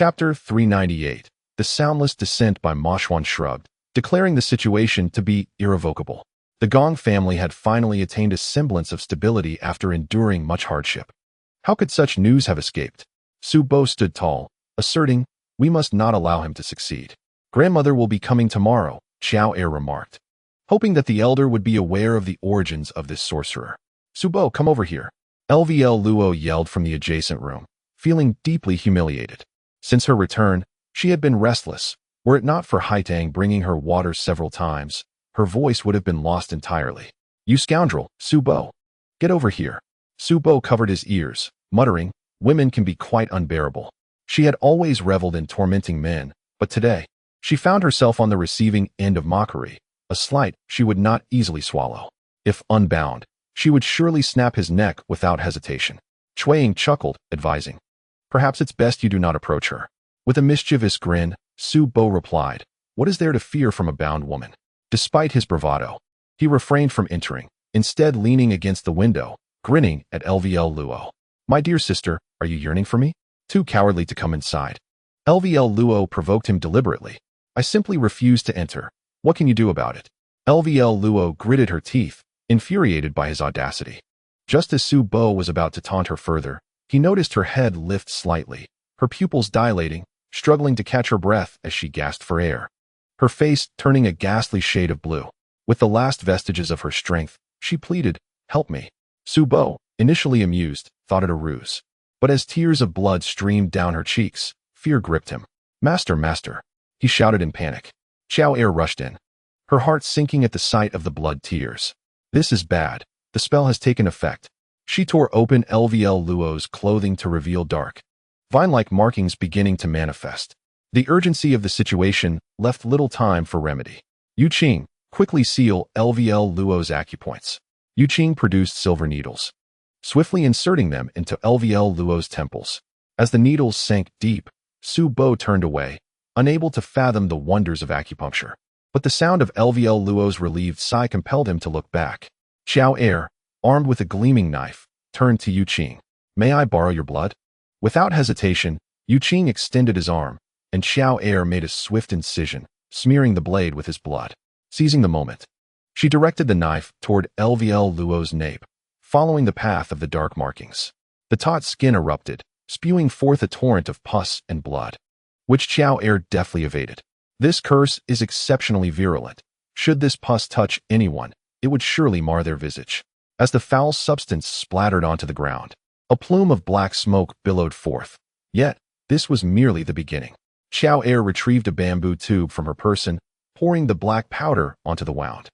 Chapter 398. The Soundless Descent by Ma Xuan shrugged, declaring the situation to be irrevocable. The Gong family had finally attained a semblance of stability after enduring much hardship. How could such news have escaped? Su Bo stood tall, asserting, "We must not allow him to succeed." "Grandmother will be coming tomorrow," Qiao'er remarked, hoping that the elder would be aware of the origins of this sorcerer. "Su Bo, come over here," Luoluo yelled from the adjacent room, feeling deeply humiliated. Since her return, she had been restless. Were it not for Haitang bringing her water several times, her voice would have been lost entirely. "You scoundrel, Su Bo! Get over here." Su Bo covered his ears, muttering, "Women can be quite unbearable." She had always reveled in tormenting men, but today, she found herself on the receiving end of mockery, a slight she would not easily swallow. If unbound, she would surely snap his neck without hesitation. Chuang chuckled, advising, "Perhaps it's best you do not approach her." With a mischievous grin, Su Bo replied, "What is there to fear from a bound woman?" Despite his bravado, he refrained from entering, instead leaning against the window, grinning at Luoluo. "My dear sister, are you yearning for me? Too cowardly to come inside." Luoluo provoked him deliberately. "I simply refuse to enter. What can you do about it?" Luoluo gritted her teeth, infuriated by his audacity. Just as Su Bo was about to taunt her further, he noticed her head lift slightly, her pupils dilating, struggling to catch her breath as she gasped for air. Her face turning a ghastly shade of blue. With the last vestiges of her strength, she pleaded, "Help me." Su Bo, initially amused, thought it a ruse. But as tears of blood streamed down her cheeks, fear gripped him. "Master, master," he shouted in panic. Qiao'er rushed in, her heart sinking at the sight of the blood tears. "This is bad. The spell has taken effect." She tore open Luoluo's clothing to reveal dark, vine-like markings beginning to manifest. The urgency of the situation left little time for remedy. "Yuqing, quickly seal Luoluo's acupoints." Yuqing produced silver needles, swiftly inserting them into Luoluo's temples. As the needles sank deep, Su Bo turned away, unable to fathom the wonders of acupuncture. But the sound of Luoluo's relieved sigh compelled him to look back. Qiao'er, armed with a gleaming knife, turned to Yuqing. "May I borrow your blood?" Without hesitation, Yuqing extended his arm, and Qiao'er made a swift incision, smearing the blade with his blood. Seizing the moment, she directed the knife toward Luoluo's nape, following the path of the dark markings. The taut skin erupted, spewing forth a torrent of pus and blood, which Qiao'er deftly evaded. This curse is exceptionally virulent. Should this pus touch anyone, it would surely mar their visage. As the foul substance splattered onto the ground, a plume of black smoke billowed forth. Yet, this was merely the beginning. Qiao'er retrieved a bamboo tube from her person, pouring the black powder onto the wound.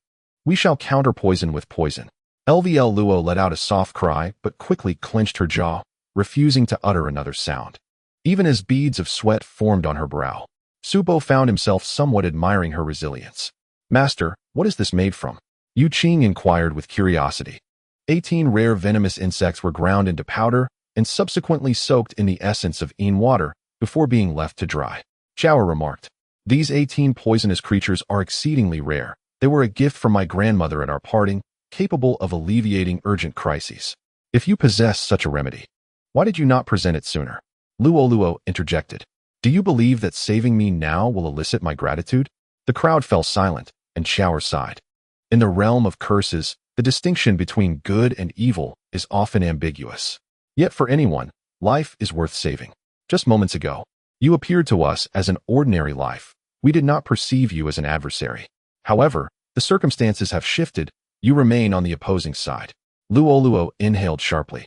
"We shall counter poison with poison." Luoluo let out a soft cry but quickly clenched her jaw, refusing to utter another sound. Even as beads of sweat formed on her brow, Su Bo found himself somewhat admiring her resilience. "Master, what is this made from?" Yuqing inquired with curiosity. 18 rare venomous insects were ground into powder and subsequently soaked in the essence of water before being left to dry. Qiao'er remarked, "These 18 poisonous creatures are exceedingly rare. They were a gift from my grandmother at our parting, capable of alleviating urgent crises. If you possess such a remedy, why did you not present it sooner?" Luoluo interjected, "Do you believe that saving me now will elicit my gratitude?" The crowd fell silent, and Qiao'er sighed. In the realm of curses, the distinction between good and evil is often ambiguous. Yet for anyone, life is worth saving. Just moments ago, you appeared to us as an ordinary life. We did not perceive you as an adversary. However, the circumstances have shifted. You remain on the opposing side. Luoluo inhaled sharply,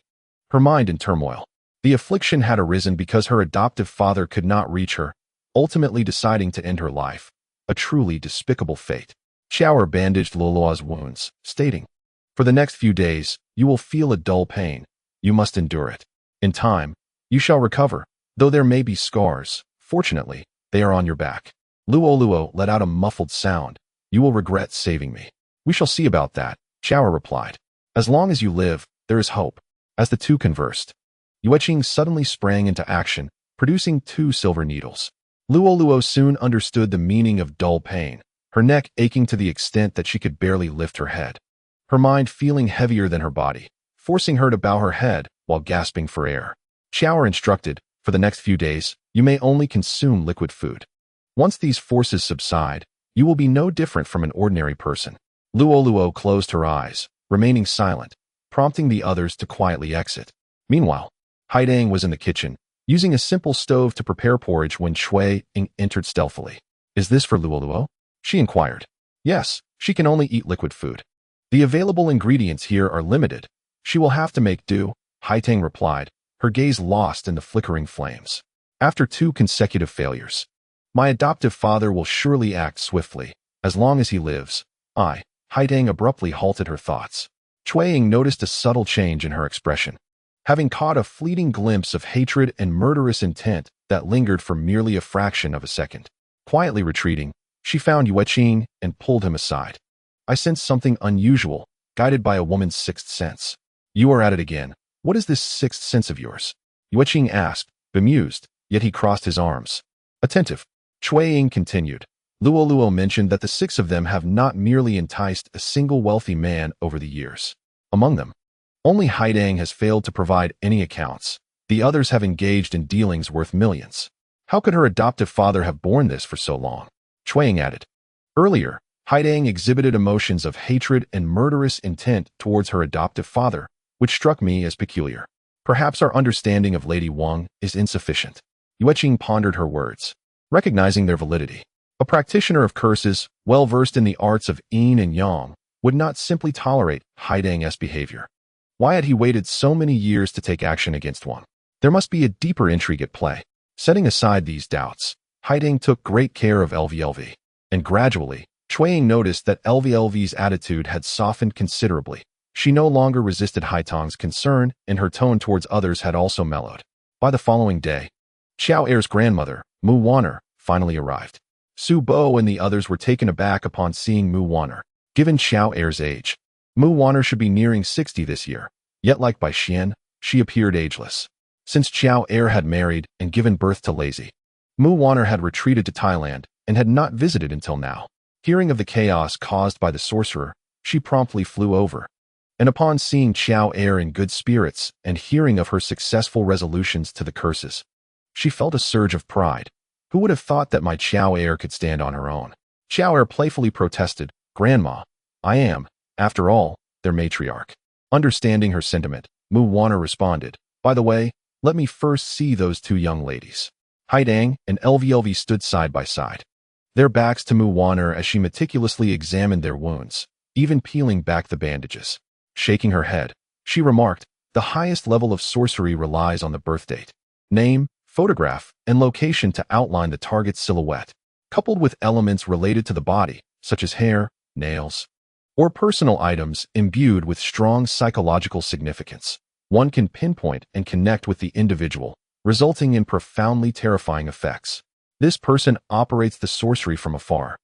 her mind in turmoil. The affliction had arisen because her adoptive father could not reach her, ultimately deciding to end her life. A truly despicable fate. Qiao'er bandaged Luoluo's wounds, stating, "For the next few days, you will feel a dull pain. You must endure it. In time, you shall recover, though there may be scars. Fortunately, they are on your back." Luoluo let out a muffled sound. "You will regret saving me." "We shall see about that," Qiao'er replied. "As long as you live, there is hope." As the two conversed, Yuqing suddenly sprang into action, producing 2 silver needles. Luoluo soon understood the meaning of dull pain, her neck aching to the extent that she could barely lift her head, her mind feeling heavier than her body, forcing her to bow her head while gasping for air. Qiao'er instructed, For the next few days, you may only consume liquid food. Once these forces subside, you will be no different from an ordinary person. Luoluo closed her eyes, remaining silent, prompting the others to quietly exit. Meanwhile, Haidang was in the kitchen, using a simple stove to prepare porridge when Qiao'er entered stealthily. "Is this for Luoluo?" she inquired. "Yes, she can only eat liquid food. The available ingredients here are limited. She will have to make do," Haidang replied, her gaze lost in the flickering flames. "After 2 consecutive failures, my adoptive father will surely act swiftly, as long as he lives." Haidang abruptly halted her thoughts. Qiao'er noticed a subtle change in her expression. Having caught a fleeting glimpse of hatred and murderous intent that lingered for merely a fraction of a second. Quietly retreating, she found Yueqing and pulled him aside. "I sense something unusual, guided by a woman's sixth sense." "You are at it again. What is this sixth sense of yours?" Yueqing asked, bemused, yet he crossed his arms. Attentive. Qiao'er continued. Luoluo mentioned that the 6 of them have not merely enticed a single wealthy man over the years. Among them, only Haidang has failed to provide any accounts. The others have engaged in dealings worth millions. How could her adoptive father have borne this for so long? Qiao'er added. Earlier, Haidang exhibited emotions of hatred and murderous intent towards her adoptive father, which struck me as peculiar. Perhaps our understanding of Lady Wang is insufficient. Yueqing pondered her words, recognizing their validity. A practitioner of curses, well-versed in the arts of yin and yang, would not simply tolerate Haidang's behavior. Why had he waited so many years to take action against one? There must be a deeper intrigue at play. Setting aside these doubts, Haidang took great care of LVLV, and gradually, Qiao'er noticed that LVLV's attitude had softened considerably. She no longer resisted Haitang's concern, and her tone towards others had also mellowed. By the following day, Qiao'er's grandmother, Mu Wan'er, finally arrived. Su Bo and the others were taken aback upon seeing Mu Wan'er. Given Qiao'er's age, Mu Wan'er should be nearing 60 this year, yet like Bai Xian, she appeared ageless. Since Qiao'er had married and given birth to Lazy, Mu Wan'er had retreated to Thailand and had not visited until now. Hearing of the chaos caused by the sorcerer, she promptly flew over. And upon seeing Qiao'er in good spirits and hearing of her successful resolutions to the curses, she felt a surge of pride. Who would have thought that my Qiao'er could stand on her own? Qiao'er playfully protested, "Grandma, I am, after all, their matriarch." Understanding her sentiment, Mu Wan'er responded, "By the way, let me first see those 2 young ladies." Haidang and LVLV stood side by side, their backs to Mu Wan'er as she meticulously examined their wounds, even peeling back the bandages. Shaking her head, she remarked, "The highest level of sorcery relies on the birth date, name, photograph, and location to outline the target's silhouette, coupled with elements related to the body, such as hair, nails, or personal items imbued with strong psychological significance. One can pinpoint and connect with the individual, resulting in profoundly terrifying effects. This person operates the sorcery from afar,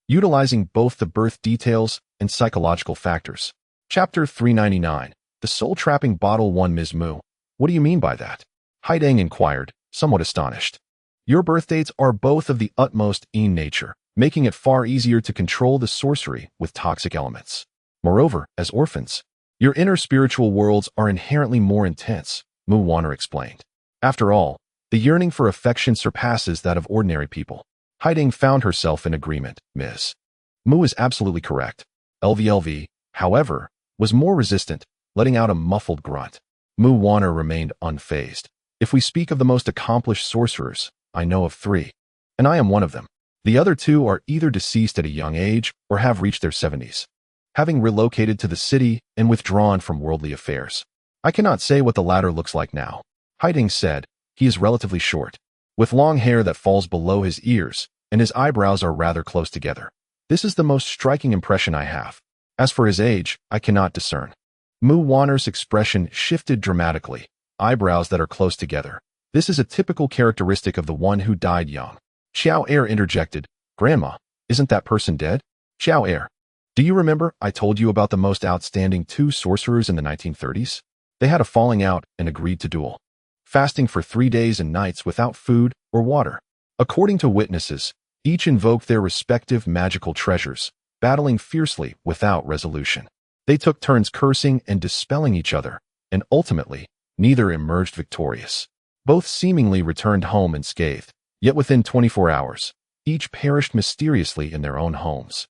utilizing both the birth details and psychological factors." Chapter 399, The Soul-Trapping Bottle 1. Ms. Mu, what do you mean by that? Haidang inquired, somewhat astonished. "Your birth dates are both of the utmost yin nature, making it far easier to control the sorcery with toxic elements. Moreover, as orphans, your inner spiritual worlds are inherently more intense," Mu Wan'er explained. "After all, the yearning for affection surpasses that of ordinary people." Haidang found herself in agreement. "Ms. Mu is absolutely correct." LVLV, however, was more resistant, letting out a muffled grunt. Mu Wan'er remained unfazed. "If we speak of the most accomplished sorcerers, I know of 3, and I am one of them. The other 2 are either deceased at a young age or have reached their 70s, having relocated to the city and withdrawn from worldly affairs. I cannot say what the latter looks like now." Haidang said, "He is relatively short, with long hair that falls below his ears, and his eyebrows are rather close together. This is the most striking impression I have. As for his age, I cannot discern." Mu Wan'er's expression shifted dramatically. Eyebrows that are close together. This is a typical characteristic of the one who died young. Qiao'er interjected, "Grandma, isn't that person dead?" Qiao'er, "Do you remember I told you about the most outstanding 2 sorcerers in the 1930s? They had a falling out and agreed to duel, fasting for 3 days and nights without food or water. According to witnesses, each invoked their respective magical treasures, battling fiercely without resolution. They took turns cursing and dispelling each other, and ultimately, neither emerged victorious. Both seemingly returned home unscathed, yet within 24 hours, each perished mysteriously in their own homes.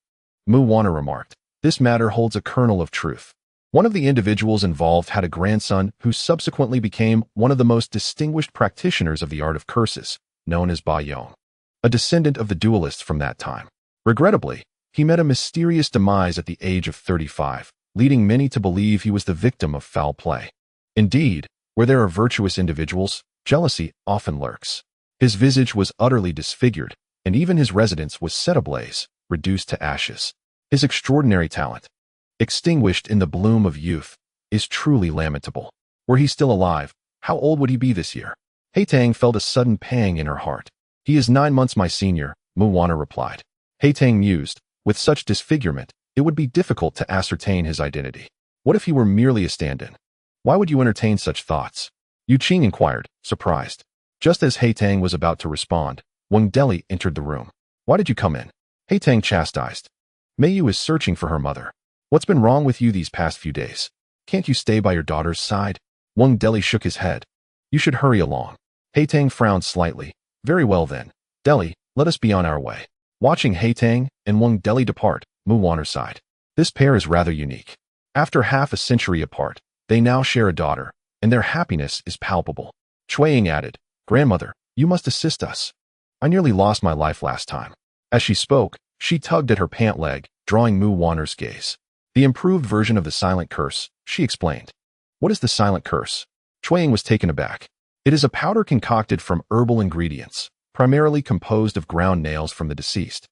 Luoluo remarked, "This matter holds a kernel of truth. One of the individuals involved had a grandson who subsequently became one of the most distinguished practitioners of the art of curses, known as Ba Yong, a descendant of the duelists from that time. Regrettably, he met a mysterious demise at the age of 35, leading many to believe he was the victim of foul play. Indeed, where there are virtuous individuals, jealousy often lurks. His visage was utterly disfigured, and even his residence was set ablaze, reduced to ashes. His extraordinary talent, extinguished in the bloom of youth, is truly lamentable. Were he still alive, how old would he be this year?" Haitang felt a sudden pang in her heart. "He is 9 months my senior," Luoluo replied. Haitang mused, "With such disfigurement, it would be difficult to ascertain his identity. What if he were merely a stand-in? Why would you entertain such thoughts?" Yuqing inquired, surprised. Just as Haitang was about to respond, Deli entered the room. "Why did you come in?" Haitang chastised. "Mayu is searching for her mother. What's been wrong with you these past few days? Can't you stay by your daughter's side?" Deli shook his head. "You should hurry along." Haitang frowned slightly. "Very well then, Deli, let us be on our way." Watching Haitang and Deli depart, Luoluo sighed. This pair is rather unique. After half a century apart, they now share a daughter, and their happiness is palpable. Qiao'er added, "Grandmother, you must assist us. I nearly lost my life last time." As she spoke, she tugged at her pant leg, drawing Luoluo's gaze. "The improved version of the silent curse," she explained. "What is the silent curse?" Qiao'er was taken aback. "It is a powder concocted from herbal ingredients, primarily composed of ground nails from the deceased,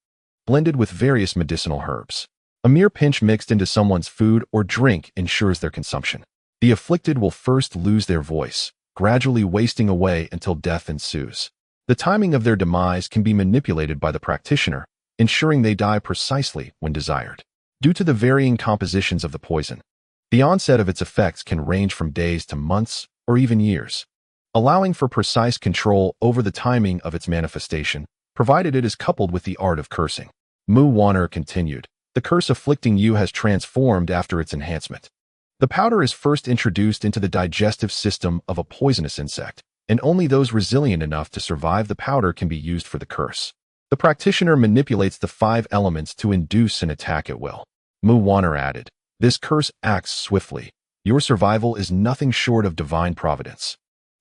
blended with various medicinal herbs. A mere pinch mixed into someone's food or drink ensures their consumption. The afflicted will first lose their voice, gradually wasting away until death ensues. The timing of their demise can be manipulated by the practitioner, ensuring they die precisely when desired. Due to the varying compositions of the poison, the onset of its effects can range from days to months or even years, allowing for precise control over the timing of its manifestation, provided it is coupled with the art of cursing. Luoluo continued, "The curse afflicting you has transformed after its enhancement. The powder is first introduced into the digestive system of a poisonous insect, and only those resilient enough to survive the powder can be used for the curse. The practitioner manipulates the 5 elements to induce an attack at will." Luoluo added, "This curse acts swiftly. Your survival is nothing short of divine providence."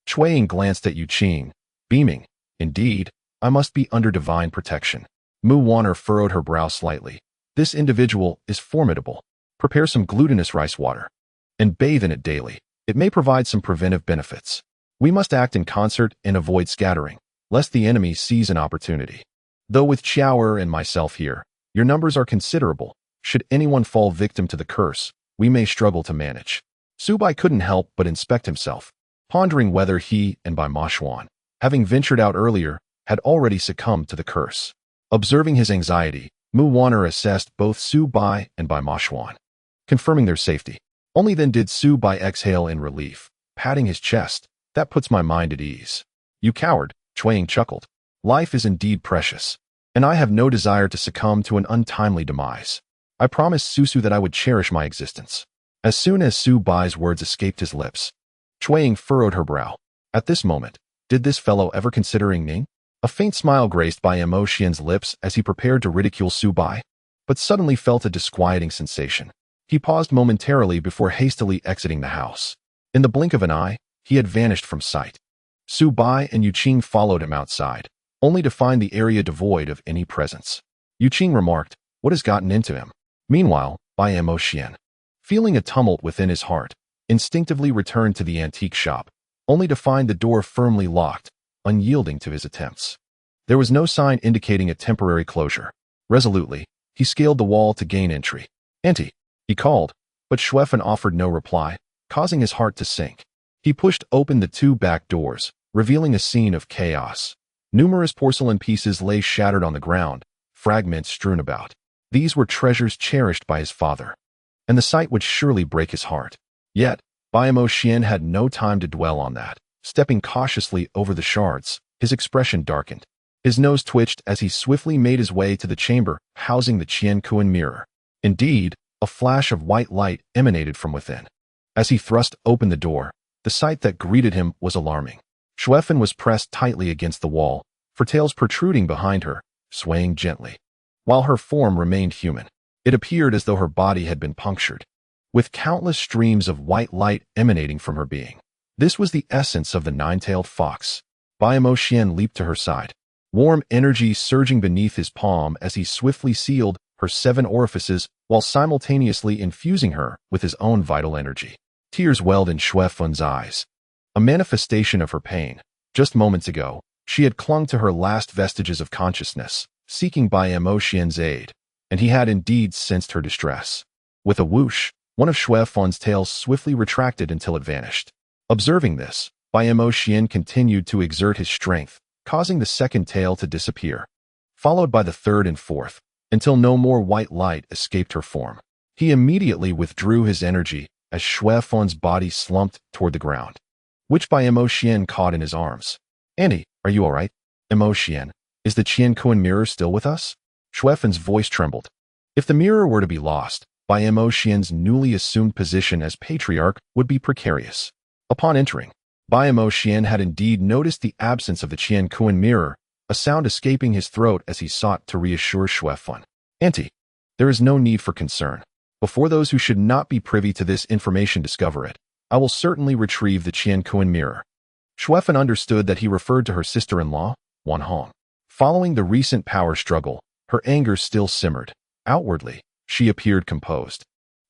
Qiao'er glanced at Yuqing, beaming. "Indeed, I must be under divine protection." Luoluo furrowed her brow slightly. "This individual is formidable. Prepare some glutinous rice water and bathe in it daily. It may provide some preventive benefits. We must act in concert and avoid scattering, lest the enemy seize an opportunity. Though with Qiao'er and myself here, your numbers are considerable. Should anyone fall victim to the curse, we may struggle to manage." Subai couldn't help but inspect himself, pondering whether he and Bai Moshuan, having ventured out earlier, had already succumbed to the curse. Observing his anxiety, Luoluo assessed both Subai and Bai Moshuan, confirming their safety. Only then did Subai exhale in relief, patting his chest. "That puts my mind at ease." "You coward," Qiao'er chuckled. "Life is indeed precious, and I have no desire to succumb to an untimely demise. I promised Susu that I would cherish my existence." As soon as Subai's words escaped his lips, Qiao'er furrowed her brow. At this moment, did this fellow ever consider Ning? A faint smile graced Bai Moshuan's lips as he prepared to ridicule Subai, but suddenly felt a disquieting sensation. He paused momentarily before hastily exiting the house. In the blink of an eye, he had vanished from sight. Subai and Yuqing followed him outside, only to find the area devoid of any presence. Yuqing remarked, "What has gotten into him?" Meanwhile, Bai Moshuan, feeling a tumult within his heart, instinctively returned to the antique shop, only to find the door firmly locked, unyielding to his attempts. There was no sign indicating a temporary closure. Resolutely, he scaled the wall to gain entry. "Auntie," he called, but Schweffen offered no reply, causing his heart to sink. He pushed open the 2 back doors, revealing a scene of chaos. Numerous porcelain pieces lay shattered on the ground, fragments strewn about. These were treasures cherished by his father, and the sight would surely break his heart. Yet, Bai Moshuan had no time to dwell on that. Stepping cautiously over the shards, his expression darkened. His nose twitched as he swiftly made his way to the chamber housing the Qianquan mirror. Indeed, a flash of white light emanated from within. As he thrust open the door, the sight that greeted him was alarming. Shuefan was pressed tightly against the wall, her tails protruding behind her, swaying gently. While her form remained human, it appeared as though her body had been punctured, with countless streams of white light emanating from her being. This was the essence of the nine-tailed fox. Bai Xian leaped to her side, warm energy surging beneath his palm as he swiftly sealed her 7 orifices while simultaneously infusing her with his own vital energy. Tears welled in Shuefan's eyes, a manifestation of her pain. Just moments ago, she had clung to her last vestiges of consciousness, seeking Bai Xian's aid, and he had indeed sensed her distress. With a whoosh, one of Shuefan's tails swiftly retracted until it vanished. Observing this, Bai Xian continued to exert his strength, causing the second tail to disappear, followed by the third and fourth, until no more white light escaped her form. He immediately withdrew his energy as Shuefan's body slumped toward the ground, which Bai Xian caught in his arms. "Auntie, are you all right?" "Xian, is the Qiankuan mirror still with us?" Shuefan's voice trembled. If the mirror were to be lost, Bai Xian's newly assumed position as patriarch would be precarious. Upon entering, Bai Xian had indeed noticed the absence of the Qiankuan mirror, a sound escaping his throat as he sought to reassure Shuefan. "Auntie, there is no need for concern. Before those who should not be privy to this information discover it, I will certainly retrieve the Qiankuan mirror." Shuefan understood that he referred to her sister-in-law, Wan Hong. Following the recent power struggle, her anger still simmered. Outwardly, she appeared composed.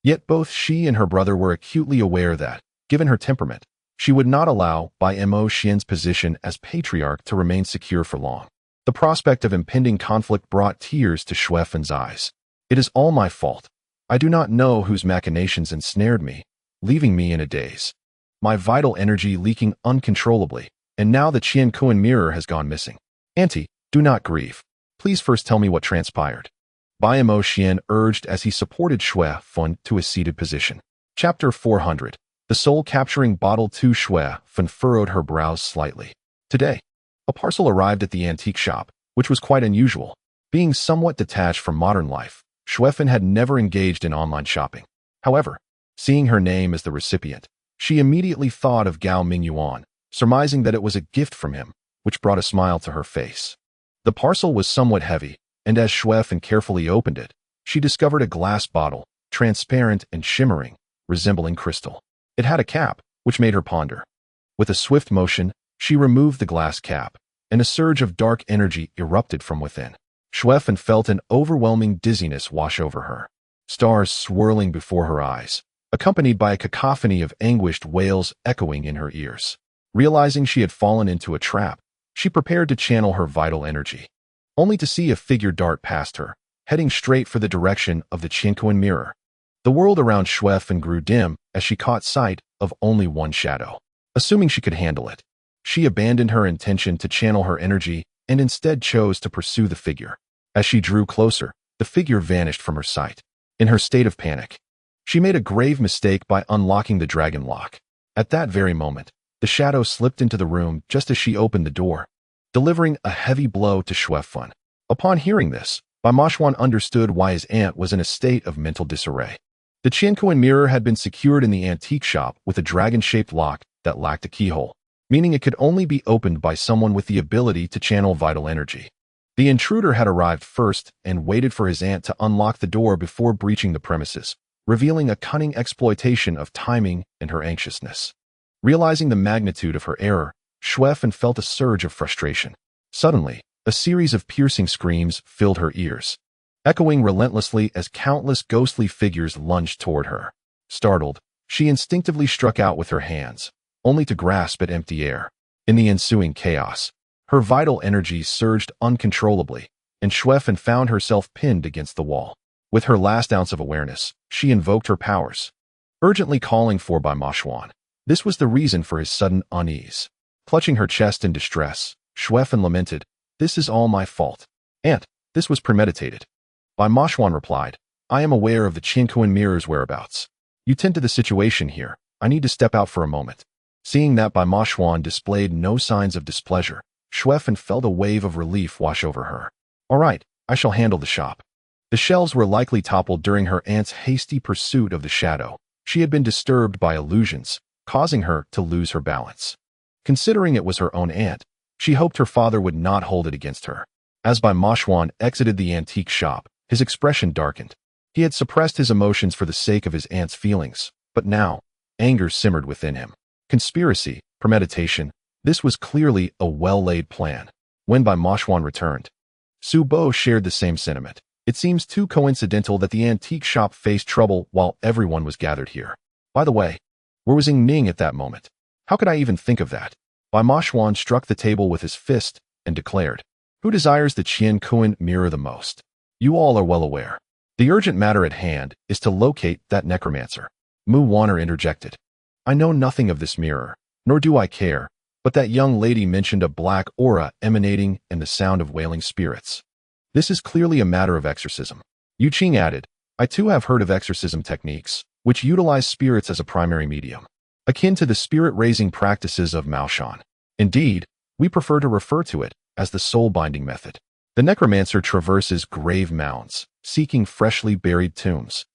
Yet both she and her brother were acutely aware that, given her temperament, she would not allow Bai Xian's position as patriarch to remain secure for long. The prospect of impending conflict brought tears to Shuefan's eyes. "It is all my fault. I do not know whose machinations ensnared me, leaving me in a daze. My vital energy leaking uncontrollably, and now the Qiankuan mirror has gone missing. Auntie, do not grieve. Please first tell me what transpired." Bai Xian urged as he supported Shuefan to a seated position. Chapter 400. The soul-capturing bottle. 2. Shuefan furrowed her brows slightly. Today, a parcel arrived at the antique shop, which was quite unusual. Being somewhat detached from modern life, Shuefan had never engaged in online shopping. However, seeing her name as the recipient, she immediately thought of Gao Mingyuan, surmising that it was a gift from him, which brought a smile to her face. The parcel was somewhat heavy, and as Shuefan carefully opened it, she discovered a glass bottle, transparent and shimmering, resembling crystal. It had a cap, which made her ponder. With a swift motion, she removed the glass cap, and a surge of dark energy erupted from within. Shuefan felt an overwhelming dizziness wash over her, stars swirling before her eyes, accompanied by a cacophony of anguished wails echoing in her ears. Realizing she had fallen into a trap, she prepared to channel her vital energy, only to see a figure dart past her, heading straight for the direction of the Qiankuan mirror. The world around Shuefan grew dim as she caught sight of only one shadow. Assuming she could handle it, she abandoned her intention to channel her energy and instead chose to pursue the figure. As she drew closer, the figure vanished from her sight. In her state of panic, she made a grave mistake by unlocking the dragon lock. At that very moment, the shadow slipped into the room just as she opened the door, delivering a heavy blow to Shuefan. Upon hearing this, Bai Xian understood why his aunt was in a state of mental disarray. The Qiankuan mirror had been secured in the antique shop with a dragon-shaped lock that lacked a keyhole, meaning it could only be opened by someone with the ability to channel vital energy. The intruder had arrived first and waited for his aunt to unlock the door before breaching the premises, revealing a cunning exploitation of timing and her anxiousness. Realizing the magnitude of her error, Shuefan felt a surge of frustration. Suddenly, a series of piercing screams filled her ears, echoing relentlessly as countless ghostly figures lunged toward her. Startled, she instinctively struck out with her hands, only to grasp at empty air. In the ensuing chaos, her vital energy surged uncontrollably, and Shuefan found herself pinned against the wall. With her last ounce of awareness, she invoked her powers, urgently calling for Bai Xian. This was the reason for his sudden unease. Clutching her chest in distress, Shuefan lamented, "This is all my fault. Aunt, this was premeditated." Bai Xian replied, "I am aware of the Qiankuan mirror's whereabouts. You tend to the situation here. I need to step out for a moment." Seeing that Bai Xian displayed no signs of displeasure, Shuefan felt a wave of relief wash over her. "All right, I shall handle the shop." The shelves were likely toppled during her aunt's hasty pursuit of the shadow. She had been disturbed by illusions, causing her to lose her balance. Considering it was her own aunt, she hoped her father would not hold it against her. As Bai Maoxuan exited the antique shop, his expression darkened. He had suppressed his emotions for the sake of his aunt's feelings, but now, anger simmered within him. Conspiracy, premeditation, this was clearly a well-laid plan. When Bai Maoxuan returned, Su Bo shared the same sentiment. It seems too coincidental that the antique shop faced trouble while everyone was gathered here. By the way, where was Ying Ning at that moment? How could I even think of that? Bai Maoxuan struck the table with his fist and declared, "Who desires the Qian Kuan mirror the most? You all are well aware. The urgent matter at hand is to locate that necromancer." Mu Wanner interjected, "I know nothing of this mirror, nor do I care, but that young lady mentioned a black aura emanating and the sound of wailing spirits. This is clearly a matter of exorcism." Yu Qing added, "I too have heard of exorcism techniques, which utilize spirits as a primary medium, akin to the spirit-raising practices of Maoshan. Indeed, we prefer to refer to it as the soul-binding method. The necromancer traverses grave mounds, seeking freshly buried tombs,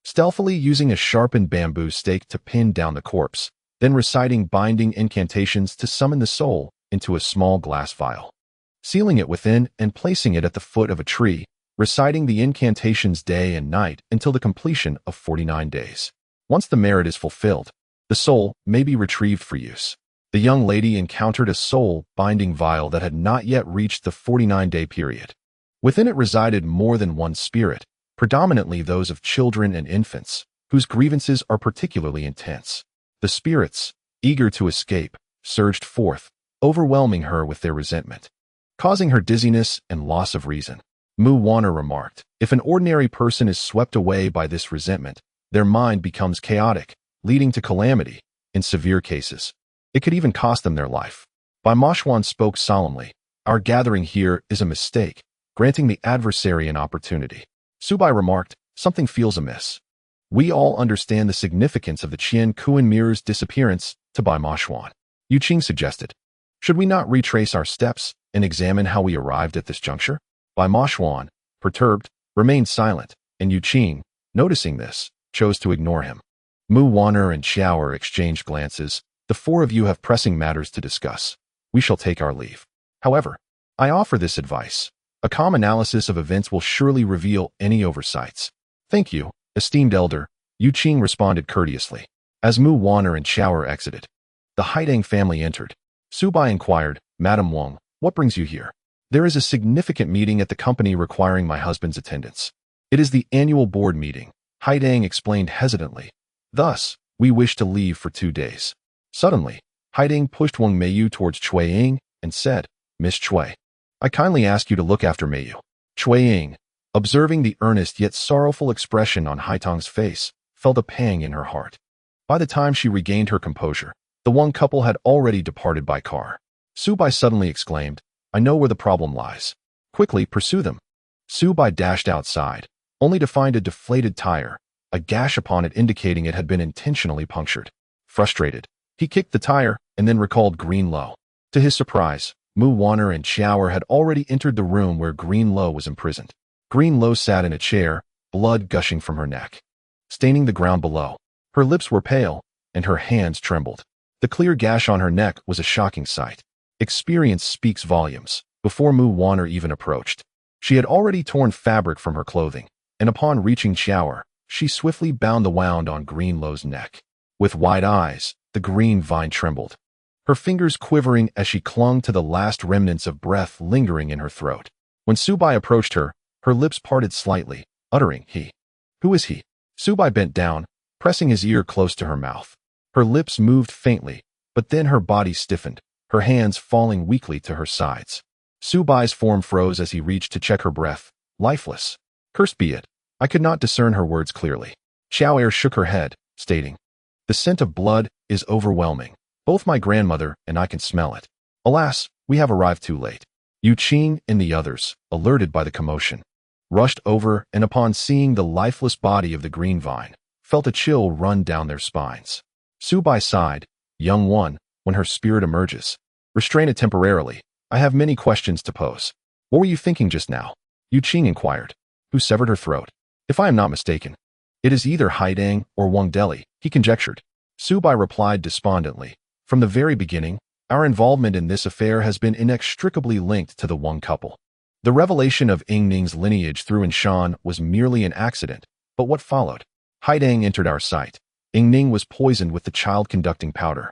stealthily using a sharpened bamboo stake to pin down the corpse, then reciting binding incantations to summon the soul into a small glass vial, sealing it within and placing it at the foot of a tree, reciting the incantations day and night until the completion of 49 days. Once the merit is fulfilled, the soul may be retrieved for use." The young lady encountered a soul-binding vial that had not yet reached the 49-day period. Within it resided more than one spirit, predominantly those of children and infants, whose grievances are particularly intense. The spirits, eager to escape, surged forth, overwhelming her with their resentment, causing her dizziness and loss of reason. Mu Wanner remarked, "If an ordinary person is swept away by this resentment, their mind becomes chaotic, leading to calamity. In severe cases, it could even cost them their life." Bai Maoxuan spoke solemnly, "Our gathering here is a mistake, granting the adversary an opportunity." Su Bai remarked, "Something feels amiss." "We all understand the significance of the Qian Kuan mirror's disappearance," to Bai Maoxuan. Yu Qing suggested, "Should we not retrace our steps and examine how we arrived at this juncture?" Bai Maoxuan, perturbed, remained silent, and Yu Qing, noticing this, chose to ignore him. Mu Wanner and Qiao'er exchanged glances. "The four of you have pressing matters to discuss. We shall take our leave. However, I offer this advice. A calm analysis of events will surely reveal any oversights." "Thank you, esteemed elder," Yu Qing responded courteously. As Mu Wanner and Qiao'er exited, the Haidang family entered. Su Bai inquired, "Madam Wang, what brings you here?" "There is a significant meeting at the company requiring my husband's attendance. It is the annual board meeting," Haidang explained hesitantly. "Thus, we wish to leave for 2 days." Suddenly, Haidang pushed Wang Meiyu towards Cui Ying and said, "Miss Cui, I kindly ask you to look after Meiyu." Cui Ying, observing the earnest yet sorrowful expression on Haitang's face, felt a pang in her heart. By the time she regained her composure, the Wang couple had already departed by car. Su Bai suddenly exclaimed, "I know where the problem lies. Quickly pursue them." Su Bai dashed outside, only to find a deflated tire, a gash upon it indicating it had been intentionally punctured. Frustrated, he kicked the tire and then recalled Luoluo. To his surprise, Mu Wanner and Qiao'er had already entered the room where Luoluo was imprisoned. Luoluo sat in a chair, blood gushing from her neck, staining the ground below. Her lips were pale, and her hands trembled. The clear gash on her neck was a shocking sight. Experience speaks volumes. Before Mu Wanner even approached, she had already torn fabric from her clothing, and upon reaching Qiao'er, she swiftly bound the wound on Luoluo's neck. With wide eyes, the green vine trembled, her fingers quivering as she clung to the last remnants of breath lingering in her throat. When Su Bai approached her, her lips parted slightly, uttering, "He. Who is he?" Su Bai bent down, pressing his ear close to her mouth. Her lips moved faintly, but then her body stiffened, her hands falling weakly to her sides. Su Bai's form froze as he reached to check her breath, lifeless. Cursed be it, I could not discern her words clearly. Qiao'er shook her head, stating, "The scent of blood is overwhelming. Both my grandmother and I can smell it. Alas, we have arrived too late." Yu Qing and the others, alerted by the commotion, rushed over and upon seeing the lifeless body of the green vine, felt a chill run down their spines. Su Bai sighed, "Young one, when her spirit emerges, restrain it temporarily. I have many questions to pose." "What were you thinking just now?" Yu Qing inquired. "Who severed her throat? If I am not mistaken, it is either Haidang or Wang Deli," he conjectured. Su Bai replied despondently, "From the very beginning, Our involvement in this affair has been inextricably linked to the Wang couple. The revelation of Yingning's lineage through Inshan was merely an accident, but what followed? Haidang entered our sight. Yingning was poisoned with the child-conducting powder.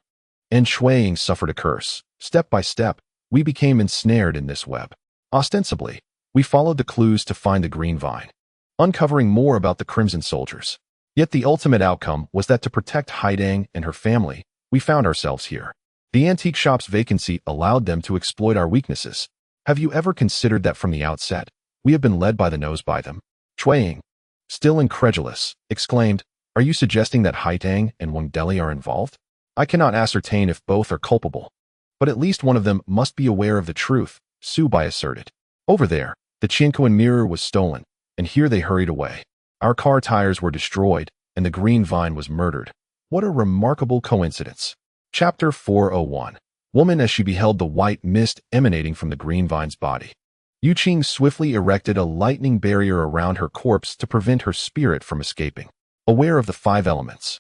And Shuiying suffered a curse. Step by step, we became ensnared in this web. Ostensibly, we followed the clues to find the green vine, uncovering more about the Crimson Soldiers. Yet the ultimate outcome was that to protect Haidang and her family, we found ourselves here. The antique shop's vacancy allowed them to exploit our weaknesses. Have you ever considered that from the outset, we have been led by the nose by them? Shuiying, still incredulous, exclaimed, "Are you suggesting that Haidang and Wang Deli are involved? I cannot ascertain if both are culpable, but at least one of them must be aware of the truth," Su Bai asserted. Over there, the Qianquan mirror was stolen, and here they hurried away. Our car tires were destroyed, and the green vine was murdered. What a remarkable coincidence. Chapter 401. Woman as she beheld the white mist emanating from the green vine's body. Yu Qing swiftly erected a lightning barrier around her corpse to prevent her spirit from escaping. Aware of the 5 elements,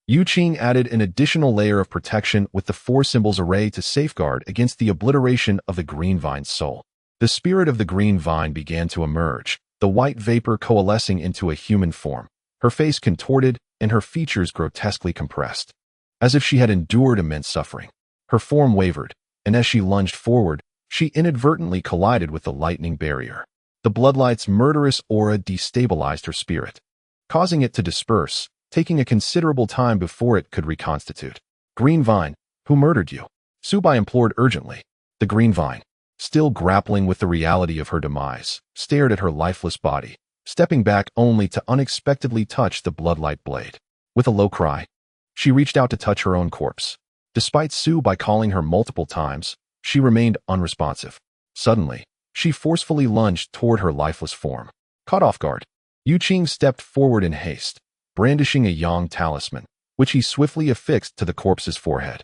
Yu Qing added an additional layer of protection with the 4 symbols array to safeguard against the obliteration of the green vine's soul. The spirit of the green vine began to emerge, the white vapor coalescing into a human form, her face contorted and her features grotesquely compressed. As if she had endured immense suffering. Her form wavered, and as she lunged forward, she inadvertently collided with the lightning barrier. The bloodlight's murderous aura destabilized her spirit, causing it to disperse, taking a considerable time before it could reconstitute. Green Vine, who murdered you? Su Bai implored urgently. The Green Vine, still grappling with the reality of her demise, stared at her lifeless body, stepping back only to unexpectedly touch the bloodlight blade. With a low cry, she reached out to touch her own corpse. Despite Su Bai calling her multiple times, she remained unresponsive. Suddenly, she forcefully lunged toward her lifeless form. Caught off guard, Yu Qing stepped forward in haste, brandishing a Yang talisman, which he swiftly affixed to the corpse's forehead.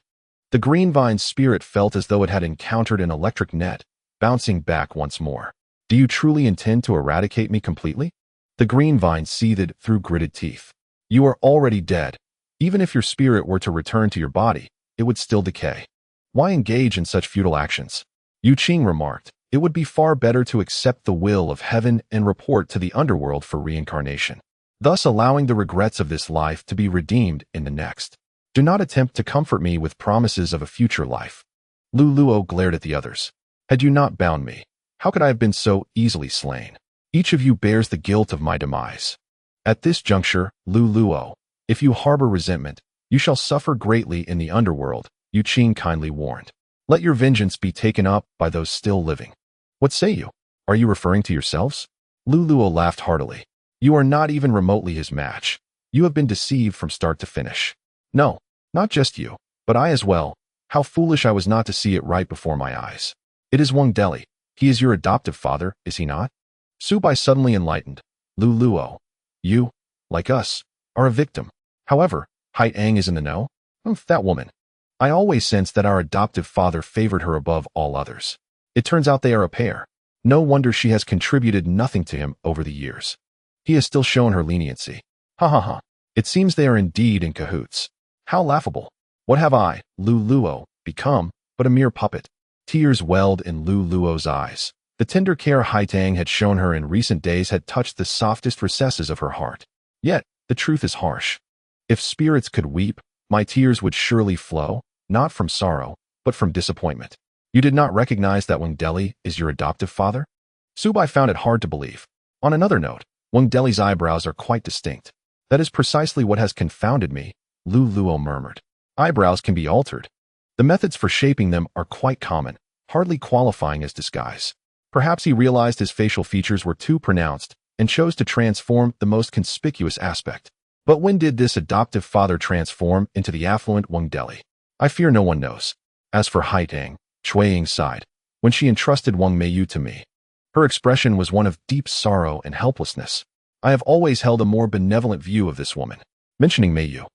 The green vine's spirit felt as though it had encountered an electric net, bouncing back once more. Do you truly intend to eradicate me completely? The green vine seethed through gritted teeth. You are already dead. Even if your spirit were to return to your body, it would still decay. Why engage in such futile actions? Yu Qing remarked, it would be far better to accept the will of heaven and report to the underworld for reincarnation, thus allowing the regrets of this life to be redeemed in the next. Do not attempt to comfort me with promises of a future life. Luoluo glared at the others. Had you not bound me, how could I have been so easily slain? Each of you bears the guilt of my demise. At this juncture, Luoluo, if you harbor resentment, you shall suffer greatly in the underworld, Yu Qing kindly warned. Let your vengeance be taken up by those still living. What say you? Are you referring to yourselves? Luoluo laughed heartily. You are not even remotely his match. You have been deceived from start to finish. No, not just you, but I as well. How foolish I was not to see it right before my eyes. It is Wang Deli. He is your adoptive father, is he not? Su Bai suddenly enlightened. Luoluo, you, like us, are a victim. However, Haidang is in the know. That woman. I always sensed that our adoptive father favored her above all others. It turns out they are a pair. No wonder she has contributed nothing to him over the years. He has still shown her leniency. Ha ha ha. It seems they are indeed in cahoots. How laughable. What have I, Luoluo, become but a mere puppet? Tears welled in Luoluo's eyes. The tender care Haidang had shown her in recent days had touched the softest recesses of her heart. Yet, the truth is harsh. If spirits could weep, my tears would surely flow, not from sorrow, but from disappointment. You did not recognize that Wang Deli is your adoptive father? Su Bai found it hard to believe. On another note, Wang Deli's eyebrows are quite distinct. That is precisely what has confounded me, Luoluo murmured. Eyebrows can be altered. The methods for shaping them are quite common, hardly qualifying as disguise. Perhaps he realized his facial features were too pronounced and chose to transform the most conspicuous aspect. But when did this adoptive father transform into the affluent Wang Deli? I fear no one knows. As for Haidang, Shuiying sighed. When she entrusted Wang Meiyu to me, her expression was one of deep sorrow and helplessness. I have always held a more benevolent view of this woman. Mentioning Meiyu,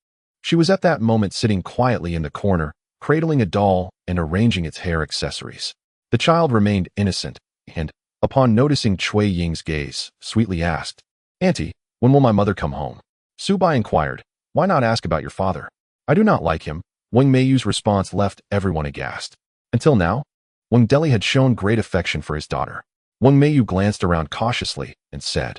she was at that moment sitting quietly in the corner, cradling a doll and arranging its hair accessories. The child remained innocent, and, upon noticing Cui Ying's gaze, sweetly asked, Auntie, when will my mother come home? Su Bai inquired, why not ask about your father? I do not like him. Wang Meiyu's response left everyone aghast. Until now, Wang Deli had shown great affection for his daughter. Wang Meiyu glanced around cautiously and said,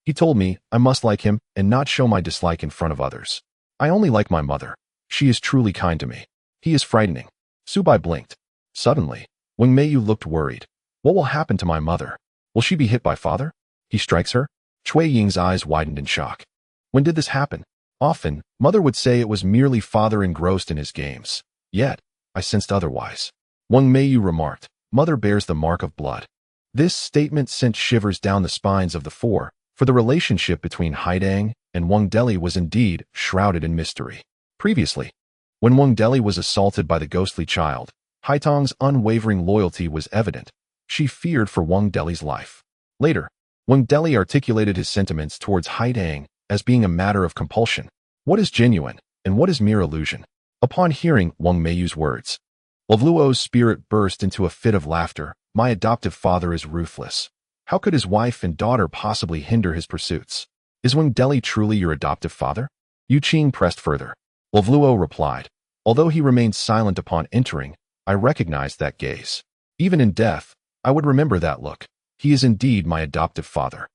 "He told me I must like him and not show my dislike in front of others. I only like my mother. She is truly kind to me. He is frightening." Subai blinked. Suddenly, Wang Meiyu looked worried. "What will happen to my mother? Will she be hit by father? He strikes her?" Cui Ying's eyes widened in shock. "When did this happen?" "Often, mother would say it was merely father engrossed in his games. Yet, I sensed otherwise." Wang Meiyu remarked, "Mother bears the mark of blood." This statement sent shivers down the spines of the four, for the relationship between Haidang and Wang Deli was indeed shrouded in mystery. Previously, when Wang Deli was assaulted by the ghostly child, Haitong's unwavering loyalty was evident. She feared for Wang Deli's life. Later, Wang Deli articulated his sentiments towards Haidang as being a matter of compulsion. What is genuine, and what is mere illusion? Upon hearing Wang Meiyu's words, Luoluo's spirit burst into a fit of laughter. "My adoptive father is ruthless. How could his wife and daughter possibly hinder his pursuits? Is Wang Deli truly your adoptive father?" Yu Qing pressed further. Luoluo replied, "Although he remained silent upon entering, I recognized that gaze. Even in death, I would remember that look. He is indeed my adoptive father.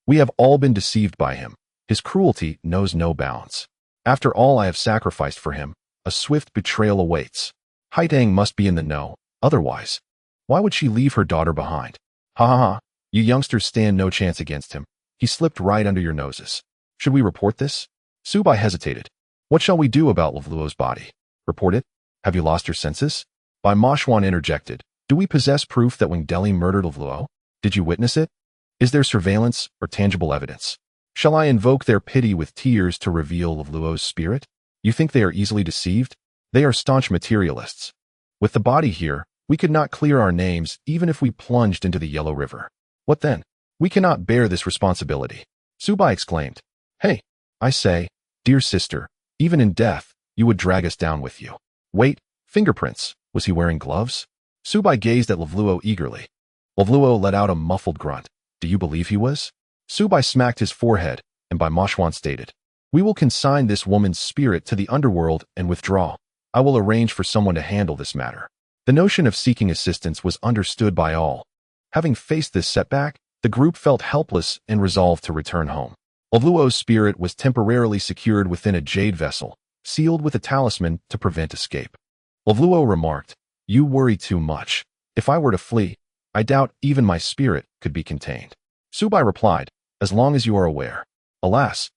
We have all been deceived by him. His cruelty knows no bounds. After all I have sacrificed for him, a swift betrayal awaits. Haidang must be in the know, otherwise, why would she leave her daughter behind? Ha ha ha, you youngsters stand no chance against him. He slipped right under your noses. Should we report this?" Subai hesitated. "What shall we do about Luoluo's body? Report it? Have you lost your senses?" Bai Moshuan interjected, "Do we possess proof that Wang Deli murdered Luoluo? Did you witness it? Is there surveillance or tangible evidence? Shall I invoke their pity with tears to reveal Luoluo's spirit? You think they are easily deceived? They are staunch materialists. With the body here, we could not clear our names even if we plunged into the Yellow River. What then? We cannot bear this responsibility." Subai exclaimed, "Hey, I say, dear sister, even in death, you would drag us down with you. Wait, fingerprints. Was he wearing gloves?" Subai gazed at Luoluo eagerly. Luoluo let out a muffled grunt. "Do you believe he was?" Subai smacked his forehead, and Bai Moshuan stated, "We will consign this woman's spirit to the underworld and withdraw. I will arrange for someone to handle this matter." The notion of seeking assistance was understood by all. Having faced this setback, the group felt helpless and resolved to return home. Luoluo's spirit was temporarily secured within a jade vessel, sealed with a talisman to prevent escape. Luoluo remarked, "You worry too much. If I were to flee, I doubt even my spirit could be contained." Subai replied, "As long as you are aware. Alas,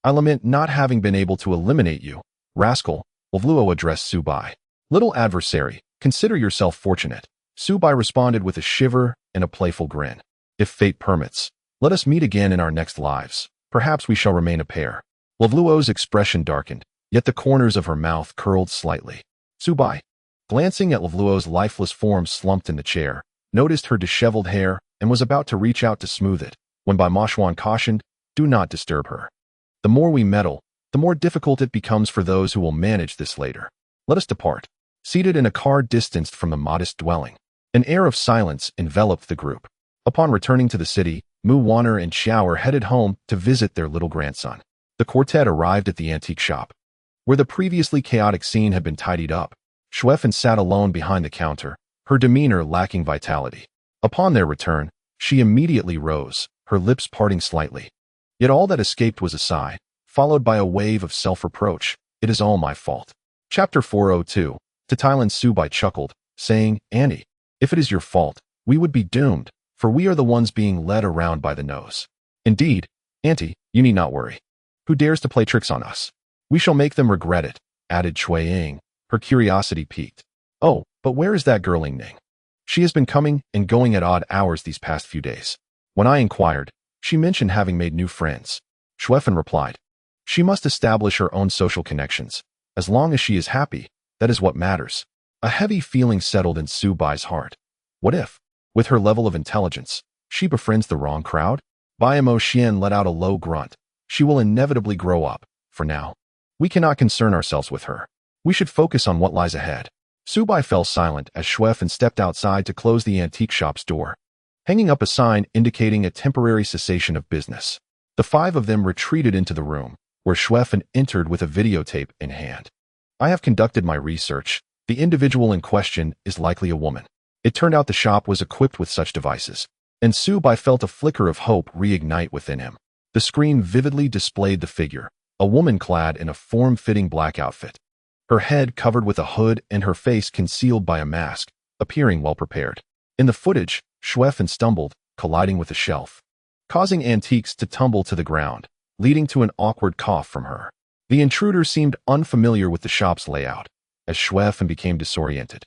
I lament not having been able to eliminate you, rascal." Luoluo addressed Subai. "Little adversary, consider yourself fortunate." Subai responded with a shiver and a playful grin. "If fate permits, let us meet again in our next lives. Perhaps we shall remain a pair." Luoluo's expression darkened, yet the corners of her mouth curled slightly. Subai, glancing at Luoluo's lifeless form slumped in the chair, noticed her disheveled hair and was about to reach out to smooth it, when Bai Moshuan cautioned, "Do not disturb her. The more we meddle, the more difficult it becomes for those who will manage this later. Let us depart." Seated in a car distanced from the modest dwelling, an air of silence enveloped the group. Upon returning to the city, Mu Wanner and Qiao'er headed home to visit their little grandson. The quartet arrived at the antique shop, where the previously chaotic scene had been tidied up. Xuefan sat alone behind the counter, her demeanor lacking vitality. Upon their return, she immediately rose, her lips parting slightly. Yet all that escaped was a sigh, followed by a wave of self-reproach. "It is all my fault." Chapter 402. To Thailand, Subai chuckled, saying, "Auntie, if it is your fault, we would be doomed, for we are the ones being led around by the nose." "Indeed, Auntie, you need not worry. Who dares to play tricks on us? We shall make them regret it," added Cui Ying, her curiosity piqued. "Oh, but where is that girl Ning Ning? She has been coming and going at odd hours these past few days. When I inquired, she mentioned having made new friends." Xuefan replied, "She must establish her own social connections. As long as she is happy, that is what matters." A heavy feeling settled in Subai's heart. What if, with her level of intelligence, she befriends the wrong crowd? Bai Mo Xian let out a low grunt. She will inevitably grow up. For now, we cannot concern ourselves with her. We should focus on what lies ahead. Subai fell silent as Xuefan stepped outside to close the antique shop's door, hanging up a sign indicating a temporary cessation of business. The five of them retreated into the room, where Xuefan entered with a videotape in hand. "I have conducted my research, The individual in question is likely a woman. It turned out the shop was equipped with such devices, and Su Bai felt a flicker of hope reignite within him. The screen vividly displayed the figure, a woman clad in a form-fitting black outfit. Her head covered with a hood and her face concealed by a mask, appearing well prepared. In the footage, Xuefan stumbled, colliding with a shelf, causing antiques to tumble to the ground, leading to an awkward cough from her. The intruder seemed unfamiliar with the shop's layout, as Xuefan became disoriented.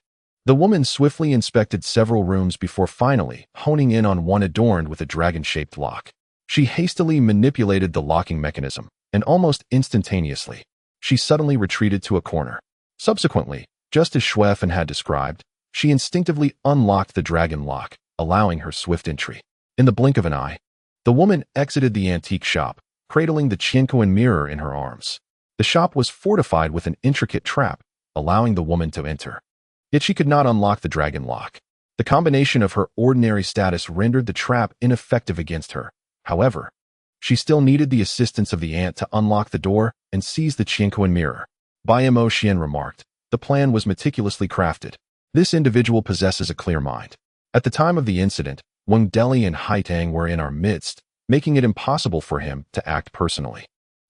The woman swiftly inspected several rooms before finally honing in on one adorned with a dragon-shaped lock. She hastily manipulated the locking mechanism, and almost instantaneously, she suddenly retreated to a corner. Subsequently, just as Xuefan had described, she instinctively unlocked the dragon lock, allowing her swift entry. In the blink of an eye, the woman exited the antique shop, cradling the Qiao'er mirror in her arms. The shop was fortified with an intricate trap, allowing the woman to enter. Yet she could not unlock the dragon lock. The combination of her ordinary status rendered the trap ineffective against her. However, she still needed the assistance of the ant to unlock the door and seize the Qiao'er mirror. Bai Mo Xian remarked, the plan was meticulously crafted. This individual possesses a clear mind. At the time of the incident, Wang Deli and Haitang were in our midst, making it impossible for him to act personally.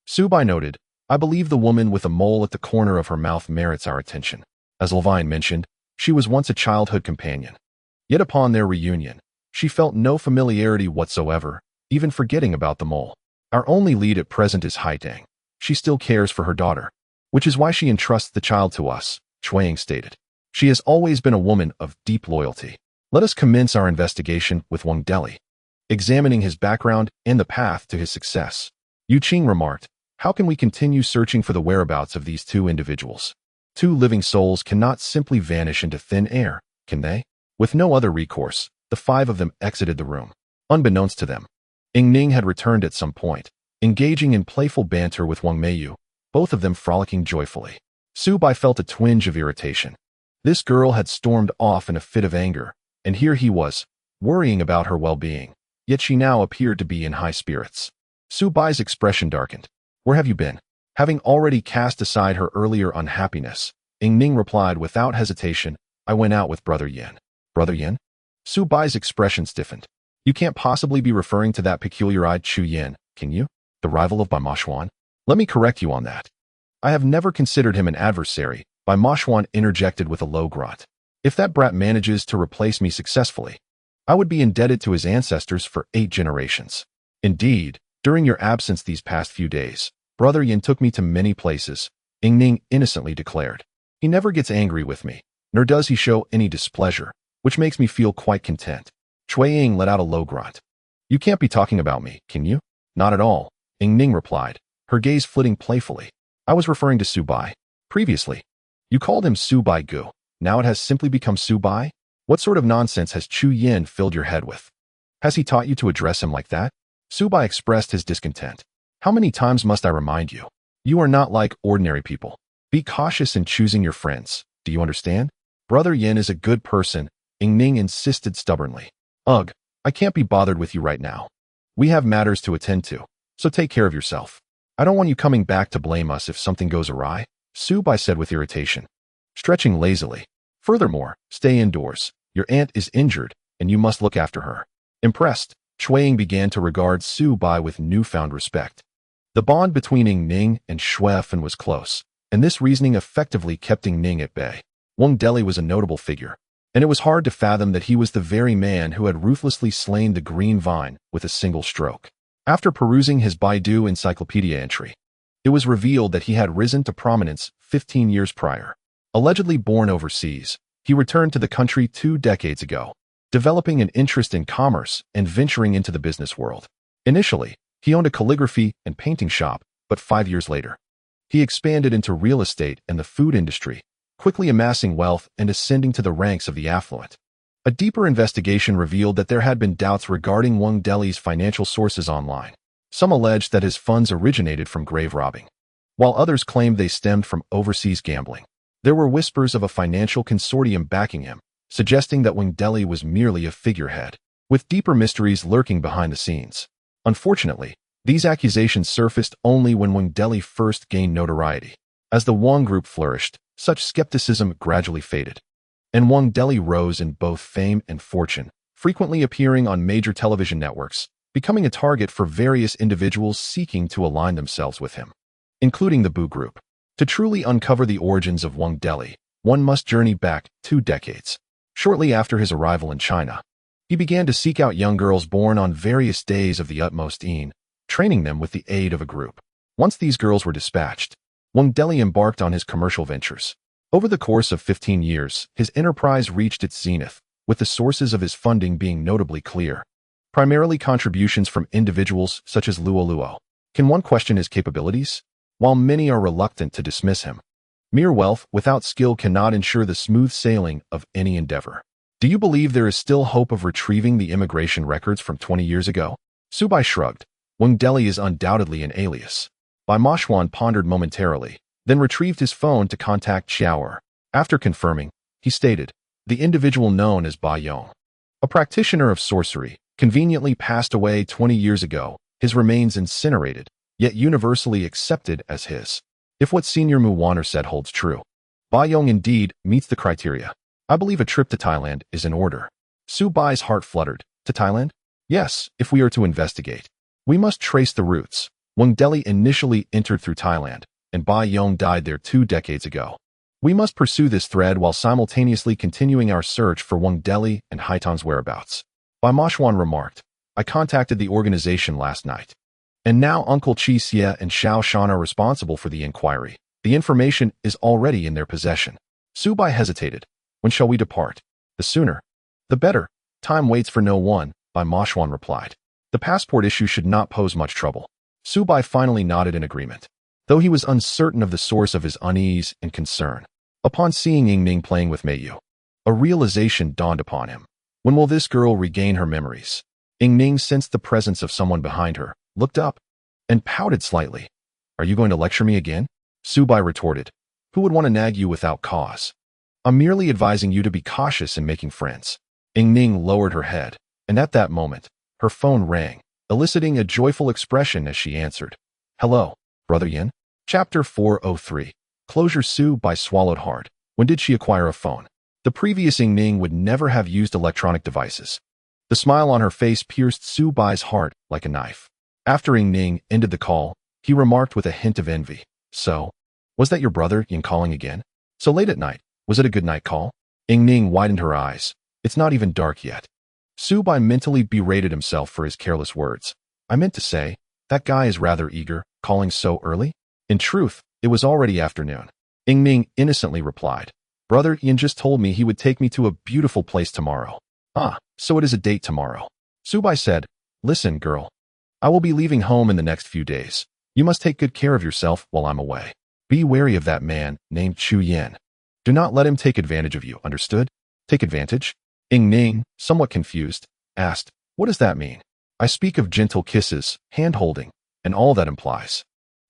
Su Bai noted, I believe the woman with a mole at the corner of her mouth merits our attention. As Levine mentioned, she was once a childhood companion. Yet upon their reunion, she felt no familiarity whatsoever, even forgetting about the mole. Our only lead at present is Haitang. She still cares for her daughter, which is why she entrusts the child to us, Chuang stated. She has always been a woman of deep loyalty. Let us commence our investigation with Wang Deli, examining his background and the path to his success. Yu Qing remarked, how can we continue searching for the whereabouts of these two individuals? Two living souls cannot simply vanish into thin air, can they? With no other recourse, the five of them exited the room. Unbeknownst to them, Ying Ning had returned at some point, engaging in playful banter with Wang Meiyu, both of them frolicking joyfully. Su Bai felt a twinge of irritation. This girl had stormed off in a fit of anger, and here he was, worrying about her well-being, yet she now appeared to be in high spirits. Su Bai's expression darkened. Where have you been? Having already cast aside her earlier unhappiness, Ying Ning replied without hesitation, I went out with Brother Yin. Brother Yin? Su Bai's expression stiffened. You can't possibly be referring to that peculiar-eyed Chu Yin, can you? The rival of Bai Moshuan? Let me correct you on that. I have never considered him an adversary, Bai Moshuan interjected with a low grunt. If that brat manages to replace me successfully, I would be indebted to his ancestors for 8 generations. Indeed, during your absence these past few days, Brother Yin took me to many places, Ying Ning innocently declared. He never gets angry with me, nor does he show any displeasure, which makes me feel quite content. Cui Ying let out a low grunt. You can't be talking about me, can you? Not at all, Ying Ning replied, her gaze flitting playfully. I was referring to Su Bai. Previously, you called him Su Bai Gu. Now it has simply become Su Bai? What sort of nonsense has Chu Yin filled your head with? Has he taught you to address him like that? Su Bai expressed his discontent. How many times must I remind you? You are not like ordinary people. Be cautious in choosing your friends. Do you understand? Brother Yin is a good person, Ying Ning insisted stubbornly. Ugh, I can't be bothered with you right now. We have matters to attend to, so take care of yourself. I don't want you coming back to blame us if something goes awry, Su Bai said with irritation, stretching lazily. Furthermore, stay indoors. Your aunt is injured, and you must look after her. Impressed, Chuang began to regard Su Bai with newfound respect. The bond between Ying Ning and Xuefan was close, and this reasoning effectively kept Ying Ning at bay. Wang Deli was a notable figure, and it was hard to fathom that he was the very man who had ruthlessly slain the green vine with a single stroke. After perusing his Baidu encyclopedia entry, it was revealed that he had risen to prominence 15 years prior. Allegedly born overseas, he returned to the country 2 decades ago, developing an interest in commerce and venturing into the business world. Initially, he owned a calligraphy and painting shop, but 5 years later, he expanded into real estate and the food industry, quickly amassing wealth and ascending to the ranks of the affluent. A deeper investigation revealed that there had been doubts regarding Wang Deli's financial sources online. Some alleged that his funds originated from grave robbing, while others claimed they stemmed from overseas gambling. There were whispers of a financial consortium backing him, suggesting that Wang Deli was merely a figurehead, with deeper mysteries lurking behind the scenes. Unfortunately, these accusations surfaced only when Wang Deli first gained notoriety. As the Wang Group flourished, such skepticism gradually faded. And LongDeli rose in both fame and fortune, frequently appearing on major television networks, becoming a target for various individuals seeking to align themselves with him, including the Boo Group. To truly uncover the origins of LongDeli, one must journey back 2 decades. Shortly after his arrival in China, he began to seek out young girls born on various days of the utmost ease, training them with the aid of a group. Once these girls were dispatched, LongDeli embarked on his commercial ventures. Over the course of 15 years, his enterprise reached its zenith, with the sources of his funding being notably clear. Primarily contributions from individuals such as Luoluo. Can one question his capabilities? While many are reluctant to dismiss him, mere wealth without skill cannot ensure the smooth sailing of any endeavor. Do you believe there is still hope of retrieving the immigration records from 20 years ago? Subai shrugged. LongDeli is undoubtedly an alias. Bai Mashwan pondered momentarily, then retrieved his phone to contact Qiao'er. After confirming, he stated, the individual known as Bai Yong, a practitioner of sorcery, conveniently passed away 20 years ago, his remains incinerated, yet universally accepted as his. If what Senior Muwaner said holds true, Bai Yong indeed meets the criteria. I believe a trip to Thailand is in order. Su Bai's heart fluttered. To Thailand? Yes, if we are to investigate. We must trace the roots. LongDeli initially entered through Thailand, and Bai Yong died there 2 decades ago. We must pursue this thread while simultaneously continuing our search for LongDeli and Haitan's whereabouts. Bai Mashwan remarked, I contacted the organization last night. And now Uncle Chi Xie and Xiao Shan are responsible for the inquiry. The information is already in their possession. Su Bai hesitated. When shall we depart? The sooner, the better. Time waits for no one, Bai Mashwan replied. The passport issue should not pose much trouble. Su Bai finally nodded in agreement, though he was uncertain of the source of his unease and concern. Upon seeing Yingning playing with Meiyu, a realization dawned upon him. When will this girl regain her memories? Yingning sensed the presence of someone behind her, looked up, and pouted slightly. Are you going to lecture me again? Su Bai retorted. Who would want to nag you without cause? I'm merely advising you to be cautious in making friends. Yingning lowered her head, and at that moment, her phone rang, eliciting a joyful expression as she answered. Hello, Brother Yin? Chapter 403. Closure. Su Bai swallowed hard. When did she acquire a phone? The previous Yingning would never have used electronic devices. The smile on her face pierced Su Bai's heart like a knife. After Yingning ended the call, he remarked with a hint of envy. So, was that your brother Yin calling again? So late at night, was it a good night call? Yingning widened her eyes. It's not even dark yet. Su Bai mentally berated himself for his careless words. I meant to say, that guy is rather eager, calling so early. In truth, it was already afternoon. Yingning innocently replied. Brother Yin just told me he would take me to a beautiful place tomorrow. Ah, so it is a date tomorrow. Su Bai said, Listen, girl. I will be leaving home in the next few days. You must take good care of yourself while I'm away. Be wary of that man named Chu Yin. Do not let him take advantage of you, understood? Take advantage? Yingning, somewhat confused, asked, What does that mean? I speak of gentle kisses, hand-holding, and all that implies.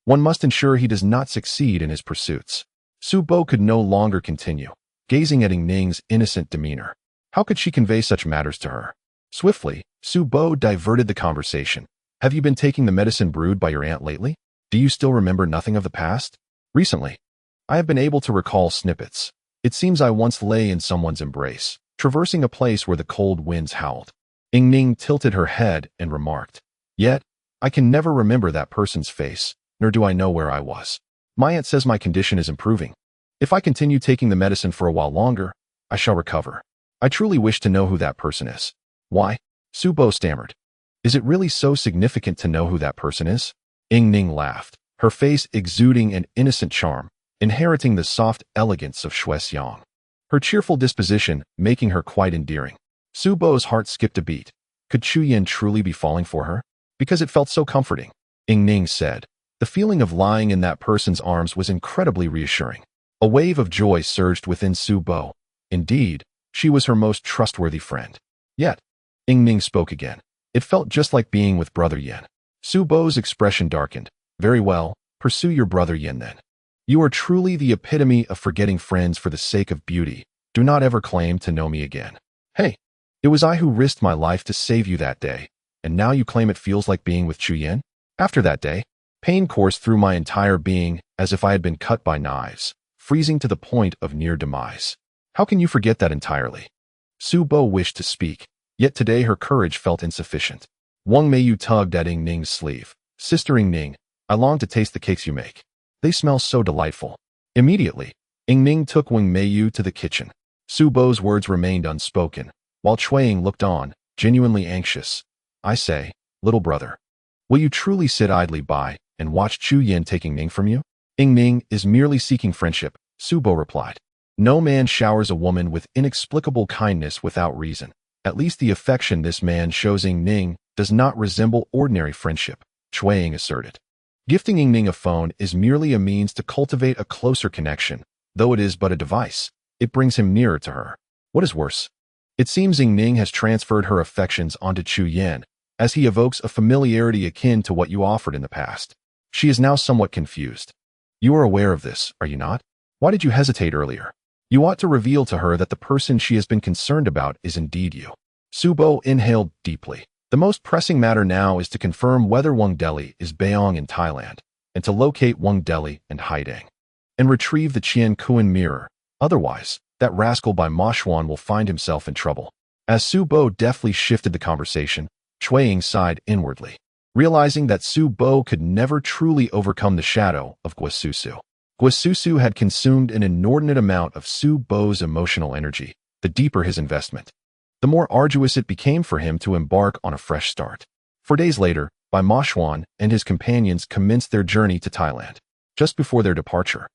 One must ensure he does not succeed in his pursuits. Su Bo could no longer continue, gazing at Yingning's innocent demeanor. How could she convey such matters to her? Swiftly, Su Bo diverted the conversation. Have you been taking the medicine brewed by your aunt lately? Do you still remember nothing of the past? Recently, I have been able to recall snippets. It seems I once lay in someone's embrace, traversing a place where the cold winds howled. Yingning tilted her head and remarked, Yet, I can never remember that person's face, nor do I know where I was. My aunt says my condition is improving. If I continue taking the medicine for a while longer, I shall recover. I truly wish to know who that person is. Why? Su Bo stammered. Is it really so significant to know who that person is? Yingning laughed, her face exuding an innocent charm, inheriting the soft elegance of Shui Xiang. Her cheerful disposition making her quite endearing. Su Bo's heart skipped a beat. Could Chu Yin truly be falling for her? Because it felt so comforting. Yingning said. The feeling of lying in that person's arms was incredibly reassuring. A wave of joy surged within Su Bo. Indeed, she was her most trustworthy friend. Yet, Yingning spoke again. It felt just like being with Brother Yin. Su Bo's expression darkened. Very well, pursue your Brother Yin then. You are truly the epitome of forgetting friends for the sake of beauty. Do not ever claim to know me again. Hey, it was I who risked my life to save you that day, and now you claim it feels like being with Chu Yin? After that day, pain coursed through my entire being as if I had been cut by knives. freezing to the point of near demise. How can you forget that entirely? Su Bo wished to speak, yet today her courage felt insufficient. Wang Meiyu tugged at Ying Ning's sleeve. Sister Ying Ning, I long to taste the cakes you make. They smell so delightful. Immediately, Ying Ning took Wang Meiyu to the kitchen. Su Bo's words remained unspoken, while Qiao'er looked on, genuinely anxious. I say, little brother, will you truly sit idly by and watch Chu Yin taking Ning from you? Ying Ning is merely seeking friendship, Su Bo replied. No man showers a woman with inexplicable kindness without reason. At least the affection this man shows Ying Ning does not resemble ordinary friendship, Qiao'er asserted. Gifting Ying Ning a phone is merely a means to cultivate a closer connection, though it is but a device. It brings him nearer to her. What is worse? It seems Ying Ning has transferred her affections onto Chu Yin, as he evokes a familiarity akin to what you offered in the past. She is now somewhat confused. You are aware of this, are you not? Why did you hesitate earlier? You ought to reveal to her that the person she has been concerned about is indeed you. Su Bo inhaled deeply. The most pressing matter now is to confirm whether Wang Deli is Bayong in Thailand, and to locate Wang Deli and Haidang, and retrieve the Qian Kuan mirror. Otherwise, that rascal by Ma Xuan will find himself in trouble. As Su Bo deftly shifted the conversation, Qiao'er sighed inwardly, realizing that Su Bo could never truly overcome the shadow of Guasusu. Guasusu had consumed an inordinate amount of Su Bo's emotional energy. The deeper his investment, the more arduous it became for him to embark on a fresh start. 4 days later, Bai Ma Xuan and his companions commenced their journey to Thailand. Just before their departure,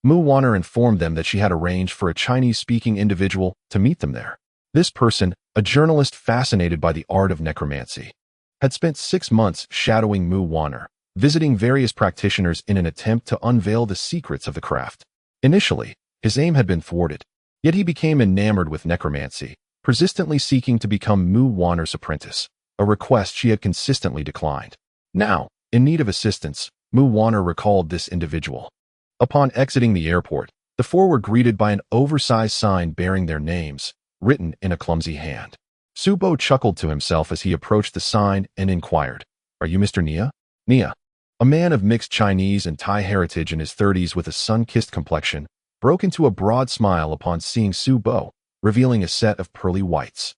Mu Wanner informed them that she had arranged for a Chinese-speaking individual to meet them there. This person, a journalist fascinated by the art of necromancy, had spent 6 months shadowing Mu Wanner, visiting various practitioners in an attempt to unveil the secrets of the craft. Initially, his aim had been thwarted, yet he became enamored with necromancy, persistently seeking to become Mu Wanner's apprentice, a request she had consistently declined. Now, in need of assistance, Mu Wanner recalled this individual. Upon exiting the airport, the four were greeted by an oversized sign bearing their names, written in a clumsy hand. Su Bo chuckled to himself as he approached the sign and inquired, "Are you Mr. Nia?" Nia, a man of mixed Chinese and Thai heritage in his 30s with a sun-kissed complexion, broke into a broad smile upon seeing Su Bo, revealing a set of pearly whites.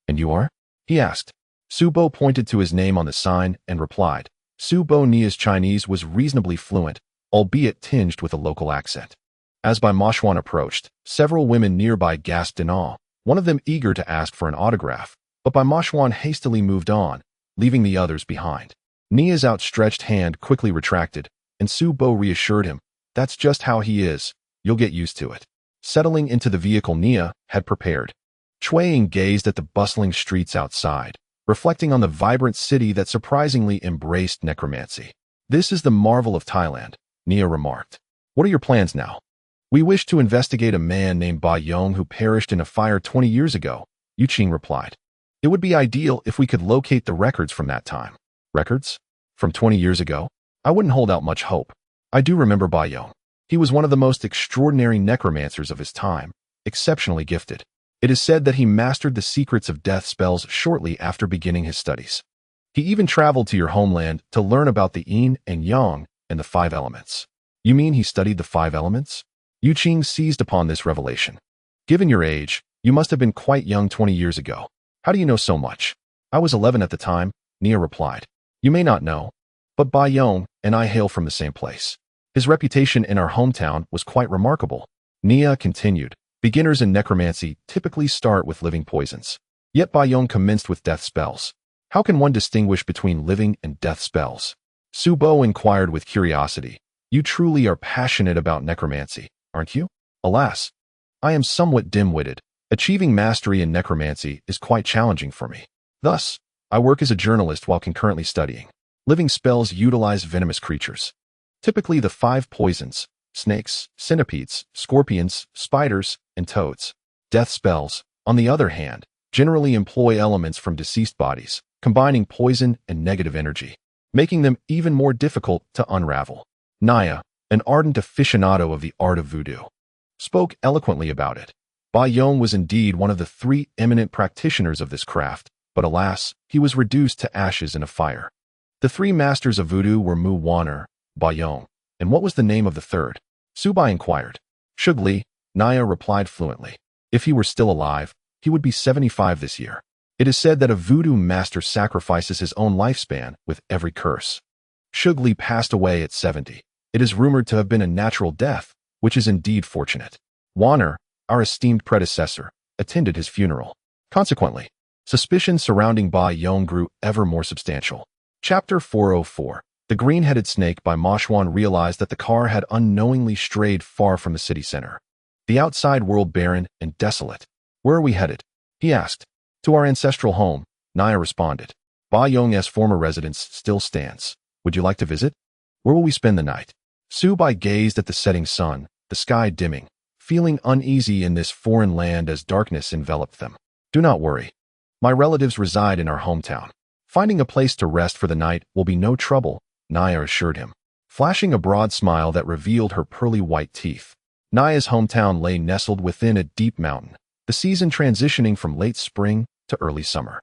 "And you are?" he asked. Su Bo pointed to his name on the sign and replied. Su Bo Nia's Chinese was reasonably fluent, albeit tinged with a local accent. As Bai Ma Xuan approached, several women nearby gasped in awe, one of them eager to ask for an autograph, but Bai Ma Xuan hastily moved on, leaving the others behind. Nia's outstretched hand quickly retracted, and Su Bo reassured him, "That's just how he is, you'll get used to it." Settling into the vehicle Nia had prepared, Qiao'er gazed at the bustling streets outside, reflecting on the vibrant city that surprisingly embraced necromancy. "This is the marvel of Thailand," Nia remarked. "What are your plans now?" "We wish to investigate a man named Ba Yong who perished in a fire 20 years ago," Yu Qing replied. "It would be ideal if we could locate the records from that time." "Records? From 20 years ago? I wouldn't hold out much hope. I do remember Ba Yong. He was one of the most extraordinary necromancers of his time, exceptionally gifted. It is said that he mastered the secrets of death spells shortly after beginning his studies. He even traveled to your homeland to learn about the yin and yang and the 5 elements." "You mean he studied the 5 elements?" Yu Qing seized upon this revelation. "Given your age, you must have been quite young 20 years ago. How do you know so much?" "I was 11 at the time," Nia replied. "You may not know, but Ba Yong and I hail from the same place. His reputation in our hometown was quite remarkable." Nia continued, "Beginners in necromancy typically start with living poisons. Yet Ba Yong commenced with death spells. How can one distinguish between living and death spells?" Su Bo inquired with curiosity. "You truly are passionate about necromancy, aren't you?" "Alas, I am somewhat dim-witted. Achieving mastery in necromancy is quite challenging for me. Thus, I work as a journalist while concurrently studying. Living spells utilize venomous creatures. Typically the 5 poisons: snakes, centipedes, scorpions, spiders, and toads. Death spells, on the other hand, generally employ elements from deceased bodies, combining poison and negative energy, making them even more difficult to unravel." Nia, an ardent aficionado of the art of voodoo, spoke eloquently about it. Ba Yong was indeed one of the 3 eminent practitioners of this craft, but alas, he was reduced to ashes in a fire. The 3 masters of voodoo were Mu Wanner, Ba Yong, and what was the name of the third? Su Bai inquired. Shugli, Naya replied fluently. If he were still alive, he would be 75 this year. It is said that a voodoo master sacrifices his own lifespan with every curse. Shugli passed away at 70. It is rumored to have been a natural death, which is indeed fortunate. Qiao'er, our esteemed predecessor, attended his funeral. Consequently, suspicions surrounding Ba Yong grew ever more substantial. Chapter 404. The Green-Headed Snake by Mashwan realized that the car had unknowingly strayed far from the city center. The outside world barren and desolate. Where are we headed? He asked. To our ancestral home, Naya responded. Ba Yong's former residence still stands. Would you like to visit? Where will we spend the night? Subai gazed at the setting sun, the sky dimming, feeling uneasy in this foreign land as darkness enveloped them. Do not worry. My relatives reside in our hometown. Finding a place to rest for the night will be no trouble, Naya assured him, flashing a broad smile that revealed her pearly white teeth. Naya's hometown lay nestled within a deep mountain, the season transitioning from late spring to early summer.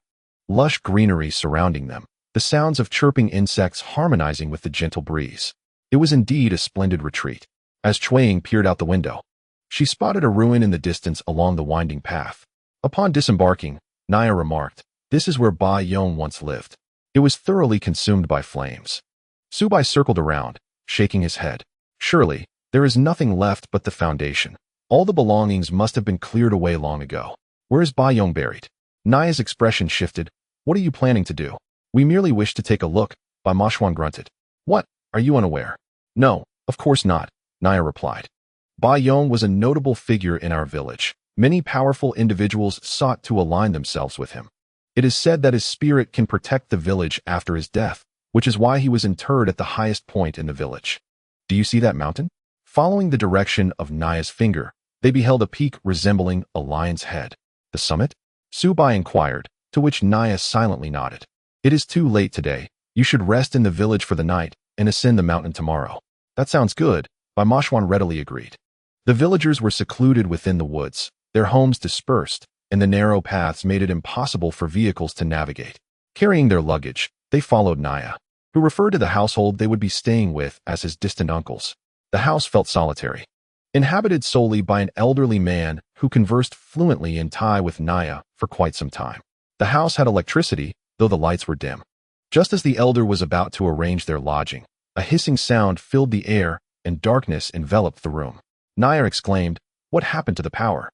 Lush greenery surrounding them, the sounds of chirping insects harmonizing with the gentle breeze. It was indeed a splendid retreat. As Chuang peered out the window, she spotted a ruin in the distance along the winding path. Upon disembarking, Naya remarked, "This is where Ba Yong once lived." It was thoroughly consumed by flames. Subai circled around, shaking his head. Surely, there is nothing left but the foundation. All the belongings must have been cleared away long ago. Where is Ba Yong buried? Naya's expression shifted. What are you planning to do? We merely wish to take a look, Ba Mashwan grunted. What? Are you unaware? No, of course not, Naya replied. Ba Yong was a notable figure in our village. Many powerful individuals sought to align themselves with him. It is said that his spirit can protect the village after his death, which is why he was interred at the highest point in the village. Do you see that mountain? Following the direction of Naya's finger, they beheld a peak resembling a lion's head. The summit? Subai inquired, to which Naya silently nodded. It is too late today. You should rest in the village for the night and ascend the mountain tomorrow. That sounds good, Ba Mashwan readily agreed. The villagers were secluded within the woods, their homes dispersed, and the narrow paths made it impossible for vehicles to navigate. Carrying their luggage, they followed Naya, who referred to the household they would be staying with as his distant uncles. The house felt solitary, inhabited solely by an elderly man who conversed fluently in Thai with Naya for quite some time. The house had electricity, though the lights were dim. Just as the elder was about to arrange their lodging, a hissing sound filled the air and darkness enveloped the room. Naya exclaimed, "What happened to the power?"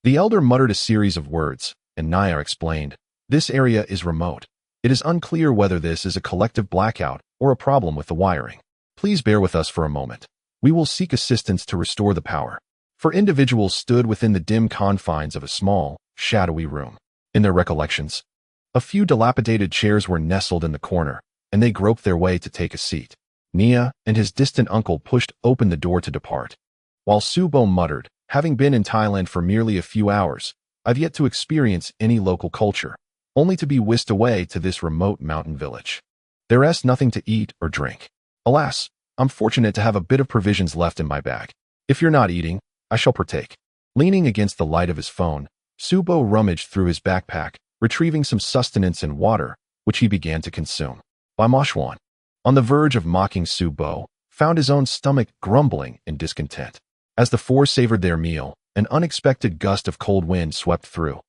The elder muttered a series of words, and Naya explained, "This area is remote. It is unclear whether this is a collective blackout or a problem with the wiring. Please bear with us for a moment. We will seek assistance to restore the power." For individuals stood within the dim confines of a small, shadowy room. In their recollections, a few dilapidated chairs were nestled in the corner, and they groped their way to take a seat. Nia and his distant uncle pushed open the door to depart. While Subo muttered, "Having been in Thailand for merely a few hours, I've yet to experience any local culture, only to be whisked away to this remote mountain village. There is nothing to eat or drink. Alas, I'm fortunate to have a bit of provisions left in my bag. If you're not eating, I shall partake." Leaning against the light of his phone, Subo rummaged through his backpack, retrieving some sustenance and water, which he began to consume. Ba Mashwan, on the verge of mocking Subo, found his own stomach grumbling in discontent. As the four savored their meal, an unexpected gust of cold wind swept through,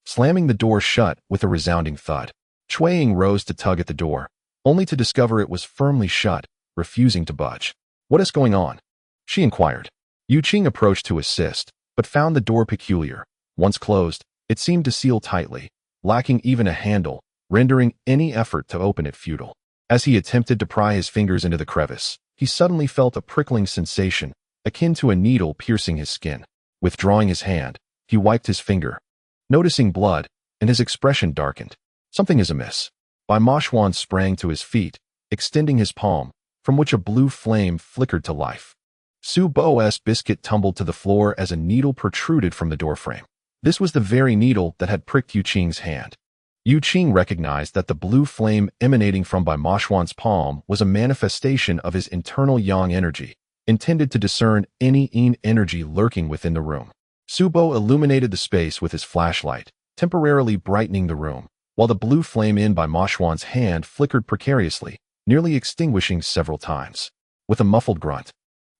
slamming the door shut with a resounding thud. Chuang rose to tug at the door, only to discover it was firmly shut, refusing to budge. "What is going on?" she inquired. Yu Qing approached to assist, but found the door peculiar. Once closed, it seemed to seal tightly, lacking even a handle, rendering any effort to open it futile. As he attempted to pry his fingers into the crevice, he suddenly felt a prickling sensation, akin to a needle piercing his skin. Withdrawing his hand, he wiped his finger, noticing blood, and his expression darkened. Something is amiss. Ba Mashwan sprang to his feet, extending his palm, from which a blue flame flickered to life. Su Bo's biscuit tumbled to the floor as a needle protruded from the doorframe. This was the very needle that had pricked Yu Qing's hand. Yu Qing recognized that the blue flame emanating from Ba Mashwan's palm was a manifestation of his internal yang energy, intended to discern any yin energy lurking within the room. Subo illuminated the space with his flashlight, temporarily brightening the room, while the blue flame in Ba Mashwan's hand flickered precariously, nearly extinguishing several times. With a muffled grunt,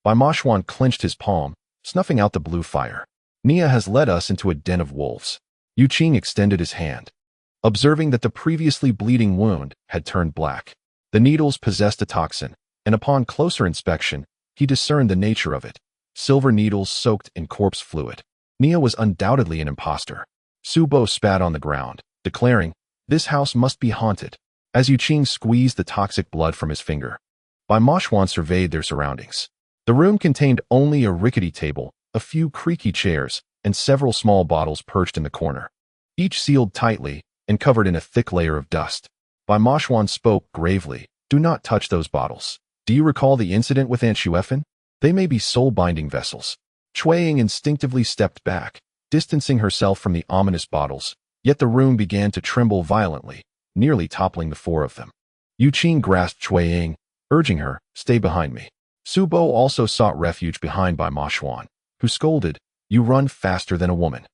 Ba Mashwan clenched his palm, snuffing out the blue fire. Nia has led us into a den of wolves. Yu Qing extended his hand, observing that the previously bleeding wound had turned black. The needles possessed a toxin, and upon closer inspection, he discerned the nature of it. Silver needles soaked in corpse fluid. Nia was undoubtedly an imposter. Su Bo spat on the ground, declaring, "This house must be haunted," as Yu Qing squeezed the toxic blood from his finger. Bai Moshuan surveyed their surroundings. The room contained only a rickety table, a few creaky chairs, and several small bottles perched in the corner, each sealed tightly and covered in a thick layer of dust. Bai Moshuan spoke gravely, "Do not touch those bottles. Do you recall the incident with Aunt Xuefan? They may be soul-binding vessels." Chueying instinctively stepped back, distancing herself from the ominous bottles, yet the room began to tremble violently, nearly toppling the four of them. Yu Qing grasped Chueying, urging her, "Stay behind me." Su Bo also sought refuge behind Bai Moshuan, who scolded, "You run faster than a woman."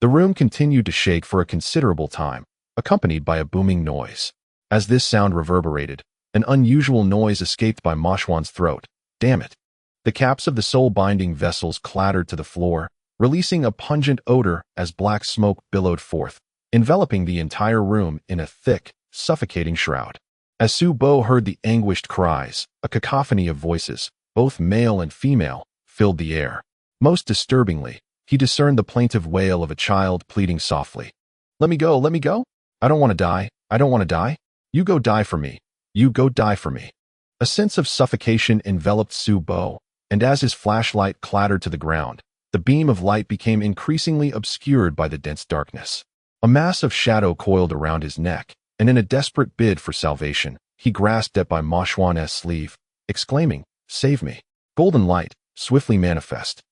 The room continued to shake for a considerable time, accompanied by a booming noise. As this sound reverberated, an unusual noise escaped Bai Moshuan's throat. "Damn it." The caps of the soul-binding vessels clattered to the floor, releasing a pungent odor as black smoke billowed forth, enveloping the entire room in a thick, suffocating shroud. As Su Bo heard the anguished cries, a cacophony of voices, both male and female, filled the air. Most disturbingly, he discerned the plaintive wail of a child pleading softly. "Let me go, let me go. I don't want to die, I don't want to die. You go die for me. You go die for me." A sense of suffocation enveloped Su Bo, and as his flashlight clattered to the ground, the beam of light became increasingly obscured by the dense darkness. A mass of shadow coiled around his neck, and in a desperate bid for salvation, he grasped at Bai Moshuan's sleeve, exclaiming, "Save me. Golden light, swiftly manifest.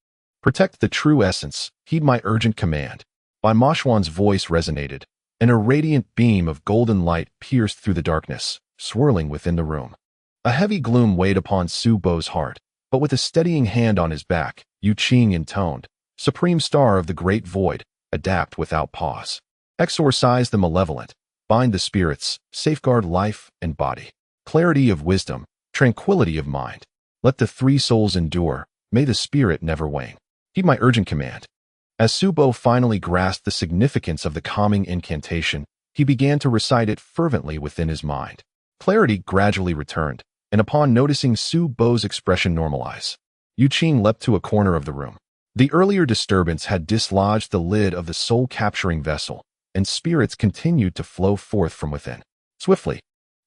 Protect the true essence, heed my urgent command." Bai Moshuan's voice resonated, and a radiant beam of golden light pierced through the darkness, swirling within the room. A heavy gloom weighed upon Su Bo's heart, but with a steadying hand on his back, Yu Qing intoned, "Supreme star of the great void, adapt without pause. Exorcise the malevolent, bind the spirits, safeguard life and body. Clarity of wisdom, tranquility of mind. Let the three souls endure, may the spirit never wane. Heed my urgent command." As Su Bo finally grasped the significance of the calming incantation, he began to recite it fervently within his mind. Clarity gradually returned, and upon noticing Su Bo's expression normalize, Yu Qing leapt to a corner of the room. The earlier disturbance had dislodged the lid of the soul-capturing vessel, and spirits continued to flow forth from within. Swiftly,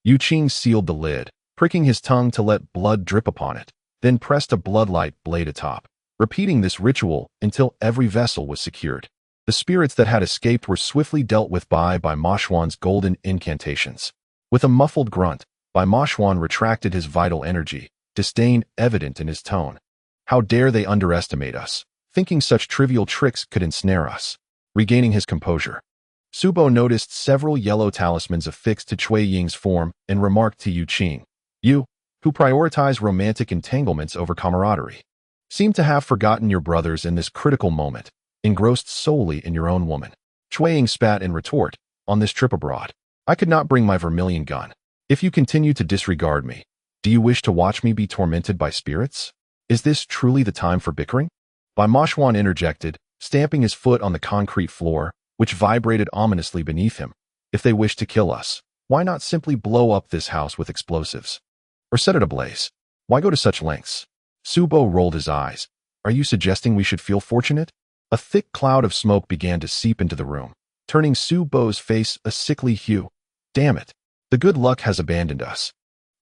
Yu Qing sealed the lid, pricking his tongue to let blood drip upon it, then pressed a bloodlight blade atop, repeating this ritual until every vessel was secured. The spirits that had escaped were swiftly dealt with by Moshuan's golden incantations. With a muffled grunt, Bai Moshuan retracted his vital energy, disdain evident in his tone. "How dare they underestimate us, thinking such trivial tricks could ensnare us?" Regaining his composure, Su Bo noticed several yellow talismans affixed to Chueying's form and remarked to Yu Qing, "You, who prioritize romantic entanglements over camaraderie, seem to have forgotten your brothers in this critical moment, engrossed solely in your own woman." Chueying spat in retort, "On this trip abroad, I could not bring my vermilion gun. If you continue to disregard me, do you wish to watch me be tormented by spirits? Is this truly the time for bickering?" Bai Moshuan interjected, stamping his foot on the concrete floor, which vibrated ominously beneath him. "If they wish to kill us, why not simply blow up this house with explosives? Or set it ablaze? Why go to such lengths?" Su Bo rolled his eyes. "Are you suggesting we should feel fortunate?" A thick cloud of smoke began to seep into the room, turning Su Bo's face a sickly hue. "Damn it. The good luck has abandoned us.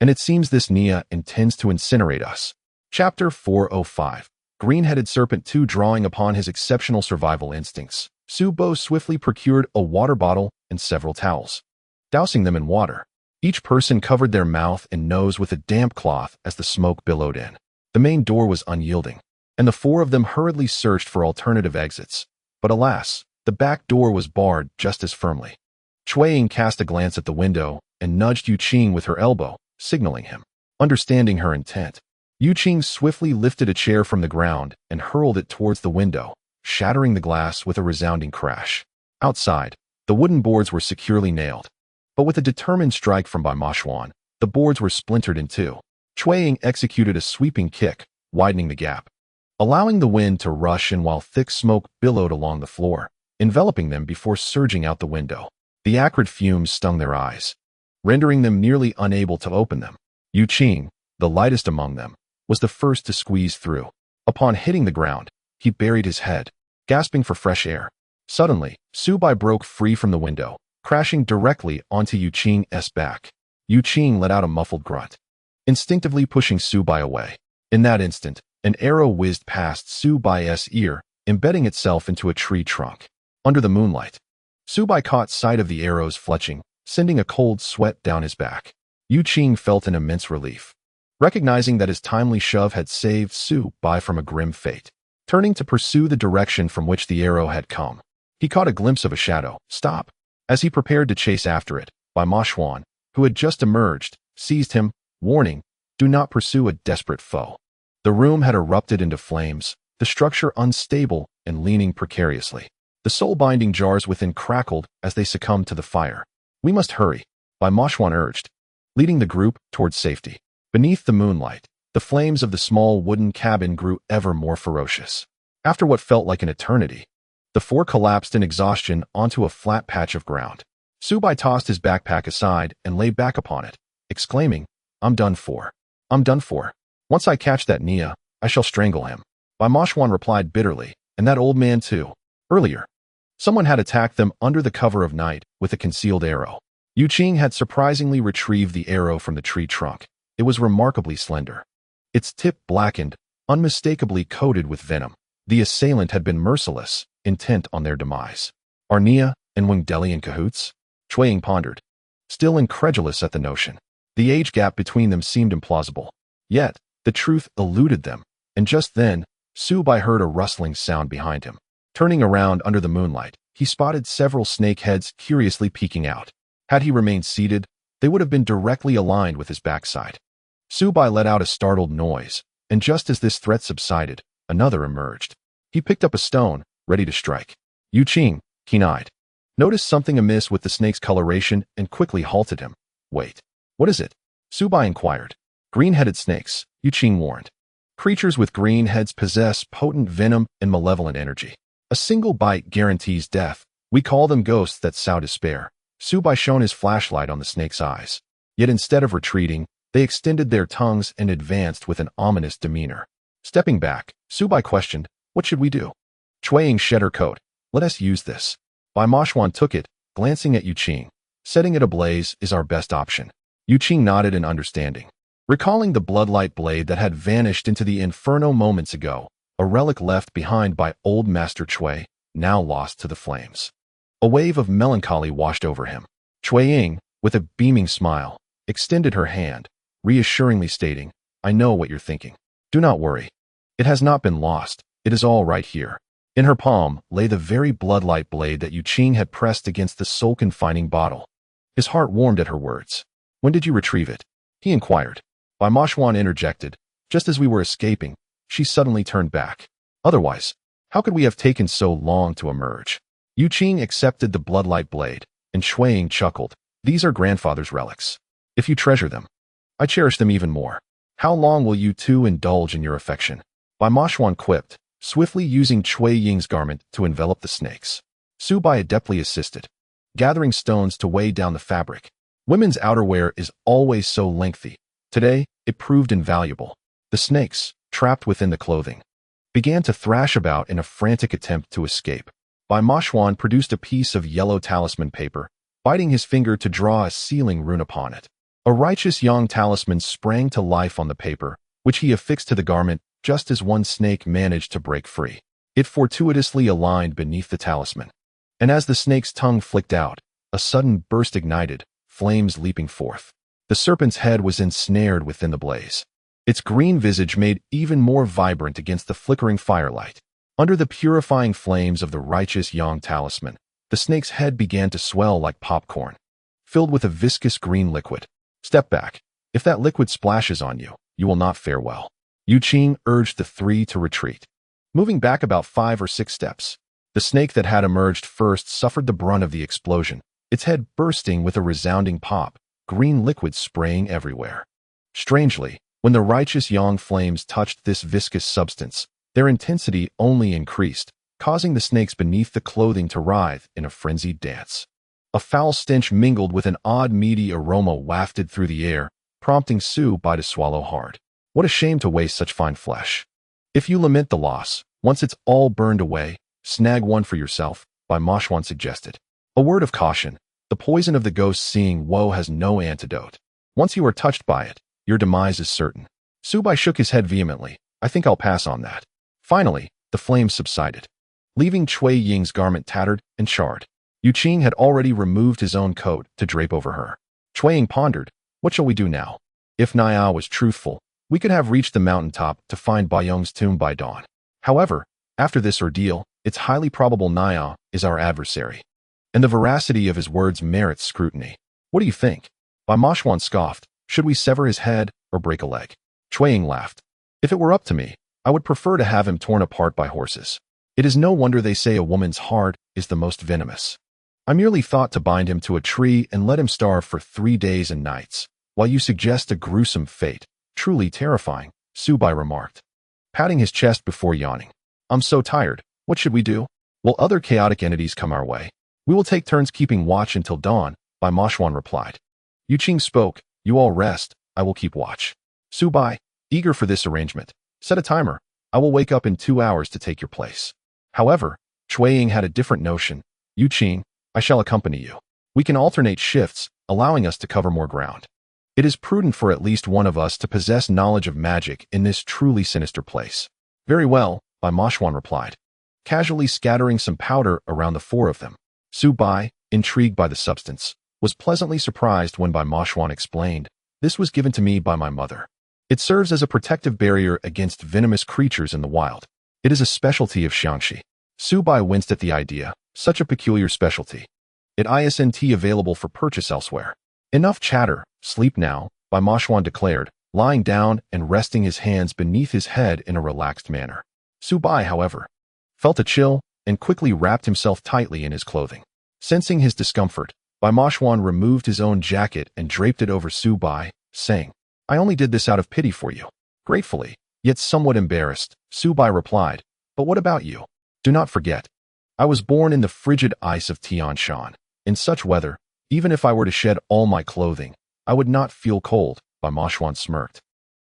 And it seems this Nia intends to incinerate us." Chapter 405. Green-headed Serpent 2. Drawing upon his exceptional survival instincts, Su Bo swiftly procured a water bottle and several towels. Dousing them in water, each person covered their mouth and nose with a damp cloth as the smoke billowed in. The main door was unyielding, and the four of them hurriedly searched for alternative exits. But alas, the back door was barred just as firmly. Chueying cast a glance at the window and nudged Yu Qing with her elbow, signaling him. Understanding her intent, Yu Qing swiftly lifted a chair from the ground and hurled it towards the window, shattering the glass with a resounding crash. Outside, the wooden boards were securely nailed, but with a determined strike from Bai Moshuan, the boards were splintered in two. Chueying executed a sweeping kick, widening the gap. allowing the wind to rush in while thick smoke billowed along the floor, enveloping them before surging out the window. The acrid fumes stung their eyes, rendering them nearly unable to open them. Yu Qing, the lightest among them, was the first to squeeze through. Upon hitting the ground, he buried his head, gasping for fresh air. Suddenly, Su Bai broke free from the window, crashing directly onto Yu Qing's back. Yu Qing let out a muffled grunt, instinctively pushing Su Bai away. In that instant, an arrow whizzed past Su Bai's ear, embedding itself into a tree trunk. Under the moonlight, Su Bai caught sight of the arrow's fletching, sending a cold sweat down his back. Yu Qing felt an immense relief, recognizing that his timely shove had saved Su Bai from a grim fate. Turning to pursue the direction from which the arrow had come, he caught a glimpse of a shadow stop. As he prepared to chase after it, Bai Moshuan, who had just emerged, seized him, warning, "Do not pursue a desperate foe." The room had erupted into flames, the structure unstable and leaning precariously. The soul-binding jars within crackled as they succumbed to the fire. "We must hurry," Bai Moshuan urged, leading the group towards safety. Beneath the moonlight, the flames of the small wooden cabin grew ever more ferocious. After what felt like an eternity, the four collapsed in exhaustion onto a flat patch of ground. Su Bai tossed his backpack aside and lay back upon it, exclaiming, "I'm done for. I'm done for. Once I catch that Nia, I shall strangle him." Bai Moshuan replied bitterly, "And that old man too." Earlier, someone had attacked them under the cover of night with a concealed arrow. Yu Qing had surprisingly retrieved the arrow from the tree trunk. It was remarkably slender, its tip blackened, unmistakably coated with venom. The assailant had been merciless, intent on their demise. Are Nia and Wang Deli in cahoots? Cui Ying pondered, still incredulous at the notion. The age gap between them seemed implausible. Yet, the truth eluded them, and just then, Su Bai heard a rustling sound behind him. Turning around under the moonlight, he spotted several snake heads curiously peeking out. Had he remained seated, they would have been directly aligned with his backside. Su Bai let out a startled noise, and just as this threat subsided, another emerged. He picked up a stone, ready to strike. Yu Qing, keen-eyed, noticed something amiss with the snake's coloration and quickly halted him. "Wait, what is it?" Su Bai inquired. "Green-headed snakes," Yu Qing warned. "Creatures with green heads possess potent venom and malevolent energy. A single bite guarantees death. We call them ghosts that sow despair." Su Bai shone his flashlight on the snake's eyes. Yet instead of retreating, they extended their tongues and advanced with an ominous demeanor. Stepping back, Su Bai questioned, "What should we do?" Cui Ying shed her coat. "Let us use this." Bai Moshuan took it, glancing at Yu Qing. "Setting it ablaze is our best option." Yu Qing nodded in understanding. Recalling the bloodlight blade that had vanished into the inferno moments ago, a relic left behind by old Master Cui, now lost to the flames. A wave of melancholy washed over him. Cui Ying, with a beaming smile, extended her hand, reassuringly stating, "I know what you're thinking. Do not worry. It has not been lost. It is all right here." In her palm lay the very bloodlight blade that Yu Qing had pressed against the soul-confining bottle. His heart warmed at her words. "When did you retrieve it?" he inquired. Bai Moshuan interjected. "Just as we were escaping." She suddenly turned back. "Otherwise, how could we have taken so long to emerge?" Yu Qing accepted the bloodlight blade, and Cui Ying chuckled. "These are grandfather's relics. If you treasure them, I cherish them even more. How long will you two indulge in your affection?" Bai Moshuan quipped, swiftly using Cui Ying's garment to envelop the snakes. Su Bai adeptly assisted, gathering stones to weigh down the fabric. Women's outerwear is always so lengthy. Today, it proved invaluable. The snakes, trapped within the clothing, began to thrash about in a frantic attempt to escape. Bai Moshuan produced a piece of yellow talisman paper, biting his finger to draw a sealing rune upon it. A righteous young talisman sprang to life on the paper, which he affixed to the garment just as one snake managed to break free. It fortuitously aligned beneath the talisman. And as the snake's tongue flicked out, a sudden burst ignited, flames leaping forth. The serpent's head was ensnared within the blaze, its green visage made even more vibrant against the flickering firelight. Under the purifying flames of the righteous young talisman, the snake's head began to swell like popcorn, filled with a viscous green liquid. "Step back. If that liquid splashes on you, you will not fare well." Yu Qing urged the three to retreat. Moving back about 5 or 6 steps, the snake that had emerged first suffered the brunt of the explosion, its head bursting with a resounding pop, green liquid spraying everywhere. Strangely, when the righteous yang flames touched this viscous substance, Their intensity only increased, causing the snakes beneath the clothing to writhe in a frenzied dance. A foul stench mingled with an odd meaty aroma wafted through the air, prompting Su-bai to swallow hard. What a shame to waste such fine flesh. If you lament the loss, once it's all burned away, snag one for yourself, Bai Mashwan suggested. A word of caution. The poison of the ghost seeing woe has no antidote. Once you are touched by it, your demise is certain. Su-bai shook his head vehemently. I think I'll pass on that. Finally, the flames subsided, leaving Cui Ying's garment tattered and charred. Yu Qing had already removed his own coat to drape over her. Cui Ying pondered, what shall we do now? If Niao was truthful, we could have reached the mountaintop to find Baiyong's tomb by dawn. However, after this ordeal, it's highly probable Niao is our adversary. And the veracity of his words merits scrutiny. What do you think? Bai Mashwan scoffed. Should we sever his head or break a leg? Cui Ying laughed. If it were up to me, I would prefer to have him torn apart by horses. It is no wonder they say a woman's heart is the most venomous. I merely thought to bind him to a tree and let him starve for 3 days and nights, while you suggest a gruesome fate. Truly terrifying, Su-bai remarked, patting his chest before yawning. I'm so tired. What should we do? Will other chaotic entities come our way? We will take turns keeping watch until dawn, Bai Mashwan replied. Yu Qing spoke. You all rest. I will keep watch. Su-bai, eager for this arrangement, set a timer. I will wake up in 2 hours to take your place. However, Cui Ying had a different notion. Yu Qing, I shall accompany you. We can alternate shifts, allowing us to cover more ground. It is prudent for at least one of us to possess knowledge of magic in this truly sinister place. Very well, Bai Mashwan replied, casually scattering some powder around the 4 of them. Su-bai, intrigued by the substance, was pleasantly surprised when Bai Mashwan explained, this was given to me by my mother. It serves as a protective barrier against venomous creatures in the wild. It is a specialty of Xiangxi. Su-bai winced at the idea, such a peculiar specialty. It isn't available for purchase elsewhere. Enough chatter, sleep now, Bai Mashwan declared, lying down and resting his hands beneath his head in a relaxed manner. Su-bai, however, felt a chill and quickly wrapped himself tightly in his clothing. Sensing his discomfort, Bai Mashwan removed his own jacket and draped it over Su-bai, saying, I only did this out of pity for you. Gratefully, yet somewhat embarrassed, Su-bai replied, but what about you? Do not forget, I was born in the frigid ice of Tian Shan. In such weather, even if I were to shed all my clothing, I would not feel cold, Bai Mashwan smirked,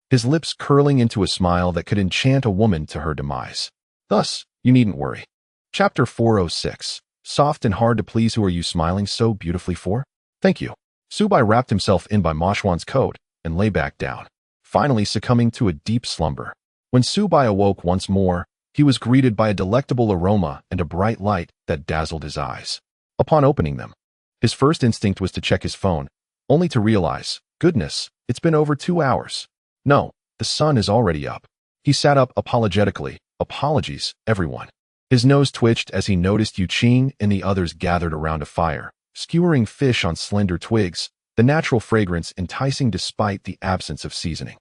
his lips curling into a smile that could enchant a woman to her demise. Thus, you needn't worry. Chapter 406. Soft and hard to please. Who are you smiling so beautifully for? Thank you. Su-bai wrapped himself in Bai Mashwan's coat and lay back down, finally succumbing to a deep slumber. When Su-bai awoke once more, he was greeted by a delectable aroma and a bright light that dazzled his eyes. Upon opening them, his first instinct was to check his phone, only to realize, goodness, it's been over 2 hours. No, the sun is already up. He sat up apologetically. Apologies, everyone. His nose twitched as he noticed Yu Qing and the others gathered around a fire, skewering fish on slender twigs, the natural fragrance enticing despite the absence of seasoning.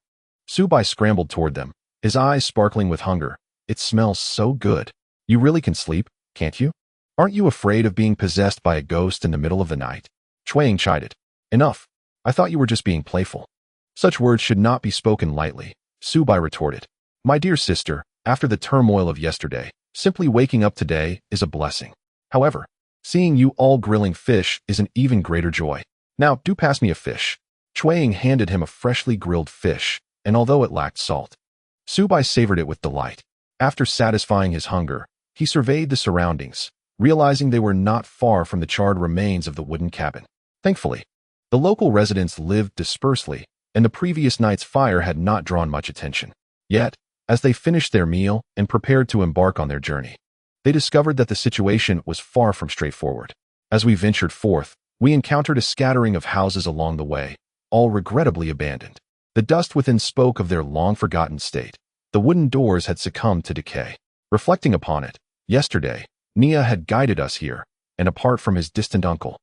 Su-bai scrambled toward them, his eyes sparkling with hunger. It smells so good. You really can sleep, can't you? Aren't you afraid of being possessed by a ghost in the middle of the night? Cui Ying chided. Enough. I thought you were just being playful. Such words should not be spoken lightly, Su-bai retorted. My dear sister, after the turmoil of yesterday, simply waking up today is a blessing. However, seeing you all grilling fish is an even greater joy. Now, do pass me a fish. Cui Ying handed him a freshly grilled fish, and although it lacked salt, Su-bai savored it with delight. After satisfying his hunger, he surveyed the surroundings, realizing they were not far from the charred remains of the wooden cabin. Thankfully, the local residents lived dispersely, and the previous night's fire had not drawn much attention. Yet, as they finished their meal and prepared to embark on their journey, they discovered that the situation was far from straightforward. As we ventured forth, we encountered a scattering of houses along the way, all regrettably abandoned. The dust within spoke of their long-forgotten state. The wooden doors had succumbed to decay. Reflecting upon it, yesterday, Nia had guided us here, and apart from his distant uncle,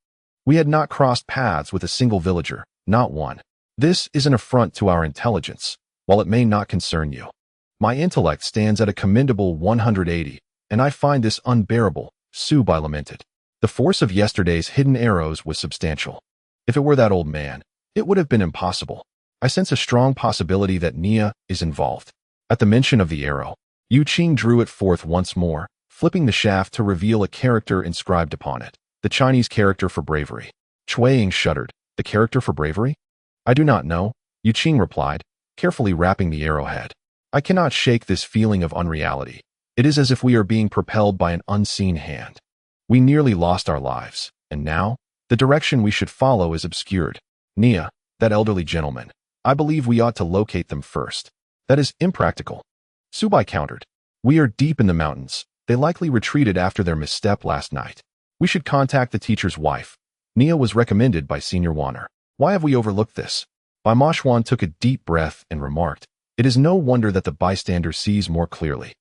we had not crossed paths with a single villager, not one. This is an affront to our intelligence, while it may not concern you. My intellect stands at a commendable 180, and I find this unbearable, Su-bai lamented. The force of yesterday's hidden arrows was substantial. If it were that old man, it would have been impossible. I sense a strong possibility that Nia is involved. At the mention of the arrow, Yu Qing drew it forth once more, flipping the shaft to reveal a character inscribed upon it, the Chinese character for bravery. Cui Ying shuddered. The character for bravery? I do not know, Yu Qing replied, carefully wrapping the arrowhead. I cannot shake this feeling of unreality. It is as if we are being propelled by an unseen hand. We nearly lost our lives, and now, the direction we should follow is obscured. Nia, that elderly gentleman. I believe we ought to locate them first. That is impractical. Subai countered. We are deep in the mountains. They likely retreated after their misstep last night. We should contact the teacher's wife. Nia was recommended by Senior Wanner. Why have we overlooked this? Bai Moshuan took a deep breath and remarked, it is no wonder that the bystander sees more clearly.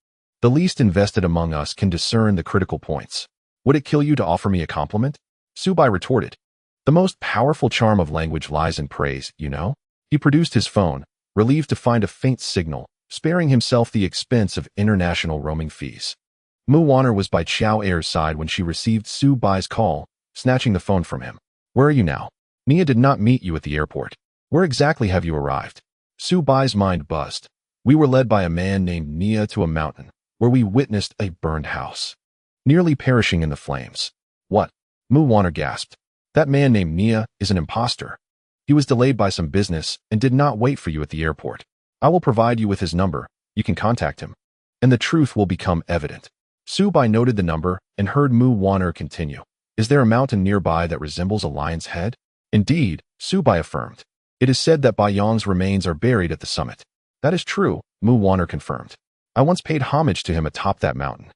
The least invested among us can discern the critical points. Would it kill you to offer me a compliment? Subai retorted. The most powerful charm of language lies in praise, you know? He produced his phone, relieved to find a faint signal, sparing himself the expense of international roaming fees. Mu Wanner was by Qiao'er's side when she received Su Bai's call, snatching the phone from him. Where are you now? Nia did not meet you at the airport. Where exactly have you arrived? Su Bai's mind buzzed. We were led by a man named Nia to a mountain, where we witnessed a burned house, nearly perishing in the flames. What? Mu Wanner gasped. That man named Nia is an imposter. He was delayed by some business and did not wait for you at the airport. I will provide you with his number. You can contact him, and the truth will become evident. Su Bai noted the number and heard Mu Wanner continue. Is there a mountain nearby that resembles a lion's head? Indeed, Su Bai affirmed. It is said that Bai Yang's remains are buried at the summit. That is true, Mu Wanner confirmed. I once paid homage to him atop that mountain.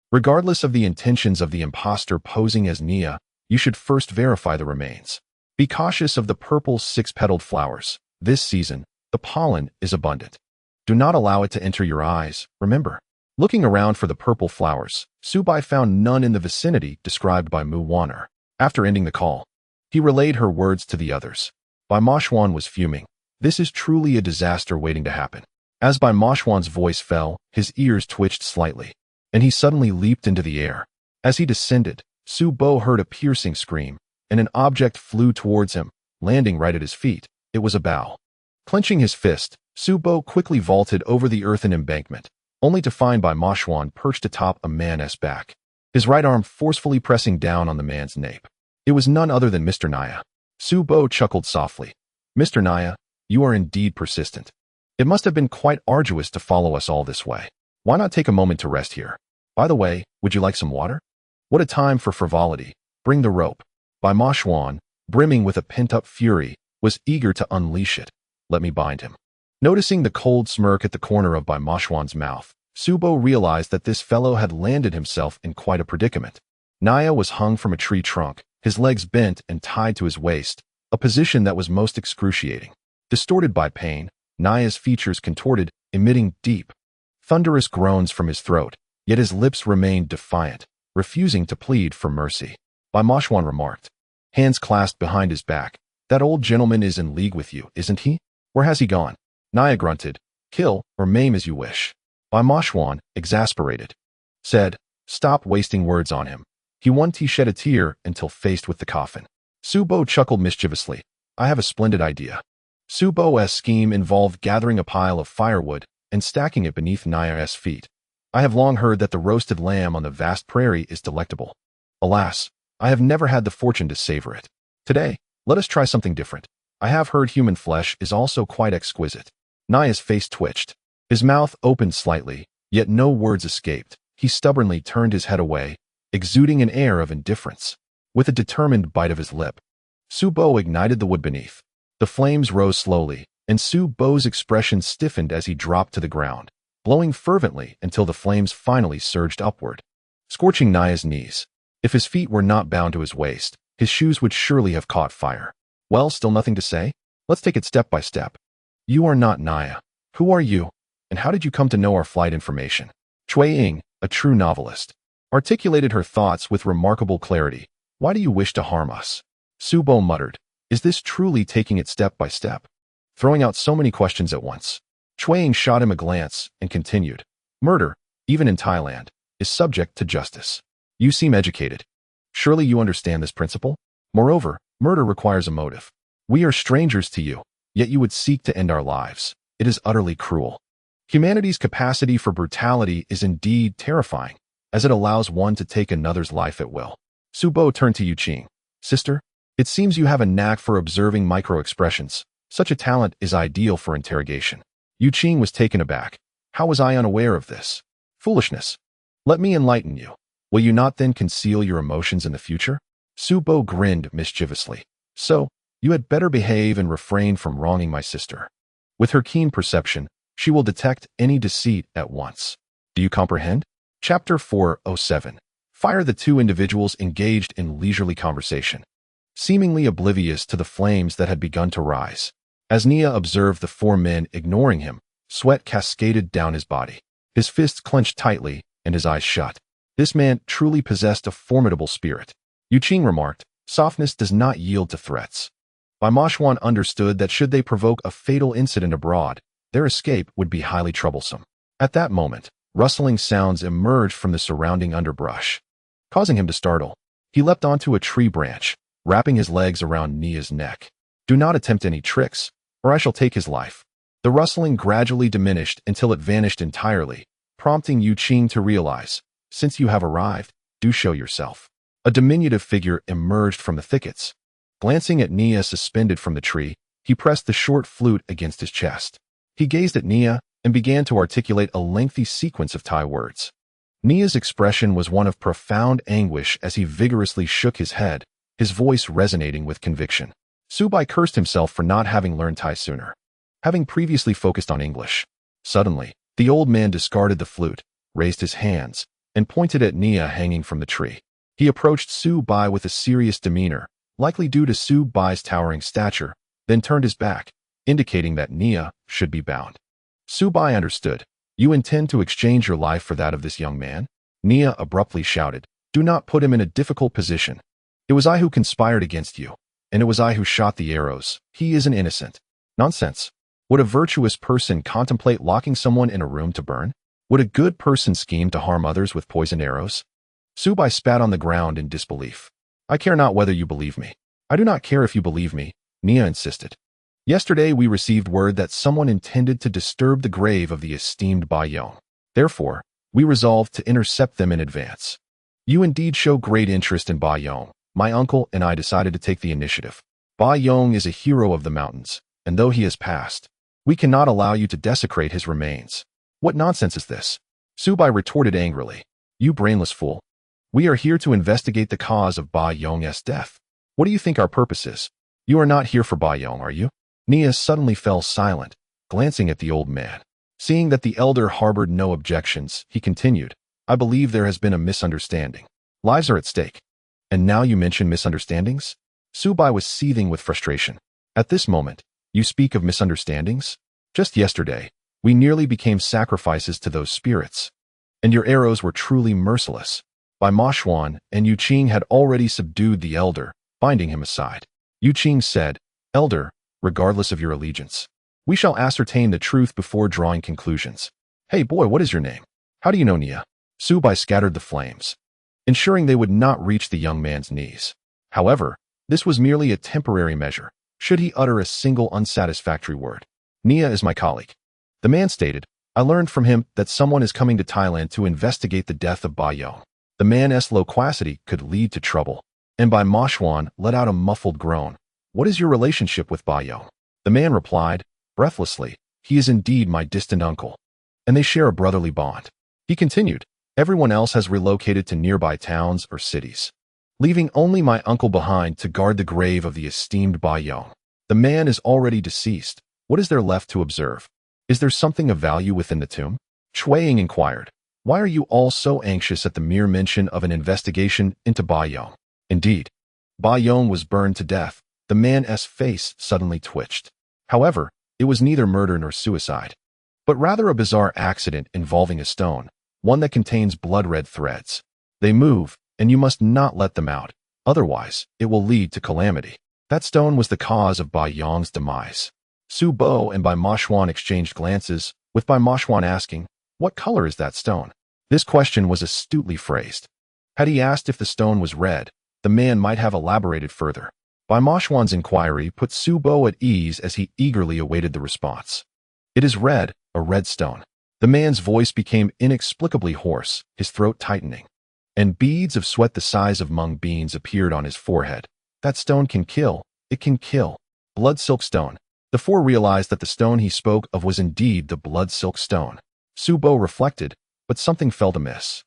Regardless of the intentions of the imposter posing as Nia, you should first verify the remains. Be cautious of the purple six-petaled flowers. This season, the pollen is abundant. Do not allow it to enter your eyes, remember. Looking around for the purple flowers, Su Bai found none in the vicinity described by Mu Wanner. After ending the call, he relayed her words to the others. Bai Moshuan was fuming. This is truly a disaster waiting to happen. As Bai Moshuan's voice fell, his ears twitched slightly, and he suddenly leaped into the air. As he descended, Su Bo heard a piercing scream, and an object flew towards him, landing right at his feet. It was a bow. Clenching his fist, Su Bo quickly vaulted over the earthen embankment, only to find Bai Moshuan perched atop a man's back, his right arm forcefully pressing down on the man's nape. It was none other than Mr. Naya. Su Bo chuckled softly. Mr. Naya, you are indeed persistent. It must have been quite arduous to follow us all this way. Why not take a moment to rest here? By the way, would you like some water? What a time for frivolity. Bring the rope. Bai Moshuan, brimming with a pent-up fury, was eager to unleash it. Let me bind him. Noticing the cold smirk at the corner of Bai Moshuan's mouth, Su Bo realized that this fellow had landed himself in quite a predicament. Naya was hung from a tree trunk, his legs bent and tied to his waist, a position that was most excruciating. Distorted by pain, Naya's features contorted, emitting deep, thunderous groans from his throat, yet his lips remained defiant, refusing to plead for mercy. Bai Moshuan remarked, hands clasped behind his back, that old gentleman is in league with you, isn't he? Where has he gone? Naya grunted, kill or maim as you wish. Bai Moshuan, exasperated, said, stop wasting words on him. He won't shed a tear until faced with the coffin. Su Bo chuckled mischievously. I have a splendid idea. Su Bo's scheme involved gathering a pile of firewood and stacking it beneath Naya's feet. I have long heard that the roasted lamb on the vast prairie is delectable. Alas, I have never had the fortune to savor it. Today, let us try something different. I have heard human flesh is also quite exquisite. Naya's face twitched. His mouth opened slightly, yet no words escaped. He stubbornly turned his head away, exuding an air of indifference. With a determined bite of his lip, Su Bo ignited the wood beneath. The flames rose slowly, and Su Bo's expression stiffened as he dropped to the ground, blowing fervently until the flames finally surged upward, scorching Naya's knees. If his feet were not bound to his waist, his shoes would surely have caught fire. Well, still nothing to say? Let's take it step by step. You are not Naya. Who are you? And how did you come to know our flight information? Cui Ying, a true novelist, articulated her thoughts with remarkable clarity. Why do you wish to harm us? Su Bo muttered. Is this truly taking it step by step? Throwing out so many questions at once. Cui Ying shot him a glance and continued. Murder, even in Thailand, is subject to justice. You seem educated. Surely you understand this principle? Moreover, murder requires a motive. We are strangers to you, yet you would seek to end our lives. It is utterly cruel. Humanity's capacity for brutality is indeed terrifying, as it allows one to take another's life at will. Su Bo turned to Yuqing. Sister, it seems you have a knack for observing micro-expressions. Such a talent is ideal for interrogation. Yuqing was taken aback. How was I unaware of this? Foolishness. Let me enlighten you. Will you not then conceal your emotions in the future? Su Bo grinned mischievously. So, you had better behave and refrain from wronging my sister. With her keen perception, she will detect any deceit at once. Do you comprehend? Chapter 407. Fire. The two individuals engaged in leisurely conversation, seemingly oblivious to the flames that had begun to rise. As Nia observed the four men ignoring him, sweat cascaded down his body. His fists clenched tightly and his eyes shut. This man truly possessed a formidable spirit. Yuqing remarked, softness does not yield to threats. Bai Moshuan understood that should they provoke a fatal incident abroad, their escape would be highly troublesome. At that moment, rustling sounds emerged from the surrounding underbrush, causing him to startle. He leapt onto a tree branch, wrapping his legs around Nia's neck. Do not attempt any tricks, or I shall take his life. The rustling gradually diminished until it vanished entirely, prompting Yuqing to realize, since you have arrived, do show yourself. A diminutive figure emerged from the thickets. Glancing at Nia suspended from the tree, he pressed the short flute against his chest. He gazed at Nia and began to articulate a lengthy sequence of Thai words. Nia's expression was one of profound anguish as he vigorously shook his head, his voice resonating with conviction. Su Bai cursed himself for not having learned Thai sooner, having previously focused on English. Suddenly, the old man discarded the flute, raised his hands, and pointed at Nia hanging from the tree. He approached Su Bai with a serious demeanor, likely due to Su Bai's towering stature, then turned his back, indicating that Nia should be bound. Su Bai understood. You intend to exchange your life for that of this young man? Nia abruptly shouted. Do not put him in a difficult position. It was I who conspired against you, and it was I who shot the arrows. He is an innocent. Nonsense. Would a virtuous person contemplate locking someone in a room to burn? Would a good person scheme to harm others with poisoned arrows? Su Bai spat on the ground in disbelief. I care not whether you believe me. I do not care if you believe me, Nia insisted. Yesterday we received word that someone intended to disturb the grave of the esteemed Bai Yong. Therefore, we resolved to intercept them in advance. You indeed show great interest in Bai Yong. My uncle and I decided to take the initiative. Bai Yong is a hero of the mountains, and though he has passed, we cannot allow you to desecrate his remains. What nonsense is this? Su Bai retorted angrily. You brainless fool. We are here to investigate the cause of Bai Yong's death. What do you think our purpose is? You are not here for Bai Yong, are you? Nia suddenly fell silent, glancing at the old man. Seeing that the elder harbored no objections, he continued, I believe there has been a misunderstanding. Lives are at stake. And now you mention misunderstandings? Su Bai was seething with frustration. At this moment, you speak of misunderstandings? Just yesterday, we nearly became sacrifices to those spirits. And your arrows were truly merciless. Bai Moshuan and Yuqing had already subdued the elder, binding him aside. Yuqing said, Elder, regardless of your allegiance, we shall ascertain the truth before drawing conclusions. Hey boy, what is your name? How do you know Nia? Su Bai scattered the flames, ensuring they would not reach the young man's knees. However, this was merely a temporary measure, should he utter a single unsatisfactory word. Nia is my colleague. The man stated, I learned from him that someone is coming to Thailand to investigate the death of Bai Yong. The man's loquacity could lead to trouble, and Bai Moshuan let out a muffled groan. What is your relationship with Bai Yong? The man replied, breathlessly, he is indeed my distant uncle, and they share a brotherly bond. He continued, everyone else has relocated to nearby towns or cities, leaving only my uncle behind to guard the grave of the esteemed Bai Yong. The man is already deceased. What is there left to observe? Is there something of value within the tomb? Shuiying inquired, why are you all so anxious at the mere mention of an investigation into Bai Yong? Indeed, Bai Yong was burned to death. The man's face suddenly twitched. However, it was neither murder nor suicide, but rather a bizarre accident involving a stone, one that contains blood-red threads. They move, and you must not let them out, otherwise it will lead to calamity. That stone was the cause of Bai Yong's demise. Su Bo and Bai Moshuan exchanged glances, with Bai Moshuan asking, what color is that stone? This question was astutely phrased. Had he asked if the stone was red, the man might have elaborated further. Bai Moshuan's inquiry put Su Bo at ease as he eagerly awaited the response. It is red, a red stone. The man's voice became inexplicably hoarse, his throat tightening, and beads of sweat the size of mung beans appeared on his forehead. That stone can kill. It can kill. Blood silk stone. The four realized that the stone he spoke of was indeed the blood silk stone. Su Bo reflected, but something felt amiss.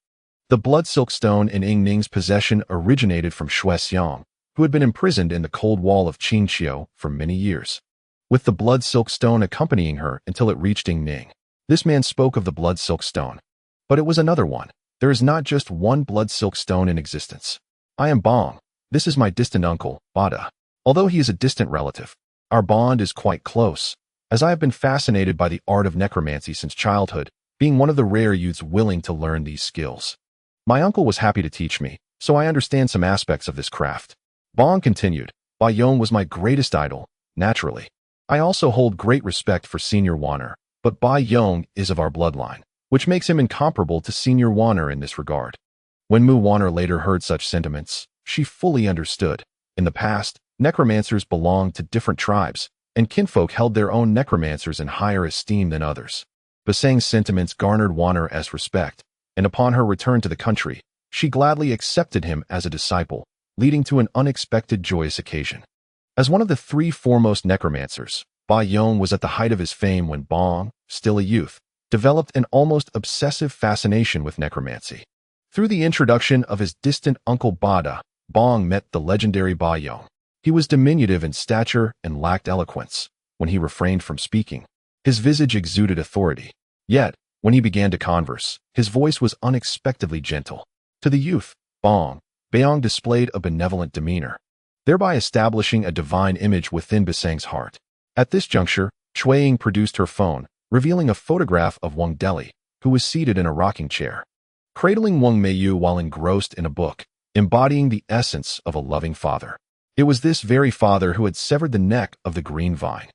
The blood silk stone in Ying Ning's possession originated from Xue Xiang, who had been imprisoned in the cold wall of Qinqiu for many years, with the blood silk stone accompanying her until it reached Ying Ning. This man spoke of the blood silk stone, but it was another one. There is not just one blood silk stone in existence. I am Bong. This is my distant uncle, Bada. Although he is a distant relative, our bond is quite close, as I have been fascinated by the art of necromancy since childhood, being one of the rare youths willing to learn these skills. My uncle was happy to teach me, so I understand some aspects of this craft. Bong continued, Bai Yong was my greatest idol, naturally. I also hold great respect for Senior Wanner, but Bai Yong is of our bloodline, which makes him incomparable to Senior Wanner in this regard. When Mu Wanner later heard such sentiments, she fully understood. In the past, necromancers belonged to different tribes, and kinfolk held their own necromancers in higher esteem than others. Basang's sentiments garnered Wanner-esque respect, and upon her return to the country, she gladly accepted him as a disciple, leading to an unexpected joyous occasion. As one of the three foremost necromancers, Bai Yong was at the height of his fame when Bong, still a youth, developed an almost obsessive fascination with necromancy. Through the introduction of his distant uncle Bada, Bong met the legendary Bai Yong. He was diminutive in stature and lacked eloquence. When he refrained from speaking, his visage exuded authority. Yet, when he began to converse, his voice was unexpectedly gentle. To the youth, Bai Yong displayed a benevolent demeanor, thereby establishing a divine image within Basang's heart. At this juncture, Cui Ying produced her phone, revealing a photograph of Wang Deli, who was seated in a rocking chair, cradling Wang Meiyu while engrossed in a book, embodying the essence of a loving father. It was this very father who had severed the neck of the green vine.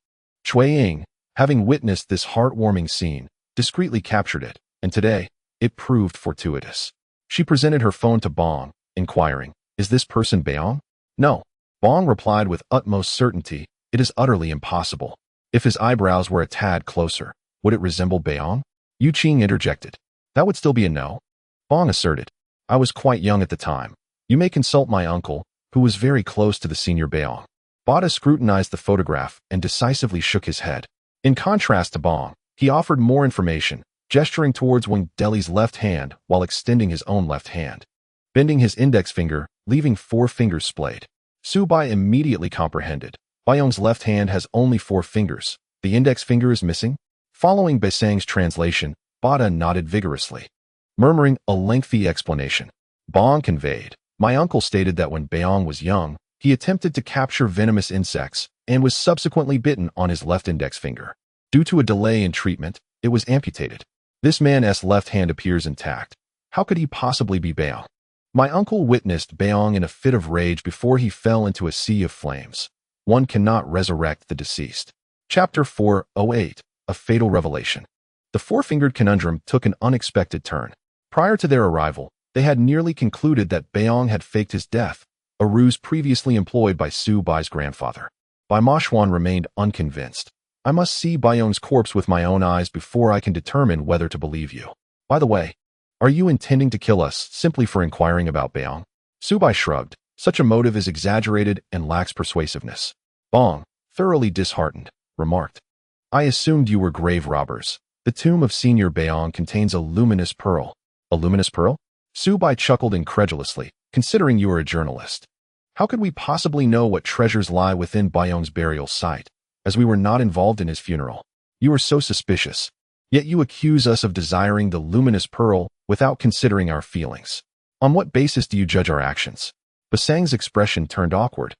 Cui Ying, having witnessed this heartwarming scene, discreetly captured it, and today, it proved fortuitous. She presented her phone to Bong, inquiring, "Is this person Bong?" "No." Bong replied with utmost certainty, "It is utterly impossible. If his eyebrows were a tad closer, would it resemble Bong?" Yu Qing interjected. "That would still be a no." Bong asserted, "I was quite young at the time. You may consult my uncle, who was very close to the senior Bong." Bada scrutinized the photograph and decisively shook his head. In contrast to Bong, he offered more information, gesturing towards Wang Deli's left hand while extending his own left hand, bending his index finger, leaving 4 fingers splayed. Su Bai immediately comprehended. Bai Yong's left hand has only 4 fingers. The index finger is missing? Following Basang's translation, Bada nodded vigorously, murmuring a lengthy explanation. Bong conveyed, "My uncle stated that when Bong was young, he attempted to capture venomous insects and was subsequently bitten on his left index finger. Due to a delay in treatment, it was amputated. This man's left hand appears intact. How could he possibly be Bong? My uncle witnessed Bong in a fit of rage before he fell into a sea of flames. One cannot resurrect the deceased." Chapter 408, A Fatal Revelation. The four-fingered conundrum took an unexpected turn. Prior to their arrival, they had nearly concluded that Bong had faked his death, a ruse previously employed by Su Bai's grandfather. Bai Machuan remained unconvinced. "I must see Bai Yong's corpse with my own eyes before I can determine whether to believe you. By the way, are you intending to kill us simply for inquiring about Bong?" Su Bai shrugged. Such a motive is exaggerated and lacks persuasiveness. Bong, thoroughly disheartened, remarked, "I assumed you were grave robbers. The tomb of Senior Bong contains a luminous pearl." "A luminous pearl?" Su Bai chuckled incredulously, "Considering you are a journalist, how could we possibly know what treasures lie within Bai Yong's burial site, as we were not involved in his funeral? You are so suspicious. Yet you accuse us of desiring the luminous pearl without considering our feelings. On what basis do you judge our actions?" Basang's expression turned awkward,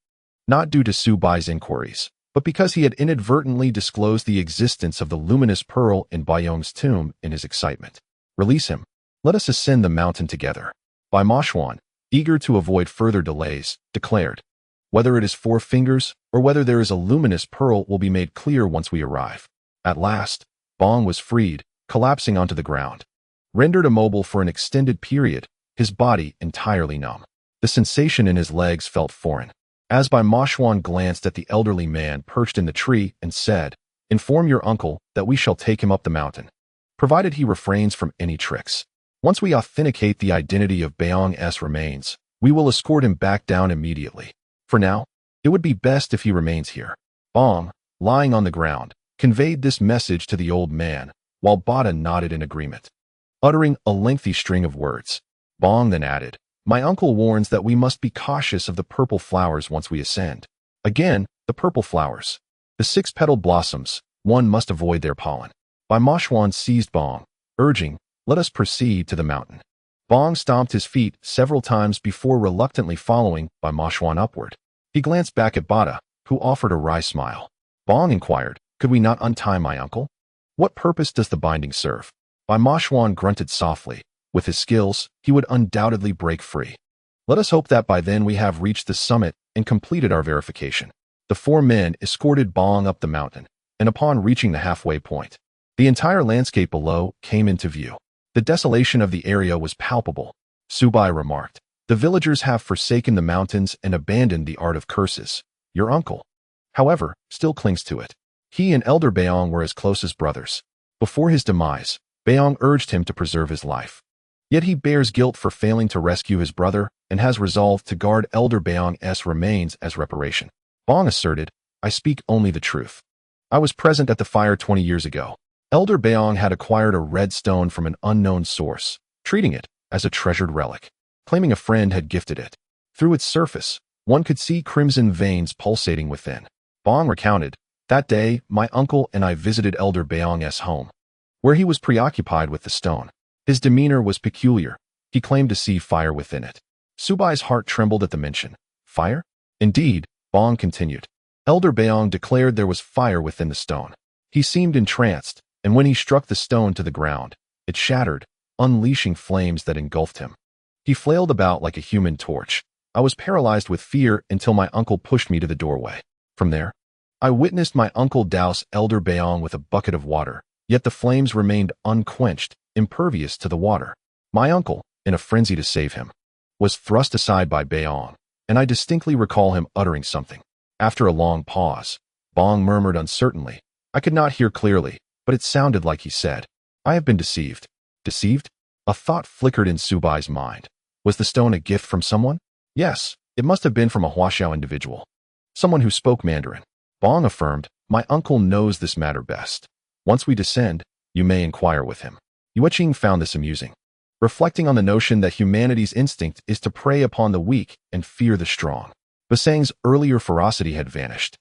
not due to Su Bai's inquiries, but because he had inadvertently disclosed the existence of the luminous pearl in Bai Yong's tomb in his excitement. "Release him. Let us ascend the mountain together." Bai Machuan, eager to avoid further delays, declared, "Whether it is 4 fingers or whether there is a luminous pearl will be made clear once we arrive." At last, Bong was freed, collapsing onto the ground. Rendered immobile for an extended period, his body entirely numb. The sensation in his legs felt foreign. As Bai Machuan glanced at the elderly man perched in the tree and said, "Inform your uncle that we shall take him up the mountain." provided he refrains from any tricks. Once we authenticate the identity of Baong's remains, we will escort him back down immediately. For now, it would be best if he remains here. Bong, lying on the ground, conveyed this message to the old man, while Bada nodded in agreement. Uttering a lengthy string of words, Bong then added, "My uncle warns that we must be cautious of the purple flowers once we ascend." Again, the purple flowers. The six-petaled blossoms, one must avoid their pollen. Bai Machuan seized Bong, urging, "Let us proceed to the mountain." Bong stomped his feet several times before reluctantly following Bai Machuan upward. He glanced back at Bada, who offered a wry smile. Bong inquired, "Could we not untie my uncle? What purpose does the binding serve?" Bai Machuan grunted softly. With his skills, he would undoubtedly break free. "Let us hope that by then we have reached the summit and completed our verification." The four men escorted Bong up the mountain, and upon reaching the halfway point, the entire landscape below came into view. The desolation of the area was palpable. Subai remarked, "The villagers have forsaken the mountains and abandoned the art of curses. Your uncle, however, still clings to it. He and Elder Baong were as close as brothers. Before his demise, Baong urged him to preserve his life. Yet he bears guilt for failing to rescue his brother and has resolved to guard Elder Baong's remains as reparation." Bong asserted, "I speak only the truth. I was present at the fire 20 years ago. Elder Baong had acquired a red stone from an unknown source, treating it as a treasured relic, claiming a friend had gifted it. Through its surface, one could see crimson veins pulsating within." Bong recounted, "That day, my uncle and I visited Elder Baong's home, where he was preoccupied with the stone. His demeanor was peculiar. He claimed to see fire within it." Subai's heart trembled at the mention. "Fire?" "Indeed," Bong continued. "Elder Baong declared there was fire within the stone. He seemed entranced, and when he struck the stone to the ground, it shattered, unleashing flames that engulfed him. He flailed about like a human torch. I was paralyzed with fear until my uncle pushed me to the doorway. From there, I witnessed my uncle douse Elder Baong with a bucket of water, yet the flames remained unquenched, impervious to the water. My uncle, in a frenzy to save him, was thrust aside by Baong, and I distinctly recall him uttering something. After a long pause, Bong murmured uncertainly. I could not hear clearly, but it sounded like he said, "I have been deceived." Deceived? A thought flickered in Subai's mind. Was the stone a gift from someone? Yes, it must have been from a Huaxiao individual. Someone who spoke Mandarin. Bong affirmed, "My uncle knows this matter best. Once we descend, you may inquire with him." Yueqing found this amusing, reflecting on the notion that humanity's instinct is to prey upon the weak and fear the strong. Basang's earlier ferocity had vanished,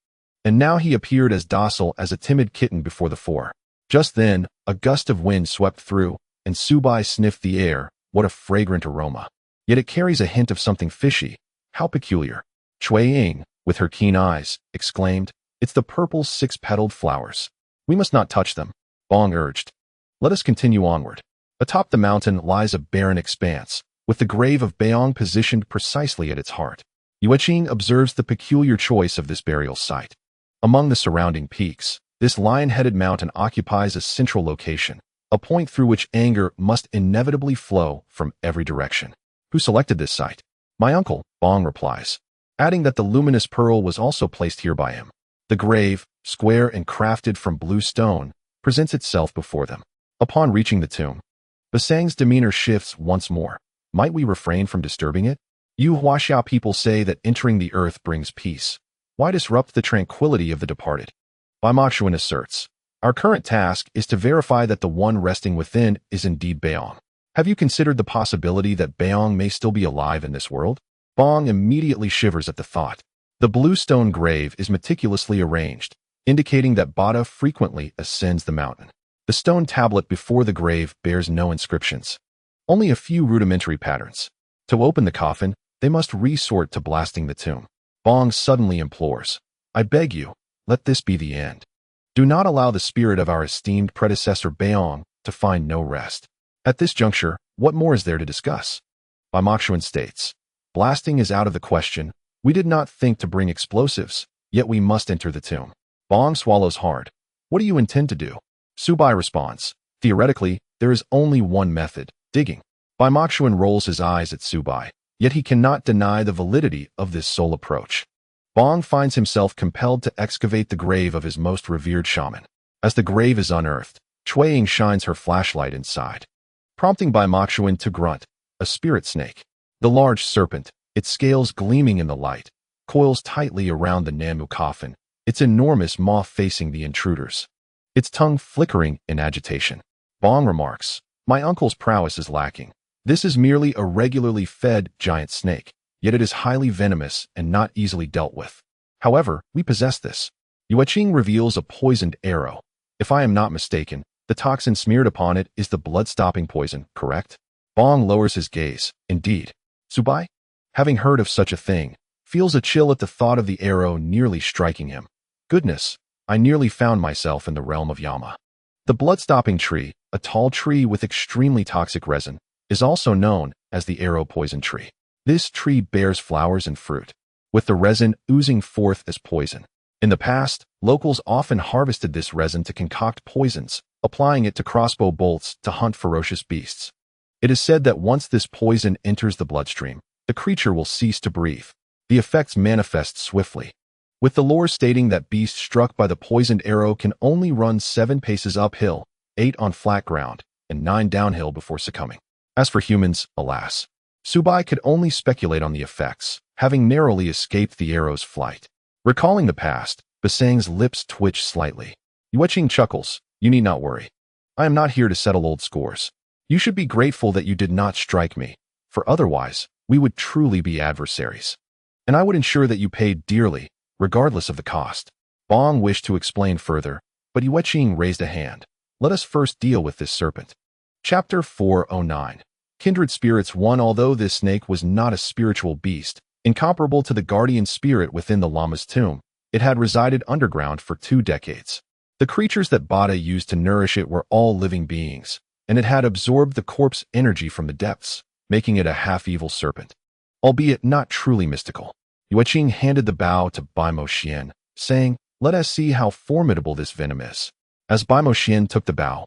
and now he appeared as docile as a timid kitten before the four. Just then, a gust of wind swept through, and Subai sniffed the air. What a fragrant aroma. Yet it carries a hint of something fishy. How peculiar. Cui Ying, with her keen eyes, exclaimed, "It's the purple six-petaled flowers. We must not touch them," Bong urged. "Let us continue onward." Atop the mountain lies a barren expanse, with the grave of Baong positioned precisely at its heart. Yueqing observes the peculiar choice of this burial site. Among the surrounding peaks, this lion-headed mountain occupies a central location, a point through which anger must inevitably flow from every direction. Who selected this site? My uncle, Bong replies, adding that the luminous pearl was also placed here by him. The grave, square and crafted from blue stone, presents itself before them. Upon reaching the tomb, Basang's demeanor shifts once more. Might we refrain from disturbing it? You Huaxiao people say that entering the earth brings peace. Why disrupt the tranquility of the departed? Bai Machuan asserts, our current task is to verify that the one resting within is indeed Baong. Have you considered the possibility that Baong may still be alive in this world? Bong immediately shivers at the thought. The blue stone grave is meticulously arranged, indicating that Bada frequently ascends the mountain. The stone tablet before the grave bears no inscriptions, only a few rudimentary patterns. To open the coffin, they must resort to blasting the tomb. Bong suddenly implores, I beg you, let this be the end. Do not allow the spirit of our esteemed predecessor Baong to find no rest. At this juncture, what more is there to discuss? Bai Machuan states, blasting is out of the question. We did not think to bring explosives, yet we must enter the tomb. Bong swallows hard. What do you intend to do? Subai responds, theoretically, there is only one method, digging. Bai Machuan rolls his eyes at Subai, yet he cannot deny the validity of this sole approach. Bong finds himself compelled to excavate the grave of his most revered shaman. As the grave is unearthed, Qiao'er shines her flashlight inside, prompting Bai Machuan to grunt, a spirit snake. The large serpent, its scales gleaming in the light, coils tightly around the Namu coffin, its enormous maw facing the intruders, its tongue flickering in agitation. Bong remarks, "My uncle's prowess is lacking. This is merely a regularly fed giant snake, yet it is highly venomous and not easily dealt with. However, we possess this." Yueqing reveals a poisoned arrow. If I am not mistaken, the toxin smeared upon it is the blood-stopping poison, correct? Bong lowers his gaze. Indeed. Subai, having heard of such a thing, feels a chill at the thought of the arrow nearly striking him. Goodness, I nearly found myself in the realm of Yama. The blood-stopping tree, a tall tree with extremely toxic resin, is also known as the arrow poison tree. This tree bears flowers and fruit, with the resin oozing forth as poison. In the past, locals often harvested this resin to concoct poisons, applying it to crossbow bolts to hunt ferocious beasts. It is said that once this poison enters the bloodstream, the creature will cease to breathe. The effects manifest swiftly, with the lore stating that beasts struck by the poisoned arrow can only run 7 paces uphill, 8 on flat ground, and 9 downhill before succumbing. As for humans, alas, Subai could only speculate on the effects, having narrowly escaped the arrow's flight. Recalling the past, Basang's lips twitch slightly. Yueqing chuckles, "You need not worry. I am not here to settle old scores. You should be grateful that you did not strike me, for otherwise, we would truly be adversaries. And I would ensure that you paid dearly, regardless of the cost." Bong wished to explain further, but Yueqing raised a hand. "Let us first deal with this serpent." Chapter 409. Kindred Spirits 1. Although this snake was not a spiritual beast, incomparable to the guardian spirit within the Lama's tomb, it had resided underground for 2 decades. The creatures that Bada used to nourish it were all living beings, and it had absorbed the corpse energy from the depths, making it a half-evil serpent, albeit not truly mystical. Yueqing handed the bow to Bai Moxian, saying, "Let us see how formidable this venom is." As Bai Moxian took the bow,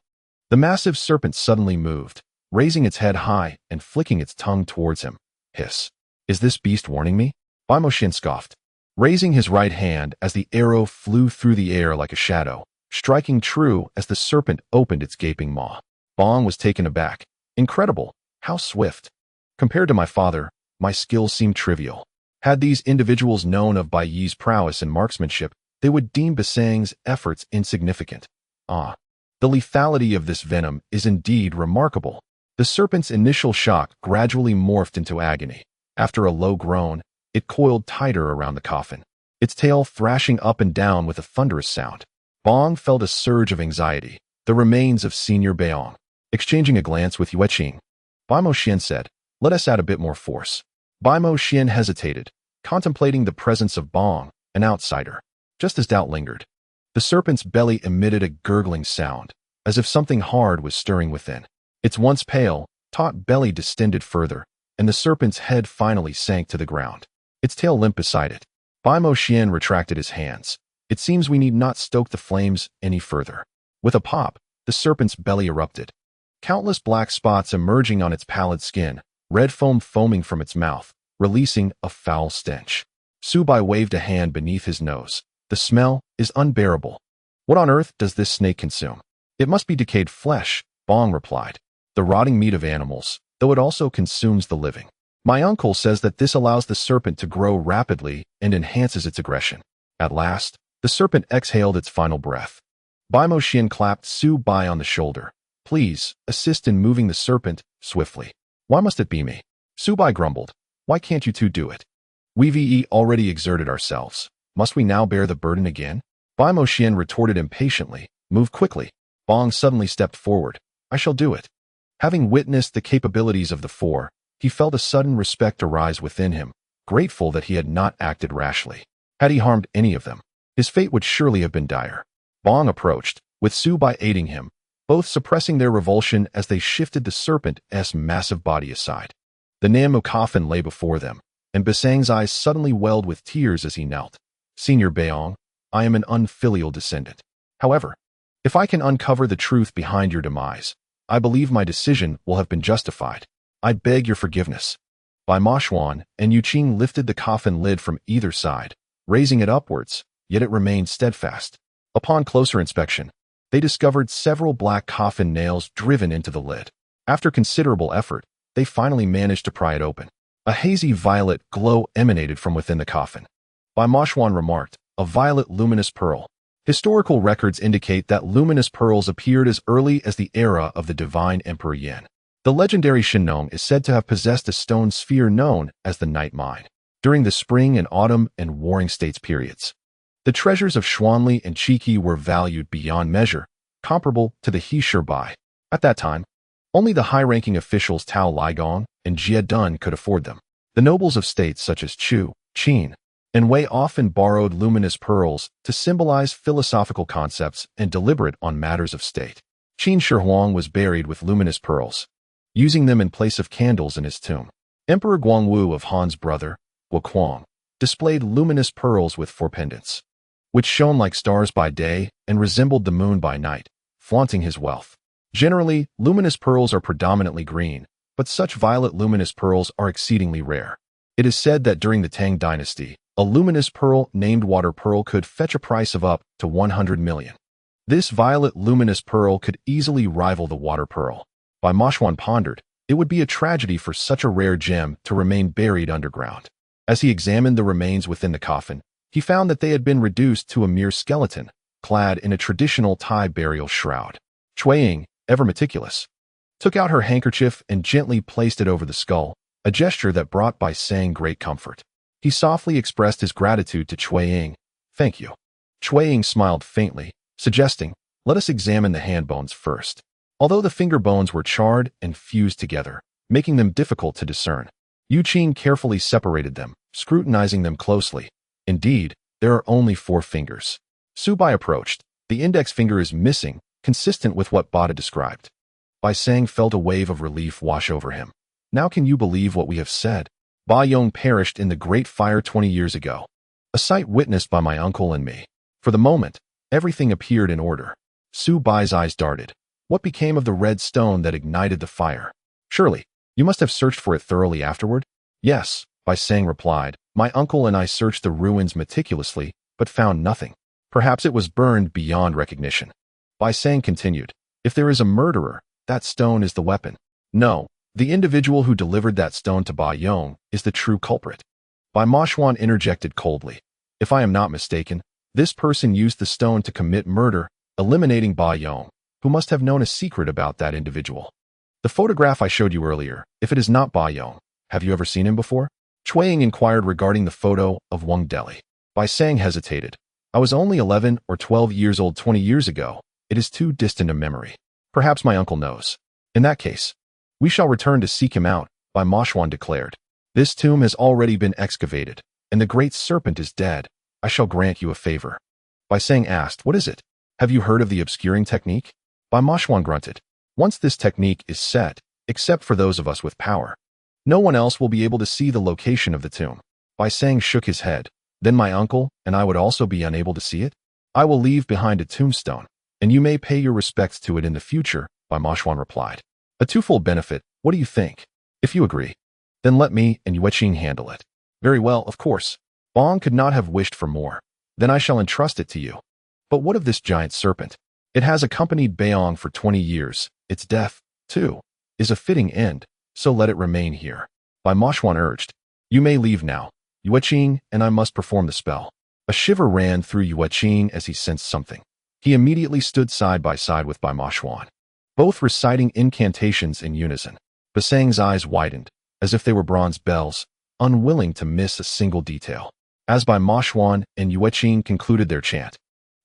the massive serpent suddenly moved, raising its head high and flicking its tongue towards him. Hiss. "Is this beast warning me?" Bai Moxian scoffed, raising his right hand as the arrow flew through the air like a shadow, striking true as the serpent opened its gaping maw. Bong was taken aback. Incredible. How swift. Compared to my father, my skills seem trivial. Had these individuals known of Bai Yi's prowess in marksmanship, they would deem Basang's efforts insignificant. Ah, the lethality of this venom is indeed remarkable. The serpent's initial shock gradually morphed into agony. After a low groan, it coiled tighter around the coffin, its tail thrashing up and down with a thunderous sound. Bong felt a surge of anxiety, the remains of Senior Beong. Exchanging a glance with Yueqing, Bai Moxian said, "Let us add a bit more force." Bai Moxian hesitated, contemplating the presence of Bong, an outsider. Just as doubt lingered, the serpent's belly emitted a gurgling sound, as if something hard was stirring within. Its once pale, taut belly distended further, and the serpent's head finally sank to the ground, its tail limp beside it. Bai Moxian retracted his hands. "It seems we need not stoke the flames any further." With a pop, the serpent's belly erupted, countless black spots emerging on its pallid skin, red foam foaming from its mouth, releasing a foul stench. Subai waved a hand beneath his nose. "The smell is unbearable. What on earth does this snake consume?" "It must be decayed flesh," Bong replied. "The rotting meat of animals, though it also consumes the living. My uncle says that this allows the serpent to grow rapidly and enhances its aggression." At last, the serpent exhaled its final breath. Bai Moxian clapped Subai on the shoulder. "Please, assist in moving the serpent swiftly." "Why must it be me?" Subai grumbled. "Why can't you two do it? We've already exerted ourselves. Must we now bear the burden again?" Bai Moxian retorted impatiently. "Move quickly." Bong suddenly stepped forward. "I shall do it." Having witnessed the capabilities of the 4, he felt a sudden respect arise within him, grateful that he had not acted rashly. Had he harmed any of them, his fate would surely have been dire. Bong approached, with Subai aiding him, both suppressing their revulsion as they shifted the serpent's massive body aside. The Namu coffin lay before them, and Basang's eyes suddenly welled with tears as he knelt. "Senior Beong, I am an unfilial descendant. However, if I can uncover the truth behind your demise, I believe my decision will have been justified. I beg your forgiveness." Bai Moxian and Yueqing lifted the coffin lid from either side, raising it upwards, yet it remained steadfast. Upon closer inspection, They discovered several black coffin nails driven into the lid. After considerable effort, they finally managed to pry it open. A hazy violet glow emanated from within the coffin. Bai Moshuan remarked, a violet luminous pearl. Historical records indicate that luminous pearls appeared as early as the era of the divine Emperor Yan. The legendary Shinnong is said to have possessed a stone sphere known as the Night Mine during the spring and autumn and warring states periods. The treasures of Xuanli and Qiki were valued beyond measure, comparable to the He Bai. At that time, only the high-ranking officials Tao Ligong and Jie Dun could afford them. The nobles of states such as Chu, Qin, and Wei often borrowed luminous pearls to symbolize philosophical concepts and deliberate on matters of state. Qin Shi Huang was buried with luminous pearls, using them in place of candles in his tomb. Emperor Guangwu of Han's brother, Wuquang, displayed luminous pearls with four pendants, which shone like stars by day and resembled the moon by night, flaunting his wealth. Generally, luminous pearls are predominantly green, but such violet luminous pearls are exceedingly rare. It is said that during the Tang dynasty, a luminous pearl named water pearl could fetch a price of up to 100 million. This violet luminous pearl could easily rival the water pearl. Bai Moshuan pondered, it would be a tragedy for such a rare gem to remain buried underground. As he examined the remains within the coffin, he found that they had been reduced to a mere skeleton, clad in a traditional Thai burial shroud. Cui Ying, ever meticulous, took out her handkerchief and gently placed it over the skull, a gesture that brought Bai Sang great comfort. He softly expressed his gratitude to Cui Ying. Thank you. Cui Ying smiled faintly, suggesting, let us examine the hand bones first. Although the finger bones were charred and fused together, making them difficult to discern, Yu Qin carefully separated them, scrutinizing them closely. Indeed, there are only 4 fingers. Su Bai approached. The index finger is missing, consistent with what Bada described. Bai Sang felt a wave of relief wash over him. Now can you believe what we have said? Ba Yong perished in the Great Fire 20 years ago, a sight witnessed by my uncle and me. For the moment, everything appeared in order. Su Bai's eyes darted. What became of the red stone that ignited the fire? Surely, you must have searched for it thoroughly afterward? Yes, Bai Sang replied. My uncle and I searched the ruins meticulously, but found nothing. Perhaps it was burned beyond recognition. Bai Sang continued. If there is a murderer, that stone is the weapon. No, the individual who delivered that stone to Ba Yong is the true culprit. Bai Moshuan interjected coldly. If I am not mistaken, this person used the stone to commit murder, eliminating Ba Yong, who must have known a secret about that individual. The photograph I showed you earlier, if it is not Ba Yong, have you ever seen him before? Cui Ying inquired regarding the photo of Wang Deli. Bai Sang hesitated. I was only 11 or 12 years old 20 years ago. It is too distant a memory. Perhaps my uncle knows. In that case, we shall return to seek him out, Bai Moshuan declared. This tomb has already been excavated, and the great serpent is dead. I shall grant you a favor. Bai Sang asked, what is it? Have you heard of the obscuring technique? Bai Moshuan grunted. Once this technique is set, except for those of us with power, no one else will be able to see the location of the tomb. Bai Sang shook his head. Then my uncle and I would also be unable to see it? I will leave behind a tombstone, and you may pay your respects to it in the future, Bai Moshuan replied. A twofold benefit, what do you think? If you agree, then let me and Yueqing handle it. Very well, of course. Bong could not have wished for more. Then I shall entrust it to you. But what of this giant serpent? It has accompanied Beong for 20 years. Its death, too, is a fitting end, so let it remain here. Bai Moshuan urged. You may leave now. Yueqing and I must perform the spell. A shiver ran through Yueqing as he sensed something. He immediately stood side by side with Bai Moshuan, both reciting incantations in unison. Bai Sang's eyes widened, as if they were bronze bells, unwilling to miss a single detail. As Bai Moshuan and Yueqing concluded their chant,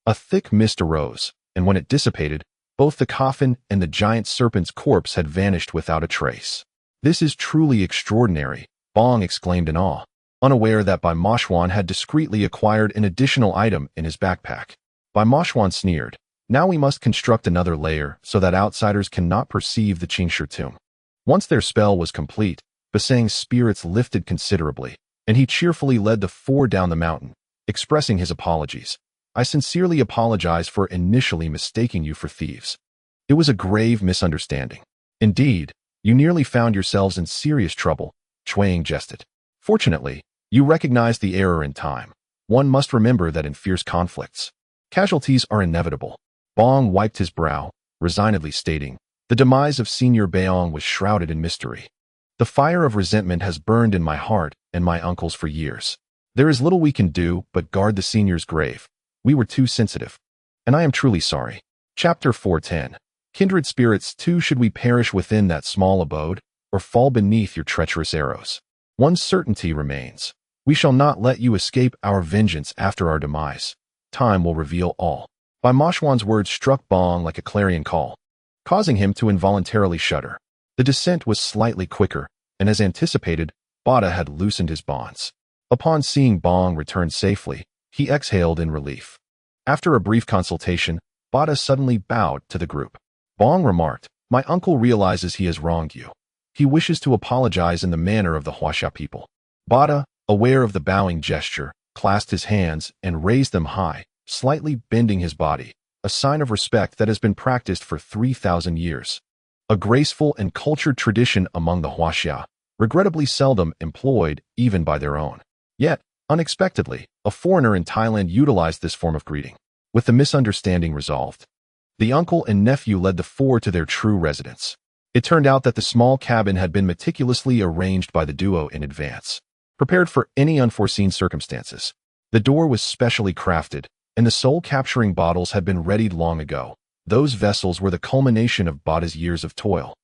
a thick mist arose, and when it dissipated, both the coffin and the giant serpent's corpse had vanished without a trace. This is truly extraordinary, Bong exclaimed in awe, unaware that Bai Moshuan had discreetly acquired an additional item in his backpack. Bai Moshuan sneered. Now we must construct another layer so that outsiders cannot perceive the Qingshi tomb. Once their spell was complete, Bai Sang's spirits lifted considerably, and he cheerfully led the 4 down the mountain, expressing his apologies. I sincerely apologize for initially mistaking you for thieves. It was a grave misunderstanding. Indeed, you nearly found yourselves in serious trouble, Cui Ying jested. Fortunately, you recognized the error in time. One must remember that in fierce conflicts, casualties are inevitable. Bong wiped his brow, resignedly stating, "The demise of Senior Beong was shrouded in mystery. The fire of resentment has burned in my heart and my uncle's for years. There is little we can do but guard the senior's grave. We were too sensitive. And I am truly sorry." Chapter 410. Kindred spirits too, should we perish within that small abode, or fall beneath your treacherous arrows? One certainty remains. We shall not let you escape our vengeance after our demise. Time will reveal all. By Mashwan's words struck Bong like a clarion call, causing him to involuntarily shudder. The descent was slightly quicker, and as anticipated, Bada had loosened his bonds. Upon seeing Bong return safely, he exhaled in relief. After a brief consultation, Bada suddenly bowed to the group. Bong remarked, "My uncle realizes he has wronged you. He wishes to apologize in the manner of the Huaxia people." Bada, aware of the bowing gesture, clasped his hands and raised them high, slightly bending his body, a sign of respect that has been practiced for 3,000 years. A graceful and cultured tradition among the Huaxia, regrettably seldom employed even by their own. Yet, unexpectedly, a foreigner in Thailand utilized this form of greeting. With the misunderstanding resolved, the uncle and nephew led the four to their true residence. It turned out that the small cabin had been meticulously arranged by the duo in advance, prepared for any unforeseen circumstances. The door was specially crafted, and the soul-capturing bottles had been readied long ago. Those vessels were the culmination of Bada's years of toil.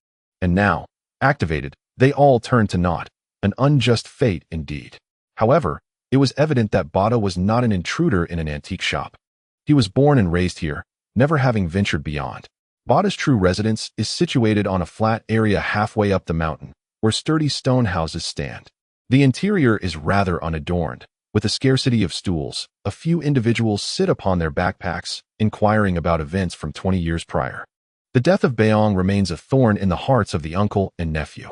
And now, activated, they all turned to naught, an unjust fate indeed. However, it was evident that Bada was not an intruder in an antique shop. He was born and raised here, never having ventured beyond. Bada's true residence is situated on a flat area halfway up the mountain, where sturdy stone houses stand. The interior is rather unadorned. With a scarcity of stools, a few individuals sit upon their backpacks, inquiring about events from 20 years prior. The death of Beong remains a thorn in the hearts of the uncle and nephew.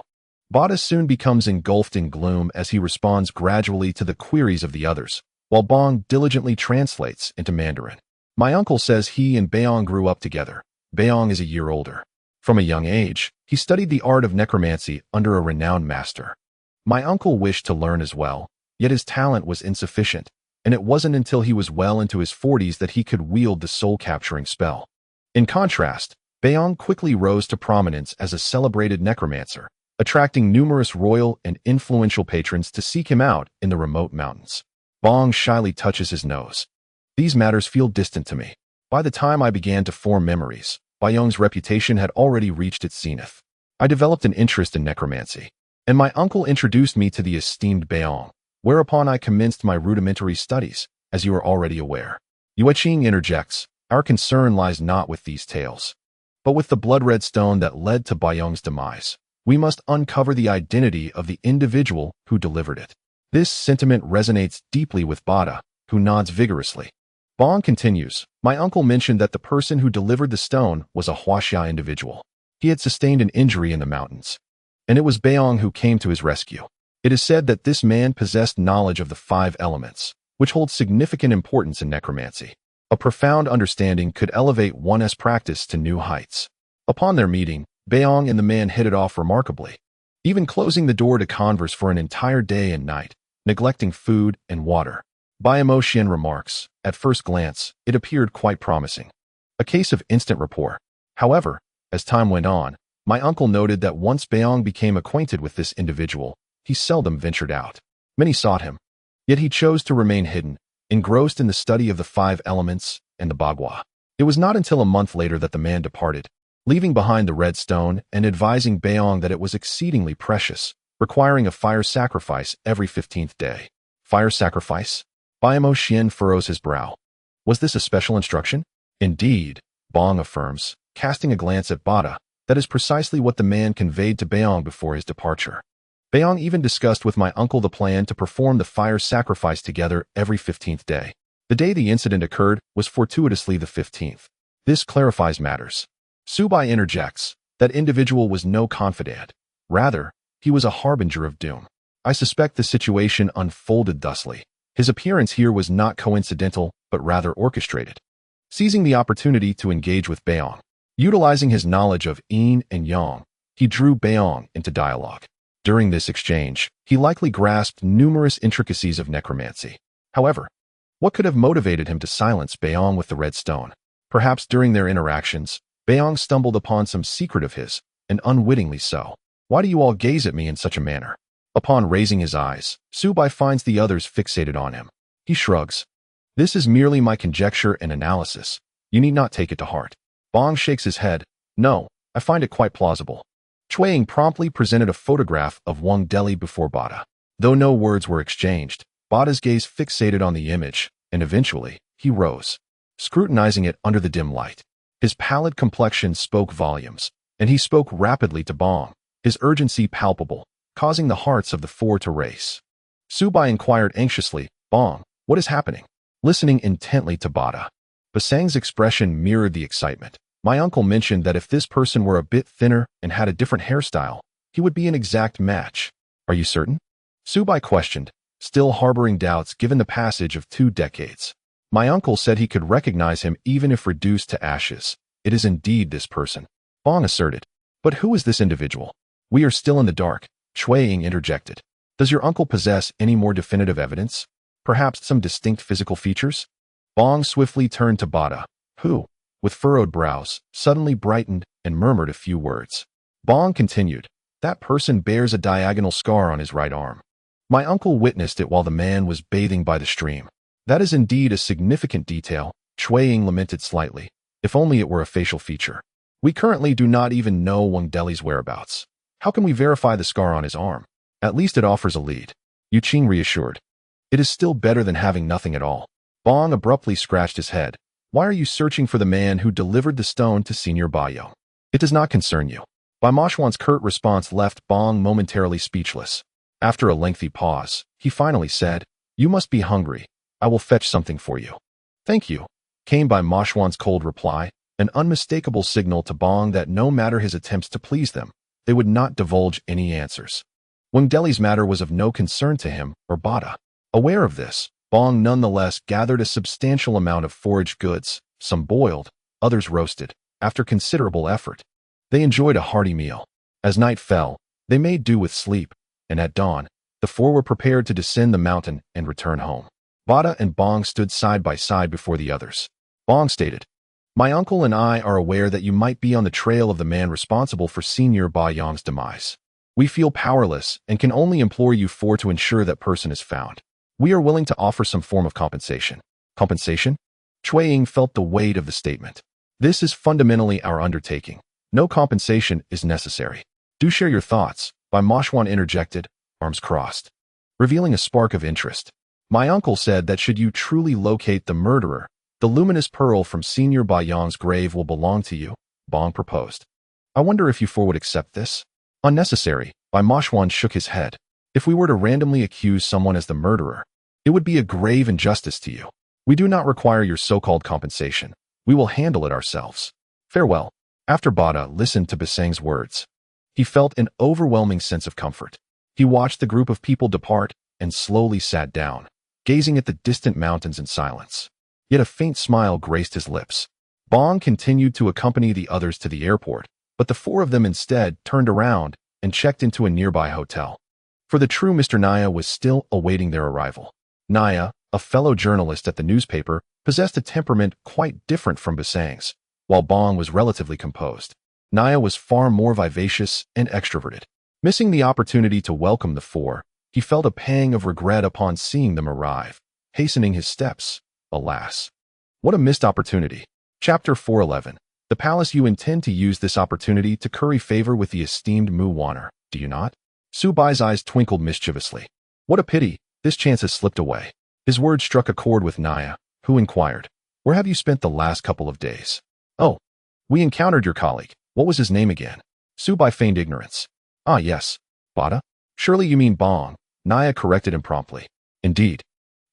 Bada soon becomes engulfed in gloom as he responds gradually to the queries of the others, while Bong diligently translates into Mandarin. "My uncle says he and Beong grew up together. Beong is a year older. From a young age, he studied the art of necromancy under a renowned master. My uncle wished to learn as well, yet his talent was insufficient, and it wasn't until he was well into his 40s that he could wield the soul-capturing spell. In contrast, Beong quickly rose to prominence as a celebrated necromancer, attracting numerous royal and influential patrons to seek him out in the remote mountains." Bong shyly touches his nose. "These matters feel distant to me. By the time I began to form memories, Beong's reputation had already reached its zenith. I developed an interest in necromancy, and my uncle introduced me to the esteemed Beong, whereupon I commenced my rudimentary studies, as you are already aware." Yueqing interjects, "Our concern lies not with these tales, but with the blood-red stone that led to Beong's demise. We must uncover the identity of the individual who delivered it." This sentiment resonates deeply with Bada, who nods vigorously. Bong continues, "My uncle mentioned that the person who delivered the stone was a Huaxia individual. He had sustained an injury in the mountains, and it was Beong who came to his rescue. It is said that this man possessed knowledge of the 5 elements, which holds significant importance in necromancy. A profound understanding could elevate one's practice to new heights." Upon their meeting, Beong and the man hit it off remarkably, even closing the door to converse for an entire day and night, neglecting food and water. Bayamo Xian remarks, "At first glance, it appeared quite promising. A case of instant rapport. However, as time went on, my uncle noted that once Beong became acquainted with this individual, he seldom ventured out. Many sought him, yet he chose to remain hidden, engrossed in the study of the 5 elements and the Bagua. It was not until a month later that the man departed, leaving behind the red stone and advising Beong that it was exceedingly precious, requiring a fire sacrifice every 15th day." Fire sacrifice? Bayamo Xian furrows his brow. Was this a special instruction? "Indeed," Bong affirms, casting a glance at Bada, "that is precisely what the man conveyed to Beong before his departure. Beong even discussed with my uncle the plan to perform the fire sacrifice together every 15th day. The day the incident occurred was fortuitously the 15th. This clarifies matters." Subai interjects, "That individual was no confidant. Rather, he was a harbinger of doom. I suspect the situation unfolded thusly. His appearance here was not coincidental, but rather orchestrated." Seizing the opportunity to engage with Beong, utilizing his knowledge of yin and yang, he drew Beong into dialogue. During this exchange, he likely grasped numerous intricacies of necromancy. However, what could have motivated him to silence Beong with the red stone? Perhaps during their interactions, Beong stumbled upon some secret of his, and unwittingly so. Why do you all gaze at me in such a manner? Upon raising his eyes, Subai finds the others fixated on him. He shrugs. This is merely my conjecture and analysis. You need not take it to heart. Bong shakes his head. No, I find it quite plausible. Chueying promptly presented a photograph of Wang Deli before Bada. Though no words were exchanged, Bada's gaze fixated on the image, and eventually, he rose, scrutinizing it under the dim light. His pallid complexion spoke volumes, and he spoke rapidly to Bong, his urgency palpable, causing the hearts of the four to race. Subai inquired anxiously, Bong, what is happening? Listening intently to Bada. Basang's expression mirrored the excitement. My uncle mentioned that if this person were a bit thinner and had a different hairstyle, he would be an exact match. Are you certain? Subai questioned, still harboring doubts given the passage of 2 decades. My uncle said he could recognize him even if reduced to ashes. It is indeed this person, Bong asserted. But who is this individual? We are still in the dark, Chueying interjected. Does your uncle possess any more definitive evidence? Perhaps some distinct physical features? Bong swiftly turned to Bada, who, with furrowed brows, suddenly brightened and murmured a few words. Bong continued, that person bears a diagonal scar on his right arm. My uncle witnessed it while the man was bathing by the stream. That is indeed a significant detail, Chueying lamented slightly. If only it were a facial feature. We currently do not even know Wang Deli's whereabouts. How can we verify the scar on his arm? At least it offers a lead. Yuqing reassured. It is still better than having nothing at all. Bong abruptly scratched his head. Why are you searching for the man who delivered the stone to Senior Bayo? It does not concern you. Bai Moshuan's curt response left Bong momentarily speechless. After a lengthy pause, he finally said, You must be hungry. I will fetch something for you. Thank you, came Bai Moshuan's cold reply, an unmistakable signal to Bong that no matter his attempts to please them, they would not divulge any answers. Wang Deli's matter was of no concern to him or Bada. Aware of this, Bong nonetheless gathered a substantial amount of foraged goods, some boiled, others roasted. After considerable effort, they enjoyed a hearty meal. As night fell, they made do with sleep, and at dawn, the four were prepared to descend the mountain and return home. Bada and Bong stood side by side before the others. Bong stated, My uncle and I are aware that you might be on the trail of the man responsible for Senior Ba Yang's demise. We feel powerless and can only implore you four to ensure that person is found. We are willing to offer some form of compensation. Compensation? Chueying felt the weight of the statement. This is fundamentally our undertaking. No compensation is necessary. Do share your thoughts, Bai Moshuan interjected, arms crossed, revealing a spark of interest. My uncle said that should you truly locate the murderer, the luminous pearl from Senior Ba Yang's grave will belong to you, Bong proposed. I wonder if you four would accept this? Unnecessary, Bai Moshuan shook his head. If we were to randomly accuse someone as the murderer, it would be a grave injustice to you. We do not require your so-called compensation. We will handle it ourselves. Farewell. After Bada listened to Basang's words, he felt an overwhelming sense of comfort. He watched the group of people depart and slowly sat down, gazing at the distant mountains in silence. Yet a faint smile graced his lips. Bong continued to accompany the others to the airport, but the four of them instead turned around and checked into a nearby hotel. For the true Mr. Naya was still awaiting their arrival. Naya, a fellow journalist at the newspaper, possessed a temperament quite different from Basang's, while Bong was relatively composed. Naya was far more vivacious and extroverted. Missing the opportunity to welcome the four, he felt a pang of regret upon seeing them arrive, hastening his steps. Alas, what a missed opportunity. Chapter 411. The palace. You intend to use this opportunity to curry favor with the esteemed Mu Wanner, do you not? Su Bai's eyes twinkled mischievously. What a pity, this chance has slipped away. His words struck a chord with Naya, who inquired, Where have you spent the last couple of days? Oh, we encountered your colleague. What was his name again? Su Bai feigned ignorance. Ah yes, Bada? Surely you mean Bong, Naya corrected him promptly. Indeed.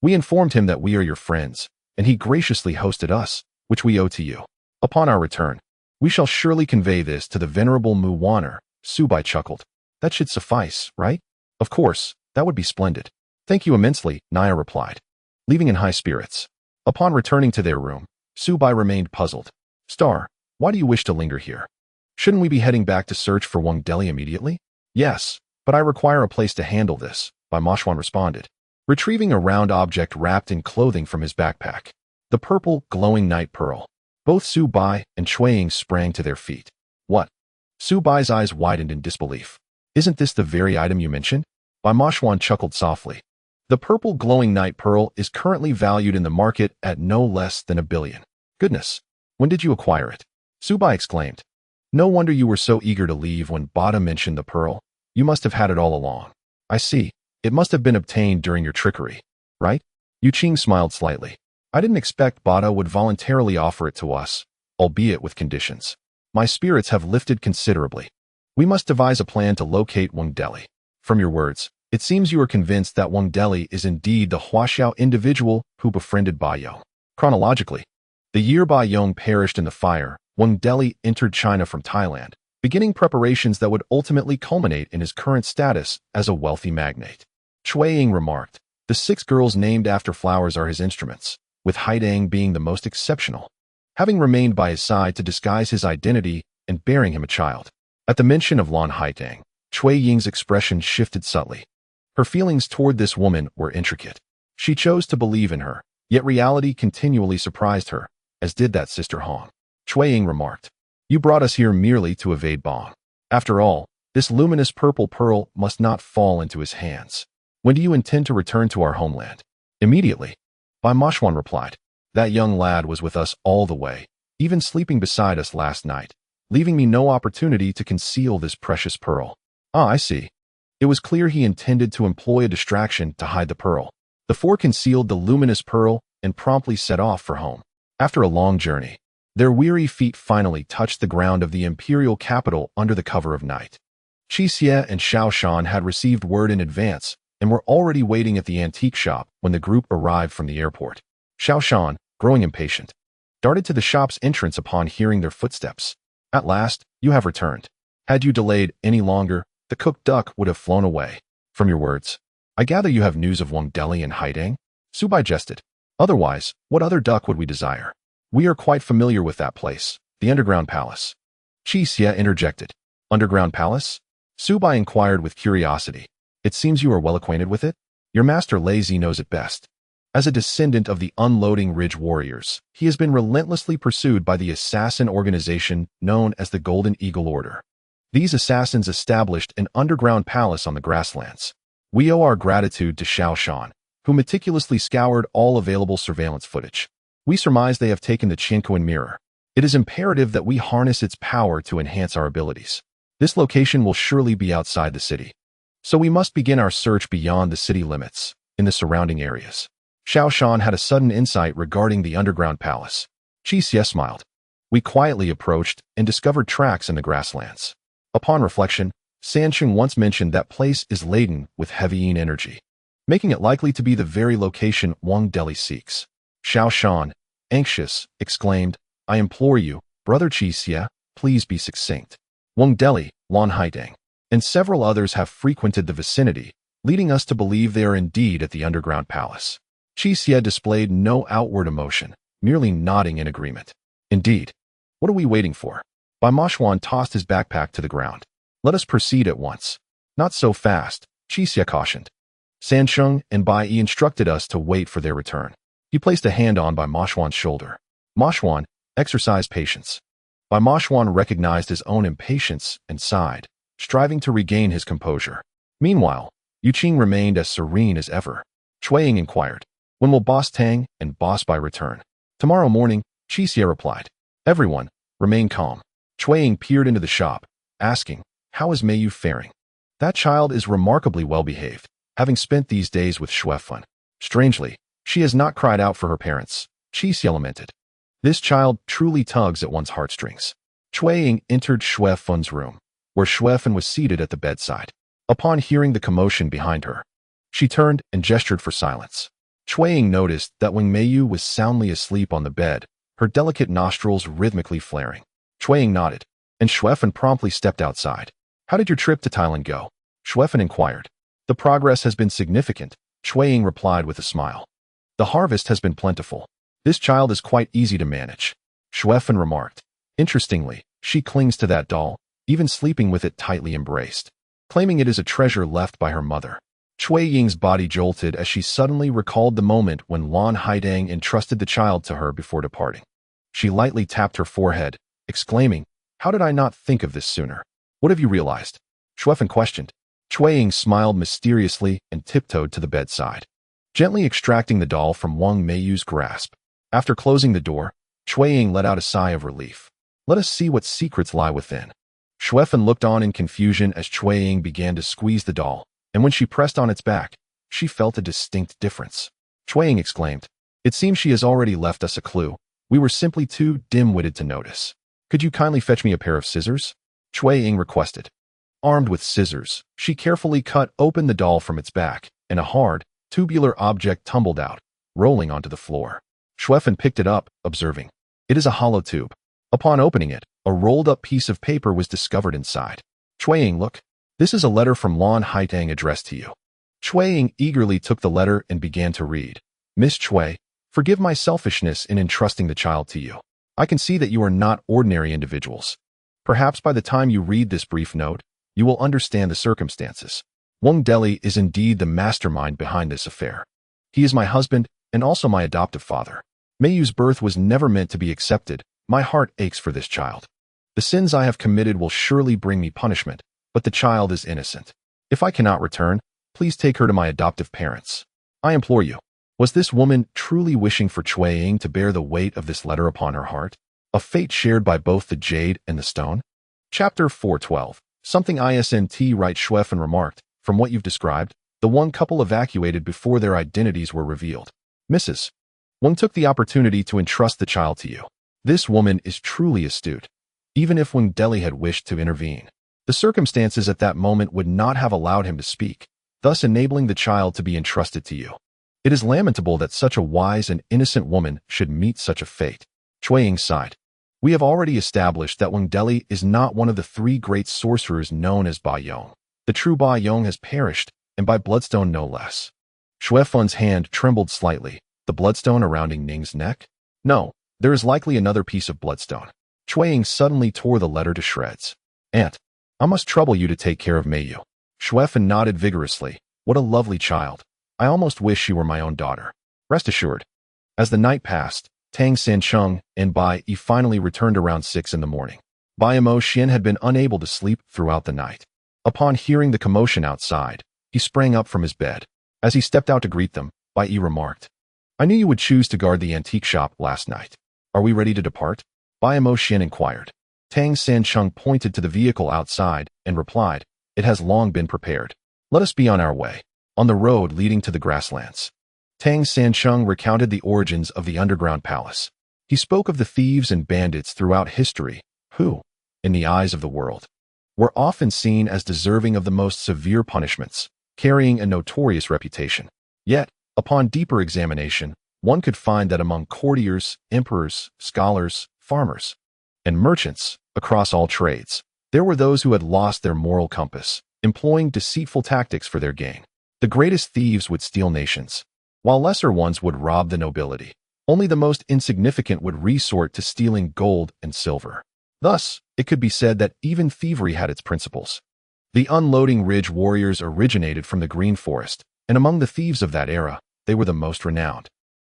We informed him that we are your friends, and he graciously hosted us, which we owe to you. Upon our return, we shall surely convey this to the venerable Mu Wanner, Su Bai chuckled. That should suffice, right? Of course, that would be splendid. Thank you immensely, Naya replied, leaving in high spirits. Upon returning to their room, Su Bai remained puzzled. Star, why do you wish to linger here? Shouldn't we be heading back to search for Wang Deli immediately? Yes, but I require a place to handle this, Bai Moshuan responded, retrieving a round object wrapped in clothing from his backpack. The purple, glowing night pearl. Both Su Bai and Cui Ying sprang to their feet. What? Su Bai's eyes widened in disbelief. Isn't this the very item you mentioned? Bai Moshuan chuckled softly. The purple glowing night pearl is currently valued in the market at no less than 1 billion. Goodness! When did you acquire it? Su Bai exclaimed. No wonder you were so eager to leave when Bada mentioned the pearl. You must have had it all along. I see. It must have been obtained during your trickery, right? Yu Qing smiled slightly. I didn't expect Bada would voluntarily offer it to us, albeit with conditions. My spirits have lifted considerably. We must devise a plan to locate Wang Deli. From your words, it seems you are convinced that Wang Deli is indeed the Huaxiao individual who befriended Bai Yong. Chronologically, the year Bai Yong perished in the fire, Wang Deli entered China from Thailand, beginning preparations that would ultimately culminate in his current status as a wealthy magnate. Cui Ying remarked, the 6 girls named after flowers are his instruments, with Haidang being the most exceptional, having remained by his side to disguise his identity and bearing him a child. At the mention of Lan Haidang, Cui Ying's expression shifted subtly. Her feelings toward this woman were intricate. She chose to believe in her, yet reality continually surprised her, as did that sister Hong. Cui Ying remarked, you brought us here merely to evade Bong. After all, this luminous purple pearl must not fall into his hands. When do you intend to return to our homeland? Immediately. Bai Moshuan replied. That young lad was with us all the way, even sleeping beside us last night, leaving me no opportunity to conceal this precious pearl. Ah, I see. It was clear he intended to employ a distraction to hide the pearl. The 4 concealed the luminous pearl and promptly set off for home. After a long journey, their weary feet finally touched the ground of the imperial capital under the cover of night. Qixie and Xiaoshan had received word in advance and were already waiting at the antique shop when the group arrived from the airport. Xiaoshan, growing impatient, darted to the shop's entrance upon hearing their footsteps. At last, you have returned. Had you delayed any longer, the cooked duck would have flown away. From your words, I gather you have news of Wang Deli and Haidang? Su Bai jested. Otherwise, what other duck would we desire? We are quite familiar with that place, the underground palace. Qixie interjected. Underground palace? Su Bai inquired with curiosity. It seems you are well acquainted with it? Your master Lazy knows it best. As a descendant of the Unloading Ridge warriors, he has been relentlessly pursued by the assassin organization known as the Golden Eagle Order. These assassins established an underground palace on the grasslands. We owe our gratitude to Xiaoshan, who meticulously scoured all available surveillance footage. We surmise they have taken the Qianquan mirror. It is imperative that we harness its power to enhance our abilities. This location will surely be outside the city. So we must begin our search beyond the city limits, in the surrounding areas. Xiaoshan had a sudden insight regarding the underground palace. Qixie smiled. We quietly approached and discovered tracks in the grasslands. Upon reflection, Sansheng once mentioned that place is laden with heavy yin energy, making it likely to be the very location Wang Deli seeks. Xiaoshan, anxious, exclaimed, I implore you, Brother Qixie, please be succinct. Wang Deli, Lan Haidang, and several others have frequented the vicinity, leading us to believe they are indeed at the underground palace. Qixie displayed no outward emotion, merely nodding in agreement. Indeed. What are we waiting for? Bai Moshuan tossed his backpack to the ground. Let us proceed at once. Not so fast, Qixie cautioned. Sansheng and Bai Yi instructed us to wait for their return. He placed a hand on Bai Moshuan's shoulder. Moshuan, exercise patience. Bai Moshuan recognized his own impatience and sighed, striving to regain his composure. Meanwhile, Yu Qing remained as serene as ever. Cui Ying inquired, when will Boss Tang and Boss Bai return? Tomorrow morning, Qixie replied. Everyone, remain calm. Cui Ying peered into the shop, asking, how is Meiyu faring? That child is remarkably well behaved, having spent these days with Xuefun. Strangely, she has not cried out for her parents, Qixie lamented. This child truly tugs at one's heartstrings. Cui Ying entered Xuefun's room, where Xuefun was seated at the bedside. Upon hearing the commotion behind her, she turned and gestured for silence. Cui Ying noticed that when Meiyu was soundly asleep on the bed, her delicate nostrils rhythmically flaring. Cui Ying nodded, and Xuefun promptly stepped outside. How did your trip to Thailand go? Xuefun inquired. The progress has been significant, Cui Ying replied with a smile. The harvest has been plentiful. This child is quite easy to manage, Xuefun remarked. Interestingly, she clings to that doll, even sleeping with it tightly embraced, claiming it is a treasure left by her mother. Cui Ying's body jolted as she suddenly recalled the moment when Lan Haidang entrusted the child to her before departing. She lightly tapped her forehead, exclaiming, "How did I not think of this sooner? What have you realized?" Xuefeng questioned. Qiao'er smiled mysteriously and tiptoed to the bedside, gently extracting the doll from Wang Meiyu's grasp. After closing the door, Qiao'er let out a sigh of relief. "Let us see what secrets lie within." Xuefeng looked on in confusion as Qiao'er began to squeeze the doll, and when she pressed on its back, she felt a distinct difference. Qiao'er exclaimed, "It seems she has already left us a clue. We were simply too dim-witted to notice. Could you kindly fetch me a pair of scissors?" Qiao'er requested. Armed with scissors, she carefully cut open the doll from its back, and a hard, tubular object tumbled out, rolling onto the floor. Xuefeng picked it up, observing, "It is a hollow tube." Upon opening it, a rolled-up piece of paper was discovered inside. "Qiao'er, look. This is a letter from Luoluo addressed to you." Qiao'er eagerly took the letter and began to read. "Miss Qiao'er, forgive my selfishness in entrusting the child to you. I can see that you are not ordinary individuals. Perhaps by the time you read this brief note, you will understand the circumstances. 6The is indeed the mastermind behind this affair. He is my husband and also my adoptive father. Meiyu's birth was never meant to be accepted. My heart aches for this child. The sins I have committed will surely bring me punishment, but the child is innocent. If I cannot return, please take her to my adoptive parents. I implore you." Was this woman truly wishing for Qiao'er to bear the weight of this letter upon her heart? A fate shared by both the jade and the stone? Chapter 412. Something isn't right, Xuefeng remarked. "From what you've described, the one couple evacuated before their identities were revealed. Mrs. Wang took the opportunity to entrust the child to you. This woman is truly astute. Even if 6The had wished to intervene, the circumstances at that moment would not have allowed him to speak, thus enabling the child to be entrusted to you. It is lamentable that such a wise and innocent woman should meet such a fate." Qiao'er sighed. "We have already established that 6The is not one of the three great sorcerers known as Ba Yong. The true Ba Yong has perished, and by bloodstone no less." Xuefeng's hand trembled slightly. "The bloodstone around Ning's neck? No, there is likely another piece of bloodstone." Qiao'er suddenly tore the letter to shreds. "Aunt, I must trouble you to take care of Meiyu." Xuefeng nodded vigorously. "What a lovely child. I almost wish she were my own daughter. Rest assured." As the night passed, Tang Sancheng and Bai Yi finally returned around 6 in the morning. Bai Mo Xian had been unable to sleep throughout the night. Upon hearing the commotion outside, he sprang up from his bed. As he stepped out to greet them, Bai Yi remarked, "I knew you would choose to guard the antique shop last night. Are we ready to depart?" Bai Mo Xian inquired. Tang Sancheng pointed to the vehicle outside and replied, "It has long been prepared. Let us be on our way." On the road leading to the grasslands, Tang Sancheng recounted the origins of the underground palace. He spoke of the thieves and bandits throughout history who, in the eyes of the world, were often seen as deserving of the most severe punishments, carrying a notorious reputation. Yet, upon deeper examination, one could find that among courtiers, emperors, scholars, farmers, and merchants across all trades, there were those who had lost their moral compass, employing deceitful tactics for their gain. The greatest thieves would steal nations, while lesser ones would rob the nobility. Only the most insignificant would resort to stealing gold and silver. Thus, it could be said that even thievery had its principles. The Unloading Ridge warriors originated from the Green Forest, and among the thieves of that era, they were the most renowned.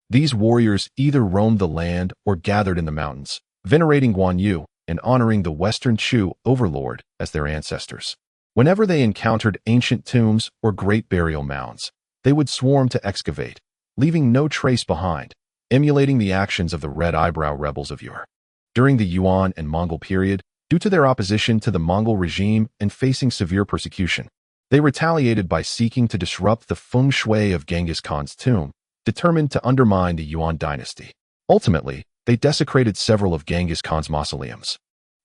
These warriors either roamed the land or gathered in the mountains, venerating Guan Yu and honoring the Western Chu overlord as their ancestors. Whenever they encountered ancient tombs or great burial mounds, they would swarm to excavate, leaving no trace behind, emulating the actions of the Red Eyebrow rebels of yore. During the Yuan and Mongol period, due to their opposition to the Mongol regime and facing severe persecution, they retaliated by seeking to disrupt the feng shui of Genghis Khan's tomb, determined to undermine the Yuan dynasty. Ultimately, they desecrated several of Genghis Khan's mausoleums,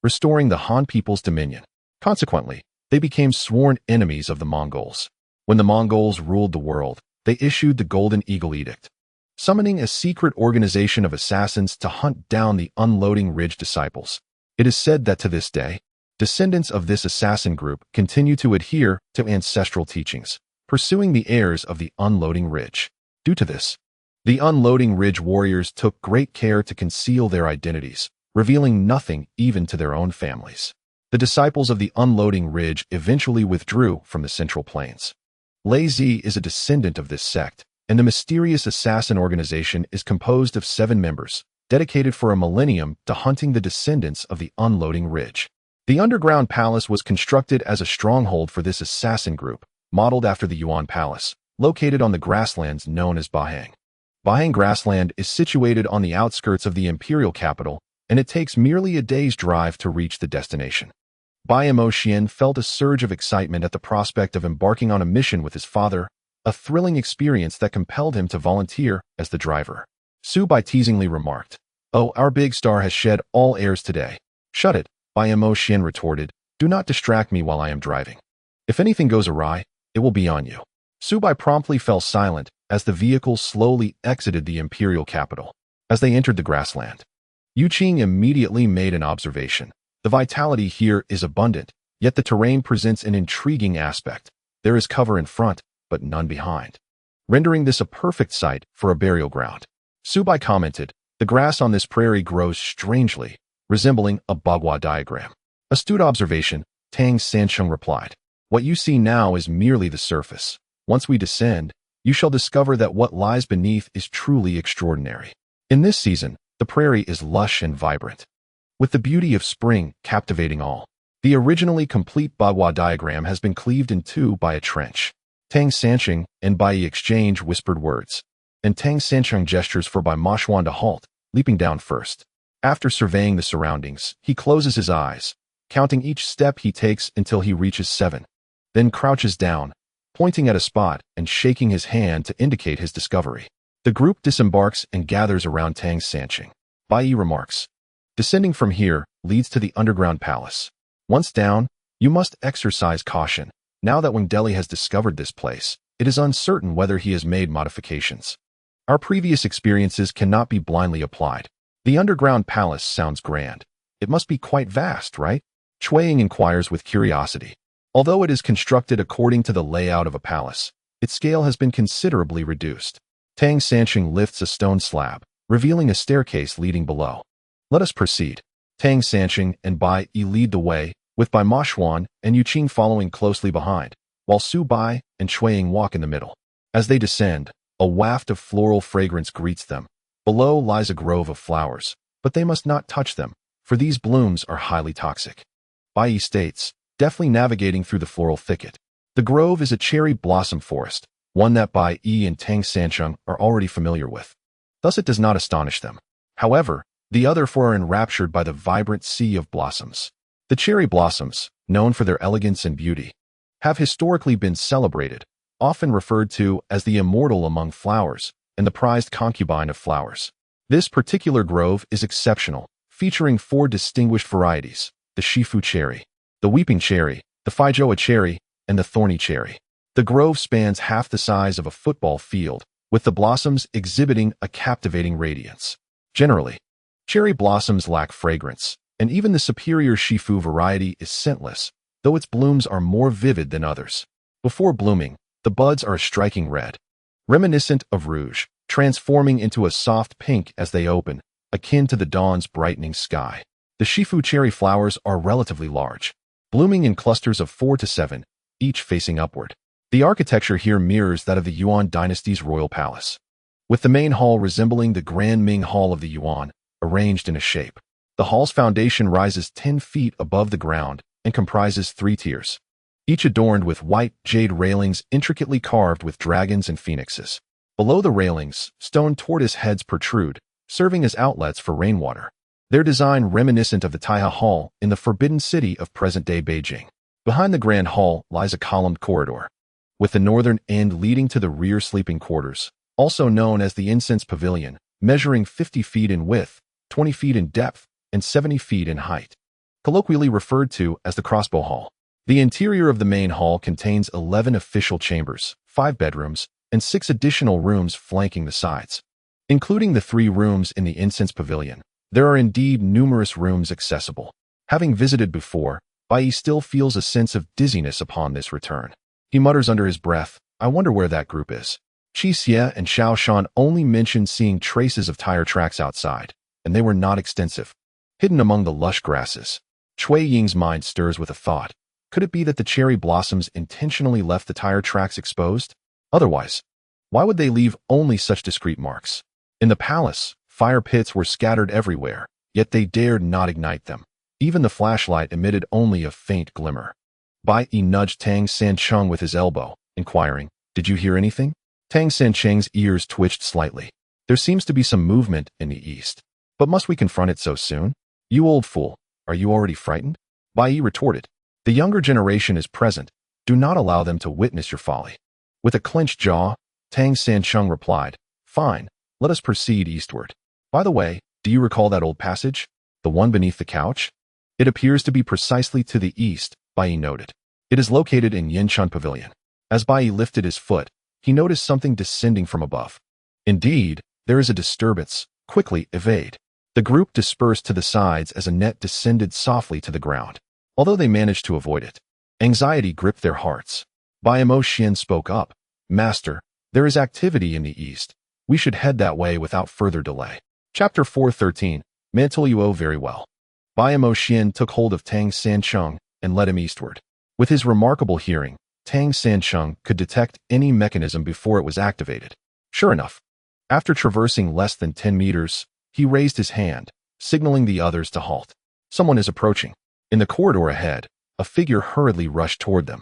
restoring the Han people's dominion. Consequently, they became sworn enemies of the Mongols. When the Mongols ruled the world, they issued the Golden Eagle Edict, summoning a secret organization of assassins to hunt down the Unloading Ridge disciples. It is said that to this day, descendants of this assassin group continue to adhere to ancestral teachings, pursuing the heirs of the Unloading Ridge. Due to this, the Unloading Ridge warriors took great care to conceal their identities, revealing nothing even to their own families. The disciples of the Unloading Ridge eventually withdrew from the Central Plains. Lei Zi is a descendant of this sect, and the mysterious assassin organization is composed of 7 members, dedicated for a millennium to hunting the descendants of the Unloading Ridge. The underground palace was constructed as a stronghold for this assassin group, modeled after the Yuan Palace, located on the grasslands known as Bahang. Bahang grassland is situated on the outskirts of the imperial capital, and it takes merely a day's drive to reach the destination. Bai Mo Xian felt a surge of excitement at the prospect of embarking on a mission with his father, a thrilling experience that compelled him to volunteer as the driver. Su Bai teasingly remarked, "Oh, our big star has shed all airs today." "Shut it," Bai Mo Xian retorted. "Do not distract me while I am driving. If anything goes awry, it will be on you." Su Bai promptly fell silent as the vehicle slowly exited the imperial capital. As they entered the grassland, Yu Qing immediately made an observation. The vitality here is abundant, yet the terrain presents an intriguing aspect. There is cover in front, but none behind, rendering this a perfect site for a burial ground. Su Bai commented, "The grass on this prairie grows strangely, resembling a bagua diagram." Astute observation, Tang Sansheng replied. "What you see now is merely the surface. Once we descend, you shall discover that what lies beneath is truly extraordinary." In this season, the prairie is lush and vibrant, with the beauty of spring captivating all. The originally complete bagua diagram has been cleaved in two by a trench. Tang Sansheng and Bai exchange whispered words, and Tang Sansheng gestures for Bai Mashuan to halt, leaping down first. After surveying the surroundings, he closes his eyes, counting each step he takes until he reaches 7, then crouches down, pointing at a spot and shaking his hand to indicate his discovery. The group disembarks and gathers around Tang Sansheng. Bai remarks, "Descending from here leads to the underground palace. Once down, you must exercise caution. Now that Wang Deli has discovered this place, it is uncertain whether he has made modifications. Our previous experiences cannot be blindly applied. The underground palace sounds grand. It must be quite vast, right?" Chueying inquires with curiosity. Although it is constructed according to the layout of a palace, its scale has been considerably reduced. Tang Sansheng lifts a stone slab, revealing a staircase leading below. "Let us proceed." Tang Sansheng and Bai Yi lead the way, with Bai Mashuan and Yu Qing following closely behind, while Su Bai and Chueying walk in the middle. As they descend, a waft of floral fragrance greets them. Below lies a grove of flowers, but they must not touch them, for these blooms are highly toxic. Bai Yi states, deftly navigating through the floral thicket. The grove is a cherry blossom forest, one that Bai Yi and Tang Sansheng are already familiar with. Thus it does not astonish them. However, the other four are enraptured by the vibrant sea of blossoms. The cherry blossoms, known for their elegance and beauty, have historically been celebrated, often referred to as the immortal among flowers and the prized concubine of flowers. This particular grove is exceptional, featuring 4 distinguished varieties: the Shifu cherry, the weeping cherry, the Feijoa cherry, and the thorny cherry. The grove spans half the size of a football field, with the blossoms exhibiting a captivating radiance. Generally, cherry blossoms lack fragrance, and even the superior Shifu variety is scentless, though its blooms are more vivid than others. Before blooming, the buds are a striking red, reminiscent of rouge, transforming into a soft pink as they open, akin to the dawn's brightening sky. The Shifu cherry flowers are relatively large, blooming in clusters of 4 to 7, each facing upward. The architecture here mirrors that of the Yuan dynasty's royal palace, with the main hall resembling the Grand Ming Hall of the Yuan, arranged in a shape. The hall's foundation rises 10 feet above the ground and comprises 3 tiers, each adorned with white jade railings intricately carved with dragons and phoenixes. Below the railings, stone tortoise heads protrude, serving as outlets for rainwater. Their design reminiscent of the Taihe Hall in the Forbidden City of present-day Beijing. Behind the Grand Hall lies a columned corridor, with the northern end leading to the rear sleeping quarters, also known as the Incense Pavilion, measuring 50 feet in width, 20 feet in depth, and 70 feet in height, colloquially referred to as the Crossbow Hall. The interior of the main hall contains 11 official chambers, 5 bedrooms, and 6 additional rooms flanking the sides. Including the 3 rooms in the Incense Pavilion, there are indeed numerous rooms accessible. Having visited before, Bai still feels a sense of dizziness upon this return. He mutters under his breath, "I wonder where that group is." Qi Xie and Xiao Shan only mentioned seeing traces of tire tracks outside, and they were not extensive, hidden among the lush grasses. Cui Ying's mind stirs with a thought. Could it be that the cherry blossoms intentionally left the tire tracks exposed? Otherwise, why would they leave only such discreet marks? In the palace, Fire pits were scattered everywhere, yet they dared not ignite them. Even the flashlight emitted only a faint glimmer. Bai Yi nudged Tang Sancheng with his elbow, inquiring, "Did you hear anything?" Tang Sancheng's ears twitched slightly. "There seems to be some movement in the east. But must we confront it so soon? You old fool, are you already frightened?" Bai Yi retorted, "The younger generation is present. Do not allow them to witness your folly." With a clenched jaw, Tang Sancheng replied, "Fine, let us proceed eastward. By the way, do you recall that old passage? The one beneath the couch? It appears to be precisely to the east," Bai Yi noted. "It is located in Yinchun Pavilion." As Bai Yi lifted his foot, he noticed something descending from above. "Indeed, there is a disturbance. Quickly evade." The group dispersed to the sides as a net descended softly to the ground. Although they managed to avoid it, anxiety gripped their hearts. Bai Mo Xian spoke up, "Master, there is activity in the east. We should head that way without further delay." Chapter 413, Luoluo very well. Bai Mo Xian took hold of Tang Sancheng and led him eastward. With his remarkable hearing, Tang Sancheng could detect any mechanism before it was activated. Sure enough, after traversing less than 10 meters, he raised his hand, signaling the others to halt. Someone is approaching. In the corridor ahead, a figure hurriedly rushed toward them.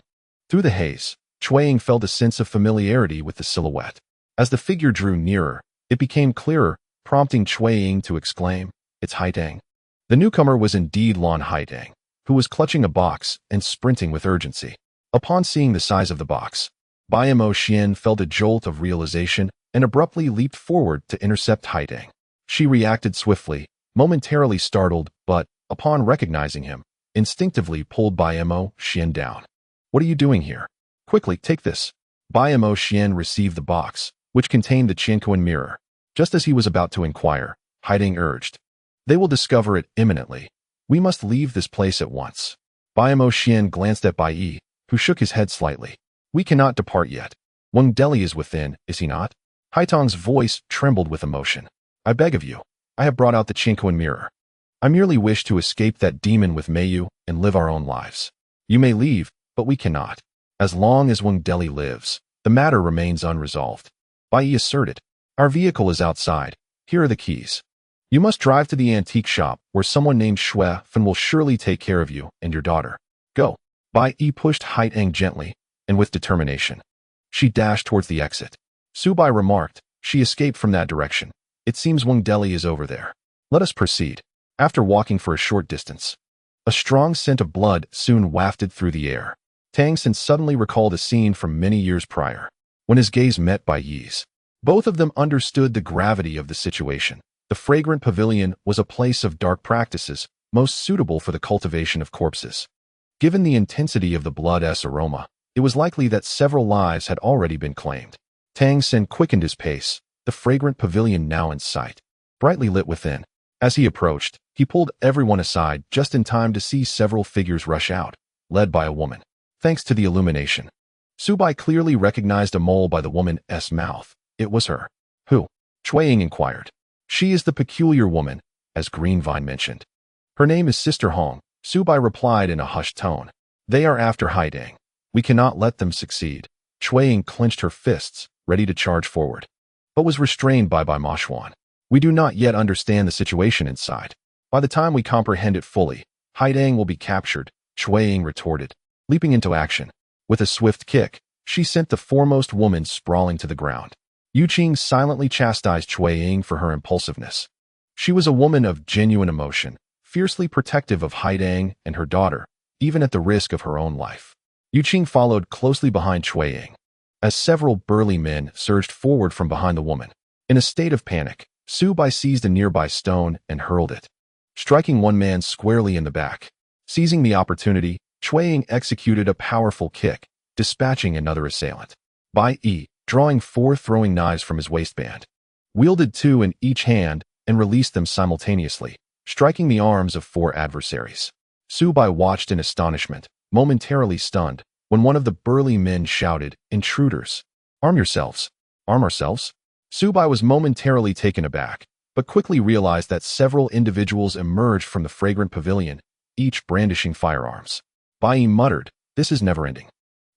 Through the haze, Qiao'er felt a sense of familiarity with the silhouette. As the figure drew nearer, it became clearer, prompting Qiao'er to exclaim, "It's Haidang." The newcomer was indeed Lan Haidang, who was clutching a box and sprinting with urgency. Upon seeing the size of the box, Bai Mo Xian felt a jolt of realization and abruptly leaped forward to intercept Haidang. She reacted swiftly, momentarily startled, but, upon recognizing him, instinctively pulled Bai Mo Xian down. "What are you doing here? Quickly, take this." Bai Mo Xian received the box, which contained the Qianquan mirror. Just as he was about to inquire, Haidang urged, "They will discover it imminently. We must leave this place at once." Bai Mo Xian glanced at Bai Yi, who shook his head slightly. "We cannot depart yet. Deli is within, is he not?" Haitang's voice trembled with emotion. "I beg of you, I have brought out the Qianquan mirror. I merely wish to escape that demon with Meiyu and live our own lives. You may leave, but we cannot. As long as Deli lives, the matter remains unresolved." Bai Yi asserted, "Our vehicle is outside. Here are the keys. You must drive to the antique shop where someone named Shui Fen will surely take care of you and your daughter. Go." Bai Yi pushed Haidang gently and with determination. She dashed towards the exit. Su Bai remarked, "She escaped from that direction. It seems Deli is over there. Let us proceed." After walking for a short distance, a strong scent of blood soon wafted through the air. Tang San suddenly recalled a scene from many years prior, when his gaze met Bai Yi's. Both of them understood the gravity of the situation. The fragrant pavilion was a place of dark practices, most suitable for the cultivation of corpses. Given the intensity of the blood's aroma, it was likely that several lives had already been claimed. Tang San quickened his pace, the fragrant pavilion now in sight, brightly lit within. As he approached, he pulled everyone aside just in time to see several figures rush out, led by a woman. Thanks to the illumination, Su Bai clearly recognized a mole by the woman's mouth. It was her. "Who?" Qiao'er inquired. "She is the peculiar woman, as Greenvine mentioned. Her name is Sister Hong," Su Bai replied in a hushed tone. "They are after Haidang. We cannot let them succeed." Qiao'er clenched her fists, ready to charge forward, but was restrained by Ma Xuan. "We do not yet understand the situation inside. By the time we comprehend it fully, Haidang will be captured," Qiao'er retorted, leaping into action. With a swift kick, she sent the foremost woman sprawling to the ground. Yu Qing silently chastised Qiao'er for her impulsiveness. She was a woman of genuine emotion, fiercely protective of Haidang and her daughter, even at the risk of her own life. Yu Qing followed closely behind Qiao'er, as several burly men surged forward from behind the woman. In a state of panic, Su Bai seized a nearby stone and hurled it, striking one man squarely in the back. Seizing the opportunity, Qiao'er executed a powerful kick, dispatching another assailant. Bai Yi, drawing 4 throwing knives from his waistband, wielded 2 in each hand and released them simultaneously, striking the arms of 4 adversaries. Su Bai watched in astonishment, momentarily stunned, when one of the burly men shouted, "Intruders! Arm yourselves! Arm ourselves!" Su Bai was momentarily taken aback, but quickly realized that several individuals emerged from the fragrant pavilion, each brandishing firearms. Bai Yi muttered, "This is never-ending."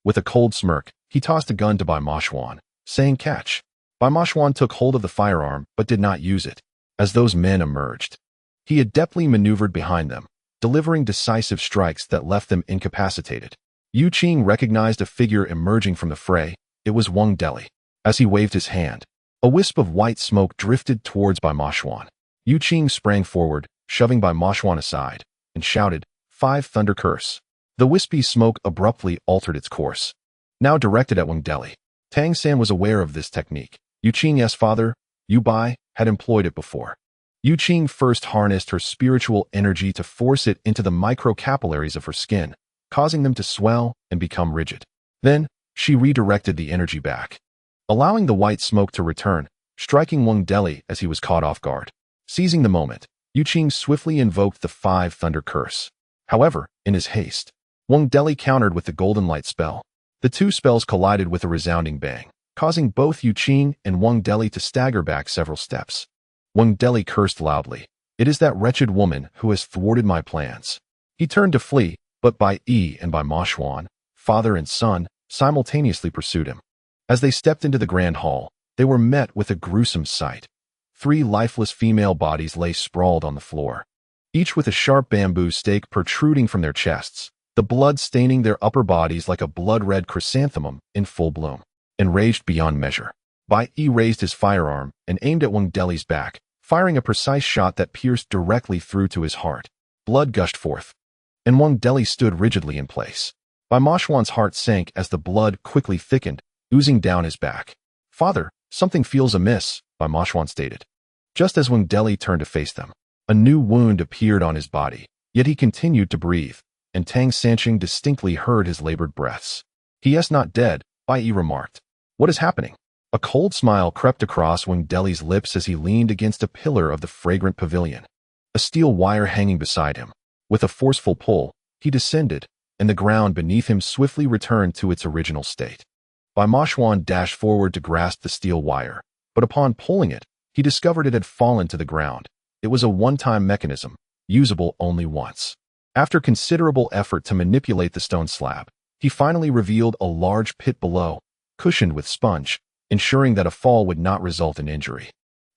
With a cold smirk, he tossed a gun to Bai Ma Xuan, saying, "Catch." Bai Ma Xuan took hold of the firearm but did not use it. as those men emerged. He adeptly maneuvered behind them, delivering decisive strikes that left them incapacitated. Yu Qing recognized a figure emerging from the fray. It was 6'. As he waved his hand, a wisp of white smoke drifted towards Bai Moshuan. Yu Qing sprang forward, shoving Bai Moshuan aside, and shouted, 5 thunder curse. The wispy smoke abruptly altered its course, now directed at 6'. Tang San was aware of this technique. Yu Qing's father, Yu Bai, had employed it before. Yu Qing first harnessed her spiritual energy to force it into the microcapillaries of her skin, causing them to swell and become rigid. Then, she redirected the energy back, allowing the white smoke to return, striking 6' as he was caught off guard. Seizing the moment, Yu Qing swiftly invoked the 5 thunder curse. However, in his haste, 6' countered with the golden light spell. The two spells collided with a resounding bang, causing both Yu Qing and 6' to stagger back several steps. 6' cursed loudly. It is that wretched woman who has thwarted my plans. He turned to flee, but Bai Yi and Bai Moshuan, father and son, simultaneously pursued him. As they stepped into the grand hall, they were met with a gruesome sight. 3 lifeless female bodies lay sprawled on the floor, each with a sharp bamboo stake protruding from their chests, the blood staining their upper bodies like a blood-red chrysanthemum in full bloom. Enraged beyond measure, Bai Yi raised his firearm and aimed at 6's back, firing a precise shot that pierced directly through to his heart. Blood gushed forth, and 6' stood rigidly in place. Bai Moshuan's heart sank as the blood quickly thickened, oozing down his back. Father, something feels amiss, Bai Moshuan stated. Just as 6' turned to face them, a new wound appeared on his body, yet he continued to breathe, and Tang Sanqing distinctly heard his labored breaths. He is not dead, Bai Yi remarked. What is happening? A cold smile crept across 6's lips as he leaned against a pillar of the fragrant pavilion, a steel wire hanging beside him. With a forceful pull, he descended, and the ground beneath him swiftly returned to its original state. Bai Moshuan dashed forward to grasp the steel wire, but upon pulling it, he discovered it had fallen to the ground. It was a one-time mechanism, usable only once. After considerable effort to manipulate the stone slab, he finally revealed a large pit below, cushioned with sponge, ensuring that a fall would not result in injury.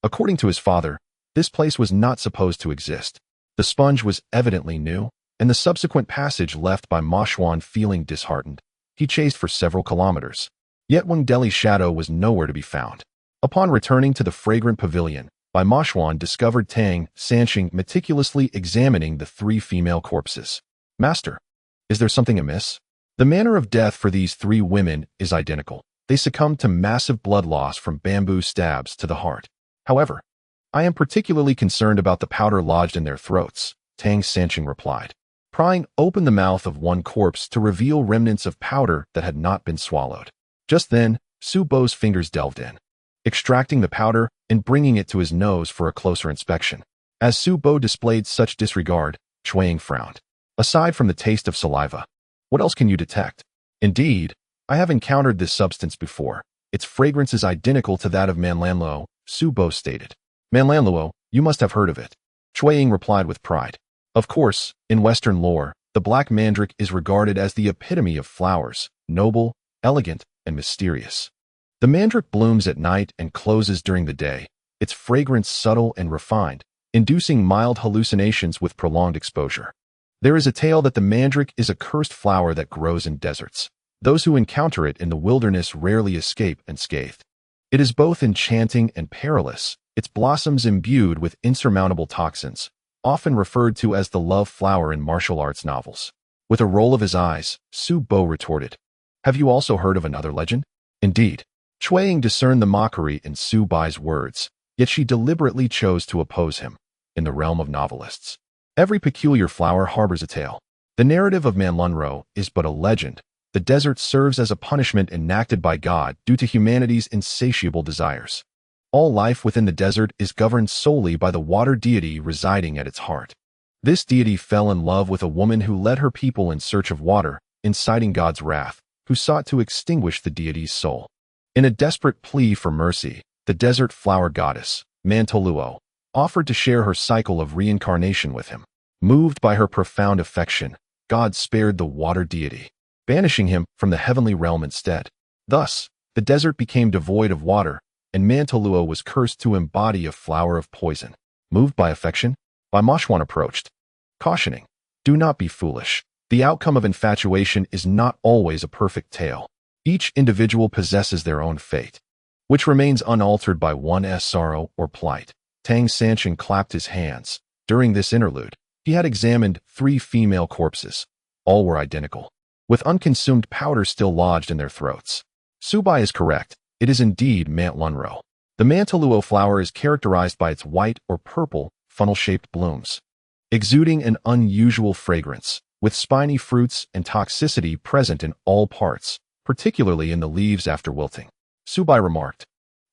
According to his father, this place was not supposed to exist. The sponge was evidently new, and the subsequent passage left Bai Moshuan feeling disheartened. He chased for several kilometers, yet 6's shadow was nowhere to be found. Upon returning to the fragrant pavilion, Bai Moshuan discovered Tang Sanqing meticulously examining the 3 female corpses. Master, is there something amiss? The manner of death for these 3 women is identical. They succumbed to massive blood loss from bamboo stabs to the heart. However, I am particularly concerned about the powder lodged in their throats, Tang Sanqing replied, prying open the mouth of one corpse to reveal remnants of powder that had not been swallowed. Just then, Su Bo's fingers delved in, extracting the powder and bringing it to his nose for a closer inspection. As Su Bo displayed such disregard, Qiao'er frowned. Aside from the taste of saliva, what else can you detect? Indeed, I have encountered this substance before. Its fragrance is identical to that of Luoluo, Su Bo stated. Luoluo, you must have heard of it. Qiao'er replied with pride. Of course, in Western lore, the black mandrake is regarded as the epitome of flowers, noble, elegant, and mysterious. The mandrake blooms at night and closes during the day, its fragrance subtle and refined, inducing mild hallucinations with prolonged exposure. There is a tale that the mandrake is a cursed flower that grows in deserts. Those who encounter it in the wilderness rarely escape unscathed. It is both enchanting and perilous, its blossoms imbued with insurmountable toxins, often referred to as the love flower in martial arts novels. With a roll of his eyes, Su Bo retorted, have you also heard of another legend? Indeed. Qiao'er discerned the mockery in Su Bai's words, yet she deliberately chose to oppose him. In the realm of novelists, every peculiar flower harbors a tale. The narrative of Luoluo is but a legend. The desert serves as a punishment enacted by God due to humanity's insatiable desires. All life within the desert is governed solely by the water deity residing at its heart. This deity fell in love with a woman who led her people in search of water, inciting God's wrath, who sought to extinguish the deity's soul. In a desperate plea for mercy, the desert flower goddess, Luoluo, offered to share her cycle of reincarnation with him. Moved by her profound affection, God spared the water deity, banishing him from the heavenly realm instead. Thus, the desert became devoid of water, and Luoluo was cursed to embody a flower of poison. Moved by affection, Bai Mashwan approached, cautioning, "Do not be foolish. The outcome of infatuation is not always a perfect tale. Each individual possesses their own fate, which remains unaltered by one's sorrow or plight." Tang Sanchen clapped his hands. During this interlude, he had examined 3 female corpses. All were identical, with unconsumed powder still lodged in their throats. Subai is correct. It is indeed Mant Lunro. The Luoluo flower is characterized by its white or purple, funnel-shaped blooms, exuding an unusual fragrance, with spiny fruits and toxicity present in all parts, particularly in the leaves after wilting. Subai remarked,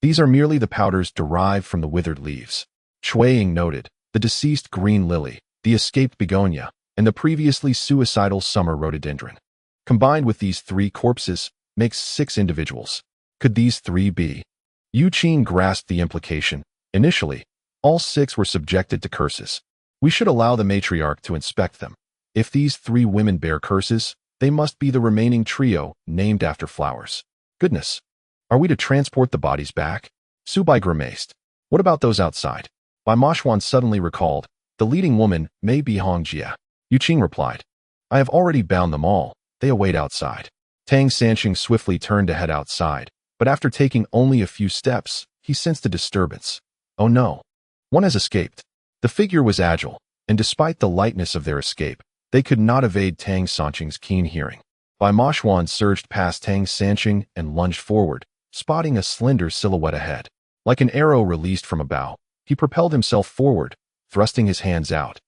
"These are merely the powders derived from the withered leaves." Shuiying noted, the deceased green lily, the escaped begonia, and the previously suicidal summer rhododendron. Combined with these 3 corpses, makes 6 individuals. Could these 3 be? Yu Qin grasped the implication. Initially, all 6 were subjected to curses. We should allow the matriarch to inspect them. If these 3 women bear curses, they must be the remaining trio named after flowers. Goodness. Are we to transport the bodies back? Subai grimaced. What about those outside? Bai Mashwan suddenly recalled, the leading woman may be Hongjia. Yu Qing replied, I have already bound them all. They await outside. Tang Sanqing swiftly turned to head outside, but after taking only a few steps, he sensed a disturbance. Oh no. One has escaped. The figure was agile, and despite the lightness of their escape, they could not evade Tang Sanqing's keen hearing. Bai Mashwan surged past Tang Sanqing and lunged forward, spotting a slender silhouette ahead. Like an arrow released from a bow, he propelled himself forward, thrusting his hands out,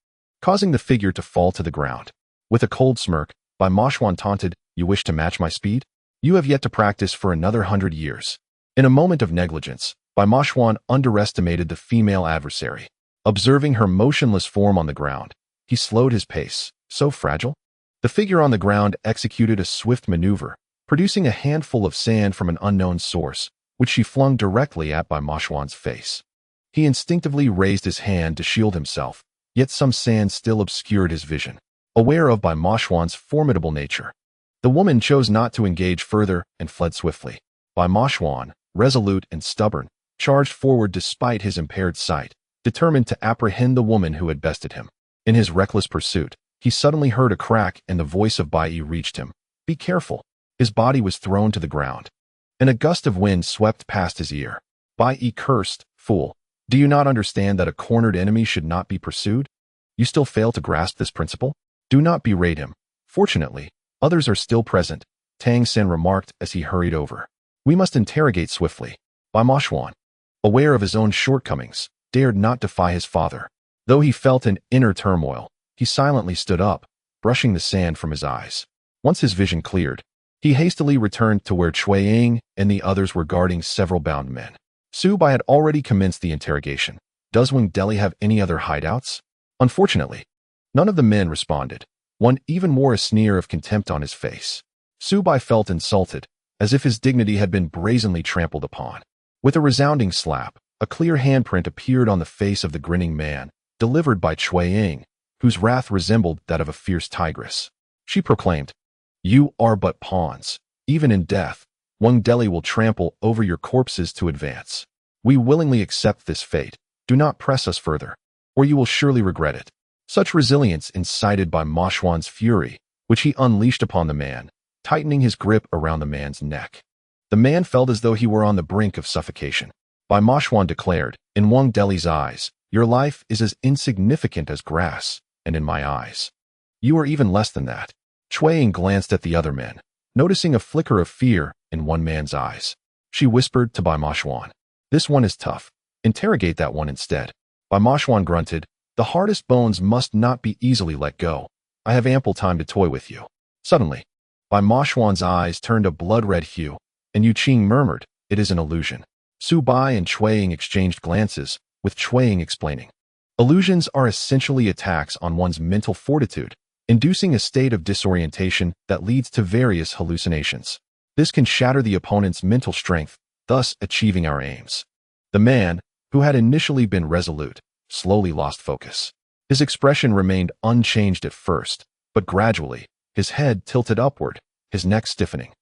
causing the figure to fall to the ground. With a cold smirk, Bai Mashwan taunted, You wish to match my speed? You have yet to practice for another 100 years. In a moment of negligence, Bai Mashwan underestimated the female adversary. Observing her motionless form on the ground, he slowed his pace. So fragile? The figure on the ground executed a swift maneuver, producing a handful of sand from an unknown source, which she flung directly at Bai Mashwan's face. He instinctively raised his hand to shield himself, yet some sand still obscured his vision. Aware of Bai Mashwan's formidable nature, the woman chose not to engage further and fled swiftly. Bai Mashwan, resolute and stubborn, charged forward despite his impaired sight, determined to apprehend the woman who had bested him. In his reckless pursuit, he suddenly heard a crack and the voice of Bai Yi reached him. Be careful. His body was thrown to the ground. And a gust of wind swept past his ear. Bai Yi cursed, Fool. Do you not understand that a cornered enemy should not be pursued? You still fail to grasp this principle? Do not berate him. Fortunately, others are still present, Tang Sen remarked as he hurried over. We must interrogate swiftly. Bai Mashwan, aware of his own shortcomings, dared not defy his father. Though he felt an inner turmoil, he silently stood up, brushing the sand from his eyes. Once his vision cleared, he hastily returned to where Shuiying and the others were guarding several bound men. Subai had already commenced the interrogation. Does Wing Deli have any other hideouts? Unfortunately, none of the men responded, one even wore a sneer of contempt on his face. Subai felt insulted, as if his dignity had been brazenly trampled upon. With a resounding slap, a clear handprint appeared on the face of the grinning man, delivered by Shuiying, whose wrath resembled that of a fierce tigress. She proclaimed, You are but pawns. Even in death, Wang Deli will trample over your corpses to advance. We willingly accept this fate. Do not press us further, or you will surely regret it. Such resilience incited by Mashwan's fury, which he unleashed upon the man, tightening his grip around the man's neck. The man felt as though he were on the brink of suffocation. Bai Mashwan declared, In Wang Deli's eyes, your life is as insignificant as grass, and in my eyes, you are even less than that. Shuiying glanced at the other men, noticing a flicker of fear in one man's eyes. She whispered to Bai Mashwan, This one is tough. Interrogate that one instead. Bai Mashwan grunted, The hardest bones must not be easily let go. I have ample time to toy with you. Suddenly, Bai Mashwan's eyes turned a blood-red hue, and Yu Qing murmured, It is an illusion. Subai and Shuiying exchanged glances, with Shuiying explaining. Illusions are essentially attacks on one's mental fortitude, inducing a state of disorientation that leads to various hallucinations. This can shatter the opponent's mental strength, thus achieving our aims. The man, who had initially been resolute, slowly lost focus. His expression remained unchanged at first, but gradually, his head tilted upward, his neck stiffening,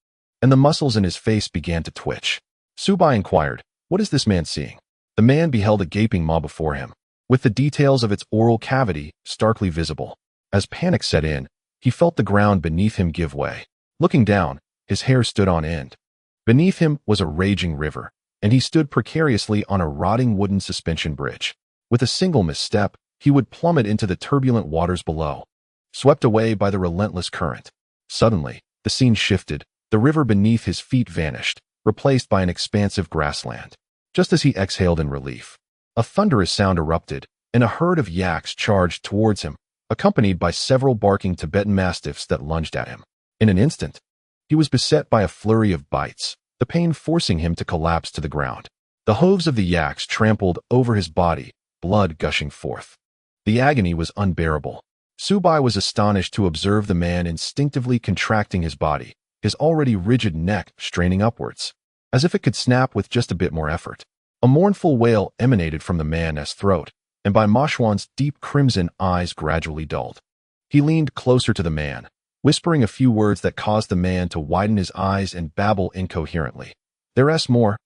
and the muscles in his face began to twitch. Subai inquired, What is this man seeing? The man beheld a gaping maw before him. with the details of its oral cavity starkly visible. As panic set in, he felt the ground beneath him give way. Looking down, his hair stood on end. Beneath him was a raging river, and he stood precariously on a rotting wooden suspension bridge. With a single misstep, he would plummet into the turbulent waters below, swept away by the relentless current. Suddenly, the scene shifted. The river beneath his feet vanished, replaced by an expansive grassland. Just as he exhaled in relief, a thunderous sound erupted, and a herd of yaks charged towards him, accompanied by several barking Tibetan mastiffs that lunged at him. In an instant, he was beset by a flurry of bites, the pain forcing him to collapse to the ground. The hooves of the yaks trampled over his body, blood gushing forth. The agony was unbearable. Subai was astonished to observe the man instinctively contracting his body, his already rigid neck straining upwards, as if it could snap with just a bit more effort. A mournful wail emanated from the man's throat, and by Mashwan's deep crimson eyes gradually dulled. He leaned closer to the man, whispering a few words that caused the man to widen his eyes and babble incoherently. There's more.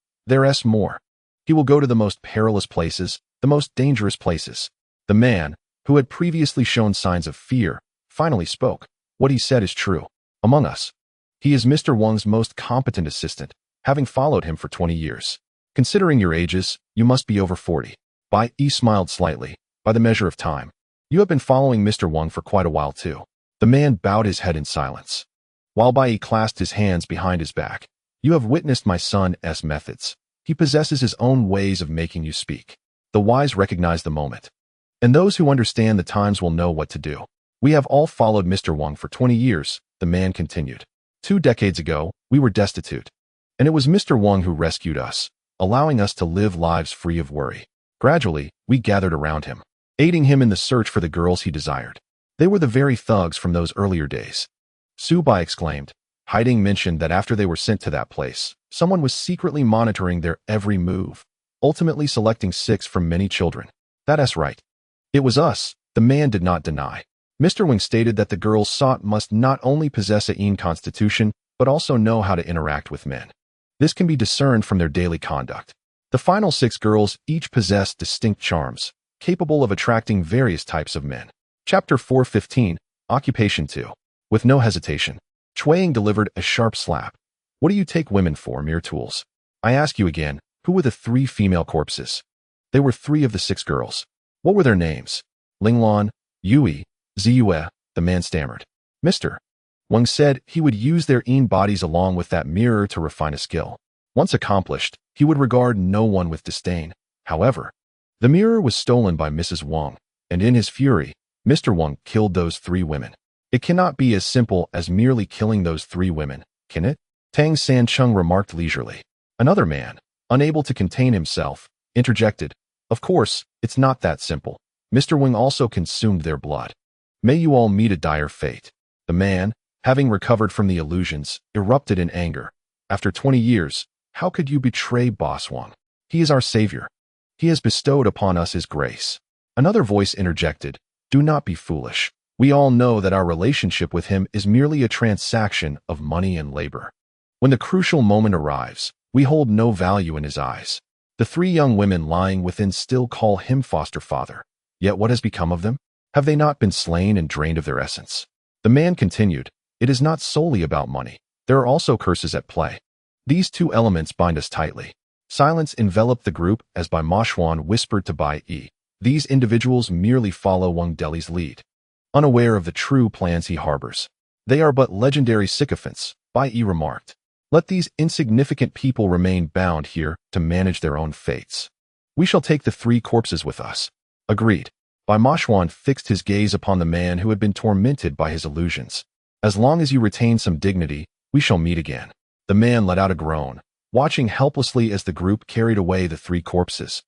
He will go to the most perilous places, the most dangerous places. The man, who had previously shown signs of fear, finally spoke. What he said is true. Among us, he is Mr. Wang's most competent assistant, having followed him for 20 years. Considering your ages, you must be over 40. Bai Yi smiled slightly. By the measure of time, you have been following Mr. Wang for quite a while too. The man bowed his head in silence, while Bai Yi clasped his hands behind his back. You have witnessed my son's methods. He possesses his own ways of making you speak. The wise recognize the moment, and those who understand the times will know what to do. We have all followed Mr. Wang for 20 years, the man continued. 2 decades ago, we were destitute, and it was Mr. Wang who rescued us, allowing us to live lives free of worry. Gradually, we gathered around him, aiding him in the search for the girls he desired. They were the very thugs from those earlier days. Subai exclaimed. Haiding mentioned that after they were sent to that place, someone was secretly monitoring their every move, ultimately selecting 6 from many children. That's right. It was us, the man did not deny. Mr. Wang stated that the girls sought must not only possess a keen constitution, but also know how to interact with men. This can be discerned from their daily conduct. The final 6 girls each possessed distinct charms, capable of attracting various types of men. Chapter 4:15, Occupation 2. With no hesitation, Chuang delivered a sharp slap. What do you take women for, mere tools? I ask you again, who were the 3 female corpses? They were 3 of the 6 girls. What were their names? Linglon, Yui, Ziyue, the man stammered. Mr. Wang said he would use their bodies along with that mirror to refine a skill. Once accomplished, he would regard no one with disdain. However, the mirror was stolen by Mrs. Wang, and in his fury, Mr. Wang killed those 3 women. It cannot be as simple as merely killing those 3 women, can it? Tang Sancheng remarked leisurely. Another man, unable to contain himself, interjected. Of course, it's not that simple. Mr. Wang also consumed their blood. May you all meet a dire fate. The man, having recovered from the illusions, erupted in anger. After 20 years, how could you betray Boss Wang? He is our savior. He has bestowed upon us his grace. Another voice interjected. Do not be foolish. We all know that our relationship with him is merely a transaction of money and labor. When the crucial moment arrives, we hold no value in his eyes. The 3 young women lying within still call him foster father. Yet what has become of them? Have they not been slain and drained of their essence? The man continued. It is not solely about money. There are also curses at play. These 2 elements bind us tightly. Silence enveloped the group as Bai Mashwan whispered to Bai Yi. These individuals merely follow Wang Deli's lead, unaware of the true plans he harbors. They are but legendary sycophants, Bai Yi remarked. Let these insignificant people remain bound here to manage their own fates. We shall take the 3 corpses with us. Agreed. Bai Mashwan fixed his gaze upon the man who had been tormented by his illusions. As long as you retain some dignity, we shall meet again. The man let out a groan, watching helplessly as the group carried away the 3 corpses,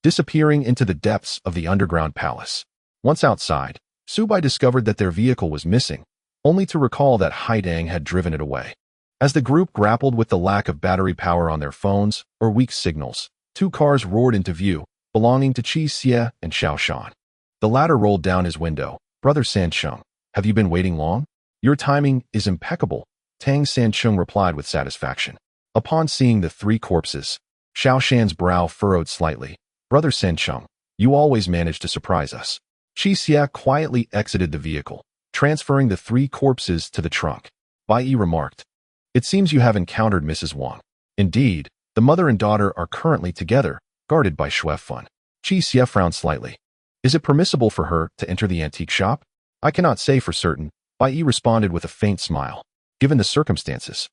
disappearing into the depths of the underground palace. Once outside, Subai discovered that their vehicle was missing, only to recall that Haidang had driven it away. As the group grappled with the lack of battery power on their phones or weak signals, 2 cars roared into view, belonging to Qi Xie and Xiao Shan. The latter rolled down his window. Brother Sancheng, have you been waiting long? Your timing is impeccable, Tang Sancheng replied with satisfaction. Upon seeing the 3 corpses, Xiao Shan's brow furrowed slightly. Brother Sancheng, You always manage to surprise us. Xia quietly exited the vehicle, transferring the 3 corpses to the trunk. Bai remarked, "It seems you have encountered Mrs. Wang." Indeed, the mother and daughter are currently together, guarded by Xue Fun. Xia frowned slightly. "Is it permissible for her to enter the antique shop?" "I cannot say for certain," Bai responded with a faint smile. "Given the circumstances,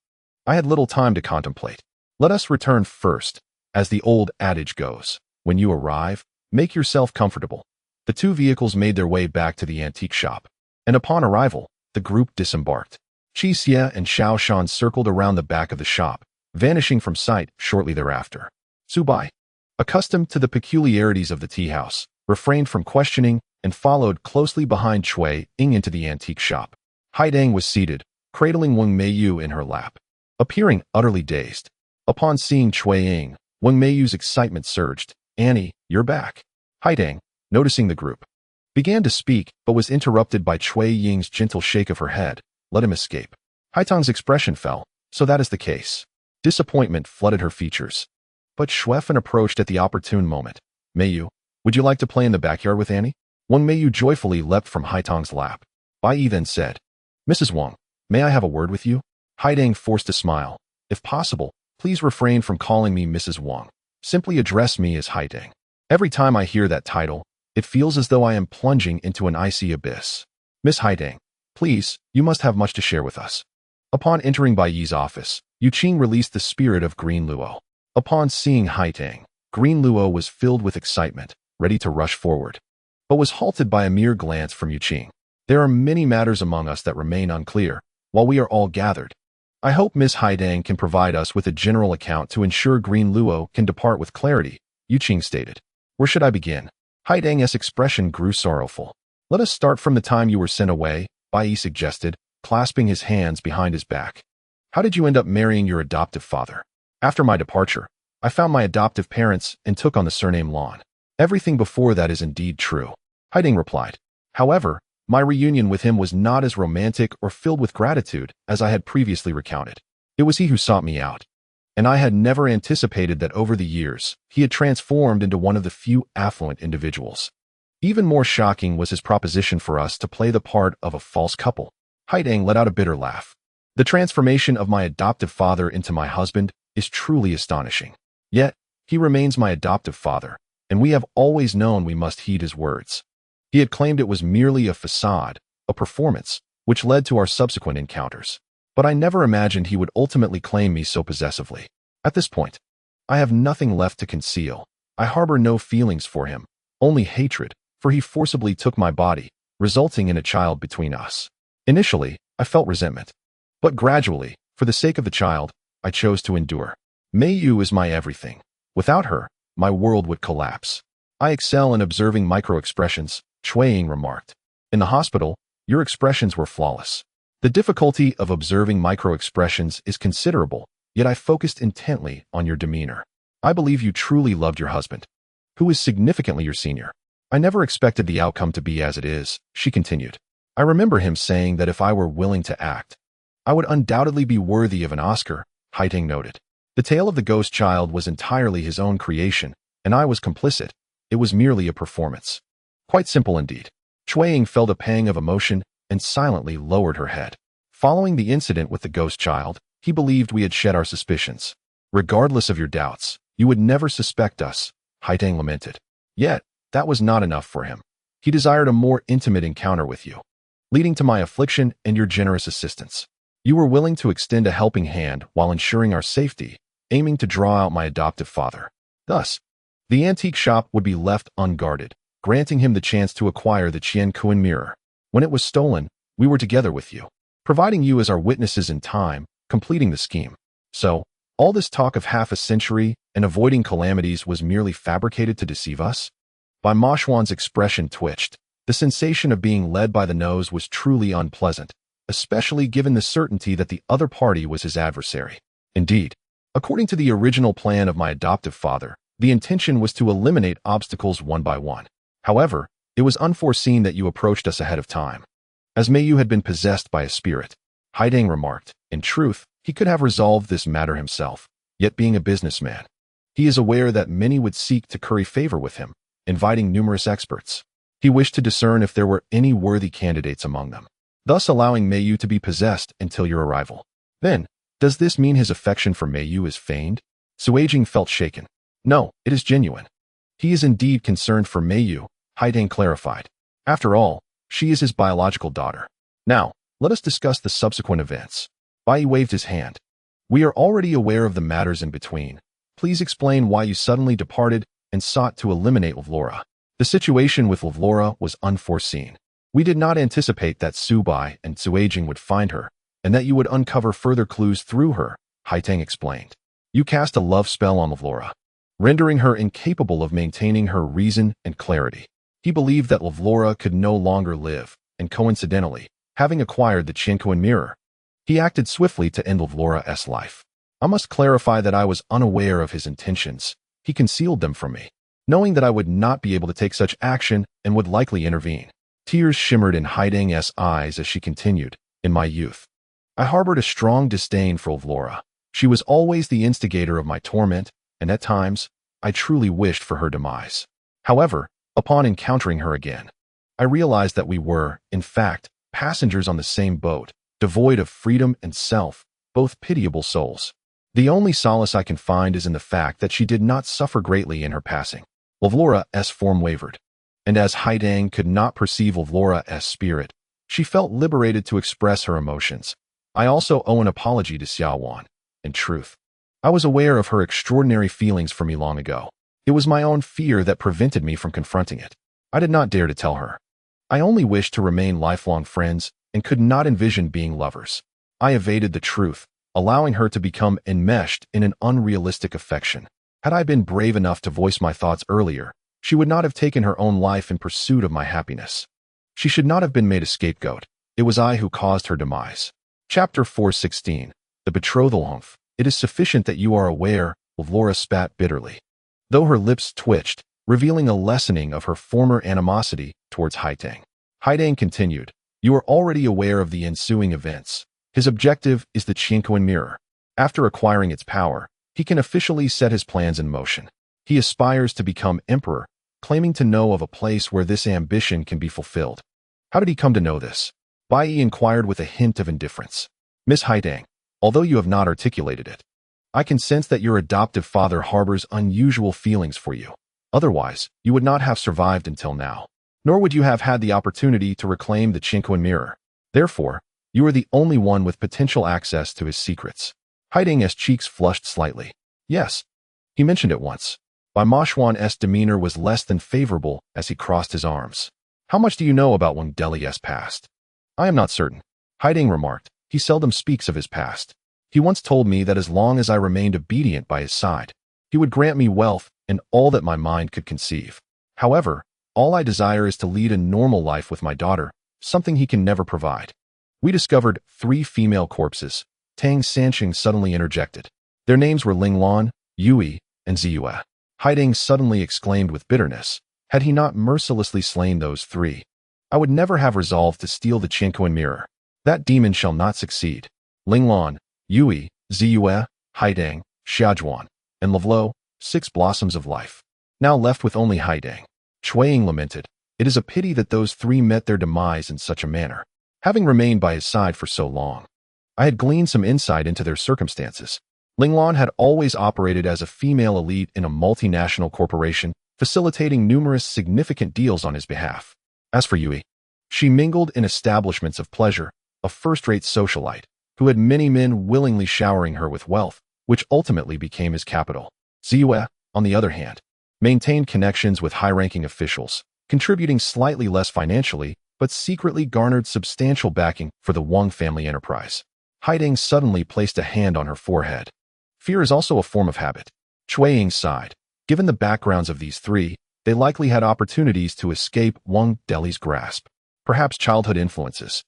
I had little time to contemplate. Let us return first. As the old adage goes, when you arrive, make yourself comfortable." The 2 vehicles made their way back to the antique shop, and upon arrival, the group disembarked. Xia and Xiao Shan circled around the back of the shop, vanishing from sight shortly thereafter. Subai, accustomed to the peculiarities of the tea house, refrained from questioning and followed closely behind Cui Ying into the antique shop. Haidang was seated, cradling Wang Meiyu in her lap, appearing utterly dazed. Upon seeing Cui Ying, Wang Meiyu's excitement surged. "Annie, you're back." Haidang, noticing the group, began to speak but was interrupted by Cui Ying's gentle shake of her head. "Let him escape." Haitang's expression fell. "So that is the case." Disappointment flooded her features. But Xuefan approached at the opportune moment. "Meiyu, would you like to play in the backyard with Annie?" Wang Meiyu joyfully leapt from Haitang's lap. Bai Yi then said, "Mrs. Wang, may I have a word with you?" Haidang forced a smile. "If possible, please refrain from calling me Mrs. Wang. Simply address me as Haidang. Every time I hear that title, it feels as though I am plunging into an icy abyss. Miss Haidang, please, you must have much to share with us." Upon entering Bai Yi's office, Yuqing released the spirit of Green Luo. Upon seeing Haitang, Green Luo was filled with excitement, ready to rush forward, but was halted by a mere glance from Yuqing. "There are many matters among us that remain unclear, while we are all gathered. I hope Miss Haidang can provide us with a general account to ensure Green Luo can depart with clarity," Yuqing stated. "Where should I begin?" Haidang's expression grew sorrowful. "Let us start from the time you were sent away," Bai Yi suggested, clasping his hands behind his back. "How did you end up marrying your adoptive father?" "After my departure, I found my adoptive parents and took on the surname Lan. Everything before that is indeed true," Haidang replied. "However, my reunion with him was not as romantic or filled with gratitude as I had previously recounted. It was he who sought me out, and I had never anticipated that over the years, he had transformed into one of the few affluent individuals. Even more shocking was his proposition for us to play the part of a false couple." Haidang let out a bitter laugh. "The transformation of my adoptive father into my husband is truly astonishing. Yet, he remains my adoptive father, and we have always known we must heed his words. He had claimed it was merely a facade, a performance, which led to our subsequent encounters. But I never imagined he would ultimately claim me so possessively. At this point, I have nothing left to conceal. I harbor no feelings for him, only hatred, for he forcibly took my body, resulting in a child between us. Initially, I felt resentment. But gradually, for the sake of the child, I chose to endure. Meiyu is my everything. Without her, my world would collapse. I excel in observing micro-expressions," Cui Ying remarked. "In the hospital, your expressions were flawless. The difficulty of observing micro-expressions is considerable, yet I focused intently on your demeanor. I believe you truly loved your husband, who is significantly your senior. I never expected the outcome to be as it is," she continued. "I remember him saying that if I were willing to act, I would undoubtedly be worthy of an Oscar," Haitang noted. "The tale of the ghost child was entirely his own creation, and I was complicit. It was merely a performance." "Quite simple indeed." Cui Ying felt a pang of emotion and silently lowered her head. "Following the incident with the ghost child, he believed we had shed our suspicions. Regardless of your doubts, you would never suspect us," Haitang lamented. "Yet, that was not enough for him. He desired a more intimate encounter with you, leading to my affliction and your generous assistance. You were willing to extend a helping hand while ensuring our safety, aiming to draw out my adoptive father. Thus, the antique shop would be left unguarded, granting him the chance to acquire the Qian Kuan mirror. When it was stolen, we were together with you, providing you as our witnesses in time, completing the scheme. So, all this talk of half a century and avoiding calamities was merely fabricated to deceive us?" Bai Moshuan's expression twitched. The sensation of being led by the nose was truly unpleasant, especially given the certainty that the other party was his adversary. "Indeed, according to the original plan of my adoptive father, the intention was to eliminate obstacles one by one. However, it was unforeseen that you approached us ahead of time. As Meiyu had been possessed by a spirit," Haidang remarked. "In truth, he could have resolved this matter himself, yet being a businessman, he is aware that many would seek to curry favor with him, inviting numerous experts. He wished to discern if there were any worthy candidates among them, thus allowing Meiyu to be possessed until your arrival. Then, does this mean his affection for Meiyu is feigned? Suijing felt shaken. No, it is genuine. He is indeed concerned for Meiyu, Haidang clarified. After all, she is his biological daughter. Now, let us discuss the subsequent events. Bai waved his hand. We are already aware of the matters in between. Please explain why you suddenly departed and sought to eliminate Luoluo. The situation with Luoluo was unforeseen. We did not anticipate that Subai and Suijing would find her, and that you would uncover further clues through her, Haitang explained. You cast a love spell on Luoluo, rendering her incapable of maintaining her reason and clarity. He believed that Luoluo could no longer live, and coincidentally, having acquired the Qiao'er mirror, he acted swiftly to end Luoluo's life. I must clarify that I was unaware of his intentions. He concealed them from me, knowing that I would not be able to take such action and would likely intervene. Tears shimmered in Haidang's eyes as she continued, in my youth, I harbored a strong disdain for Luoluo. She was always the instigator of my torment, and at times, I truly wished for her demise. However, upon encountering her again, I realized that we were, in fact, passengers on the same boat, devoid of freedom and self, both pitiable souls. The only solace I can find is in the fact that she did not suffer greatly in her passing. Luoluo's form wavered, and as Haidang could not perceive Luoluo's spirit, she felt liberated to express her emotions. I also owe an apology to Xiao'er. In truth, I was aware of her extraordinary feelings for me long ago. It was my own fear that prevented me from confronting it. I did not dare to tell her. I only wished to remain lifelong friends and could not envision being lovers. I evaded the truth, allowing her to become enmeshed in an unrealistic affection. Had I been brave enough to voice my thoughts earlier, she would not have taken her own life in pursuit of my happiness. She should not have been made a scapegoat. It was I who caused her demise. Chapter 416. The Betrothal. It is sufficient that you are aware, Luoluo spat bitterly, though her lips twitched, revealing a lessening of her former animosity towards Haitang. Haitang continued, you are already aware of the ensuing events. His objective is the Qiao'er mirror. After acquiring its power, he can officially set his plans in motion. He aspires to become emperor, claiming to know of a place where this ambition can be fulfilled. How did he come to know this? Bai inquired with a hint of indifference. Miss Haitang, although you have not articulated it, I can sense that your adoptive father harbors unusual feelings for you. Otherwise, you would not have survived until now, nor would you have had the opportunity to reclaim the Qiao'er mirror. Therefore, you are the only one with potential access to his secrets. Haitang's cheeks flushed slightly. Yes, he mentioned it once. Bai Mashwan's demeanor was less than favorable as he crossed his arms. How much do you know about Wang Deli's past? I am not certain. Haitang remarked. He seldom speaks of his past. He once told me that as long as I remained obedient by his side, he would grant me wealth and all that my mind could conceive. However, all I desire is to lead a normal life with my daughter, something he can never provide. We discovered 3 female corpses. Tang Sanqing suddenly interjected. Their names were Linglong, Yui, and Ziyue. Haidang suddenly exclaimed with bitterness, had he not mercilessly slain those 3, I would never have resolved to steal the Qiao'er mirror. That demon shall not succeed. Linglong, Yui, Ziyue, Haidang, Xiaozhuan, and Luoluo, 6 blossoms of life. Now left with only Haidang. Shuiying lamented, it is a pity that those 3 met their demise in such a manner. Having remained by his side for so long, I had gleaned some insight into their circumstances. Linglong had always operated as a female elite in a multinational corporation, facilitating numerous significant deals on his behalf. As for Yui, she mingled in establishments of pleasure, a first-rate socialite, who had many men willingly showering her with wealth, which ultimately became his capital. Ziyue, on the other hand, maintained connections with high-ranking officials, contributing slightly less financially, but secretly garnered substantial backing for the Wang family enterprise. Haidang suddenly placed a hand on her forehead. Fear is also a form of habit. Shuiying sighed. Given the backgrounds of these 3, they likely had opportunities to escape Wang Deli's grasp. Perhaps childhood influences,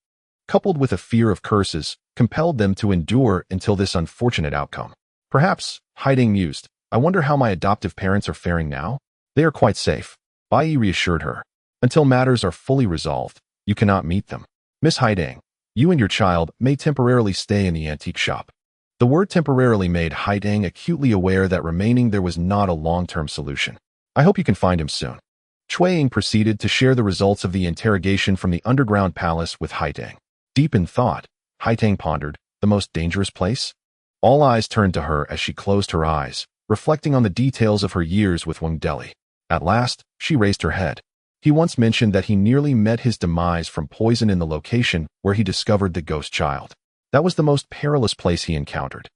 coupled with a fear of curses, compelled them to endure until this unfortunate outcome. Perhaps, Haidang mused, I wonder how my adoptive parents are faring now? They are quite safe. Bai reassured her. Until matters are fully resolved, you cannot meet them. Miss Haidang, you and your child may temporarily stay in the antique shop. The word temporarily made Haidang acutely aware that remaining there was not a long-term solution. I hope you can find him soon. Cui Ying proceeded to share the results of the interrogation from the underground palace with Haitang. Deep in thought, Haitang pondered, the most dangerous place? All eyes turned to her as she closed her eyes, reflecting on the details of her years with 6The. At last, she raised her head. He once mentioned that he nearly met his demise from poison in the location where he discovered the ghost child. That was the most perilous place he encountered.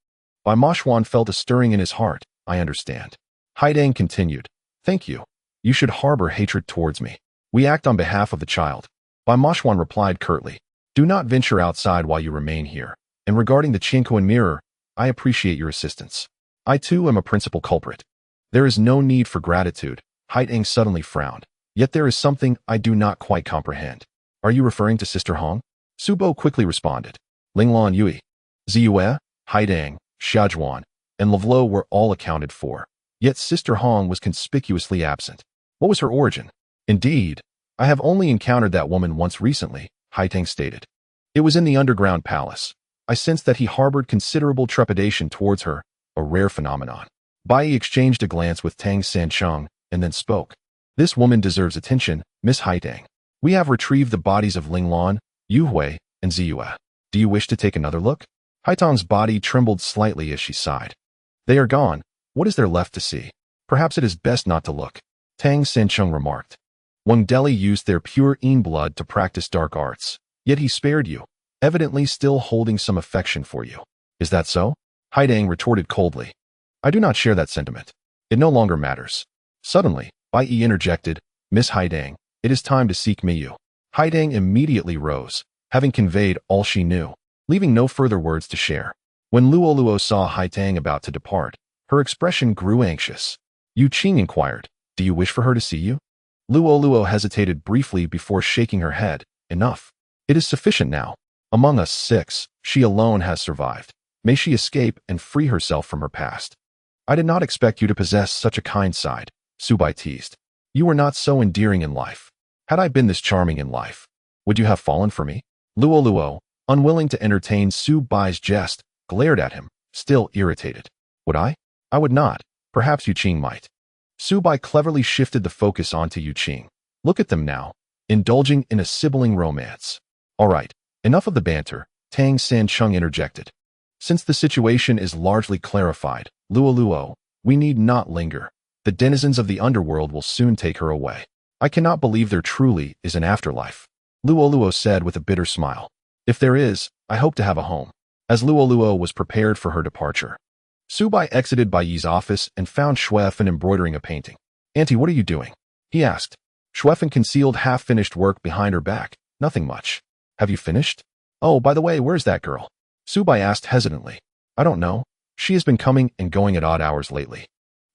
Bai Moshuan felt a stirring in his heart. I understand. Haidang continued. Thank you. You should harbor hatred towards me. We act on behalf of the child. Bai Moshuan replied curtly. Do not venture outside while you remain here. And regarding the Qianquan mirror, I appreciate your assistance. I too am a principal culprit. There is no need for gratitude. Haidang suddenly frowned. Yet there is something I do not quite comprehend. Are you referring to Sister Hong? Su Bo quickly responded. Linglan Yui, Ziyue, Haidang, Xiaozhuan, and Luoluo were all accounted for. Yet Sister Hong was conspicuously absent. What was her origin? Indeed, I have only encountered that woman once recently, Haitang stated. It was in the underground palace. I sensed that he harbored considerable trepidation towards her, a rare phenomenon. Bai exchanged a glance with Tang Sancheng and then spoke. This woman deserves attention, Miss Haitang. We have retrieved the bodies of Linglan, Yu Hui, and Ziyue. Do you wish to take another look? Haitang's body trembled slightly as she sighed. They are gone. What is there left to see? Perhaps it is best not to look. Tang Sancheng remarked. 6The used their pure Yin blood to practice dark arts, yet he spared you, evidently still holding some affection for you. Is that so? Haidang retorted coldly. I do not share that sentiment. It no longer matters. Suddenly, Bai interjected, Miss Haidang, it is time to seek Miyu. Haidang immediately rose, having conveyed all she knew, leaving no further words to share. When Luoluo saw Haitang about to depart, her expression grew anxious. Yu Qing inquired, do you wish for her to see you? Luoluo hesitated briefly before shaking her head. Enough. It is sufficient now. Among us 6, she alone has survived. May she escape and free herself from her past. I did not expect you to possess such a kind side, Su Bai teased. You were not so endearing in life. Had I been this charming in life, would you have fallen for me? Luoluo, unwilling to entertain Su Bai's jest, glared at him, still irritated. Would I? I would not. Perhaps Yu Qing might. Su Bai cleverly shifted the focus onto Yu Qing. Look at them now, indulging in a sibling romance. All right, enough of the banter, Tang Sancheng interjected. Since the situation is largely clarified, Luoluo, we need not linger. The denizens of the underworld will soon take her away. I cannot believe there truly is an afterlife. Luoluo said with a bitter smile. If there is, I hope to have a home. As Luoluo was prepared for her departure, Su Bai exited Bai Yi's office and found Xuefan embroidering a painting. Auntie, what are you doing? He asked. Xuefan concealed half-finished work behind her back. Nothing much. Have you finished? Oh, by the way, where's that girl? Su Bai asked hesitantly. I don't know. She has been coming and going at odd hours lately.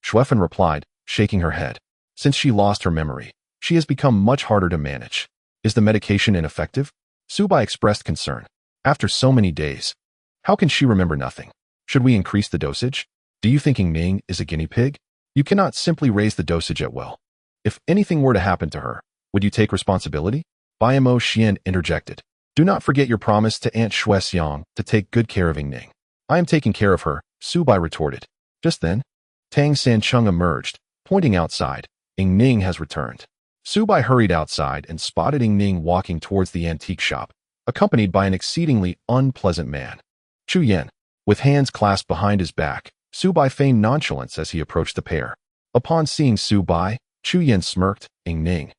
Xuefan replied, shaking her head. Since she lost her memory, she has become much harder to manage. Is the medication ineffective? Su Bai expressed concern. After so many days, how can she remember nothing? Should we increase the dosage? Do you think Ming is a guinea pig? You cannot simply raise the dosage at will. If anything were to happen to her, would you take responsibility? Bai Mo Xian interjected. Do not forget your promise to Aunt Shuexiang to take good care of Ning. I am taking care of her, Su Bai retorted. Just then, Tang Sancheng emerged, pointing outside. Ning has returned. Su Bai hurried outside and spotted Ning walking towards the antique shop, accompanied by an exceedingly unpleasant man. Chu Yan. With hands clasped behind his back, Su Bai feigned nonchalance as he approached the pair. Upon seeing Su Bai, Chu Yan smirked, Ning.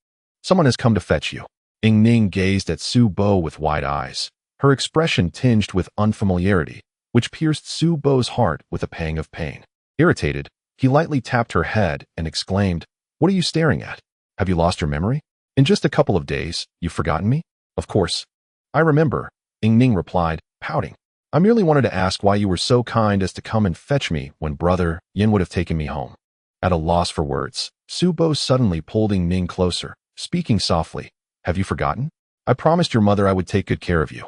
Someone has come to fetch you. Ning gazed at Su Bo with wide eyes, her expression tinged with unfamiliarity, which pierced Su Bo's heart with a pang of pain. Irritated, he lightly tapped her head and exclaimed, What are you staring at? Have you lost your memory? In just a couple of days, you've forgotten me? Of course. I remember, Ning replied, pouting. I merely wanted to ask why you were so kind as to come and fetch me when brother Yin would have taken me home. At a loss for words, Su Bo suddenly pulled Ning closer, speaking softly. Have you forgotten? I promised your mother I would take good care of you.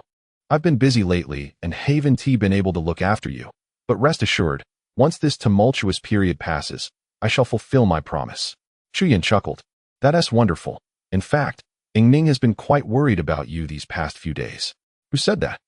I've been busy lately and haven't been able to look after you, but rest assured, once this tumultuous period passes, I shall fulfill my promise. Chu Yan chuckled. That's wonderful. In fact, Ning has been quite worried about you these past few days. Who said that?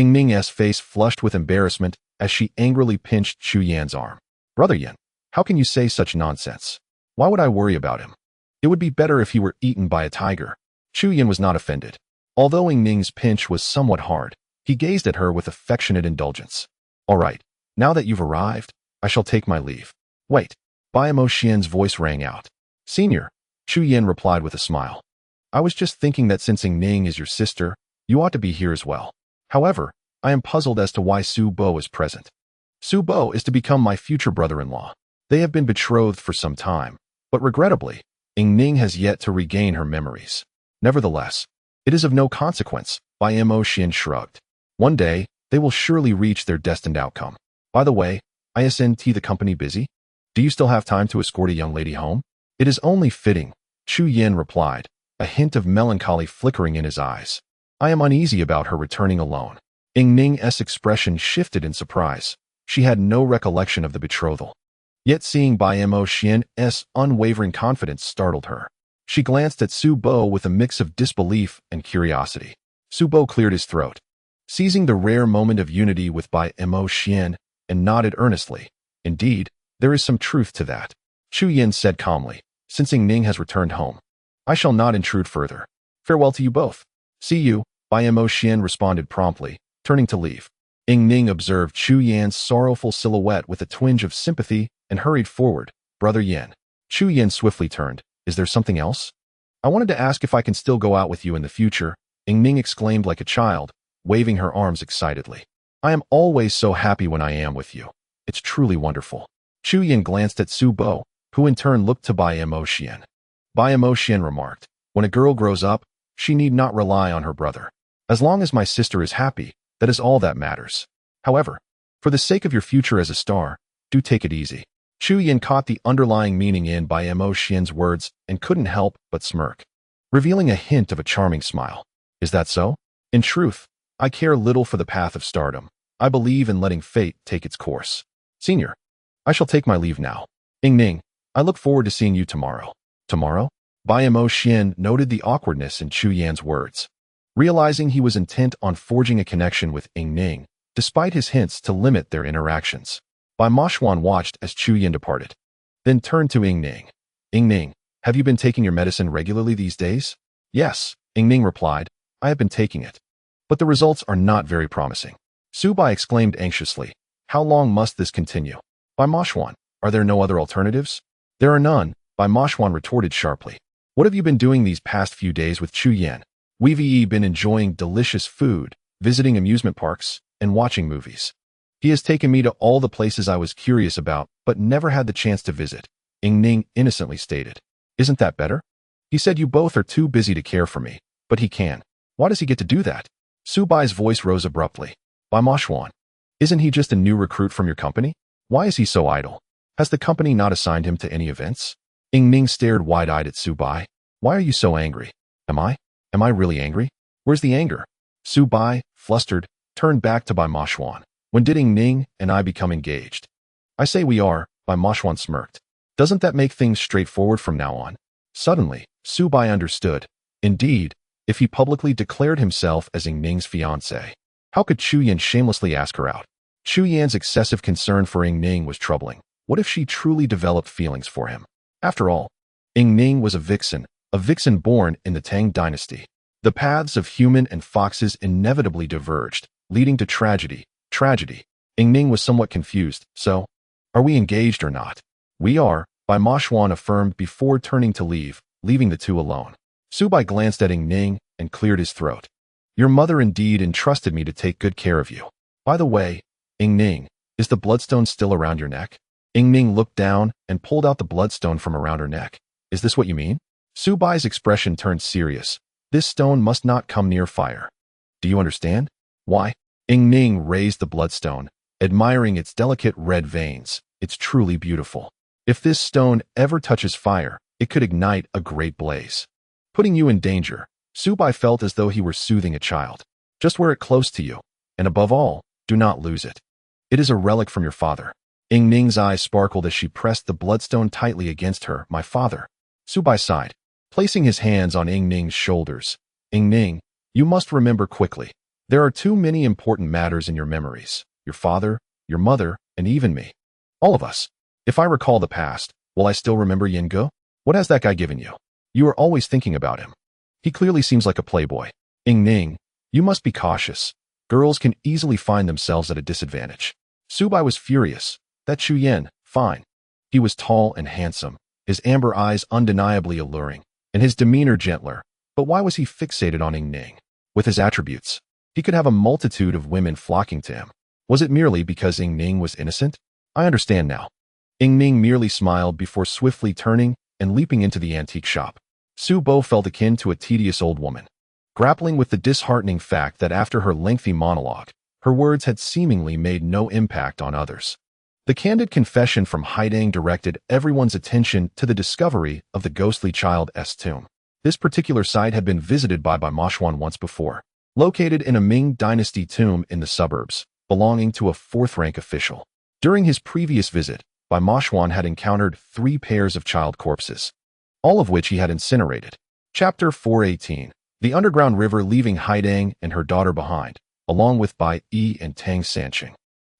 Ning's face flushed with embarrassment as she angrily pinched Chu Yan's arm. Brother Yan, how can you say such nonsense? Why would I worry about him? It would be better if he were eaten by a tiger. Chu Yin was not offended. Although Ying Ning's pinch was somewhat hard, he gazed at her with affectionate indulgence. All right, now that you've arrived, I shall take my leave. Wait. Bai Mo Xian's voice rang out. Senior, Chu Yin replied with a smile. I was just thinking that since Ying Ning is your sister, you ought to be here as well. However, I am puzzled as to why Su Bo is present. Su Bo is to become my future brother-in-law. They have been betrothed for some time, but regrettably, Ying Ning has yet to regain her memories. Nevertheless, it is of no consequence, Bai Mo Xian shrugged. One day, they will surely reach their destined outcome. By the way, isn't the company busy? Do you still have time to escort a young lady home? It is only fitting, Chu Yin replied, a hint of melancholy flickering in his eyes. I am uneasy about her returning alone. Ying Ning's expression shifted in surprise. She had no recollection of the betrothal. Yet seeing Bai Mo Xian's unwavering confidence startled her. She glanced at Su Bo with a mix of disbelief and curiosity. Su Bo cleared his throat, seizing the rare moment of unity with Bai Mo Xian, and nodded earnestly. Indeed, there is some truth to that. Chu Yin said calmly, since Ying Ning has returned home. I shall not intrude further. Farewell to you both. See you, Bai Mo Xian responded promptly, turning to leave. Ying Ning observed Chu Yan's sorrowful silhouette with a twinge of sympathy and hurried forward. Brother Yin. Chu Yin swiftly turned. Is there something else? I wanted to ask if I can still go out with you in the future, Ying Ning exclaimed like a child, waving her arms excitedly. I am always so happy when I am with you. It's truly wonderful. Chu Yin glanced at Su Bo, who in turn looked to Bai Mo Xian. Bai Mo Xian remarked, when a girl grows up, she need not rely on her brother. As long as my sister is happy, that is all that matters. However, for the sake of your future as a star, do take it easy. Chu Yin caught the underlying meaning in Bai Mo Xian's words and couldn't help but smirk, revealing a hint of a charming smile. Is that so? In truth, I care little for the path of stardom. I believe in letting fate take its course. Senior, I shall take my leave now. Ying Ning, I look forward to seeing you tomorrow. Tomorrow? Bai Mo Xian noted the awkwardness in Chu Yan's words. Realizing he was intent on forging a connection with Ying Ning, despite his hints to limit their interactions, Bai Mo Xuan watched as Chu Yan departed, then turned to Ying Ning. Ying Ning, have you been taking your medicine regularly these days? Yes, Ying Ning replied, I have been taking it. But the results are not very promising. Su Bai exclaimed anxiously, how long must this continue? Bai Mo Xuan, are there no other alternatives? There are none, Bai Mo Xuan retorted sharply. What have you been doing these past few days with Chu Yan? We've been enjoying delicious food, visiting amusement parks, and watching movies. He has taken me to all the places I was curious about, but never had the chance to visit, Ying Ning innocently stated. Isn't that better? He said you both are too busy to care for me, but he can. Why does he get to do that? Su Bai's voice rose abruptly. Bai Mo Xuan, isn't he just a new recruit from your company? Why is he so idle? Has the company not assigned him to any events? Ying Ning stared wide-eyed at Su Bai. Why are you so angry? Am I really angry? Where's the anger? Su Bai, flustered, turned back to Bai Mo Xuan. When did Ying Ning and I become engaged? I say we are, Bai Mo Xuan smirked. Doesn't that make things straightforward from now on? Suddenly, Su Bai understood. Indeed, if he publicly declared himself as Ying Ning's fiancé, how could Chu Yan shamelessly ask her out? Chu Yan's excessive concern for Ying Ning was troubling. What if she truly developed feelings for him? After all, Ying Ning was a vixen born in the Tang dynasty. The paths of human and foxes inevitably diverged, leading to tragedy. Ying Ning was somewhat confused. So, are we engaged or not? We are, Bai Mo Xuan affirmed before turning to leave, leaving the two alone. Su Bai glanced at Ying Ning and cleared his throat. Your mother indeed entrusted me to take good care of you. By the way, Ying Ning, is the bloodstone still around your neck? Ying Ning looked down and pulled out the bloodstone from around her neck. Is this what you mean? Su Bai's expression turned serious. This stone must not come near fire. Do you understand? Why? Ying Ning raised the bloodstone, admiring its delicate red veins. It's truly beautiful. If this stone ever touches fire, it could ignite a great blaze, putting you in danger. Su Bai felt as though he were soothing a child. Just wear it close to you, and above all, do not lose it. It is a relic from your father. Ying Ning's eyes sparkled as she pressed the bloodstone tightly against her. My father. Su Bai sighed, placing his hands on Ying Ning's shoulders. Ying Ning, you must remember quickly. There are too many important matters in your memories. Your father, your mother, and even me. All of us. If I recall the past, will I still remember Yin Ge? What has that guy given you? You are always thinking about him. He clearly seems like a playboy. Ning, you must be cautious. Girls can easily find themselves at a disadvantage. Subai was furious. That Chuyen, fine. He was tall and handsome, his amber eyes undeniably alluring, and his demeanor gentler. But why was he fixated on Ning? With his attributes, he could have a multitude of women flocking to him. Was it merely because Ning was innocent? I understand now. Ning merely smiled before swiftly turning and leaping into the antique shop. Su Bo felt akin to a tedious old woman, grappling with the disheartening fact that after her lengthy monologue, her words had seemingly made no impact on others. The candid confession from Haidang directed everyone's attention to the discovery of the ghostly child's tomb. This particular site had been visited by Mashwan once before, located in a Ming dynasty tomb in the suburbs, belonging to a fourth-rank official. During his previous visit, Mashwan had encountered 3 pairs of child corpses, all of which he had incinerated. Chapter 418. The underground river leaving Haidang and her daughter behind, along with Bai Yi and Tang Sanqing.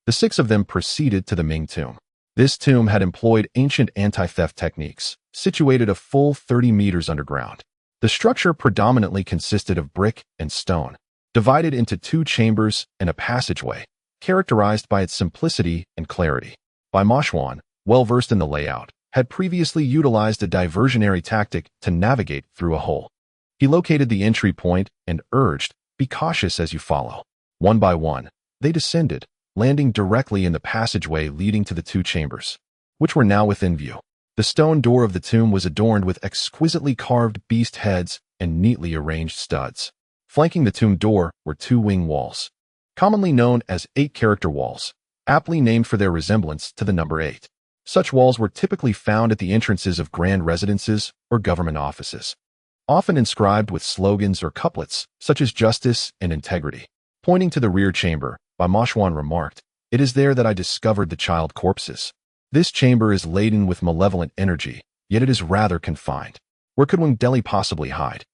The 6 of them proceeded to the Ming tomb. This tomb had employed ancient anti-theft techniques, situated a full 30 meters underground. The structure predominantly consisted of brick and stone, divided into 2 chambers and a passageway, characterized by its simplicity and clarity. Mashwan, well versed in the layout, had previously utilized a diversionary tactic to navigate through a hole. He located the entry point and urged, "Be cautious as you follow." One by one, they descended, landing directly in the passageway leading to the 2 chambers, which were now within view. The stone door of the tomb was adorned with exquisitely carved beast heads and neatly arranged studs. Flanking the tomb door were 2 wing walls, commonly known as 8-character walls, aptly named for their resemblance to the number 8. Such walls were typically found at the entrances of grand residences or government offices, often inscribed with slogans or couplets such as justice and integrity. Pointing to the rear chamber, Mashwan remarked, "It is there that I discovered the child corpses. This chamber is laden with malevolent energy, yet it is rather confined. Where could Wang Deli possibly hide?"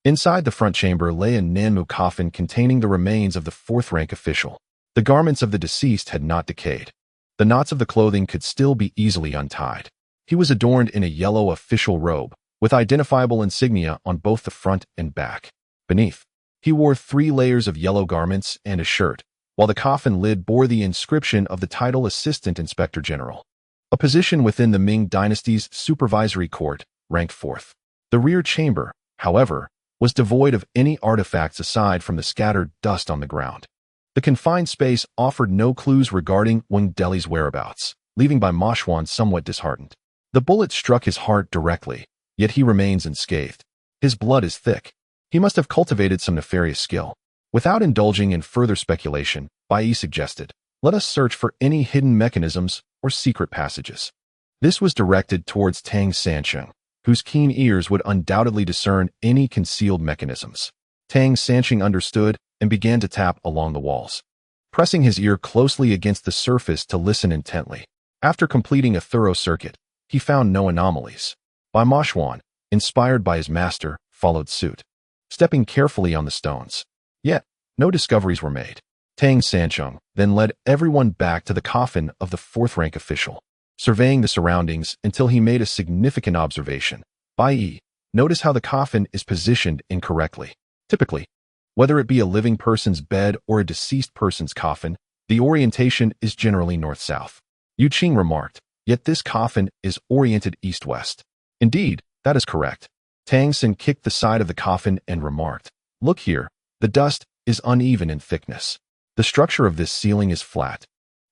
Inside the front chamber lay a Nanmu coffin containing the remains of the 4th-rank official. The garments of the deceased had not decayed. The knots of the clothing could still be easily untied. He was adorned in a yellow official robe, with identifiable insignia on both the front and back. Beneath, he wore 3 layers of yellow garments and a shirt, while the coffin lid bore the inscription of the title Assistant Inspector General, a position within the Ming dynasty's supervisory court, ranked 4th. The rear chamber, however, was devoid of any artifacts aside from the scattered dust on the ground. The confined space offered no clues regarding Wang Deli's whereabouts, leaving Mashwan somewhat disheartened. The bullet struck his heart directly, yet he remains unscathed. His blood is thick. He must have cultivated some nefarious skill. Without indulging in further speculation, Bai Yi suggested, "Let us search for any hidden mechanisms or secret passages." This was directed towards Tang Sanqing, whose keen ears would undoubtedly discern any concealed mechanisms. Tang Sanqing understood and began to tap along the walls, pressing his ear closely against the surface to listen intently. After completing a thorough circuit, he found no anomalies. Mashwan, inspired by his master, followed suit, stepping carefully on the stones. Yet, no discoveries were made. Tang Sanqing then led everyone back to the coffin of the 4th-rank official, surveying the surroundings until he made a significant observation. Bai Yi, notice how the coffin is positioned incorrectly. Typically, whether it be a living person's bed or a deceased person's coffin, the orientation is generally north-south. Yu Qing remarked, "Yet this coffin is oriented east-west." Indeed, that is correct. Tang Sin kicked the side of the coffin and remarked, "Look here, the dust is uneven in thickness. The structure of this ceiling is flat.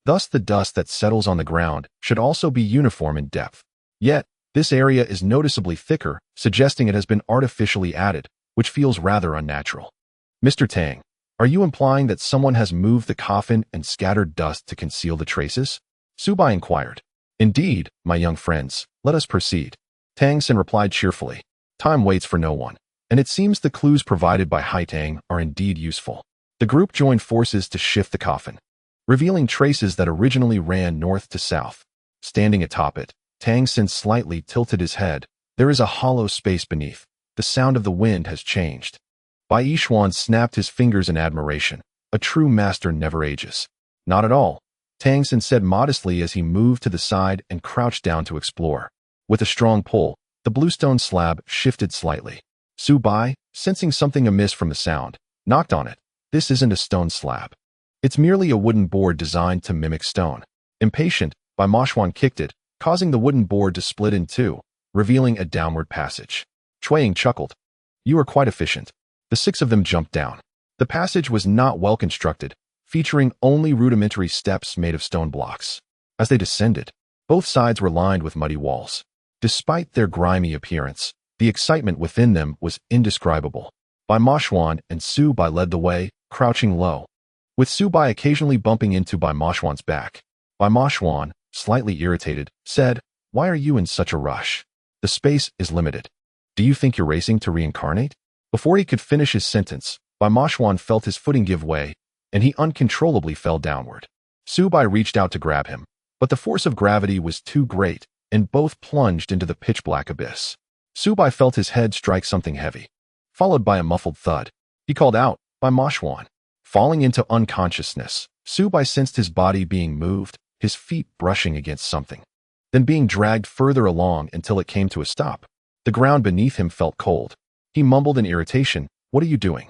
Thus the dust that settles on the ground should also be uniform in depth. Yet, this area is noticeably thicker, suggesting it has been artificially added, which feels rather unnatural." "Mr. Tang, are you implying that someone has moved the coffin and scattered dust to conceal the traces?" Subai inquired. "Indeed, my young friends, let us proceed." Tang Sin replied cheerfully. "Time waits for no one, and it seems the clues provided by Haitang are indeed useful." The group joined forces to shift the coffin, revealing traces that originally ran north to south. Standing atop it, Tang Sin slightly tilted his head. There is a hollow space beneath. The sound of the wind has changed. Bai Yishuan snapped his fingers in admiration. "A true master never ages." "Not at all," Tang Sin said modestly as he moved to the side and crouched down to explore. With a strong pull, The bluestone slab shifted slightly. Su Bai, sensing something amiss from the sound, knocked on it. This isn't a stone slab. It's merely a wooden board designed to mimic stone. Impatient, Bai Moshuan kicked it, causing the wooden board to split in two, revealing a downward passage. Chuang chuckled. You are quite efficient. The six of them jumped down. The passage was not well constructed, featuring only rudimentary steps made of stone blocks. As they descended, both sides were lined with muddy walls. Despite their grimy appearance, the excitement within them was indescribable. Bai Moshuan and Su Bai led the way, crouching low, with Su Bai occasionally bumping into Bai Moshuan's back. Bai Moshuan, slightly irritated, said, Why are you in such a rush? The space is limited. Do you think you're racing to reincarnate? Before he could finish his sentence, Bai Moshuan felt his footing give way, and he uncontrollably fell downward. Su Bai reached out to grab him, but the force of gravity was too great, and both plunged into the pitch-black abyss. Su Bai felt his head strike something heavy, followed by a muffled thud. He called out, Bai Moshuan. Falling into unconsciousness, Su Bai sensed his body being moved, his feet brushing against something, then being dragged further along until it came to a stop. The ground beneath him felt cold. He mumbled in irritation, What are you doing?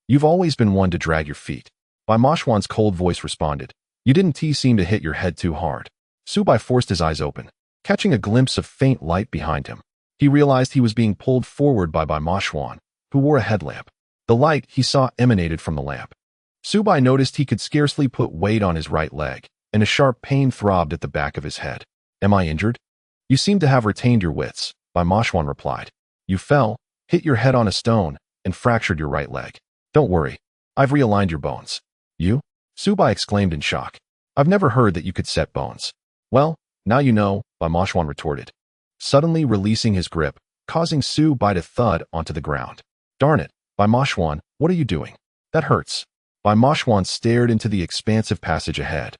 You've always been one to drag your feet. Bai Moshuan's cold voice responded, You didn't seem to hit your head too hard. Su Bai forced his eyes open, catching a glimpse of faint light behind him. He realized he was being pulled forward by Bai Moshuan, who wore a headlamp. The light he saw emanated from the lamp. Su Bai noticed he could scarcely put weight on his right leg, and a sharp pain throbbed at the back of his head. Am I injured? You seem to have retained your wits, Bai Moshuan replied. You fell, hit your head on a stone, and fractured your right leg. Don't worry. I've realigned your bones. You? Su Bai exclaimed in shock. I've never heard that you could set bones. Well, now you know, Bai Moshuan retorted, suddenly releasing his grip, causing Su Bai to thud onto the ground. Darn it, Bai Moshuan, what are you doing? That hurts. Bai Moshuan stared into the expansive passage ahead.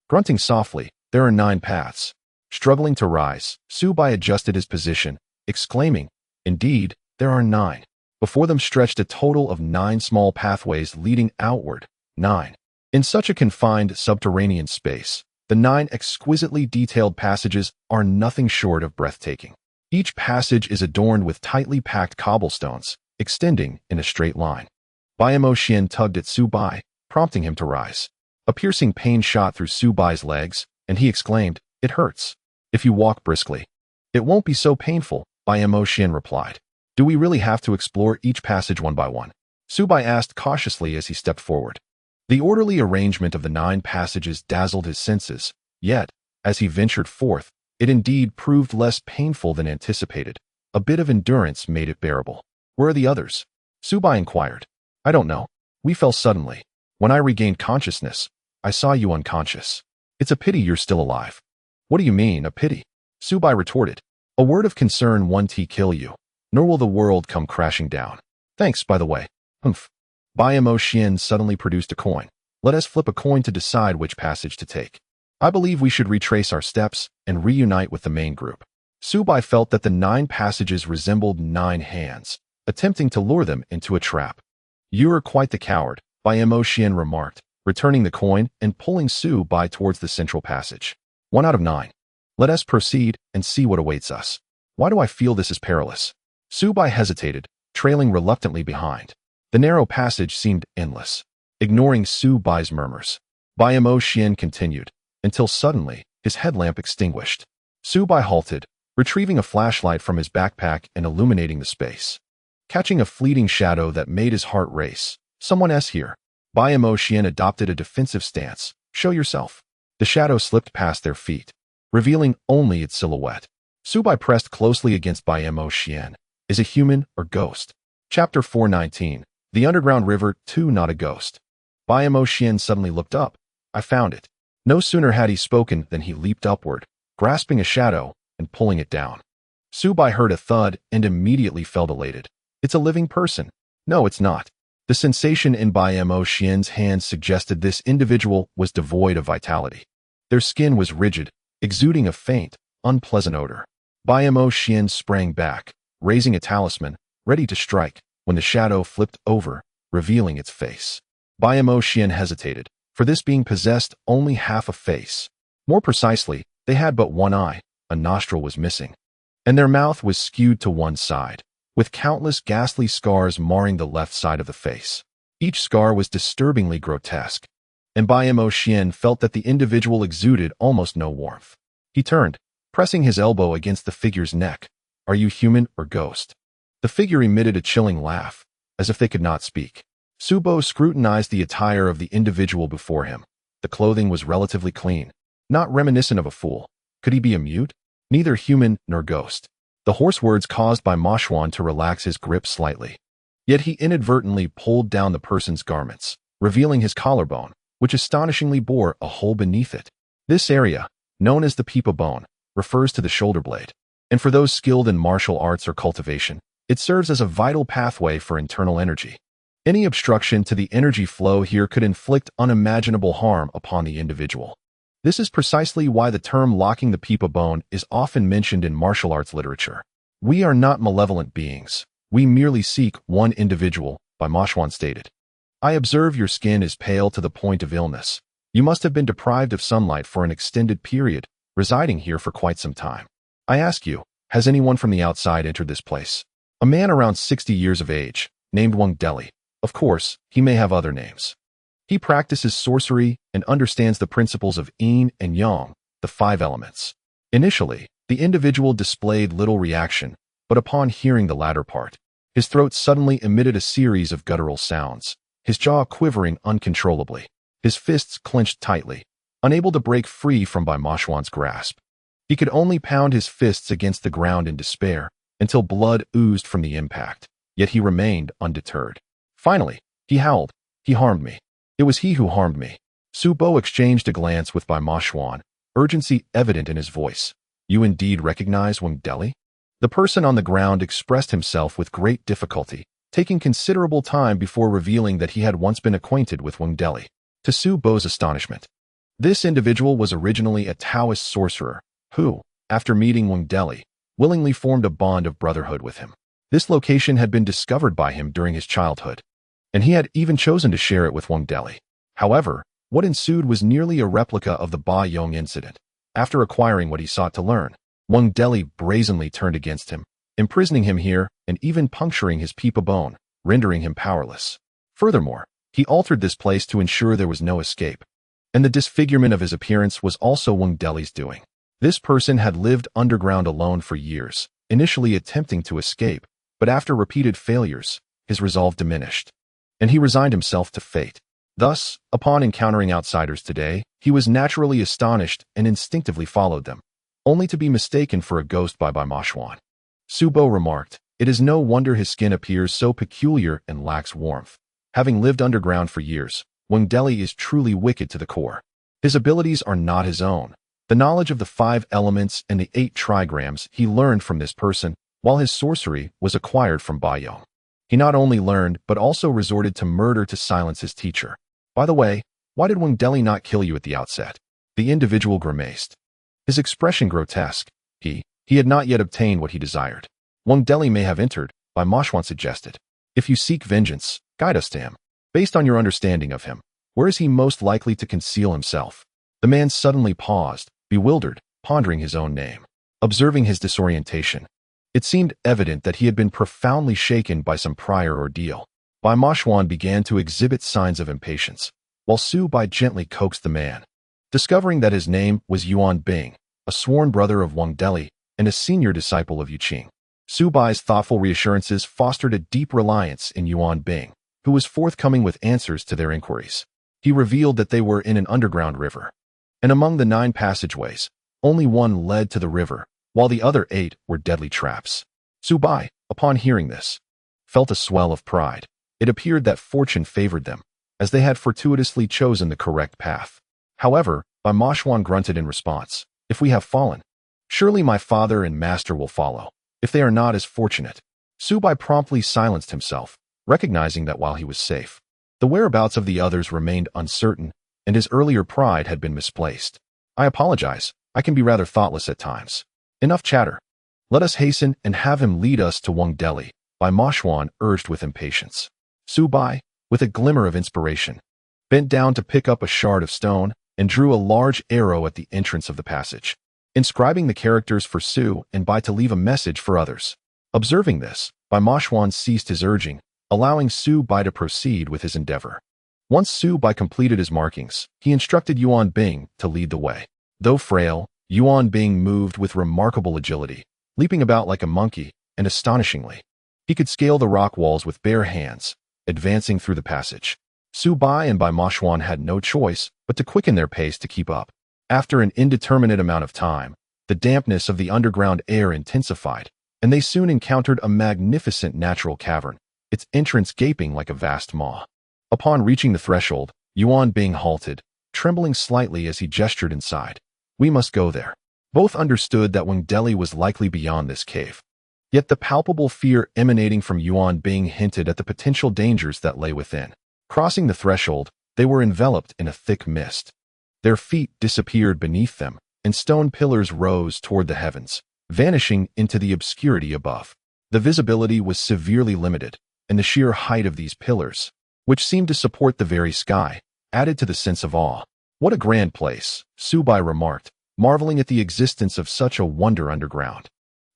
Grunting softly, there are 9 paths. Struggling to rise, Su Bai adjusted his position, exclaiming, Indeed, there are 9. Before them stretched a total of 9 small pathways leading outward. 9. In such a confined subterranean space, the 9 exquisitely detailed passages are nothing short of breathtaking. Each passage is adorned with tightly packed cobblestones, extending in a straight line. Bai Moshuan tugged at Su Bai, prompting him to rise. A piercing pain shot through Su Bai's legs, and he exclaimed, It hurts. If you walk briskly, it won't be so painful, Bai Moshuan replied. Do we really have to explore each passage one by one? Su Bai asked cautiously as he stepped forward. The orderly arrangement of the 9 passages dazzled his senses, yet, as he ventured forth, it indeed proved less painful than anticipated. A bit of endurance made it bearable. Where are the others? Su Bai inquired. I don't know. We fell suddenly. When I regained consciousness, I saw you unconscious. It's a pity you're still alive. What do you mean, a pity? Su Bai retorted. A word of concern won't kill you, nor will the world come crashing down. Thanks, by the way. Humph. Bai Moshuan suddenly produced a coin. Let us flip a coin to decide which passage to take. I believe we should retrace our steps and reunite with the main group. Su Bai felt that the 9 passages resembled 9 hands, attempting to lure them into a trap. You're quite the coward, Bai Moshuan remarked, returning the coin and pulling Su Bai towards the central passage. 1 out of 9. Let us proceed and see what awaits us. Why do I feel this is perilous? Su Bai hesitated, trailing reluctantly behind. The narrow passage seemed endless. Ignoring Su Bai's murmurs, Bai Moshuan continued, until suddenly, his headlamp extinguished. Su Bai halted, retrieving a flashlight from his backpack and illuminating the space. Catching a fleeting shadow that made his heart race. Someone else here. Bai Moshuan adopted a defensive stance. Show yourself. The shadow slipped past their feet, revealing only its silhouette. Su Bai pressed closely against Bai Moshuan. Is a human or ghost? Chapter 419. The Underground River 2 Not a Ghost. Bai Moshuan suddenly looked up. I found it. No sooner had he spoken than he leaped upward, grasping a shadow and pulling it down. Su Bai heard a thud and immediately felt elated. It's a living person. No, it's not. The sensation in Bai Moshuan's hands suggested this individual was devoid of vitality. Their skin was rigid, exuding a faint, unpleasant odor. Bai Moshuan sprang back, raising a talisman, ready to strike, when the shadow flipped over, revealing its face. Bai Moshuan hesitated, for this being possessed only half a face. More precisely, they had but one eye, a nostril was missing. and their mouth was skewed to one side, with countless ghastly scars marring the left side of the face. Each scar was disturbingly grotesque, and Bai Mo Xian felt that the individual exuded almost no warmth. He turned, pressing his elbow against the figure's neck. "Are you human or ghost?" The figure emitted a chilling laugh, as if they could not speak. Su Bo scrutinized the attire of the individual before him. The clothing was relatively clean, not reminiscent of a fool. Could he be a mute? Neither human nor ghost. The hoarse words caused by Ma Xuan to relax his grip slightly. Yet he inadvertently pulled down the person's garments, revealing his collarbone, which astonishingly bore a hole beneath it. This area, known as the pipa bone, refers to the shoulder blade, and for those skilled in martial arts or cultivation, it serves as a vital pathway for internal energy. Any obstruction to the energy flow here could inflict unimaginable harm upon the individual. This is precisely why the term locking the pipa bone is often mentioned in martial arts literature. "We are not malevolent beings. We merely seek one individual," Bai Ma Xuan stated. "I observe your skin is pale to the point of illness. You must have been deprived of sunlight for an extended period, residing here for quite some time. I ask you, has anyone from the outside entered this place?" A man around 60 years of age, named 6had. Of course, he may have other names. He practices sorcery and understands the principles of yin and yang, the 5 elements. Initially, the individual displayed little reaction, but upon hearing the latter part, his throat suddenly emitted a series of guttural sounds, his jaw quivering uncontrollably, his fists clenched tightly, unable to break free from Bai Ma Xuan's grasp. He could only pound his fists against the ground in despair until blood oozed from the impact, yet he remained undeterred. Finally, he howled, "He harmed me. It was he who harmed me." Su Bo exchanged a glance with Bai Ma Xuan, urgency evident in his voice. "You indeed recognize 6had?" The person on the ground expressed himself with great difficulty, taking considerable time before revealing that he had once been acquainted with 6had. To Su Bo's astonishment, this individual was originally a Taoist sorcerer who, after meeting 6had, willingly formed a bond of brotherhood with him. This location had been discovered by him during his childhood, and he had even chosen to share it with 6had. However, what ensued was nearly a replica of the Ba Yong incident. After acquiring what he sought to learn, 6had brazenly turned against him, imprisoning him here and even puncturing his pipa bone, rendering him powerless. Furthermore, he altered this place to ensure there was no escape, and the disfigurement of his appearance was also 6had's doing. This person had lived underground alone for years, initially attempting to escape, but after repeated failures, his resolve diminished, and he resigned himself to fate. Thus, upon encountering outsiders today, he was naturally astonished and instinctively followed them, only to be mistaken for a ghost by Bai Ma Xuan. Su Bo remarked, "It is no wonder his skin appears so peculiar and lacks warmth. Having lived underground for years, 6had is truly wicked to the core. His abilities are not his own. The knowledge of the 5 elements and the 8 trigrams he learned from this person, while his sorcery was acquired from Bai Yong. He not only learned, but also resorted to murder to silence his teacher. By the way, why did 6had not kill you at the outset?" The individual grimaced, his expression grotesque. He had not yet obtained what he desired. 6had may have entered, Bai Ma Xuan suggested. "If you seek vengeance, guide us to him. Based on your understanding of him, where is he most likely to conceal himself?" The man suddenly paused, bewildered, pondering his own name. Observing his disorientation, it seemed evident that he had been profoundly shaken by some prior ordeal. Bai Ma Xuan began to exhibit signs of impatience, while Su Bai gently coaxed the man. Discovering that his name was Yuan Bing, a sworn brother of 6had and a senior disciple of Yu Qing, Su Bai's thoughtful reassurances fostered a deep reliance in Yuan Bing, who was forthcoming with answers to their inquiries. He revealed that they were in an underground river, and among the 9 passageways, only one led to the river, while the other 8 were deadly traps. Su Bai, upon hearing this, felt a swell of pride. It appeared that fortune favored them, as they had fortuitously chosen the correct path. However, Bai Ma Xuan grunted in response, "If we have fallen, surely my father and master will follow, if they are not as fortunate." Su Bai promptly silenced himself, recognizing that while he was safe, the whereabouts of the others remained uncertain, and his earlier pride had been misplaced. "I apologize, I can be rather thoughtless at times. Enough chatter. Let us hasten and have him lead us to 6had, Bai Ma Xuan urged with impatience. Su Bai, with a glimmer of inspiration, bent down to pick up a shard of stone and drew a large arrow at the entrance of the passage. inscribing the characters for Su and Bai to leave a message for others. Observing this, Bai Mashwan ceased his urging, allowing Su Bai to proceed with his endeavor. Once Su Bai completed his markings, he instructed Yuan Bing to lead the way. Though frail, Yuan Bing moved with remarkable agility, leaping about like a monkey, and astonishingly, he could scale the rock walls with bare hands, advancing through the passage. Su Bai and Bai Mashwan had no choice but to quicken their pace to keep up. After an indeterminate amount of time, the dampness of the underground air intensified, and they soon encountered a magnificent natural cavern, its entrance gaping like a vast maw. Upon reaching the threshold, Yuan Bing halted, trembling slightly as he gestured inside. We must go there. Both understood that Wang Deli was likely beyond this cave. Yet the palpable fear emanating from Yuan Bing hinted at the potential dangers that lay within. Crossing the threshold, they were enveloped in a thick mist. Their feet disappeared beneath them, and stone pillars rose toward the heavens, vanishing into the obscurity above. The visibility was severely limited, and the sheer height of these pillars, which seemed to support the very sky, added to the sense of awe. What a grand place, Su Bai remarked, marveling at the existence of such a wonder underground.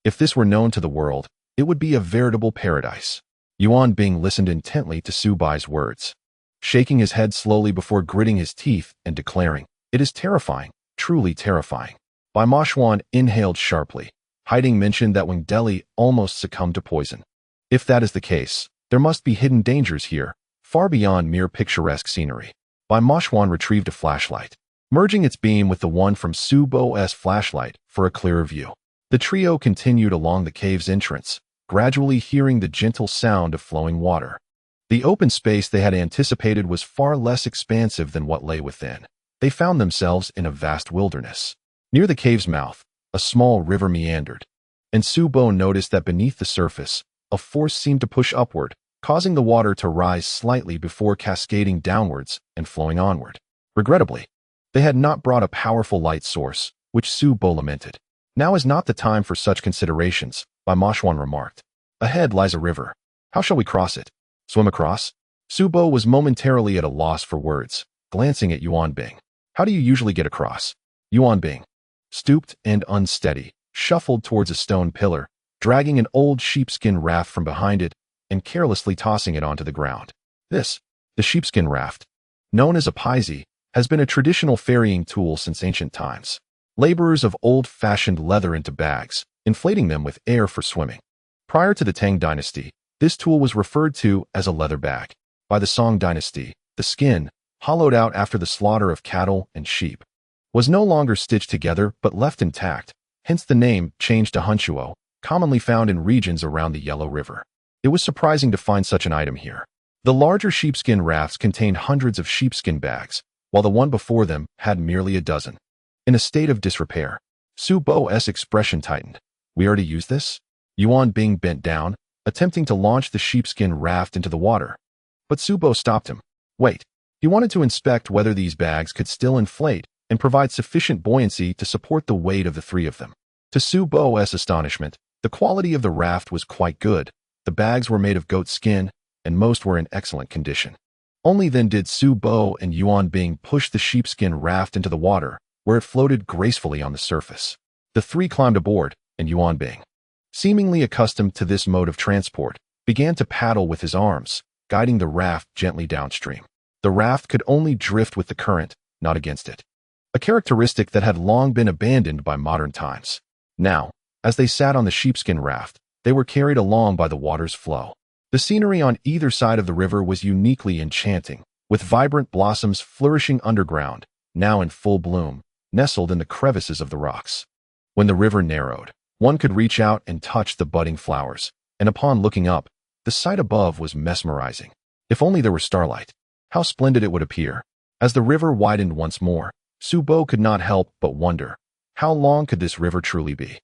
If this were known to the world, it would be a veritable paradise. Yuan Bing listened intently to Su Bai's words, shaking his head slowly before gritting his teeth and declaring, "It is terrifying, truly terrifying." Bai Mashwan inhaled sharply. Hiding mentioned that Wang Deli almost succumbed to poison. If that is the case, there must be hidden dangers here, far beyond mere picturesque scenery. Bai Mashwan retrieved a flashlight, merging its beam with the one from Su Bo's flashlight for a clearer view. The trio continued along the cave's entrance, gradually hearing the gentle sound of flowing water. The open space they had anticipated was far less expansive than what lay within. They found themselves in a vast wilderness. Near the cave's mouth, a small river meandered, and Su Bo noticed that beneath the surface, a force seemed to push upward, causing the water to rise slightly before cascading downwards and flowing onward. Regrettably, they had not brought a powerful light source, which Su Bo lamented. Now is not the time for such considerations, Bai Mashwan remarked. Ahead lies a river. How shall we cross it? Swim across? Su Bo was momentarily at a loss for words, glancing at Yuan Bing. How do you usually get across? Yuan Bing, stooped and unsteady, shuffled towards a stone pillar, dragging an old sheepskin raft from behind it and carelessly tossing it onto the ground. This, the sheepskin raft, known as a paisi, has been a traditional ferrying tool since ancient times. Laborers of old-fashioned leather into bags, inflating them with air for swimming. Prior to the Tang dynasty, this tool was referred to as a leather bag. By the Song dynasty, the skin, hollowed out after the slaughter of cattle and sheep, was no longer stitched together but left intact, hence the name changed to hunchuo, commonly found in regions around the Yellow River. It was surprising to find such an item here. The larger sheepskin rafts contained hundreds of sheepskin bags, while the one before them had merely a dozen. In a state of disrepair, Su Bo's expression tightened. We are to use this? Yuan Bing bent down, attempting to launch the sheepskin raft into the water. But Su Bo stopped him. Wait. He wanted to inspect whether these bags could still inflate and provide sufficient buoyancy to support the weight of the three of them. To Su Bo's astonishment, the quality of the raft was quite good. The bags were made of goat skin, and most were in excellent condition. Only then did Su Bo and Yuan Bing push the sheepskin raft into the water, where it floated gracefully on the surface. The three climbed aboard, and Yuan Bing, seemingly accustomed to this mode of transport, began to paddle with his arms, guiding the raft gently downstream. The raft could only drift with the current, not against it, a characteristic that had long been abandoned by modern times. Now, as they sat on the sheepskin raft, they were carried along by the water's flow. The scenery on either side of the river was uniquely enchanting, with vibrant blossoms flourishing underground, now in full bloom, nestled in the crevices of the rocks. When the river narrowed, one could reach out and touch the budding flowers, and upon looking up, the sight above was mesmerizing. If only there were starlight, how splendid it would appear. As the river widened once more, Su Bo could not help but wonder, how long could this river truly be?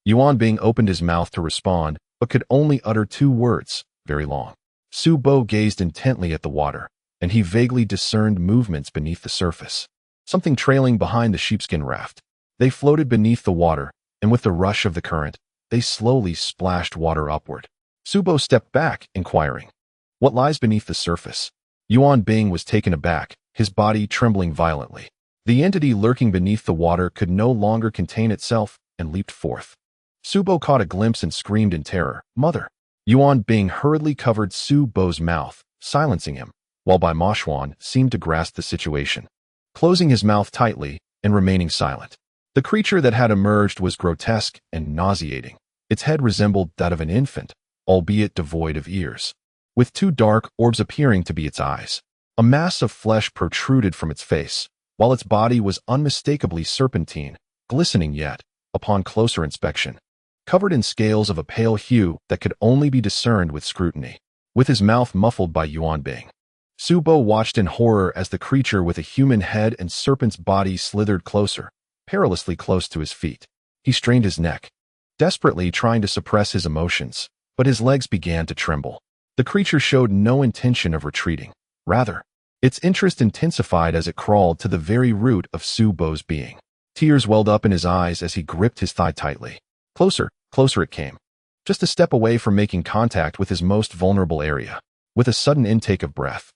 Yuan Bing opened his mouth to respond, but could only utter two words, very long. Su Bo gazed intently at the water, and he vaguely discerned movements beneath the surface. Something trailing behind the sheepskin raft. They floated beneath the water, and with the rush of the current, they slowly splashed water upward. Su Bo stepped back, inquiring, "What lies beneath the surface?" Yuan Bing was taken aback, his body trembling violently. The entity lurking beneath the water could no longer contain itself and leaped forth. Su Bo caught a glimpse and screamed in terror, "Mother!" Yuan Bing hurriedly covered Su Bo's mouth, silencing him, while Bai Ma Xuan seemed to grasp the situation, closing his mouth tightly and remaining silent. The creature that had emerged was grotesque and nauseating. Its head resembled that of an infant, albeit devoid of ears, with two dark orbs appearing to be its eyes. A mass of flesh protruded from its face, while its body was unmistakably serpentine, glistening yet, upon closer inspection, covered in scales of a pale hue that could only be discerned with scrutiny. With his mouth muffled by Yuan Bing, Su Bo watched in horror as the creature with a human head and serpent's body slithered closer, perilously close to his feet. He strained his neck, desperately trying to suppress his emotions, but his legs began to tremble. The creature showed no intention of retreating. Rather, its interest intensified as it crawled to the very root of Su Bo's being. Tears welled up in his eyes as he gripped his thigh tightly. Closer, closer it came, just a step away from making contact with his most vulnerable area. With a sudden intake of breath,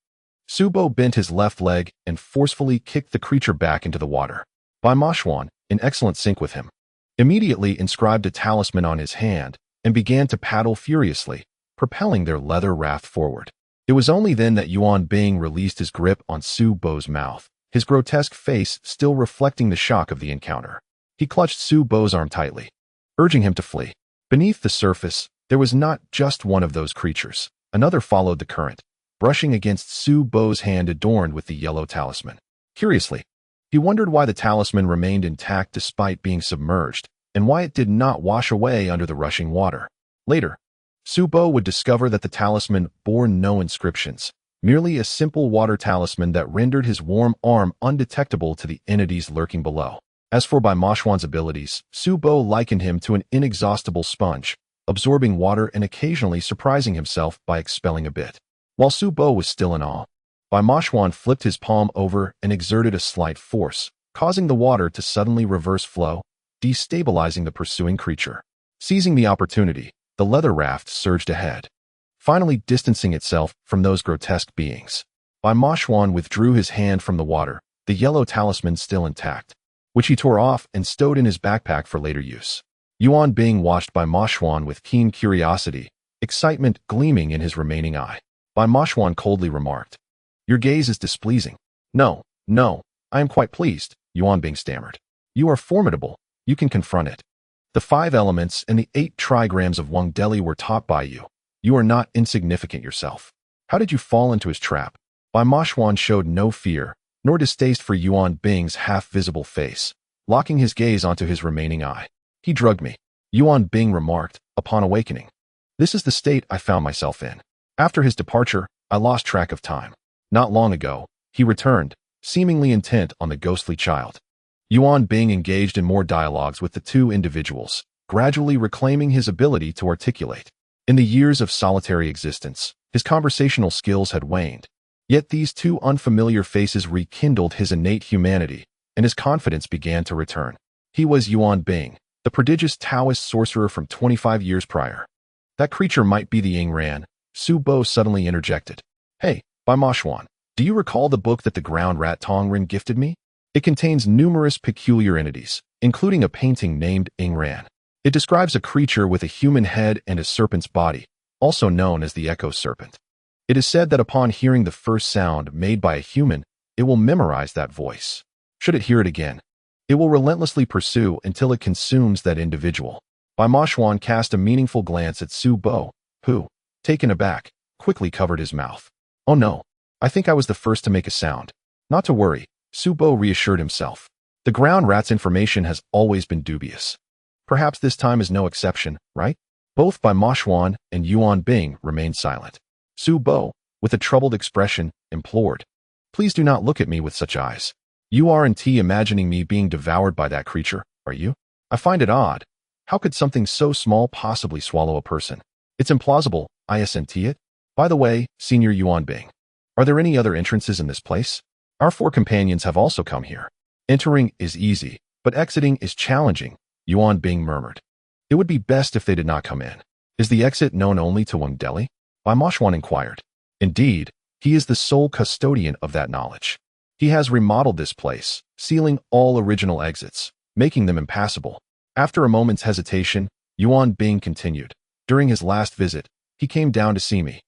Su Bo bent his left leg and forcefully kicked the creature back into the water. Bai Ma Xuan, in excellent sync with him, immediately inscribed a talisman on his hand and began to paddle furiously, propelling their leather raft forward. It was only then that Yuan Bing released his grip on Su Bo's mouth, his grotesque face still reflecting the shock of the encounter. He clutched Su Bo's arm tightly, urging him to flee. Beneath the surface, there was not just one of those creatures. Another followed the current, brushing against Su Bo's hand adorned with the yellow talisman. Curiously, he wondered why the talisman remained intact despite being submerged, and why it did not wash away under the rushing water. Later, Su Bo would discover that the talisman bore no inscriptions, merely a simple water talisman that rendered his warm arm undetectable to the entities lurking below. As for Bai Ma Xuan's abilities, Su Bo likened him to an inexhaustible sponge, absorbing water and occasionally surprising himself by expelling a bit. While Su Bo was still in awe, Bai Ma Xuan flipped his palm over and exerted a slight force, causing the water to suddenly reverse flow, destabilizing the pursuing creature. Seizing the opportunity, the leather raft surged ahead, finally distancing itself from those grotesque beings. Bai Ma Xuan withdrew his hand from the water, the yellow talisman still intact, which he tore off and stowed in his backpack for later use. Yuan Bing watched Bai Ma Xuan with keen curiosity, excitement gleaming in his remaining eye. Bai Ma Xuan coldly remarked, "Your gaze is displeasing." "No, no, I am quite pleased," Yuan Bing stammered. "You are formidable. You can confront it. The 5 elements and the 8 trigrams of Wang Deli were taught by you. You are not insignificant yourself. How did you fall into his trap?" Bai Ma Xuan showed no fear, nor distaste for Yuan Bing's half-visible face, locking his gaze onto his remaining eye. "He drugged me," Yuan Bing remarked, upon awakening. "This is the state I found myself in. After his departure, I lost track of time. Not long ago, he returned, seemingly intent on the ghostly child." Yuan Bing engaged in more dialogues with the two individuals, gradually reclaiming his ability to articulate. In the years of solitary existence, his conversational skills had waned. Yet these two unfamiliar faces rekindled his innate humanity, and his confidence began to return. He was Yuan Bing, the prodigious Taoist sorcerer from 25 years prior. "That creature might be the Ying Ran," Su Bo suddenly interjected. "Hey, Bai Ma Xuan, do you recall the book that the ground rat Tong Rin gifted me? It contains numerous peculiar entities, including a painting named Ying Ran. It describes a creature with a human head and a serpent's body, also known as the echo serpent. It is said that upon hearing the first sound made by a human, it will memorize that voice. Should it hear it again, it will relentlessly pursue until it consumes that individual." Bai Ma Xuan cast a meaningful glance at Su Bo, who, taken aback, quickly covered his mouth. "Oh no, I think I was the first to make a sound." "Not to worry," Su Bo reassured himself. "The ground rat's information has always been dubious. Perhaps this time is no exception, right?" Both Bai Ma Xuan and Yuan Bing remained silent. Su Bo, with a troubled expression, implored, "Please do not look at me with such eyes. You aren't imagining me being devoured by that creature, are you? I find it odd. How could something so small possibly swallow a person? It's implausible, isn't it? By the way, Senior Yuan Bing, are there any other entrances in this place? Our 4 companions have also come here. Entering is easy, but exiting is challenging," Yuan Bing murmured. "It would be best if they did not come in." "Is the exit known only to Wang Deli?" Bai Ma Xuan inquired. "Indeed, he is the sole custodian of that knowledge. He has remodeled this place, sealing all original exits, making them impassable. After a moment's hesitation, Yuan Bing continued. During his last visit, he came down to see me,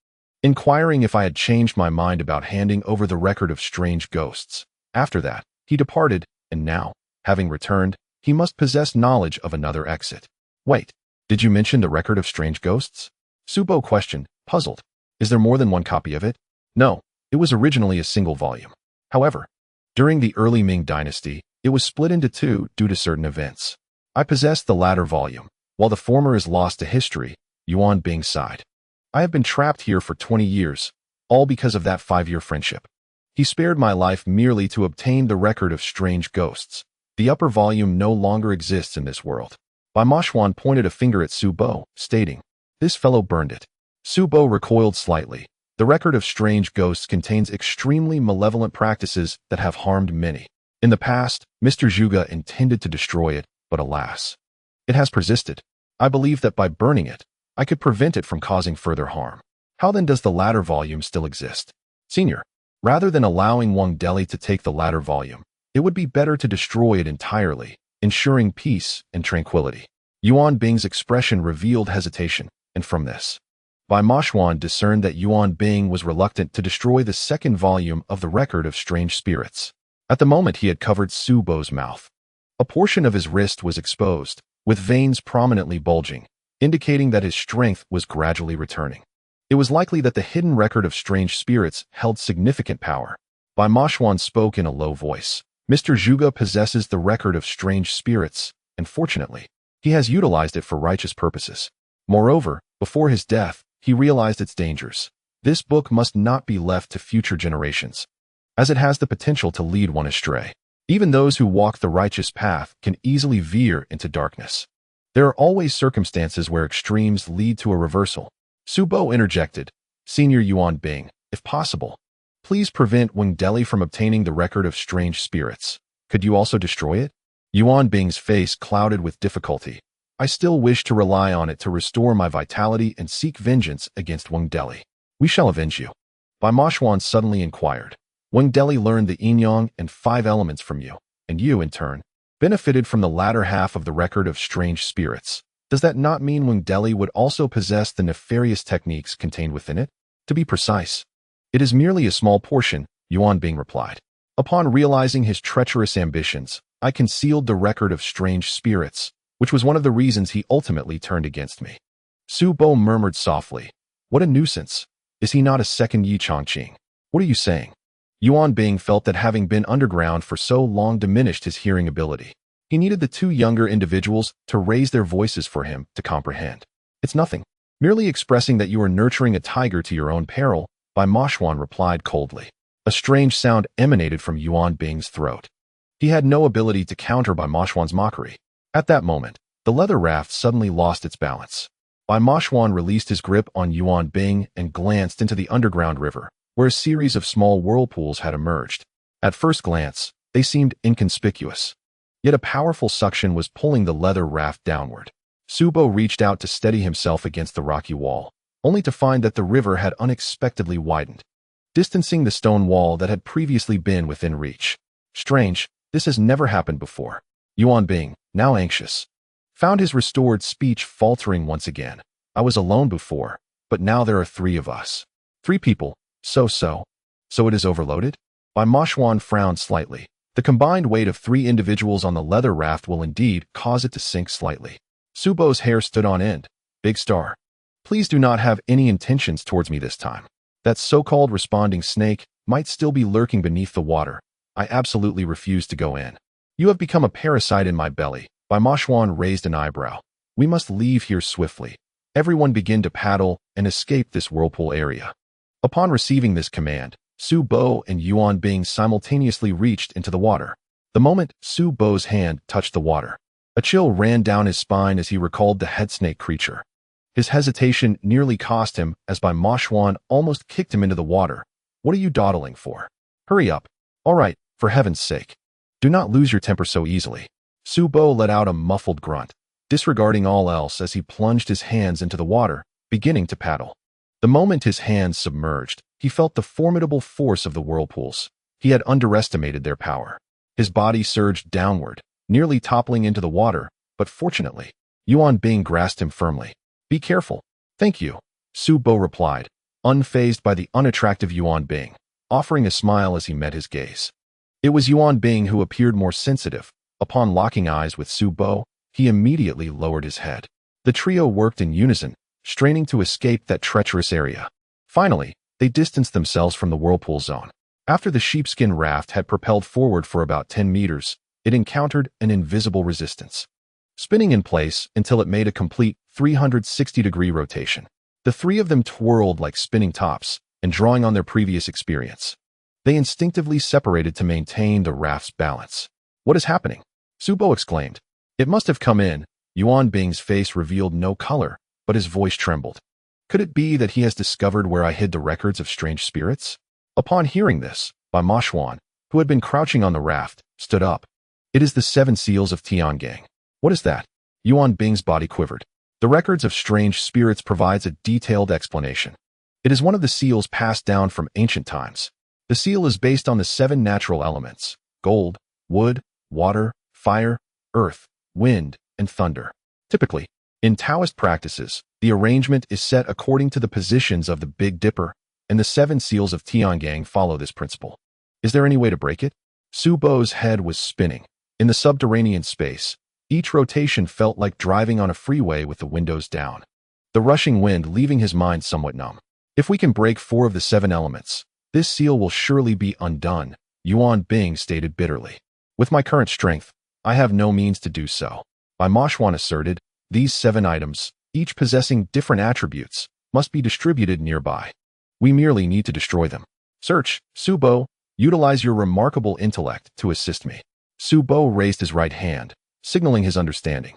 inquiring if I had changed my mind about handing over the record of strange ghosts. After that, he departed, and now, having returned, he must possess knowledge of another exit. Wait, did you mention the record of strange ghosts? Su Bo questioned, puzzled. Is there more than one copy of it? No, it was originally a single volume. However, during the early Ming dynasty, it was split into two due to certain events. I possess the latter volume, while the former is lost to history. Yuan Bing sighed. I have been trapped here for 20 years, all because of that 5-year friendship. He spared my life merely to obtain the record of strange ghosts. The upper volume no longer exists in this world. Bai Moshuan pointed a finger at Su Bo, stating, this fellow burned it. Su Bo recoiled slightly. The record of strange ghosts contains extremely malevolent practices that have harmed many. In the past, Mr. Zhuge intended to destroy it, but alas, it has persisted. I believe that by burning it, I could prevent it from causing further harm. How then does the latter volume still exist? Senior, rather than allowing Wang Deli to take the latter volume, it would be better to destroy it entirely, ensuring peace and tranquility. Yuan Bing's expression revealed hesitation, and from this, Bai Moshuan discerned that Yuan Bing was reluctant to destroy the second volume of the record of strange spirits. At the moment he had covered Su Bo's mouth. A portion of his wrist was exposed, with veins prominently bulging, indicating that his strength was gradually returning. It was likely that the hidden record of strange spirits held significant power. Bai Moshuan spoke in a low voice. Mr. Zhuge possesses the record of strange spirits, and fortunately, he has utilized it for righteous purposes. Moreover, before his death, he realized its dangers. This book must not be left to future generations, as it has the potential to lead one astray. Even those who walk the righteous path can easily veer into darkness. There are always circumstances where extremes lead to a reversal. Su Bo interjected, Senior Yuan Bing, if possible, please prevent Wang Deli from obtaining the record of strange spirits. Could you also destroy it? Yuan Bing's face clouded with difficulty. I still wish to rely on it to restore my vitality and seek vengeance against Wang Deli. We shall avenge you. Bai Moshuan suddenly inquired. Wang Deli learned the yin-yang and 5 elements from you, and you, in turn, benefited from the latter half of the record of strange spirits. Does that not mean Wang Deli would also possess the nefarious techniques contained within it? To be precise, it is merely a small portion, Yuan Bing replied. Upon realizing his treacherous ambitions, I concealed the record of strange spirits, which was one of the reasons he ultimately turned against me. Su Bo murmured softly. What a nuisance. Is he not a second Yi Chongqing? What are you saying? Yuan Bing felt that having been underground for so long diminished his hearing ability. He needed the 2 younger individuals to raise their voices for him to comprehend. It's nothing. Merely expressing that you are nurturing a tiger to your own peril, Bai Moshuan replied coldly. A strange sound emanated from Yuan Bing's throat. He had no ability to counter Bai Moshuan's mockery. At that moment, the leather raft suddenly lost its balance. Bai Moshuan released his grip on Yuan Bing and glanced into the underground river, where a series of small whirlpools had emerged. At first glance, they seemed inconspicuous. Yet a powerful suction was pulling the leather raft downward. Su Bo reached out to steady himself against the rocky wall, only to find that the river had unexpectedly widened, distancing the stone wall that had previously been within reach. Strange, this has never happened before. Yuan Bing, now anxious, found his restored speech faltering once again. I was alone before, but now there are 3 of us. 3 people. So it is overloaded? Bai Moshuan frowned slightly. The combined weight of 3 individuals on the leather raft will indeed cause it to sink slightly. Su Bo's hair stood on end. Big star. Please do not have any intentions towards me this time. That so-called responding snake might still be lurking beneath the water. I absolutely refuse to go in. You have become a parasite in my belly. Bai Moshuan raised an eyebrow. We must leave here swiftly. Everyone begin to paddle and escape this whirlpool area. Upon receiving this command, Su Bo and Yuan Bing simultaneously reached into the water. The moment Su Bo's hand touched the water, a chill ran down his spine as he recalled the head snake creature. His hesitation nearly cost him as Bai Moshuan almost kicked him into the water. What are you dawdling for? Hurry up. All right, for heaven's sake. Do not lose your temper so easily. Su Bo let out a muffled grunt, disregarding all else as he plunged his hands into the water, beginning to paddle. The moment his hands submerged, he felt the formidable force of the whirlpools. He had underestimated their power. His body surged downward, nearly toppling into the water, but fortunately, Yuan Bing grasped him firmly. "Be careful." "Thank you," Su Bo replied, unfazed by the unattractive Yuan Bing, offering a smile as he met his gaze. It was Yuan Bing who appeared more sensitive. Upon locking eyes with Su Bo, he immediately lowered his head. The trio worked in unison, straining to escape that treacherous area. Finally, they distanced themselves from the whirlpool zone. After the sheepskin raft had propelled forward for about 10 meters, it encountered an invisible resistance, spinning in place until it made a complete 360-degree rotation. The three of them twirled like spinning tops, and drawing on their previous experience, they instinctively separated to maintain the raft's balance. "What is happening?" Su Bo exclaimed. "It must have come in." Yuan Bing's face revealed no color, but his voice trembled. "Could it be that he has discovered where I hid the records of strange spirits?" Upon hearing this, Bai Moshuan, who had been crouching on the raft, stood up. "It is the 7 seals of Tiangang." "What is that?" Yuan Bing's body quivered. "The records of strange spirits provides a detailed explanation. It is one of the seals passed down from ancient times. The seal is based on the 7 natural elements: gold, wood, water, fire, earth, wind, and thunder. Typically, in Taoist practices, the arrangement is set according to the positions of the Big Dipper, and the 7 seals of Tiangang follow this principle. Is there any way to break it?" Su Bo's head was spinning. In the subterranean space, each rotation felt like driving on a freeway with the windows down, the rushing wind leaving his mind somewhat numb. "If we can break 4 of the 7 elements, this seal will surely be undone," Yuan Bing stated bitterly. "With my current strength, I have no means to do so." Bai Moshuan asserted, "These 7 items, each possessing different attributes, must be distributed nearby. We merely need to destroy them." "Search, Su Bo. Utilize your remarkable intellect to assist me." Su Bo raised his right hand, signaling his understanding.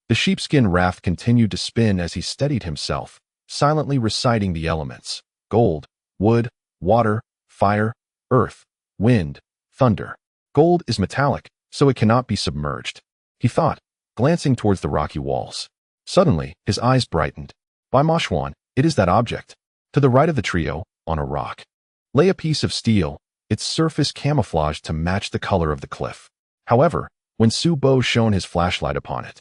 The sheepskin raft continued to spin as he steadied himself, silently reciting the elements: gold, wood, water, fire, earth, wind, thunder. Gold is metallic, so it cannot be submerged, he thought, glancing towards the rocky walls. Suddenly, his eyes brightened. "Bai Moshuan, it is that object." To the right of the trio, on a rock, lay a piece of steel, its surface camouflaged to match the color of the cliff. However, when Su Bo shone his flashlight upon it,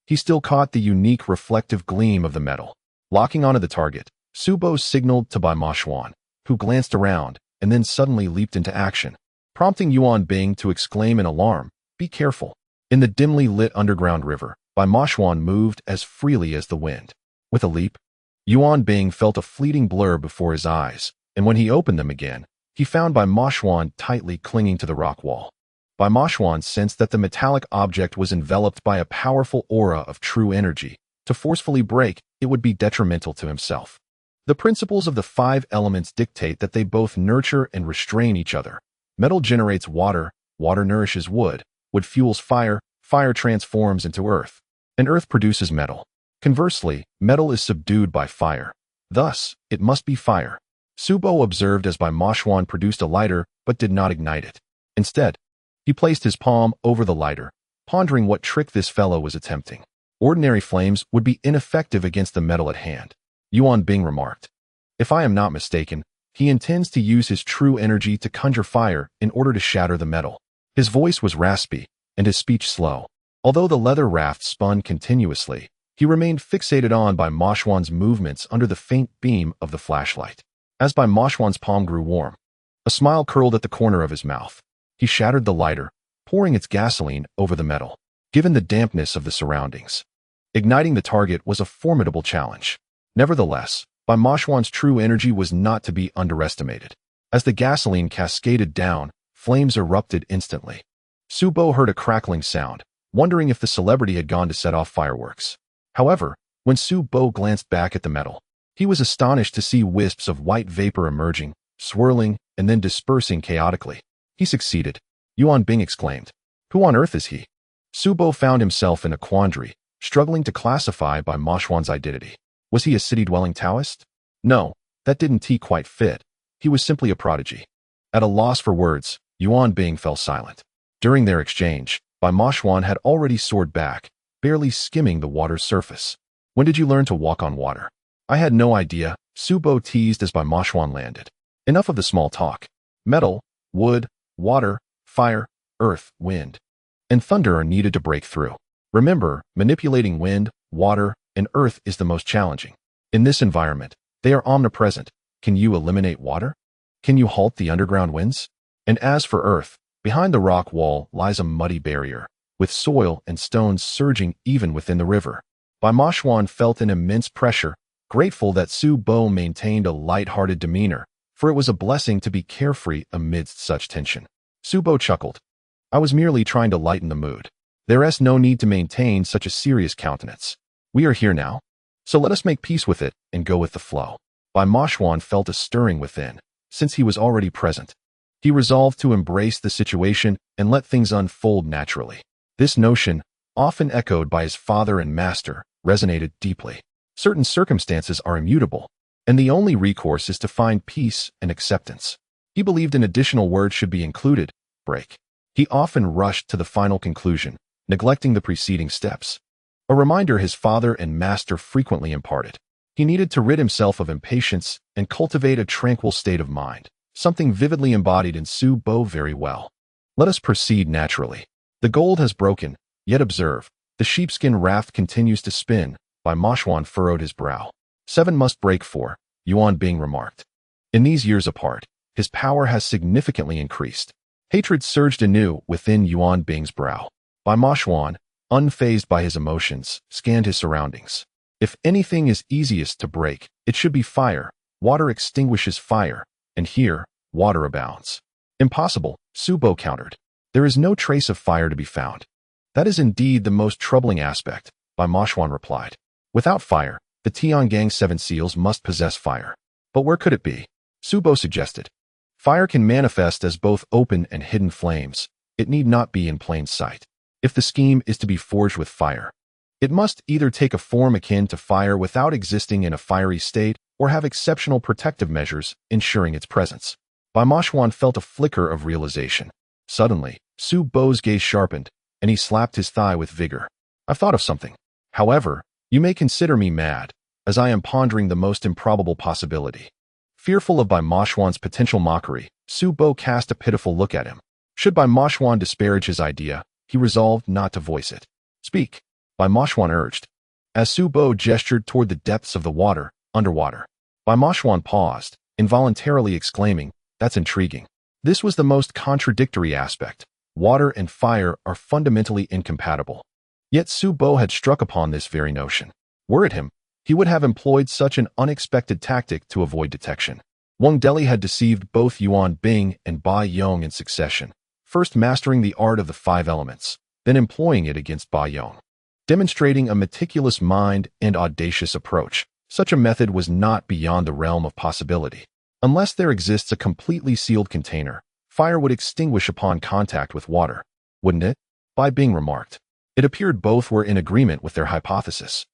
he still caught the unique reflective gleam of the metal. Locking onto the target, Su Bo signaled to Bai Moshuan, who glanced around and then suddenly leaped into action, prompting Yuan Bing to exclaim in alarm, "Be careful." In the dimly lit underground river, Bai Moshuan moved as freely as the wind. With a leap, Yuan Bing felt a fleeting blur before his eyes, and when he opened them again, he found Bai Moshuan tightly clinging to the rock wall. Bai Moshuan sensed that the metallic object was enveloped by a powerful aura of true energy. To forcefully break, it would be detrimental to himself. The principles of the 5 elements dictate that they both nurture and restrain each other. Metal generates water, water nourishes wood, wood fuels fire, fire transforms into earth, and earth produces metal. Conversely, metal is subdued by fire. Thus, it must be fire. Su Bo observed as Bai Moshuan produced a lighter but did not ignite it. Instead, he placed his palm over the lighter, pondering what trick this fellow was attempting. Ordinary flames would be ineffective against the metal at hand. Yuan Bing remarked, "If I am not mistaken, he intends to use his true energy to conjure fire in order to shatter the metal." His voice was raspy, and his speech slow. Although the leather raft spun continuously, he remained fixated on Bai Moshuan's movements under the faint beam of the flashlight. As Bai Moshuan's palm grew warm, a smile curled at the corner of his mouth. He shattered the lighter, pouring its gasoline over the metal. Given the dampness of the surroundings, igniting the target was a formidable challenge. Nevertheless, Bai Moshuan's true energy was not to be underestimated. As the gasoline cascaded down, flames erupted instantly. Su Bo heard a crackling sound, wondering if the celebrity had gone to set off fireworks. However, when Su Bo glanced back at the metal, he was astonished to see wisps of white vapor emerging, swirling, and then dispersing chaotically. "He succeeded," Yuan Bing exclaimed. "Who on earth is he?" Su Bo found himself in a quandary, struggling to classify Bai Moshuan's identity. Was he a city-dwelling Taoist? No, that didn't quite fit. He was simply a prodigy. At a loss for words, Yuan Bing fell silent. During their exchange, Bai Moshuan had already soared back, barely skimming the water's surface. "When did you learn to walk on water?" "I had no idea," Su Bo teased as Bai Moshuan landed. "Enough of the small talk. Metal, wood, water, fire, earth, wind, and thunder are needed to break through. Remember, manipulating wind, water, and earth is the most challenging. In this environment, they are omnipresent. Can you eliminate water? Can you halt the underground winds? And as for earth, behind the rock wall lies a muddy barrier, with soil and stones surging even within the river. Bai Machuan felt an immense pressure, grateful that Su Bo maintained a light-hearted demeanor, for it was a blessing to be carefree amidst such tension. Su Bo chuckled. I was merely trying to lighten the mood. There is no need to maintain such a serious countenance. We are here now, so let us make peace with it and go with the flow. Bai Machuan felt a stirring within, since he was already present. He resolved to embrace the situation and let things unfold naturally. This notion, often echoed by his father and master, resonated deeply. Certain circumstances are immutable, and the only recourse is to find peace and acceptance. He believed an additional word should be included, break. He often rushed to the final conclusion, neglecting the preceding steps. A reminder his father and master frequently imparted. He needed to rid himself of impatience and cultivate a tranquil state of mind, something vividly embodied in Su Bo very well. Let us proceed naturally. The gold has broken, yet observe, the sheepskin raft continues to spin. Bai Machuan furrowed his brow. 7 must break 4, Yuan Bing remarked. In these years apart, his power has significantly increased. Hatred surged anew within Yuan Bing's brow. Bai Machuan, unfazed by his emotions, scanned his surroundings. If anything is easiest to break, it should be fire. Water extinguishes fire, and here, water abounds. Impossible, Su Bo countered. There is no trace of fire to be found. That is indeed the most troubling aspect, Bai Machuan replied. Without fire, the Tiangang's 7 seals must possess fire. But where could it be? Su Bo suggested. Fire can manifest as both open and hidden flames. It need not be in plain sight. If the scheme is to be forged with fire, it must either take a form akin to fire without existing in a fiery state or have exceptional protective measures ensuring its presence. Bai Machuan felt a flicker of realization. Suddenly, Su Bo's gaze sharpened, and he slapped his thigh with vigor. I've thought of something. However, you may consider me mad, as I am pondering the most improbable possibility. Fearful of Bai Machuan's potential mockery, Su Bo cast a pitiful look at him. Should Bai Machuan disparage his idea, he resolved not to voice it. Speak, Bai Machuan urged. As Su Bo gestured toward the depths of the water, underwater, Bai Machuan paused, involuntarily exclaiming, that's intriguing. This was the most contradictory aspect. Water and fire are fundamentally incompatible. Yet Su Bo had struck upon this very notion. Were it him, he would have employed such an unexpected tactic to avoid detection. Wang Deli had deceived both Yuan Bing and Bai Yong in succession, first mastering the art of the 5 elements, then employing it against Bai Yong. Demonstrating a meticulous mind and audacious approach, such a method was not beyond the realm of possibility. Unless there exists a completely sealed container, fire would extinguish upon contact with water, wouldn't it? Bai Bing remarked. It appeared both were in agreement with their hypothesis.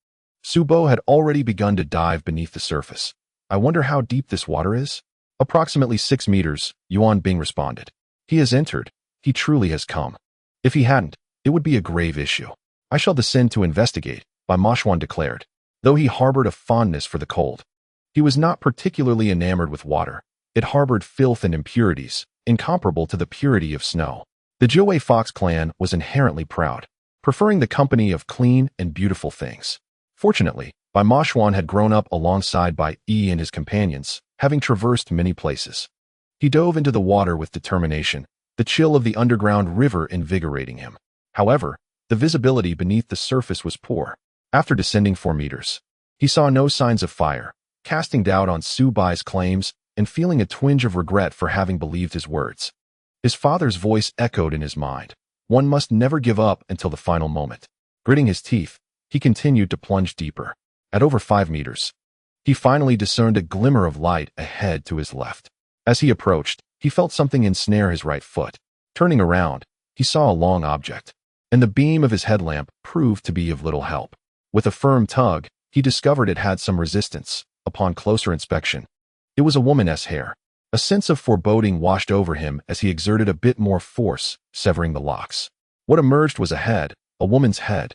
Su Bo had already begun to dive beneath the surface. I wonder how deep this water is? Approximately 6 meters, Yuan Bing responded. He has entered. He truly has come. If he hadn't, it would be a grave issue. I shall descend to investigate, Bai Machuan declared, though he harbored a fondness for the cold. He was not particularly enamored with water. It harbored filth and impurities, incomparable to the purity of snow. The Jiuwei Fox clan was inherently proud, preferring the company of clean and beautiful things. Fortunately, Bai Machuan had grown up alongside Bai Yi and his companions, having traversed many places. He dove into the water with determination, the chill of the underground river invigorating him. However, the visibility beneath the surface was poor. After descending 4 meters, he saw no signs of fire, casting doubt on Su Bai's claims and feeling a twinge of regret for having believed his words. His father's voice echoed in his mind. One must never give up until the final moment. Gritting his teeth, he continued to plunge deeper. At over 5 meters, he finally discerned a glimmer of light ahead to his left. As he approached, he felt something ensnare his right foot. Turning around, he saw a long object, and the beam of his headlamp proved to be of little help. With a firm tug, he discovered it had some resistance. Upon closer inspection, it was a woman's hair. A sense of foreboding washed over him as he exerted a bit more force, severing the locks. What emerged was a head, a woman's head.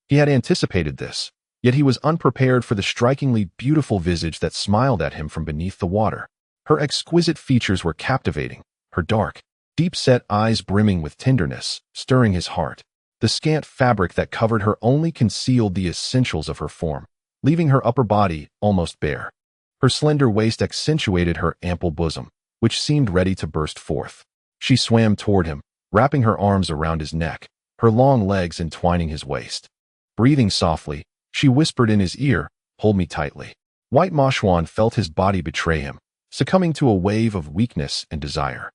He had anticipated this, yet he was unprepared for the strikingly beautiful visage that smiled at him from beneath the water. Her exquisite features were captivating, her dark, deep-set eyes brimming with tenderness, stirring his heart. The scant fabric that covered her only concealed the essentials of her form, leaving her upper body almost bare. Her slender waist accentuated her ample bosom, which seemed ready to burst forth. She swam toward him, wrapping her arms around his neck, her long legs entwining his waist. Breathing softly, she whispered in his ear, "Hold me tightly." White Mashwan felt his body betray him, succumbing to a wave of weakness and desire.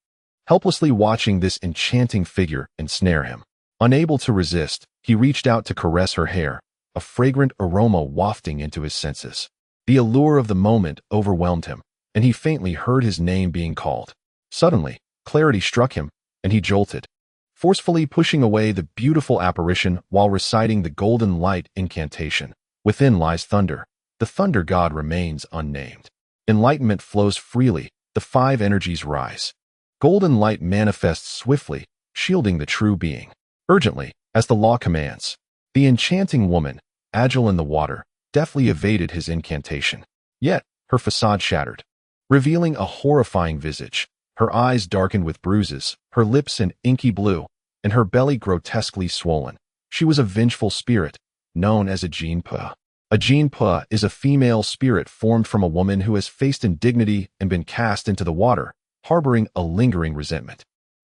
Helplessly watching this enchanting figure ensnare him. Unable to resist, he reached out to caress her hair, a fragrant aroma wafting into his senses. The allure of the moment overwhelmed him, and he faintly heard his name being called. Suddenly, clarity struck him, and he jolted, forcefully pushing away the beautiful apparition while reciting the golden light incantation. Within lies thunder. The thunder god remains unnamed. Enlightenment flows freely, the 5 energies rise. Golden light manifests swiftly, shielding the true being. Urgently, as the law commands. The enchanting woman, agile in the water, deftly evaded his incantation. Yet, her facade shattered, revealing a horrifying visage. Her eyes darkened with bruises, her lips an inky blue, and her belly grotesquely swollen. She was a vengeful spirit, known as a Jinpa. A Jinpa is a female spirit formed from a woman who has faced indignity and been cast into the water, harboring a lingering resentment.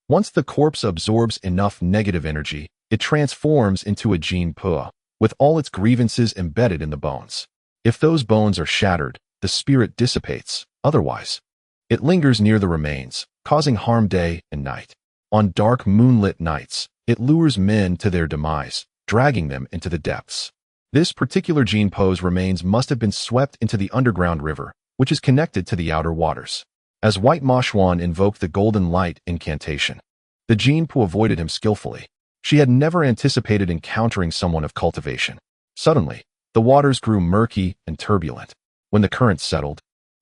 Once the corpse absorbs enough negative energy, it transforms into a Jinpa, with all its grievances embedded in the bones. If those bones are shattered, the spirit dissipates. Otherwise, it lingers near the remains, causing harm day and night. On dark moonlit nights, it lures men to their demise, dragging them into the depths. This particular Jinpo's remains must have been swept into the underground river, which is connected to the outer waters. As White Mashwan invoked the golden light incantation, the Jinpo avoided him skillfully. She had never anticipated encountering someone of cultivation. Suddenly, the waters grew murky and turbulent. When the current settled,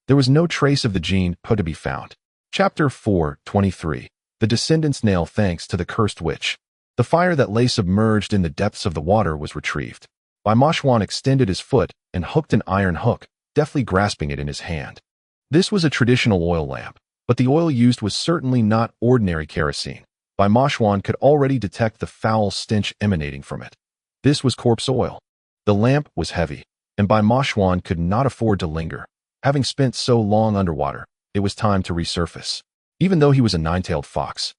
there was no trace of the Jinpo to be found. Chapter 4:23. The descendants nail thanks to the cursed witch. The fire that lay submerged in the depths of the water was retrieved. Bai Mashwan extended his foot and hooked an iron hook, deftly grasping it in his hand. This was a traditional oil lamp, but the oil used was certainly not ordinary kerosene. Bai Mashwan could already detect the foul stench emanating from it. This was corpse oil. The lamp was heavy, and Bai Mashwan could not afford to linger. Having spent so long underwater, it was time to resurface. Even though he was a 9-tailed fox,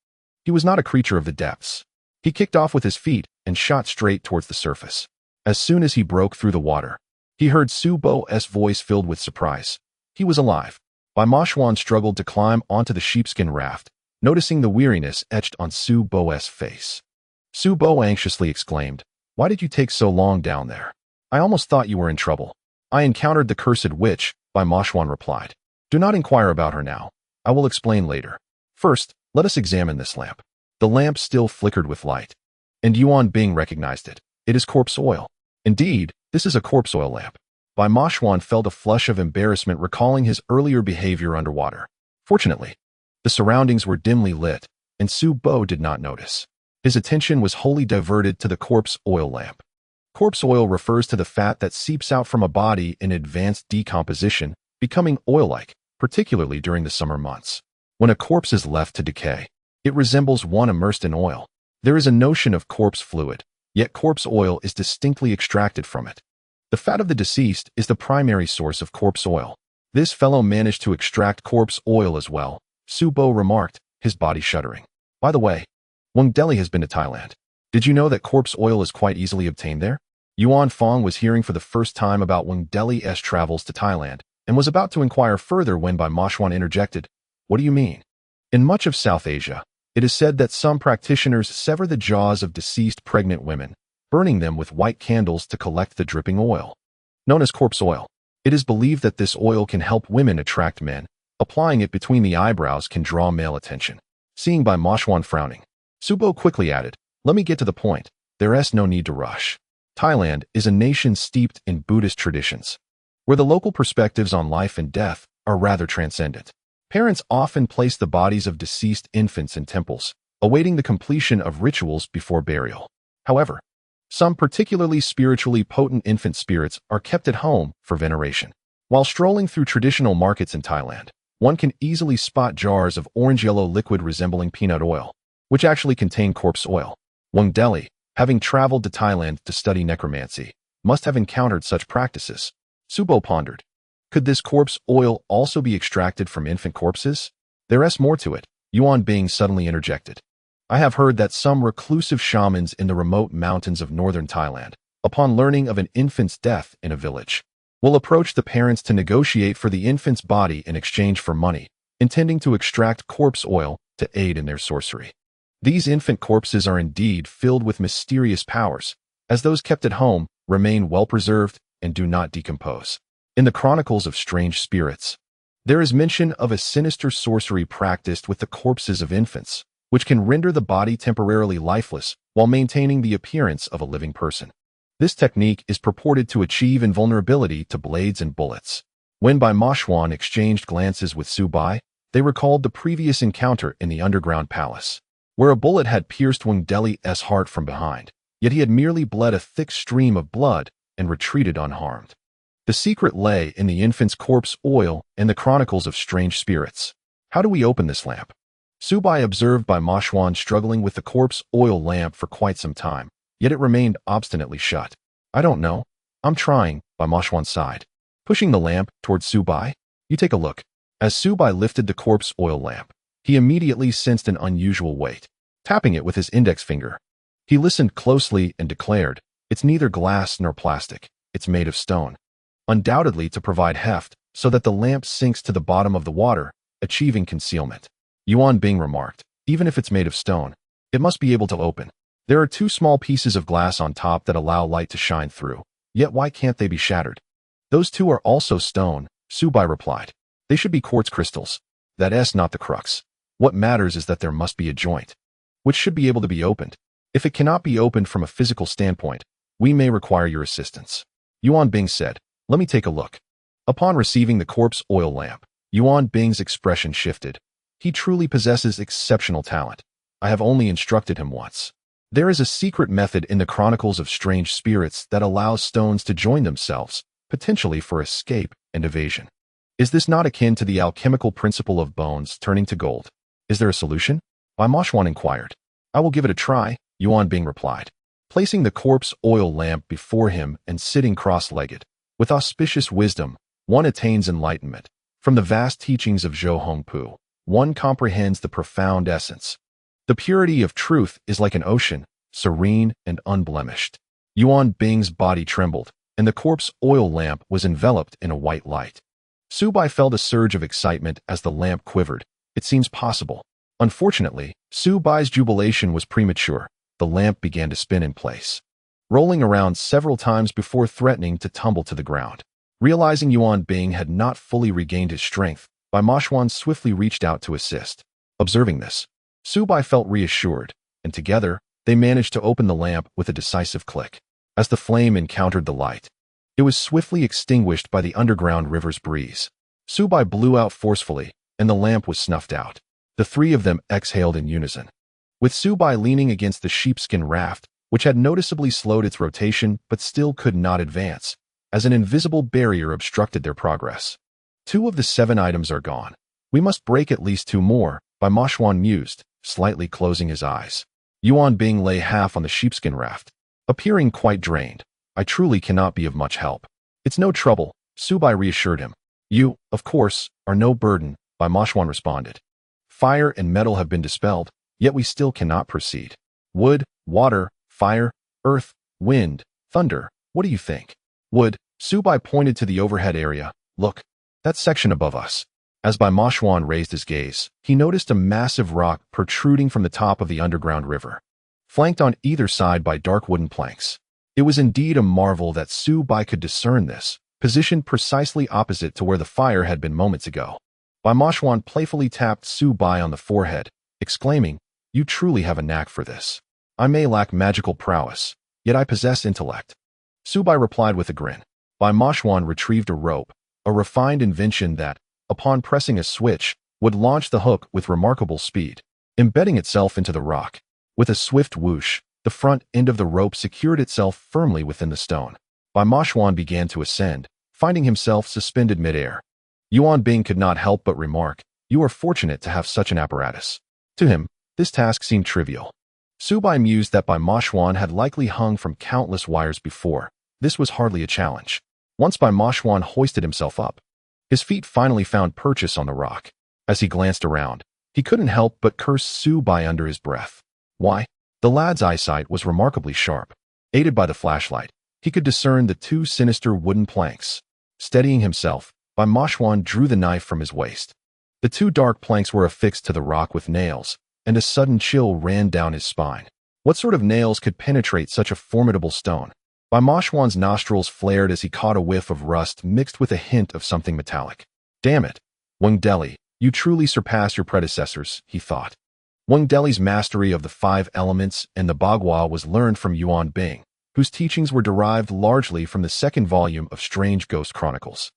he was not a creature of the depths. He kicked off with his feet and shot straight towards the surface. As soon as he broke through the water, he heard Su Bo's voice filled with surprise. He was alive. Bai Mashwan struggled to climb onto the sheepskin raft, noticing the weariness etched on Su Bo's face. Su Bo anxiously exclaimed, "Why did you take so long down there? I almost thought you were in trouble." "I encountered the cursed witch," Bai Mashwan replied. "Do not inquire about her now. I will explain later. First, let us examine this lamp." The lamp still flickered with light, and Yuan Bing recognized it. "It is corpse oil." "Indeed, this is a corpse oil lamp." Bai Mashwan felt a flush of embarrassment recalling his earlier behavior underwater. Fortunately, the surroundings were dimly lit, and Su Bo did not notice. His attention was wholly diverted to the corpse oil lamp. Corpse oil refers to the fat that seeps out from a body in advanced decomposition, becoming oil-like, particularly during the summer months. When a corpse is left to decay, it resembles one immersed in oil. There is a notion of corpse fluid, yet corpse oil is distinctly extracted from it. The fat of the deceased is the primary source of corpse oil. This fellow managed to extract corpse oil as well, Su Bo remarked, his body shuddering. "By the way, Wang Deli has been to Thailand. Did you know that corpse oil is quite easily obtained there?" Yuan Fong was hearing for the first time about Wang Deli's travels to Thailand and was about to inquire further when Bai Mashwan interjected, "What do you mean?" "In much of South Asia, it is said that some practitioners sever the jaws of deceased pregnant women, burning them with white candles to collect the dripping oil, known as corpse oil. It is believed that this oil can help women attract men. Applying it between the eyebrows can draw male attention." Seeing Bai Mashwan frowning, Su Bo quickly added, "Let me get to the point. There is no need to rush. Thailand is a nation steeped in Buddhist traditions, where the local perspectives on life and death are rather transcendent. Parents often place the bodies of deceased infants in temples, awaiting the completion of rituals before burial. However, some particularly spiritually potent infant spirits are kept at home for veneration. While strolling through traditional markets in Thailand, one can easily spot jars of orange-yellow liquid resembling peanut oil, which actually contain corpse oil. 6th, having traveled to Thailand to study necromancy, must have encountered such practices. Subo pondered. Could this corpse oil also be extracted from infant corpses? There's more to it, Yuan Bing suddenly interjected. I have heard that some reclusive shamans in the remote mountains of northern Thailand, upon learning of an infant's death in a village, will approach the parents to negotiate for the infant's body in exchange for money, intending to extract corpse oil to aid in their sorcery. These infant corpses are indeed filled with mysterious powers, as those kept at home remain well-preserved and do not decompose. In the Chronicles of Strange Spirits, there is mention of a sinister sorcery practiced with the corpses of infants, which can render the body temporarily lifeless while maintaining the appearance of a living person. This technique is purported to achieve invulnerability to blades and bullets. When Bai Mashwan exchanged glances with Su Bai, they recalled the previous encounter in the underground palace, where a bullet had pierced Wang Deli's heart from behind, yet he had merely bled a thick stream of blood and retreated unharmed. The secret lay in the infant's corpse oil and the Chronicles of Strange Spirits. How do we open this lamp? Su Bai observed Bai Mashwan struggling with the corpse oil lamp for quite some time, yet it remained obstinately shut. I don't know. I'm trying, Bai Mashwan sighed. Pushing the lamp towards Su Bai, you take a look. As Su Bai lifted the corpse oil lamp, he immediately sensed an unusual weight. Tapping it with his index finger, he listened closely and declared, it's neither glass nor plastic, it's made of stone. Undoubtedly to provide heft, so that the lamp sinks to the bottom of the water, achieving concealment. Yuan Bing remarked, even if it's made of stone, it must be able to open. There are 2 small pieces of glass on top that allow light to shine through, yet why can't they be shattered? Those 2 are also stone, Su Bai replied. They should be quartz crystals. That's not the crux. What matters is that there must be a joint, which should be able to be opened. If it cannot be opened from a physical standpoint, we may require your assistance. Yuan Bing said, let me take a look. Upon receiving the corpse oil lamp, Yuan Bing's expression shifted. He truly possesses exceptional talent. I have only instructed him once. There is a secret method in the Chronicles of Strange Spirits that allows stones to join themselves, potentially for escape and evasion. Is this not akin to the alchemical principle of bones turning to gold? Is there a solution? Bai Mashwan inquired. I will give it a try, Yuan Bing replied. Placing the corpse oil lamp before him and sitting cross-legged, with auspicious wisdom, one attains enlightenment. From the vast teachings of Zhou Hongpu, one comprehends the profound essence. The purity of truth is like an ocean, serene and unblemished. Yuan Bing's body trembled, and the corpse oil lamp was enveloped in a white light. Su Bai felt a surge of excitement as the lamp quivered. It seems possible. Unfortunately, Su Bai's jubilation was premature. The lamp began to spin in place, rolling around several times before threatening to tumble to the ground. Realizing Yuan Bing had not fully regained his strength, Bai Mashwan swiftly reached out to assist. Observing this, Su Bai felt reassured, and together, they managed to open the lamp with a decisive click. As the flame encountered the light, it was swiftly extinguished by the underground river's breeze. Su Bai blew out forcefully, and the lamp was snuffed out. The 3 of them exhaled in unison. With Su Bai leaning against the sheepskin raft, which had noticeably slowed its rotation but still could not advance, as an invisible barrier obstructed their progress. 2 of the 7 items are gone. We must break at least 2 more, Bai Mashwan mused, slightly closing his eyes. Yuan Bing lay half on the sheepskin raft, appearing quite drained. I truly cannot be of much help. It's no trouble, Su Bai reassured him. You, of course, are no burden, Bai Mashwan responded. Fire and metal have been dispelled, yet we still cannot proceed. Wood, water, fire, earth, wind, thunder, what do you think? Wood, Su Bai pointed to the overhead area. Look, that section above us. As Bai Mashwan raised his gaze, he noticed a massive rock protruding from the top of the underground river, flanked on either side by dark wooden planks. It was indeed a marvel that Su Bai could discern this, positioned precisely opposite to where the fire had been moments ago. Bai Mashwan playfully tapped Su Bai on the forehead, exclaiming, You truly have a knack for this. I may lack magical prowess, yet I possess intellect. Su Bai replied with a grin. Bai Mashwan retrieved a rope, a refined invention that, upon pressing a switch, would launch the hook with remarkable speed, embedding itself into the rock. With a swift whoosh, the front end of the rope secured itself firmly within the stone. Bai Mashwan began to ascend, finding himself suspended midair. Yuan Bing could not help but remark, "You are fortunate to have such an apparatus." To him, this task seemed trivial. Su Bai mused that Bai Moshuan had likely hung from countless wires before. This was hardly a challenge. Once Bai Moshuan hoisted himself up, his feet finally found purchase on the rock. As he glanced around, he couldn't help but curse Su Bai under his breath. Why? The lad's eyesight was remarkably sharp. Aided by the flashlight, he could discern the two sinister wooden planks. Steadying himself, Bai Moshuan drew the knife from his waist. The two dark planks were affixed to the rock with nails, and a sudden chill ran down his spine. What sort of nails could penetrate such a formidable stone? Bai Moshuan's nostrils flared as he caught a whiff of rust mixed with a hint of something metallic. Damn it, Wang Deli, you truly surpass your predecessors, he thought. Wang Deli's mastery of the 5 elements and the Bagua was learned from Yuan Bing, whose teachings were derived largely from the second volume of Strange Ghost Chronicles.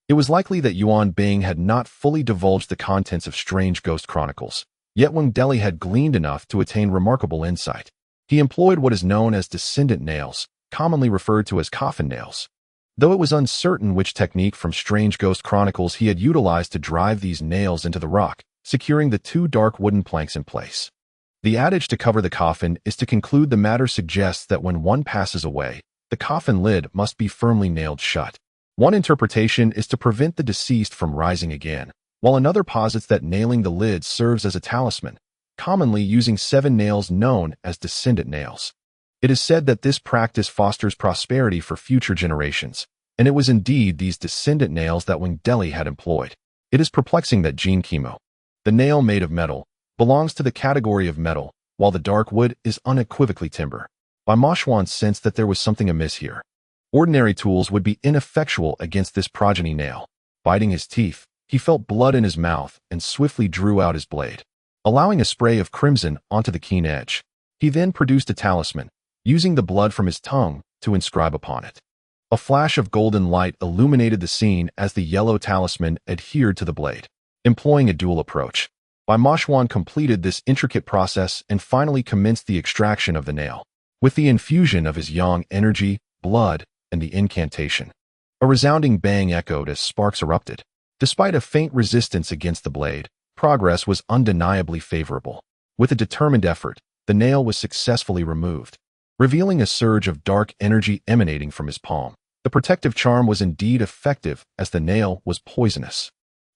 It was likely that Yuan Bing had not fully divulged the contents of Strange Ghost Chronicles, yet Wang Deli had gleaned enough to attain remarkable insight. He employed what is known as descendant nails, commonly referred to as coffin nails. Though it was uncertain which technique from Strange Ghost Chronicles he had utilized to drive these nails into the rock, securing the two dark wooden planks in place. The adage to cover the coffin is to conclude the matter suggests that when one passes away, the coffin lid must be firmly nailed shut. One interpretation is to prevent the deceased from rising again, while another posits that nailing the lid serves as a talisman, commonly using 7 nails known as descendant nails. It is said that this practice fosters prosperity for future generations, and it was indeed these descendant nails that Wang Deli had employed. It is perplexing that Jin Chemo, the nail made of metal, belongs to the category of metal, while the dark wood is unequivocally timber. Bai Moshuan sensed that there was something amiss here. Ordinary tools would be ineffectual against this progeny nail. Biting his teeth, he felt blood in his mouth and swiftly drew out his blade, allowing a spray of crimson onto the keen edge. He then produced a talisman, using the blood from his tongue to inscribe upon it. A flash of golden light illuminated the scene as the yellow talisman adhered to the blade. Employing a dual approach, Bai Moshuan completed this intricate process and finally commenced the extraction of the nail. With the infusion of his yang energy, blood, and the incantation, a resounding bang echoed as sparks erupted. Despite a faint resistance against the blade, progress was undeniably favorable. With a determined effort, the nail was successfully removed, revealing a surge of dark energy emanating from his palm. The protective charm was indeed effective as the nail was poisonous.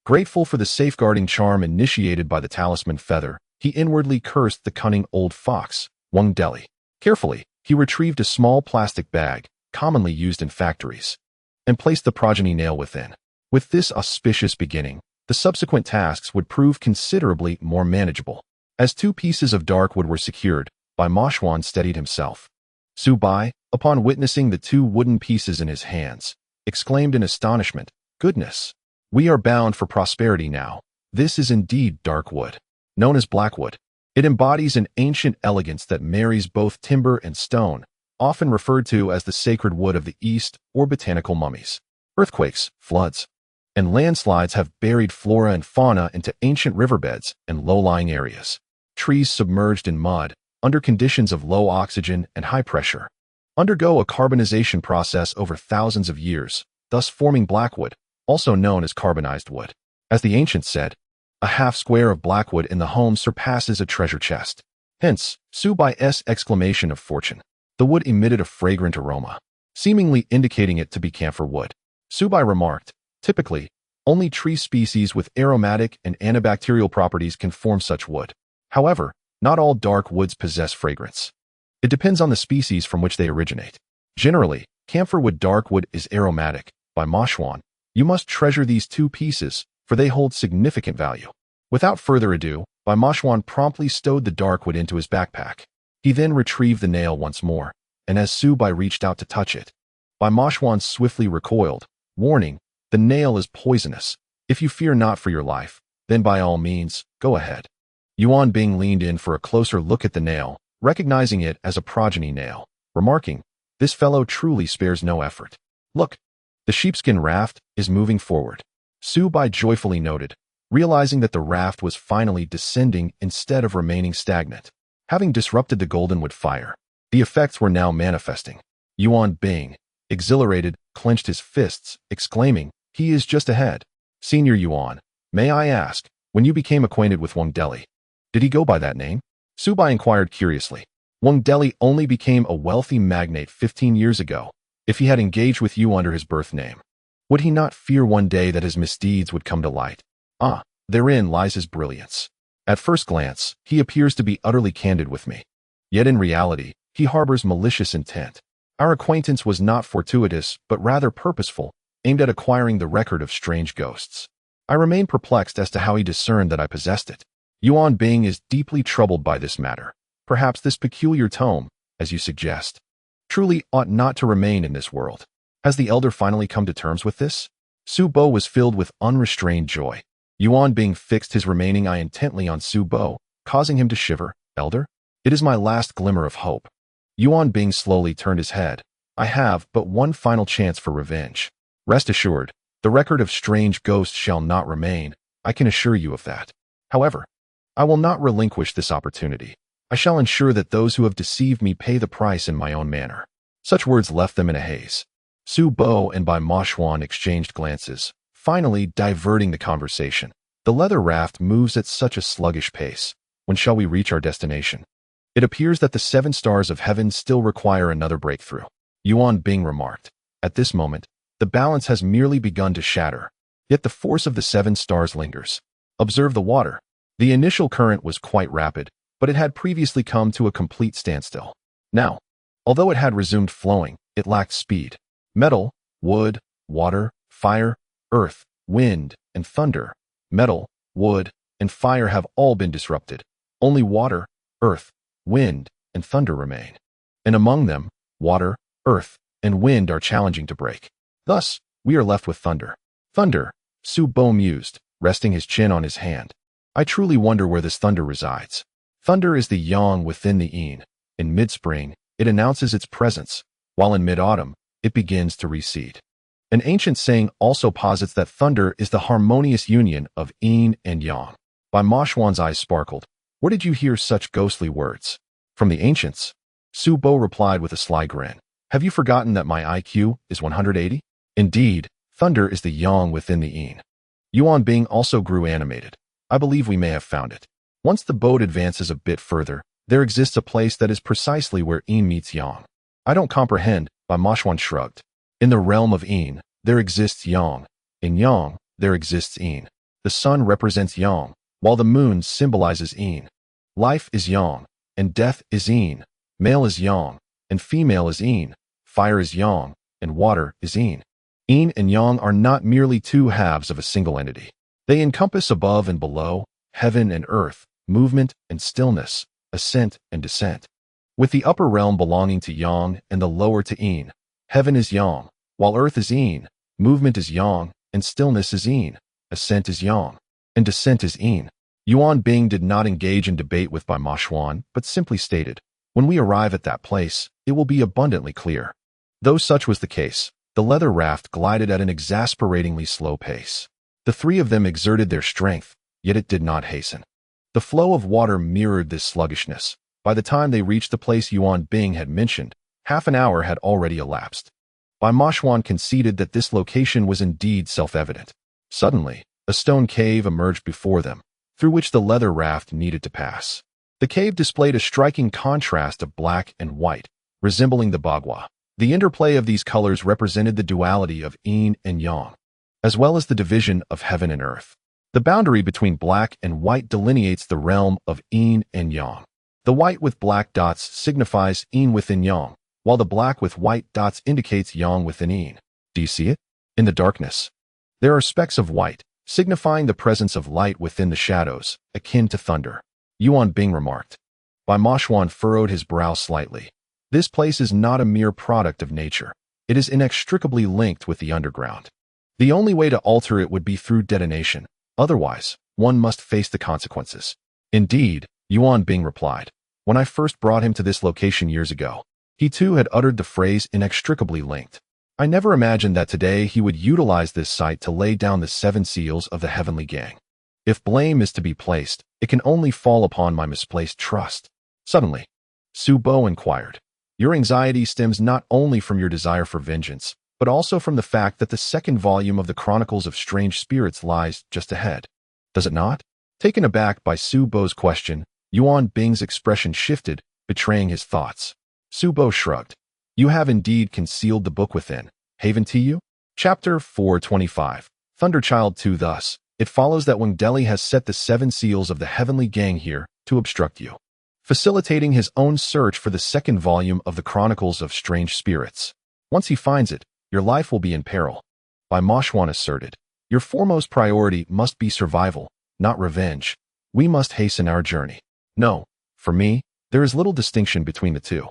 Grateful for the safeguarding charm initiated by the talisman feather, he inwardly cursed the cunning old fox, Wang Deli. Carefully, he retrieved a small plastic bag, commonly used in factories, and placed the progeny nail within. With this auspicious beginning, the subsequent tasks would prove considerably more manageable. As 2 pieces of dark wood were secured, Bai Moshuan steadied himself. Su Bai, upon witnessing the 2 wooden pieces in his hands, exclaimed in astonishment, "Goodness! We are bound for prosperity now. This is indeed dark wood, known as blackwood. It embodies an ancient elegance that marries both timber and stone, often referred to as the sacred wood of the East or botanical mummies. Earthquakes, floods, and landslides have buried flora and fauna into ancient riverbeds and low-lying areas. Trees submerged in mud, under conditions of low oxygen and high pressure, undergo a carbonization process over thousands of years, thus forming blackwood, also known as carbonized wood. As the ancients said, a half square of blackwood in the home surpasses a treasure chest. Hence, Su Bai's exclamation of fortune. The wood emitted a fragrant aroma, seemingly indicating it to be camphor wood. Su Bai remarked, typically, only tree species with aromatic and antibacterial properties can form such wood. However, not all dark woods possess fragrance. It depends on the species from which they originate. Generally, camphor wood dark wood is aromatic. Bai Moshuan, you must treasure these 2 pieces, for they hold significant value. Without further ado, Bai Moshuan promptly stowed the dark wood into his backpack. He then retrieved the nail once more, and as Su Bai reached out to touch it, Bai Moshuan swiftly recoiled, warning, "The nail is poisonous. If you fear not for your life, then by all means, go ahead." Yuan Bing leaned in for a closer look at the nail, recognizing it as a progeny nail, remarking, "This fellow truly spares no effort. Look, the sheepskin raft is moving forward." Su Bai joyfully noted, realizing that the raft was finally descending instead of remaining stagnant. Having disrupted the goldenwood fire, the effects were now manifesting. Yuan Bing, exhilarated, clenched his fists, exclaiming, "He is just ahead." Senior Yuan, may I ask, when you became acquainted with Wang Deli, did he go by that name? Su Bai inquired curiously. Wang Deli only became a wealthy magnate 15 years ago. If he had engaged with you under his birth name, would he not fear one day that his misdeeds would come to light? Ah, therein lies his brilliance. At first glance, he appears to be utterly candid with me. Yet in reality, he harbors malicious intent. Our acquaintance was not fortuitous, but rather purposeful, aimed at acquiring the record of strange ghosts. I remain perplexed as to how he discerned that I possessed it. Yuan Bing is deeply troubled by this matter. Perhaps this peculiar tome, as you suggest, truly ought not to remain in this world. Has the elder finally come to terms with this? Su Bo was filled with unrestrained joy. Yuan Bing fixed his remaining eye intently on Su Bo, causing him to shiver. Elder? It is my last glimmer of hope. Yuan Bing slowly turned his head. I have but one final chance for revenge. Rest assured, the record of strange ghosts shall not remain. I can assure you of that. However, I will not relinquish this opportunity. I shall ensure that those who have deceived me pay the price in my own manner. Such words left them in a haze. Su Bo and Bai Moshuan exchanged glances, finally diverting the conversation. The leather raft moves at such a sluggish pace. When shall we reach our destination? It appears that the 7 stars of heaven still require another breakthrough. Yuan Bing remarked. At this moment, the balance has merely begun to shatter, yet the force of the 7 stars lingers. Observe the water. The initial current was quite rapid, but it had previously come to a complete standstill. Now, although it had resumed flowing, it lacked speed. Metal, wood, water, fire, earth, wind, and thunder. Metal, wood, and fire have all been disrupted. Only water, earth, wind, and thunder remain. And among them, water, earth, and wind are challenging to break. Thus, we are left with thunder. Thunder, Su Bo mused, resting his chin on his hand. I truly wonder where this thunder resides. Thunder is the yang within the yin. In mid-spring, it announces its presence, while in mid-autumn, it begins to recede. An ancient saying also posits that thunder is the harmonious union of yin and yang. Bai Moshuan's eyes sparkled. Where did you hear such ghostly words? From the ancients. Su Bo replied with a sly grin. Have you forgotten that my IQ is 180? Indeed, thunder is the yang within the yin. Yuan Bing also grew animated. I believe we may have found it. Once the boat advances a bit further, there exists a place that is precisely where yin meets yang. I don't comprehend, Bai Moshuan shrugged. In the realm of yin, there exists yang. In yang, there exists yin. The sun represents yang, while the moon symbolizes yin. Life is yang, and death is yin. Male is yang, and female is yin. Fire is yang, and water is yin. Yin and yang are not merely 2 halves of a single entity. They encompass above and below, heaven and earth, movement and stillness, ascent and descent. With the upper realm belonging to yang and the lower to yin, heaven is yang, while earth is yin, movement is yang, and stillness is yin, ascent is yang, and descent is yin. Yuan Bing did not engage in debate with Bai Moshuan, but simply stated, when we arrive at that place, it will be abundantly clear. Though such was the case, the leather raft glided at an exasperatingly slow pace. The 3 of them exerted their strength, yet it did not hasten. The flow of water mirrored this sluggishness. By the time they reached the place Yuan Bing had mentioned, half an hour had already elapsed. Bai Moshuan conceded that this location was indeed self-evident. Suddenly, a stone cave emerged before them, through which the leather raft needed to pass. The cave displayed a striking contrast of black and white, resembling the bagua. The interplay of these colors represented the duality of yin and yang, as well as the division of heaven and earth. The boundary between black and white delineates the realm of yin and yang. The white with black dots signifies yin within yang, while the black with white dots indicates yang within yin. Do you see it? In the darkness, there are specks of white, signifying the presence of light within the shadows, akin to thunder. Yuan Bing remarked. Bai Moshuan furrowed his brow slightly. This place is not a mere product of nature. It is inextricably linked with the underground. The only way to alter it would be through detonation. Otherwise, one must face the consequences. Indeed, Yuan Bing replied. When I first brought him to this location years ago, he too had uttered the phrase inextricably linked. I never imagined that today he would utilize this site to lay down the 7 seals of the heavenly gang. If blame is to be placed, it can only fall upon my misplaced trust. Suddenly, Su Bo inquired. Your anxiety stems not only from your desire for vengeance, but also from the fact that the second volume of the Chronicles of Strange Spirits lies just ahead. Does it not? Taken aback by Su Bo's question, Yuan Bing's expression shifted, betraying his thoughts. Su Bo shrugged. You have indeed concealed the book within, haven't you? Chapter 425. Thunderchild 2. Thus, it follows that Wang Deli has set the 7 seals of the heavenly gang here to obstruct you, facilitating his own search for the second volume of the Chronicles of Strange Spirits. Once he finds it, your life will be in peril. Bai Moshuan asserted. Your foremost priority must be survival, not revenge. We must hasten our journey. No, for me, there is little distinction between the two.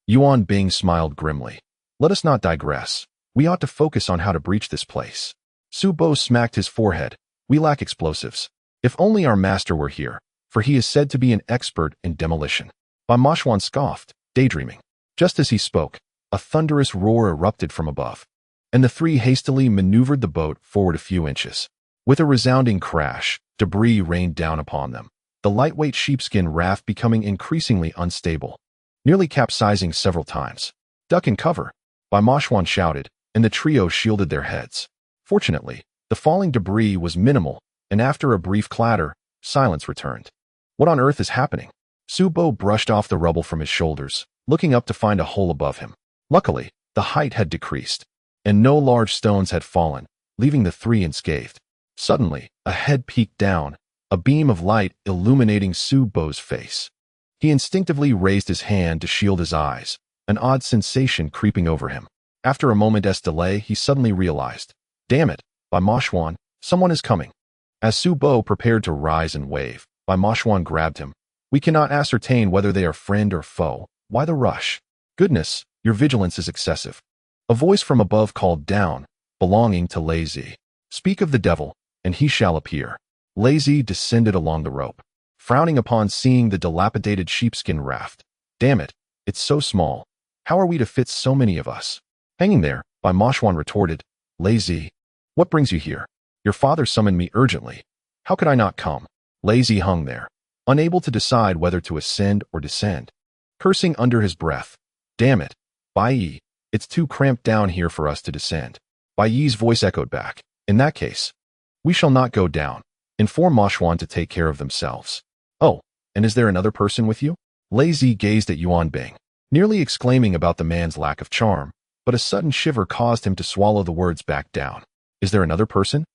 Yuan Bing smiled grimly. Let us not digress. We ought to focus on how to breach this place. Su Bo smacked his forehead. We lack explosives. If only our master were here, for he is said to be an expert in demolition. Bai Moshuan scoffed, daydreaming. Just as he spoke, a thunderous roar erupted from above, and the three hastily maneuvered the boat forward a few inches. With a resounding crash, debris rained down upon them, the lightweight sheepskin raft becoming increasingly unstable, nearly capsizing several times. Duck and cover, Bai Moshuan shouted, and the trio shielded their heads. Fortunately, the falling debris was minimal, and after a brief clatter, silence returned. What on earth is happening? Su Bo brushed off the rubble from his shoulders, looking up to find a hole above him. Luckily, the height had decreased, and no large stones had fallen, leaving the three unscathed. Suddenly, a head peeked down, a beam of light illuminating Su Bo's face. He instinctively raised his hand to shield his eyes, an odd sensation creeping over him. After a moment's delay, he suddenly realized, damn it, Bai Moshuan, someone is coming. As Su Bo prepared to rise and wave, Bai Moshuan grabbed him. We cannot ascertain whether they are friend or foe. Why the rush? Goodness, your vigilance is excessive. A voice from above called down, belonging to Lazy. Speak of the devil, and he shall appear. Lazy descended along the rope, frowning upon seeing the dilapidated sheepskin raft. Damn it, it's so small. How are we to fit so many of us? Hanging there, Bai Moshuan retorted. Lazy, what brings you here? Your father summoned me urgently. How could I not come? Lazy hung there, unable to decide whether to ascend or descend, cursing under his breath. Damn it, Bai Yi, it's too cramped down here for us to descend. Bai Yi's voice echoed back. In that case, we shall not go down. Inform Moshuan to take care of themselves. Oh, and is there another person with you? Lazy gazed at Yuan Bing, nearly exclaiming about the man's lack of charm, but a sudden shiver caused him to swallow the words back down. Is there another person?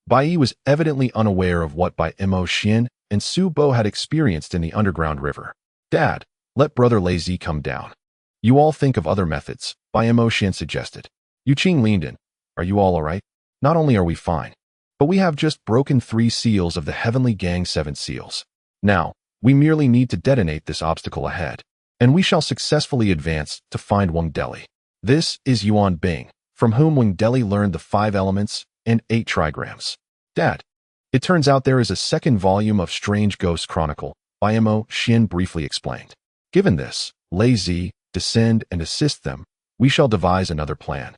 Bai Yi was evidently unaware of what Bai Mo Xian and Su Bo had experienced in the underground river. Dad, let brother Lazy come down. You all think of other methods, Bai Mo Xian suggested. Yu Qing leaned in. Are you all alright? Not only are we fine, but we have just broken 3 seals of the Heavenly Gang's 7 seals. Now, we merely need to detonate this obstacle ahead, and we shall successfully advance to find Wang Deli. This is Yuan Bing, from whom Wang Deli learned the 5 elements and 8 trigrams. Dad, it turns out there is a second volume of Strange Ghost Chronicle, Bai Mo Xian briefly explained. Given this, Lazy, descend and assist them, we shall devise another plan.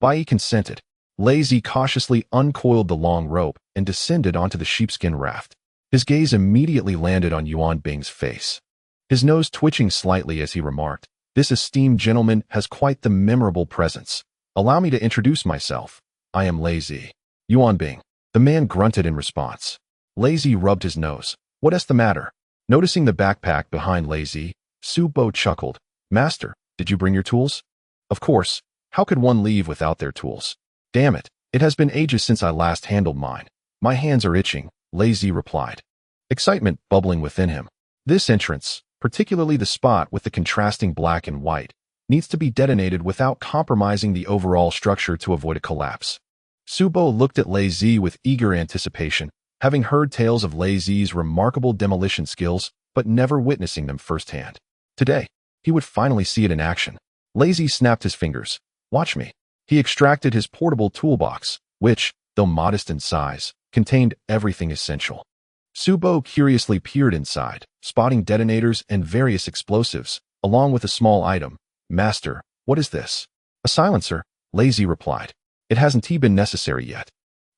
Bai Yi consented. Lazy cautiously uncoiled the long rope and descended onto the sheepskin raft. His gaze immediately landed on Yuan Bing's face, his nose twitching slightly as he remarked, This esteemed gentleman has quite the memorable presence. Allow me to introduce myself. I am Lazy. Yuan Bing. The man grunted in response. Lazy rubbed his nose. What is the matter? Noticing the backpack behind Lazy, Su Bo chuckled. Master, did you bring your tools? Of course. How could one leave without their tools? Damn it. It has been ages since I last handled mine. My hands are itching, Lazy replied, excitement bubbling within him. This entrance, particularly the spot with the contrasting black and white, needs to be detonated without compromising the overall structure to avoid a collapse. Su Bo looked at Lazy with eager anticipation, having heard tales of Lazy's remarkable demolition skills, but never witnessing them firsthand. Today, he would finally see it in action. Lazy snapped his fingers. Watch me. He extracted his portable toolbox, which, though modest in size, contained everything essential. Su Bo curiously peered inside, spotting detonators and various explosives, along with a small item. Master, what is this? A silencer, Lazy replied. It hasn't been necessary yet.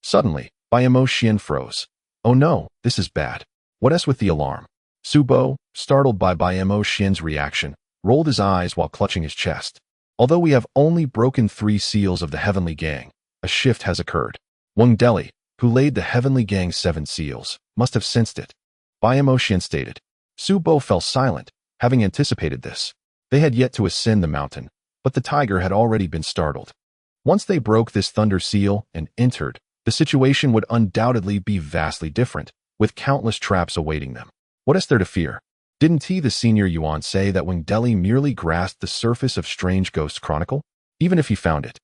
Suddenly, Bai Mo Xian froze. Oh no, this is bad. What is with the alarm? Su Bo, startled by Bai Mo Xian's reaction, rolled his eyes while clutching his chest. Although we have only broken 3 seals of the Heavenly Gang, a shift has occurred. 6', who laid the Heavenly Gang's 7 seals, must have sensed it. By emotion stated. Su Bo fell silent, having anticipated this. They had yet to ascend the mountain, but the tiger had already been startled. Once they broke this thunder seal and entered, the situation would undoubtedly be vastly different, with countless traps awaiting them. What is there to fear? Didn't he, the senior Yuan, say that Wangdeli merely grasped the surface of Strange Ghost Chronicle? Even if he found it,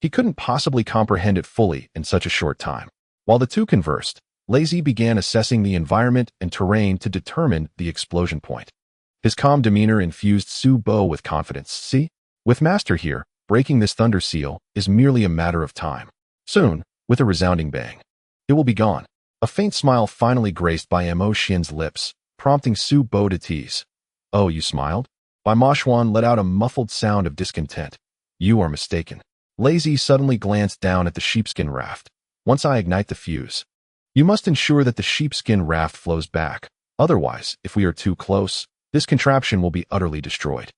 he couldn't possibly comprehend it fully in such a short time. While the two conversed, Lazy began assessing the environment and terrain to determine the explosion point. His calm demeanor infused Su Bo with confidence. See? With Master here, breaking this thunder seal is merely a matter of time. Soon, with a resounding bang, it will be gone. A faint smile finally graced Bai Mo Xian's lips, prompting Su Bo to tease. Oh, you smiled? Bai Ma Xuan let out a muffled sound of discontent. You are mistaken. Lazy suddenly glanced down at the sheepskin raft. Once I ignite the fuse, you must ensure that the sheepskin raft flows back. Otherwise, if we are too close, this contraption will be utterly destroyed.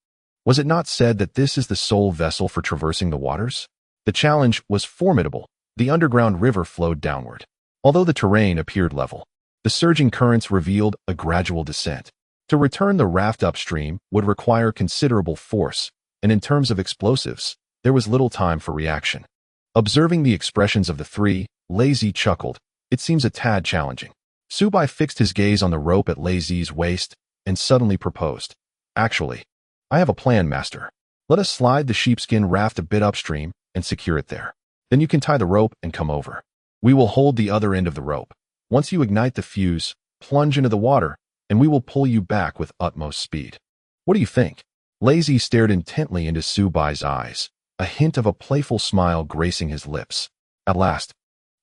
Was it not said that this is the sole vessel for traversing the waters? The challenge was formidable. The underground river flowed downward. Although the terrain appeared level, the surging currents revealed a gradual descent. To return the raft upstream would require considerable force, and in terms of explosives, there was little time for reaction. Observing the expressions of the three, Lazy chuckled. It seems a tad challenging. Su Bai fixed his gaze on the rope at Lazy's waist and suddenly proposed. Actually, I have a plan, Master. Let us slide the sheepskin raft a bit upstream and secure it there. Then you can tie the rope and come over. We will hold the other end of the rope. Once you ignite the fuse, plunge into the water, and we will pull you back with utmost speed. What do you think? Lazy stared intently into Su Bai's eyes, a hint of a playful smile gracing his lips. At last,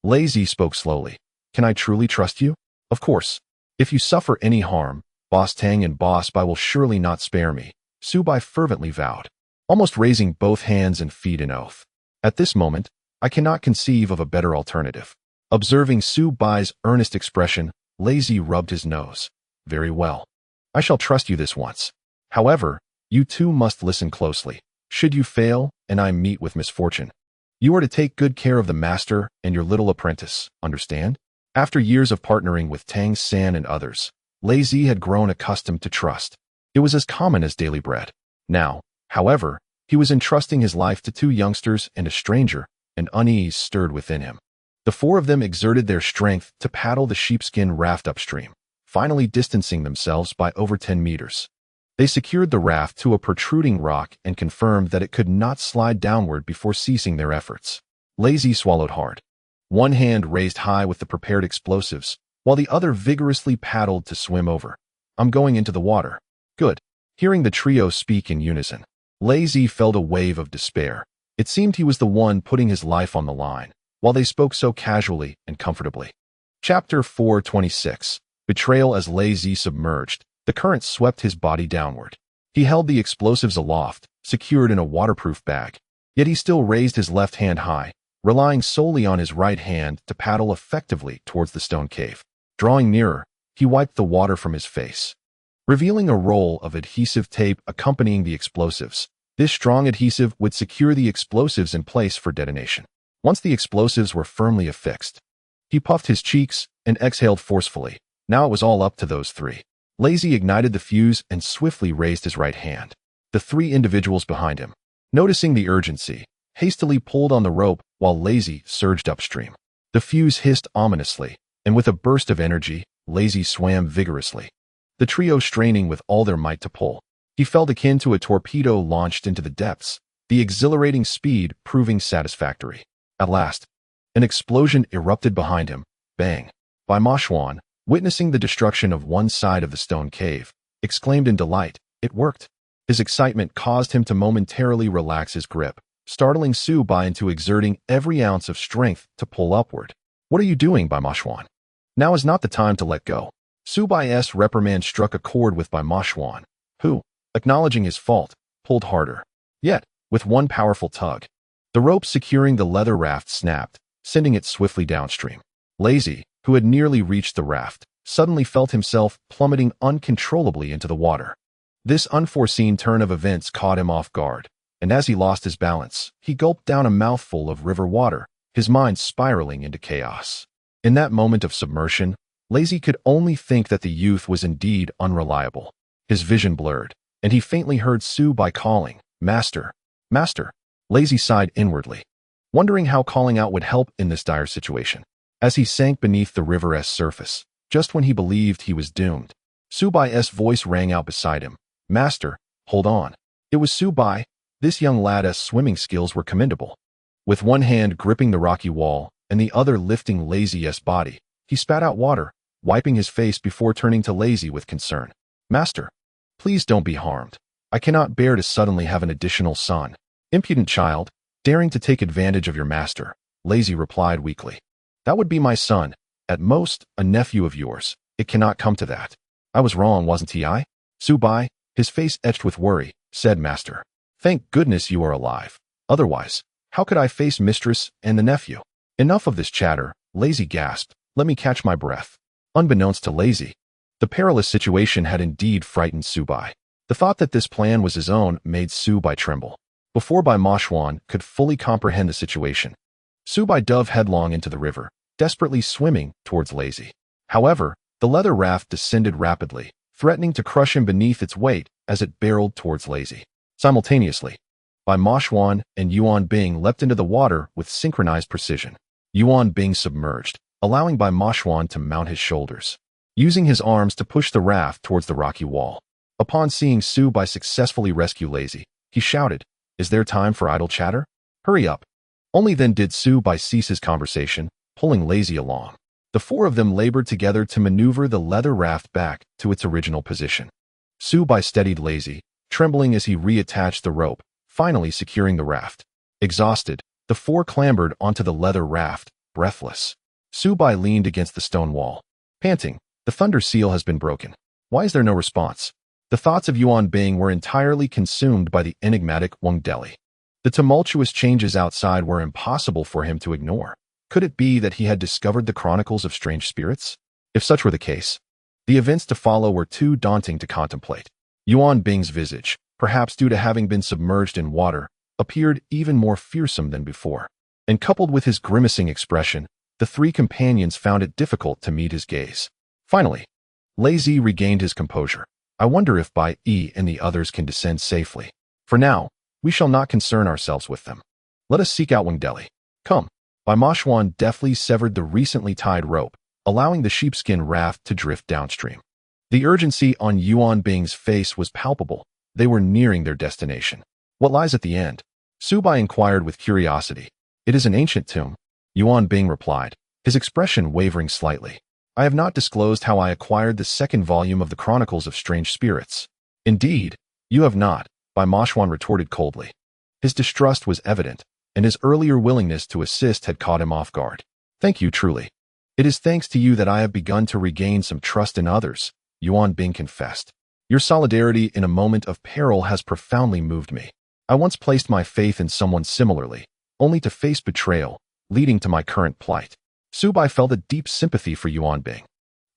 Lazy spoke slowly. Can I truly trust you? Of course. If you suffer any harm, Boss Tang and Boss Bai will surely not spare me, Su Bai fervently vowed, almost raising both hands and feet in oath. At this moment, I cannot conceive of a better alternative. Observing Su Bai's earnest expression, Lazy rubbed his nose. Very well. I shall trust you this once. However, you two must listen closely. Should you fail, and I meet with misfortune, you are to take good care of the master and your little apprentice, understand? After years of partnering with Tang San and others, Lazy had grown accustomed to trust. It was as common as daily bread. Now, however, he was entrusting his life to 2 youngsters and a stranger, and unease stirred within him. The 4 of them exerted their strength to paddle the sheepskin raft upstream, finally distancing themselves by over 10 meters. They secured the raft to a protruding rock and confirmed that it could not slide downward before ceasing their efforts. Lazy swallowed hard. One hand raised high with the prepared explosives, while the other vigorously paddled to swim over. I'm going into the water. Good. Hearing the trio speak in unison, Lazy felt a wave of despair. It seemed he was the one putting his life on the line, while they spoke so casually and comfortably. Chapter 426. Betrayal. As Lazy submerged, the current swept his body downward. He held the explosives aloft, secured in a waterproof bag. Yet he still raised his left hand high, relying solely on his right hand to paddle effectively towards the stone cave. Drawing nearer, he wiped the water from his face, revealing a roll of adhesive tape accompanying the explosives. This strong adhesive would secure the explosives in place for detonation. Once the explosives were firmly affixed, he puffed his cheeks and exhaled forcefully. Now it was all up to those 3. Lazy ignited the fuse and swiftly raised his right hand. The 3 individuals behind him, noticing the urgency, hastily pulled on the rope while Lazy surged upstream. The fuse hissed ominously, and with a burst of energy, Lazy swam vigorously. The trio straining with all their might to pull. He felt akin to a torpedo launched into the depths, the exhilarating speed proving satisfactory. At last, an explosion erupted behind him. Bang! Bai Ma Xuan, witnessing the destruction of one side of the stone cave, exclaimed in delight. It worked. His excitement caused him to momentarily relax his grip, startling Su Bai into exerting every ounce of strength to pull upward. What are you doing, Bai Ma Xuan? Now is not the time to let go. Su Bai's reprimand struck a chord with Bai Ma Xuan, who, acknowledging his fault, pulled harder. Yet, with one powerful tug, the rope securing the leather raft snapped, sending it swiftly downstream. Lazy, who had nearly reached the raft, suddenly felt himself plummeting uncontrollably into the water. This unforeseen turn of events caught him off guard. and as he lost his balance, he gulped down a mouthful of river water, his mind spiraling into chaos. In that moment of submersion, Lazy could only think that the youth was indeed unreliable. His vision blurred, and he faintly heard Su-bai calling, "Master, Master." Lazy sighed inwardly, wondering how calling out would help in this dire situation. As he sank beneath the river's surface, just when he believed he was doomed, Su-bai's voice rang out beside him, "Master, hold on." It was Su-bai. This young lad's swimming skills were commendable. With one hand gripping the rocky wall and the other lifting Lazy's body, he spat out water, wiping his face before turning to Lazy with concern. "Master, please don't be harmed. I cannot bear to suddenly have an additional son." "Impudent child, daring to take advantage of your master," Lazy replied weakly. "That would be my son, at most, a nephew of yours. It cannot come to that." "I was wrong, wasn't I?" Su-bai, his face etched with worry, said, "Master, thank goodness you are alive. Otherwise, how could I face mistress and the nephew?" "Enough of this chatter," Lazy gasped. "Let me catch my breath." Unbeknownst to Lazy, the perilous situation had indeed frightened Su-bai. The thought that this plan was his own made Su-bai tremble. Before Bai Mashwan could fully comprehend the situation, Su-bai dove headlong into the river, desperately swimming towards Lazy. However, the leather raft descended rapidly, threatening to crush him beneath its weight as it barreled towards Lazy. Simultaneously, Bai Mashwan and Yuan Bing leapt into the water with synchronized precision. Yuan Bing submerged, allowing Bai Mashwan to mount his shoulders, using his arms to push the raft towards the rocky wall. Upon seeing Su-bai successfully rescue Lazy, he shouted, "Is there time for idle chatter? Hurry up." Only then did Su-bai cease his conversation, pulling Lazy along. The four of them labored together to maneuver the leather raft back to its original position. Su-bai steadied Lazy, trembling as he reattached the rope, finally securing the raft. Exhausted, the four clambered onto the leather raft, breathless. Su-bai leaned against the stone wall, panting, "The thunder seal has been broken. Why is there no response?" The thoughts of Yuan Bing were entirely consumed by the enigmatic 6'ed. The tumultuous changes outside were impossible for him to ignore. Could it be that he had discovered the chronicles of strange spirits? If such were the case, the events to follow were too daunting to contemplate. Yuan Bing's visage, perhaps due to having been submerged in water, appeared even more fearsome than before. And coupled with his grimacing expression, the three companions found it difficult to meet his gaze. Finally, Lazy regained his composure. "I wonder if Bai E and the others can descend safely. For now, we shall not concern ourselves with them. Let us seek out 6'ed. Come." Bai Mashwan deftly severed the recently tied rope, allowing the sheepskin raft to drift downstream. The urgency on Yuan Bing's face was palpable. They were nearing their destination. "What lies at the end?" Su-bai inquired with curiosity. "It is an ancient tomb," Yuan Bing replied, his expression wavering slightly. "I have not disclosed how I acquired the second volume of the Chronicles of Strange Spirits." "Indeed, you have not," Bai Mashwan retorted coldly. His distrust was evident, and his earlier willingness to assist had caught him off guard. "Thank you truly. It is thanks to you that I have begun to regain some trust in others," Yuan Bing confessed. "Your solidarity in a moment of peril has profoundly moved me. I once placed my faith in someone similarly, only to face betrayal, leading to my current plight." Su-bai felt a deep sympathy for Yuan Bing.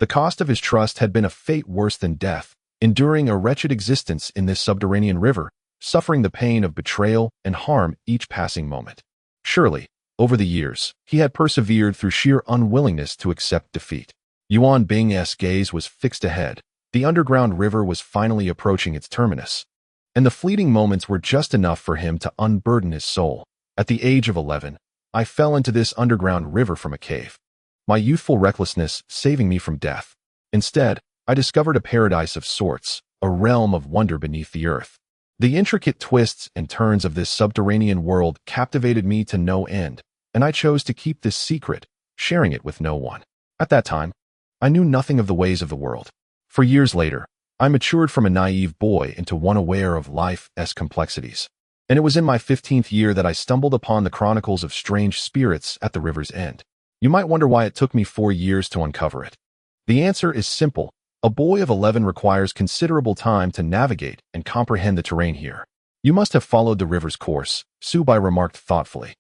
The cost of his trust had been a fate worse than death, enduring a wretched existence in this subterranean river, suffering the pain of betrayal and harm each passing moment. Surely, over the years, he had persevered through sheer unwillingness to accept defeat. Yuan Bing's gaze was fixed ahead. The underground river was finally approaching its terminus, and the fleeting moments were just enough for him to unburden his soul. "At the age of 11, I fell into this underground river from a cave, my youthful recklessness saving me from death. Instead, I discovered a paradise of sorts, a realm of wonder beneath the earth. The intricate twists and turns of this subterranean world captivated me to no end, and I chose to keep this secret, sharing it with no one. At that time, I knew nothing of the ways of the world. For years later, I matured from a naive boy into one aware of life's complexities. And it was in my 15th year that I stumbled upon the Chronicles of Strange Spirits at the river's end. You might wonder why it took me 4 years to uncover it. The answer is simple. A boy of 11 requires considerable time to navigate and comprehend the terrain here. You must have followed the river's course, Su-bai remarked thoughtfully.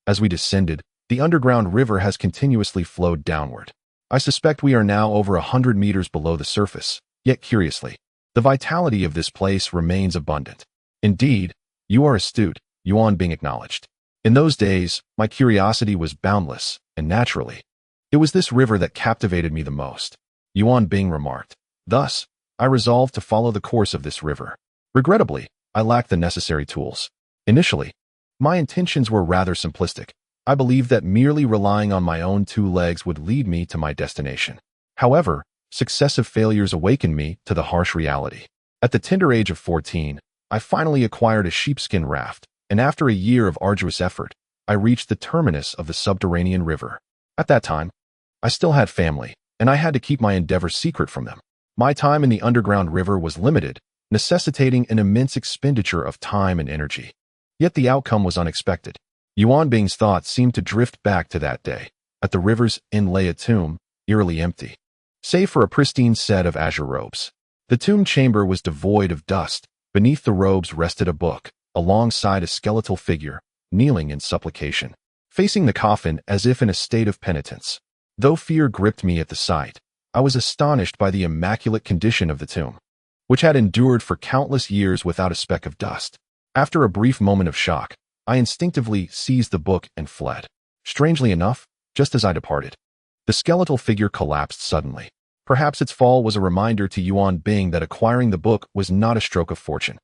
As we descended, the underground river has continuously flowed downward. I suspect we are now over 100 meters below the surface, yet curiously, the vitality of this place remains abundant. Indeed, You are astute, Yuan Bing acknowledged. In those days, my curiosity was boundless, and naturally, it was this river that captivated me the most, Yuan Bing remarked. Thus, I resolved to follow the course of this river. Regrettably, I lacked the necessary tools. Initially, my intentions were rather simplistic. I believed that merely relying on my own two legs would lead me to my destination. However, successive failures awakened me to the harsh reality. At the tender age of 14, I finally acquired a sheepskin raft, and after a year of arduous effort, I reached the terminus of the subterranean river. At that time, I still had family, and I had to keep my endeavor secret from them. My time in the underground river was limited, necessitating an immense expenditure of time and energy. Yet the outcome was unexpected. Yuan Bing's thoughts seemed to drift back to that day. At the river's end lay a tomb, eerily empty, save for a pristine set of azure robes. The tomb chamber was devoid of dust. Beneath the robes rested a book, alongside a skeletal figure, kneeling in supplication, facing the coffin as if in a state of penitence. Though fear gripped me at the sight, I was astonished by the immaculate condition of the tomb, which had endured for countless years without a speck of dust. After a brief moment of shock, I instinctively seized the book and fled. Strangely enough, just as I departed, the skeletal figure collapsed suddenly. Perhaps its fall was a reminder to Yuan Bing that acquiring the book was not a stroke of fortune.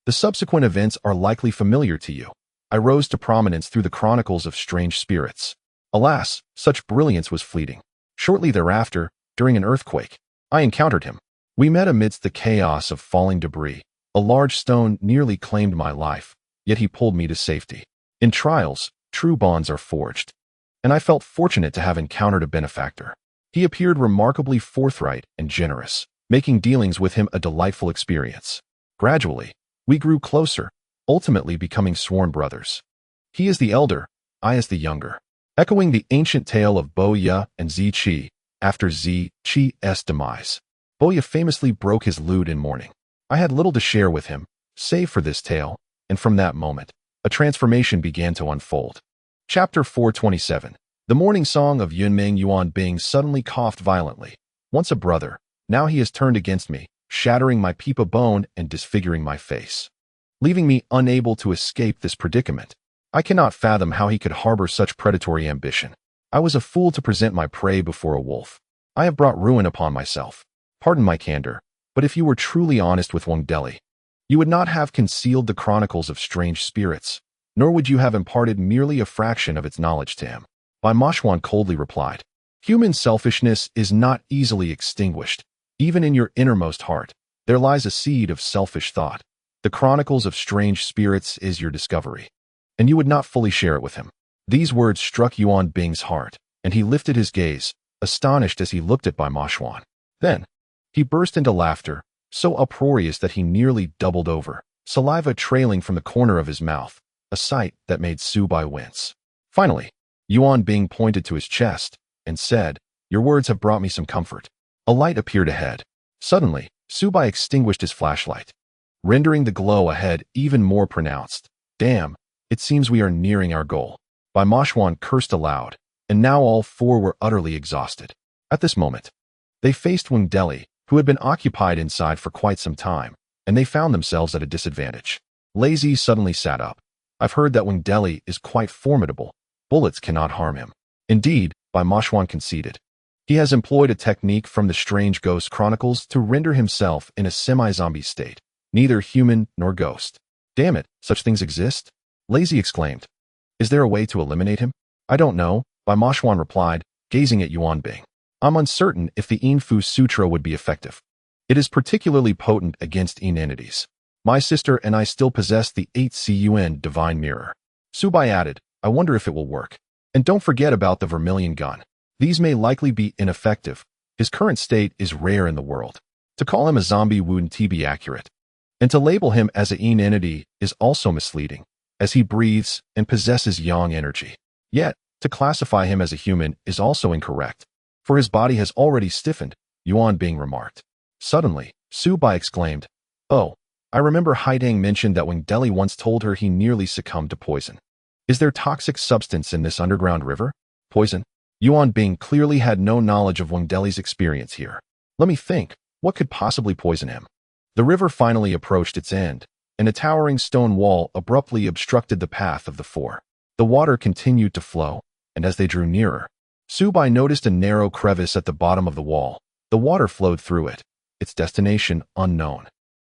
The subsequent events are likely familiar to you. I rose to prominence through the chronicles of strange spirits. Alas, such brilliance was fleeting. Shortly thereafter, during an earthquake, I encountered him. We met amidst the chaos of falling debris. A large stone nearly claimed my life, yet he pulled me to safety. In trials, true bonds are forged, and I felt fortunate to have encountered a benefactor. He appeared remarkably forthright and generous, making dealings with him a delightful experience. Gradually, we grew closer, ultimately becoming sworn brothers. He is the elder, I as the younger. Echoing the ancient tale of Bo Ya and Zi Qi, after Zi Qi's demise, Bo Ya famously broke his lute in mourning. I had little to share with him, save for this tale, and from that moment, a transformation began to unfold. Chapter 427. The morning song of Yunming. Yuan Bing suddenly coughed violently. Once a brother, now he has turned against me, shattering my peepa bone and disfiguring my face, leaving me unable to escape this predicament. I cannot fathom how he could harbor such predatory ambition. I was a fool to present my prey before a wolf. I have brought ruin upon myself. Pardon my candor, but if you were truly honest with 6', you would not have concealed the chronicles of strange spirits, nor would you have imparted merely a fraction of its knowledge to him. Bai Moshuan coldly replied, human selfishness is not easily extinguished. Even in your innermost heart, there lies a seed of selfish thought. The chronicles of strange spirits is your discovery, and you would not fully share it with him. These words struck Yuan Bing's heart, and he lifted his gaze, astonished as he looked at Bai Moshuan. Then, he burst into laughter, so uproarious that he nearly doubled over, saliva trailing from the corner of his mouth, a sight that made Su Bai wince. Finally, Yuan Bing pointed to his chest and said, your words have brought me some comfort. A light appeared ahead. Suddenly, Su Bai extinguished his flashlight, rendering the glow ahead even more pronounced. Damn, it seems we are nearing our goal. Bai Moshuan cursed aloud, and now all four were utterly exhausted. At this moment, they faced 6, who had been occupied inside for quite some time, and they found themselves at a disadvantage. Lazy suddenly sat up. I've heard that 6 is quite formidable. Bullets cannot harm him. Indeed, Bai Moshuan conceded. He has employed a technique from the strange ghost chronicles to render himself in a semi-zombie state, neither human nor ghost. Damn it, such things exist? Lazy exclaimed. Is there a way to eliminate him? I don't know, Bai Moshuan replied, gazing at Yuan Bing. I'm uncertain if the Yinfu Sutra would be effective. It is particularly potent against Yin entities. My sister and I still possess the 8CUN Divine Mirror. Su Bai added, I wonder if it will work. And don't forget about the vermilion gun. These may likely be ineffective. His current state is rare in the world. To call him a zombie wouldn't be accurate. And to label him as a Yin entity is also misleading, as he breathes and possesses yang energy. Yet, to classify him as a human is also incorrect, for his body has already stiffened, Yuan Bing remarked. Suddenly, Su Bai exclaimed, oh, I remember Haidang mentioned that 6 once told her he nearly succumbed to poison. Is there toxic substance in this underground river? Poison? Yuan Bing clearly had no knowledge of 6's experience here. Let me think, what could possibly poison him? The river finally approached its end, and a towering stone wall abruptly obstructed the path of the four. The water continued to flow, and as they drew nearer, Subai noticed a narrow crevice at the bottom of the wall. The water flowed through it, its destination unknown.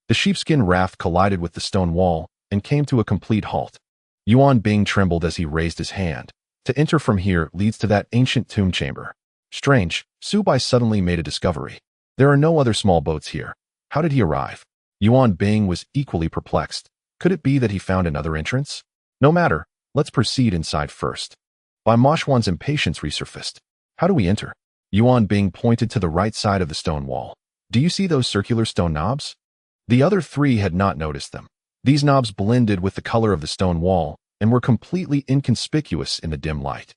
The sheepskin raft collided with the stone wall and came to a complete halt. Yuan Bing trembled as he raised his hand. To enter from here leads to that ancient tomb chamber. Strange, Subai suddenly made a discovery. There are no other small boats here. How did he arrive? Yuan Bing was equally perplexed. Could it be that he found another entrance? No matter, let's proceed inside first. Bai Moshuan's impatience resurfaced. How do we enter? Yuan Bing pointed to the right side of the stone wall. Do you see those circular stone knobs? The other three had not noticed them. These knobs blended with the color of the stone wall and were completely inconspicuous in the dim light.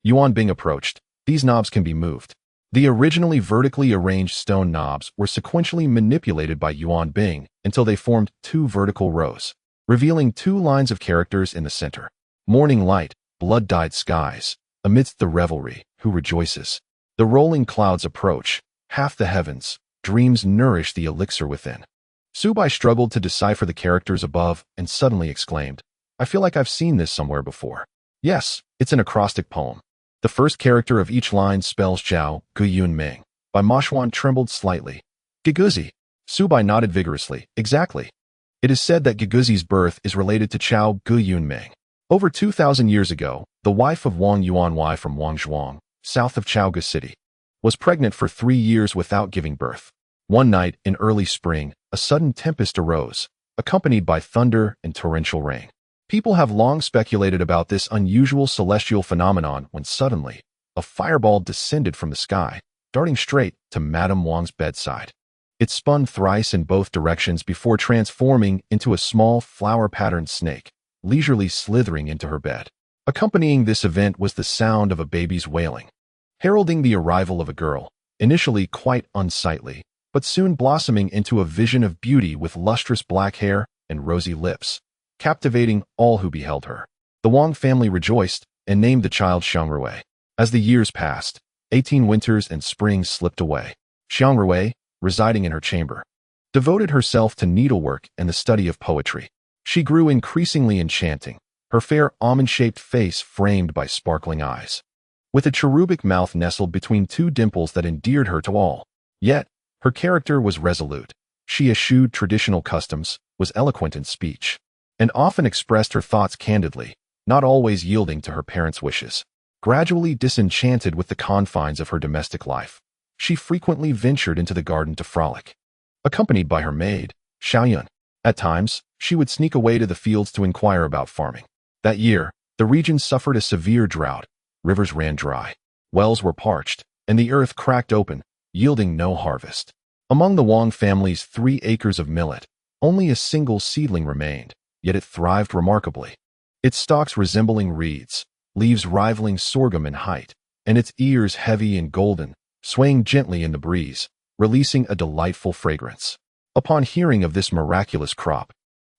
Yuan Bing approached. These knobs can be moved. The originally vertically arranged stone knobs were sequentially manipulated by Yuan Bing until they formed two vertical rows, revealing two lines of characters in the center. Morning light, blood-dyed skies, amidst the revelry, who rejoices? The rolling clouds approach, half the heavens, dreams nourish the elixir within. Subai struggled to decipher the characters above and suddenly exclaimed, I feel like I've seen this somewhere before. Yes, it's an acrostic poem. The first character of each line spells Zhao Gu Yun Ming. Bai Moshuan trembled slightly. Giguzi. Subai nodded vigorously. Exactly. It is said that Giguzi's birth is related to Zhao Gu Yun Ming. Over 2,000 years ago, the wife of Wang Yuanwei from Wangzhuang, south of Chaoga City, was pregnant for 3 years without giving birth. One night in early spring, a sudden tempest arose, accompanied by thunder and torrential rain. People have long speculated about this unusual celestial phenomenon when suddenly, a fireball descended from the sky, darting straight to Madame Wang's bedside. It spun thrice in both directions before transforming into a small flower-patterned snake, leisurely slithering into her bed. Accompanying this event was the sound of a baby's wailing, heralding the arrival of a girl, initially quite unsightly, but soon blossoming into a vision of beauty with lustrous black hair and rosy lips, captivating all who beheld her. The Wang family rejoiced and named the child Qiao'er. As the years passed, 18 winters and springs slipped away. Qiao'er, residing in her chamber, devoted herself to needlework and the study of poetry. She grew increasingly enchanting, her fair almond-shaped face framed by sparkling eyes, with a cherubic mouth nestled between two dimples that endeared her to all. Yet, her character was resolute. She eschewed traditional customs, was eloquent in speech, and often expressed her thoughts candidly, not always yielding to her parents' wishes. Gradually disenchanted with the confines of her domestic life, she frequently ventured into the garden to frolic, accompanied by her maid, Xiaoyun. At times, she would sneak away to the fields to inquire about farming. That year, the region suffered a severe drought. Rivers ran dry, wells were parched, and the earth cracked open, yielding no harvest. Among the Wang family's 3 acres of millet, only a single seedling remained, yet it thrived remarkably. Its stalks resembling reeds, leaves rivaling sorghum in height, and its ears heavy and golden, swaying gently in the breeze, releasing a delightful fragrance. Upon hearing of this miraculous crop,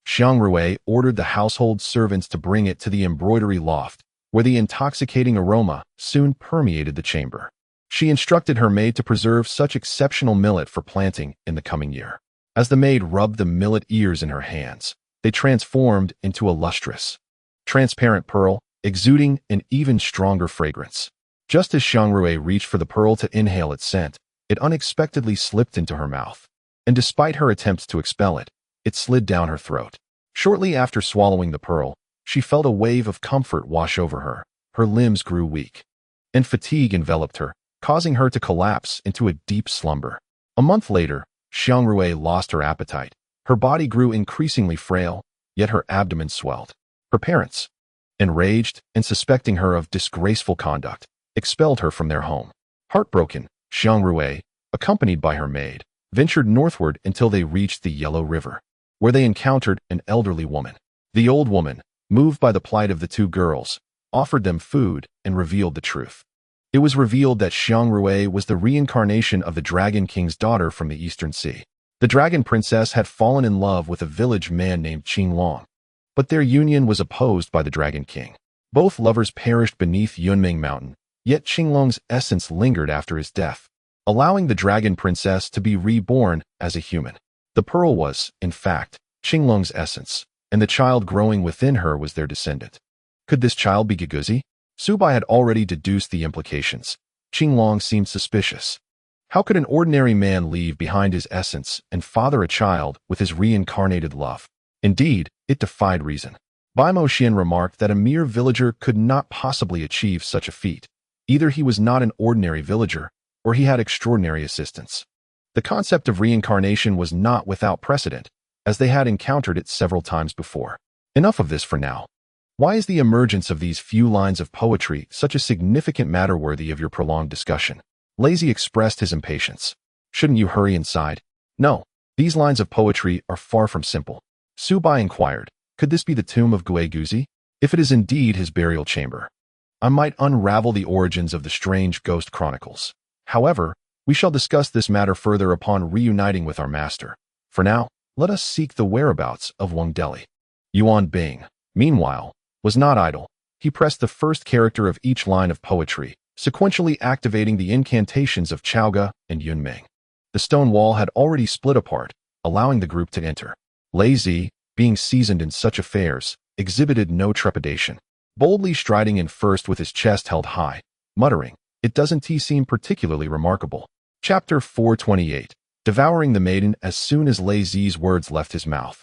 Qiao'er ordered the household servants to bring it to the embroidery loft, where the intoxicating aroma soon permeated the chamber. She instructed her maid to preserve such exceptional millet for planting in the coming year. As the maid rubbed the millet ears in her hands, they transformed into a lustrous, transparent pearl, exuding an even stronger fragrance. Just as Qiao'er reached for the pearl to inhale its scent, it unexpectedly slipped into her mouth, and despite her attempts to expel it, it slid down her throat. Shortly after swallowing the pearl, she felt a wave of comfort wash over her. Her limbs grew weak, and fatigue enveloped her, causing her to collapse into a deep slumber. A month later, Qiao'er lost her appetite. Her body grew increasingly frail, yet her abdomen swelled. Her parents, enraged and suspecting her of disgraceful conduct, expelled her from their home. Heartbroken, Qiao'er, accompanied by her maid, ventured northward until they reached the Yellow River, where they encountered an elderly woman. The old woman, moved by the plight of the 2 girls, offered them food and revealed the truth. It was revealed that Qiao'er was the reincarnation of the Dragon King's daughter from the Eastern Sea. The Dragon Princess had fallen in love with a village man named Qinglong, but their union was opposed by the Dragon King. Both lovers perished beneath Yunming Mountain, yet Qinglong's essence lingered after his death, allowing the Dragon Princess to be reborn as a human. The pearl was, in fact, Qinglong's essence, and the child growing within her was their descendant. Could this child be Guguzi? Subai had already deduced the implications. Qinglong seemed suspicious. How could an ordinary man leave behind his essence and father a child with his reincarnated love? Indeed, it defied reason. Bai Moxian remarked that a mere villager could not possibly achieve such a feat. Either he was not an ordinary villager, or he had extraordinary assistance. The concept of reincarnation was not without precedent, as they had encountered it several times before. Enough of this for now. Why is the emergence of these few lines of poetry such a significant matter worthy of your prolonged discussion? Lazy expressed his impatience. Shouldn't you hurry inside? No, these lines of poetry are far from simple. Subai inquired, could this be the tomb of Guguzi? If it is indeed his burial chamber, I might unravel the origins of the strange ghost chronicles. However, we shall discuss this matter further upon reuniting with our master. For now, let us seek the whereabouts of Wang Deli. Yuan Bing, meanwhile, was not idle. He pressed the first character of each line of poetry, sequentially activating the incantations of Chaoga and Yunming. The stone wall had already split apart, allowing the group to enter. Lazy, being seasoned in such affairs, exhibited no trepidation, boldly striding in first with his chest held high, muttering, "It doesn't seem particularly remarkable." Chapter 428. Devouring the maiden. As soon as Lazy's words left his mouth,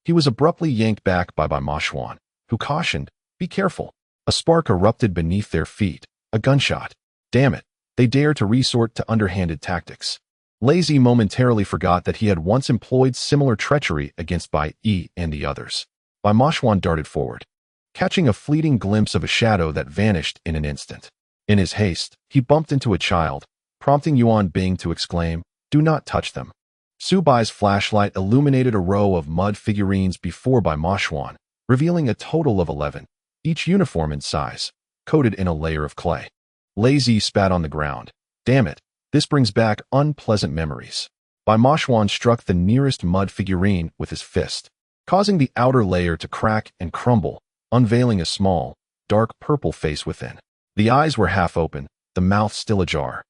he was abruptly yanked back by Ma Xuan, who cautioned, "Be careful." A spark erupted beneath their feet. A gunshot. Damn it, they dare to resort to underhanded tactics. Lazy momentarily forgot that he had once employed similar treachery against Bai Yi and the others. Bai Moxuan darted forward, catching a fleeting glimpse of a shadow that vanished in an instant. In his haste, he bumped into a child, prompting Yuan Bing to exclaim, "Do not touch them." Su Bai's flashlight illuminated a row of mud figurines before Bai Moxuan, revealing a total of 11, each uniform in size, coated in a layer of clay. Lazy spat on the ground. Damn it, this brings back unpleasant memories. Bai Moxuan struck the nearest mud figurine with his fist, causing the outer layer to crack and crumble, unveiling a small, dark purple face within. The eyes were half open, the mouth still ajar.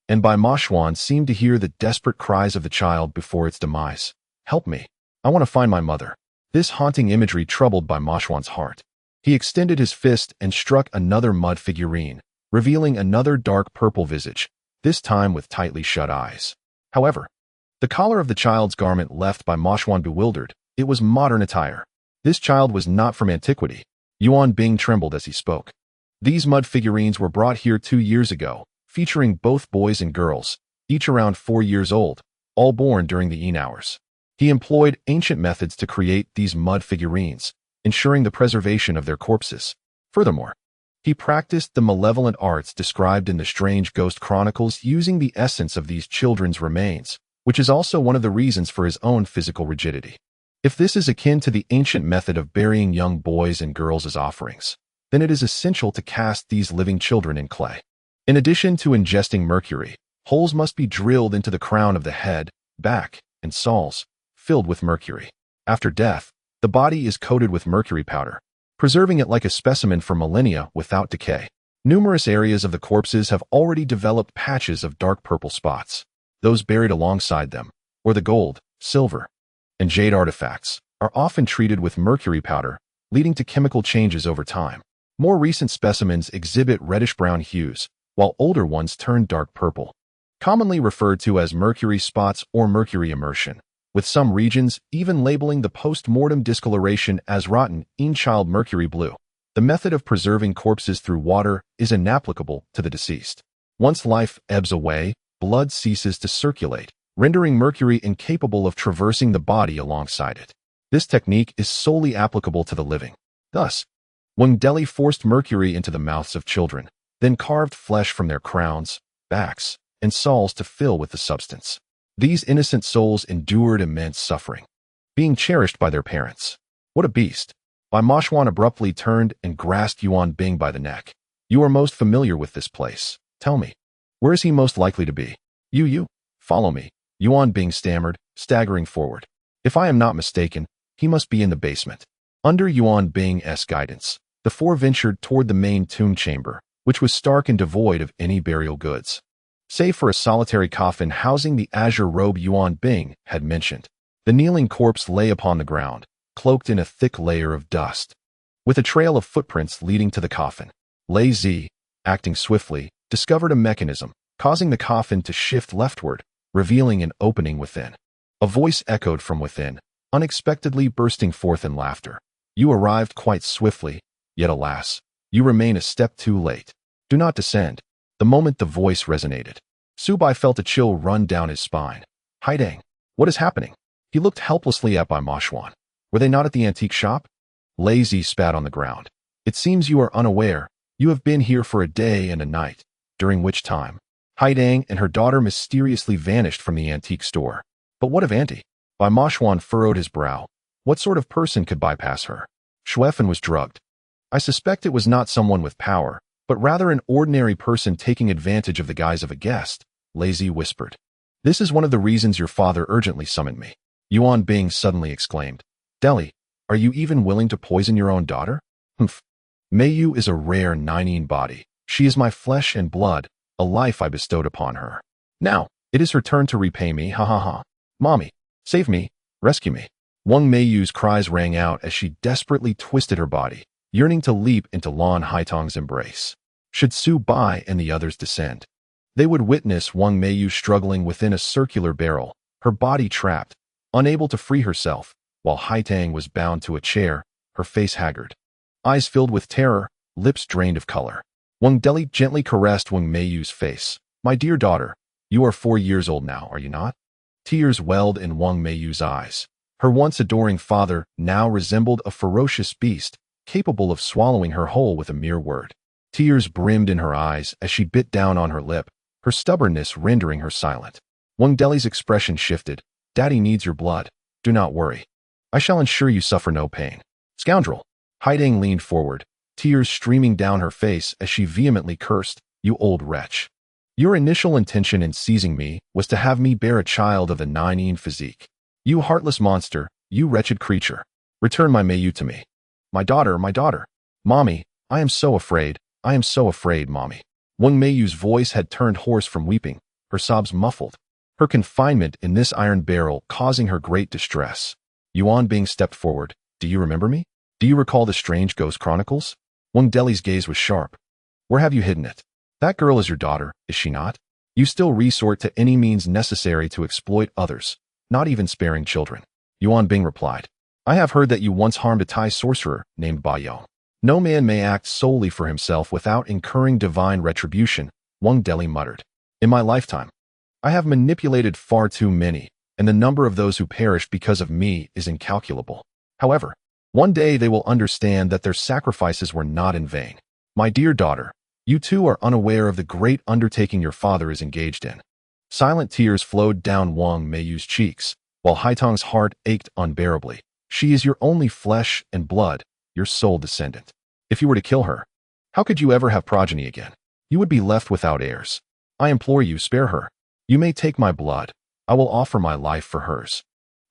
And Bai Moxuan seemed to hear the desperate cries of the child before its demise. "Help me. I want to find my mother." This haunting imagery troubled Bai Moxuan's heart. He extended his fist and struck another mud figurine, revealing another dark purple visage, this time with tightly shut eyes. However, the collar of the child's garment left Bai Moxuan bewildered. It was modern attire. This child was not from antiquity. Yuan Bing trembled as he spoke. These mud figurines were brought here 2 years ago, featuring both boys and girls, each around 4 years old, all born during the Yin hours. He employed ancient methods to create these mud figurines, ensuring the preservation of their corpses. Furthermore, he practiced the malevolent arts described in the strange ghost chronicles using the essence of these children's remains, which is also one of the reasons for his own physical rigidity. If this is akin to the ancient method of burying young boys and girls as offerings, then it is essential to cast these living children in clay. In addition to ingesting mercury, holes must be drilled into the crown of the head, back, and soles, filled with mercury. After death, the body is coated with mercury powder, preserving it like a specimen for millennia without decay. Numerous areas of the corpses have already developed patches of dark purple spots. Those buried alongside them, or the gold, silver, and jade artifacts, are often treated with mercury powder, leading to chemical changes over time. More recent specimens exhibit reddish-brown hues, while older ones turn dark purple, commonly referred to as mercury spots or mercury immersion, with some regions even labeling the post-mortem discoloration as rotten in-child mercury blue. The method of preserving corpses through water is inapplicable to the deceased. Once life ebbs away, blood ceases to circulate, rendering mercury incapable of traversing the body alongside it. This technique is solely applicable to the living. Thus, Wang Deli forced mercury into the mouths of children, then carved flesh from their crowns, backs, and soles to fill with the substance. These innocent souls endured immense suffering, being cherished by their parents. What a beast! Bai Moxuan abruptly turned and grasped Yuan Bing by the neck. "You are most familiar with this place. Tell me, where is he most likely to be?" You, follow me," Yuan Bing stammered, staggering forward. "If I am not mistaken, he must be in the basement." Under Yuan Bing's guidance, the four ventured toward the main tomb chamber, which was stark and devoid of any burial goods, save for a solitary coffin housing the azure robe Yuan Bing had mentioned. The kneeling corpse lay upon the ground, cloaked in a thick layer of dust, with a trail of footprints leading to the coffin. Lei Zi, acting swiftly, discovered a mechanism, causing the coffin to shift leftward, revealing an opening within. A voice echoed from within, unexpectedly bursting forth in laughter. You arrived quite swiftly, yet alas, you remain a step too late. Do not descend. The moment the voice resonated, Su Bai felt a chill run down his spine. Haidang, what is happening? He looked helplessly at Bai Moshuan. Were they not at the antique shop? Lei Zi spat on the ground. It seems you are unaware. You have been here for a day and a night, during which time Haidang and her daughter mysteriously vanished from the antique store. But what of Auntie? Bai Moshuan furrowed his brow. What sort of person could bypass her? Shuefen was drugged. I suspect it was not someone with power, but rather an ordinary person taking advantage of the guise of a guest, Lei Zi whispered. This is one of the reasons your father urgently summoned me, Yuan Bing suddenly exclaimed. Deli, are you even willing to poison your own daughter? Humph. Meiyu is a rare Ninine body. She is my flesh and blood, a life I bestowed upon her. Now, it is her turn to repay me, ha ha ha. Mommy, save me, rescue me. Wang Meiyu's cries rang out as she desperately twisted her body, yearning to leap into Lan Haitong's embrace. Should Su Bai and the others descend, they would witness Wang Meiyu struggling within a circular barrel, her body trapped, unable to free herself, while Haitang was bound to a chair, her face haggard. Eyes filled with terror, lips drained of color. Wang Deli gently caressed Wang Meiyu's face. My dear daughter, you are 4 years old now, are you not? Tears welled in Wang Meiyu's eyes. Her once adoring father now resembled a ferocious beast, capable of swallowing her whole with a mere word. Tears brimmed in her eyes as she bit down on her lip, her stubbornness rendering her silent. Wang Deli's expression shifted. Daddy needs your blood. Do not worry. I shall ensure you suffer no pain. Scoundrel! Haidang leaned forward, tears streaming down her face as she vehemently cursed, You old wretch. Your initial intention in seizing me was to have me bear a child of the Ninine physique. You heartless monster, you wretched creature. Return my Meiyu to me. My daughter, my daughter. Mommy, I am so afraid, mommy. Wang Meiyu's voice had turned hoarse from weeping, her sobs muffled, her confinement in this iron barrel causing her great distress. Yuan Bing stepped forward. Do you remember me? Do you recall the strange ghost chronicles? Wang Deli's gaze was sharp. Where have you hidden it? That girl is your daughter, is she not? You still resort to any means necessary to exploit others, not even sparing children. Yuan Bing replied. I have heard that you once harmed a Tai sorcerer named Ba Yong. No man may act solely for himself without incurring divine retribution, Wang Deli muttered. In my lifetime, I have manipulated far too many, and the number of those who perished because of me is incalculable. However, one day they will understand that their sacrifices were not in vain. My dear daughter, you too are unaware of the great undertaking your father is engaged in. Silent tears flowed down Wang Meiyu's cheeks, while Haitong's heart ached unbearably. She is your only flesh and blood, your sole descendant. If you were to kill her, how could you ever have progeny again? You would be left without heirs. I implore you, spare her. You may take my blood. I will offer my life for hers.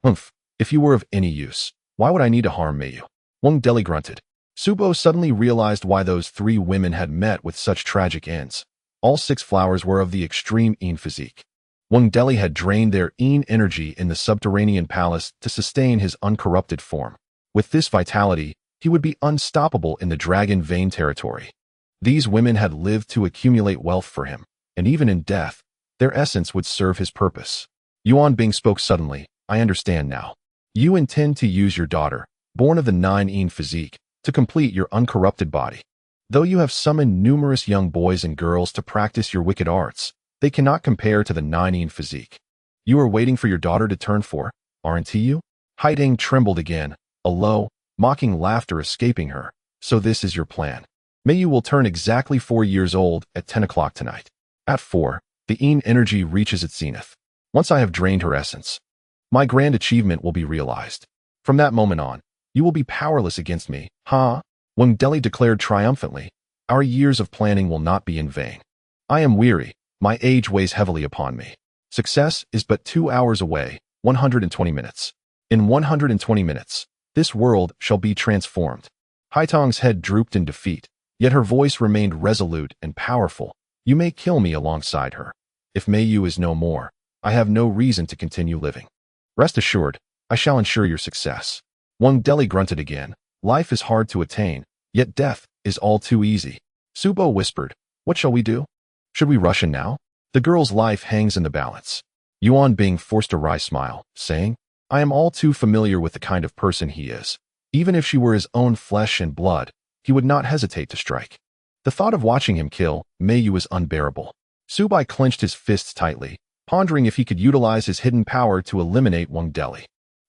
Humph, if you were of any use, why would I need to harm Meiyu? Wang Deli grunted. Subo suddenly realized why those 3 women had met with such tragic ends. All 6 flowers were of the extreme Yin physique. Wang Deli had drained their Yin energy in the subterranean palace to sustain his uncorrupted form. With this vitality, he would be unstoppable in the Dragon Vein territory. These women had lived to accumulate wealth for him, and even in death, their essence would serve his purpose. Yuan Bing spoke suddenly. I understand now. You intend to use your daughter, born of the 9 Yin physique, to complete your uncorrupted body. Though you have summoned numerous young boys and girls to practice your wicked arts, they cannot compare to the 9 Yin physique. You are waiting for your daughter to turn 4, aren't you? Haidang trembled again, a low, mocking laughter escaping her. So this is your plan. Meiyu will turn exactly 4 years old at 10 o'clock tonight. At 4, the Yin energy reaches its zenith. Once I have drained her essence, my grand achievement will be realized. From that moment on, you will be powerless against me, ha? Wang Deli declared triumphantly. Our years of planning will not be in vain. I am weary, my age weighs heavily upon me. Success is but 2 hours away, 120 minutes. In 120 minutes, this world shall be transformed. Haitong's head drooped in defeat, yet her voice remained resolute and powerful. You may kill me alongside her. If Meiyu is no more, I have no reason to continue living. Rest assured, I shall ensure your success. Wang Deli grunted again. Life is hard to attain, yet death is all too easy. Subo whispered, what shall we do? Should we rush in now? The girl's life hangs in the balance. Yuan Bing forced a wry smile, saying, I am all too familiar with the kind of person he is. Even if she were his own flesh and blood, he would not hesitate to strike. The thought of watching him kill Meiyu was unbearable. Subai clenched his fists tightly, pondering if he could utilize his hidden power to eliminate Wang Deli.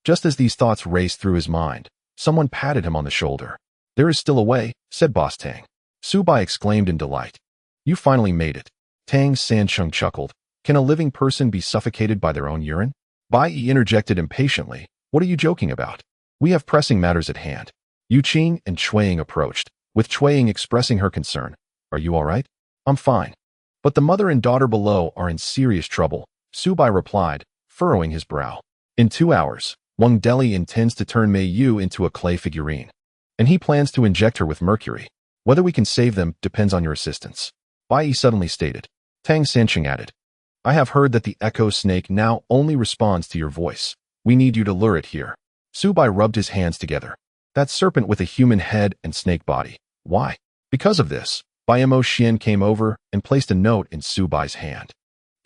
Just as these thoughts raced through his mind, someone patted him on the shoulder. There is still a way, said Boss Tang. Subai exclaimed in delight. You finally made it. Tang Sancheng chuckled. Can a living person be suffocated by their own urine? Bai Yi interjected impatiently. What are you joking about? We have pressing matters at hand. Yu Qing and Chuiying approached, with Chuiying expressing her concern. Are you all right? I'm fine. But the mother and daughter below are in serious trouble, Subai replied, furrowing his brow. In 2 hours, Wang Deli intends to turn Mei Yu into a clay figurine. And he plans to inject her with mercury. Whether we can save them depends on your assistance. Bai Yi suddenly stated. Tang Sancheng added. I have heard that the echo snake now only responds to your voice. We need you to lure it here. Subai rubbed his hands together. That serpent with a human head and snake body. Why? Because of this, Bai Mo Xian came over and placed a note in Subai's hand.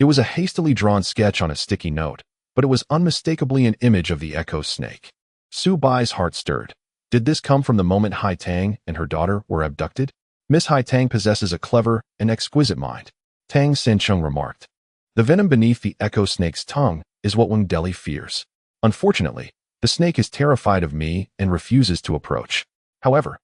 It was a hastily drawn sketch on a sticky note, but it was unmistakably an image of the echo snake. Subai's heart stirred. Did this come from the moment Hai Tang and her daughter were abducted? Miss Hai Tang possesses a clever and exquisite mind, Tang Sancheng remarked. The venom beneath the echo snake's tongue is what Wang Deli fears. Unfortunately, the snake is terrified of me and refuses to approach. However,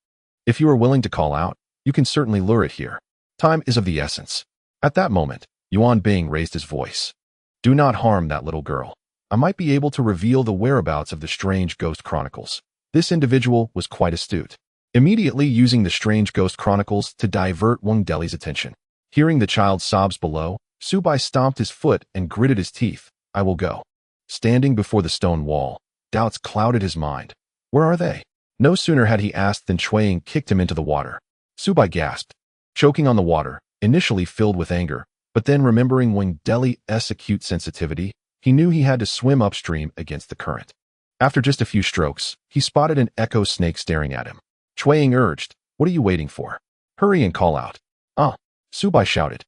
if you are willing to call out, you can certainly lure it here. Time is of the essence. At that moment, Yuan Bing raised his voice. Do not harm that little girl. I might be able to reveal the whereabouts of the strange ghost chronicles. This individual was quite astute, immediately using the strange ghost chronicles to divert Wang Deli's attention. Hearing the child's sobs below, Subai stomped his foot and gritted his teeth. I will go. Standing before the stone wall, doubts clouded his mind. Where are they? No sooner had he asked than Chuiying kicked him into the water. Subai gasped, choking on the water, initially filled with anger, but then remembering Wang Deli's acute sensitivity, he knew he had to swim upstream against the current. After just a few strokes, he spotted an echo snake staring at him. Chuiying urged, what are you waiting for? Hurry and call out. Ah, Subai shouted.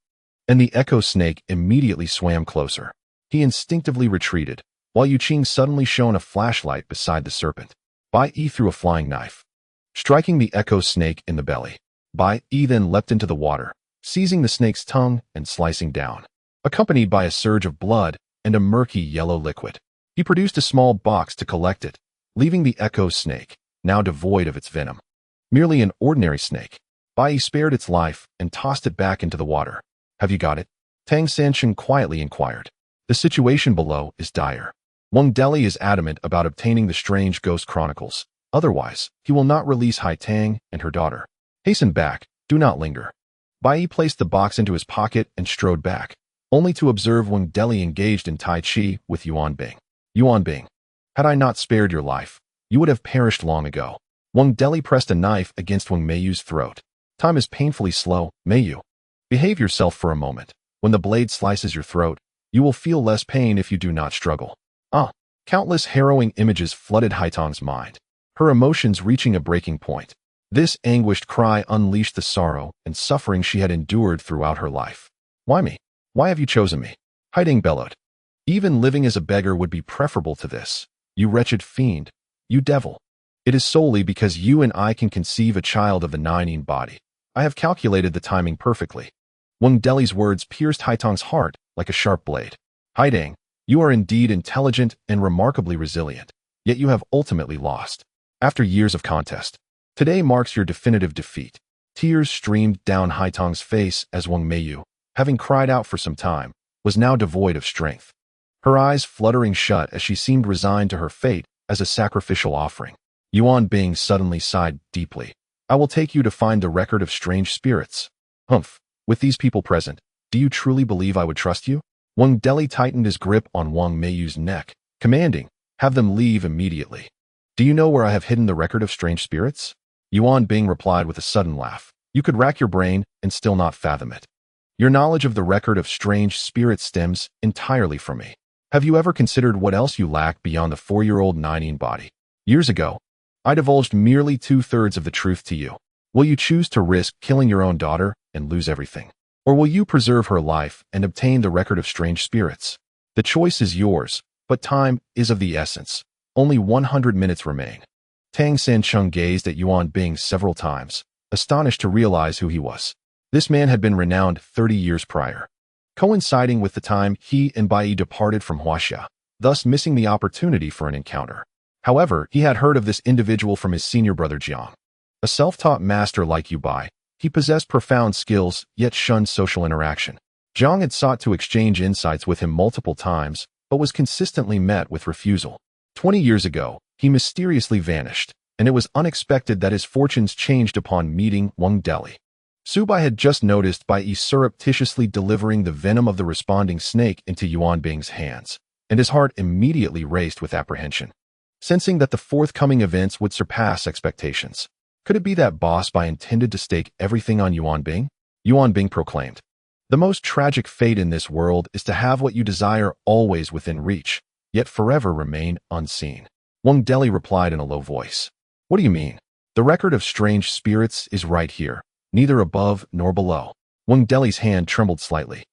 And the echo snake immediately swam closer. He instinctively retreated, while Yu Qing suddenly shone a flashlight beside the serpent. Bai Yi threw a flying knife, striking the echo snake in the belly. Bai Yi then leapt into the water, seizing the snake's tongue and slicing down, accompanied by a surge of blood and a murky yellow liquid. He produced a small box to collect it, leaving the echo snake, now devoid of its venom. Merely an ordinary snake. Bai Yi spared its life and tossed it back into the water. Have you got it? Tang Sancheng quietly inquired. The situation below is dire. Wang Deli is adamant about obtaining the strange ghost chronicles. Otherwise, he will not release Hai Tang and her daughter. Hasten back, do not linger. Bai Yi placed the box into his pocket and strode back, only to observe Wang Deli engaged in Tai Chi with Yuan Bing. Yuan Bing, had I not spared your life, you would have perished long ago. Wang Deli pressed a knife against Wang Meiyu's throat. Time is painfully slow, Meiyu. Behave yourself for a moment. When the blade slices your throat, you will feel less pain if you do not struggle. Ah, countless harrowing images flooded Haitang's mind, her emotions reaching a breaking point. This anguished cry unleashed the sorrow and suffering she had endured throughout her life. Why me? Why have you chosen me? Haiding bellowed. Even living as a beggar would be preferable to this. You wretched fiend. You devil. It is solely because you and I can conceive a child of the Nine body. I have calculated the timing perfectly. Wang Deli's words pierced Haitang's heart like a sharp blade. Haidang, you are indeed intelligent and remarkably resilient, yet you have ultimately lost. After years of contest, today marks your definitive defeat. Tears streamed down Haitang's face as Wang Meiyu, having cried out for some time, was now devoid of strength. Her eyes fluttering shut as she seemed resigned to her fate as a sacrificial offering. Yuan Bing suddenly sighed deeply. I will take you to find the record of strange spirits. Humph, with these people present, do you truly believe I would trust you? Wang Deli tightened his grip on Wang Meiyu's neck, commanding, have them leave immediately. Do you know where I have hidden the record of strange spirits? Yuan Bing replied with a sudden laugh. You could rack your brain and still not fathom it. Your knowledge of the record of strange spirits stems entirely from me. Have you ever considered what else you lack beyond the 4-year-old Nining body? Years ago, I divulged merely 2/3 of the truth to you. Will you choose to risk killing your own daughter and lose everything? Or will you preserve her life and obtain the record of strange spirits? The choice is yours, but time is of the essence. Only 100 minutes remain. Tang Sancheng gazed at Yuan Bing several times, astonished to realize who he was. This man had been renowned 30 years prior, coinciding with the time he and Bai departed from Huaxia, thus missing the opportunity for an encounter. However, he had heard of this individual from his senior brother Jiang. A self-taught master like Yu Bai, he possessed profound skills, yet shunned social interaction. Jiang had sought to exchange insights with him multiple times, but was consistently met with refusal. 20 years ago, he mysteriously vanished, and it was unexpected that his fortunes changed upon meeting 6The. Subai had just noticed Bai surreptitiously delivering the venom of the responding snake into Yuan Bing's hands, and his heart immediately raced with apprehension, sensing that the forthcoming events would surpass expectations. Could it be that boss Bai intended to stake everything on Yuan Bing? Yuan Bing proclaimed, "The most tragic fate in this world is to have what you desire always within reach, yet forever remain unseen." 6The replied in a low voice, "What do you mean? The record of strange spirits is right here, neither above nor below." 6Th's hand trembled slightly,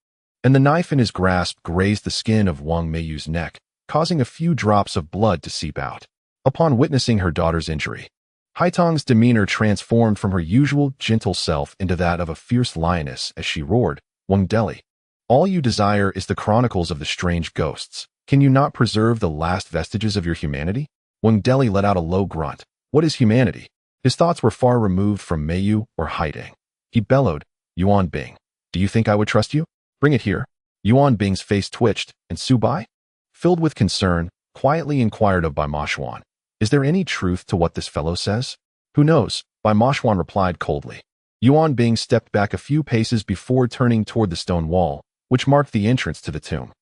and the knife in his grasp grazed the skin of Wang Meiyu's neck, causing a few drops of blood to seep out. Upon witnessing her daughter's injury, Haitong's demeanor transformed from her usual gentle self into that of a fierce lioness as she roared, 6The, all you desire is the chronicles of the strange ghosts. Can you not preserve the last vestiges of your humanity? 6The let out a low grunt. What is humanity? His thoughts were far removed from Meiyu or Haiding. He bellowed, "Yuan Bing, do you think I would trust you? Bring it here." Yuan Bing's face twitched, and Subai, filled with concern, quietly inquired of Bai Moshuan, "Is there any truth to what this fellow says?" "Who knows?" Bai Moshuan replied coldly. Yuan Bing stepped back a few paces before turning toward the stone wall, which marked the entrance to the tomb.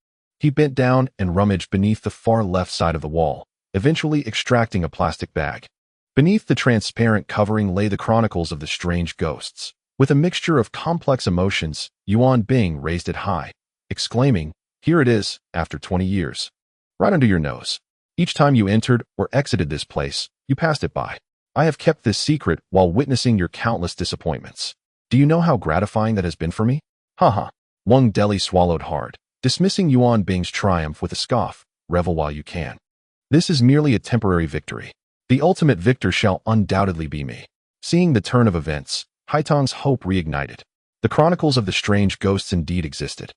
He bent down and rummaged beneath the far left side of the wall, eventually extracting a plastic bag. Beneath the transparent covering lay the chronicles of the strange ghosts. With a mixture of complex emotions, Yuan Bing raised it high, exclaiming, "Here it is, after 20 years. Right under your nose. Each time you entered or exited this place, you passed it by. I have kept this secret while witnessing your countless disappointments. Do you know how gratifying that has been for me?" "Haha." 6The swallowed hard, dismissing Yuan Bing's triumph with a scoff. "Revel while you can. This is merely a temporary victory. The ultimate victor shall undoubtedly be me." Seeing the turn of events, Haitong's hope reignited. The chronicles of the strange ghosts indeed existed.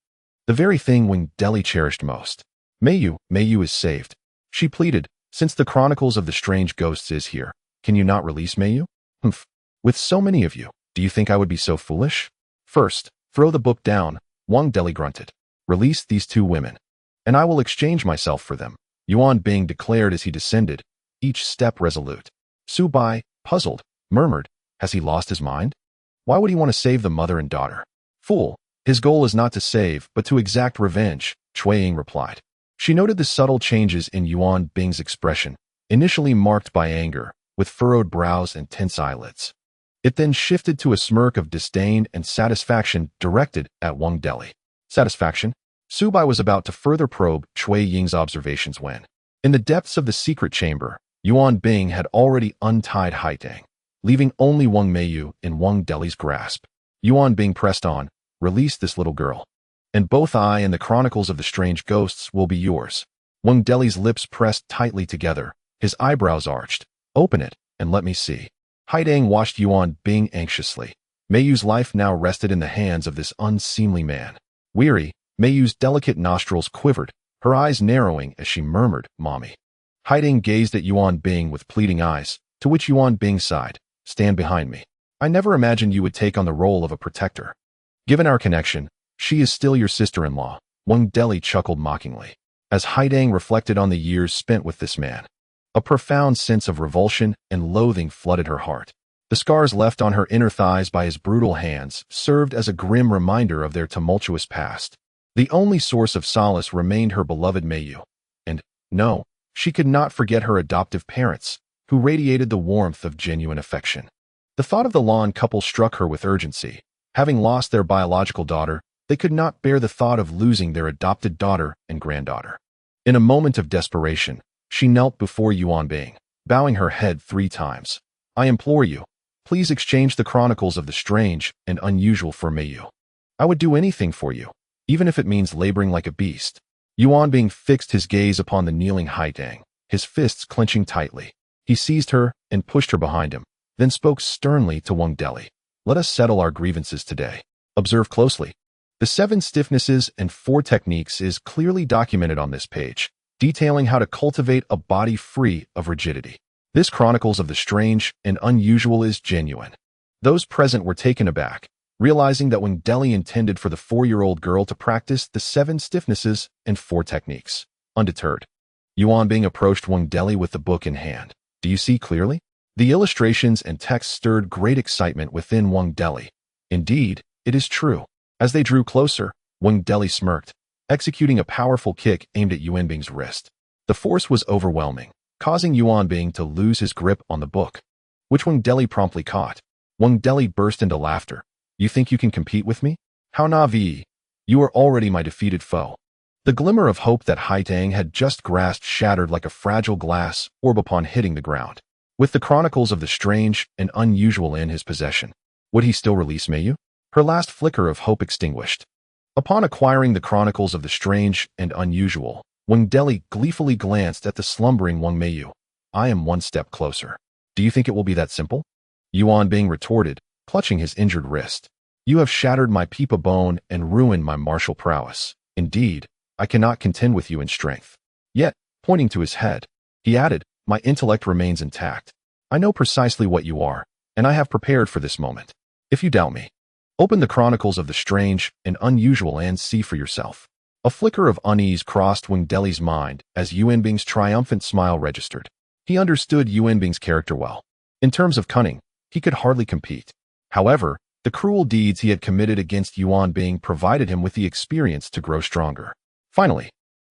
The very thing 6The cherished most. Meiyu is saved," she pleaded. "Since the chronicles of the strange ghosts is here, can you not release Meiyu?" "Humph. With so many of you, do you think I would be so foolish?" "First, throw the book down," 6The grunted. "Release these 2 women, and I will exchange myself for them," Yuan Bing declared as he descended, each step resolute. Subai, puzzled, murmured, "Has he lost his mind? Why would he want to save the mother and daughter?" "Fool, his goal is not to save, but to exact revenge," Qiao'er replied. She noted the subtle changes in Yuan Bing's expression, initially marked by anger, with furrowed brows and tense eyelids. It then shifted to a smirk of disdain and satisfaction directed at 6The. Satisfaction? Subai was about to further probe Cui Ying's observations when, in the depths of the secret chamber, Yuan Bing had already untied Haitang, leaving only Wang Meiyu in 6Th's grasp. Yuan Bing pressed on, "Release this little girl, and both I and the chronicles of the strange ghosts will be yours." 6Th's lips pressed tightly together, his eyebrows arched. "Open it, and let me see." Haidang watched Yuan Bing anxiously. Meiyu's life now rested in the hands of this unseemly man. Weary, Meiyu's delicate nostrils quivered, her eyes narrowing as she murmured, "Mommy." Haidang gazed at Yuan Bing with pleading eyes, to which Yuan Bing sighed, "Stand behind me. I never imagined you would take on the role of a protector. Given our connection, she is still your sister-in-law." 6The chuckled mockingly, as Haidang reflected on the years spent with this man. A profound sense of revulsion and loathing flooded her heart. The scars left on her inner thighs by his brutal hands served as a grim reminder of their tumultuous past. The only source of solace remained her beloved Meiyu. And, no, she could not forget her adoptive parents, who radiated the warmth of genuine affection. The thought of the Lan couple struck her with urgency. Having lost their biological daughter, they could not bear the thought of losing their adopted daughter and granddaughter. In a moment of desperation, she knelt before Yuan Bing, bowing her head 3 times. I implore you, please exchange the chronicles of the strange and unusual for Meiyu. I would do anything for you, even if it means laboring like a beast. Yuan Bing fixed his gaze upon the kneeling Haitang, his fists clenching tightly. He seized her and pushed her behind him, then spoke sternly to Wang Deli. Let us settle our grievances today. Observe closely. The 7 stiffnesses and 4 techniques is clearly documented on this page, detailing how to cultivate a body free of rigidity. This chronicles of the strange and unusual is genuine. Those present were taken aback, realizing that Wang Deli intended for the 4-year-old girl to practice the 7 stiffnesses and 4 techniques. Undeterred, Yuan Bing approached Wang Deli with the book in hand. Do you see clearly? The illustrations and text stirred great excitement within Wang Deli. Indeed, it is true. As they drew closer, Wang Deli smirked, executing a powerful kick aimed at Yuan Bing's wrist. The force was overwhelming, causing Yuan Bing to lose his grip on the book, which Wang Deli promptly caught. Wang Deli burst into laughter. You think you can compete with me? How naive! You are already my defeated foe. The glimmer of hope that Haitang had just grasped shattered like a fragile glass orb upon hitting the ground. With the chronicles of the strange and unusual in his possession, would he still release Meiyu? Her last flicker of hope extinguished. Upon acquiring the chronicles of the strange and unusual, Wang Deli gleefully glanced at the slumbering Wang Meiyu. I am 1 step closer. Do you think it will be that simple? Yuan Bing retorted, clutching his injured wrist. You have shattered my pipa bone and ruined my martial prowess. Indeed, I cannot contend with you in strength. Yet, pointing to his head, he added, my intellect remains intact. I know precisely what you are, and I have prepared for this moment. If you doubt me, open the chronicles of the strange and unusual and see for yourself. A flicker of unease crossed Wang Deli's mind as Yuan Bing's triumphant smile registered. He understood Yuan Bing's character well. In terms of cunning, he could hardly compete. However, the cruel deeds he had committed against Yuan Bing provided him with the experience to grow stronger. Finally,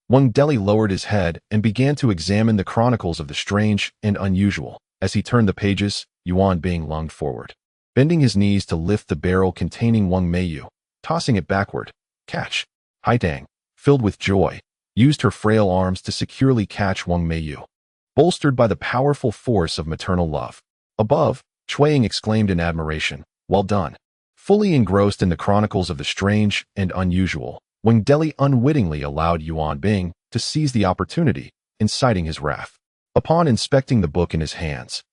Wang Deli lowered his head and began to examine the chronicles of the strange and unusual. As he turned the pages, Yuan Bing lunged forward, bending his knees to lift the barrel containing Wang Meiyu, tossing it backward. Catch! Haitang, filled with joy, used her frail arms to securely catch Wang Meiyu, bolstered by the powerful force of maternal love. Above, Chuang exclaimed in admiration, well done. Fully engrossed in the chronicles of the strange and unusual, Wang Deli unwittingly allowed Yuan Bing to seize the opportunity, inciting his wrath. Upon inspecting the book in his hands,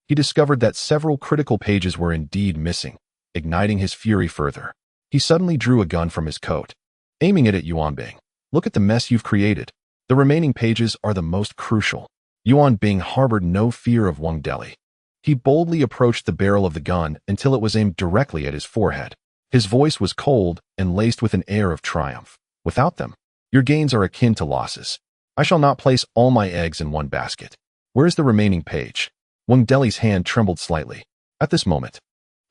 he discovered that several critical pages were indeed missing, igniting his fury further. He suddenly drew a gun from his coat, aiming it at Yuan Bing. Look at the mess you've created. The remaining pages are the most crucial. Yuan Bing harbored no fear of Wang Deli. He boldly approached the barrel of the gun until it was aimed directly at his forehead. His voice was cold and laced with an air of triumph. Without them, your gains are akin to losses. I shall not place all my eggs in one basket. Where is the remaining page? Wang Deli's hand trembled slightly. At this moment,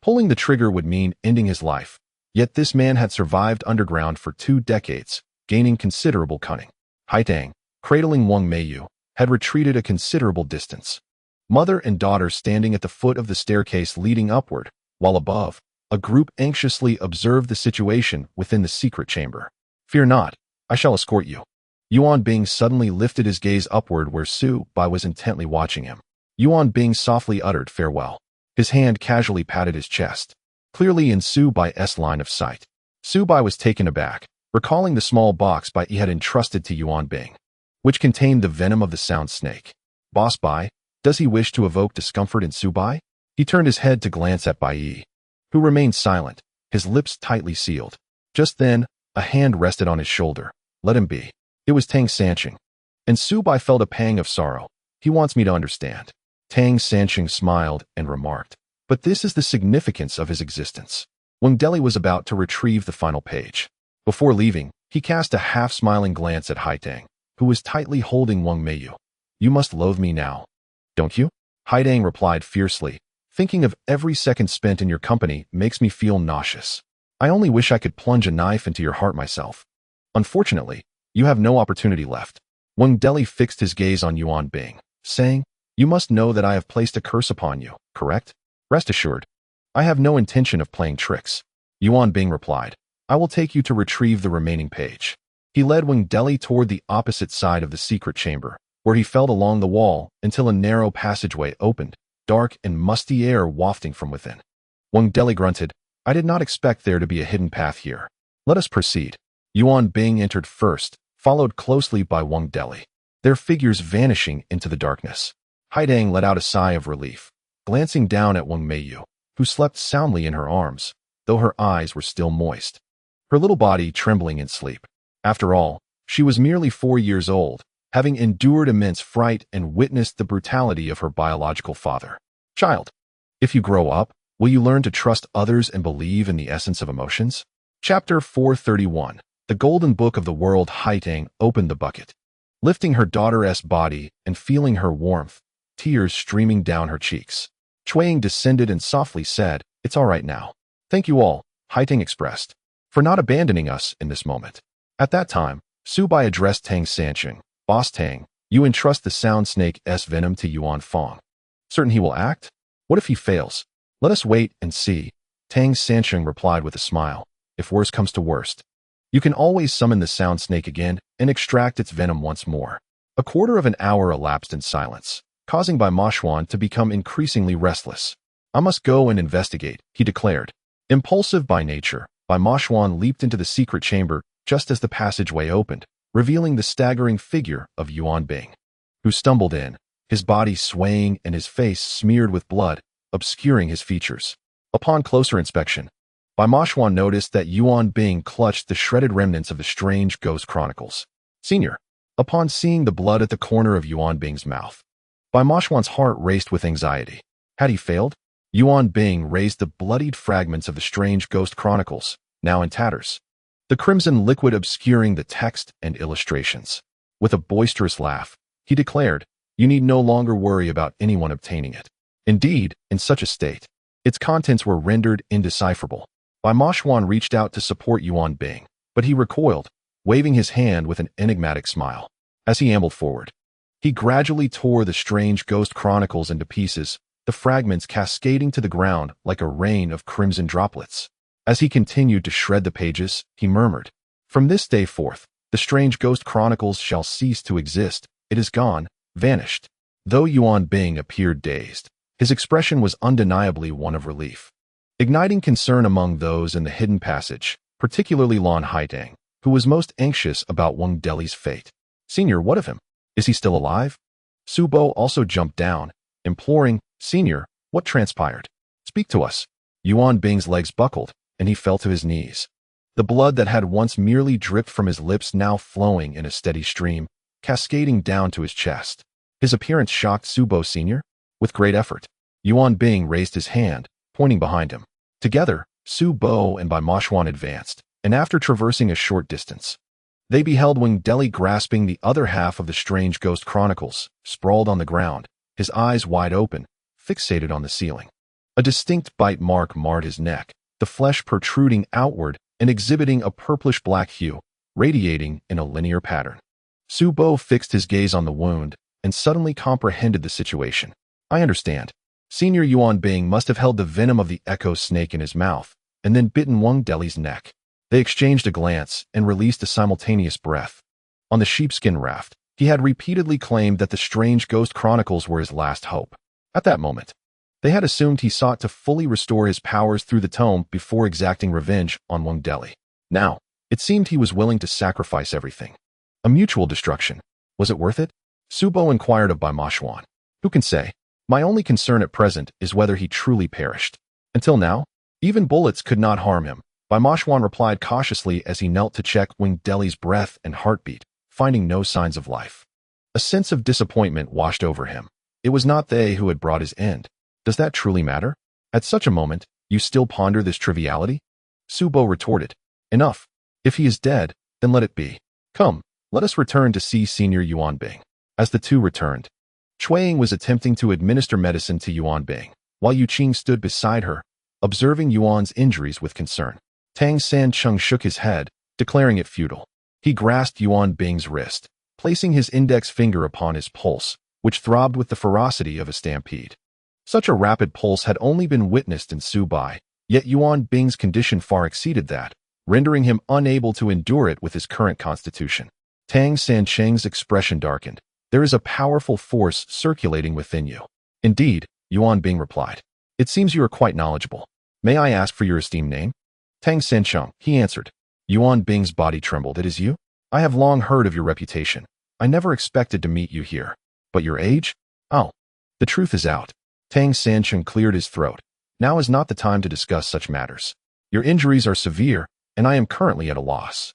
pulling the trigger would mean ending his life. Yet this man had survived underground for 2 decades, gaining considerable cunning. Haitang, cradling Wang Meiyu, had retreated a considerable distance. Mother and daughter standing at the foot of the staircase leading upward, while above, a group anxiously observed the situation within the secret chamber. Fear not, I shall escort you. Yuan Bing suddenly lifted his gaze upward where Su Bai was intently watching him. Yuan Bing softly uttered farewell. His hand casually patted his chest, clearly in Su Bai's line of sight. Su Bai was taken aback, recalling the small box Bai had entrusted to Yuan Bing, which contained the venom of the sound snake. Boss Bai, does he wish to evoke discomfort in Su Bai? He turned his head to glance at Bai Yi, who remained silent, his lips tightly sealed. Just then, a hand rested on his shoulder. Let him be. It was Tang Sanqing. And Su Bai felt a pang of sorrow. He wants me to understand. Tang Sanqing smiled and remarked, but this is the significance of his existence. Wang Deli was about to retrieve the final page. Before leaving, he cast a half-smiling glance at Haitang, who was tightly holding Wang Meiyu. You must loathe me now, don't you? Haitang replied fiercely. Thinking of every second spent in your company makes me feel nauseous. I only wish I could plunge a knife into your heart myself. Unfortunately, you have no opportunity left. Wang Deli fixed his gaze on Yuan Bing, saying, you must know that I have placed a curse upon you, correct? Rest assured, I have no intention of playing tricks. Yuan Bing replied, I will take you to retrieve the remaining page. He led Wang Deli toward the opposite side of the secret chamber, where he felt along the wall until a narrow passageway opened, dark and musty air wafting from within. Wang Deli grunted, "I did not expect there to be a hidden path here. Let us proceed." Yuan Bing entered first, followed closely by Wang Deli, their figures vanishing into the darkness. Haidang let out a sigh of relief, glancing down at Wang Meiyu, who slept soundly in her arms, though her eyes were still moist, her little body trembling in sleep. After all, she was merely 4 years old, having endured immense fright and witnessed the brutality of her biological father. "Child, if you grow up, will you learn to trust others and believe in the essence of emotions?" Chapter 431. The Golden Book of the World. Haidang opened the bucket, lifting her daughter's body and feeling her warmth, tears streaming down her cheeks. Chuang descended and softly said, "It's all right now. Thank you all," Haidang expressed, "for not abandoning us in this moment." At that time, Su Bai addressed Tang Sancheng, "Boss Tang, you entrust the sound snake's venom to Yuan Fong. Certain he will act? What if he fails? Let us wait and see." Tang Sancheng replied with a smile, "If worse comes to worst, you can always summon the sound snake again and extract its venom once more." A quarter of an hour elapsed in silence, causing Bai Moshuan to become increasingly restless. "I must go and investigate," he declared. Impulsive by nature, Bai Moshuan leaped into the secret chamber just as the passageway opened, revealing the staggering figure of Yuan Bing, who stumbled in, his body swaying and his face smeared with blood, obscuring his features. Upon closer inspection, Bai Moshuan noticed that Yuan Bing clutched the shredded remnants of the strange Ghost Chronicles. "Senior." Upon seeing the blood at the corner of Yuan Bing's mouth, Bai Moshuan's heart raced with anxiety. Had he failed? Yuan Bing raised the bloodied fragments of the strange Ghost Chronicles, now in tatters, the crimson liquid obscuring the text and illustrations. With a boisterous laugh, he declared, "You need no longer worry about anyone obtaining it." Indeed, in such a state, its contents were rendered indecipherable. Bai Moshuan reached out to support Yuan Bing, but he recoiled, waving his hand with an enigmatic smile. As he ambled forward, he gradually tore the strange Ghost Chronicles into pieces, the fragments cascading to the ground like a rain of crimson droplets. As he continued to shred the pages, he murmured, "From this day forth, the strange Ghost Chronicles shall cease to exist. It is gone, vanished." Though Yuan Bing appeared dazed, his expression was undeniably one of relief, igniting concern among those in the hidden passage, particularly Lan Haidang, who was most anxious about Wang Deli's fate. "Senior, what of him? Is he still alive?" Su Bo also jumped down, imploring, "Senior, what transpired? Speak to us." Yuan Bing's legs buckled, and he fell to his knees. The blood that had once merely dripped from his lips now flowing in a steady stream, cascading down to his chest. His appearance shocked Su Bo Senior. With great effort, Yuan Bing raised his hand, pointing behind him. Together, Su Bo and Bai Moshuan advanced, and after traversing a short distance, they beheld Wang Deli grasping the other half of the strange Ghost Chronicles, sprawled on the ground, his eyes wide open, fixated on the ceiling. A distinct bite mark marred his neck, the flesh protruding outward and exhibiting a purplish-black hue, radiating in a linear pattern. Su Bo fixed his gaze on the wound and suddenly comprehended the situation. "I understand. Senior Yuan Bing must have held the venom of the echo snake in his mouth and then bitten Wang Deli's neck." They exchanged a glance and released a simultaneous breath. On the sheepskin raft, he had repeatedly claimed that the strange Ghost Chronicles were his last hope. At that moment, they had assumed he sought to fully restore his powers through the tome before exacting revenge on Wang Deli. Now, it seemed he was willing to sacrifice everything. A mutual destruction. Was it worth it? Su Bo inquired of Bai Moshuan. "Who can say? My only concern at present is whether he truly perished. Until now, even bullets could not harm him." Bai Moshuan replied cautiously as he knelt to check Wang Deli's breath and heartbeat, finding no signs of life. A sense of disappointment washed over him. It was not they who had brought his end. Does that truly matter? At such a moment, you still ponder this triviality? Su Bo retorted, "Enough. If he is dead, then let it be. Come, let us return to see Senior Yuan Bing." As the two returned, Chuang was attempting to administer medicine to Yuan Bing, while Yu Qing stood beside her, observing Yuan's injuries with concern. Tang Sancheng shook his head, declaring it futile. He grasped Yuan Bing's wrist, placing his index finger upon his pulse, which throbbed with the ferocity of a stampede. Such a rapid pulse had only been witnessed in Su Bai, yet Yuan Bing's condition far exceeded that, rendering him unable to endure it with his current constitution. Tang Sancheng's expression darkened. There is a powerful force circulating within you. Indeed, Yuan Bing replied. It seems you are quite knowledgeable. May I ask for your esteemed name? Tang Sancheng, he answered. Yuan Bing's body trembled. It is you? I have long heard of your reputation. I never expected to meet you here. But your age? Oh, the truth is out. Tang Sancheng cleared his throat. Now is not the time to discuss such matters. Your injuries are severe, and I am currently at a loss.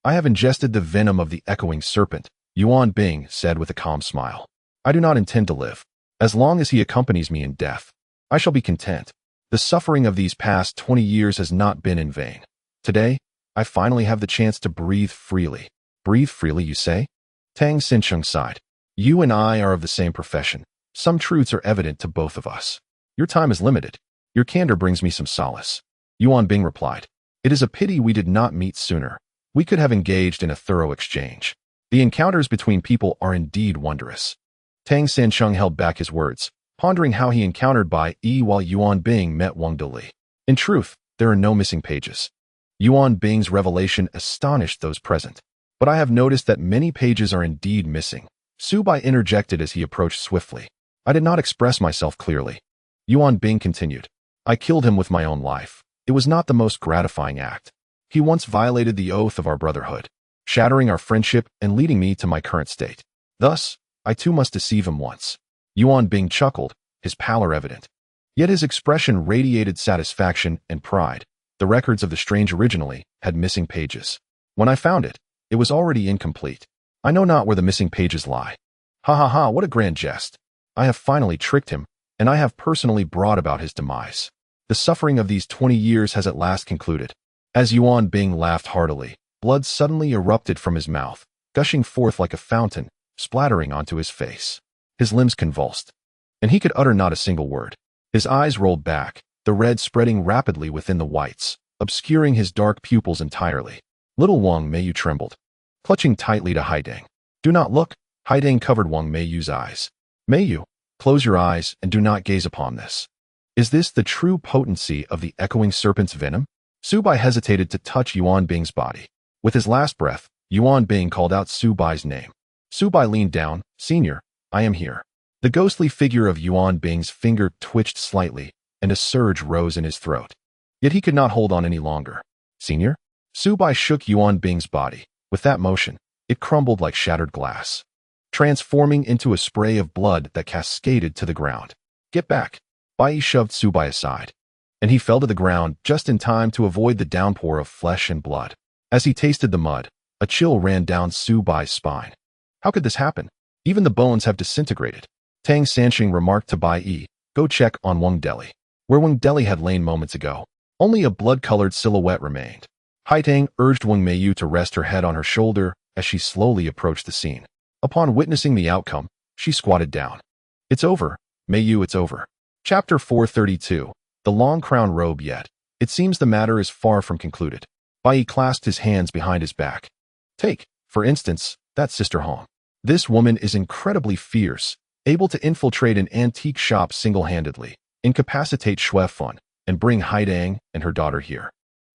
I have ingested the venom of the echoing serpent, Yuan Bing said with a calm smile. I do not intend to live. As long as he accompanies me in death, I shall be content. The suffering of these past 20 years has not been in vain. Today, I finally have the chance to breathe freely. Breathe freely, you say? Tang Sancheng sighed. You and I are of the same profession. Some truths are evident to both of us. Your time is limited. Your candor brings me some solace. Yuan Bing replied. It is a pity we did not meet sooner. We could have engaged in a thorough exchange. The encounters between people are indeed wondrous. Tang Sancheng held back his words, pondering how he encountered Bai Yi while Yuan Bing met Wang Deli. In truth, there are no missing pages. Yuan Bing's revelation astonished those present. But I have noticed that many pages are indeed missing. Su Bai interjected as he approached swiftly. I did not express myself clearly. Yuan Bing continued. I killed him with my own life. It was not the most gratifying act. He once violated the oath of our brotherhood, shattering our friendship and leading me to my current state. Thus, I too must deceive him once. Yuan Bing chuckled, his pallor evident. Yet his expression radiated satisfaction and pride. The records of the strange originally had missing pages. When I found it, it was already incomplete. I know not where the missing pages lie. Ha ha ha, what a grand jest. I have finally tricked him, and I have personally brought about his demise. The suffering of these 20 years has at last concluded. As Yuan Bing laughed heartily, blood suddenly erupted from his mouth, gushing forth like a fountain, splattering onto his face. His limbs convulsed, and he could utter not a single word. His eyes rolled back, the red spreading rapidly within the whites, obscuring his dark pupils entirely. Little Wang Meiyu trembled, clutching tightly to Haidang. Do not look. Haidang covered Wang Meiyu's eyes. Meiyu, close your eyes and do not gaze upon this. Is this the true potency of the echoing serpent's venom? Su Bai hesitated to touch Yuan Bing's body. With his last breath, Yuan Bing called out Su Bai's name. Su Bai leaned down. Senior, I am here. The ghostly figure of Yuan Bing's finger twitched slightly, and a surge rose in his throat. Yet he could not hold on any longer. Senior? Su Bai shook Yuan Bing's body. With that motion, it crumbled like shattered glass, transforming into a spray of blood that cascaded to the ground. Get back. Bai Yi shoved Su Bai aside, and he fell to the ground just in time to avoid the downpour of flesh and blood. As he tasted the mud, a chill ran down Su Bai's spine. How could this happen? Even the bones have disintegrated. Tang Sancheng remarked to Bai Yi, go check on Wang Deli. Where Wang Deli had lain moments ago, only a blood-colored silhouette remained. Haitang urged Wang Meiyu to rest her head on her shoulder as she slowly approached the scene. Upon witnessing the outcome, she squatted down. It's over, Meiyu, it's over. Chapter 432. The long crown robe yet. It seems the matter is far from concluded. Bai Yi clasped his hands behind his back. Take, for instance, that Sister Hong. This woman is incredibly fierce, able to infiltrate an antique shop single-handedly, incapacitate Xue Fun, and bring Haidang and her daughter here.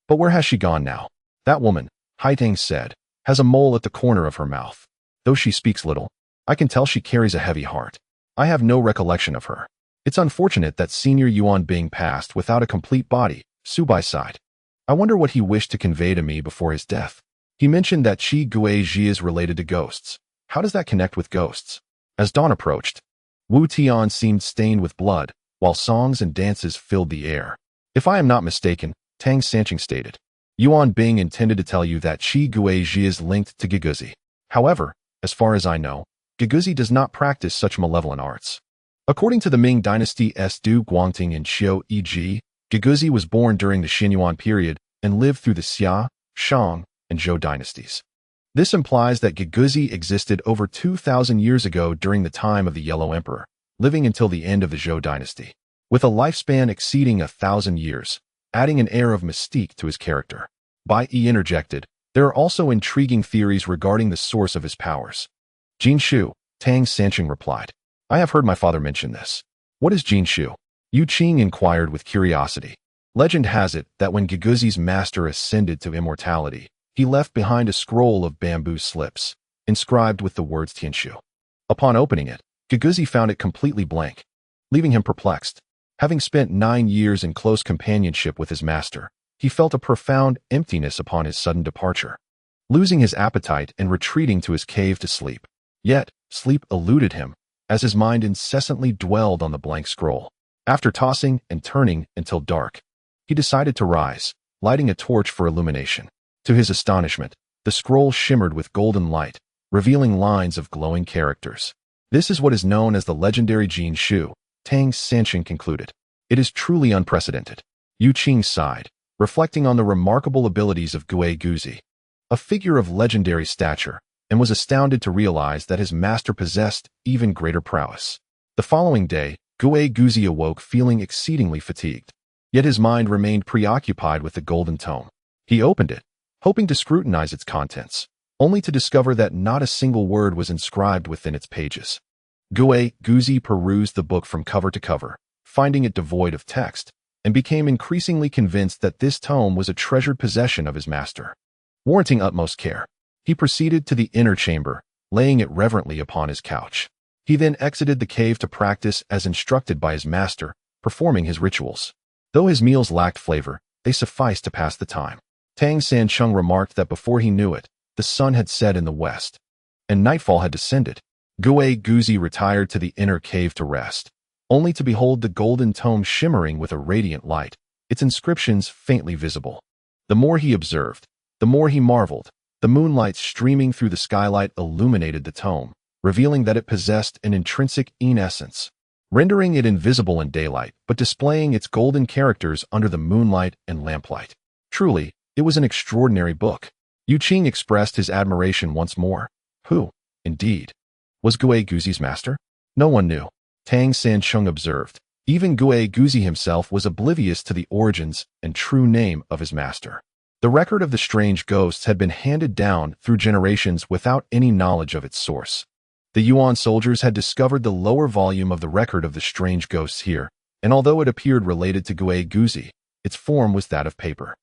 But where has she gone now? That woman, Haidang said, has a mole at the corner of her mouth. Though she speaks little, I can tell she carries a heavy heart. I have no recollection of her. It's unfortunate that Senior Yuan Bing passed without a complete body, Su Bai sighed. I wonder what he wished to convey to me before his death. He mentioned that Qi Guizhi is related to ghosts. How does that connect with ghosts? As dawn approached, Wu Tian seemed stained with blood, while songs and dances filled the air. If I am not mistaken, Tang Sancheng stated, Yuan Bing intended to tell you that Qi Guizhi is linked to Giguzi. However, as far as I know, Giguzi does not practice such malevolent arts. According to the Ming Dynasty's Du Guangting and Qiao'er, Giguzi was born during the Xinyuan period and lived through the Xia, Shang, and Zhou dynasties. This implies that Giguzi existed over 2,000 years ago during the time of the Yellow Emperor, living until the end of the Zhou dynasty, with a lifespan exceeding 1,000 years, adding an air of mystique to his character. Bai Yi interjected, there are also intriguing theories regarding the source of his powers. Jin Shu, Tang Sancheng replied. I have heard my father mention this. What is Jin Shu? Yu Qing inquired with curiosity. Legend has it that when Giguzi's master ascended to immortality, he left behind a scroll of bamboo slips, inscribed with the words Tianshu. Upon opening it, Giguzi found it completely blank, leaving him perplexed. Having spent 9 years in close companionship with his master, he felt a profound emptiness upon his sudden departure, losing his appetite and retreating to his cave to sleep. Yet, sleep eluded him, as his mind incessantly dwelled on the blank scroll. After tossing and turning until dark, he decided to rise, lighting a torch for illumination. To his astonishment, the scroll shimmered with golden light, revealing lines of glowing characters. This is what is known as the legendary Jin Shu, Tang Sanchen concluded. It is truly unprecedented. Yu Qing sighed, reflecting on the remarkable abilities of Qiao'er Guzi, a figure of legendary stature, and was astounded to realize that his master possessed even greater prowess. The following day, Qiao'er Guzi awoke feeling exceedingly fatigued. Yet his mind remained preoccupied with the golden tome. He opened it, hoping to scrutinize its contents, only to discover that not a single word was inscribed within its pages. Qiao'er Guzi perused the book from cover to cover, finding it devoid of text, and became increasingly convinced that this tome was a treasured possession of his master. Warranting utmost care, he proceeded to the inner chamber, laying it reverently upon his couch. He then exited the cave to practice as instructed by his master, performing his rituals. Though his meals lacked flavor, they sufficed to pass the time. Tang Sancheng remarked that before he knew it, the sun had set in the west, and nightfall had descended. Qiao'er Guzi retired to the inner cave to rest, only to behold the golden tome shimmering with a radiant light, its inscriptions faintly visible. The more he observed, the more he marveled. The moonlight streaming through the skylight illuminated the tome, revealing that it possessed an intrinsic essence, rendering it invisible in daylight, but displaying its golden characters under the moonlight and lamplight. Truly, it was an extraordinary book. Yu Qing expressed his admiration once more. Who, indeed, was Qiao'er Guzi's master? No one knew. Tang Sancheng observed. Even Qiao'er Guzi himself was oblivious to the origins and true name of his master. The record of the strange ghosts had been handed down through generations without any knowledge of its source. The Yuan soldiers had discovered the lower volume of the record of the strange ghosts here, and although it appeared related to Qiao'er Guzi, its form was that of paper.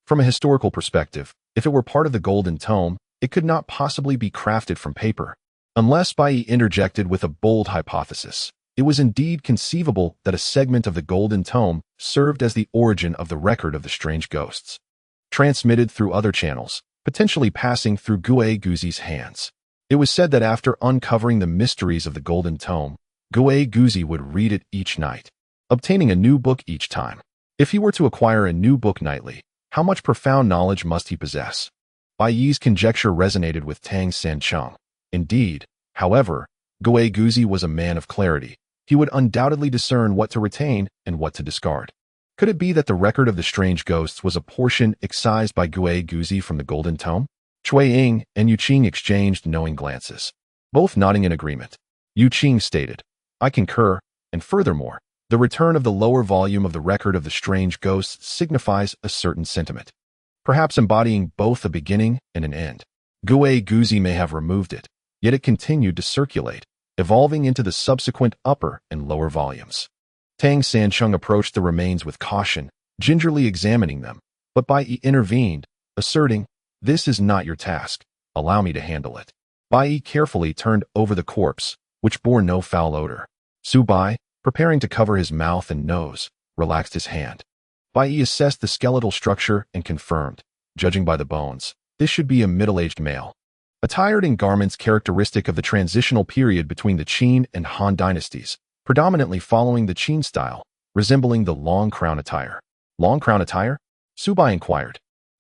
From a historical perspective, if it were part of the golden tome, it could not possibly be crafted from paper. Unless Bai interjected with a bold hypothesis, it was indeed conceivable that a segment of the golden tome served as the origin of the record of the strange ghosts, transmitted through other channels, potentially passing through Qiao'er Guzi's hands. It was said that after uncovering the mysteries of the golden tome, Qiao'er Guzi would read it each night, obtaining a new book each time. If he were to acquire a new book nightly, how much profound knowledge must he possess? Bai Yi's conjecture resonated with Tang Sancheng. Indeed, however, Qiao'er Guzi was a man of clarity. He would undoubtedly discern what to retain and what to discard. Could it be that the record of the strange ghosts was a portion excised by Qiao'er Guzi from the golden tome? Cui Ying and Yu Qing exchanged knowing glances, both nodding in agreement. Yu Qing stated, I concur, and furthermore, the return of the lower volume of the record of the strange ghosts signifies a certain sentiment, perhaps embodying both a beginning and an end. Qiao'er Guzi may have removed it, yet it continued to circulate, evolving into the subsequent upper and lower volumes. Tang Sancheng approached the remains with caution, gingerly examining them, but Bai Yi intervened, asserting, This is not your task. Allow me to handle it. Bai Yi carefully turned over the corpse, which bore no foul odor. Su Bai, preparing to cover his mouth and nose, relaxed his hand. Bai Yi assessed the skeletal structure and confirmed, judging by the bones, this should be a middle-aged male, attired in garments characteristic of the transitional period between the Qin and Han dynasties, predominantly following the Qin style, resembling the long crown attire. Long crown attire? Su Bai inquired.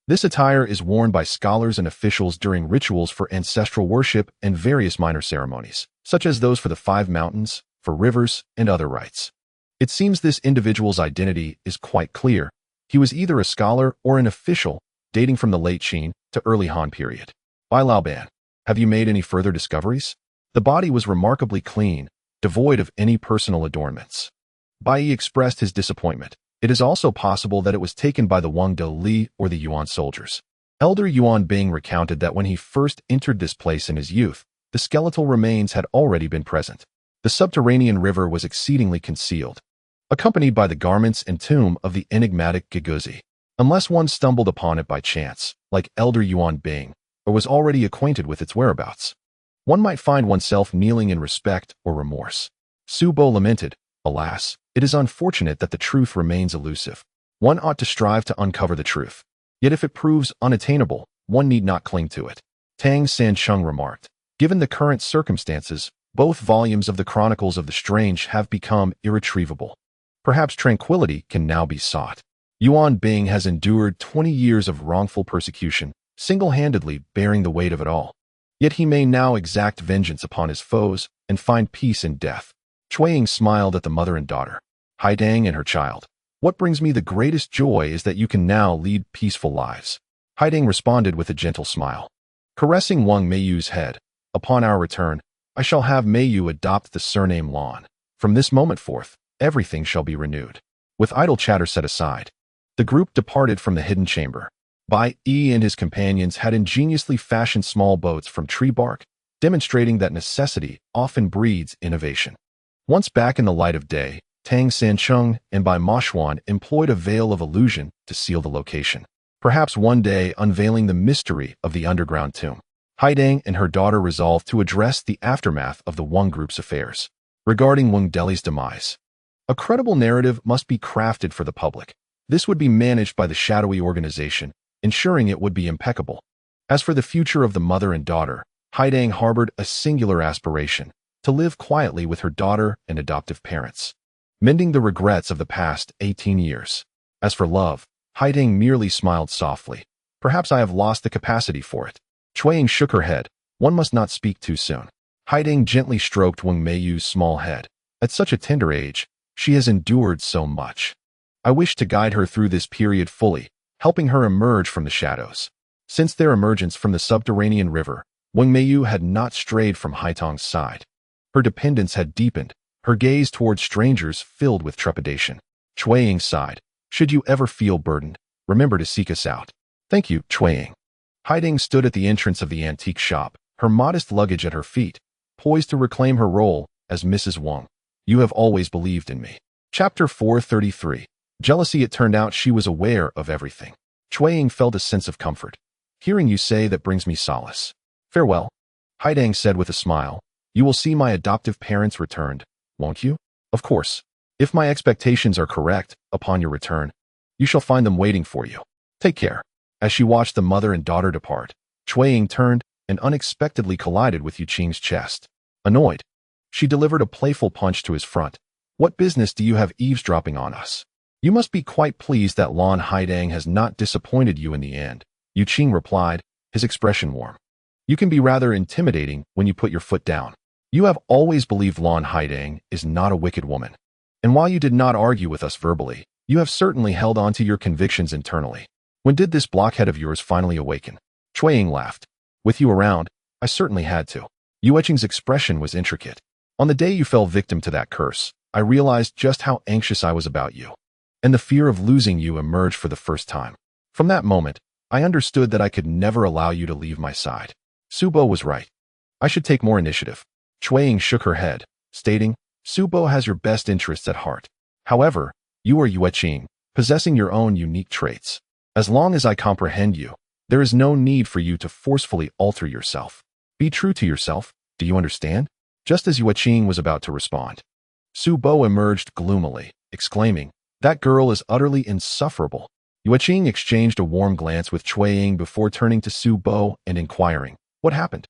This attire is worn by scholars and officials during rituals for ancestral worship and various minor ceremonies, such as those for the 5 mountains, for rivers, and other rites. It seems this individual's identity is quite clear. He was either a scholar or an official, dating from the late Qin to early Han period. Bai Laoban, have you made any further discoveries? The body was remarkably clean, devoid of any personal adornments. Bai Yi expressed his disappointment. It is also possible that it was taken by the 6had Li or the Yuan soldiers. Elder Yuan Bing recounted that when he first entered this place in his youth, the skeletal remains had already been present. The subterranean river was exceedingly concealed. accompanied by the garments and tomb of the enigmatic Giguzi. Unless one stumbled upon it by chance, like Elder Yuan Bing, or was already acquainted with its whereabouts, one might find oneself kneeling in respect or remorse. Su Bo lamented, "Alas, it is unfortunate that the truth remains elusive. One ought to strive to uncover the truth. Yet if it proves unattainable, one need not cling to it." Tang Sancheng remarked, "Given the current circumstances, both volumes of the Chronicles of the Strange have become irretrievable. Perhaps tranquility can now be sought. Yuan Bing has endured 20 years of wrongful persecution, single-handedly bearing the weight of it all. Yet he may now exact vengeance upon his foes and find peace in death." Chuaying smiled at the mother and daughter, Haidang and her child. "What brings me the greatest joy is that you can now lead peaceful lives." Haidang responded with a gentle smile, caressing Wang Meiyu's head. "Upon our return, I shall have Meiyu adopt the surname Lan. From this moment forth, everything shall be renewed." With idle chatter set aside, the group departed from the hidden chamber. Bai Yi and his companions had ingeniously fashioned small boats from tree bark, demonstrating that necessity often breeds innovation. Once back in the light of day, Tang Sancheng and Bai Moshuan employed a veil of illusion to seal the location, perhaps one day unveiling the mystery of the underground tomb. Haidang and her daughter resolved to address the aftermath of the Wang group's affairs. Regarding Wang Deli's demise, a credible narrative must be crafted for the public. This would be managed by the shadowy organization, ensuring it would be impeccable. As for the future of the mother and daughter, Haidang harbored a singular aspiration: to live quietly with her daughter and adoptive parents, mending the regrets of the past 18 years. As for love, Haidang merely smiled softly. "Perhaps I have lost the capacity for it." Chuaying shook her head. "One must not speak too soon." Haidang gently stroked Wang Meiyu's small head. "At such a tender age, she has endured so much. I wish to guide her through this period fully, helping her emerge from the shadows." Since their emergence from the subterranean river, Wang Meiyu had not strayed from Haitong's side. Her dependence had deepened, her gaze toward strangers filled with trepidation. Chuaying sighed. "Should you ever feel burdened, remember to seek us out." "Thank you, Chuaying." Haidang stood at the entrance of the antique shop, her modest luggage at her feet, poised to reclaim her role as Mrs. Wang. "You have always believed in me." Chapter 433. Jealousy. It turned out she was aware of everything. Chuaying felt a sense of comfort. "Hearing you say that brings me solace. Farewell." Haidang said with a smile. "You will see my adoptive parents returned, won't you?" "Of course. If my expectations are correct, upon your return, you shall find them waiting for you. Take care." As she watched the mother and daughter depart, Chuaying turned and unexpectedly collided with Yu Qing's chest. Annoyed, she delivered a playful punch to his front. "What business do you have eavesdropping on us? You must be quite pleased that Lan Haidang has not disappointed you in the end." Yu Qing replied, his expression warm. "You can be rather intimidating when you put your foot down. You have always believed Lan Haidang is not a wicked woman. And while you did not argue with us verbally, you have certainly held on to your convictions internally. When did this blockhead of yours finally awaken?" Chuaying laughed. "With you around, I certainly had to." Yu Qing's expression was intricate. "On the day you fell victim to that curse, I realized just how anxious I was about you. And the fear of losing you emerged for the first time. From that moment, I understood that I could never allow you to leave my side." Su Bo was right. "I should take more initiative." Chuaying shook her head, stating, "Su Bo has your best interests at heart. However, you are Yu Qing, possessing your own unique traits. As long as I comprehend you, there is no need for you to forcefully alter yourself. Be true to yourself, do you understand?" Just as Yu Qing was about to respond, Su Bo emerged gloomily, exclaiming, "That girl is utterly insufferable." Yu Qing exchanged a warm glance with Chuaying before turning to Su Bo and inquiring, "What happened?"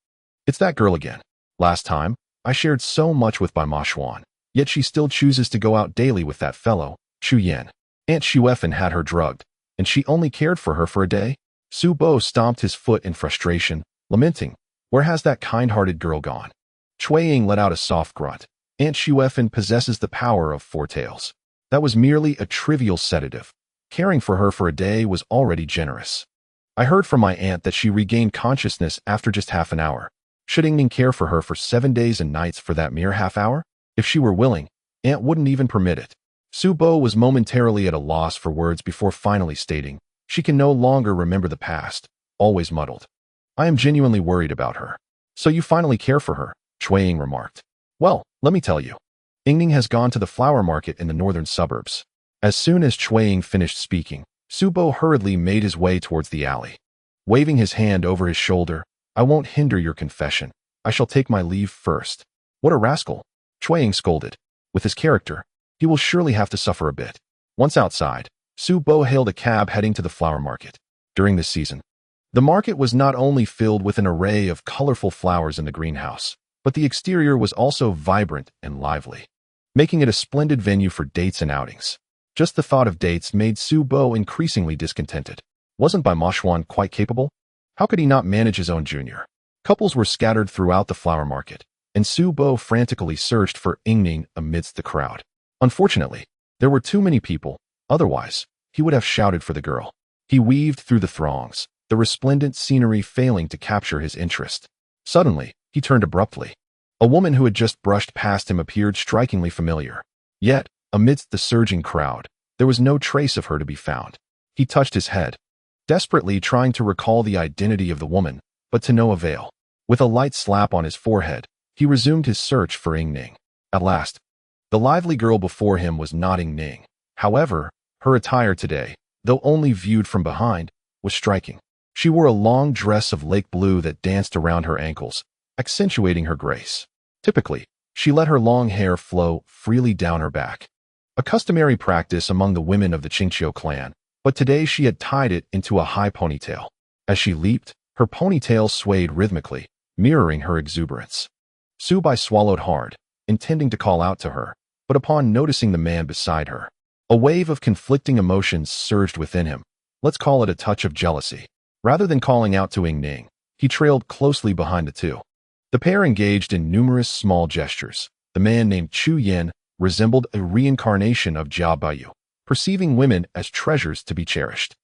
"It's that girl again. Last time, I shared so much with Bai Moshuan, yet she still chooses to go out daily with that fellow, Chu Yan. Aunt Xuefan had her drugged, and she only cared for her for a day." Su Bo stomped his foot in frustration, lamenting, "Where has that kind-hearted girl gone?" Chuaying let out a soft grunt. "Aunt Xuefan possesses the power of foretales. That was merely a trivial sedative. Caring for her for a day was already generous. I heard from my aunt that she regained consciousness after just half an hour. Should Ingning care for her for 7 days and nights for that mere half hour? If she were willing, Aunt wouldn't even permit it." Su Bo was momentarily at a loss for words before finally stating, "She can no longer remember the past, always muddled. I am genuinely worried about her." "So you finally care for her," Chuaying remarked. "Well, let me tell you. Yingning has gone to the flower market in the northern suburbs. As soon as Qiao'er finished speaking, Su Bo hurriedly made his way towards the alley. Waving his hand over his shoulder, I won't hinder your confession. I shall take my leave first. What a rascal! Qiao'er scolded. With his character, he will surely have to suffer a bit. Once outside, Su Bo hailed a cab heading to the flower market. During this season, the market was not only filled with an array of colorful flowers in the greenhouse, but the exterior was also vibrant and lively, making it a splendid venue for dates and outings. Just the thought of dates made Su Bo increasingly discontented. Wasn't Bai Moshuan quite capable? How could he not manage his own junior? Couples were scattered throughout the flower market, and Su Bo frantically searched for Yingning amidst the crowd. Unfortunately, there were too many people, otherwise, he would have shouted for the girl. He weaved through the throngs, the resplendent scenery failing to capture his interest. Suddenly, he turned abruptly. A woman who had just brushed past him appeared strikingly familiar. Yet, amidst the surging crowd, there was no trace of her to be found. He touched his head, desperately trying to recall the identity of the woman, but to no avail. With a light slap on his forehead, he resumed his search for Yingning. At last, the lively girl before him was not Yingning. However, her attire today, though only viewed from behind, was striking. She wore a long dress of lake blue that danced around her ankles, accentuating her grace. Typically, she let her long hair flow freely down her back, a customary practice among the women of the Qingqiu clan, but today she had tied it into a high ponytail. As she leaped, her ponytail swayed rhythmically, mirroring her exuberance. Su Bai swallowed hard, intending to call out to her, but upon noticing the man beside her, a wave of conflicting emotions surged within him. Let's call it a touch of jealousy. Rather than calling out to Yingning, he trailed closely behind the two. The pair engaged in numerous small gestures. The man named Chu Yin resembled a reincarnation of Jia Bayu, perceiving women as treasures to be cherished.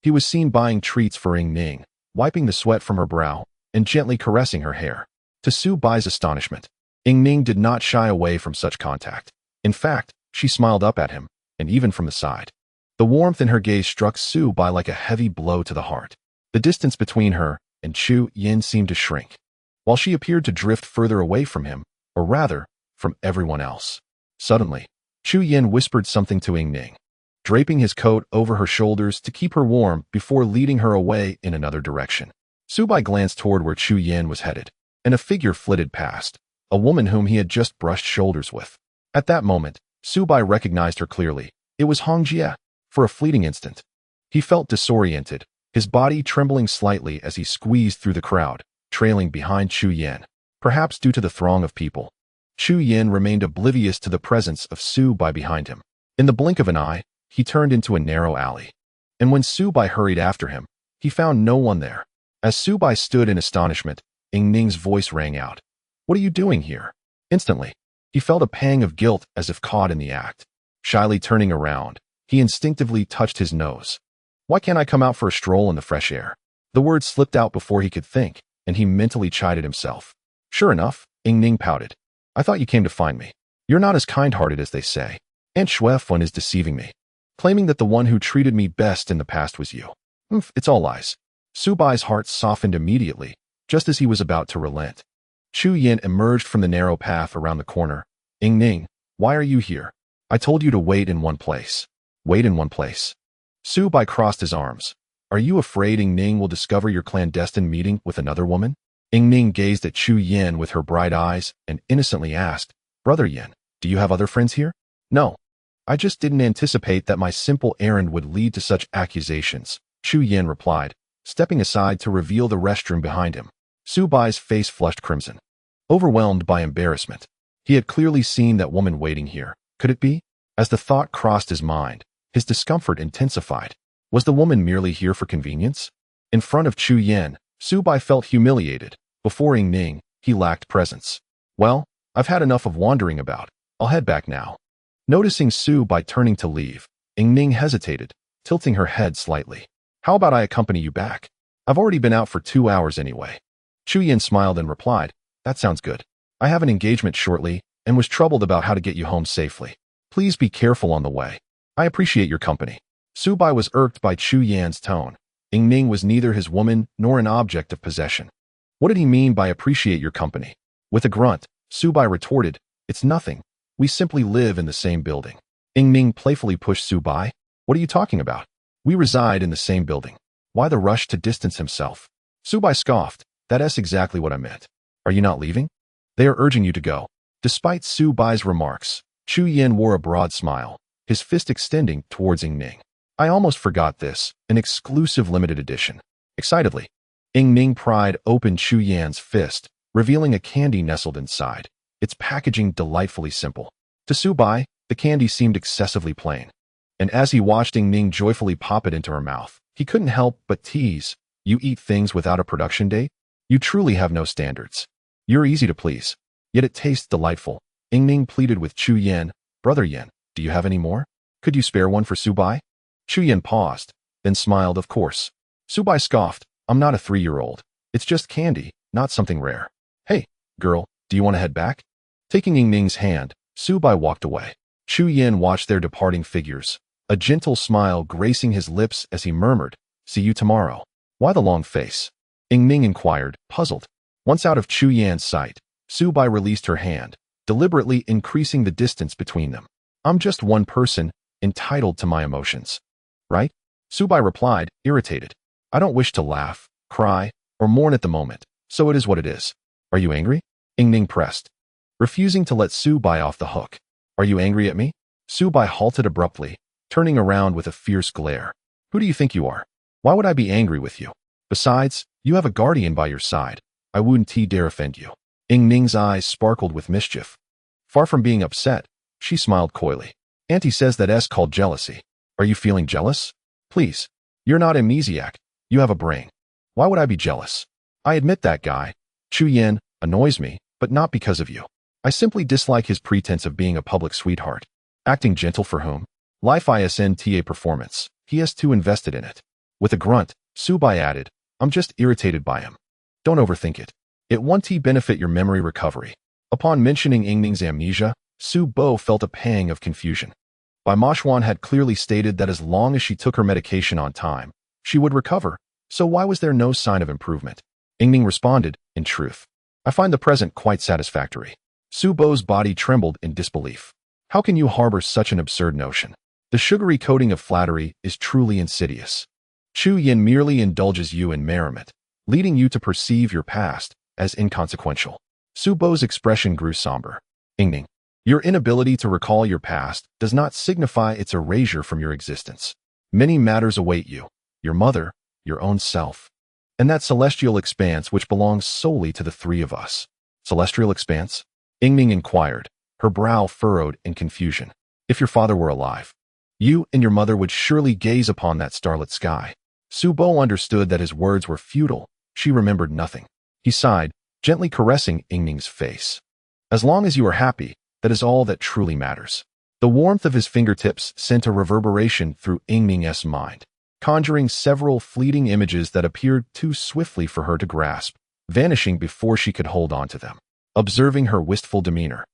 He was seen buying treats for Yingning, wiping the sweat from her brow, and gently caressing her hair. To Su Bai's astonishment, Yingning did not shy away from such contact. In fact, she smiled up at him, and even from the side. The warmth in her gaze struck Su Bai like a heavy blow to the heart. The distance between her and Chu Yin seemed to shrink, while she appeared to drift further away from him, or rather, from everyone else. Suddenly, Chu Yin whispered something to Yingning, draping his coat over her shoulders to keep her warm before leading her away in another direction. Su Bai glanced toward where Chu Yin was headed, and a figure flitted past, a woman whom he had just brushed shoulders with. At that moment, Su Bai recognized her clearly. It was Hong Jie. For a fleeting instant, he felt disoriented, his body trembling slightly as he squeezed through the crowd, trailing behind Chu Yin, perhaps due to the throng of people. Chu Yin remained oblivious to the presence of Su Bai behind him. In the blink of an eye, he turned into a narrow alley, and when Su Bai hurried after him, he found no one there. As Su Bai stood in astonishment, Yingning's voice rang out. "What are you doing here?" Instantly, he felt a pang of guilt as if caught in the act. Shyly turning around, he instinctively touched his nose. "Why can't I come out for a stroll in the fresh air?" The words slipped out before he could think, and he mentally chided himself. Sure enough, Yingning pouted. "I thought you came to find me. You're not as kind-hearted as they say. Aunt Shuefun is deceiving me, claiming that the one who treated me best in the past was you. It's all lies." Su Bai's heart softened immediately, just as he was about to relent. Chu Yin emerged from the narrow path around the corner. "Yingning, why are you here? I told you to wait in one place." "Wait in one place?" Su Bai crossed his arms. "Are you afraid Yingning will discover your clandestine meeting with another woman?" Yingning gazed at Chu Yin with her bright eyes and innocently asked, "Brother Yin, do you have other friends here?" "No. I just didn't anticipate that my simple errand would lead to such accusations," Chu Yin replied, stepping aside to reveal the restroom behind him. Su Bai's face flushed crimson, overwhelmed by embarrassment. He had clearly seen that woman waiting here. Could it be? As the thought crossed his mind, his discomfort intensified. Was the woman merely here for convenience? In front of Chu Yin, Su Bai felt humiliated. Before Yingning, he lacked presence. "Well, I've had enough of wandering about. I'll head back now." Noticing Su Bai turning to leave, Yingning hesitated, tilting her head slightly. "How about I accompany you back? I've already been out for 2 hours anyway." Chu Yin smiled and replied, "That sounds good. I have an engagement shortly and was troubled about how to get you home safely. Please be careful on the way. I appreciate your company." Su Bai was irked by Chu Yan's tone. Yingning was neither his woman nor an object of possession. What did he mean by appreciate your company? With a grunt, Su Bai retorted, "It's nothing. We simply live in the same building. Yingning playfully pushed Su by. What are you talking about? We reside in the same building. Why the rush to distance himself? Su Bai scoffed. That's exactly what I meant. Are you not leaving? They are urging you to go. Despite Su Bai's remarks, Chu Yin wore a broad smile, his fist extending towards Yingning. I almost forgot this, an exclusive limited edition. Excitedly, Yingning pried open Chu Yan's fist, revealing a candy nestled inside, its packaging delightfully simple. To Su Bai, the candy seemed excessively plain. And as he watched Yingning joyfully pop it into her mouth, he couldn't help but tease. You eat things without a production date? You truly have no standards. You're easy to please. Yet it tastes delightful. Yingning pleaded with Chu Yin. Brother Yin, do you have any more? Could you spare one for Su Bai? Chu Yin paused, then smiled. Of course. Su Bai scoffed. I'm not a 3-year-old. It's just candy, not something rare. Hey, girl, do you want to head back? Taking Yingning's hand, Su Bai walked away. Chu Yin watched their departing figures, a gentle smile gracing his lips as he murmured, see you tomorrow. Why the long face? Yingning inquired, puzzled. Once out of Chu Yan's sight, Su Bai released her hand, deliberately increasing the distance between them. I'm just one person, entitled to my emotions. Right? Su Bai replied, irritated. I don't wish to laugh, cry, or mourn at the moment, so it is what it is. Are you angry? Yingning pressed, refusing to let Su Bai off the hook. Are you angry at me? Su Bai halted abruptly, turning around with a fierce glare. Who do you think you are? Why would I be angry with you? Besides, you have a guardian by your side. I wouldn't dare offend you. Yingning's eyes sparkled with mischief. Far from being upset, she smiled coyly. Auntie says that's called jealousy. Are you feeling jealous? Please. You're not amnesiac. You have a brain. Why would I be jealous? I admit that guy, Chu Yin, annoys me, but not because of you. I simply dislike his pretense of being a public sweetheart. Acting gentle for whom? Life isn't performance. He has too invested in it. With a grunt, Su Bai added, I'm just irritated by him. Don't overthink it. It won't benefit your memory recovery. Upon mentioning Yingning's amnesia, Su Bo felt a pang of confusion. Bai Moshuan had clearly stated that as long as she took her medication on time, she would recover, so why was there no sign of improvement? Yingning responded, in truth, I find the present quite satisfactory. Su Bo's body trembled in disbelief. How can you harbor such an absurd notion? The sugary coating of flattery is truly insidious. Chu Yin merely indulges you in merriment, leading you to perceive your past as inconsequential. Su Bo's expression grew somber. Yingning, your inability to recall your past does not signify its erasure from your existence. Many matters await you, your mother, your own self, and that celestial expanse which belongs solely to the three of us. Celestial expanse? Yingning inquired, her brow furrowed in confusion. If your father were alive, you and your mother would surely gaze upon that starlit sky. Su Bo understood that his words were futile. She remembered nothing. He sighed, gently caressing Yingning's face. As long as you are happy, that is all that truly matters. The warmth of his fingertips sent a reverberation through Yingning's mind, conjuring several fleeting images that appeared too swiftly for her to grasp, vanishing before she could hold on to them. Observing her wistful demeanor,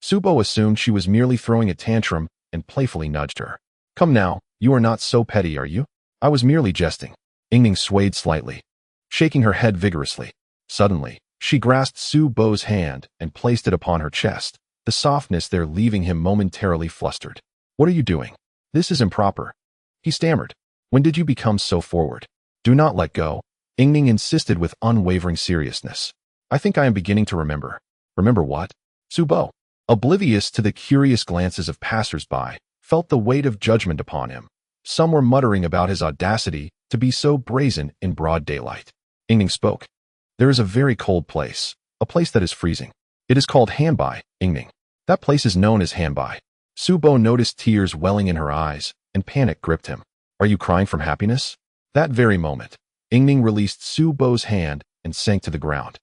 Su Bo assumed she was merely throwing a tantrum and playfully nudged her. Come now, you are not so petty, are you? I was merely jesting. Yingning swayed slightly, shaking her head vigorously. Suddenly, she grasped Su Bo's hand and placed it upon her chest, the softness there leaving him momentarily flustered. What are you doing? This is improper. He stammered. When did you become so forward? Do not let go, Yingning insisted with unwavering seriousness. I think I am beginning to remember. Remember what? Su Bo, oblivious to the curious glances of passers-by, felt the weight of judgment upon him. Some were muttering about his audacity to be so brazen in broad daylight. Yingning spoke. There is a very cold place, a place that is freezing. It is called Hanbai, Yingning. That place is known as Hanbai. Su Bo noticed tears welling in her eyes, and panic gripped him. Are you crying from happiness? That very moment, Yingning released Su Bo's hand and sank to the ground,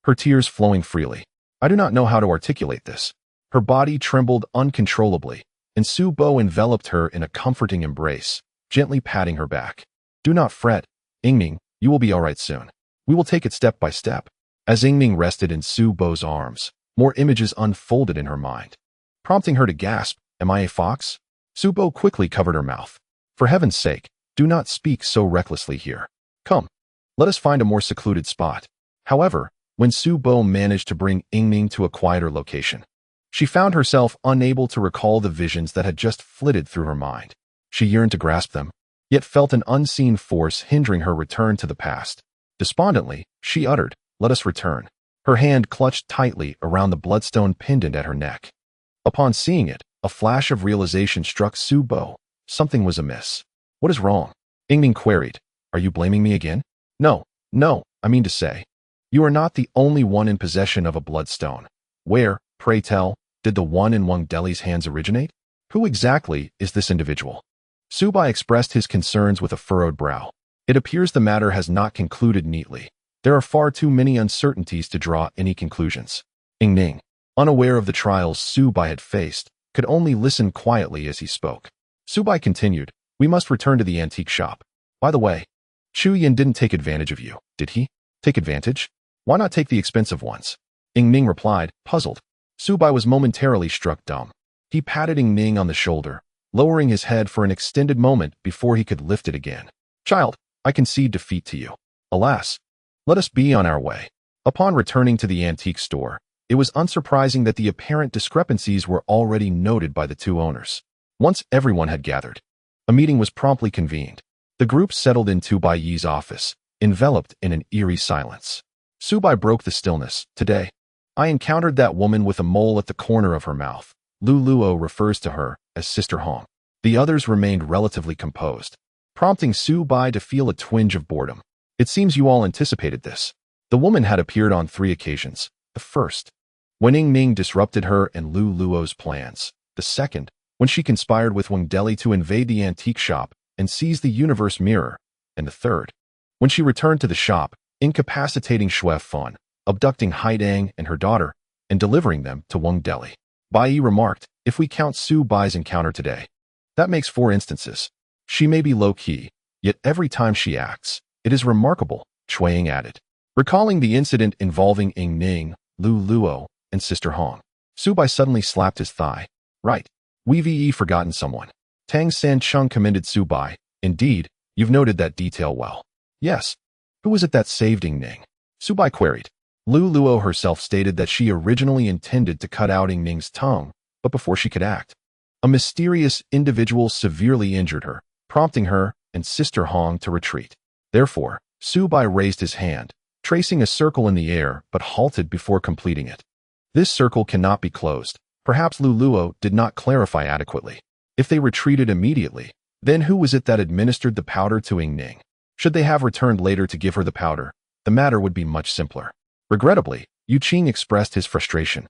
her tears flowing freely. I do not know how to articulate this. Her body trembled uncontrollably, and Su Bo enveloped her in a comforting embrace, gently patting her back. Do not fret, Yingning, you will be all right soon. We will take it step by step. As Yingning rested in Su Bo's arms, more images unfolded in her mind, prompting her to gasp, Am I a fox? Su Bo quickly covered her mouth. For heaven's sake, do not speak so recklessly here. Come, let us find a more secluded spot. However, when Su Bo managed to bring Yingning to a quieter location, She found herself unable to recall the visions that had just flitted through her mind. She yearned to grasp them, yet felt an unseen force hindering her return to the past. Despondently, she uttered, "Let us return." Her hand clutched tightly around the bloodstone pendant at her neck. Upon seeing it, a flash of realization struck Su Bo. Something was amiss. "What is wrong?" Yingning queried. "Are you blaming me again?" No, I mean to say, you are not the only one in possession of a bloodstone. Where, pray tell, did the one in Wang Deli's hands originate? Who exactly is this individual?" Su Bai expressed his concerns with a furrowed brow. It appears the matter has not concluded neatly. There are far too many uncertainties to draw any conclusions. Yingning, unaware of the trials Su Bai had faced, could only listen quietly as he spoke. Su Bai continued, "We must return to the antique shop. By the way, Chu Yin didn't take advantage of you, did he?" "Take advantage? Why not take the expensive ones?" Yingning replied, puzzled. Su Bai was momentarily struck dumb. He patted Yingning on the shoulder, lowering his head for an extended moment before he could lift it again. "Child, I concede defeat to you. Alas, let us be on our way." Upon returning to the antique store, it was unsurprising that the apparent discrepancies were already noted by the two owners. Once everyone had gathered, a meeting was promptly convened. The group settled in Tu Bai Yi's office, enveloped in an eerie silence. Su Bai broke the stillness. "Today, I encountered that woman with a mole at the corner of her mouth. Luoluo refers to her as Sister Hong." The others remained relatively composed, prompting Su Bai to feel a twinge of boredom. "It seems you all anticipated this." The woman had appeared on 3 occasions. The first, when Yingning disrupted her and Luoluo's plans. The second, when she conspired with Wang Deli to invade the antique shop and seize the universe mirror. And the third, when she returned to the shop, incapacitating Xue Fan, abducting Haidang and her daughter, and delivering them to Wang Deli. Bai Yi remarked, "If we count Su Bai's encounter today, that makes 4 instances. She may be low-key, yet every time she acts, it is remarkable," Chuang added, recalling the incident involving Yingning, Luoluo, and Sister Hong. Su Bai suddenly slapped his thigh. "Right. We've forgotten someone." Tang Sancheng commended Su Bai. "Indeed, you've noted that detail well." "Yes. Who was it that saved Yingning?" Su Bai queried. Luoluo herself stated that she originally intended to cut out Yingning's tongue, but before she could act, a mysterious individual severely injured her, prompting her and Sister Hong to retreat. Therefore, Su Bai raised his hand, tracing a circle in the air, but halted before completing it. "This circle cannot be closed." Perhaps Luoluo did not clarify adequately. If they retreated immediately, then who was it that administered the powder to Yingning? Should they have returned later to give her the powder, the matter would be much simpler. Regrettably, Yu Qing expressed his frustration.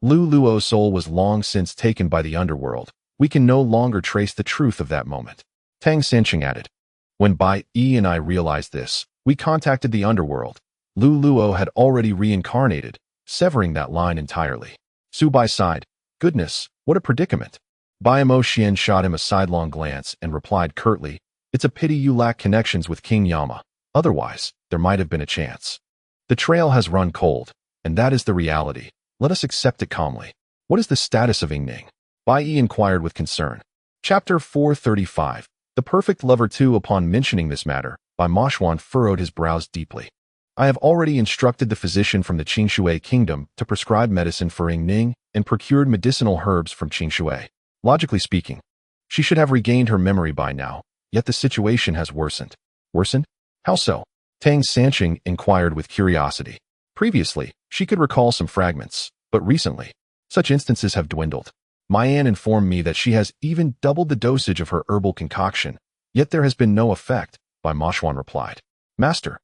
"Luoluo's soul was long since taken by the underworld. We can no longer trace the truth of that moment." Tang Sancheng added. "When Bai Yi and I realized this, we contacted the underworld. Luoluo had already reincarnated, severing that line entirely." Su Bai sighed. "Goodness, what a predicament." Bai Mo Xian shot him a sidelong glance and replied curtly, "It's a pity you lack connections with King Yama. Otherwise, there might have been a chance. The trail has run cold, and that is the reality. Let us accept it calmly." "What is the status of Yingning?" Bai Yi inquired with concern. Chapter 435. The Perfect Lover 2. Upon mentioning this matter, Bai Moshuan furrowed his brows deeply. "I have already instructed the physician from the Qingshui kingdom to prescribe medicine for Yingning and procured medicinal herbs from Qingshui. Logically speaking, she should have regained her memory by now, yet the situation has worsened." "Worsened? How so?" Tang Sancheng inquired with curiosity. "Previously, she could recall some fragments, but recently, such instances have dwindled. Mayan informed me that she has even doubled the dosage of her herbal concoction, yet there has been no effect," Bai Moshuan replied. "Master,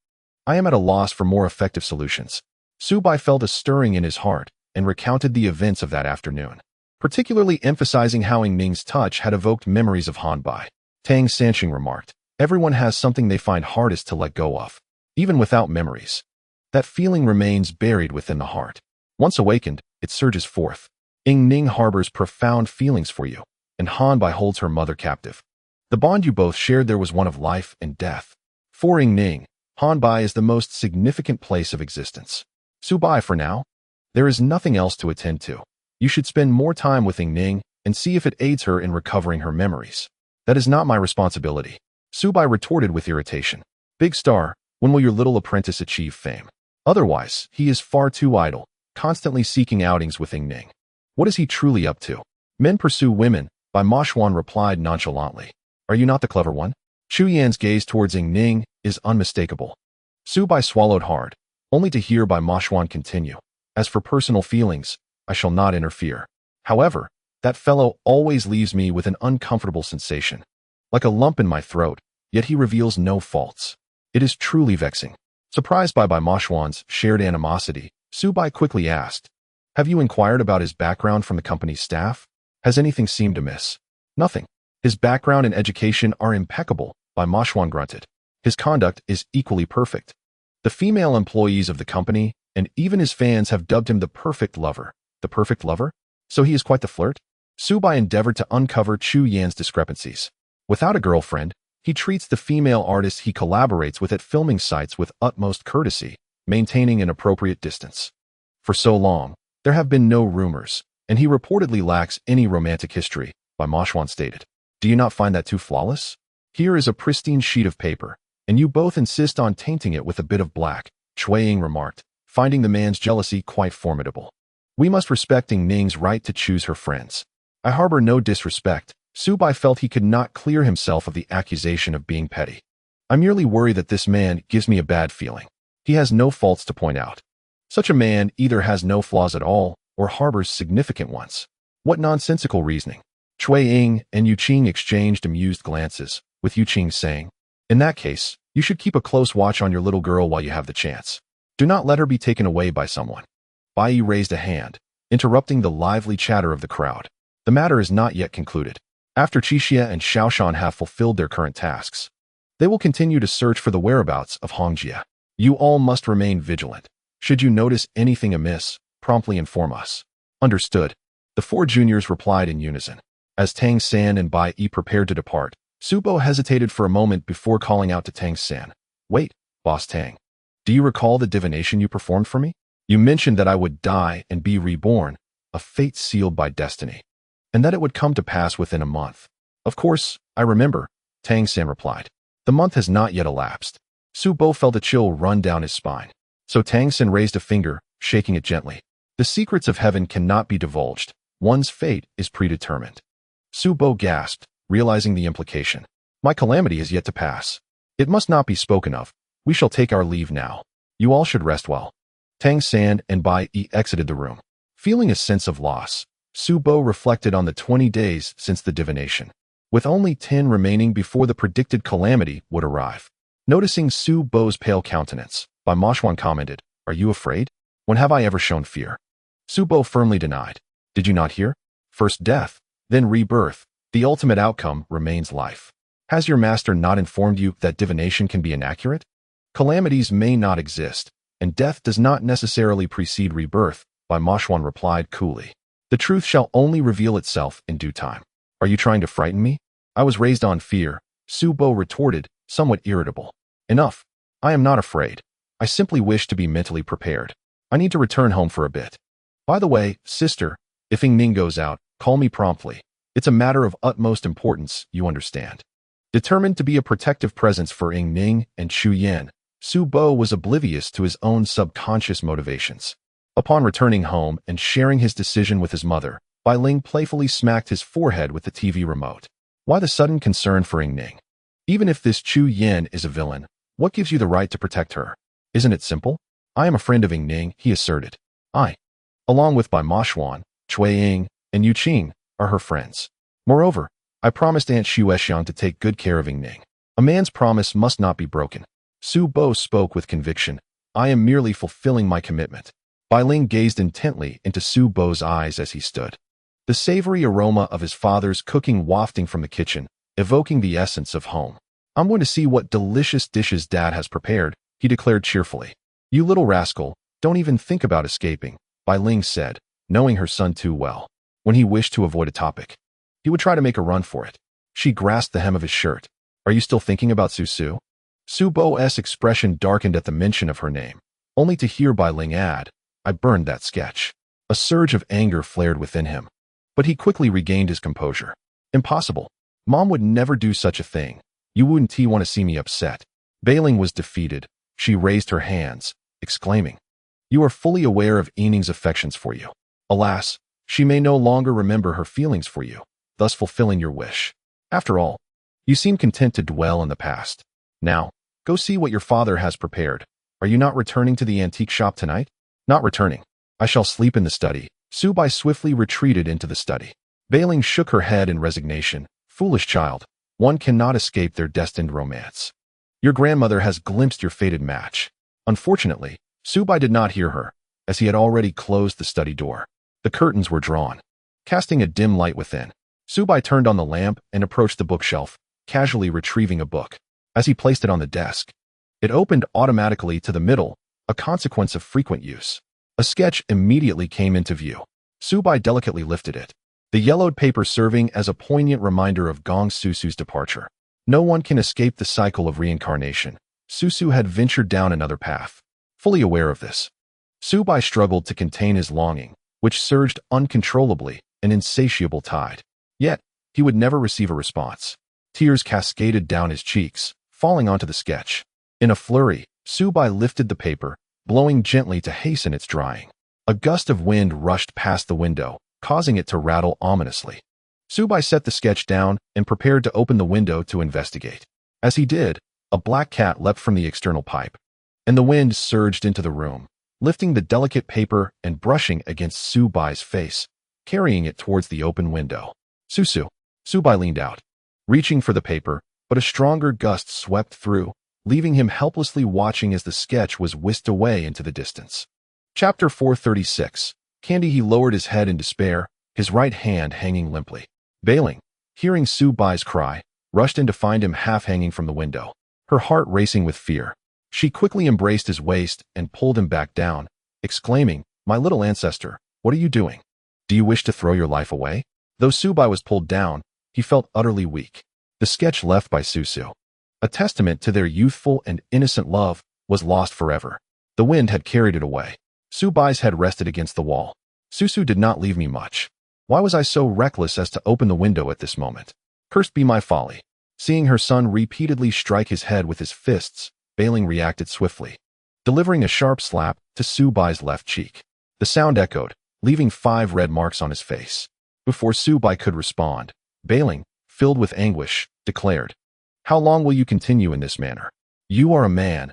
I am at a loss for more effective solutions." Su Bai felt a stirring in his heart and recounted the events of that afternoon, particularly emphasizing how Yingning's touch had evoked memories of Han Bai. Tang Sancheng remarked, "Everyone has something they find hardest to let go of, even without memories. That feeling remains buried within the heart. Once awakened, it surges forth. Yingning harbors profound feelings for you, and Han Bai holds her mother captive. The bond you both shared there was one of life and death. For Yingning, Han Bai is the most significant place of existence. Su Bai, for now, there is nothing else to attend to. You should spend more time with Yingning and see if it aids her in recovering her memories." "That is not my responsibility," Su Bai retorted with irritation. "Big star, when will your little apprentice achieve fame? Otherwise, he is far too idle, constantly seeking outings with Yingning." What is he truly up to? Men pursue women, Bai Moshuan replied nonchalantly. Are you not the clever one? Chu Yan's gaze towards Ying Ning is unmistakable. Su Bai swallowed hard, only to hear Bai Moshuan continue. As for personal feelings, I shall not interfere. However, that fellow always leaves me with an uncomfortable sensation, like a lump in my throat, yet he reveals no faults. It is truly vexing. Surprised by Bai Moshuan's shared animosity, Su Bai quickly asked, have you inquired about his background from the company's staff? Has anything seemed amiss? Nothing. His background and education are impeccable, Bai Moshuan grunted. His conduct is equally perfect. The female employees of the company, and even his fans have dubbed him the perfect lover. The perfect lover? So he is quite the flirt? Su Bai endeavored to uncover Chu Yan's discrepancies. Without a girlfriend, he treats the female artists he collaborates with at filming sites with utmost courtesy, maintaining an appropriate distance. For so long, there have been no rumors, and he reportedly lacks any romantic history, Bai Moshuan stated. Do you not find that too flawless? Here is a pristine sheet of paper, and you both insist on tainting it with a bit of black, Qiao'er remarked, finding the man's jealousy quite formidable. We must respect Ying Ning's right to choose her friends. I harbor no disrespect. Su Bai felt he could not clear himself of the accusation of being petty. I merely worry that this man gives me a bad feeling. He has no faults to point out. Such a man either has no flaws at all or harbors significant ones. What nonsensical reasoning. Cui Ying and Yu Qing exchanged amused glances, with Yu Qing saying, in that case, you should keep a close watch on your little girl while you have the chance. Do not let her be taken away by someone. Bai Yi raised a hand, interrupting the lively chatter of the crowd. The matter is not yet concluded. After Qixia and Xiaoshan have fulfilled their current tasks, they will continue to search for the whereabouts of Hongjia. You all must remain vigilant. Should you notice anything amiss, promptly inform us. Understood. The four juniors replied in unison. As Tang San and Bai Yi prepared to depart, Su Bo hesitated for a moment before calling out to Tang San. Wait, Boss Tang. Do you recall the divination you performed for me? You mentioned that I would die and be reborn, a fate sealed by destiny, and that it would come to pass within a month. Of course, I remember, Tang San replied. The month has not yet elapsed. Su Bo felt a chill run down his spine. So Tang San raised a finger, shaking it gently. The secrets of heaven cannot be divulged. One's fate is predetermined. Su Bo gasped, realizing the implication. My calamity is yet to pass. It must not be spoken of. We shall take our leave now. You all should rest well. Tang San and Bai Yi exited the room. Feeling a sense of loss, Su Bo reflected on the 20 days since the divination, with only 10 remaining before the predicted calamity would arrive. Noticing Su Bo's pale countenance, Bai Moshuan commented, Are you afraid? When have I ever shown fear? Su Bo firmly denied. Did you not hear? First death, then rebirth. The ultimate outcome remains life. Has your master not informed you that divination can be inaccurate? Calamities may not exist, and death does not necessarily precede rebirth, Bai Moshuan replied coolly. The truth shall only reveal itself in due time. Are you trying to frighten me? I was raised on fear, Su Bo retorted, somewhat irritable. Enough. I am not afraid. I simply wish to be mentally prepared. I need to return home for a bit. By the way, sister, if Ying Ning goes out, call me promptly. It's a matter of utmost importance, you understand. Determined to be a protective presence for Ying Ning and Chu Yan, Su Bo was oblivious to his own subconscious motivations. Upon returning home and sharing his decision with his mother, Bai Ling playfully smacked his forehead with the TV remote. Why the sudden concern for Ying Ning? Even if this Chu Yan is a villain, what gives you the right to protect her? Isn't it simple? I am a friend of Ying Ning, he asserted. I, along with Bai Moshuan, Cui Ying, and Yu Qing, are her friends. Moreover, I promised Aunt Shuexiang to take good care of Ying Ning. A man's promise must not be broken. Su Bo spoke with conviction. I am merely fulfilling my commitment. Bai Ling gazed intently into Su Bo's eyes as he stood. The savory aroma of his father's cooking wafting from the kitchen, evoking the essence of home. I'm going to see what delicious dishes Dad has prepared, he declared cheerfully. You little rascal, don't even think about escaping, Bai Ling said, knowing her son too well. When he wished to avoid a topic, he would try to make a run for it. She grasped the hem of his shirt. Are you still thinking about Su? Su Bo's expression darkened at the mention of her name, only to hear Bai Ling add, I burned that sketch. A surge of anger flared within him. But he quickly regained his composure. Impossible. Mom would never do such a thing. You wouldn't want to see me upset. Bai Ling was defeated. She raised her hands, exclaiming, You are fully aware of Yingning's affections for you. Alas, She may no longer remember her feelings for you, thus fulfilling your wish. After all, you seem content to dwell in the past. Now, go see what your father has prepared. Are you not returning to the antique shop tonight? Not returning. I shall sleep in the study. Subai swiftly retreated into the study. Bailing shook her head in resignation. Foolish child, one cannot escape their destined romance. Your grandmother has glimpsed your fated match. Unfortunately, Subai did not hear her, as he had already closed the study door. The curtains were drawn, casting a dim light within. Subai turned on the lamp and approached the bookshelf, casually retrieving a book. As he placed it on the desk, it opened automatically to the middle, a consequence of frequent use. A sketch immediately came into view. Subai delicately lifted it, the yellowed paper serving as a poignant reminder of Gong Susu's departure. No one can escape the cycle of reincarnation. Susu had ventured down another path. Fully aware of this, Subai struggled to contain his longing, which surged uncontrollably, an insatiable tide. Yet, he would never receive a response. Tears cascaded down his cheeks, falling onto the sketch. In a flurry, Subai lifted the paper, blowing gently to hasten its drying. A gust of wind rushed past the window, causing it to rattle ominously. Subai set the sketch down and prepared to open the window to investigate. As he did, a black cat leapt from the external pipe, and the wind surged into the room, lifting the delicate paper and brushing against Subai's face, carrying it towards the open window. Susu. Subai leaned out, reaching for the paper, but a stronger gust swept through, leaving him helplessly watching as the sketch was whisked away into the distance. Chapter 436. Candy. He lowered his head in despair, his right hand hanging limply. Bailing, hearing Subai's cry, rushed in to find him half hanging from the window, her heart racing with fear. She quickly embraced his waist and pulled him back down, exclaiming, "My little ancestor, what are you doing? Do you wish to throw your life away?" Though Subai was pulled down, he felt utterly weak. The sketch left by Susu, a testament to their youthful and innocent love, was lost forever. The wind had carried it away. Subai's head rested against the wall. Susu did not leave me much. Why was I so reckless as to open the window at this moment? Cursed be my folly. Seeing her son repeatedly strike his head with his fists, Bailing reacted swiftly, delivering a sharp slap to Subai's left cheek. The sound echoed, leaving 5 red marks on his face. Before Subai could respond, Bailing, filled with anguish, declared, "How long will you continue in this manner? You are a man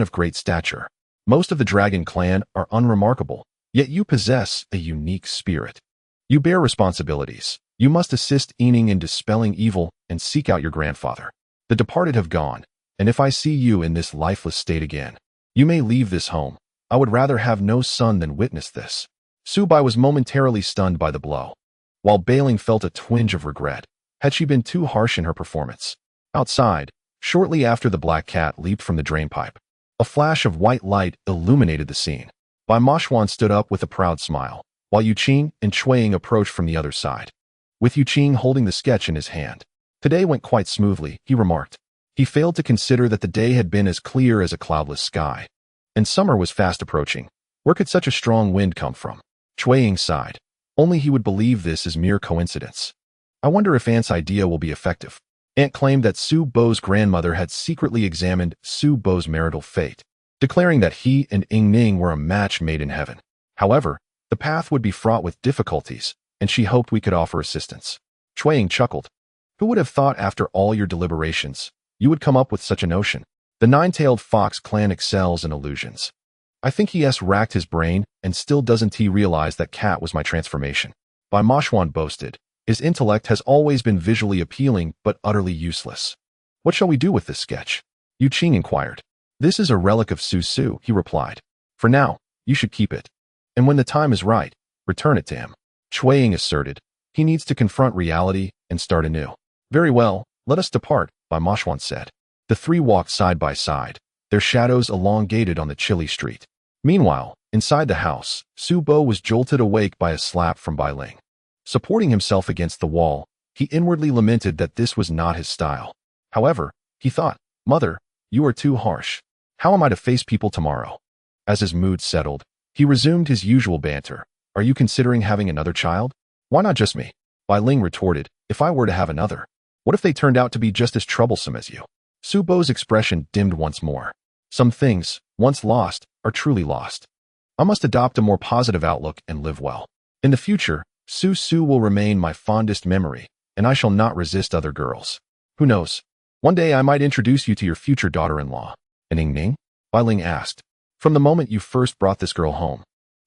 of great stature. Most of the dragon clan are unremarkable, yet you possess a unique spirit. You bear responsibilities. You must assist Ening in dispelling evil and seek out your grandfather. The departed have gone, and if I see you in this lifeless state again, you may leave this home. I would rather have no son than witness this." Subai was momentarily stunned by the blow, while Bailing felt a twinge of regret. Had she been too harsh in her performance? Outside, shortly after the black cat leaped from the drainpipe, a flash of white light illuminated the scene. Bai Mashwan stood up with a proud smile, while Yuqing and Chuiying approached from the other side, with Yuqing holding the sketch in his hand. Today went quite smoothly, he remarked. He failed to consider that the day had been as clear as a cloudless sky, and summer was fast approaching. Where could such a strong wind come from? Chuiying sighed. Only he would believe this is mere coincidence. I wonder if Ant's idea will be effective. Ant claimed that Su Bo's grandmother had secretly examined Su Bo's marital fate, declaring that he and Ing Ning were a match made in heaven. However, the path would be fraught with difficulties, and she hoped we could offer assistance. Chuiying chuckled. Who would have thought after all your deliberations, you would come up with such a notion? The 9-tailed fox clan excels in illusions. I think he has racked his brain, and still doesn't he realize that cat was my transformation. Bai Mashwan boasted. His intellect has always been visually appealing, but utterly useless. What shall we do with this sketch? Yuqing inquired. This is a relic of Susu, he replied. For now, you should keep it. And when the time is right, return it to him. Chuiying asserted. He needs to confront reality and start anew. Very well, let us depart, Bai Mashwan said. The 3 walked side by side, their shadows elongated on the chilly street. Meanwhile, inside the house, Su Bo was jolted awake by a slap from Bai Ling. Supporting himself against the wall, he inwardly lamented that this was not his style. However, he thought, "Mother, you are too harsh. How am I to face people tomorrow?" As his mood settled, he resumed his usual banter. "Are you considering having another child?" "Why not just me?" Bai Ling retorted. "If I were to have another, what if they turned out to be just as troublesome as you?" Su Bo's expression dimmed once more. Some things, once lost, are truly lost. I must adopt a more positive outlook and live well. In the future, Su Su will remain my fondest memory, and I shall not resist other girls. Who knows? One day I might introduce you to your future daughter-in-law. And Ning? Bai Ling asked. From the moment you first brought this girl home,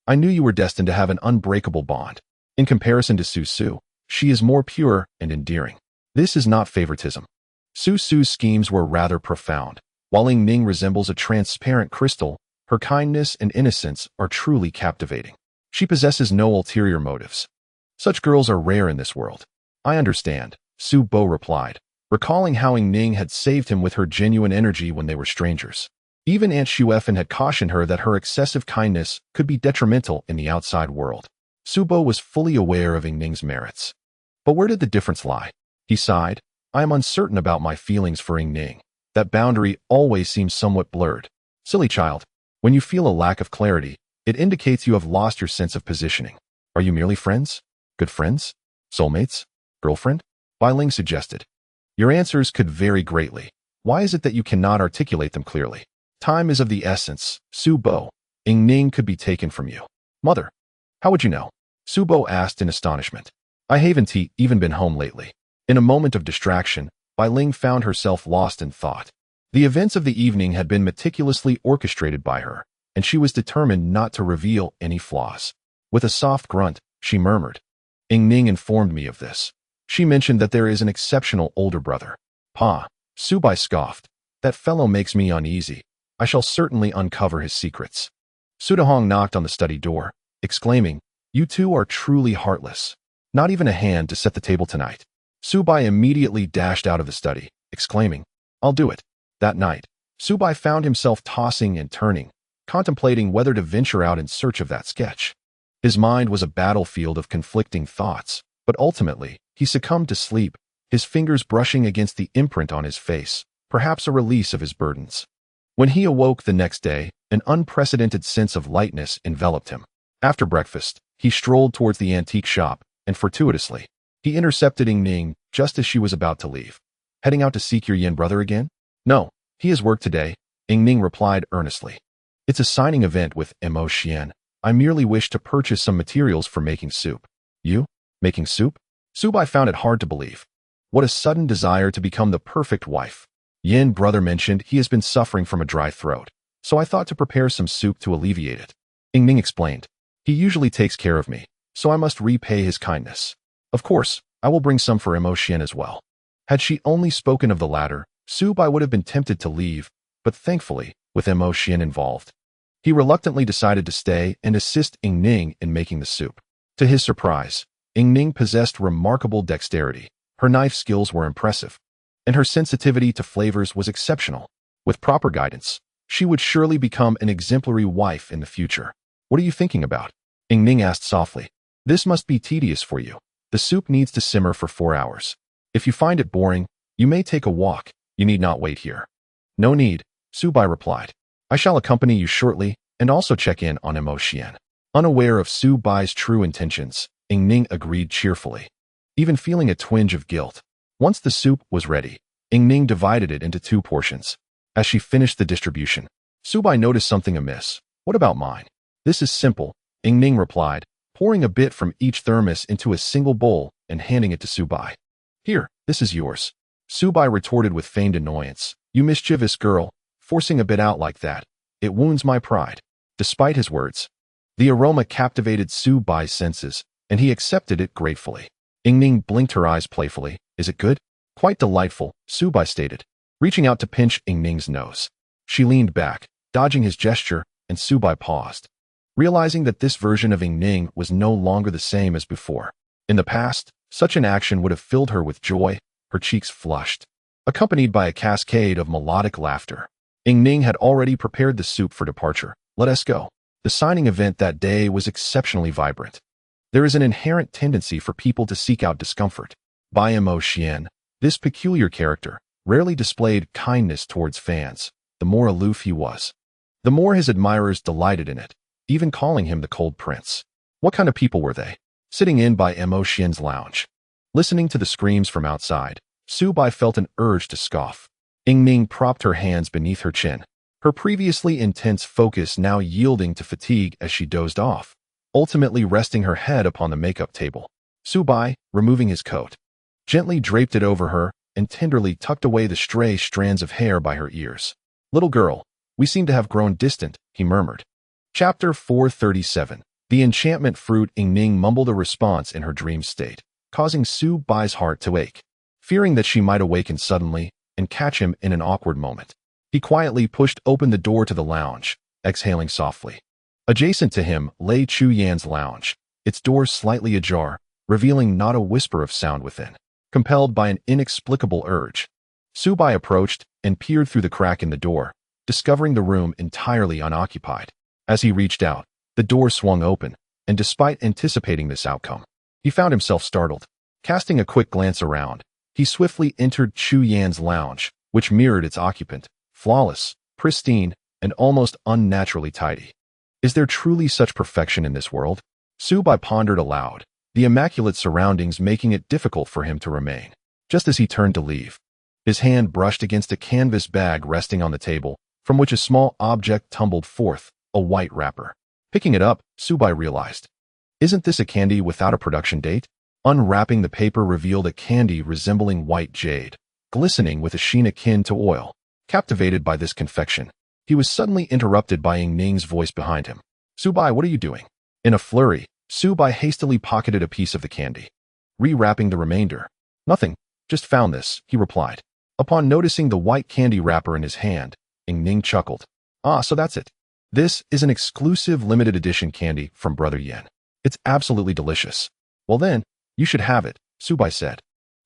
I knew you were destined to have an unbreakable bond. In comparison to Su Su, she is more pure and endearing. This is not favoritism. Su Su's schemes were rather profound. While Ning resembles a transparent crystal, her kindness and innocence are truly captivating. She possesses no ulterior motives. Such girls are rare in this world. I understand, Su Bo replied, recalling how Ning had saved him with her genuine energy when they were strangers. Even Aunt Xuefen had cautioned her that her excessive kindness could be detrimental in the outside world. Su Bo was fully aware of Ning's merits. But where did the difference lie? He sighed. I am uncertain about my feelings for Ning. That boundary always seems somewhat blurred. Silly child, when you feel a lack of clarity, it indicates you have lost your sense of positioning. Are you merely friends? Good friends? Soulmates? Girlfriend? Bai Ling suggested. Your answers could vary greatly. Why is it that you cannot articulate them clearly? Time is of the essence, Su Bo. Ning could be taken from you. Mother, how would you know? Su Bo asked in astonishment. I haven't even been home lately. In a moment of distraction, Bai Ling found herself lost in thought. The events of the evening had been meticulously orchestrated by her, and she was determined not to reveal any flaws. With a soft grunt, she murmured, Ning informed me of this. She mentioned that there is an exceptional older brother. Pa, Su Bai scoffed. That fellow makes me uneasy. I shall certainly uncover his secrets. Su Dahong knocked on the study door, exclaiming, You two are truly heartless. Not even a hand to set the table tonight. Su Bai immediately dashed out of the study, exclaiming, I'll do it. That night, Su Bai found himself tossing and turning, contemplating whether to venture out in search of that sketch. His mind was a battlefield of conflicting thoughts, but ultimately, he succumbed to sleep, his fingers brushing against the imprint on his face, perhaps a release of his burdens. When he awoke the next day, an unprecedented sense of lightness enveloped him. After breakfast, he strolled towards the antique shop, and fortuitously, he intercepted Ning just as she was about to leave. Heading out to seek your yin brother again? No, he has work today, Ning replied earnestly. It's a signing event with Mo Xian. I merely wish to purchase some materials for making soup. You? Making soup? Su Bai found it hard to believe. What a sudden desire to become the perfect wife. Yin brother mentioned he has been suffering from a dry throat, so I thought to prepare some soup to alleviate it. Ning explained. He usually takes care of me, so I must repay his kindness. Of course, I will bring some for Mo Xian as well. Had she only spoken of the latter, Su Bai would have been tempted to leave, but thankfully, with Mo Xian involved, he reluctantly decided to stay and assist Ning in making the soup. To his surprise, Ning possessed remarkable dexterity. Her knife skills were impressive, and her sensitivity to flavors was exceptional. With proper guidance, she would surely become an exemplary wife in the future. What are you thinking about? Ning asked softly. This must be tedious for you. The soup needs to simmer for 4 hours. If you find it boring, you may take a walk. You need not wait here. No need, Su Bai replied. I shall accompany you shortly and also check in on Mo Xian. Unaware of Su Bai's true intentions, Ning agreed cheerfully, even feeling a twinge of guilt. Once the soup was ready, Ning divided it into 2 portions. As she finished the distribution, Su Bai noticed something amiss. What about mine? This is simple, Ning replied, pouring a bit from each thermos into a single bowl and handing it to Su Bai. Here, this is yours. Su Bai retorted with feigned annoyance. You mischievous girl, forcing a bit out like that. It wounds my pride. Despite his words, the aroma captivated Su Bai's senses, and he accepted it gratefully. Ning blinked her eyes playfully. Is it good? Quite delightful, Su Bai stated, reaching out to pinch Ning's nose. She leaned back, dodging his gesture, and Su Bai paused, realizing that this version of Ning was no longer the same as before. In the past, such an action would have filled her with joy, her cheeks flushed, accompanied by a cascade of melodic laughter. Ning had already prepared the soup for departure. Let us go. The signing event that day was exceptionally vibrant. There is an inherent tendency for people to seek out discomfort. By Mo Xian, this peculiar character rarely displayed kindness towards fans. The more aloof he was, the more his admirers delighted in it, even calling him the cold prince. What kind of people were they? Sitting in by Mo Xian's lounge, listening to the screams from outside, Su Bai felt an urge to scoff. Ning propped her hands beneath her chin, her previously intense focus now yielding to fatigue as she dozed off. ultimately resting her head upon the makeup table. Su-bai, removing his coat, gently draped it over her and tenderly tucked away the stray strands of hair by her ears. "Little girl, we seem to have grown distant," he murmured. Chapter 437. The enchantment fruit. Ning mumbled a response in her dream state, causing Su-bai's heart to ache. Fearing that she might awaken suddenly and catch him in an awkward moment, he quietly pushed open the door to the lounge, exhaling softly. Adjacent to him lay Chu Yan's lounge, its door slightly ajar, revealing not a whisper of sound within. Compelled by an inexplicable urge, Su-bai approached and peered through the crack in the door, discovering the room entirely unoccupied. As he reached out, the door swung open, and despite anticipating this outcome, he found himself startled. Casting a quick glance around, he swiftly entered Chu Yan's lounge, which mirrored its occupant, flawless, pristine, and almost unnaturally tidy. Is there truly such perfection in this world? Su-bai pondered aloud, the immaculate surroundings making it difficult for him to remain. Just as he turned to leave, his hand brushed against a canvas bag resting on the table, from which a small object tumbled forth, a white wrapper. Picking it up, Su-bai realized, isn't this a candy without a production date? Unwrapping the paper revealed a candy resembling white jade, glistening with a sheen akin to oil. Captivated by this confection, he was suddenly interrupted by Ning's voice behind him. "Su-bai, what are you doing?" In a flurry, Su-bai hastily pocketed a piece of the candy, rewrapping the remainder. "Nothing, just found this," he replied. Upon noticing the white candy wrapper in his hand, Ning chuckled. "Ah, so that's it. This is an exclusive limited edition candy from Brother Yen. It's absolutely delicious." "Well then, you should have it," Su-bai said,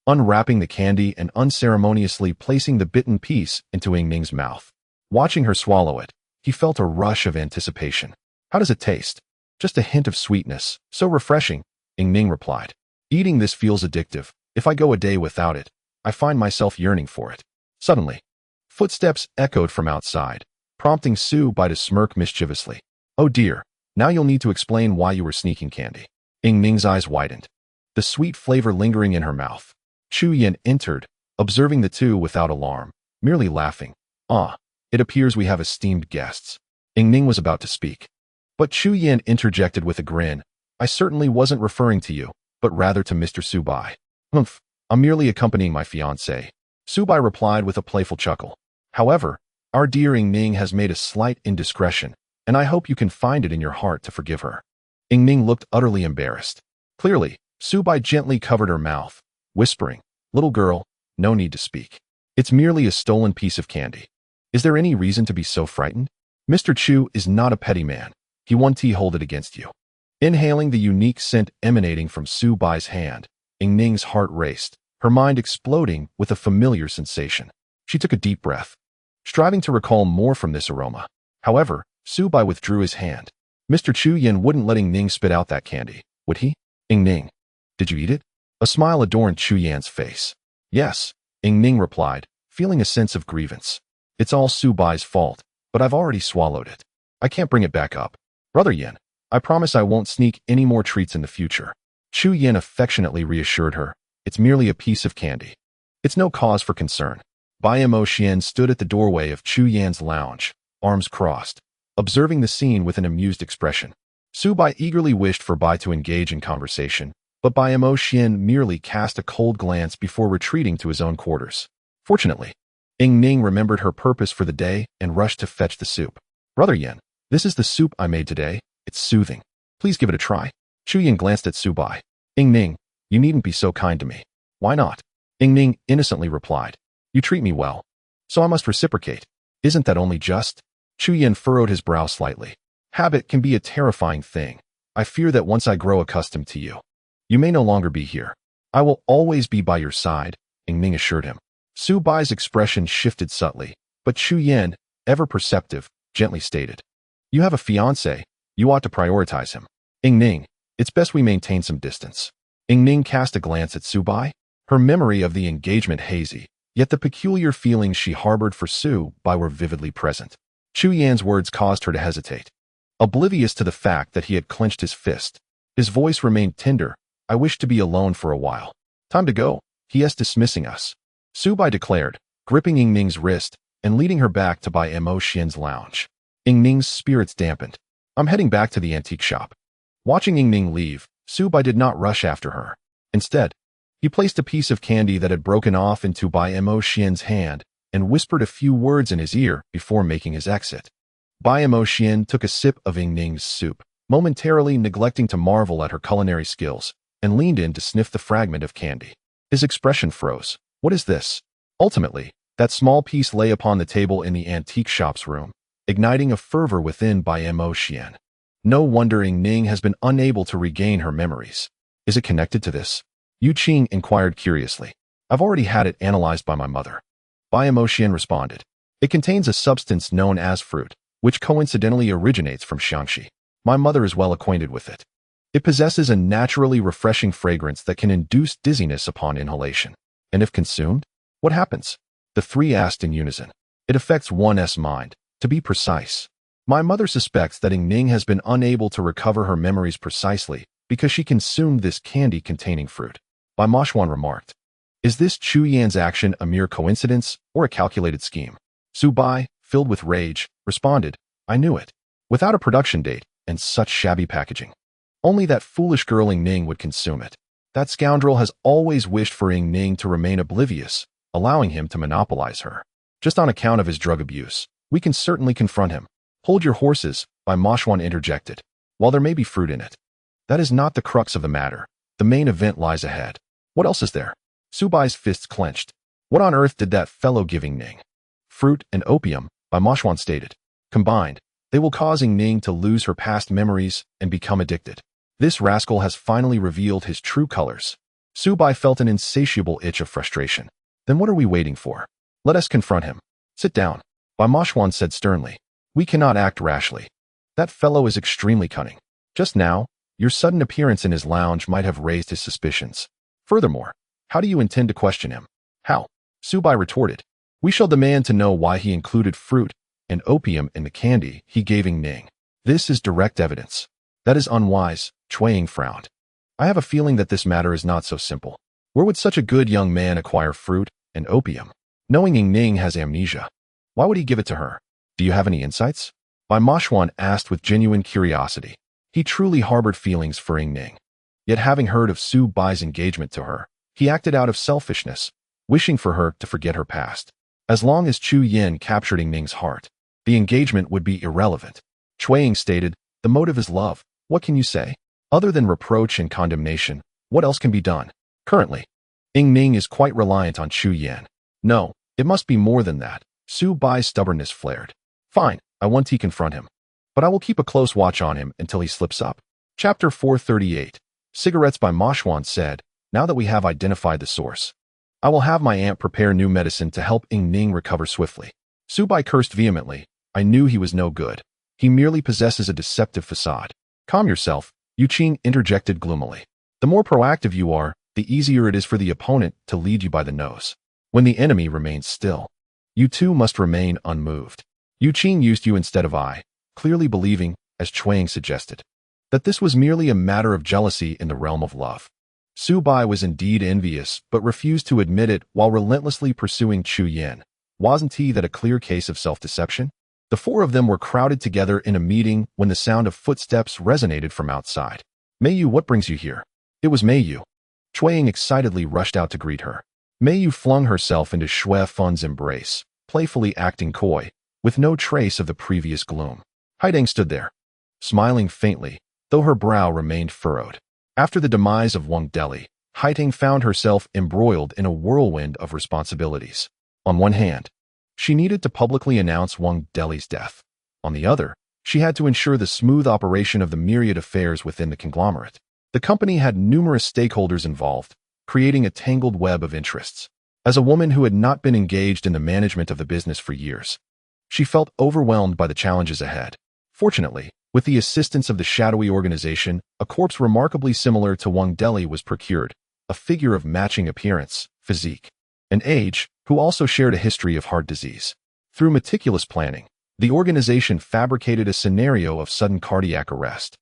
unwrapping the candy and unceremoniously placing the bitten piece into Ning's mouth. Watching her swallow it, he felt a rush of anticipation. "How does it taste?" "Just a hint of sweetness, so refreshing," Ning replied. "Eating this feels addictive. If I go a day without it, I find myself yearning for it." Suddenly, footsteps echoed from outside, prompting Su-bai to smirk mischievously. "Oh dear, now you'll need to explain why you were sneaking candy." Ning's eyes widened, the sweet flavor lingering in her mouth. Chu Yan entered, observing the two without alarm, merely laughing. "Ah, it appears we have esteemed guests." Ning was about to speak, but Chu Yan interjected with a grin. "I certainly wasn't referring to you, but rather to Mr. Su-bai." "Humph, I'm merely accompanying my fiancé," Su-bai replied with a playful chuckle. "However, our dear Ning has made a slight indiscretion, and I hope you can find it in your heart to forgive her." Ning looked utterly embarrassed. Clearly, Su-bai gently covered her mouth, whispering, "Little girl, no need to speak. It's merely a stolen piece of candy. Is there any reason to be so frightened? Mr. Chu is not a petty man. He won't hold it against you." Inhaling the unique scent emanating from Su-bai's hand, Ning's heart raced, her mind exploding with a familiar sensation. She took a deep breath, striving to recall more from this aroma. However, Su-bai withdrew his hand. "Mr. Chu Yan wouldn't let Ning spit out that candy, would he?" "Ning, did you eat it?" A smile adorned Chu Yan's face. "Yes," Ning replied, feeling a sense of grievance. "It's all Su-bai's fault, but I've already swallowed it. I can't bring it back up. Brother Yen, I promise I won't sneak any more treats in the future." Chu Yan affectionately reassured her, "It's merely a piece of candy. It's no cause for concern." Bai Mo Xian stood at the doorway of Chu Yan's lounge, arms crossed, observing the scene with an amused expression. Su-bai eagerly wished for Bai to engage in conversation, but Bai Mo Xian merely cast a cold glance before retreating to his own quarters. Fortunately, Ning remembered her purpose for the day and rushed to fetch the soup. "Brother Yen, this is the soup I made today. It's soothing. Please give it a try." Chu Yan glanced at Su-bai. "Ning, you needn't be so kind to me." "Why not?" Ning innocently replied. "You treat me well, so I must reciprocate. Isn't that only just?" Chu Yan furrowed his brow slightly. "Habit can be a terrifying thing. I fear that once I grow accustomed to you, you may no longer be here." "I will always be by your side," Ning assured him. Su-bai's expression shifted subtly, but Chu Yan, ever perceptive, gently stated, "You have a fiancé. You ought to prioritize him." "Ning, it's best we maintain some distance." Ning cast a glance at Su-bai, her memory of the engagement hazy, yet the peculiar feelings she harbored for Su-bai were vividly present. Chu Yan's words caused her to hesitate. Oblivious to the fact that he had clenched his fist, his voice remained tender. "I wish to be alone for a while. Time to go. He is dismissing us," Su-bai declared, gripping Ning's wrist and leading her back to Bai Mo Xian's lounge. Ning's spirits dampened. "I'm heading back to the antique shop." Watching Yingning leave, Su Bai did not rush after her. Instead, he placed a piece of candy that had broken off into Bai Mo Xian's hand and whispered a few words in his ear before making his exit. Bai Mo Xian took a sip of Yingning's soup, momentarily neglecting to marvel at her culinary skills, and leaned in to sniff the fragment of candy. His expression froze. What is this? Ultimately, that small piece lay upon the table in the antique shop's room, igniting a fervor within Bai Mo Xian. No wonder Yingning has been unable to regain her memories. Is it connected to this? Yu Qing inquired curiously. I've already had it analyzed by my mother. Bai Mo Xian responded. It contains a substance known as fruit, which coincidentally originates from Xiangxi. My mother is well acquainted with it. It possesses a naturally refreshing fragrance that can induce dizziness upon inhalation. And if consumed, what happens? The three asked in unison. It affects one's mind. To be precise, my mother suspects that Yingning has been unable to recover her memories precisely because she consumed this candy containing fruit. Bai Moshuan remarked. Is this Chu Yan's action a mere coincidence or a calculated scheme? Su Bai, filled with rage, responded, I knew it. Without a production date and such shabby packaging. Only that foolish girl Yingning would consume it. That scoundrel has always wished for Yingning to remain oblivious, allowing him to monopolize her. Just on account of his drug abuse, we can certainly confront him. Hold your horses, Bai Moshuan interjected. While there may be fruit in it, that is not the crux of the matter. The main event lies ahead. What else is there? Su Bai's fists clenched. What on earth did that fellow give Yingning? Fruit and opium, Bai Moshuan stated. Combined, they will cause Yingning to lose her past memories and become addicted. This rascal has finally revealed his true colors. Su Bai felt an insatiable itch of frustration. Then what are we waiting for? Let us confront him. Sit down, Bai Moshuan said sternly. We cannot act rashly. That fellow is extremely cunning. Just now, your sudden appearance in his lounge might have raised his suspicions. Furthermore, how do you intend to question him? How? Su Bai retorted. We shall demand to know why he included fruit and opium in the candy he gave Yingning. This is direct evidence. That is unwise, Cui Ying frowned. I have a feeling that this matter is not so simple. Where would such a good young man acquire fruit and opium? Knowing Yingning has amnesia, why would he give it to her? Do you have any insights? Bai Moshuan asked with genuine curiosity. He truly harbored feelings for Yingning. Yet having heard of Su Bai's engagement to her, he acted out of selfishness, wishing for her to forget her past. As long as Chu Yin captured Yingning's heart, the engagement would be irrelevant. Cui Ying stated, the motive is love. What can you say? Other than reproach and condemnation, what else can be done? Currently, Yingning is quite reliant on Chu Yin. No, it must be more than that. Su Bai's stubbornness flared. Fine, I want to confront him. But I will keep a close watch on him until he slips up. Chapter 438. Cigarettes Bai Moshuan said, now that we have identified the source, I will have my aunt prepare new medicine to help Yingning recover swiftly. Su Bai cursed vehemently. I knew he was no good. He merely possesses a deceptive facade. Calm yourself, Yu Qing interjected gloomily. The more proactive you are, the easier it is for the opponent to lead you by the nose. When the enemy remains still, you too must remain unmoved. Yu Qing used you instead of I, clearly believing, as Cui Ying suggested, that this was merely a matter of jealousy in the realm of love. Su Bai was indeed envious, but refused to admit it while relentlessly pursuing Chu Yin. Wasn't he that a clear case of self-deception? The four of them were crowded together in a meeting when the sound of footsteps resonated from outside. Meiyu, what brings you here? It was Meiyu. Cui Ying excitedly rushed out to greet her. Meiyu flung herself into Shui Fun's embrace, playfully acting coy, with no trace of the previous gloom. Haideng stood there, smiling faintly, though her brow remained furrowed. After the demise of Wang Deli, Haideng found herself embroiled in a whirlwind of responsibilities. On one hand, she needed to publicly announce Wang Deli's death. On the other, she had to ensure the smooth operation of the myriad affairs within the conglomerate. The company had numerous stakeholders involved, creating a tangled web of interests. As a woman who had not been engaged in the management of the business for years, she felt overwhelmed by the challenges ahead. Fortunately, with the assistance of the shadowy organization, a corpse remarkably similar to Wang Deli was procured, a figure of matching appearance, physique, and age, who also shared a history of heart disease. Through meticulous planning, the organization fabricated a scenario of sudden cardiac arrest,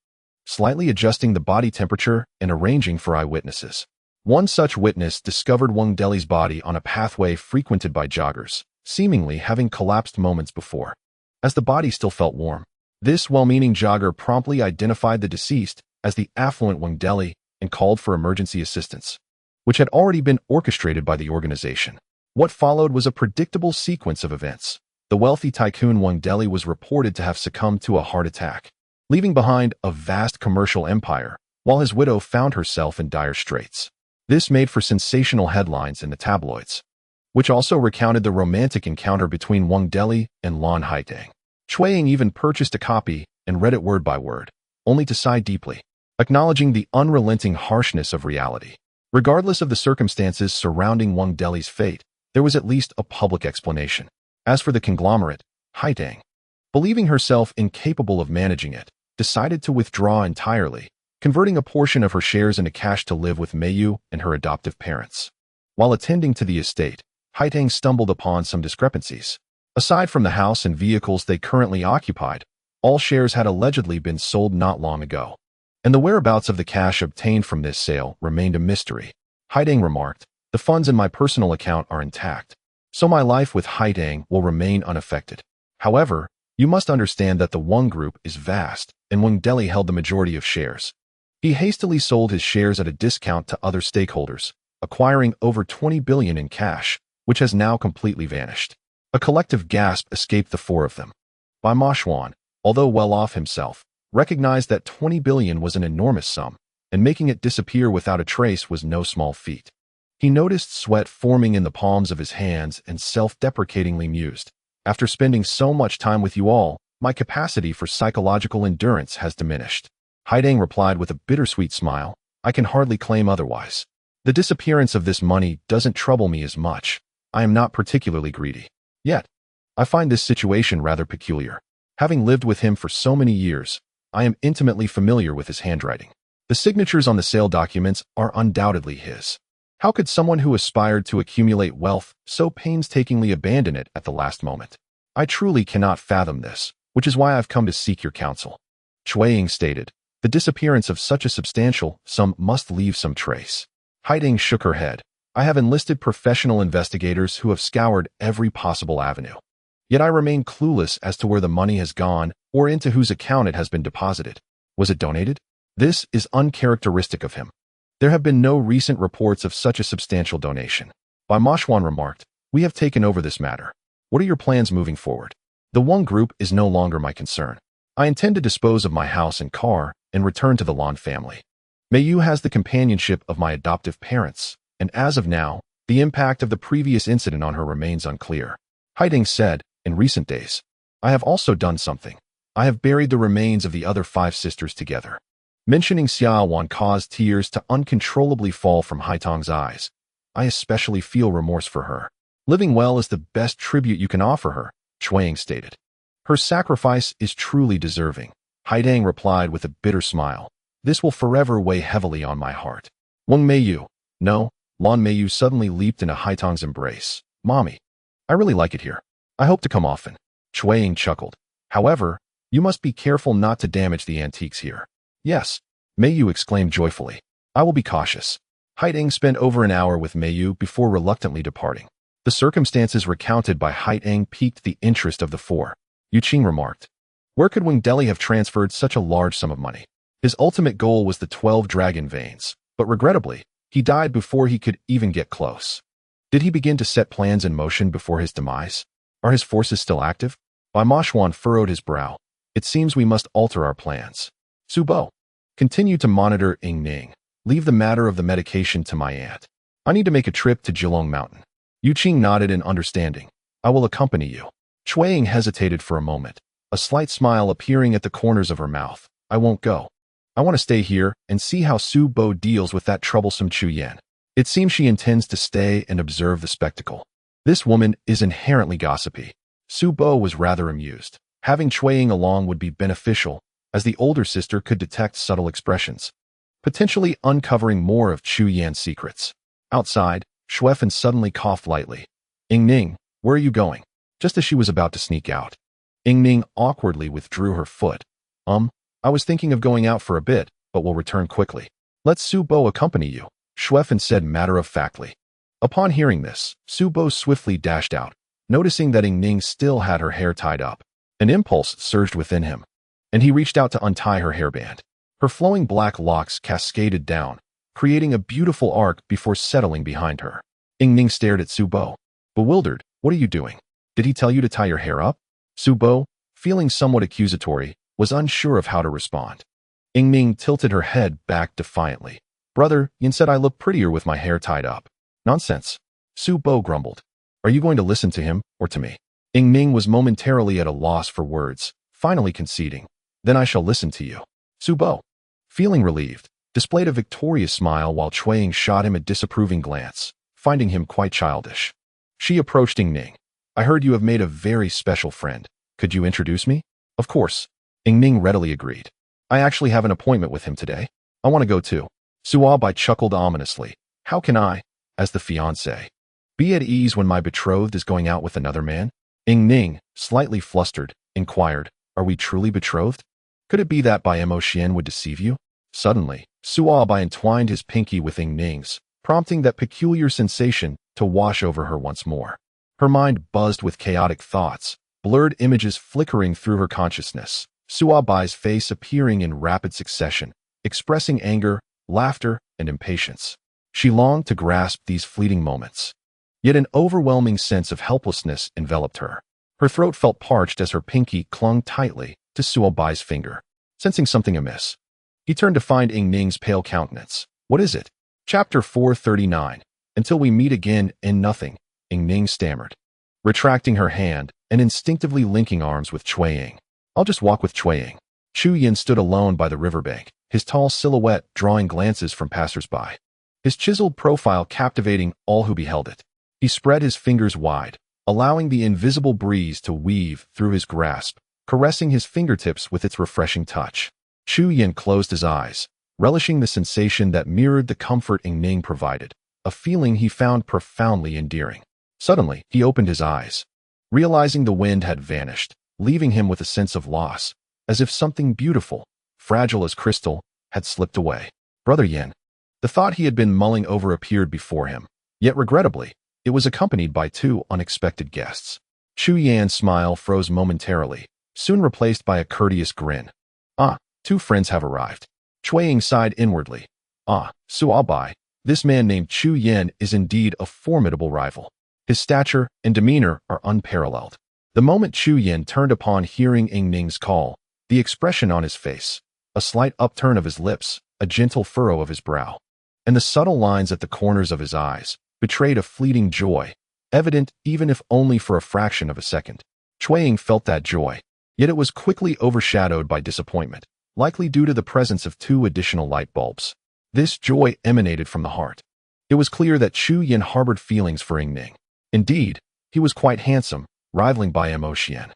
slightly adjusting the body temperature and arranging for eyewitnesses. One such witness discovered Wang Deli's body on a pathway frequented by joggers, seemingly having collapsed moments before. As the body still felt warm, this well-meaning jogger promptly identified the deceased as the affluent Wangdeli and called for emergency assistance, which had already been orchestrated by the organization. What followed was a predictable sequence of events. The wealthy tycoon Wangdeli was reported to have succumbed to a heart attack, leaving behind a vast commercial empire, while his widow found herself in dire straits. This made for sensational headlines in the tabloids, which also recounted the romantic encounter between Wangdeli and Lan Haitang. Qiao'er even purchased a copy and read it word by word, only to sigh deeply, acknowledging the unrelenting harshness of reality. Regardless of the circumstances surrounding Wangdeli's fate, there was at least a public explanation. As for the conglomerate, Haitang, believing herself incapable of managing it, decided to withdraw entirely, converting a portion of her shares into cash to live with Meiyu and her adoptive parents. While attending to the estate, Haitang stumbled upon some discrepancies. Aside from the house and vehicles they currently occupied, all shares had allegedly been sold not long ago, and the whereabouts of the cash obtained from this sale remained a mystery. Haitang remarked, "The funds in my personal account are intact, so my life with Haitang will remain unaffected. However, you must understand that the Wang Group is vast, and Wangdeli held the majority of shares." He hastily sold his shares at a discount to other stakeholders, acquiring over 20 billion in cash, which has now completely vanished. A collective gasp escaped the four of them. Bai Moshuan, although well off himself, recognized that 20 billion was an enormous sum, and making it disappear without a trace was no small feat. He noticed sweat forming in the palms of his hands and self-deprecatingly mused, "After spending so much time with you all, my capacity for psychological endurance has diminished." Haitang replied with a bittersweet smile, "I can hardly claim otherwise. The disappearance of this money doesn't trouble me as much. I am not particularly greedy. Yet, I find this situation rather peculiar. Having lived with him for so many years, I am intimately familiar with his handwriting. The signatures on the sale documents are undoubtedly his. How could someone who aspired to accumulate wealth so painstakingly abandon it at the last moment? I truly cannot fathom this, which is why I've come to seek your counsel." Qiao'er stated, "The disappearance of such a substantial sum must leave some trace." Haitang shook her head. "I have enlisted professional investigators who have scoured every possible avenue. Yet I remain clueless as to where the money has gone or into whose account it has been deposited. Was it donated? This is uncharacteristic of him. There have been no recent reports of such a substantial donation." Bai Moshuan remarked, "We have taken over this matter. What are your plans moving forward? The Wang Group is no longer my concern. I intend to dispose of my house and car and return to the Lan family. Meiyu has the companionship of my adoptive parents, and as of now, the impact of the previous incident on her remains unclear." Haitang said, "In recent days, I have also done something. I have buried the remains of the other 5 sisters together." Mentioning Xiao'er caused tears to uncontrollably fall from Haitang's eyes. "I especially feel remorse for her. Living well is the best tribute you can offer her," Qiao'er stated. "Her sacrifice is truly deserving." Haitang replied with a bitter smile, "This will forever weigh heavily on my heart." Wang Meiyu, no, Lan Meiyu suddenly leaped into Haitang's embrace. "Mommy, I really like it here. I hope to come often." Qiao'er chuckled. "However, you must be careful not to damage the antiques here." "Yes," Meiyu exclaimed joyfully. "I will be cautious." Haitang spent over an hour with Meiyu before reluctantly departing. The circumstances recounted by Haitang piqued the interest of the four. Yuqing remarked, "Where could Wangdeli have transferred such a large sum of money? His ultimate goal was the 12 dragon veins, but regrettably, he died before he could even get close. Did he begin to set plans in motion before his demise? Are his forces still active?" Bai Moshuan furrowed his brow. "It seems we must alter our plans. Su Bo, continue to monitor Ning. Leave the matter of the medication to my aunt. I need to make a trip to Jilong Mountain." Yuqing nodded in understanding. "I will accompany you." Qiao'er hesitated for a moment, a slight smile appearing at the corners of her mouth. "I won't go. I want to stay here and see how Su Bo deals with that troublesome Chu Yan. It seems she intends to stay and observe the spectacle. This woman is inherently gossipy." Su Bo was rather amused. Having Qiao'er along would be beneficial, as the older sister could detect subtle expressions, potentially uncovering more of Chu Yan's secrets. Outside, Xuefan suddenly coughed lightly. "Ning, where are you going?" Just as she was about to sneak out, Ning awkwardly withdrew her foot. I was thinking of going out for a bit, but will return quickly." "Let Su Bo accompany you," Xuefan said matter-of-factly. Upon hearing this, Su Bo swiftly dashed out, noticing that Ning still had her hair tied up. An impulse surged within him, and he reached out to untie her hairband. Her flowing black locks cascaded down, creating a beautiful arc before settling behind her. Ning stared at Su Bo. Bewildered, what are you doing? Did he tell you to tie your hair up? Su Bo, feeling somewhat accusatory, was unsure of how to respond. Ning tilted her head back defiantly. Brother, Yin said I look prettier with my hair tied up. Nonsense. Su Bo grumbled. Are you going to listen to him or to me? Ning was momentarily at a loss for words, finally conceding. Then I shall listen to you. Su Bo, feeling relieved, displayed a victorious smile while Qiao'er shot him a disapproving glance, finding him quite childish. She approached Ning. I heard you have made a very special friend. Could you introduce me? Of course. Ning readily agreed. I actually have an appointment with him today. I want to go too. Suabai chuckled ominously. How can I, as the fiancé, be at ease when my betrothed is going out with another man? Ning, slightly flustered, inquired, are we truly betrothed? Could it be that by emotion would deceive you? Suddenly, Suabai entwined his pinky with Ning's, prompting that peculiar sensation to wash over her once more. Her mind buzzed with chaotic thoughts, blurred images flickering through her consciousness, Suabai's face appearing in rapid succession, expressing anger, laughter, and impatience. She longed to grasp these fleeting moments. Yet an overwhelming sense of helplessness enveloped her. Her throat felt parched as her pinky clung tightly to Suabai's finger. Sensing something amiss, he turned to find Ning's pale countenance. What is it? Chapter 439. Until we meet again in nothing, Ning stammered, retracting her hand and instinctively linking arms with Qiao'er. I'll just walk with Qiao'er. Chu Yin stood alone by the riverbank, his tall silhouette drawing glances from passers-by, his chiseled profile captivating all who beheld it. He spread his fingers wide, allowing the invisible breeze to weave through his grasp, caressing his fingertips with its refreshing touch. Chu Yin closed his eyes, relishing the sensation that mirrored the comfort Ning provided, a feeling he found profoundly endearing. Suddenly, he opened his eyes, realizing the wind had vanished, leaving him with a sense of loss, as if something beautiful, fragile as crystal, had slipped away. Brother Yin. The thought he had been mulling over appeared before him, yet regrettably, it was accompanied by two unexpected guests. Chu Yan's smile froze momentarily, soon replaced by a courteous grin. Ah, two friends have arrived. Qiao'er sighed inwardly. Ah, Suabai, this man named Chu Yan is indeed a formidable rival. His stature and demeanor are unparalleled. The moment Chu Yan turned upon hearing Ning's call, the expression on his face, a slight upturn of his lips, a gentle furrow of his brow, and the subtle lines at the corners of his eyes, betrayed a fleeting joy, evident even if only for a fraction of a second. Qiao'er felt that joy, yet it was quickly overshadowed by disappointment, likely due to the presence of two additional light bulbs. This joy emanated from the heart. It was clear that Chu Yan harbored feelings for Ning. Indeed, he was quite handsome, rivaling by emotion.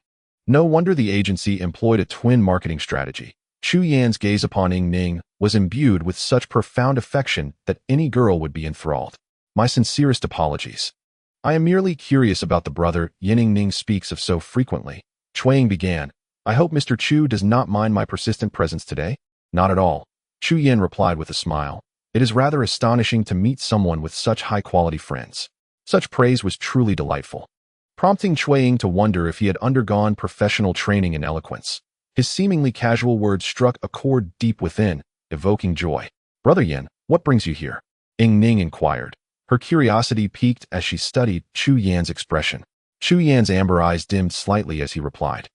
No wonder the agency employed a twin marketing strategy. Chu Yan's gaze upon Ning was imbued with such profound affection that any girl would be enthralled. My sincerest apologies. I am merely curious about the brother Ning speaks of so frequently. Qiao'er began. I hope Mr. Chu does not mind my persistent presence today? Not at all. Chu Yan replied with a smile. It is rather astonishing to meet someone with such high-quality friends. Such praise was truly delightful, prompting Qiao'er to wonder if he had undergone professional training in eloquence. His seemingly casual words struck a chord deep within, evoking joy. Brother Yin, what brings you here? Ning inquired. Her curiosity piqued as she studied Chu Yan's expression. Chu Yan's amber eyes dimmed slightly as he replied.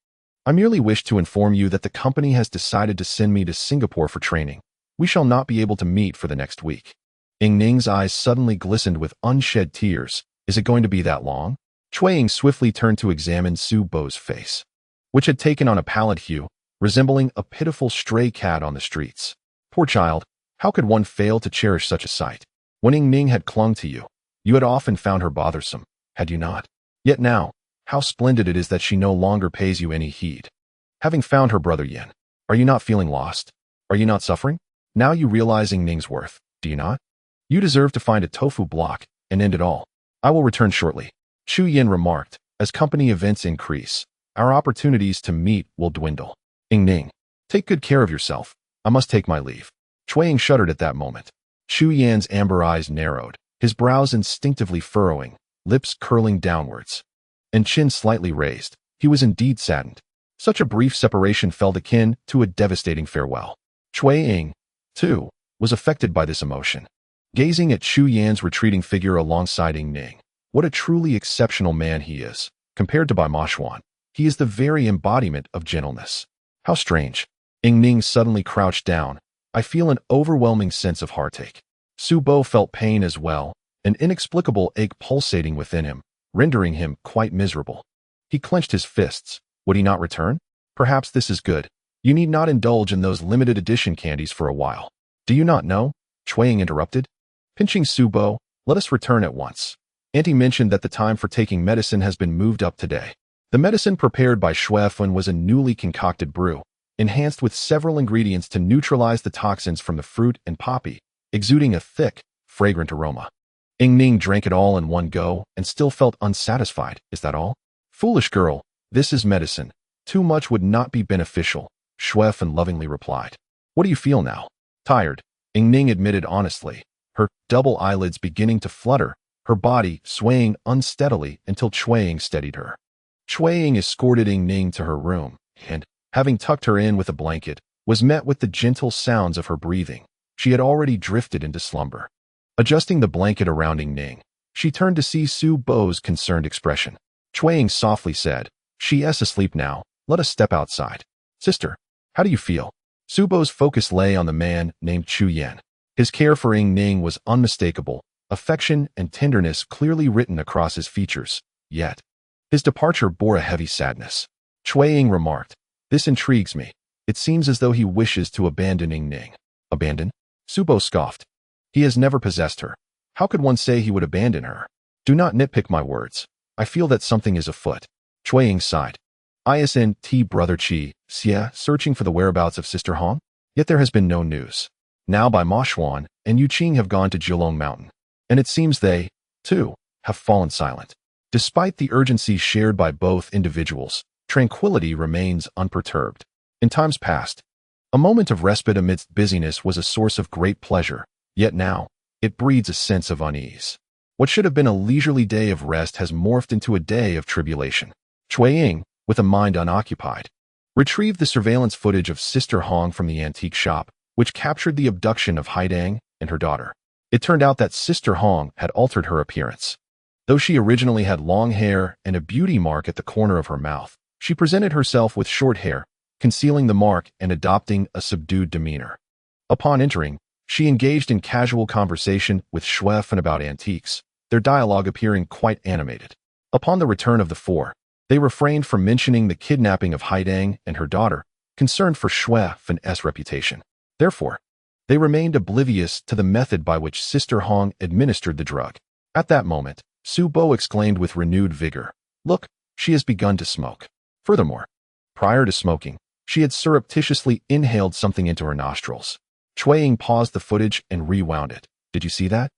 I merely wish to inform you that the company has decided to send me to Singapore for training. We shall not be able to meet for the next week. Ning's eyes suddenly glistened with unshed tears. Is it going to be that long? Qiao'er swiftly turned to examine Su Bo's face, which had taken on a pallid hue, resembling a pitiful stray cat on the streets. Poor child, how could one fail to cherish such a sight? When Ning had clung to you, you had often found her bothersome, had you not? Yet now, how splendid it is that she no longer pays you any heed. Having found her brother Yin, are you not feeling lost? Are you not suffering? Now you realizing Ning's worth, do you not? You deserve to find a tofu block and end it all. I will return shortly. Chu Yin remarked, as company events increase, our opportunities to meet will dwindle. Ning, take good care of yourself. I must take my leave. Qiao'er shuddered at that moment. Chu Yan's amber eyes narrowed, his brows instinctively furrowing, lips curling downwards, and chin slightly raised. He was indeed saddened. Such a brief separation felt akin to a devastating farewell. Cui Ying, too, was affected by this emotion. Gazing at Chu Yan's retreating figure alongside Ying Ning, what a truly exceptional man he is. Compared to Bai Moshuan, he is the very embodiment of gentleness. How strange. Ying Ning suddenly crouched down. I feel an overwhelming sense of heartache. Su Bo felt pain as well, an inexplicable ache pulsating within him, rendering him quite miserable. He clenched his fists. Would he not return? Perhaps this is good. You need not indulge in those limited edition candies for a while. Do you not know? Cui Ying interrupted. Pinching Su Bo, let us return at once. Auntie mentioned that the time for taking medicine has been moved up today. The medicine prepared by Shui Fun was a newly concocted brew, enhanced with several ingredients to neutralize the toxins from the fruit and poppy, exuding a thick, fragrant aroma. Ying Ning drank it all in one go and still felt unsatisfied. Is that all? Foolish girl, this is medicine. Too much would not be beneficial, Shui Fun lovingly replied. What do you feel now? Tired, Ying Ning admitted honestly, her double eyelids beginning to flutter, her body swaying unsteadily until Cui Ying steadied her. Cui Ying escorted Ying Ning to her room, and, having tucked her in with a blanket, was met with the gentle sounds of her breathing. She had already drifted into slumber. Adjusting the blanket around Ying Ning, she turned to see Su Bo's concerned expression. Cui Ying softly said, She is asleep now, let us step outside. Sister, how do you feel? Su Bo's focus lay on the man named Chu Yan. His care for Ying Ning was unmistakable, affection and tenderness clearly written across his features, yet his departure bore a heavy sadness. Cui Ying remarked, This intrigues me. It seems as though he wishes to abandon Ying Ning. Abandon? Su Bo scoffed. He has never possessed her. How could one say he would abandon her? Do not nitpick my words. I feel that something is afoot. Cui Ying sighed. Isn't brother Qi, Xie, searching for the whereabouts of Sister Hong? Yet there has been no news. Now Bai Moshuan and Yu Qing have gone to Jilong Mountain, and it seems they, too, have fallen silent. Despite the urgency shared by both individuals, tranquility remains unperturbed. In times past, a moment of respite amidst busyness was a source of great pleasure, yet now, it breeds a sense of unease. What should have been a leisurely day of rest has morphed into a day of tribulation. Cui Ying, with a mind unoccupied, retrieved the surveillance footage of Sister Hong from the antique shop, which captured the abduction of Haidang and her daughter. It turned out that Sister Hong had altered her appearance. Though she originally had long hair and a beauty mark at the corner of her mouth, she presented herself with short hair, concealing the mark and adopting a subdued demeanor. Upon entering, she engaged in casual conversation with Shui Fun about antiques, their dialogue appearing quite animated. Upon the return of the four, they refrained from mentioning the kidnapping of Haidang and her daughter, concerned for Shui Fun's reputation. Therefore, they remained oblivious to the method by which Sister Hong administered the drug. At that moment, Su Bo exclaimed with renewed vigor, Look, she has begun to smoke. Furthermore, prior to smoking, she had surreptitiously inhaled something into her nostrils. Cui Ying paused the footage and rewound it. Did you see that?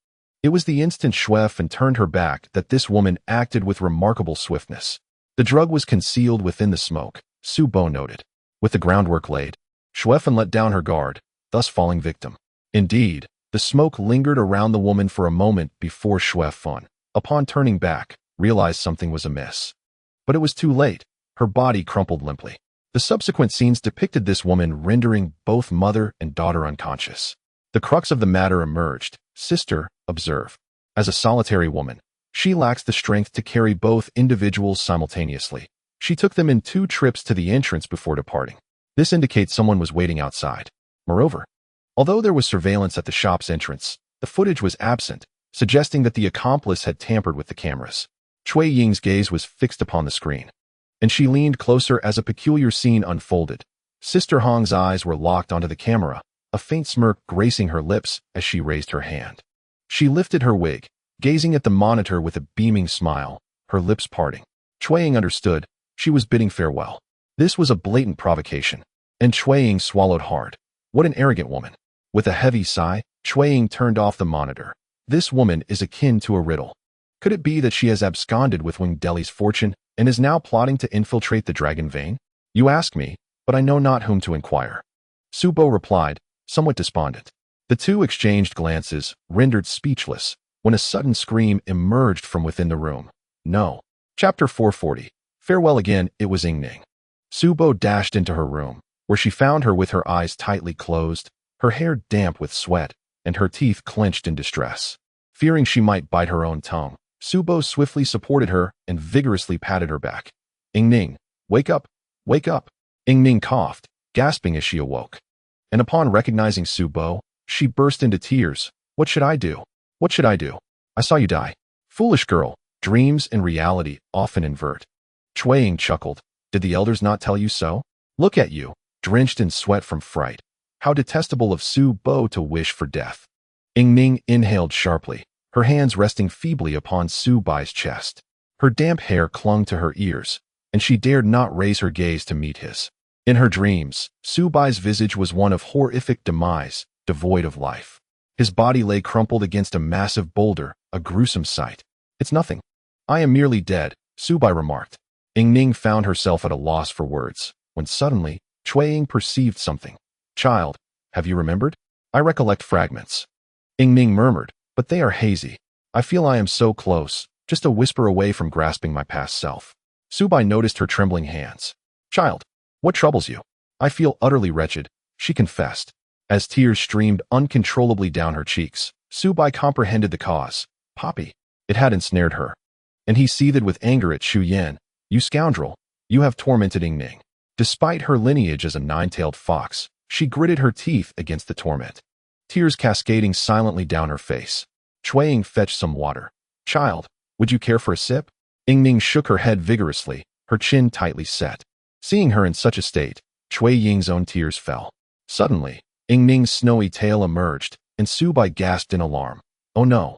It was the instant Shui Fun turned her back that this woman acted with remarkable swiftness. The drug was concealed within the smoke, Su Bo noted. With the groundwork laid, Shui Fun let down her guard, thus falling victim. Indeed, the smoke lingered around the woman for a moment before Shui Fun, upon turning back, realized something was amiss. But it was too late. Her body crumpled limply. The subsequent scenes depicted this woman rendering both mother and daughter unconscious. The crux of the matter emerged. Sister, observe. As a solitary woman, she lacks the strength to carry both individuals simultaneously. She took them in 2 trips to the entrance before departing. This indicates someone was waiting outside. Moreover, although there was surveillance at the shop's entrance, the footage was absent, suggesting that the accomplice had tampered with the cameras. Cui Ying's gaze was fixed upon the screen, and she leaned closer as a peculiar scene unfolded. Sister Hong's eyes were locked onto the camera, a faint smirk gracing her lips as she raised her hand. She lifted her wig, gazing at the monitor with a beaming smile, her lips parting. Cui Ying understood. She was bidding farewell. This was a blatant provocation, and Cui Ying swallowed hard. What an arrogant woman. With a heavy sigh, Cui Ying turned off the monitor. This woman is akin to a riddle. Could it be that she has absconded with Wing Deli's fortune and is now plotting to infiltrate the dragon vein? You ask me, but I know not whom to inquire. Su Bo replied, somewhat despondent. The two exchanged glances, rendered speechless, when a sudden scream emerged from within the room. No. Chapter 440. Farewell again, it was Ying Ning. Su Bo dashed into her room, where she found her with her eyes tightly closed, her hair damp with sweat, and her teeth clenched in distress. Fearing she might bite her own tongue, Subo swiftly supported her and vigorously patted her back. "Yingning, wake up, wake up." Yingning coughed, gasping as she awoke. And upon recognizing Subo, she burst into tears. "What should I do? What should I do? I saw you die." "Foolish girl, dreams and reality often invert." Qiao'er chuckled. "Did the elders not tell you so? Look at you, drenched in sweat from fright. How detestable of Subo to wish for death." Yingning inhaled sharply, her hands resting feebly upon Subai's chest. Her damp hair clung to her ears, and she dared not raise her gaze to meet his. In her dreams, Subai's visage was one of horrific demise, devoid of life. His body lay crumpled against a massive boulder, a gruesome sight. "It's nothing. I am merely dead," Subai remarked. Yingning found herself at a loss for words, when suddenly, Qiao'er perceived something. "Child, have you remembered? I recollect fragments." Yingning murmured, "But they are hazy. I feel I am so close, just a whisper away from grasping my past self." Subai noticed her trembling hands. "Child, what troubles you?" "I feel utterly wretched," she confessed. As tears streamed uncontrollably down her cheeks, Subai comprehended the cause. Poppy. It had ensnared her. And he seethed with anger at Xu Yan. "You scoundrel, you have tormented Yingning." Despite her lineage as a nine-tailed fox, she gritted her teeth against the torment, tears cascading silently down her face. Qiao'er fetched some water. "Child, would you care for a sip?" Yingning shook her head vigorously, her chin tightly set. Seeing her in such a state, Qiao'er's own tears fell. Suddenly, Yingning's snowy tail emerged, and Subai gasped in alarm. "Oh no!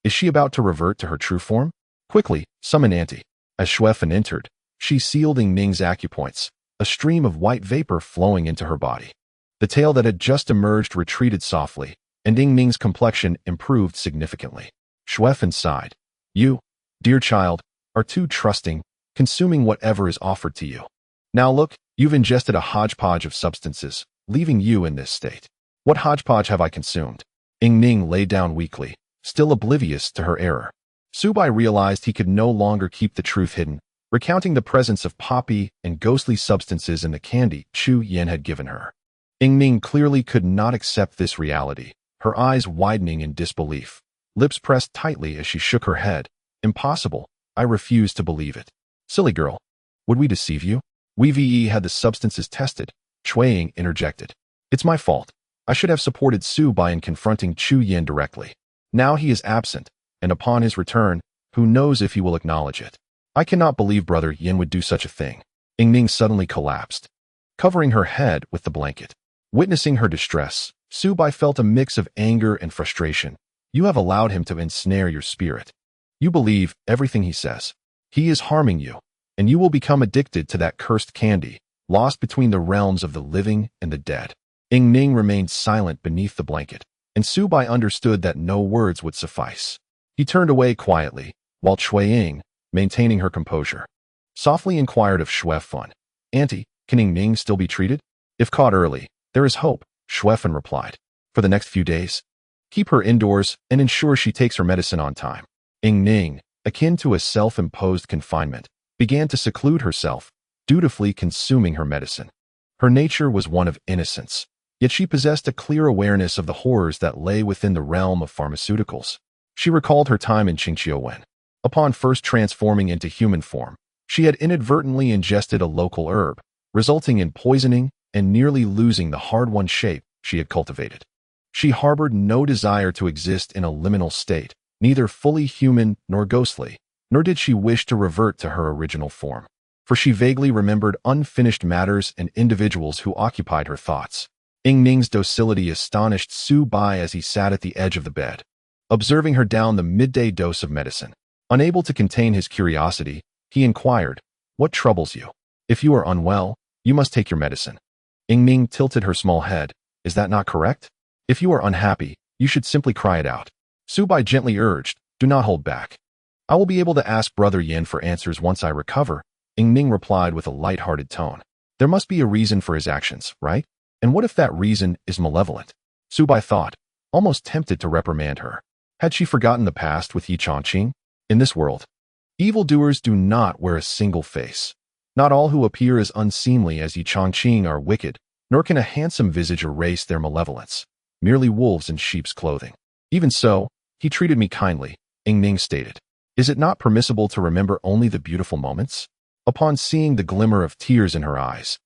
Is she about to revert to her true form? Quickly, summon Auntie." As Xuefan entered, she sealed Yingning's acupoints, a stream of white vapor flowing into her body. The tail that had just emerged retreated softly, and Yingning's complexion improved significantly. Xuefan sighed. "You, dear child, are too trusting, consuming whatever is offered to you. Now look, you've ingested a hodgepodge of substances, leaving you in this state." "What hodgepodge have I consumed?" Yingning lay down weakly, still oblivious to her error. Subai realized he could no longer keep the truth hidden, recounting the presence of poppy and ghostly substances in the candy Xu Yan had given her. Yingning clearly could not accept this reality, her eyes widening in disbelief, lips pressed tightly as she shook her head. "Impossible. I refuse to believe it." "Silly girl. Would we deceive you? We had the substances tested," Qiao'er interjected. "It's my fault. I should have supported Subai in confronting Xu Yan directly. Now he is absent, and upon his return, who knows if he will acknowledge it. I cannot believe Brother Yin would do such a thing." Yingning suddenly collapsed, covering her head with the blanket. Witnessing her distress, Subai felt a mix of anger and frustration. "You have allowed him to ensnare your spirit. You believe everything he says. He is harming you, and you will become addicted to that cursed candy, lost between the realms of the living and the dead." Yingning remained silent beneath the blanket, and Subai understood that no words would suffice. He turned away quietly, while Qiao'er, maintaining her composure, softly inquired of Xuefan, "Auntie, can Yingning still be treated?" "If caught early, there is hope," Xuefan replied. "For the next few days, keep her indoors and ensure she takes her medicine on time." Yingning, akin to a self-imposed confinement, began to seclude herself, dutifully consuming her medicine. Her nature was one of innocence, yet she possessed a clear awareness of the horrors that lay within the realm of pharmaceuticals. She recalled her time in Qingqiuwen. Upon first transforming into human form, she had inadvertently ingested a local herb, resulting in poisoning and nearly losing the hard-won shape she had cultivated. She harbored no desire to exist in a liminal state, neither fully human nor ghostly, nor did she wish to revert to her original form, for she vaguely remembered unfinished matters and individuals who occupied her thoughts. Yingning's docility astonished Subai as he sat at the edge of the bed, observing her down the midday dose of medicine. Unable to contain his curiosity, he inquired, "What troubles you? If you are unwell, you must take your medicine." Yingning tilted her small head. "Is that not correct? If you are unhappy, you should simply cry it out." Subai gently urged, "Do not hold back. I will be able to ask Brother Yin for answers once I recover." Yingning replied with a light-hearted tone. "There must be a reason for his actions, right? And what if that reason is malevolent?" Subai thought, almost tempted to reprimand her. Had she forgotten the past with Yi Chongqing? In this world, evildoers do not wear a single face. Not all who appear as unseemly as Yi Chongqing are wicked, nor can a handsome visage erase their malevolence, merely wolves in sheep's clothing. Even so, he treated me kindly, Ning stated. Is it not permissible to remember only the beautiful moments? Upon seeing the glimmer of tears in her eyes,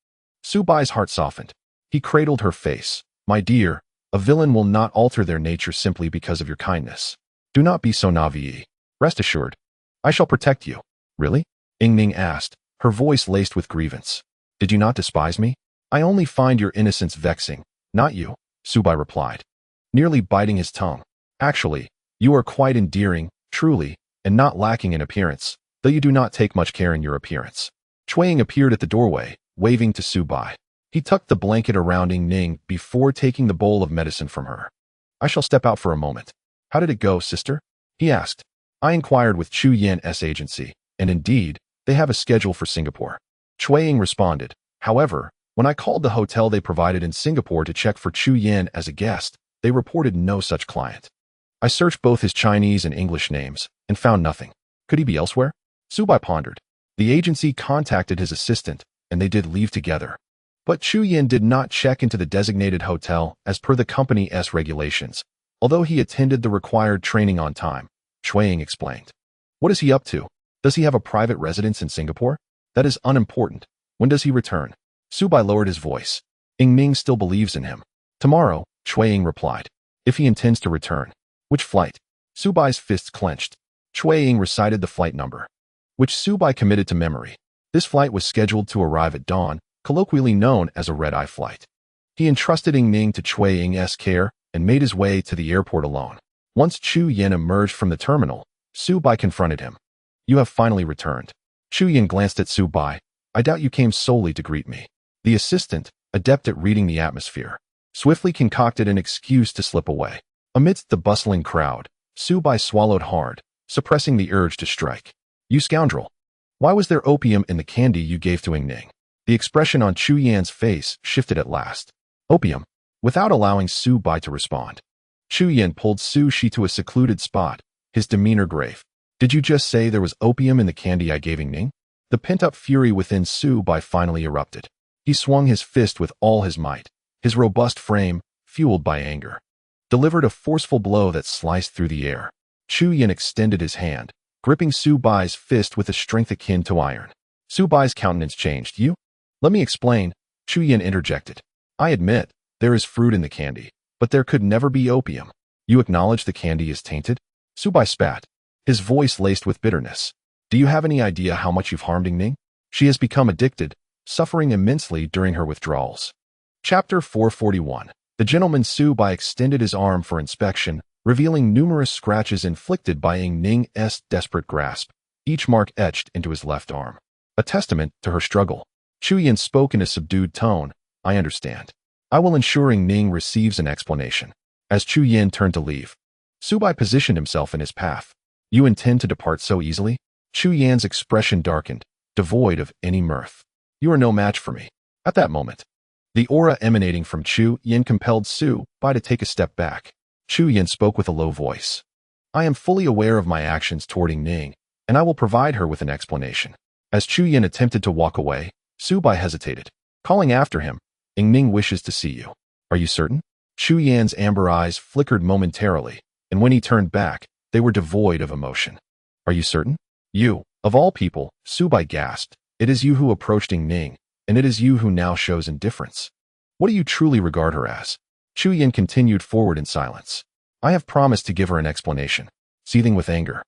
Su Bai's heart softened. He cradled her face. My dear, a villain will not alter their nature simply because of your kindness. Do not be so naive. Rest assured, I shall protect you. Really? Ning asked, her voice laced with grievance. Did you not despise me? I only find your innocence vexing, not you, Su Bai replied, nearly biting his tongue. Actually, you are quite endearing, truly, and not lacking in appearance, though you do not take much care in your appearance. Chuang appeared at the doorway, waving to Su Bai. He tucked the blanket around Ning before taking the bowl of medicine from her. I shall step out for a moment. How did it go, sister? He asked. I inquired with Chu Yan's agency, and indeed, they have a schedule for Singapore. Chuang responded. However, when I called the hotel they provided in Singapore to check for Chu Yan as a guest, they reported no such client. I searched both his Chinese and English names, and found nothing. Could he be elsewhere? Su Bai pondered. The agency contacted his assistant, and they did leave together. But Chu Yan did not check into the designated hotel as per the company's regulations, although he attended the required training on time, Chuang explained. What is he up to? Does he have a private residence in Singapore? That is unimportant. When does he return? Su Bai lowered his voice. Ning still believes in him. Tomorrow, Chuang replied. If he intends to return. Which flight? Su Bai's fists clenched. Chuang recited the flight number, which Su Bai committed to memory. This flight was scheduled to arrive at dawn, colloquially known as a red-eye flight. He entrusted Ning to Chuang's care and made his way to the airport alone. Once Chu Yan emerged from the terminal, Su Bai confronted him. You have finally returned. Chu Yan glanced at Su Bai. I doubt you came solely to greet me. The assistant, adept at reading the atmosphere, swiftly concocted an excuse to slip away. Amidst the bustling crowd, Su Bai swallowed hard, suppressing the urge to strike. You scoundrel! Why was there opium in the candy you gave to Ning? The expression on Chu Yan's face shifted at last. Opium? Without allowing Su Bai to respond, Chu Yan pulled Su Shi to a secluded spot, his demeanor grave. Did you just say there was opium in the candy I gave Ning? The pent-up fury within Su Bai finally erupted. He swung his fist with all his might, his robust frame, fueled by anger, delivered a forceful blow that sliced through the air. Chu Yan extended his hand, gripping Su Bai's fist with a strength akin to iron. Su Bai's countenance changed. You? Let me explain, Chu Yan interjected. I admit, there is fruit in the candy, but there could never be opium. You acknowledge the candy is tainted? Su Bai spat, his voice laced with bitterness. Do you have any idea how much you've harmed Ning? She has become addicted, suffering immensely during her withdrawals. Chapter 441. The gentleman Su Bai extended his arm for inspection, revealing numerous scratches inflicted by Ning's desperate grasp, each mark etched into his left arm. A testament to her struggle. Chu Yan spoke in a subdued tone. I understand. I will ensure Ning receives an explanation. As Chu Yan turned to leave, Su Bai positioned himself in his path. You intend to depart so easily? Chu Yan's expression darkened, devoid of any mirth. You are no match for me. At that moment, the aura emanating from Chu Yan compelled Su Bai to take a step back. Chu Yan spoke with a low voice. I am fully aware of my actions toward Ning, and I will provide her with an explanation. As Chu Yan attempted to walk away, Su Bai hesitated, calling after him, Ning wishes to see you. Are you certain? Chu Yan's amber eyes flickered momentarily, and when he turned back, they were devoid of emotion. Are you certain? You, of all people, Su Bai gasped. It is you who approached Ning, and it is you who now shows indifference. What do you truly regard her as? Chu Yan continued forward in silence. I have promised to give her an explanation. Seething with anger,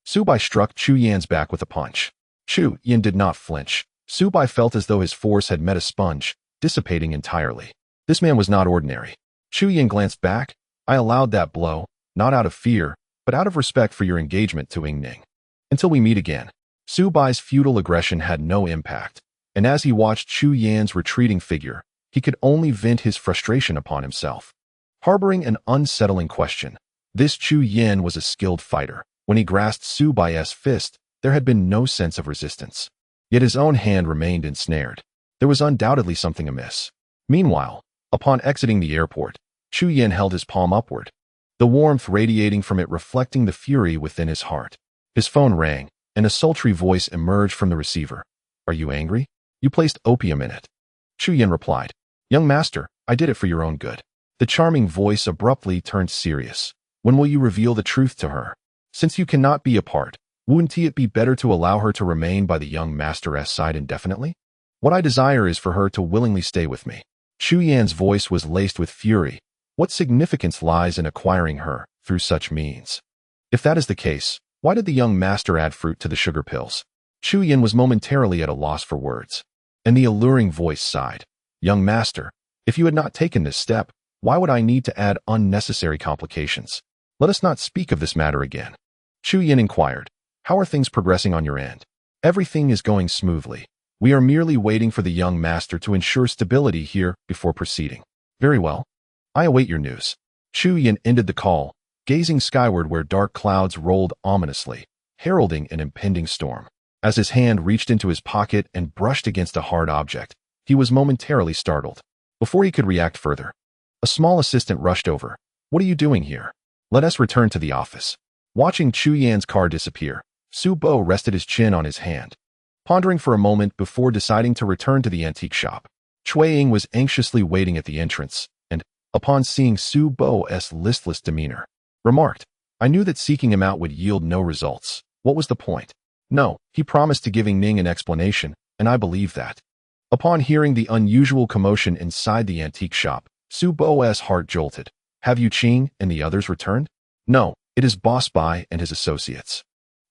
Su Bai struck Chu Yan's back with a punch. Chu Yan did not flinch. Su Bai felt as though his force had met a sponge, dissipating entirely. This man was not ordinary. Chu Yan glanced back. I allowed that blow, not out of fear, but out of respect for your engagement to Ning. Until we meet again. Su Bai's futile aggression had no impact, and as he watched Chu Yan's retreating figure, he could only vent his frustration upon himself. Harboring an unsettling question, this Chu Yan was a skilled fighter. When he grasped Su Bai's fist, there had been no sense of resistance. Yet his own hand remained ensnared. There was undoubtedly something amiss. Meanwhile, upon exiting the airport, Chu Yan held his palm upward, the warmth radiating from it reflecting the fury within his heart. His phone rang, and a sultry voice emerged from the receiver. Are you angry? You placed opium in it. Chu Yan replied. Young master, I did it for your own good. The charming voice abruptly turned serious. When will you reveal the truth to her? Since you cannot be apart, wouldn't it be better to allow her to remain by the young master's side indefinitely? What I desire is for her to willingly stay with me. Chu Yan's voice was laced with fury. What significance lies in acquiring her through such means? If that is the case, why did the young master add fruit to the sugar pills? Chu Yan was momentarily at a loss for words. And the alluring voice sighed. Young master, if you had not taken this step, why would I need to add unnecessary complications? Let us not speak of this matter again. Chu Yan inquired. How are things progressing on your end? Everything is going smoothly. We are merely waiting for the young master to ensure stability here before proceeding. Very well. I await your news. Chu Yan ended the call, gazing skyward where dark clouds rolled ominously, heralding an impending storm. As his hand reached into his pocket and brushed against a hard object, he was momentarily startled. Before he could react further, a small assistant rushed over. What are you doing here? Let us return to the office. Watching Chu Yan's car disappear, Su Bo rested his chin on his hand, pondering for a moment before deciding to return to the antique shop. Cui Ying was anxiously waiting at the entrance, and, upon seeing Su Bo's listless demeanor, remarked, I knew that seeking him out would yield no results. What was the point? No, he promised to giving Ning an explanation, and I believe that. Upon hearing the unusual commotion inside the antique shop, Su Bo's heart jolted. Have you Qing and the others returned? No, it is Boss Bai and his associates.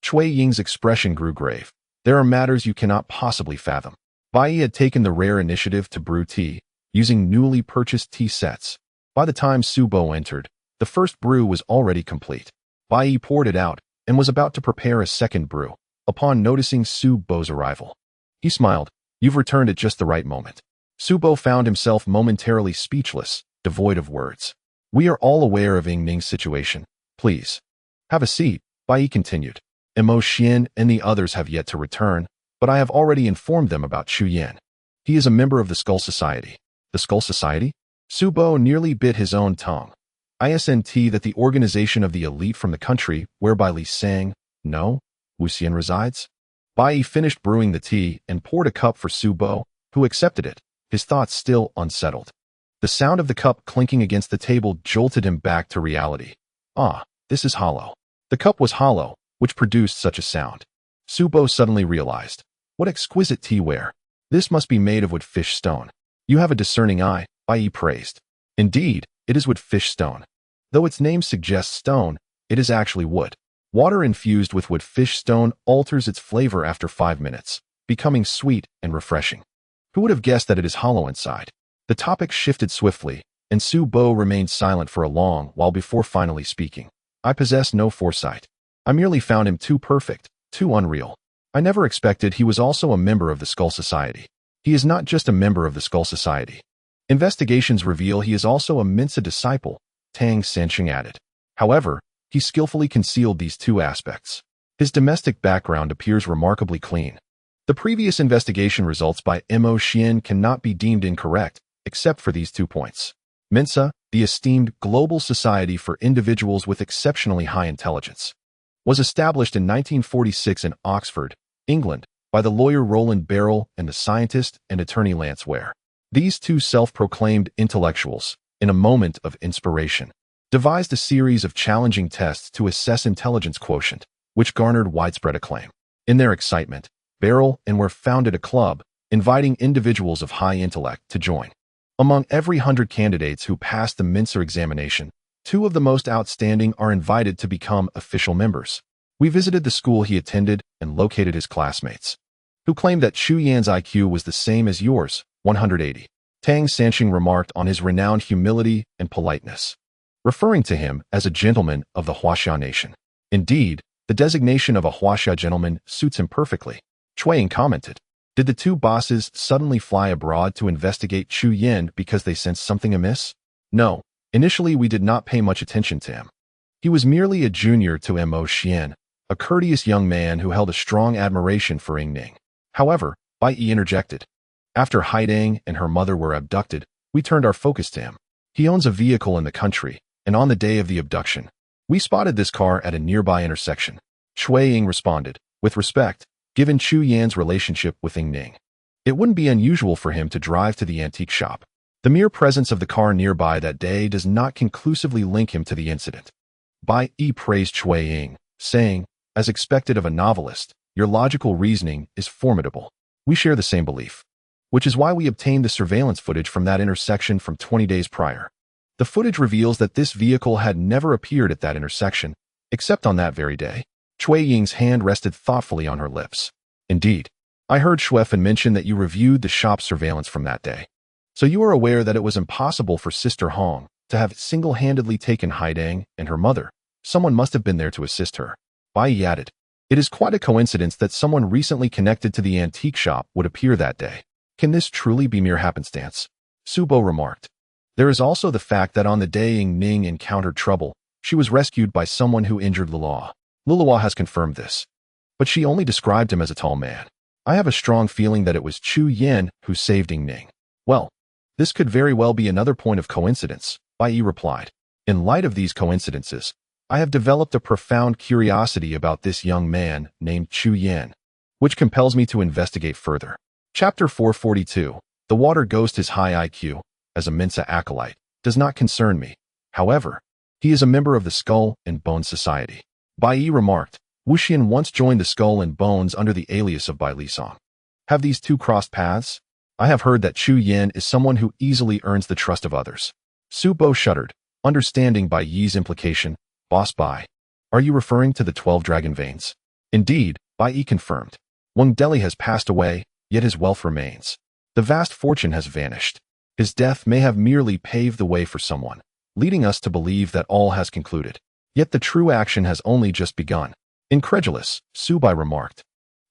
Cui Ying's expression grew grave. There are matters you cannot possibly fathom. Bai had taken the rare initiative to brew tea, using newly purchased tea sets. By the time Su Bo entered, the first brew was already complete. Bai poured it out and was about to prepare a second brew, upon noticing Su Bo's arrival. He smiled. You've returned at just the right moment. Su Bo found himself momentarily speechless, devoid of words. We are all aware of Ying Ning's situation. Please. Have a seat, Bai continued. Mo Xian and the others have yet to return, but I have already informed them about Chu Yan. He is a member of the Skull Society. The Skull Society? Su Bo nearly bit his own tongue. Isn't that the organization of the elite from the country whereby Li Sang, no, Wu Xian resides? Bai finished brewing the tea and poured a cup for Su Bo, who accepted it, his thoughts still unsettled. The sound of the cup clinking against the table jolted him back to reality. Ah, this is hollow. The cup was hollow, which produced such a sound. Su Bo suddenly realized. What exquisite teaware. This must be made of wood fish stone. You have a discerning eye, Bai praised. Indeed, it is wood fish stone. Though its name suggests stone, it is actually wood. Water infused with wood fish stone alters its flavor after 5 minutes, becoming sweet and refreshing. Who would have guessed that it is hollow inside? The topic shifted swiftly, and Su Bo remained silent for a long while before finally speaking. I possess no foresight. I merely found him too perfect, too unreal. I never expected he was also a member of the Skull Society. He is not just a member of the Skull Society. Investigations reveal he is also a Mensa disciple, Tang Sanqing added. However, he skillfully concealed these two aspects. His domestic background appears remarkably clean. The previous investigation results by Mo Xian cannot be deemed incorrect, except for these 2 points. Mensa, the esteemed global society for individuals with exceptionally high intelligence, was established in 1946 in Oxford, England, by the lawyer Roland Barrell and the scientist and attorney Lance Ware. These two self-proclaimed intellectuals, in a moment of inspiration, devised a series of challenging tests to assess intelligence quotient, which garnered widespread acclaim. In their excitement, Barrell and Ware founded a club, inviting individuals of high intellect to join. Among every 100 candidates who passed the Mensa examination, 2 of the most outstanding are invited to become official members. We visited the school he attended and located his classmates, who claimed that Chu Yan's IQ was the same as yours, 180. Tang Sanqing remarked on his renowned humility and politeness, referring to him as a gentleman of the Huaxia nation. Indeed, the designation of a Huaxia gentleman suits him perfectly. Cui Ying commented. Did the 2 bosses suddenly fly abroad to investigate Chu Yan because they sensed something amiss? No, initially we did not pay much attention to him. He was merely a junior to Mo Xian, a courteous young man who held a strong admiration for Ying Ning. However, Bai interjected. After Haidang and her mother were abducted, we turned our focus to him. He owns a vehicle in the country, and on the day of the abduction, we spotted this car at a nearby intersection. Cui Ying responded, with respect, given Chu Yan's relationship with Ying Ning. It wouldn't be unusual for him to drive to the antique shop. The mere presence of the car nearby that day does not conclusively link him to the incident. Bai Yi praised Cui Ying, saying, as expected of a novelist, your logical reasoning is formidable. We share the same belief. Which is why we obtained the surveillance footage from that intersection from 20 days prior. The footage reveals that this vehicle had never appeared at that intersection, except on that very day. Cui Ying's hand rested thoughtfully on her lips. Indeed, I heard Xuefan mention that you reviewed the shop surveillance from that day. So you are aware that it was impossible for Sister Hong to have single-handedly taken Haidang and her mother. Someone must have been there to assist her. Bai Yi added, it is quite a coincidence that someone recently connected to the antique shop would appear that day. Can this truly be mere happenstance? Su Bo remarked. There is also the fact that on the day Ying Ning encountered trouble, she was rescued by someone who injured Luoluo. Luoluo has confirmed this. But she only described him as a tall man. I have a strong feeling that it was Chu Yan who saved Ying Ning. Well, this could very well be another point of coincidence, Bai Yi replied. In light of these coincidences, I have developed a profound curiosity about this young man named Chu Yan, which compels me to investigate further. Chapter 442. The water ghost is high IQ, as a Mensa acolyte, does not concern me. However, he is a member of the Skull and Bone Society. Bai Yi remarked, Wuxian once joined the Skull and Bones under the alias of Bai Lisong. Have these two crossed paths? I have heard that Chu Yan is someone who easily earns the trust of others. Su Bo shuddered, understanding Bai Yi's implication. Boss Bai, are you referring to the 12 dragon veins? Indeed, Bai Yi confirmed. Wang Deli has passed away, yet his wealth remains. The vast fortune has vanished. His death may have merely paved the way for someone, leading us to believe that all has concluded. Yet the true action has only just begun. Incredulous, Su Bai remarked.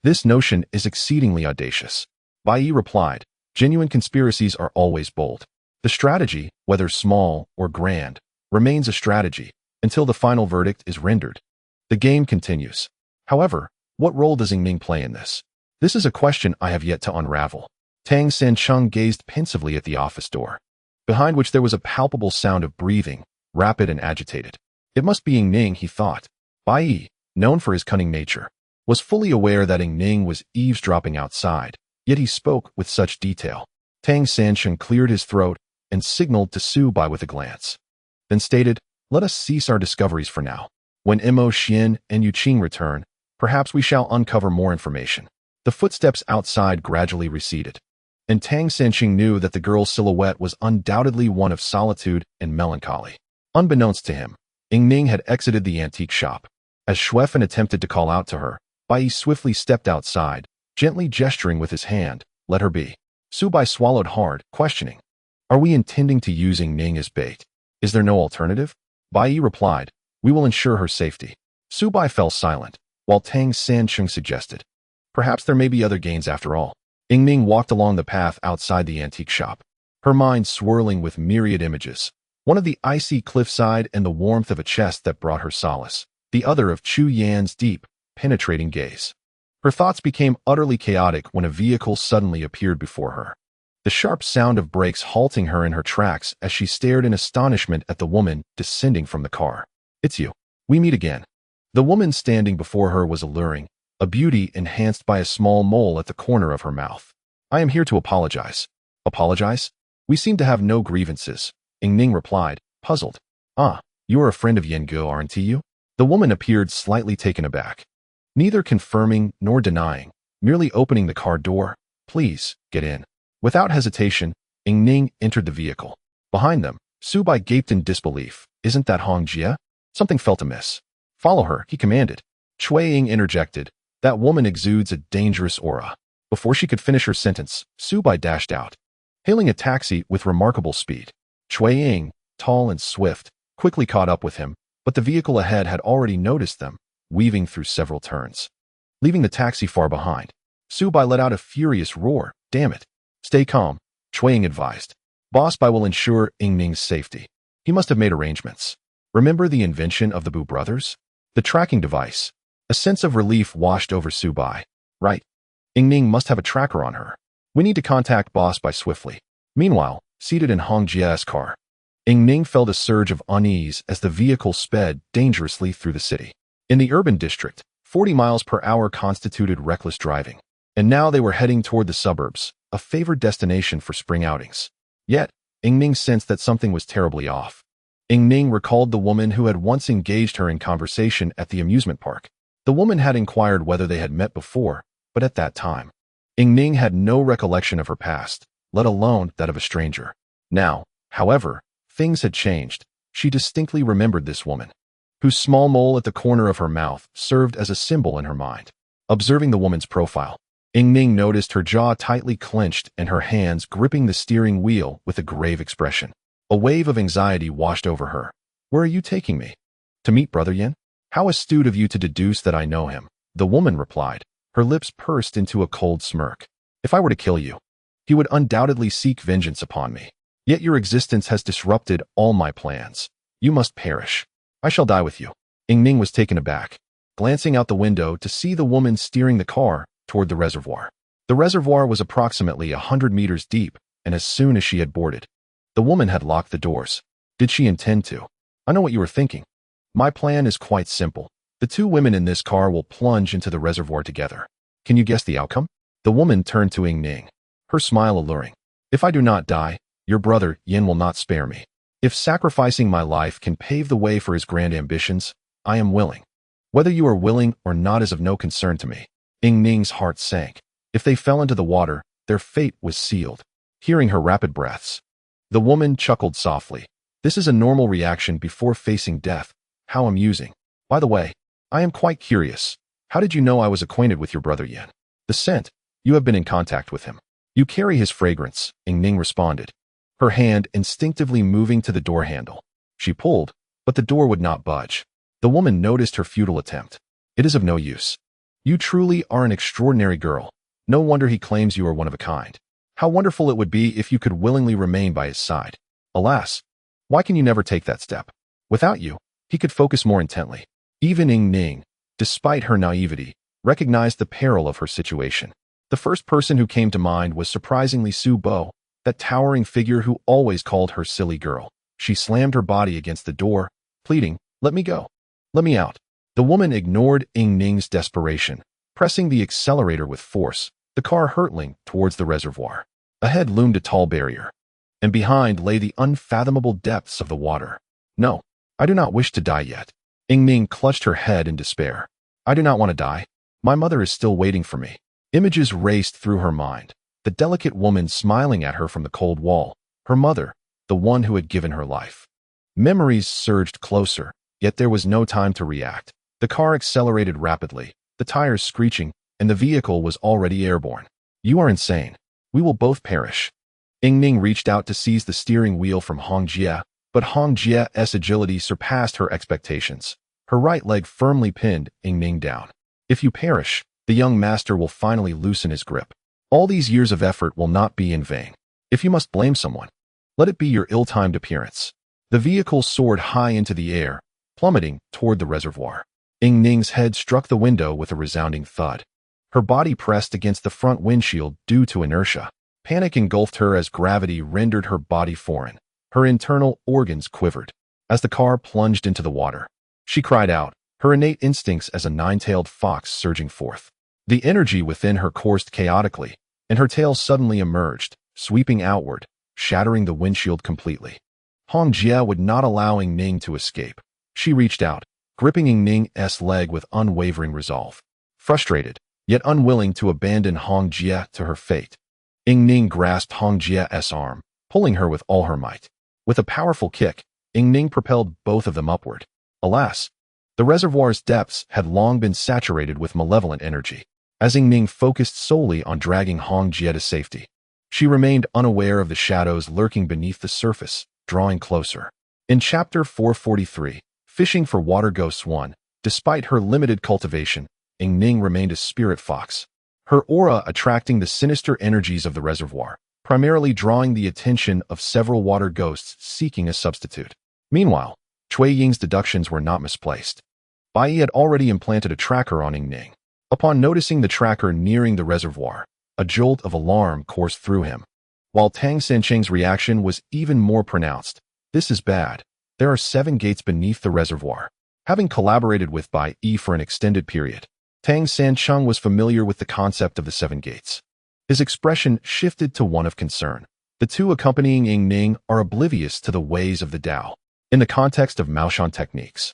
This notion is exceedingly audacious. Bai Yi replied, genuine conspiracies are always bold. The strategy, whether small or grand, remains a strategy until the final verdict is rendered. The game continues. However, what role does Ying Ning play in this? This is a question I have yet to unravel. Tang Sancheng gazed pensively at the office door, behind which there was a palpable sound of breathing, rapid and agitated. It must be Ying Ning, he thought. Bai Yi, known for his cunning nature, was fully aware that Ying Ning was eavesdropping outside, yet he spoke with such detail. Tang Sancheng cleared his throat and signaled to Su Bai with a glance, then stated, let us cease our discoveries for now. When Mo Xian and Yu Qing return, perhaps we shall uncover more information. The footsteps outside gradually receded, and Tang Sancheng knew that the girl's silhouette was undoubtedly one of solitude and melancholy. Unbeknownst to him, Ying Ning had exited the antique shop. As Xuefan attempted to call out to her, Bai Yi swiftly stepped outside, gently gesturing with his hand, let her be. Su Bai swallowed hard, questioning, are we intending to use Ying Ning as bait? Is there no alternative? Bai Yi replied, we will ensure her safety. Su Bai fell silent, while Tang Sancheng suggested, perhaps there may be other gains after all. Ying Ning walked along the path outside the antique shop, her mind swirling with myriad images, one of the icy cliffside and the warmth of a chest that brought her solace, the other of Chu Yan's deep, penetrating gaze. Her thoughts became utterly chaotic when a vehicle suddenly appeared before her. The sharp sound of brakes halting her in her tracks as she stared in astonishment at the woman descending from the car. It's you. We meet again. The woman standing before her was alluring, a beauty enhanced by a small mole at the corner of her mouth. I am here to apologize. Apologize? We seem to have no grievances, Ying Ning replied, puzzled. Ah, you are a friend of Yengu, aren't you? The woman appeared slightly taken aback, neither confirming nor denying, merely opening the car door. Please, get in. Without hesitation, Ying Ning entered the vehicle. Behind them, Su Bai gaped in disbelief. Isn't that Hong Jia? Something felt amiss. Follow her, he commanded. Cui Ying interjected, that woman exudes a dangerous aura. Before she could finish her sentence, Su Bai dashed out, hailing a taxi with remarkable speed. Cui Ying, tall and swift, quickly caught up with him, but the vehicle ahead had already noticed them, weaving through several turns. Leaving the taxi far behind, Su Bai let out a furious roar. Damn it. Stay calm, Cui Ying advised. Boss Bai will ensure Ying Ning's safety. He must have made arrangements. Remember the invention of the Bu brothers? The tracking device. A sense of relief washed over Su Bai. Right. Ying Ning must have a tracker on her. We need to contact Boss Bai swiftly. Meanwhile, seated in Hong Jia's car, Ying Ning felt a surge of unease as the vehicle sped dangerously through the city. In the urban district, 40 miles per hour constituted reckless driving. And now they were heading toward the suburbs, a favored destination for spring outings. Yet, Ning sensed that something was terribly off. Ning recalled the woman who had once engaged her in conversation at the amusement park. The woman had inquired whether they had met before, but at that time, Ning had no recollection of her past, let alone that of a stranger. Now, however, things had changed. She distinctly remembered this woman, whose small mole at the corner of her mouth served as a symbol in her mind. Observing the woman's profile, Ning noticed her jaw tightly clenched and her hands gripping the steering wheel with a grave expression. A wave of anxiety washed over her. "Where are you taking me?" "To meet Brother Yin." "How astute of you to deduce that I know him," the woman replied, her lips pursed into a cold smirk. "If I were to kill you, he would undoubtedly seek vengeance upon me. Yet your existence has disrupted all my plans. You must perish. I shall die with you." Ning was taken aback, glancing out the window to see the woman steering the car toward the reservoir. The reservoir was approximately 100 meters deep, and as soon as she had boarded, the woman had locked the doors. Did she intend to? "I know what you are thinking. My plan is quite simple. The two women in this car will plunge into the reservoir together. Can you guess the outcome?" The woman turned to Ning, her smile alluring. "If I do not die, your brother Yin will not spare me. If sacrificing my life can pave the way for his grand ambitions, I am willing. Whether you are willing or not is of no concern to me." Ning's heart sank. If they fell into the water, their fate was sealed. Hearing her rapid breaths, the woman chuckled softly. "This is a normal reaction before facing death. How amusing. By the way, I am quite curious. How did you know I was acquainted with your brother Yin?" "The scent. You have been in contact with him. You carry his fragrance," Ning responded, her hand instinctively moving to the door handle. She pulled, but the door would not budge. The woman noticed her futile attempt. "It is of no use. You truly are an extraordinary girl. No wonder he claims you are one of a kind. How wonderful it would be if you could willingly remain by his side. Alas, why can you never take that step? Without you, he could focus more intently." Even Ning, despite her naivety, recognized the peril of her situation. The first person who came to mind was surprisingly Su Bo, that towering figure who always called her silly girl. She slammed her body against the door, pleading, "Let me go. Let me out." The woman ignored Ning's desperation, pressing the accelerator with force, the car hurtling towards the reservoir. Ahead loomed a tall barrier, and behind lay the unfathomable depths of the water. "No, I do not wish to die yet." Ning clutched her head in despair. "I do not want to die. My mother is still waiting for me." Images raced through her mind. The delicate woman smiling at her from the cold wall. Her mother, the one who had given her life. Memories surged closer, yet there was no time to react. The car accelerated rapidly, the tires screeching, and the vehicle was already airborne. "You are insane. We will both perish." Ning reached out to seize the steering wheel from Hong Jie, but Hong Jie's agility surpassed her expectations. Her right leg firmly pinned Ning down. "If you perish, the young master will finally loosen his grip. All these years of effort will not be in vain. If you must blame someone, let it be your ill-timed appearance." The vehicle soared high into the air, plummeting toward the reservoir. Ning's head struck the window with a resounding thud. Her body pressed against the front windshield due to inertia. Panic engulfed her as gravity rendered her body foreign. Her internal organs quivered. As the car plunged into the water, she cried out, her innate instincts as a nine-tailed fox surging forth. The energy within her coursed chaotically, and her tail suddenly emerged, sweeping outward, shattering the windshield completely. Hong Jie would not allow Ning to escape. She reached out, gripping Ning's leg with unwavering resolve. Frustrated, yet unwilling to abandon Hong Jie to her fate, Ning grasped Hong Jie's arm, pulling her with all her might. With a powerful kick, Ning propelled both of them upward. Alas, the reservoir's depths had long been saturated with malevolent energy. As Ning focused solely on dragging Hong Jie to safety, she remained unaware of the shadows lurking beneath the surface, drawing closer. In Chapter 443, Fishing for Water Ghosts 1, despite her limited cultivation, Ning remained a spirit fox, her aura attracting the sinister energies of the reservoir, primarily drawing the attention of several water ghosts seeking a substitute. Meanwhile, Cui Ying's deductions were not misplaced. Bai Yi had already implanted a tracker on Ning. Upon noticing the tracker nearing the reservoir, a jolt of alarm coursed through him. While Tang Sancheng's reaction was even more pronounced. "This is bad. There are 7 gates beneath the reservoir." Having collaborated with Bai Yi for an extended period, Tang Sancheng was familiar with the concept of the 7 gates. His expression shifted to one of concern. The two accompanying Ying Ning are oblivious to the ways of the Tao. In the context of Maoshan techniques,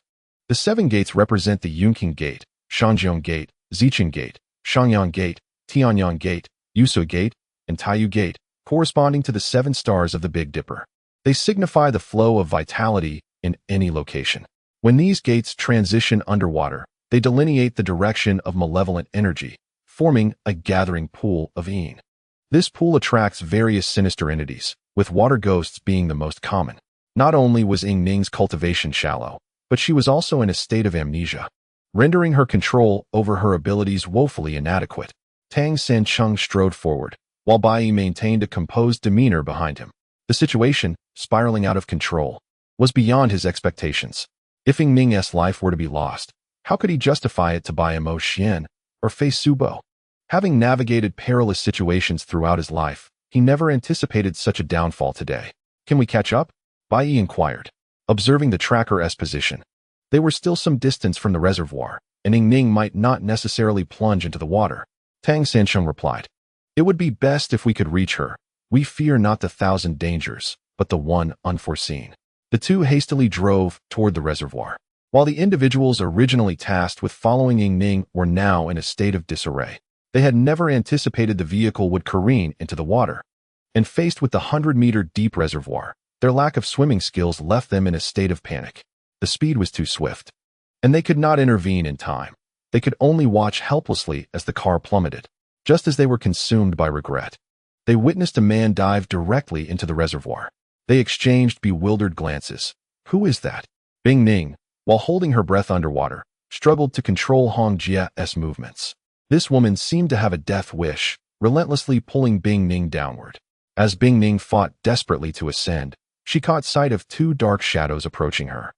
the 7 gates represent the Yunqing Gate, Shanjiang Gate, Ziqing Gate, Shangyang Gate, Tianyang Gate, Yusui Gate, and Taiyu Gate, corresponding to the 7 stars of the Big Dipper. They signify the flow of vitality in any location. When these gates transition underwater, they delineate the direction of malevolent energy, forming a gathering pool of Yin. This pool attracts various sinister entities, with water ghosts being the most common. Not only was Ying Ning's cultivation shallow, but she was also in a state of amnesia, rendering her control over her abilities woefully inadequate. Tang Sancheng strode forward, while Bai maintained a composed demeanor behind him. The situation, spiraling out of control, was beyond his expectations. If Ying Ning's life were to be lost, how could he justify it to Bai Mo Xian or Fei Subo? Having navigated perilous situations throughout his life, he never anticipated such a downfall today. Can we catch up? Bai inquired, observing the tracker's position. They were still some distance from the reservoir, and Ying Ning might not necessarily plunge into the water. Tang Sancheng replied, "It would be best if we could reach her. We fear not the 1,000 dangers, but the one unforeseen." The two hastily drove toward the reservoir. While the individuals originally tasked with following Ying Ning were now in a state of disarray, they had never anticipated the vehicle would careen into the water. And faced with the 100-meter deep reservoir, their lack of swimming skills left them in a state of panic. The speed was too swift, and they could not intervene in time. They could only watch helplessly as the car plummeted. Just as they were consumed by regret, they witnessed a man dive directly into the reservoir. They exchanged bewildered glances. Who is that? Ying Ning, while holding her breath underwater, struggled to control Hong Jia's movements. This woman seemed to have a death wish, relentlessly pulling Ying Ning downward. As Ying Ning fought desperately to ascend, she caught sight of 2 dark shadows approaching her,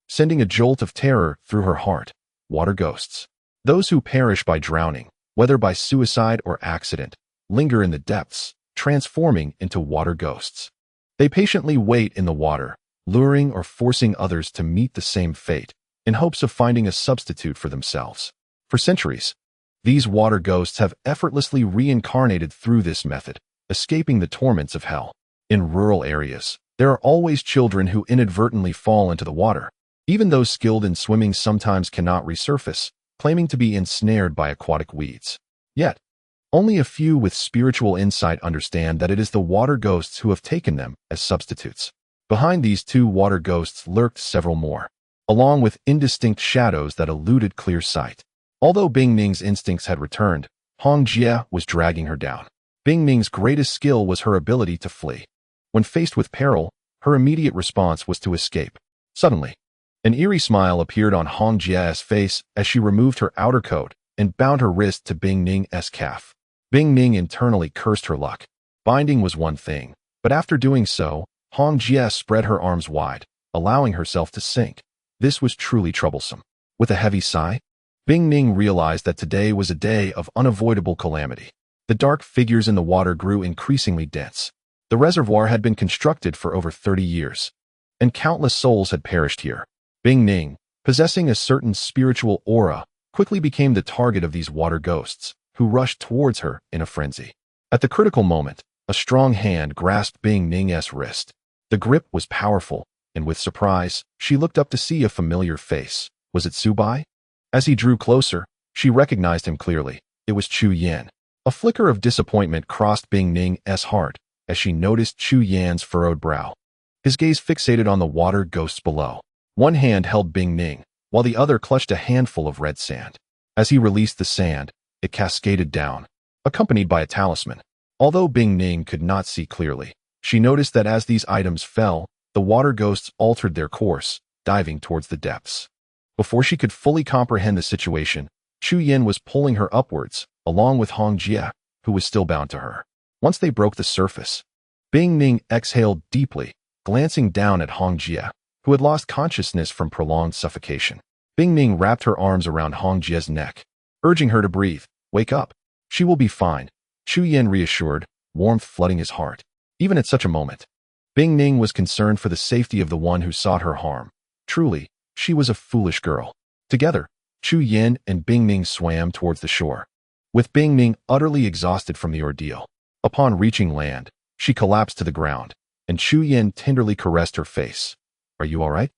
sending a jolt of terror through her heart. Water ghosts. Those who perish by drowning, whether by suicide or accident, linger in the depths, transforming into water ghosts. They patiently wait in the water, luring or forcing others to meet the same fate, in hopes of finding a substitute for themselves. For centuries, these water ghosts have effortlessly reincarnated through this method, escaping the torments of hell. In rural areas, there are always children who inadvertently fall into the water. Even those skilled in swimming sometimes cannot resurface, claiming to be ensnared by aquatic weeds. Yet, only a few with spiritual insight understand that it is the water ghosts who have taken them as substitutes. Behind these 2 water ghosts lurked several more, along with indistinct shadows that eluded clear sight. Although Ying Ning's instincts had returned, Hong Jia was dragging her down. Ying Ning's greatest skill was her ability to flee. When faced with peril, her immediate response was to escape. Suddenly, an eerie smile appeared on Hong Jia's face as she removed her outer coat and bound her wrist to Ying Ning's calf. Ying Ning internally cursed her luck. Binding was one thing, but after doing so, Hong Jia spread her arms wide, allowing herself to sink. This was truly troublesome. With a heavy sigh, Ying Ning realized that today was a day of unavoidable calamity. The dark figures in the water grew increasingly dense. The reservoir had been constructed for over 30 years, and countless souls had perished here. Ying Ning, possessing a certain spiritual aura, quickly became the target of these water ghosts, who rushed towards her in a frenzy. At the critical moment, a strong hand grasped Ying Ning's wrist. The grip was powerful, and with surprise, she looked up to see a familiar face. Was it Su Bai? As he drew closer, she recognized him clearly. It was Chu Yan. A flicker of disappointment crossed Ying Ning's heart as she noticed Chu Yan's furrowed brow. His gaze fixated on the water ghosts below. One hand held Ying Ning, while the other clutched a handful of red sand. As he released the sand, it cascaded down, accompanied by a talisman. Although Ying Ning could not see clearly, she noticed that as these items fell, the water ghosts altered their course, diving towards the depths. Before she could fully comprehend the situation, Chu Yan was pulling her upwards, along with Hong Jia, who was still bound to her. Once they broke the surface, Ying Ning exhaled deeply, glancing down at Hong Jia, who had lost consciousness from prolonged suffocation. Ying Ning wrapped her arms around Hong Jia's neck, urging her to breathe. Wake up. She will be fine, Chu Yan reassured, warmth flooding his heart. Even at such a moment, Ying Ning was concerned for the safety of the one who sought her harm. Truly, she was a foolish girl. Together, Chu Yan and Ying Ning swam towards the shore. With Ying Ning utterly exhausted from the ordeal, upon reaching land, She collapsed to the ground, and Chu Yin tenderly caressed her face. Are you all right?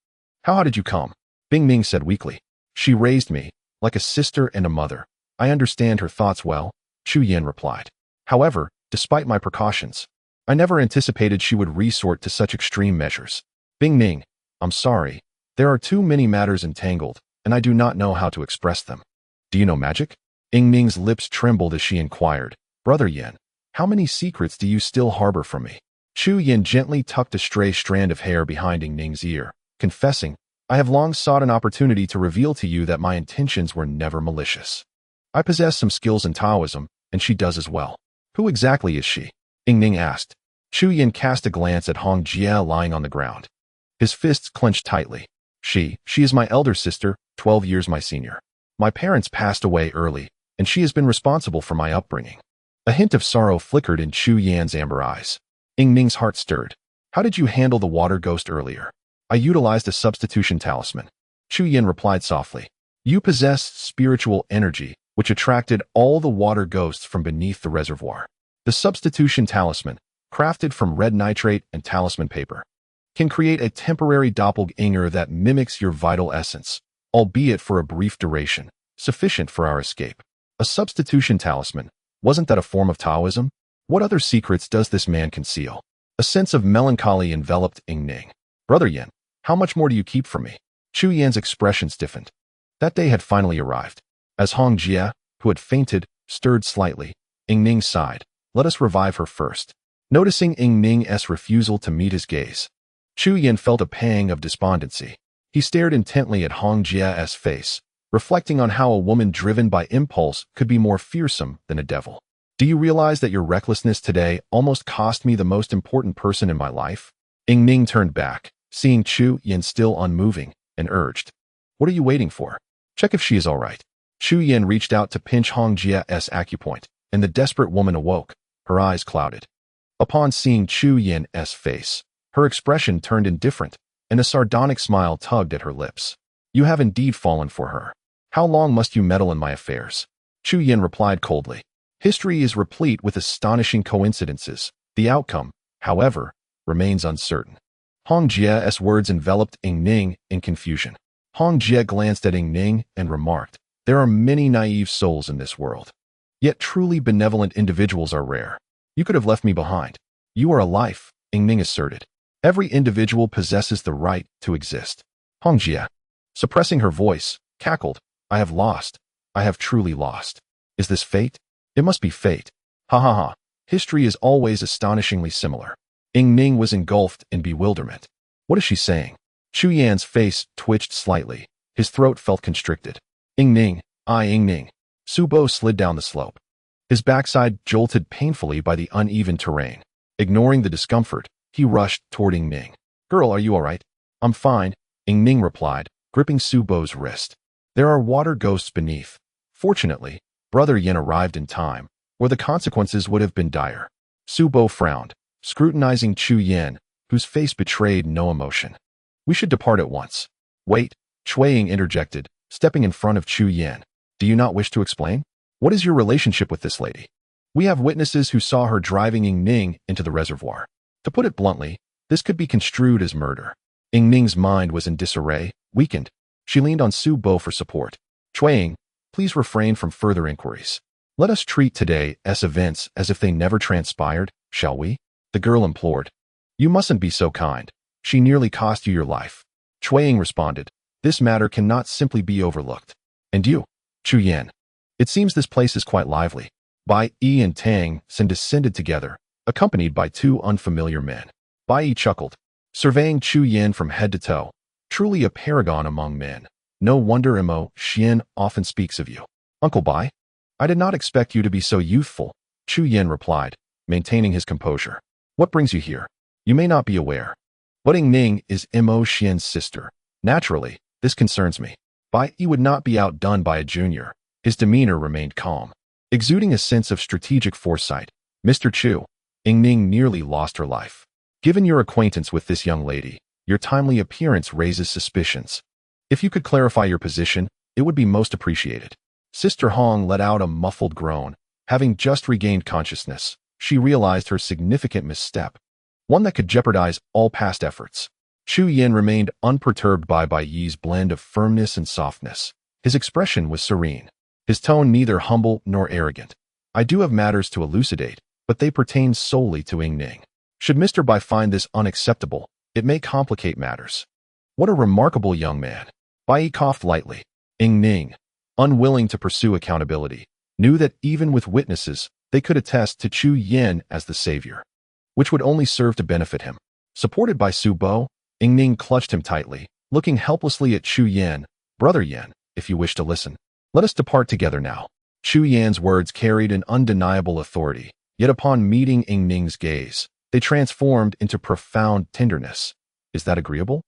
How did you come? Bing Ming said weakly. She raised me, like a sister and a mother. I understand her thoughts well, Chu Yin replied. However, despite my precautions, I never anticipated she would resort to such extreme measures. Bing Ming, I'm sorry. There are too many matters entangled, and I do not know how to express them. Do you know magic? Ying Ming's lips trembled as she inquired. Brother Yin, how many secrets do you still harbor from me? Chu Yin gently tucked a stray strand of hair behind Ying Ming's ear, confessing, I have long sought an opportunity to reveal to you that my intentions were never malicious. I possess some skills in Taoism, and she does as well. Who exactly is she? Ying Ming asked. Chu Yin cast a glance at Hong Jie lying on the ground. His fists clenched tightly. She is my elder sister, 12 years my senior. My parents passed away early, and she has been responsible for my upbringing. A hint of sorrow flickered in Chu Yan's amber eyes. Ying Ming's heart stirred. How did you handle the water ghost earlier? I utilized a substitution talisman. Chu Yin replied softly. You possessed spiritual energy, which attracted all the water ghosts from beneath the reservoir. The substitution talisman, crafted from red nitrate and talisman paper, can create a temporary doppelganger that mimics your vital essence, albeit for a brief duration, sufficient for our escape. A substitution talisman, wasn't that a form of Taoism? What other secrets does this man conceal? A sense of melancholy enveloped Ying Ming. Brother Yin, how much more do you keep from me? Chu Yan's expression stiffened. That day had finally arrived. As Hong Jie, who had fainted, stirred slightly, Ying Ming sighed. Let us revive her first. Noticing Ying Ming's refusal to meet his gaze, Chu Yin felt a pang of despondency. He stared intently at Hong Jie's face, reflecting on how a woman driven by impulse could be more fearsome than a devil. Do you realize that your recklessness today almost cost me the most important person in my life? Ying Ming turned back, seeing Chu Yin still unmoving, and urged, what are you waiting for? Check if she is all right. Chu Yin reached out to pinch Hong Jie's acupoint, and the desperate woman awoke, her eyes clouded. Upon seeing Chu Yin's face, her expression turned indifferent, and a sardonic smile tugged at her lips. You have indeed fallen for her. How long must you meddle in my affairs? Chu Yin replied coldly. History is replete with astonishing coincidences. The outcome, however, remains uncertain. Hong Jie's words enveloped Ying Ming in confusion. Hong Jie glanced at Ying Ming and remarked, there are many naive souls in this world. Yet truly benevolent individuals are rare. You could have left me behind. You are a life, Ying Ming asserted. Every individual possesses the right to exist. Hong Jie, suppressing her voice, cackled, I have lost. I have truly lost. Is this fate? It must be fate. Ha ha ha. History is always astonishingly similar. Ying Ming was engulfed in bewilderment. What is she saying? Chu Yan's face twitched slightly. His throat felt constricted. Ying Ming, Ying Ming. Su Bo slid down the slope. His backside jolted painfully by the uneven terrain. Ignoring the discomfort, he rushed toward Ying Ming. Girl, are you all right? I'm fine, Ying Ming replied, gripping Su Bo's wrist. There are water ghosts beneath. Fortunately, Brother Yin arrived in time, or the consequences would have been dire. Su Bo frowned, scrutinizing Chu Yin, whose face betrayed no emotion. We should depart at once. Wait, Shui Ying interjected, stepping in front of Chu Yin. Do you not wish to explain? What is your relationship with this lady? We have witnesses who saw her driving Ying Ming into the reservoir. To put it bluntly, this could be construed as murder. Ying Ming's mind was in disarray, weakened. She leaned on Su Bo for support. Shui Ying, please refrain from further inquiries. Let us treat today's events as if they never transpired, shall we? The girl implored. You mustn't be so kind. She nearly cost you your life. Shui Ying responded. This matter cannot simply be overlooked. And you, Chu Yin. It seems this place is quite lively. Bai Yi and Tang Sin descended together, accompanied by two unfamiliar men. Bai Yi chuckled, surveying Chu Yin from head to toe. Truly a paragon among men. No wonder Mo Xian often speaks of you. Uncle Bai? I did not expect you to be so youthful, Chu Yin replied, maintaining his composure. What brings you here? You may not be aware, but Ying Ming is Mo Xian's sister. Naturally, this concerns me. Bai Yi would not be outdone by a junior. His demeanor remained calm. Exuding a sense of strategic foresight, Mr. Chu, Ying Ming nearly lost her life. Given your acquaintance with this young lady, your timely appearance raises suspicions. If you could clarify your position, it would be most appreciated. Sister Hong let out a muffled groan, having just regained consciousness. she realized her significant misstep, one that could jeopardize all past efforts. Chu Yin remained unperturbed by Bai Yi's blend of firmness and softness. His expression was serene, his tone neither humble nor arrogant. I do have matters to elucidate, but they pertain solely to Ying Ning. Should Mr. Bai find this unacceptable, it may complicate matters. What a remarkable young man. Bai Yi coughed lightly. Ying Ning, unwilling to pursue accountability, knew that even with witnesses, they could attest to Chu Yin as the savior, which would only serve to benefit him. Supported by Su Bo, Ying Ning clutched him tightly, looking helplessly at Chu Yin. Brother Yin, if you wish to listen, let us depart together now. Chu Yan's words carried an undeniable authority, yet upon meeting Ying Ning's gaze, they transformed into profound tenderness. Is that agreeable?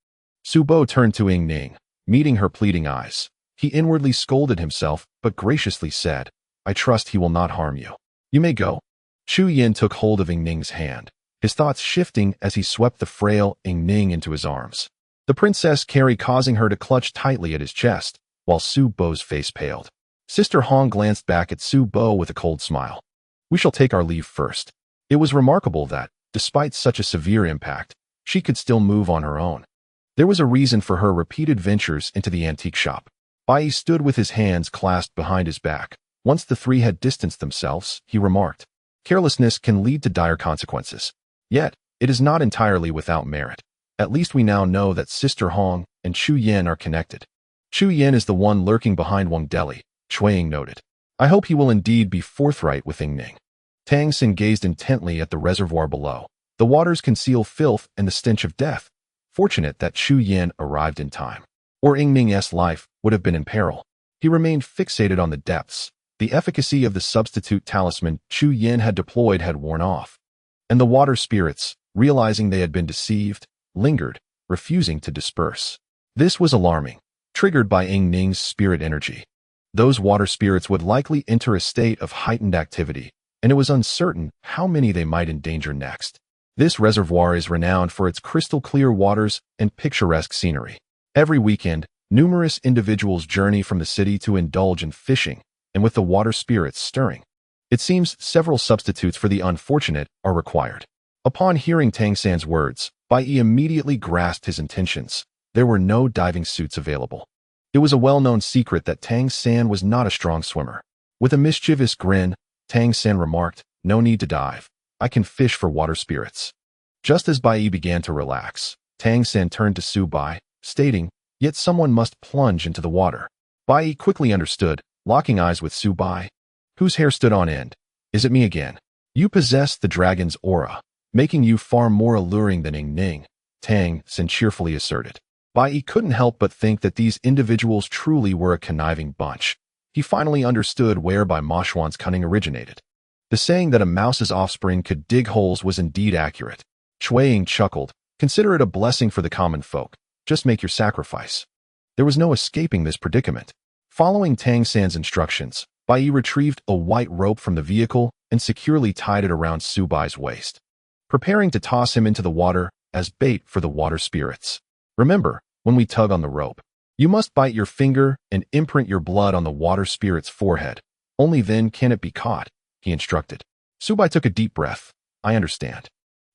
Su Bo turned to Ying Ning, meeting her pleading eyes. He inwardly scolded himself, but graciously said, I trust he will not harm you. You may go. Chu Yin took hold of Ying Ning's hand, his thoughts shifting as he swept the frail Ying Ning into his arms. The princess carried causing her to clutch tightly at his chest, while Su Bo's face paled. Sister Hong glanced back at Su Bo with a cold smile. We shall take our leave first. It was remarkable that, despite such a severe impact, she could still move on her own. There was a reason for her repeated ventures into the antique shop. Bai Yi stood with his hands clasped behind his back. Once the three had distanced themselves, he remarked, carelessness can lead to dire consequences. Yet, it is not entirely without merit. At least we now know that Sister Hong and Chu Yin are connected. Chu Yin is the one lurking behind Wang Deli, Shui Ying noted. I hope he will indeed be forthright with Ying Ning. Tang Xin gazed intently at the reservoir below. The waters conceal filth and the stench of death. Fortunate that Chu Yin arrived in time, or Ying Ning's life would have been in peril. He remained fixated on the depths. The efficacy of the substitute talisman Chu Yin had deployed had worn off, and the water spirits, realizing they had been deceived, lingered, refusing to disperse. This was alarming, triggered by Ying Ning's spirit energy. Those water spirits would likely enter a state of heightened activity, and it was uncertain how many they might endanger next. This reservoir is renowned for its crystal-clear waters and picturesque scenery. Every weekend, numerous individuals journey from the city to indulge in fishing, and with the water spirits stirring, it seems several substitutes for the unfortunate are required. Upon hearing Tang San's words, Bai Yi immediately grasped his intentions. There were no diving suits available. It was a well-known secret that Tang San was not a strong swimmer. With a mischievous grin, Tang San remarked, no need to dive. I can fish for water spirits. Just as Bai Yi began to relax, Tang San turned to Su Bai, stating, yet someone must plunge into the water. Bai Yi quickly understood, locking eyes with Su Bai, whose hair stood on end. Is it me again? You possess the dragon's aura, making you far more alluring than Ying Ning, Tang San cheerfully asserted. Bai Yi couldn't help but think that these individuals truly were a conniving bunch. He finally understood whereby Ma Xuan's cunning originated. The saying that a mouse's offspring could dig holes was indeed accurate. Shui Ying chuckled, consider it a blessing for the common folk. Just make your sacrifice. There was no escaping this predicament. Following Tang San's instructions, Bai Yi retrieved a white rope from the vehicle and securely tied it around Su Bai's waist, preparing to toss him into the water as bait for the water spirits. Remember, when we tug on the rope, you must bite your finger and imprint your blood on the water spirit's forehead. Only then can it be caught, he instructed. Su Bai took a deep breath. I understand.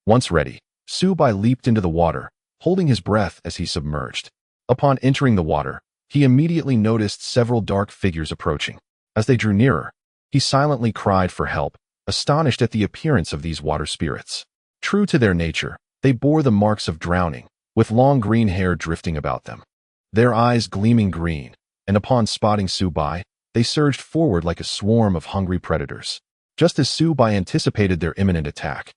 Once ready, Su Bai leaped into the water, holding his breath as he submerged. Upon entering the water, he immediately noticed several dark figures approaching. As they drew nearer, he silently cried for help, astonished at the appearance of these water spirits. True to their nature, they bore the marks of drowning, with long green hair drifting about them, their eyes gleaming green, and upon spotting Su Bai, they surged forward like a swarm of hungry predators. Just as Su Bai anticipated their imminent attack,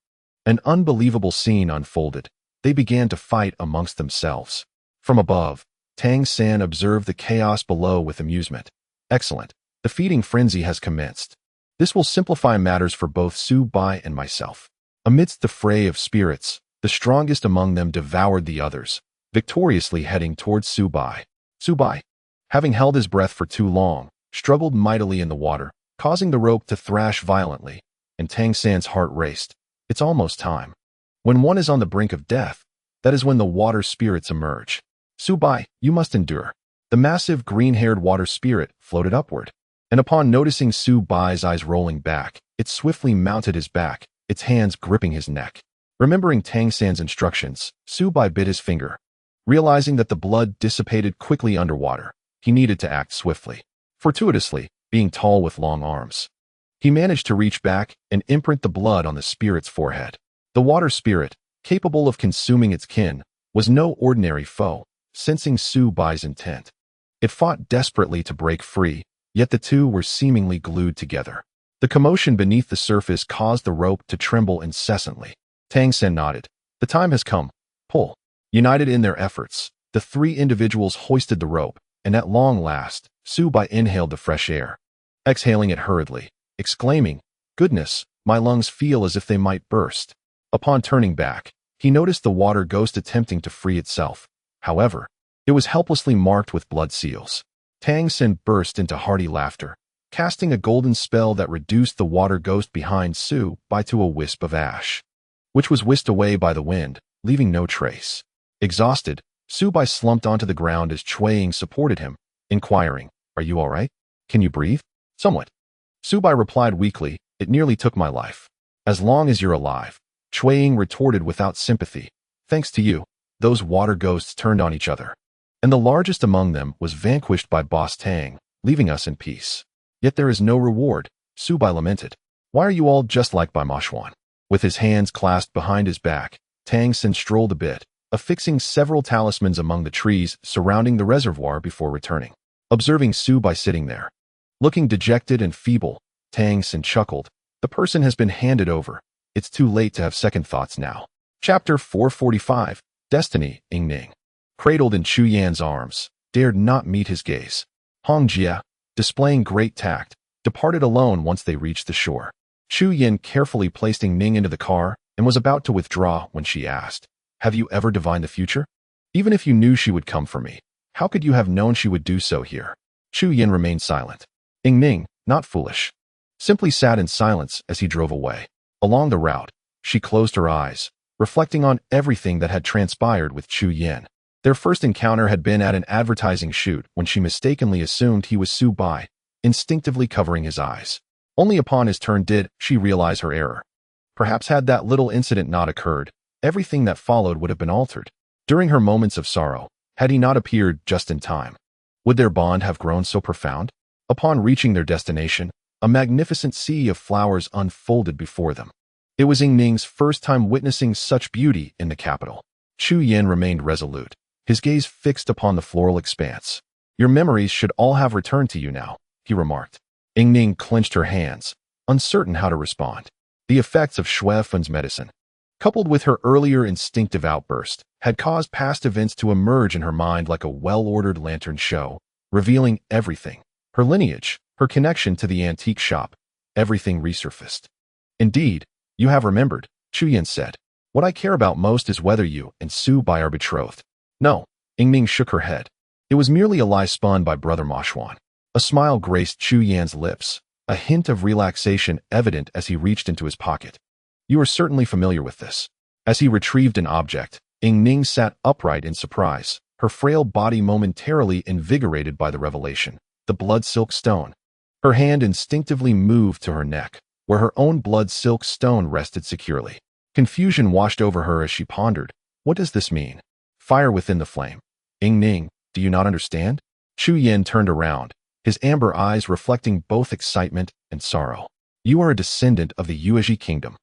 an unbelievable scene unfolded. They began to fight amongst themselves. From above, Tang San observed the chaos below with amusement. Excellent. The feeding frenzy has commenced. This will simplify matters for both Su Bai and myself. Amidst the fray of spirits, the strongest among them devoured the others, victoriously heading towards Su Bai. Su Bai, having held his breath for too long, struggled mightily in the water, causing the rope to thrash violently, and Tang San's heart raced. It's almost time. When one is on the brink of death, that is when the water spirits emerge. Su Bai, you must endure. The massive green-haired water spirit floated upward, and upon noticing Su Bai's eyes rolling back, it swiftly mounted his back, its hands gripping his neck. Remembering Tang San's instructions, Su Bai bit his finger. Realizing that the blood dissipated quickly underwater, he needed to act swiftly. Fortuitously, being tall with long arms, he managed to reach back and imprint the blood on the spirit's forehead. The water spirit, capable of consuming its kin, was no ordinary foe. Sensing Su Bai's intent, it fought desperately to break free, yet the two were seemingly glued together. The commotion beneath the surface caused the rope to tremble incessantly. Tang San nodded. The time has come. Pull. United in their efforts, the three individuals hoisted the rope, and at long last, Su Bai inhaled the fresh air, exhaling it hurriedly, exclaiming, "Goodness, my lungs feel as if they might burst." Upon turning back, he noticed the water ghost attempting to free itself. However, it was helplessly marked with blood seals. Tang San burst into hearty laughter, casting a golden spell that reduced the water ghost behind Su Bai to a wisp of ash, which was whisked away by the wind, leaving no trace. Exhausted, Su Bai slumped onto the ground as Qiao'er supported him, inquiring, "Are you all right? Can you breathe?" "Somewhat." Su Bai replied weakly, "It nearly took my life." "As long as you're alive," Qiao'er retorted without sympathy. "Thanks to you, those water ghosts turned on each other, and the largest among them was vanquished by Boss Tang, leaving us in peace. Yet there is no reward," Su Bai lamented. "Why are you all just like Bai Mashwan?" With his hands clasped behind his back, Tang San strolled a bit, affixing several talismans among the trees surrounding the reservoir before returning. Observing Su Bai sitting there, looking dejected and feeble, Tang San chuckled. "The person has been handed over. It's too late to have second thoughts now." Chapter 445. Destiny. Ning, cradled in Chu Yan's arms, dared not meet his gaze. Hong Jia, displaying great tact, departed alone once they reached the shore. Chu Yan carefully placed Ning into the car and was about to withdraw when she asked, "Have you ever divined the future? Even if you knew she would come for me, how could you have known she would do so here?" Chu Yan remained silent. Ning, not foolish, simply sat in silence as he drove away. Along the route, she closed her eyes, reflecting on everything that had transpired with Chu Yan. Their first encounter had been at an advertising shoot when she mistakenly assumed he was Su Bai, instinctively covering his eyes. Only upon his turn did she realize her error. Perhaps had that little incident not occurred, everything that followed would have been altered. During her moments of sorrow, had he not appeared just in time, would their bond have grown so profound? Upon reaching their destination, a magnificent sea of flowers unfolded before them. It was Ning's first time witnessing such beauty in the capital. Chu Yan remained resolute, his gaze fixed upon the floral expanse. "Your memories should all have returned to you now," he remarked. Ning clenched her hands, uncertain how to respond. The effects of Shui Fun's medicine, coupled with her earlier instinctive outburst, had caused past events to emerge in her mind like a well-ordered lantern show, revealing everything. Her lineage, her connection to the antique shop, everything resurfaced. "Indeed, you have remembered," Chu Yan said. "What I care about most is whether you and Su Bai are betrothed." "No," Ning shook her head. "It was merely a lie spun by Brother Mashwan." A smile graced Chu Yan's lips, a hint of relaxation evident as he reached into his pocket. "You are certainly familiar with this." As he retrieved an object, Ning sat upright in surprise, her frail body momentarily invigorated by the revelation, the blood silk stone. Her hand instinctively moved to her neck, where her own blood silk stone rested securely. Confusion washed over her as she pondered, "What does this mean?" Fire within the flame. "Ning, do you not understand?" Chu Yan turned around, his amber eyes reflecting both excitement and sorrow. "You are a descendant of the Yuezhi kingdom."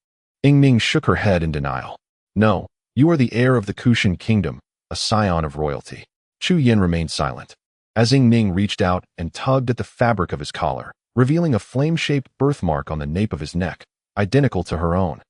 Ning shook her head in denial. "No, you are the heir of the Kushan kingdom, a scion of royalty." Chu Yan remained silent. As Ning reached out and tugged at the fabric of his collar, revealing a flame-shaped birthmark on the nape of his neck, identical to her own.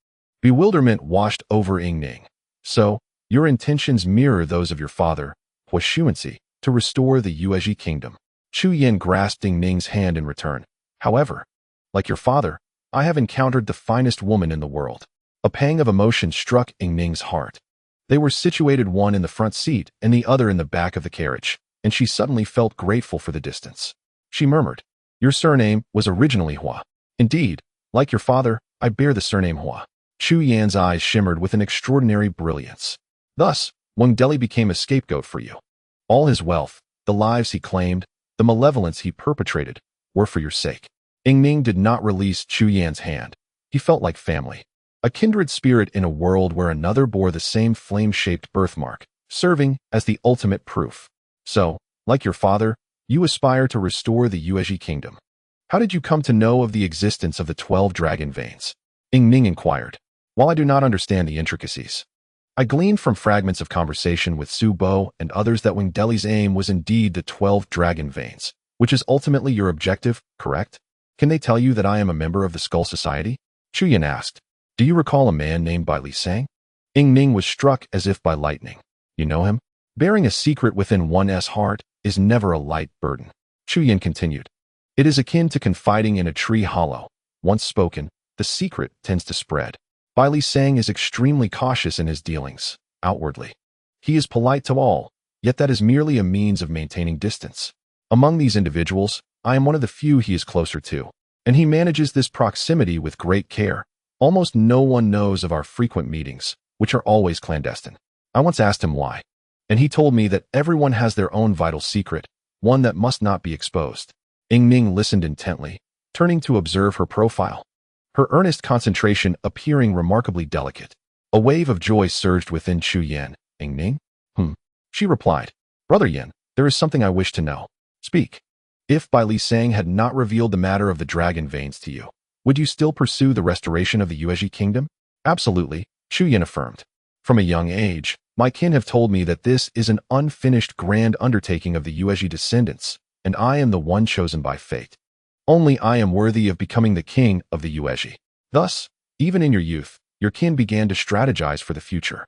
Bewilderment washed over Ning. "So, your intentions mirror those of your father, Huashuancy, to restore the Yuezhi kingdom." Chu Yan grasped Ning's hand in return. "However, like your father, I have encountered the finest woman in the world." A pang of emotion struck Ning's heart. They were situated one in the front seat and the other in the back of the carriage, and she suddenly felt grateful for the distance. She murmured, "Your surname was originally Hua. Indeed, like your father, I bear the surname Hua." Chu Yan's eyes shimmered with an extraordinary brilliance. "Thus, Wang Deli became a scapegoat for you. All his wealth, the lives he claimed, the malevolence he perpetrated, were for your sake." Ning did not release Chu Yan's hand. He felt like family. A kindred spirit in a world where another bore the same flame-shaped birthmark, serving as the ultimate proof. So, like your father, you aspire to restore the Yuezhi kingdom. How did you come to know of the existence of the 12 dragon veins? Ning inquired. While I do not understand the intricacies, I gleaned from fragments of conversation with Su Bo and others that Wang Deli's aim was indeed the 12 dragon veins, which is ultimately your objective, correct? Can they tell you that I am a member of the Skull Society? Chuyan asked. Do you recall a man named Bai Li Sang? Ning was struck as if by lightning. You know him? Bearing a secret within one's heart is never a light burden. Chuyan continued. It is akin to confiding in a tree hollow. Once spoken, the secret tends to spread. Bai Li Sang is extremely cautious in his dealings, outwardly. He is polite to all, yet that is merely a means of maintaining distance. Among these individuals, I am one of the few he is closer to, and he manages this proximity with great care. Almost no one knows of our frequent meetings, which are always clandestine. I once asked him why, and he told me that everyone has their own vital secret, one that must not be exposed. Ning listened intently, turning to observe her profile, her earnest concentration appearing remarkably delicate. A wave of joy surged within Chu Yan. Ning? She replied. Brother Yan, there is something I wish to know. Speak. If Bai Li Sang had not revealed the matter of the dragon veins to you, would you still pursue the restoration of the Yuezhi kingdom? Absolutely, Chu Yan affirmed. From a young age, my kin have told me that this is an unfinished grand undertaking of the Yuezhi descendants, and I am the one chosen by fate. Only I am worthy of becoming the king of the Yuezhi. Thus, even in your youth, your kin began to strategize for the future.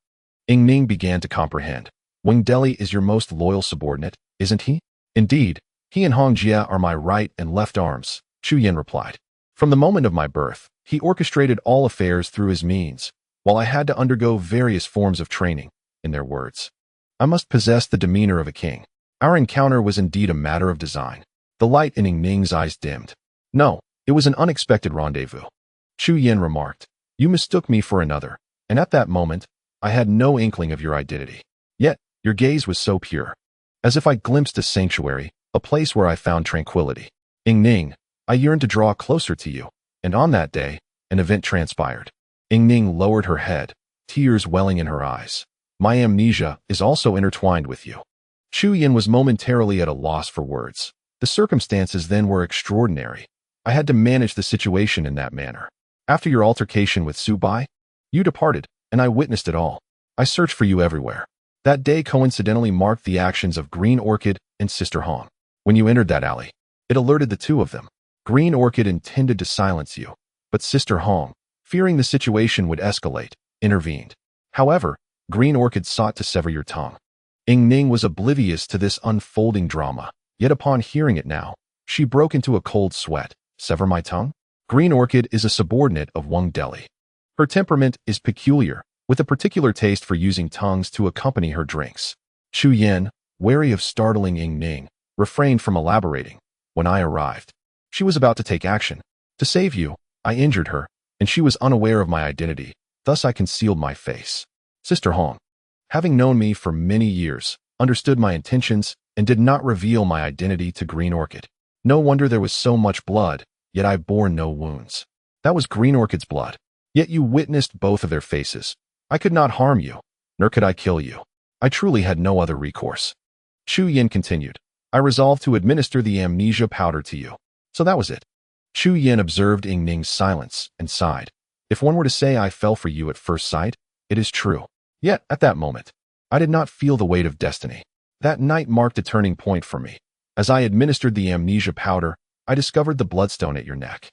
Ning began to comprehend. Wang Deli is your most loyal subordinate, isn't he? Indeed, he and Hong Jia are my right and left arms, Chu Yan replied. From the moment of my birth, he orchestrated all affairs through his means, while I had to undergo various forms of training. In their words, I must possess the demeanor of a king. Our encounter was indeed a matter of design. The light in Ning's eyes dimmed. No, it was an unexpected rendezvous. Chu Yan remarked. You mistook me for another, and at that moment, I had no inkling of your identity. Yet, your gaze was so pure. As if I glimpsed a sanctuary, a place where I found tranquility. Ning, I yearned to draw closer to you, and on that day, an event transpired. Ning lowered her head, tears welling in her eyes. My amnesia is also intertwined with you. Chu Yan was momentarily at a loss for words. The circumstances then were extraordinary. I had to manage the situation in that manner. After your altercation with Su Bai, you departed, and I witnessed it all. I searched for you everywhere. That day coincidentally marked the actions of Green Orchid and Sister Hong. When you entered that alley, it alerted the two of them. Green Orchid intended to silence you, but Sister Hong, fearing the situation would escalate, intervened. However, Green Orchid sought to sever your tongue. Ning was oblivious to this unfolding drama, yet upon hearing it now, she broke into a cold sweat. Sever my tongue? Green Orchid is a subordinate of Wang Deli. Her temperament is peculiar, with a particular taste for using tongues to accompany her drinks. Chu Yan, wary of startling Ning, refrained from elaborating. When I arrived, she was about to take action. To save you, I injured her, and she was unaware of my identity, thus I concealed my face. Sister Hong, having known me for many years, understood my intentions and did not reveal my identity to Green Orchid. No wonder there was so much blood, yet I bore no wounds. That was Green Orchid's blood. Yet you witnessed both of their faces. I could not harm you, nor could I kill you. I truly had no other recourse. Chu Yan continued. I resolved to administer the amnesia powder to you. So that was it. Chu Yan observed Ning's silence and sighed. If one were to say I fell for you at first sight, it is true. Yet, at that moment, I did not feel the weight of destiny. That night marked a turning point for me. As I administered the amnesia powder, I discovered the bloodstone at your neck.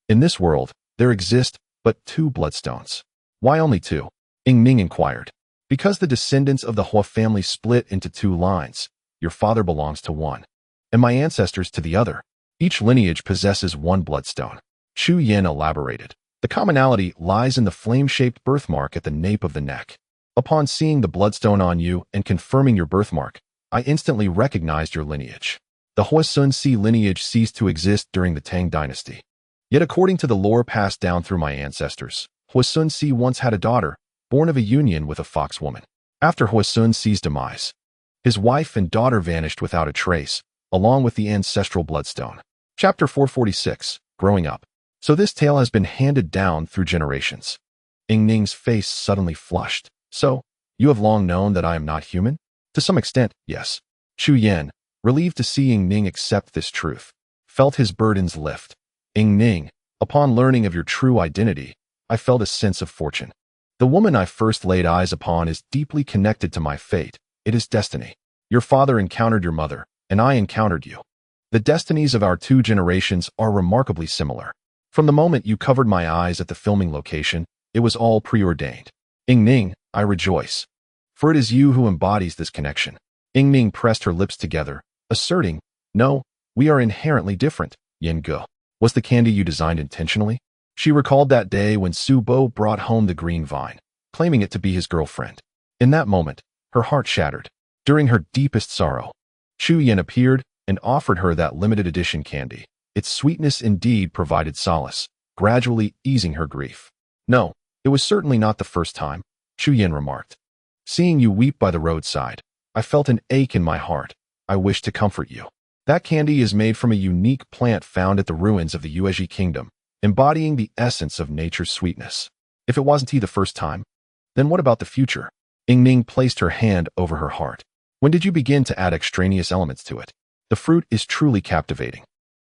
In this world, there exist but 2 bloodstones. Why only 2? Ning inquired. Because the descendants of the Hua family split into 2 lines. Your father belongs to one, and my ancestors to the other. Each lineage possesses 1 bloodstone. Chu Yan elaborated. The commonality lies in the flame-shaped birthmark at the nape of the neck. Upon seeing the bloodstone on you and confirming your birthmark, I instantly recognized your lineage. The Huasun-Si lineage ceased to exist during the Tang dynasty. Yet according to the lore passed down through my ancestors, Huasun-Si once had a daughter, born of a union with a fox woman. After Huasun-Si's demise, his wife and daughter vanished without a trace, along with the ancestral bloodstone. Chapter 446, Growing Up. So this tale has been handed down through generations. Ning's face suddenly flushed. So, you have long known that I am not human? To some extent, yes. Chu Yan, relieved to see Ning accept this truth, felt his burdens lift. Ning, upon learning of your true identity, I felt a sense of fortune. The woman I first laid eyes upon is deeply connected to my fate. It is destiny. Your father encountered your mother, and I encountered you. The destinies of our two generations are remarkably similar. From the moment you covered my eyes at the filming location, it was all preordained. Ning, I rejoice. For it is you who embodies this connection. Ning pressed her lips together, asserting, no, we are inherently different, Yin Ge. Was the candy you designed intentionally? She recalled that day when Su Bo brought home the green vine, claiming it to be his girlfriend. In that moment, her heart shattered. During her deepest sorrow, Chu Yin appeared and offered her that limited edition candy. Its sweetness indeed provided solace, gradually easing her grief. No, it was certainly not the first time, Chu Yin remarked. Seeing you weep by the roadside, I felt an ache in my heart. I wished to comfort you. That candy is made from a unique plant found at the ruins of the Yuezhi kingdom, embodying the essence of nature's sweetness. If it wasn't the first time, then what about the future? Ning placed her hand over her heart. When did you begin to add extraneous elements to it? The fruit is truly captivating.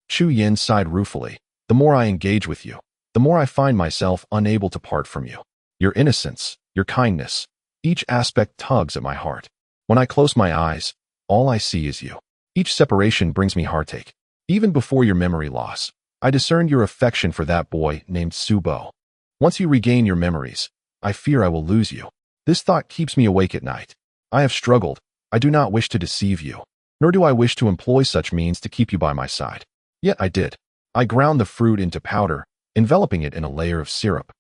Chu Yin sighed ruefully. The more I engage with you, the more I find myself unable to part from you. Your innocence, your kindness, each aspect tugs at my heart. When I close my eyes, all I see is you. Each separation brings me heartache. Even before your memory loss, I discerned your affection for that boy named Su Bo. Once you regain your memories, I fear I will lose you. This thought keeps me awake at night. I have struggled. I do not wish to deceive you, nor do I wish to employ such means to keep you by my side. Yet I did. I ground the fruit into powder, enveloping it in a layer of syrup,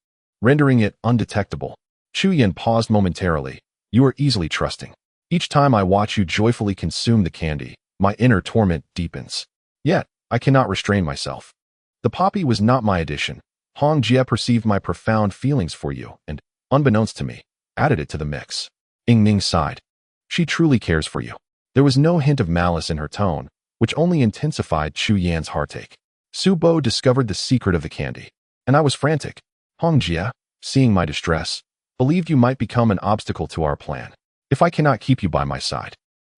rendering it undetectable. Chu Yin paused momentarily. You are easily trusting. Each time I watch you joyfully consume the candy, my inner torment deepens. Yet, I cannot restrain myself. The poppy was not my addition. Hong Jie perceived my profound feelings for you and, unbeknownst to me, added it to the mix. Ning sighed. She truly cares for you. There was no hint of malice in her tone, which only intensified Chu Yan's heartache. Su Bo discovered the secret of the candy, and I was frantic. Hong Jie, seeing my distress, believed you might become an obstacle to our plan. If I cannot keep you by my side,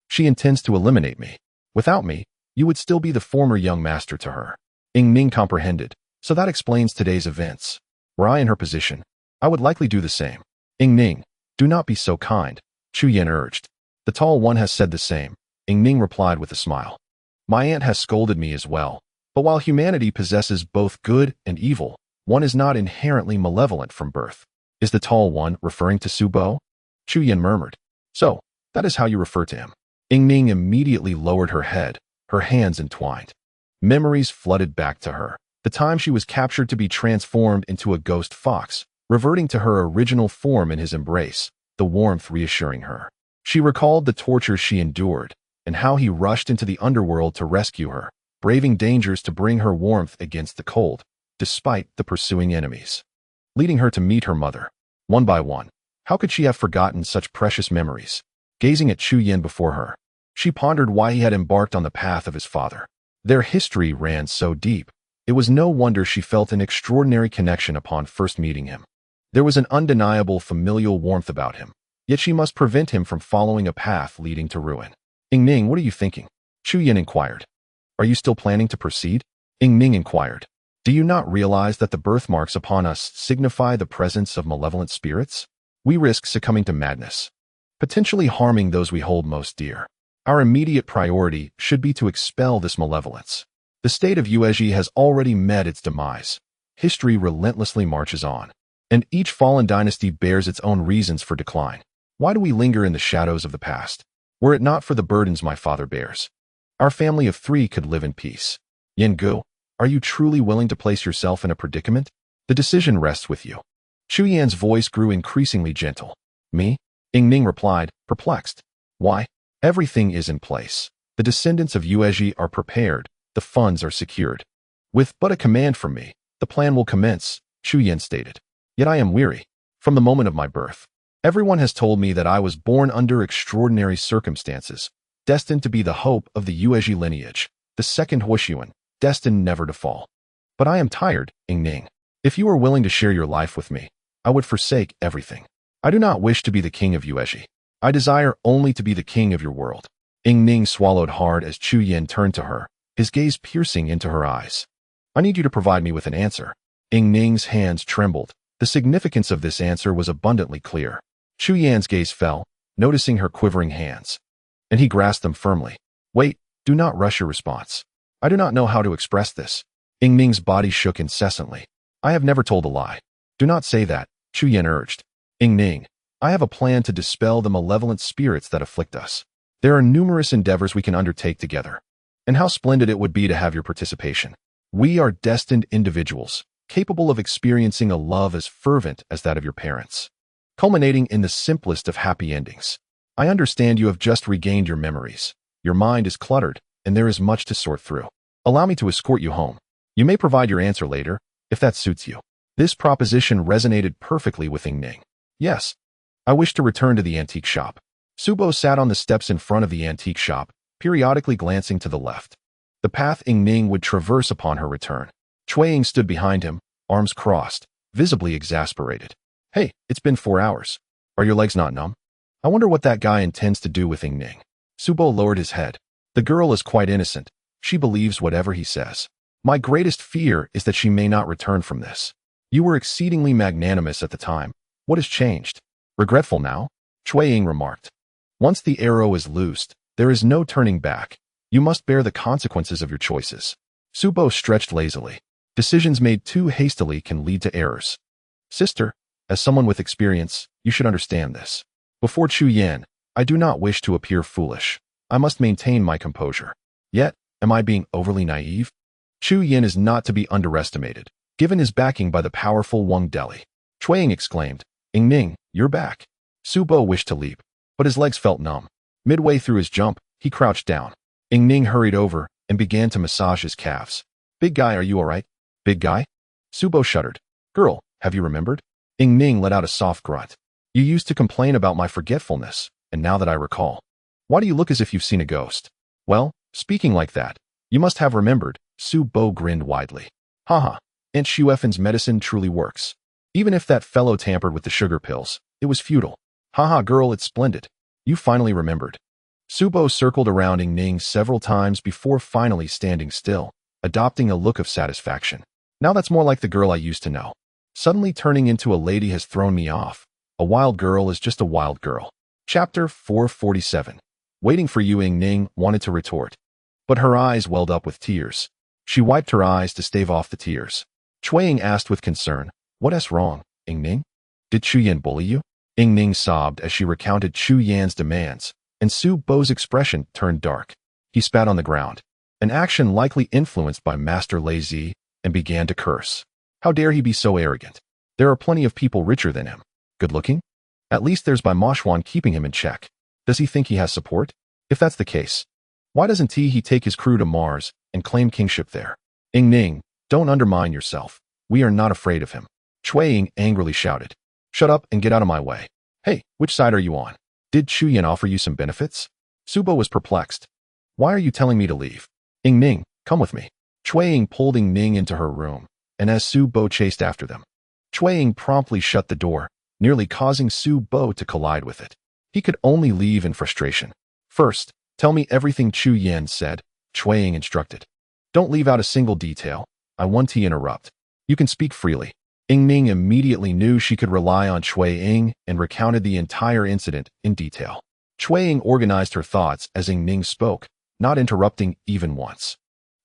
she intends to eliminate me. Without me, you would still be the former young master to her. Ning comprehended. So that explains today's events. Were I in her position, I would likely do the same. Ning, do not be so kind, Chu Yan urged. The tall one has said the same, Ning replied with a smile. My aunt has scolded me as well, but while humanity possesses both good and evil, one is not inherently malevolent from birth. Is the tall one referring to Su Bo? Chu Yan murmured. So, that is how you refer to him. Ning immediately lowered her head, her hands entwined. Memories flooded back to her. The time she was captured to be transformed into a ghost fox, reverting to her original form in his embrace, the warmth reassuring her. She recalled the torture she endured, and how he rushed into the underworld to rescue her, braving dangers to bring her warmth against the cold, despite the pursuing enemies. Leading her to meet her mother, one by one. How could she have forgotten such precious memories? Gazing at Chu Yan before her, she pondered why he had embarked on the path of his father. Their history ran so deep. It was no wonder she felt an extraordinary connection upon first meeting him. There was an undeniable familial warmth about him, yet she must prevent him from following a path leading to ruin. Ning, what are you thinking? Chu Yan inquired. Are you still planning to proceed? Ning inquired. Do you not realize that the birthmarks upon us signify the presence of malevolent spirits? We risk succumbing to madness, potentially harming those we hold most dear. Our immediate priority should be to expel this malevolence. The state of Yuezhi has already met its demise. History relentlessly marches on, and each fallen dynasty bears its own reasons for decline. Why do we linger in the shadows of the past? Were it not for the burdens my father bears, our family of 3 could live in peace. Yin Ge, are you truly willing to place yourself in a predicament? The decision rests with you. Chu Yan's voice grew increasingly gentle. Me? Ning replied, perplexed. Why? Everything is in place. The descendants of Yuezhi are prepared. The funds are secured. With but a command from me, the plan will commence, Chu Yan stated. Yet I am weary. From the moment of my birth, everyone has told me that I was born under extraordinary circumstances, destined to be the hope of the Yuezhi lineage, the second Huoxuan, destined never to fall. But I am tired, Ning. If you are willing to share your life with me, I would forsake everything. I do not wish to be the king of Yuezhi. I desire only to be the king of your world. Ying Ning swallowed hard as Chu Yan turned to her, his gaze piercing into her eyes. I need you to provide me with an answer. Ying Ning's hands trembled. The significance of this answer was abundantly clear. Chu Yan's gaze fell, noticing her quivering hands, and he grasped them firmly. Wait, do not rush your response. I do not know how to express this. Ying Ning's body shook incessantly. I have never told a lie. Do not say that, Chu Yan urged. Ying Ning, I have a plan to dispel the malevolent spirits that afflict us. There are numerous endeavors we can undertake together. And how splendid it would be to have your participation. We are destined individuals, capable of experiencing a love as fervent as that of your parents, culminating in the simplest of happy endings. I understand you have just regained your memories. Your mind is cluttered, and there is much to sort through. Allow me to escort you home. You may provide your answer later, if that suits you. This proposition resonated perfectly with Ying Ning. Yes, I wish to return to the antique shop. Subo sat on the steps in front of the antique shop, periodically glancing to the left. The path Ying Ning would traverse upon her return. Cui Ying stood behind him, arms crossed, visibly exasperated. Hey, it's been 4 hours. Are your legs not numb? I wonder what that guy intends to do with Ying Ning. Subo lowered his head. The girl is quite innocent. She believes whatever he says. My greatest fear is that she may not return from this. You were exceedingly magnanimous at the time. What has changed? Regretful now? Cui Ying remarked. Once the arrow is loosed, there is no turning back. You must bear the consequences of your choices. Subo stretched lazily. Decisions made too hastily can lead to errors. Sister, as someone with experience, you should understand this. Before Chu Yan, I do not wish to appear foolish. I must maintain my composure. Yet, am I being overly naive? Chu Yan is not to be underestimated, given his backing by the powerful Wang Deli. Cui Ying exclaimed, Ying Ning, you're back. Subo wished to leap, but his legs felt numb. Midway through his jump, he crouched down. Ying Ning hurried over and began to massage his calves. Big guy, are you all right? Big guy? Subo shuddered. Girl, have you remembered? Ying Ning let out a soft grunt. You used to complain about my forgetfulness, and now that I recall. Why do you look as if you've seen a ghost? Well, speaking like that, you must have remembered. Subo grinned widely. Haha, Aunt Shuefen's medicine truly works. Even if that fellow tampered with the sugar pills, it was futile. Haha, girl, it's splendid. You finally remembered. Subo circled around Ying Ning several times before finally standing still, adopting a look of satisfaction. Now that's more like the girl I used to know. Suddenly turning into a lady has thrown me off. A wild girl is just a wild girl. Chapter 447. Waiting for you, Ying Ning wanted to retort, but her eyes welled up with tears. She wiped her eyes to stave off the tears. Cui Ying asked with concern, What's wrong, Ying Ning? Did Chu Yan bully you? Ying Ning sobbed as she recounted Chu Yan's demands, and Subo's expression turned dark. He spat on the ground, an action likely influenced by Master Lazy, and began to curse. How dare he be so arrogant? There are plenty of people richer than him. Good looking? At least there's Bai Moshwan keeping him in check. Does he think he has support? If that's the case, why doesn't he take his crew to Mars and claim kingship there? Ying Ning, don't undermine yourself. We are not afraid of him. Cui Ying angrily shouted. Shut up and get out of my way. Hey, which side are you on? Did Chu Yan offer you some benefits? Subo was perplexed. Why are you telling me to leave? Ying Ning, come with me. Cui Ying pulled Ying Ning into her room, and as Subo chased after them, Cui Ying promptly shut the door, nearly causing Subo to collide with it. He could only leave in frustration. First, tell me everything Chu Yan said, Cui Ying instructed. Don't leave out a single detail. I want to interrupt. You can speak freely. Ying Ning immediately knew she could rely on Cui Ying and recounted the entire incident in detail. Cui Ying organized her thoughts as Ying Ning spoke, not interrupting even once.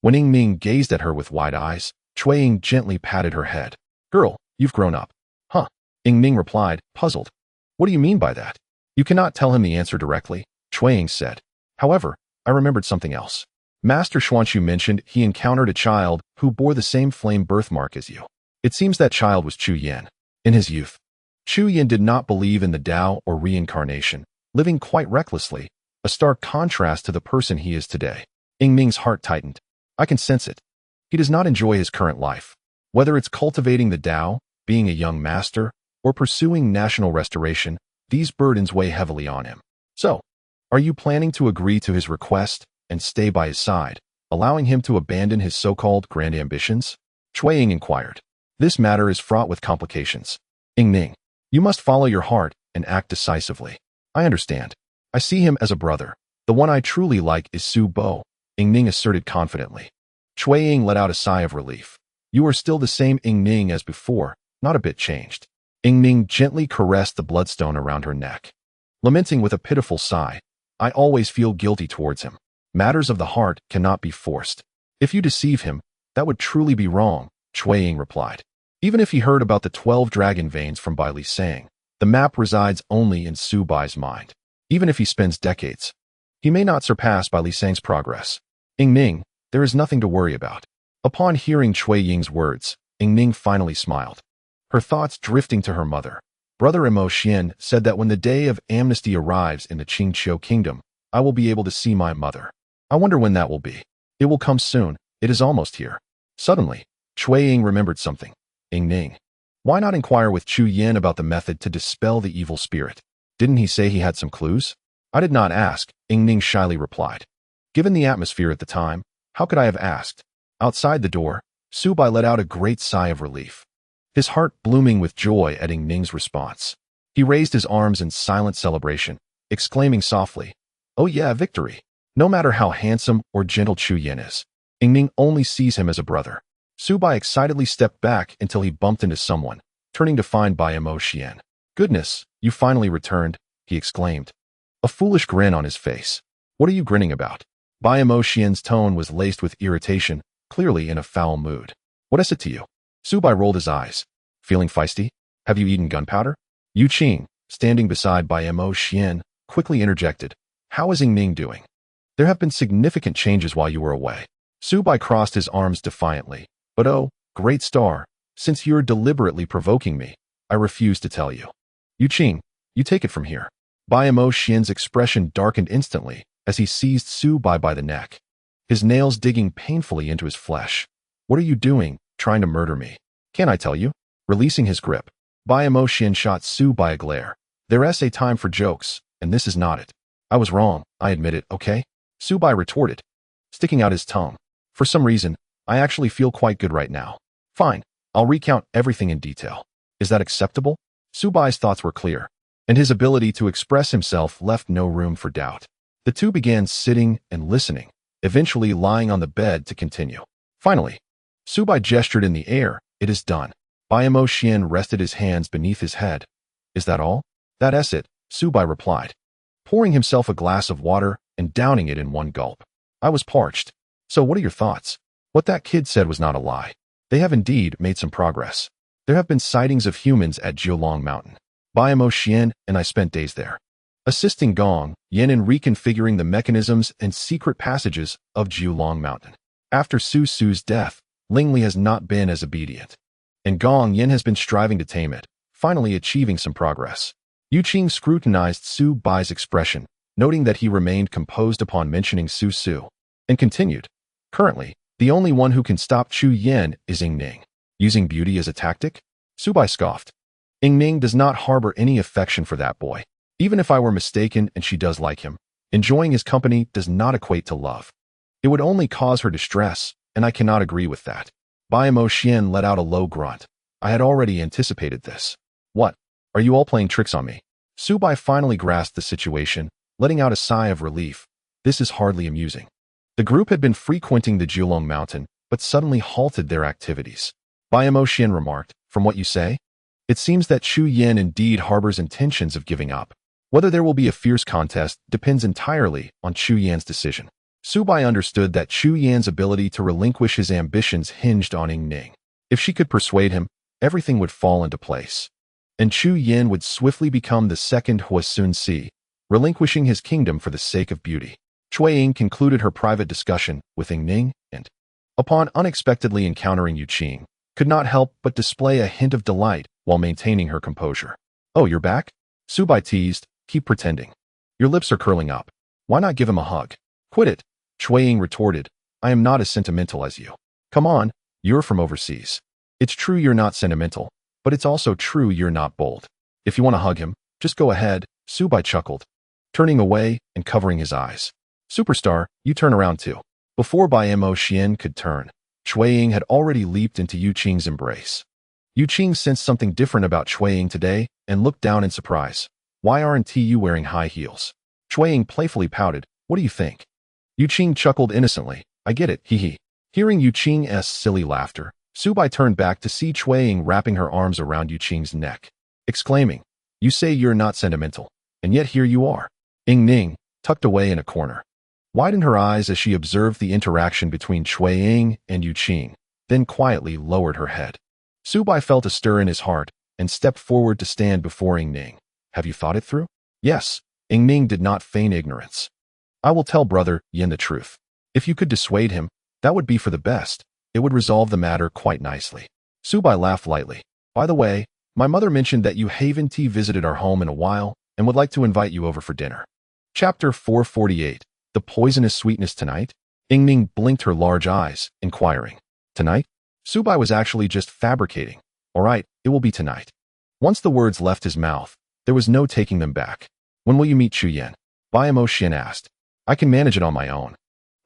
When Ying Ning gazed at her with wide eyes, Cui Ying gently patted her head. Girl, you've grown up. Huh? Ying Ning replied, puzzled. What do you mean by that? You cannot tell him the answer directly, Cui Ying said. However, I remembered something else. Master Xuanxu mentioned he encountered a child who bore the same flame birthmark as you. It seems that child was Chu Yan. In his youth, Chu Yan did not believe in the Tao or reincarnation, living quite recklessly, a stark contrast to the person he is today. Ying Ning's heart tightened. I can sense it. He does not enjoy his current life. Whether it's cultivating the Tao, being a young master, or pursuing national restoration, these burdens weigh heavily on him. So, are you planning to agree to his request and stay by his side, allowing him to abandon his so-called grand ambitions? Cui Ying inquired. This matter is fraught with complications. Ning, you must follow your heart and act decisively. I understand. I see him as a brother. The one I truly like is Su Bo, Ning asserted confidently. Cui let out a sigh of relief. You are still the same Ning as before, not a bit changed. Ning gently caressed the bloodstone around her neck. Lamenting with a pitiful sigh, I always feel guilty towards him. Matters of the heart cannot be forced. If you deceive him, that would truly be wrong, Cui replied. Even if he heard about the 12 dragon veins from Bai Li saying, the map resides only in Su Bai's mind. Even if he spends decades, he may not surpass Bai Li Sang's progress. Ning, there is nothing to worry about. Upon hearing Cui Ying's words, Ning finally smiled. Her thoughts drifting to her mother. Brother Mo Xian said that when the day of amnesty arrives in the Qingqiu kingdom, I will be able to see my mother. I wonder when that will be. It will come soon. It is almost here. Suddenly, Cui Ying remembered something. Ning, why not inquire with Chu Yin about the method to dispel the evil spirit? Didn't he say he had some clues? I did not ask, Ning shyly replied. Given the atmosphere at the time, how could I have asked? Outside the door, Su Bai let out a great sigh of relief, his heart blooming with joy at Ning's response. He raised his arms in silent celebration, exclaiming softly, "Oh yeah, victory!" No matter how handsome or gentle Chu Yin is, Ning only sees him as a brother. Su Bai excitedly stepped back until he bumped into someone, turning to find Bai Mo Xian. "Goodness, you finally returned," he exclaimed, a foolish grin on his face. "What are you grinning about?" Bai Mo Xian's tone was laced with irritation, clearly in a foul mood. "What is it to you?" Su Bai rolled his eyes. "Feeling feisty? Have you eaten gunpowder?" Yu Qing, standing beside Bai Mo Xian, quickly interjected, "How is Ning doing? There have been significant changes while you were away." Su Bai crossed his arms defiantly. "But oh, great star, since you're deliberately provoking me, I refuse to tell you." "Yu Qing, you take it from here." Bai Mo Xian's expression darkened instantly as he seized Su Bai by the neck, his nails digging painfully into his flesh. "What are you doing, trying to murder me? Can't I tell you?" Releasing his grip, Bai Mo Xian shot Su Bai a glare. "There's a time for jokes, and this is not it." "I was wrong, I admit it, okay?" Su Bai retorted, sticking out his tongue. "For some reason, I actually feel quite good right now." "Fine, I'll recount everything in detail. Is that acceptable?" Su Bai's thoughts were clear, and his ability to express himself left no room for doubt. The two began sitting and listening, eventually lying on the bed to continue. Finally, Su Bai gestured in the air. "It is done." Bai Mo Xian rested his hands beneath his head. "Is that all?" "That's it," Su Bai replied, pouring himself a glass of water and downing it in one gulp. "I was parched. So what are your thoughts?" "What that kid said was not a lie. They have indeed made some progress. There have been sightings of humans at Jiulong Mountain. Bai Mo Xian and I spent days there, assisting Gong Yin in reconfiguring the mechanisms and secret passages of Jiulong Mountain. After Su Su's death, Lingli has not been as obedient, and Gong Yin has been striving to tame it, finally achieving some progress." Yu Qing scrutinized Su Bai's expression, noting that he remained composed upon mentioning Su Su, and continued, "Currently, the only one who can stop Chu Yin is Ning. Using beauty as a tactic?" Su Bai scoffed. "Ning does not harbor any affection for that boy. Even if I were mistaken and she does like him, enjoying his company does not equate to love. It would only cause her distress, and I cannot agree with that." Bai Mo Xian let out a low grunt. "I had already anticipated this." "What? Are you all playing tricks on me?" Su Bai finally grasped the situation, letting out a sigh of relief. "This is hardly amusing." The group had been frequenting the Jiulong Mountain, but suddenly halted their activities. Bai Mo Xian remarked, "From what you say, it seems that Chu Yin indeed harbors intentions of giving up. Whether there will be a fierce contest depends entirely on Chu Yan's decision." Su Bai understood that Chu Yan's ability to relinquish his ambitions hinged on Ning. If she could persuade him, everything would fall into place, and Chu Yin would swiftly become the second Huasun Si, relinquishing his kingdom for the sake of beauty. Cui Ying concluded her private discussion with Ning and, upon unexpectedly encountering Yu Qing, could not help but display a hint of delight while maintaining her composure. "Oh, you're back?" Su Bai teased. "Keep pretending. Your lips are curling up. Why not give him a hug?" "Quit it," Cui Ying retorted. "I am not as sentimental as you. Come on, you're from overseas. It's true you're not sentimental, but it's also true you're not bold. If you want to hug him, just go ahead," Su Bai chuckled, turning away and covering his eyes. "Superstar, you turn around too." Before Bai Mo Xian could turn, Cui Ying had already leaped into Yu Qing's embrace. Yu Qing sensed something different about Cui Ying today and looked down in surprise. Why aren't you wearing high heels? Cui Ying playfully pouted. What do you think? Yu Qing chuckled innocently. I get it, hee hee. Hearing Yu Qing's silly laughter, Subai turned back to see Cui Ying wrapping her arms around Yu Qing's neck, exclaiming, You say you're not sentimental, and yet here you are. Ying Ning, tucked away in a corner, widened her eyes as she observed the interaction between Cui Ying and Yu Qing, then quietly lowered her head. Subai felt a stir in his heart and stepped forward to stand before Ying Ning. Have you thought it through? Yes. Ying Ning did not feign ignorance. I will tell brother Yin the truth. If you could dissuade him, that would be for the best. It would resolve the matter quite nicely. Subai laughed lightly. By the way, my mother mentioned that you haven't visited our home in a while and would like to invite you over for dinner. Chapter 448. The poisonous sweetness tonight? Ying Ning blinked her large eyes, inquiring. Tonight? Subai was actually just fabricating. All right, it will be tonight. Once the words left his mouth, there was no taking them back. When will you meet Chu Yan? Bai Mo Xian asked. I can manage it on my own.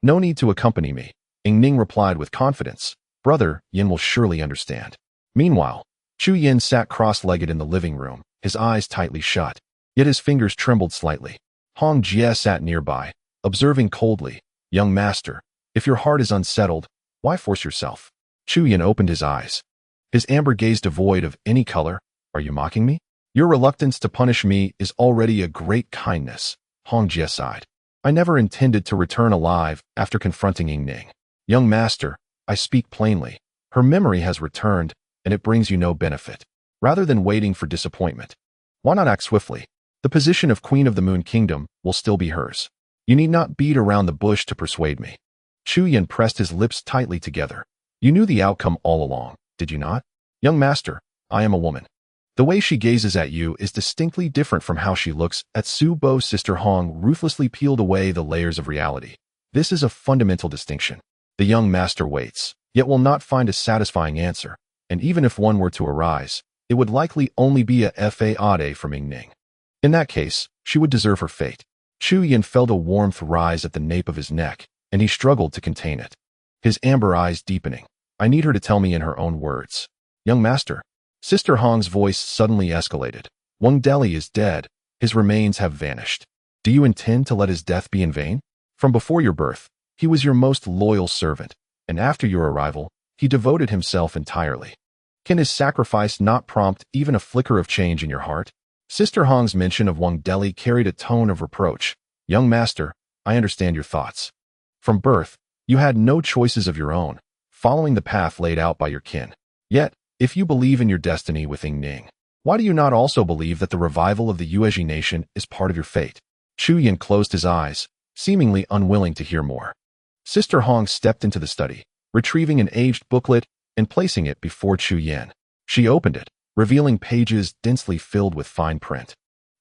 No need to accompany me. Ying Ning replied with confidence. Brother Yin will surely understand. Meanwhile, Chu Yin sat cross-legged in the living room, his eyes tightly shut, yet his fingers trembled slightly. Hong Jie sat nearby, observing coldly. Young master, if your heart is unsettled, why force yourself? Chu Yin opened his eyes, his amber gaze devoid of any color. Are you mocking me? Your reluctance to punish me is already a great kindness. Hong Jie sighed. I never intended to return alive after confronting Ying Ning. Young master, I speak plainly. Her memory has returned, and it brings you no benefit. Rather than waiting for disappointment, why not act swiftly? The position of Queen of the Moon Kingdom will still be hers. You need not beat around the bush to persuade me. Chu Yin pressed his lips tightly together. You knew the outcome all along, did you not? Young master, I am a woman. The way she gazes at you is distinctly different from how she looks at Su Bo's sister. Hong ruthlessly peeled away the layers of reality. This is a fundamental distinction. The young master waits, yet will not find a satisfying answer, and even if one were to arise, it would likely only be a fade from Ying Ning. In that case, she would deserve her fate. Chu Yin felt a warmth rise at the nape of his neck, and he struggled to contain it. His amber eyes deepening. I need her to tell me in her own words. Young master. Sister Hong's voice suddenly escalated. Wang Deli is dead. His remains have vanished. Do you intend to let his death be in vain? From before your birth, he was your most loyal servant, and after your arrival, he devoted himself entirely. Can his sacrifice not prompt even a flicker of change in your heart? Sister Hong's mention of Wang Deli carried a tone of reproach. Young master, I understand your thoughts. From birth, you had no choices of your own, following the path laid out by your kin. Yet, if you believe in your destiny with Ying Ning, why do you not also believe that the revival of the Yuezhi nation is part of your fate? Chu Yin closed his eyes, seemingly unwilling to hear more. Sister Hong stepped into the study, retrieving an aged booklet and placing it before Chu Yin. She opened it, revealing pages densely filled with fine print,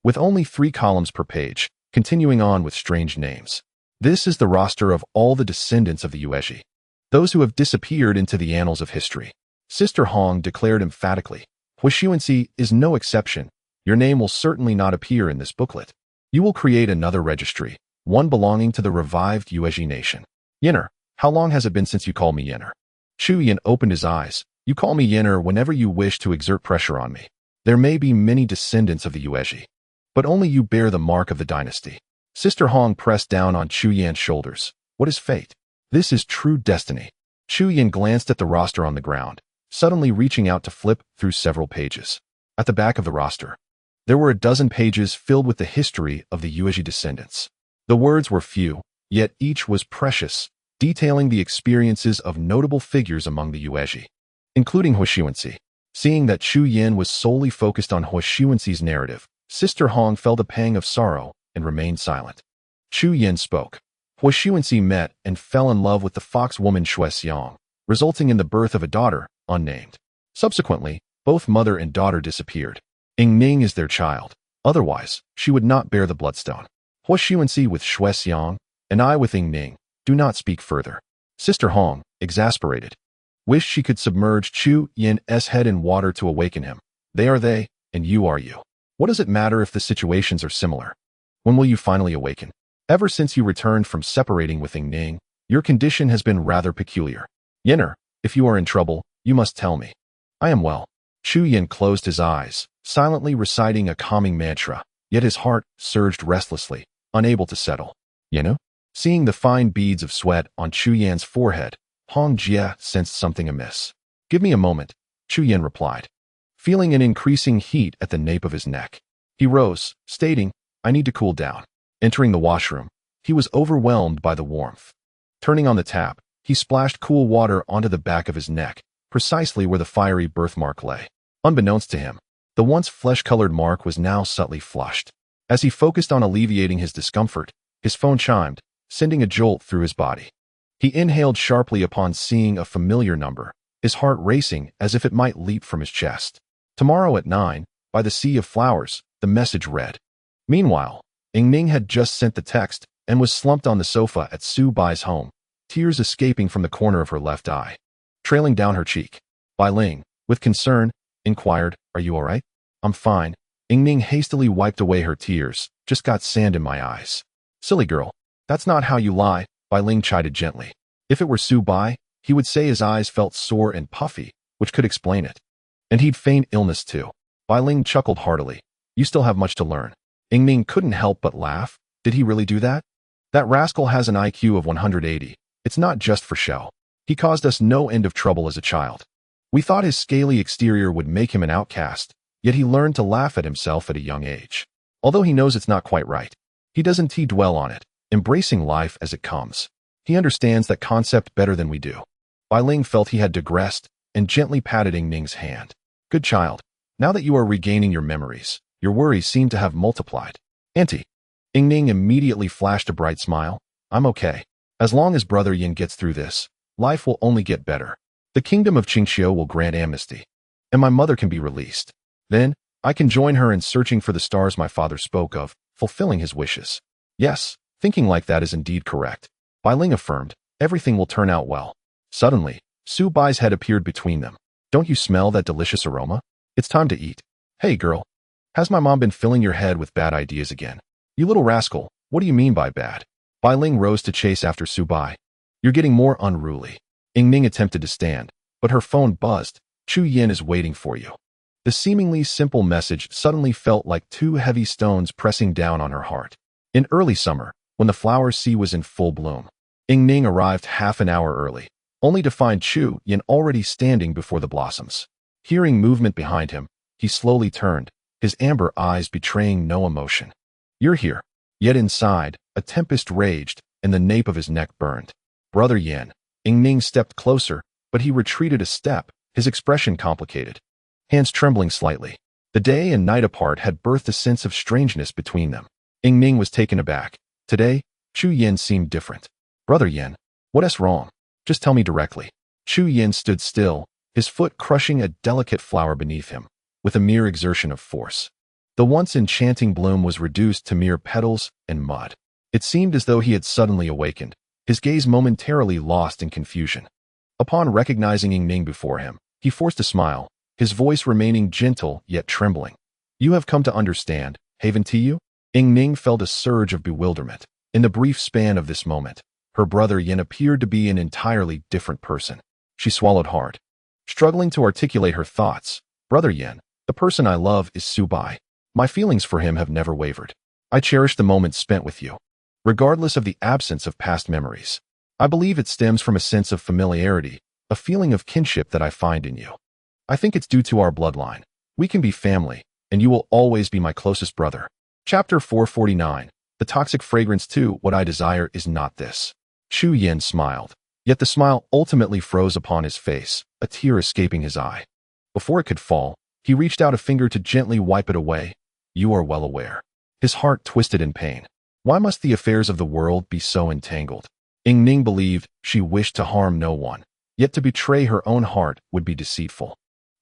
with only 3 columns per page, continuing on with strange names. This is the roster of all the descendants of the Yuezhi, those who have disappeared into the annals of history. Sister Hong declared emphatically, Huishuanxi is no exception. Your name will certainly not appear in this booklet. You will create another registry, one belonging to the revived Yuezhi nation. Yinner, how long has it been since you called me Yinner? Chu Yin opened his eyes. You call me Yinner whenever you wish to exert pressure on me. There may be many descendants of the Yuezhi, but only you bear the mark of the dynasty. Sister Hong pressed down on Chu Yan's shoulders. What is fate? This is true destiny. Chu Yin glanced at the roster on the ground, suddenly reaching out to flip through several pages. At the back of the roster, there were a dozen pages filled with the history of the Yuezhi descendants. The words were few, yet each was precious, detailing the experiences of notable figures among the Yuezhi, including Huishuanxi. Seeing that Chu Yin was solely focused on Huishuanxi's narrative, Sister Hong felt a pang of sorrow and remained silent. Chu Yin spoke. Huishuanxi met and fell in love with the fox woman Shui Xiang, resulting in the birth of a daughter, unnamed. Subsequently, both mother and daughter disappeared. Ying Ning is their child. Otherwise, she would not bear the bloodstone. Huishuanxi with Shui Xiang, and I with Ying Ning. Do not speak further. Sister Hong, exasperated, wished she could submerge Chu Yin's head in water to awaken him. They are they, and you are you. What does it matter if the situations are similar? When will you finally awaken? Ever since you returned from separating with Ying Ning, your condition has been rather peculiar. Yinner, if you are in trouble, you must tell me. I am well. Chu Yin closed his eyes, silently reciting a calming mantra, yet his heart surged restlessly, unable to settle. You know? Seeing the fine beads of sweat on Chu Yan's forehead, Hong Jie sensed something amiss. Give me a moment, Chu Yin replied, feeling an increasing heat at the nape of his neck. He rose, stating, I need to cool down. Entering the washroom, he was overwhelmed by the warmth. Turning on the tap, he splashed cool water onto the back of his neck, precisely where the fiery birthmark lay. Unbeknownst to him, the once flesh-colored mark was now subtly flushed. As he focused on alleviating his discomfort, his phone chimed, sending a jolt through his body. He inhaled sharply upon seeing a familiar number, his heart racing as if it might leap from his chest. Tomorrow at 9, by the Sea of Flowers, the message read. Meanwhile, Ning had just sent the text and was slumped on the sofa at Su Bai's home, tears escaping from the corner of her left eye. Trailing down her cheek, Bai Ling, with concern, inquired, Are you all right? I'm fine. Ning hastily wiped away her tears. Just got sand in my eyes. Silly girl. That's not how you lie, Bai Ling chided gently. If it were Su Bai, he would say his eyes felt sore and puffy, which could explain it. And he'd feign illness too. Bai Ling chuckled heartily. You still have much to learn. Ning couldn't help but laugh. Did he really do that? That rascal has an IQ of 180. It's not just for show. He caused us no end of trouble as a child. We thought his scaly exterior would make him an outcast, yet he learned to laugh at himself at a young age. Although he knows it's not quite right, he doesn't dwell on it, embracing life as it comes. He understands that concept better than we do. Bai Ling felt he had digressed and gently patted Ning's hand. Good child. Now that you are regaining your memories, your worries seem to have multiplied. Auntie. Ning immediately flashed a bright smile. I'm okay. As long as Brother Yin gets through this, life will only get better. The kingdom of Qingqiu will grant amnesty, and my mother can be released. Then, I can join her in searching for the stars my father spoke of, fulfilling his wishes. Yes, thinking like that is indeed correct. Bai Ling affirmed, everything will turn out well. Suddenly, Su Bai's head appeared between them. Don't you smell that delicious aroma? It's time to eat. Hey girl, has my mom been filling your head with bad ideas again? You little rascal, what do you mean by bad? Bai Ling rose to chase after Su Bai. You're getting more unruly. Ning attempted to stand, but her phone buzzed. Chu Yin is waiting for you. The seemingly simple message suddenly felt like two heavy stones pressing down on her heart. In early summer, when the flower sea was in full bloom, Ning arrived half an hour early, only to find Chu Yin already standing before the blossoms. Hearing movement behind him, he slowly turned, his amber eyes betraying no emotion. You're here. Yet inside, a tempest raged, and the nape of his neck burned. Brother Yin. Ning stepped closer, but he retreated a step, his expression complicated, hands trembling slightly. The day and night apart had birthed a sense of strangeness between them. Ning was taken aback. Today, Chu Yin seemed different. Brother Yin, what's wrong? Just tell me directly. Chu Yin stood still, his foot crushing a delicate flower beneath him, with a mere exertion of force. The once enchanting bloom was reduced to mere petals and mud. It seemed as though he had suddenly awakened, his gaze momentarily lost in confusion. Upon recognizing Ning before him, he forced a smile, his voice remaining gentle yet trembling. You have come to understand, haven't you? Ning felt a surge of bewilderment. In the brief span of this moment, her brother Yin appeared to be an entirely different person. She swallowed hard, struggling to articulate her thoughts. Brother Yin, the person I love is Su Bai. My feelings for him have never wavered. I cherish the moments spent with you, regardless of the absence of past memories. I believe it stems from a sense of familiarity, a feeling of kinship that I find in you. I think it's due to our bloodline. We can be family, and you will always be my closest brother. Chapter 449. The Toxic Fragrance 2. What I desire is not this. Chu Yin smiled, yet the smile ultimately froze upon his face, a tear escaping his eye. Before it could fall, he reached out a finger to gently wipe it away. You are well aware. His heart twisted in pain. Why must the affairs of the world be so entangled? Ning believed she wished to harm no one, yet to betray her own heart would be deceitful.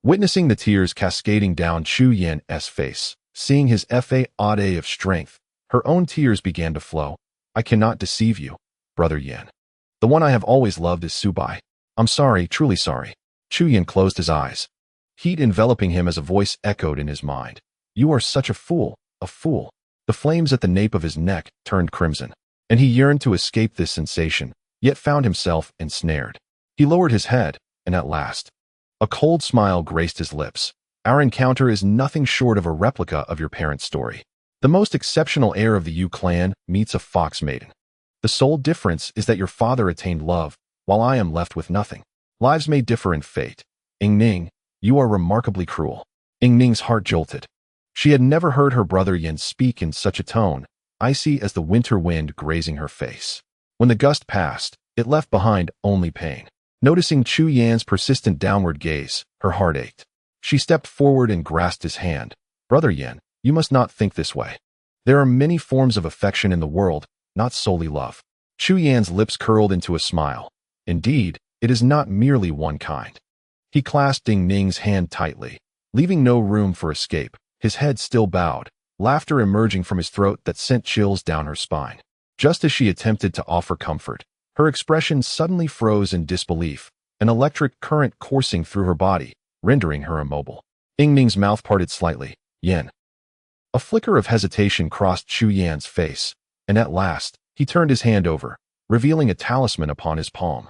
Witnessing the tears cascading down Chu Yin's face, seeing his fade of strength, her own tears began to flow. I cannot deceive you, Brother Yin. The one I have always loved is Su Bai. I'm sorry, truly sorry. Chu Yin closed his eyes, heat enveloping him as a voice echoed in his mind. You are such a fool, a fool. The flames at the nape of his neck turned crimson, and he yearned to escape this sensation, yet found himself ensnared. He lowered his head, and at last, a cold smile graced his lips. Our encounter is nothing short of a replica of your parents' story. The most exceptional heir of the Yu clan meets a fox maiden. The sole difference is that your father attained love, while I am left with nothing. Lives may differ in fate. Ning, you are remarkably cruel. Ning's heart jolted. She had never heard her brother Yan speak in such a tone, icy as the winter wind grazing her face. When the gust passed, it left behind only pain. Noticing Chu Yan's persistent downward gaze, her heart ached. She stepped forward and grasped his hand. Brother Yan, you must not think this way. There are many forms of affection in the world, not solely love. Chu Yan's lips curled into a smile. Indeed, it is not merely one kind. He clasped Ning's hand tightly, leaving no room for escape, his head still bowed, laughter emerging from his throat that sent chills down her spine. Just as she attempted to offer comfort, her expression suddenly froze in disbelief, an electric current coursing through her body, rendering her immobile. Ning's mouth parted slightly. Yan. A flicker of hesitation crossed Chu Yan's face, and at last, he turned his hand over, revealing a talisman upon his palm.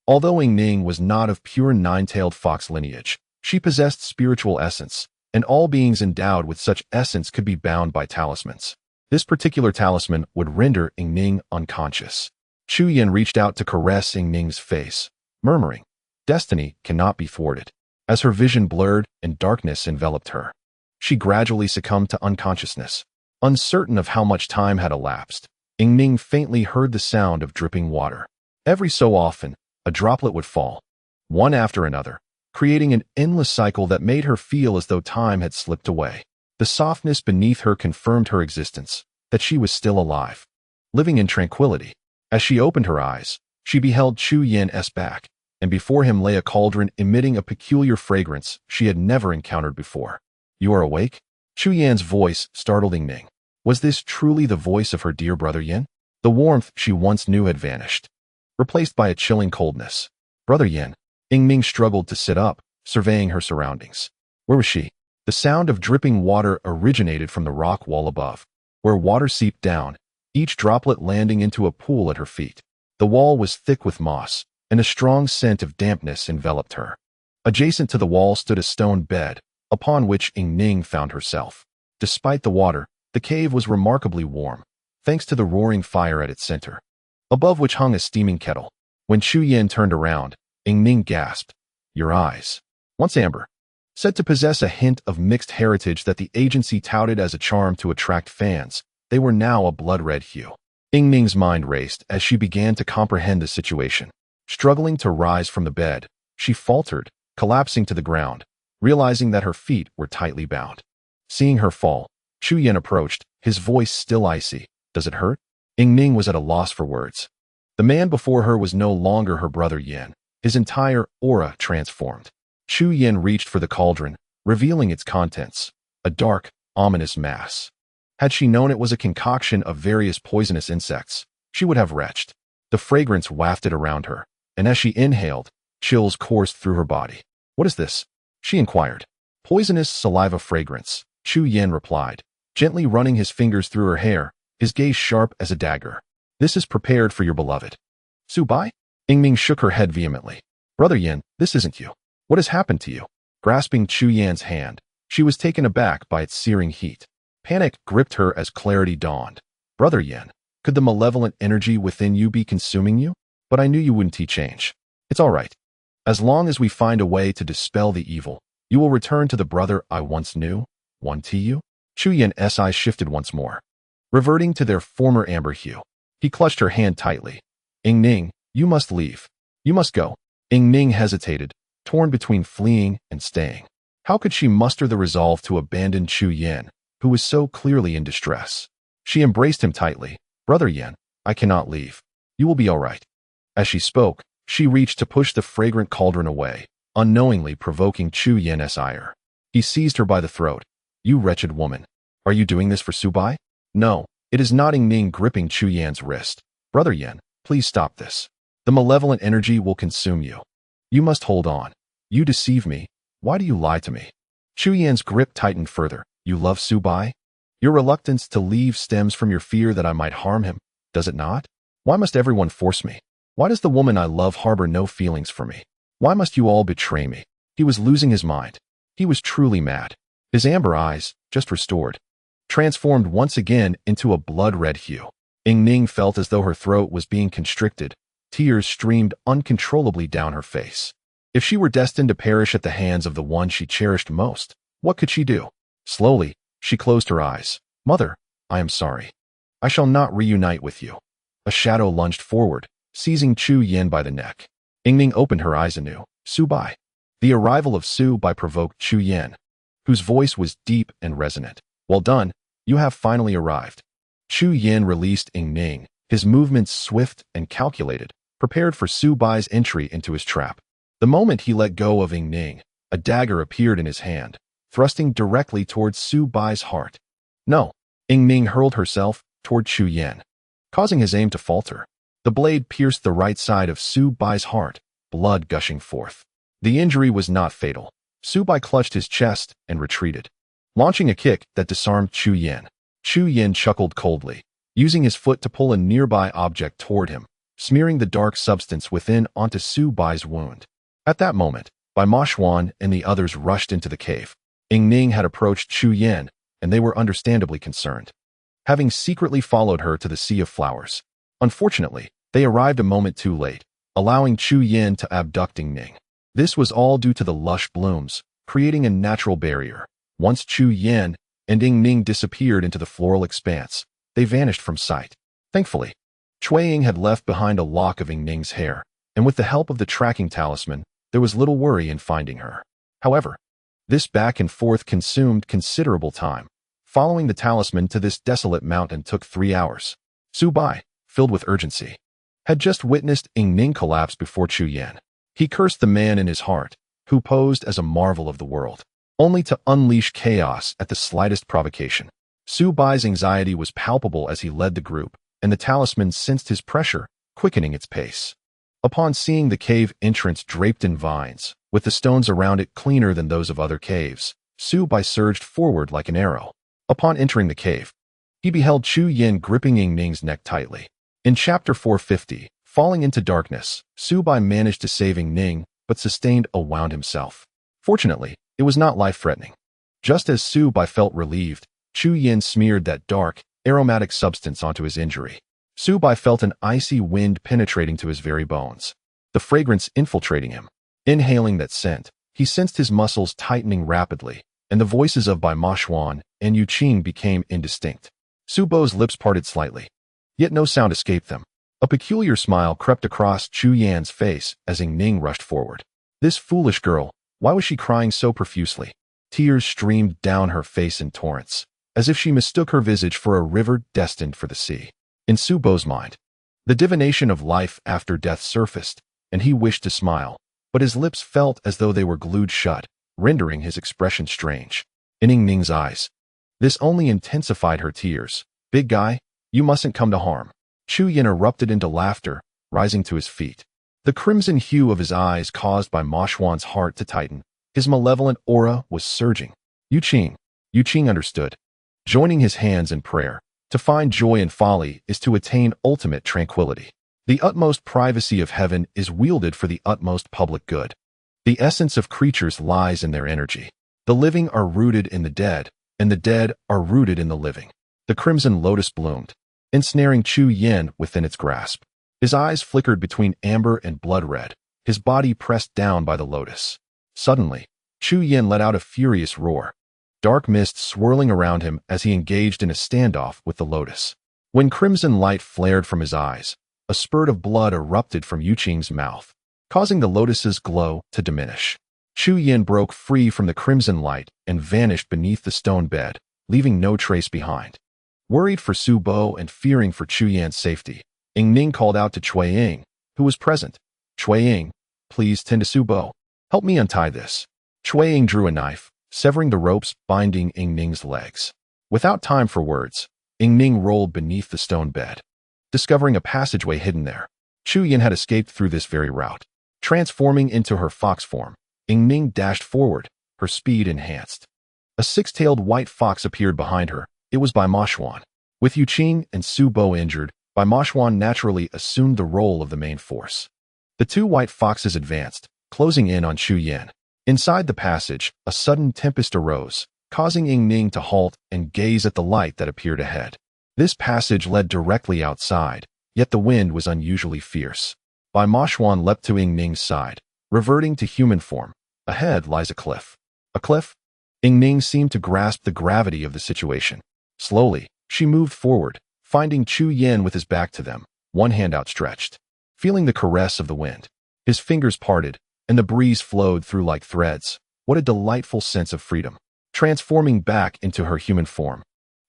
Although Ning was not of pure nine-tailed fox lineage, she possessed spiritual essence, and all beings endowed with such essence could be bound by talismans. This particular talisman would render Ning unconscious. Chu Yan reached out to caress Ning's face, murmuring, "Destiny cannot be thwarted." As her vision blurred and darkness enveloped her, she gradually succumbed to unconsciousness. Uncertain of how much time had elapsed, Ning faintly heard the sound of dripping water. Every so often, a droplet would fall, one after another, creating an endless cycle that made her feel as though time had slipped away. The softness beneath her confirmed her existence, that she was still alive, living in tranquility. As she opened her eyes, she beheld Chu Yan's back, and before him lay a cauldron emitting a peculiar fragrance she had never encountered before. "You are awake?" Chu Yan's voice startled Ning. Was this truly the voice of her dear brother Yan? The warmth she once knew had vanished, replaced by a chilling coldness. "Brother Yan." Ning struggled to sit up, surveying her surroundings. Where was she? The sound of dripping water originated from the rock wall above, where water seeped down, each droplet landing into a pool at her feet. The wall was thick with moss, and a strong scent of dampness enveloped her. Adjacent to the wall stood a stone bed, upon which Ning found herself. Despite the water, the cave was remarkably warm, thanks to the roaring fire at its center, above which hung a steaming kettle. When Chu Yan turned around, Ning gasped. "Your eyes, once amber, said to possess a hint of mixed heritage that the agency touted as a charm to attract fans, they were now a blood-red hue." Ning's mind raced as she began to comprehend the situation. Struggling to rise from the bed, she faltered, collapsing to the ground, realizing that her feet were tightly bound. Seeing her fall, Chu Yan approached, his voice still icy. "Does it hurt?" Ning was at a loss for words. The man before her was no longer her brother Yan, his entire aura transformed. Chu Yan reached for the cauldron, revealing its contents, a dark, ominous mass. Had she known it was a concoction of various poisonous insects, she would have retched. The fragrance wafted around her, and as she inhaled, chills coursed through her body. "What is this?" she inquired. "Poisonous saliva fragrance," Chu Yan replied, gently running his fingers through her hair, his gaze sharp as a dagger. "This is prepared for your beloved." "Subai?" Ning shook her head vehemently. "Brother Yan, this isn't you. What has happened to you?" Grasping Chu Yan's hand, she was taken aback by its searing heat. Panic gripped her as clarity dawned. "Brother Yan, could the malevolent energy within you be consuming you? But I knew you wouldn't change. It's all right. As long as we find a way to dispel the evil, you will return to the brother I once knew." "One to you?" Chu Yan's eyes shifted once more, reverting to their former amber hue. He clutched her hand tightly. "Ning, you must leave. You must go." Ning hesitated, torn between fleeing and staying. How could she muster the resolve to abandon Chu Yan, who was so clearly in distress? She embraced him tightly. "Brother Yan, I cannot leave. You will be all right." As she spoke, she reached to push the fragrant cauldron away, unknowingly provoking Chu Yan's ire. He seized her by the throat. "You wretched woman. Are you doing this for Subai?" "No, it is not." Ning gripping Chu Yan's wrist. "Brother Yan, please stop this. The malevolent energy will consume you. You must hold on. You deceive me. Why do you lie to me?" Chu Yan's grip tightened further. "You love Subai? Your reluctance to leave stems from your fear that I might harm him, does it not? Why must everyone force me? Why does the woman I love harbor no feelings for me? Why must you all betray me?" He was losing his mind. He was truly mad. His amber eyes, just restored, transformed once again into a blood-red hue. Ning felt as though her throat was being constricted. Tears streamed uncontrollably down her face. If she were destined to perish at the hands of the one she cherished most, what could she do? Slowly, she closed her eyes. Mother, I am sorry. I shall not reunite with you. A shadow lunged forward, seizing Chu Yin by the neck. Ning opened her eyes anew. Su Bai. The arrival of Su Bai provoked Chu Yin, whose voice was deep and resonant. Well done, you have finally arrived. Chu Yin released Ning, his movements swift and calculated, prepared for Su Bai's entry into his trap. The moment he let go of Ning, a dagger appeared in his hand, thrusting directly towards Su Bai's heart. No, Ning hurled herself toward Chu Yin, causing his aim to falter. The blade pierced the right side of Su Bai's heart, blood gushing forth. The injury was not fatal. Su Bai clutched his chest and retreated, launching a kick that disarmed Chu Yin. Chu Yin chuckled coldly, using his foot to pull a nearby object toward him, smearing the dark substance within onto Su Bai's wound. At that moment, Bai Moshuan and the others rushed into the cave. Ning had approached Chu Yin, and they were understandably concerned, having secretly followed her to the Sea of Flowers. Unfortunately, they arrived a moment too late, allowing Chu Yin to abduct Ning. This was all due to the lush blooms, creating a natural barrier. Once Chu Yin and Ning disappeared into the floral expanse, they vanished from sight. Thankfully, Cui Ying had left behind a lock of Ning's hair, and with the help of the tracking talisman, there was little worry in finding her. However, this back and forth consumed considerable time. Following the talisman to this desolate mountain took 3 hours. Su Bai, filled with urgency, had just witnessed Ning collapse before Chu Yin. He cursed the man in his heart, who posed as a marvel of the world, only to unleash chaos at the slightest provocation. Su Bai's anxiety was palpable as he led the group, and the talisman sensed his pressure, quickening its pace. Upon seeing the cave entrance draped in vines, with the stones around it cleaner than those of other caves, Su Bai surged forward like an arrow. Upon entering the cave, he beheld Chu Yin gripping Ning's neck tightly. In Chapter 450, falling into darkness, Su Bai managed to save Ning, but sustained a wound himself. Fortunately, it was not life-threatening. Just as Su Bai felt relieved, Chu Yin smeared that dark, aromatic substance onto his injury. Su Bai felt an icy wind penetrating to his very bones, the fragrance infiltrating him. Inhaling that scent, he sensed his muscles tightening rapidly, and the voices of Bai Moshuan and Yu Qing became indistinct. Su Bai's lips parted slightly, yet no sound escaped them. A peculiar smile crept across Chu Yan's face as Ning rushed forward. This foolish girl, why was she crying so profusely? Tears streamed down her face in torrents, as if she mistook her visage for a river destined for the sea. In Su Bai's mind, the divination of life after death surfaced, and he wished to smile, but his lips felt as though they were glued shut, rendering his expression strange. In Ning's eyes, this only intensified her tears. Big guy, you mustn't come to harm. Chu Yin erupted into laughter, rising to his feet. The crimson hue of his eyes caused Bai Moshuan's heart to tighten. His malevolent aura was surging. Yu Qing understood. Joining his hands in prayer, to find joy in folly is to attain ultimate tranquility. The utmost privacy of heaven is wielded for the utmost public good. The essence of creatures lies in their energy. The living are rooted in the dead, and the dead are rooted in the living. The crimson lotus bloomed, ensnaring Chu Yin within its grasp. His eyes flickered between amber and blood red, his body pressed down by the lotus. Suddenly, Chu Yin let out a furious roar, dark mist swirling around him as he engaged in a standoff with the lotus. When crimson light flared from his eyes, a spurt of blood erupted from Yu Qing's mouth, causing the lotus's glow to diminish. Chu Yin broke free from the crimson light and vanished beneath the stone bed, leaving no trace behind. Worried for Su Bai and fearing for Chu Yan's safety, Ning called out to Cui Ying, who was present. Cui Ying, please tend to Su Bai. Help me untie this. Cui Ying drew a knife, severing the ropes binding Ning's legs. Without time for words, Ning rolled beneath the stone bed, discovering a passageway hidden there. Chu Yin had escaped through this very route. Transforming into her fox form, Ning dashed forward, her speed enhanced. A six-tailed white fox appeared behind her. It was Bai Moshuan. With Yu Qing and Su Bai injured, Bai Moshuan naturally assumed the role of the main force. The two white foxes advanced, closing in on Chu Yin. Inside the passage, a sudden tempest arose, causing Ning to halt and gaze at the light that appeared ahead. This passage led directly outside, yet the wind was unusually fierce. Bai Moshuan leapt to Ning's side, reverting to human form. Ahead lies a cliff. A cliff? Ning seemed to grasp the gravity of the situation. Slowly, she moved forward, finding Chu Yan with his back to them, one hand outstretched. Feeling the caress of the wind, his fingers parted, and the breeze flowed through like threads. What a delightful sense of freedom. Transforming back into her human form,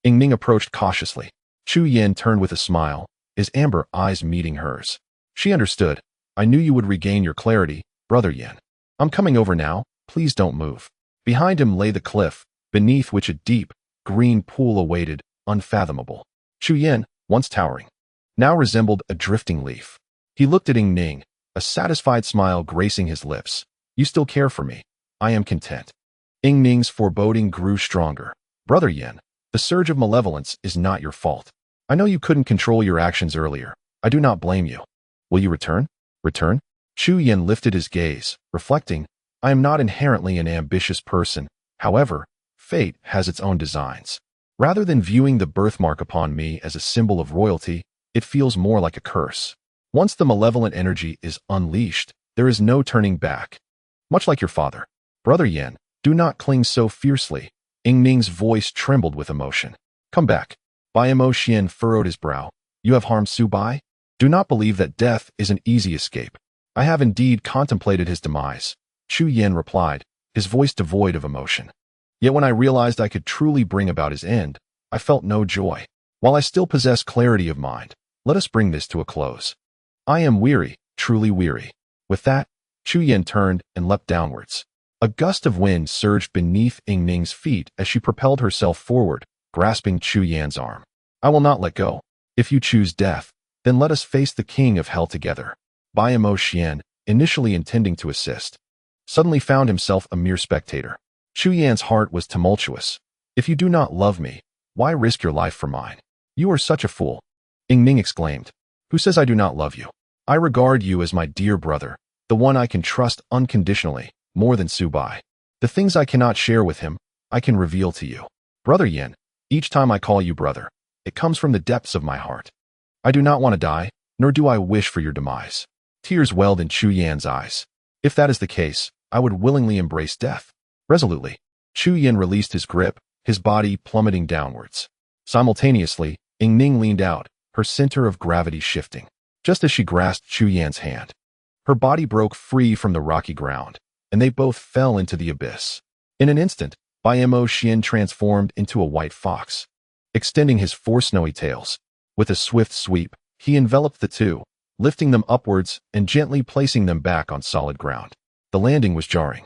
Ning approached cautiously. Chu Yan turned with a smile, his amber eyes meeting hers. She understood. I knew you would regain your clarity, Brother Yan. I'm coming over now, please don't move. Behind him lay the cliff, beneath which a deep, green pool awaited, unfathomable. Chu Yan, once towering, now resembled a drifting leaf. He looked at Ning, a satisfied smile gracing his lips. You still care for me. I am content. Ning's foreboding grew stronger. Brother Yan, the surge of malevolence is not your fault. I know you couldn't control your actions earlier. I do not blame you. Will you return? Return? Chu Yan lifted his gaze, reflecting, I am not inherently an ambitious person. However, fate has its own designs. Rather than viewing the birthmark upon me as a symbol of royalty, it feels more like a curse. Once the malevolent energy is unleashed, there is no turning back. Much like your father. Brother Yan, do not cling so fiercely. Ning's voice trembled with emotion. Come back. Bai Mo-Xian furrowed his brow. You have harmed Su Bai? Do not believe that death is an easy escape. I have indeed contemplated his demise. Chu Yan replied, his voice devoid of emotion. Yet when I realized I could truly bring about his end, I felt no joy. While I still possess clarity of mind, let us bring this to a close. I am weary, truly weary. With that, Chu Yan turned and leapt downwards. A gust of wind surged beneath Ning's feet as she propelled herself forward, grasping Chu Yan's arm. I will not let go. If you choose death, then let us face the king of hell together. Bai Mo-Xian, initially intending to assist, suddenly found himself a mere spectator. Chu Yan's heart was tumultuous. If you do not love me, why risk your life for mine? You are such a fool. Ning exclaimed. Who says I do not love you? I regard you as my dear brother, the one I can trust unconditionally, more than Su Bai. The things I cannot share with him, I can reveal to you. Brother Yan, each time I call you brother, it comes from the depths of my heart. I do not want to die, nor do I wish for your demise. Tears welled in Chu Yan's eyes. If that is the case, I would willingly embrace death. Resolutely, Chu Yan released his grip, his body plummeting downwards. Simultaneously, Ning leaned out, her center of gravity shifting. Just as she grasped Chu Yan's hand, her body broke free from the rocky ground, and they both fell into the abyss. In an instant, Bai Mo-Xian transformed into a white fox. Extending his four snowy tails, with a swift sweep, he enveloped the two, lifting them upwards and gently placing them back on solid ground. The landing was jarring.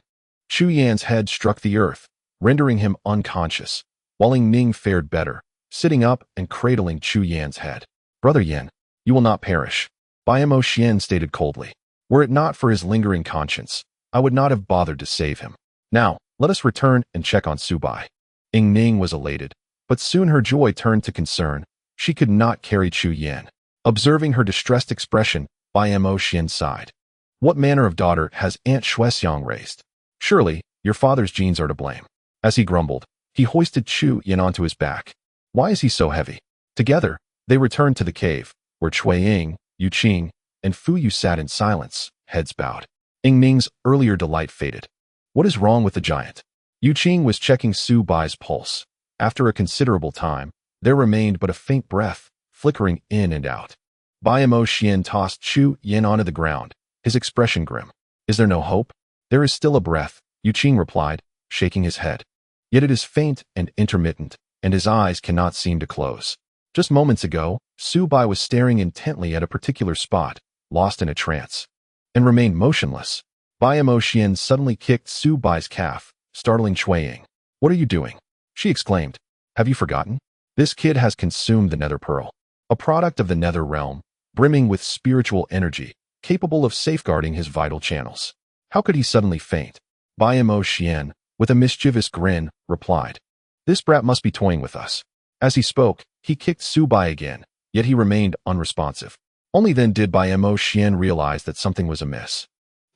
Chu Yan's head struck the earth, rendering him unconscious, while Ning fared better, sitting up and cradling Chu Yan's head. Brother Yan, you will not perish, Bai Mo-Xian stated coldly. Were it not for his lingering conscience, I would not have bothered to save him. Now, let us return and check on Su Bai. Ning was elated, but soon her joy turned to concern. She could not carry Chu Yan. Observing her distressed expression, Bai Mo-Xian sighed. What manner of daughter has Aunt Shuexiang raised? Surely, your father's genes are to blame. As he grumbled, he hoisted Chu Yan onto his back. Why is he so heavy? Together, they returned to the cave, where Cui Ying, Yu Qing, and Fu Yu sat in silence, heads bowed. Ning's earlier delight faded. What is wrong with the giant? Yu Qing was checking Su Bai's pulse. After a considerable time, there remained but a faint breath, flickering in and out. Bai Mo-Xian tossed Chu Yan onto the ground, his expression grim. Is there no hope? There is still a breath, Yu Qing replied, shaking his head. Yet it is faint and intermittent, and his eyes cannot seem to close. Just moments ago, Su Bai was staring intently at a particular spot, lost in a trance, and remained motionless. Bai Mo-Xian suddenly kicked Su Bai's calf, startling Cui Ying. What are you doing? She exclaimed. Have you forgotten? This kid has consumed the nether pearl, a product of the nether realm, brimming with spiritual energy, capable of safeguarding his vital channels. How could he suddenly faint? Bai Mo-Xian, with a mischievous grin, replied. This brat must be toying with us. As he spoke, he kicked Su Bai again, yet he remained unresponsive. Only then did Bai Mo-Xian realize that something was amiss.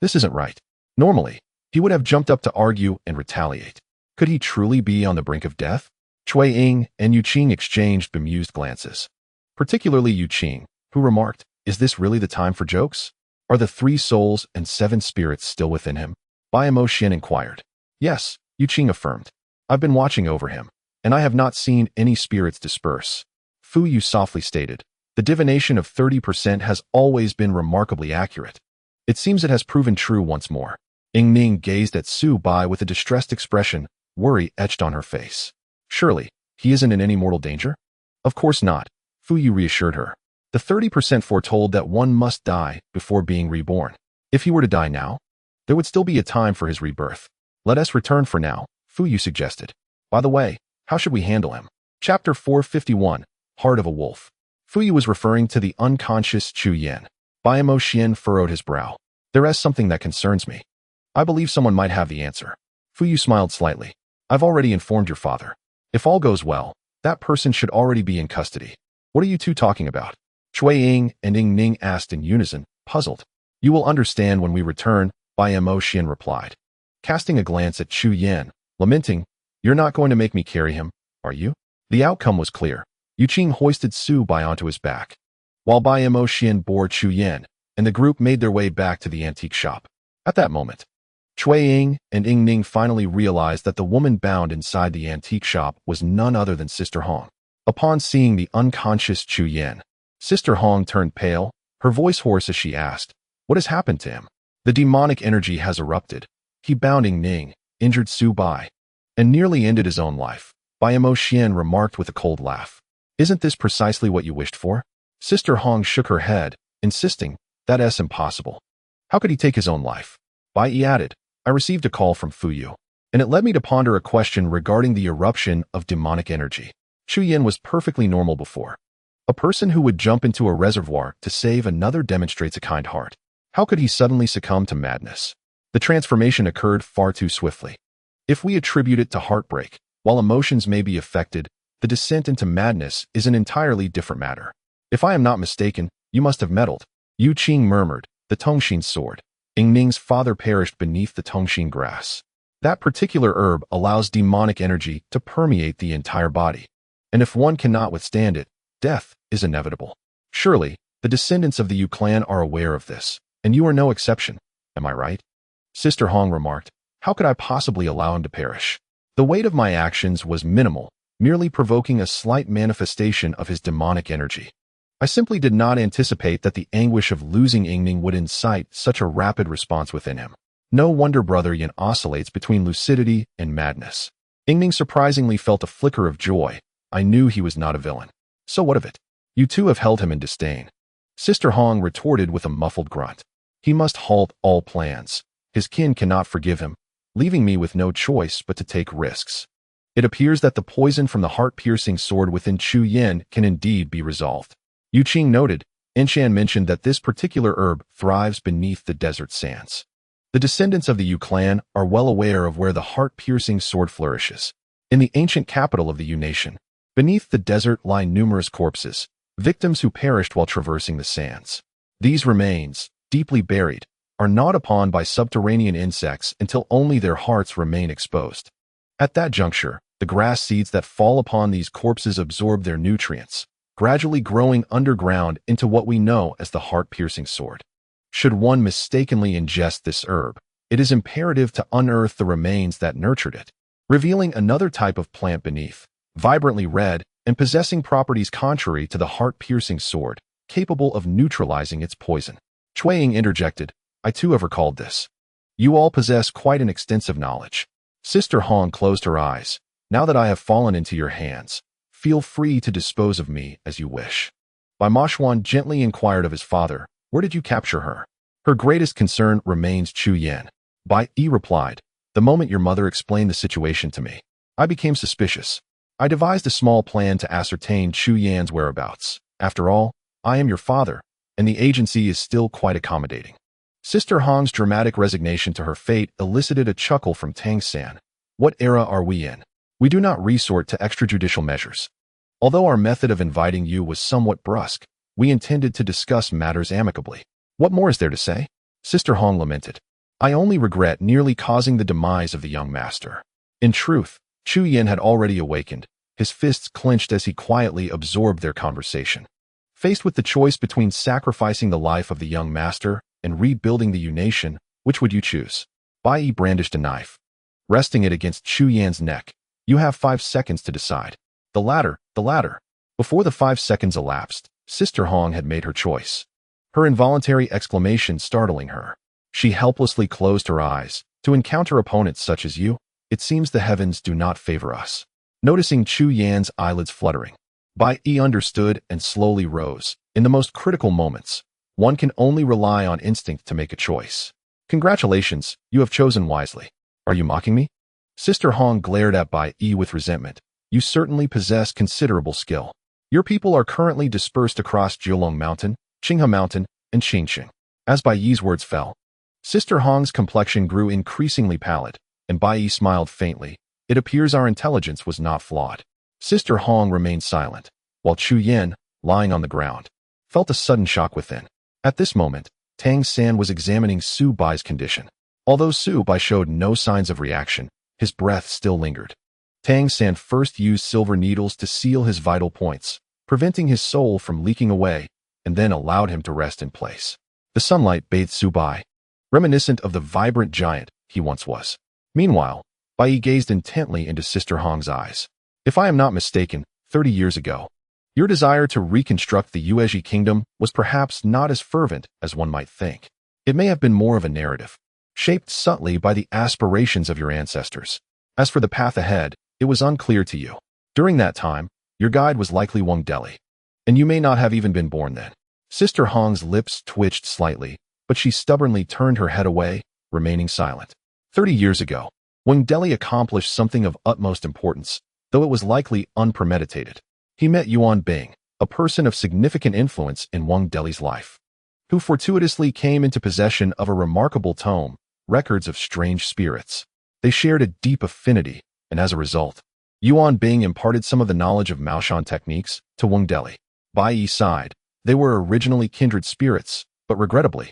This isn't right. Normally, He would have jumped up to argue and retaliate. Could he truly be on the brink of death? Cui Ying and Yu Qing exchanged bemused glances. Particularly Yu Qing, who remarked, "Is this really the time for jokes? Are the 3 souls and 7 spirits still within him?" Bai Xian inquired. "Yes," Yu Qing affirmed. "I've been watching over him, and I have not seen any spirits disperse." Fu Yu softly stated, "The divination of 30% has always been remarkably accurate. It seems it has proven true once more." Ying Ning gazed at Su Bai with a distressed expression, worry etched on her face. "Surely, he isn't in any mortal danger?" "Of course not," Fu Yu reassured her. "The 30% foretold that one must die before being reborn. If he were to die now, there would still be a time for his rebirth. Let us return for now," Fu Yu suggested. "By the way, how should we handle him?" Chapter 451, Heart of a Wolf. Fu Yu was referring to the unconscious Chu Yan. Bai Xian furrowed his brow. "There is something that concerns me. I believe someone might have the answer." Fu Yu smiled slightly. "I've already informed your father. If all goes well, that person should already be in custody." "What are you two talking about?" Cui Ying and Ying Ning asked in unison, puzzled. "You will understand when we return," Bai Xian replied. Casting a glance at Chu Yan, lamenting, "You're not going to make me carry him, are you?" The outcome was clear. Yu Qing hoisted Su Bai onto his back, while Bai Xian bore Chu Yan, and the group made their way back to the antique shop. At that moment, Cui Ying and Ying Ning finally realized that the woman bound inside the antique shop was none other than Sister Hong. Upon seeing the unconscious Chu Yan, Sister Hong turned pale, her voice hoarse as she asked, "What has happened to him?" "The demonic energy has erupted. He bound Ying Ning, injured Su Bai, and nearly ended his own life," Bai Xian remarked with a cold laugh. "Isn't this precisely what you wished for?" Sister Hong shook her head, insisting, "That is impossible. How could he take his own life?" Bai added, "I received a call from Fu Yu, and it led me to ponder a question regarding the eruption of demonic energy. Chu Yan was perfectly normal before. A person who would jump into a reservoir to save another demonstrates a kind heart. How could he suddenly succumb to madness? The transformation occurred far too swiftly. If we attribute it to heartbreak, while emotions may be affected, the descent into madness is an entirely different matter. If I am not mistaken, you must have meddled." Yu Qing murmured, "The Tongshin sword. Ying Ning's father perished beneath the Tongshin grass. That particular herb allows demonic energy to permeate the entire body. And if one cannot withstand it, death is inevitable. Surely, the descendants of the Yu clan are aware of this, and you are no exception. Am I right?" Sister Hong remarked, "How could I possibly allow him to perish? The weight of my actions was minimal, merely provoking a slight manifestation of his demonic energy. I simply did not anticipate that the anguish of losing Ying Ning would incite such a rapid response within him. No wonder Brother Yan oscillates between lucidity and madness." Ying Ning surprisingly felt a flicker of joy. "I knew he was not a villain. So what of it? You two have held him in disdain." Sister Hong retorted with a muffled grunt. "He must halt all plans. His kin cannot forgive him, leaving me with no choice but to take risks. It appears that the poison from the heart-piercing sword within Chu Yan can indeed be resolved." Yu Qing noted, Enshan mentioned that this particular herb thrives beneath the desert sands. The descendants of the Yu clan are well aware of where the heart-piercing sword flourishes. In the ancient capital of the Yu nation, beneath the desert lie numerous corpses, victims who perished while traversing the sands. These remains, deeply buried, are gnawed upon by subterranean insects until only their hearts remain exposed. At that juncture, the grass seeds that fall upon these corpses absorb their nutrients, gradually growing underground into what we know as the heart-piercing sword. Should one mistakenly ingest this herb, it is imperative to unearth the remains that nurtured it, revealing another type of plant beneath, vibrantly red and possessing properties contrary to the heart-piercing sword, capable of neutralizing its poison. Cui Ying interjected, "I too have recalled this. You all possess quite an extensive knowledge." Sister Hong closed her eyes. "Now that I have fallen into your hands, feel free to dispose of me as you wish." Bai Xuan gently inquired of his father, "Where did you capture her?" "Her greatest concern remains Chu Yan." Bai Yi replied, "The moment your mother explained the situation to me, I became suspicious. I devised a small plan to ascertain Chu Yan's whereabouts. After all, I am your father, and the agency is still quite accommodating." Sister Hong's dramatic resignation to her fate elicited a chuckle from Tang San. "What era are we in? We do not resort to extrajudicial measures. Although our method of inviting you was somewhat brusque, we intended to discuss matters amicably. What more is there to say?" Sister Hong lamented. I only regret nearly causing the demise of the young master. In truth, Chu Yin had already awakened, his fists clenched as he quietly absorbed their conversation. Faced with the choice between sacrificing the life of the young master and rebuilding the Yu nation, which would you choose? Bai Yi brandished a knife, resting it against Chu Yan's neck. You have 5 seconds to decide. The latter. Before the 5 seconds elapsed, Sister Hong had made her choice. Her involuntary exclamation startling her. She helplessly closed her eyes. To encounter opponents such as you, it seems the heavens do not favor us. Noticing Chu Yan's eyelids fluttering, Bai Yi understood and slowly rose. In the most critical moments, one can only rely on instinct to make a choice. Congratulations, you have chosen wisely. Are you mocking me? Sister Hong glared at Bai Yi with resentment. You certainly possess considerable skill. Your people are currently dispersed across Jiulong Mountain, Qinghe Mountain, and Qingxing. As Bai Yi's words fell, Sister Hong's complexion grew increasingly pallid, and Bai Yi smiled faintly. It appears our intelligence was not flawed. Sister Hong remained silent, while Chu Yin, lying on the ground, felt a sudden shock within. At this moment, Tang San was examining Su Bai's condition. Although Su Bai showed no signs of reaction, his breath still lingered. Tang San first used silver needles to seal his vital points, preventing his soul from leaking away, and then allowed him to rest in place. The sunlight bathed Su Bai, reminiscent of the vibrant giant he once was. Meanwhile, Bai Yi gazed intently into Sister Hong's eyes. If I am not mistaken, 30 years ago, your desire to reconstruct the Yuezhi kingdom was perhaps not as fervent as one might think. It may have been more of a narrative, shaped subtly by the aspirations of your ancestors. As for the path ahead, it was unclear to you. During that time, your guide was likely 6', and you may not have even been born then. Sister Hong's lips twitched slightly, but she stubbornly turned her head away, remaining silent. 30 years ago, 6 accomplished something of utmost importance, though it was likely unpremeditated. He met Yuan Bing, a person of significant influence in 6's life, who fortuitously came into possession of a remarkable tome, Records of Strange Spirits. They shared a deep affinity, and as a result, Yuan Bing imparted some of the knowledge of Maoshan techniques to 6. Bai Yi sighed. They were originally kindred spirits, but regrettably,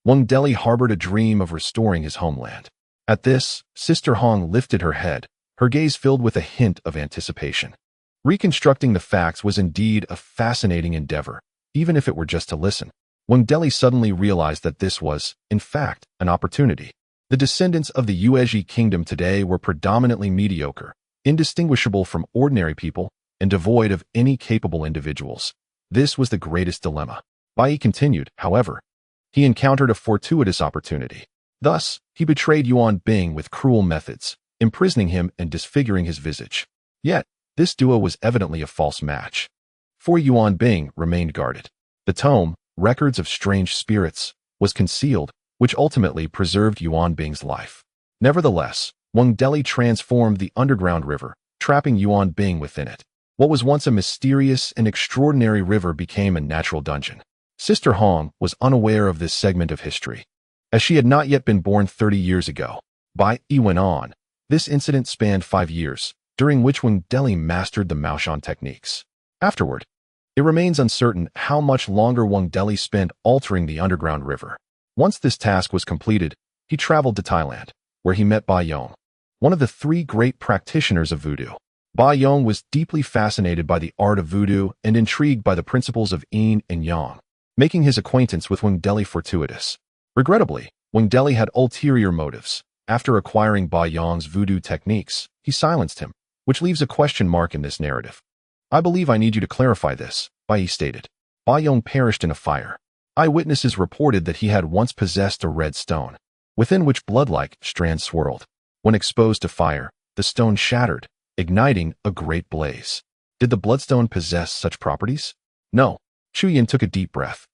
6 harbored a dream of restoring his homeland. At this, Sister Hong lifted her head, her gaze filled with a hint of anticipation. Reconstructing the facts was indeed a fascinating endeavor, even if it were just to listen. 6 suddenly realized that this was, in fact, an opportunity. The descendants of the Yuezhi kingdom today were predominantly mediocre, indistinguishable from ordinary people, and devoid of any capable individuals. This was the greatest dilemma. Bai Yi continued, however. He encountered a fortuitous opportunity. Thus, he betrayed Yuan Bing with cruel methods, imprisoning him and disfiguring his visage. Yet, this duo was evidently a false match. For Yuan Bing remained guarded. The tome, Records of Strange Spirits, was concealed, which ultimately preserved Yuan Bing's life. Nevertheless, 6 transformed the underground river, trapping Yuan Bing within it. What was once a mysterious and extraordinary river became a natural dungeon. Sister Hong was unaware of this segment of history, as she had not yet been born 30 years ago. Bai Yi went on. This incident spanned 5 years, during which 6 mastered the Maoshan techniques. Afterward, it remains uncertain how much longer 6 spent altering the underground river. Once this task was completed, he traveled to Thailand, where he met Bai Yong, one of the 3 great practitioners of voodoo. Bai Yong was deeply fascinated by the art of voodoo and intrigued by the principles of yin and yang, making his acquaintance with 6 fortuitous. Regrettably, 6 had ulterior motives. After acquiring Bai Yong's voodoo techniques, he silenced him, which leaves a question mark in this narrative. I believe I need you to clarify this, Bai Yi stated. Bai Yong perished in a fire. Eyewitnesses reported that he had once possessed a red stone, within which blood-like strands swirled. When exposed to fire, the stone shattered, igniting a great blaze. Did the bloodstone possess such properties? No. Chu Yin took a deep breath,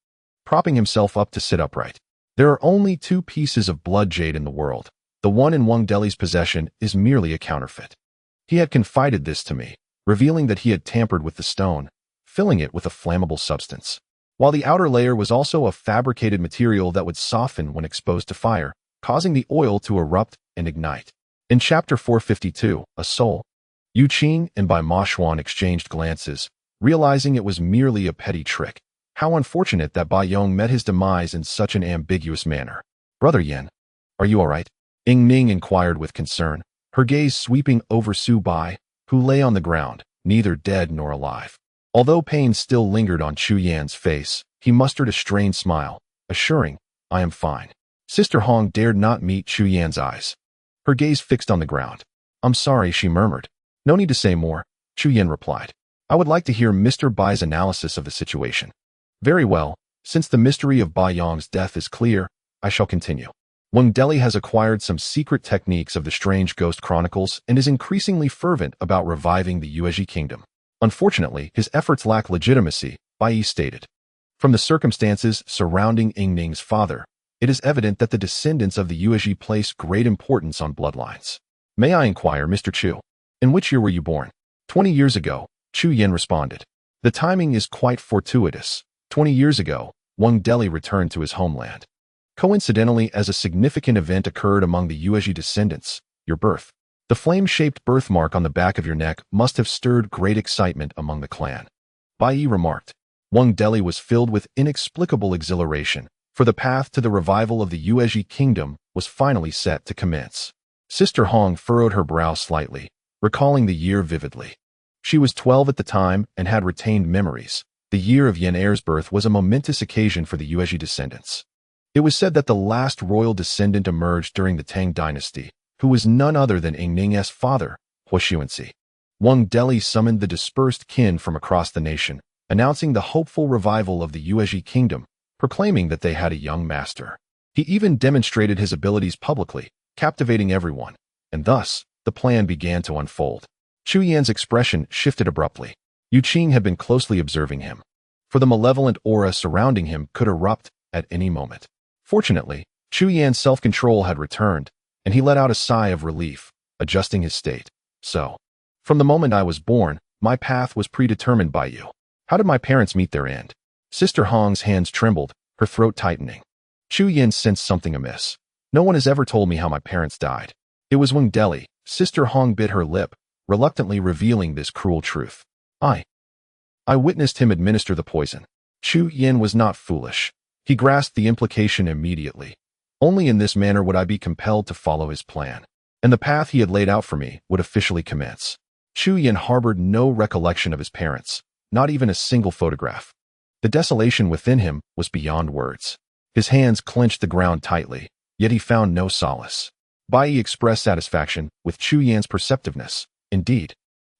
propping himself up to sit upright. There are only 2 pieces of blood jade in the world. The one in 6's possession is merely a counterfeit. He had confided this to me, revealing that he had tampered with the stone, filling it with a flammable substance. While the outer layer was also a fabricated material that would soften when exposed to fire, causing the oil to erupt and ignite. In chapter 452, A Soul, Yu Qing and Bai Maoshuan exchanged glances, realizing it was merely a petty trick. How unfortunate that Bai Yong met his demise in such an ambiguous manner. Brother Yin, Are you all right? Ying Ning inquired with concern, her gaze sweeping over Su Bai, who lay on the ground, neither dead nor alive. Although pain still lingered on Chu Yan's face, he mustered a strained smile, assuring, I am fine. Sister Hong dared not meet Chu Yan's eyes. Her gaze fixed on the ground. I'm sorry, she murmured. No need to say more, Chu Yan replied. I would like to hear Mr. Bai's analysis of the situation. Very well, since the mystery of Bai Yong's death is clear, I shall continue. Wang Deli has acquired some secret techniques of the strange ghost chronicles and is increasingly fervent about reviving the Yuezhi kingdom. Unfortunately, his efforts lack legitimacy, Bai Yi stated. From the circumstances surrounding Ying Ning's father, it is evident that the descendants of the Yuezhi place great importance on bloodlines. May I inquire, Mr. Chu? In which year were you born? 20 years ago, Chu Yan responded. The timing is quite fortuitous. 20 years ago, Wang Deli returned to his homeland. Coincidentally, as a significant event occurred among the Yuezhi descendants, your birth. The flame-shaped birthmark on the back of your neck must have stirred great excitement among the clan. Bai Yi remarked. Wang Deli was filled with inexplicable exhilaration, for the path to the revival of the Yuezhi kingdom was finally set to commence. Sister Hong furrowed her brow slightly, recalling the year vividly. She was 12 at the time and had retained memories. The year of Qiao'er's birth was a momentous occasion for the Yuezhi descendants. It was said that the last royal descendant emerged during the Tang dynasty, who was none other than Ying Ning's father, Huoxuanxi. Wang Deli summoned the dispersed kin from across the nation, announcing the hopeful revival of the Yuezhi kingdom, proclaiming that they had a young master. He even demonstrated his abilities publicly, captivating everyone, and thus, the plan began to unfold. Chu Yan's expression shifted abruptly. Yu Qing had been closely observing him, for the malevolent aura surrounding him could erupt at any moment. Fortunately, Chu Yan's self-control had returned, and he let out a sigh of relief, adjusting his state. So, from the moment I was born, my path was predetermined by you. How did my parents meet their end? Sister Hong's hands trembled, her throat tightening. Chu Yan sensed something amiss. No one has ever told me how my parents died. It was Wang Deli. Sister Hong bit her lip, reluctantly revealing this cruel truth. I witnessed him administer the poison. Chu Yan was not foolish. He grasped the implication immediately. Only in this manner would I be compelled to follow his plan, and the path he had laid out for me would officially commence. Chu Yan harbored no recollection of his parents, not even a single photograph. The desolation within him was beyond words. His hands clenched the ground tightly, yet he found no solace. Bai Yi expressed satisfaction with Chu Yan's perceptiveness. Indeed,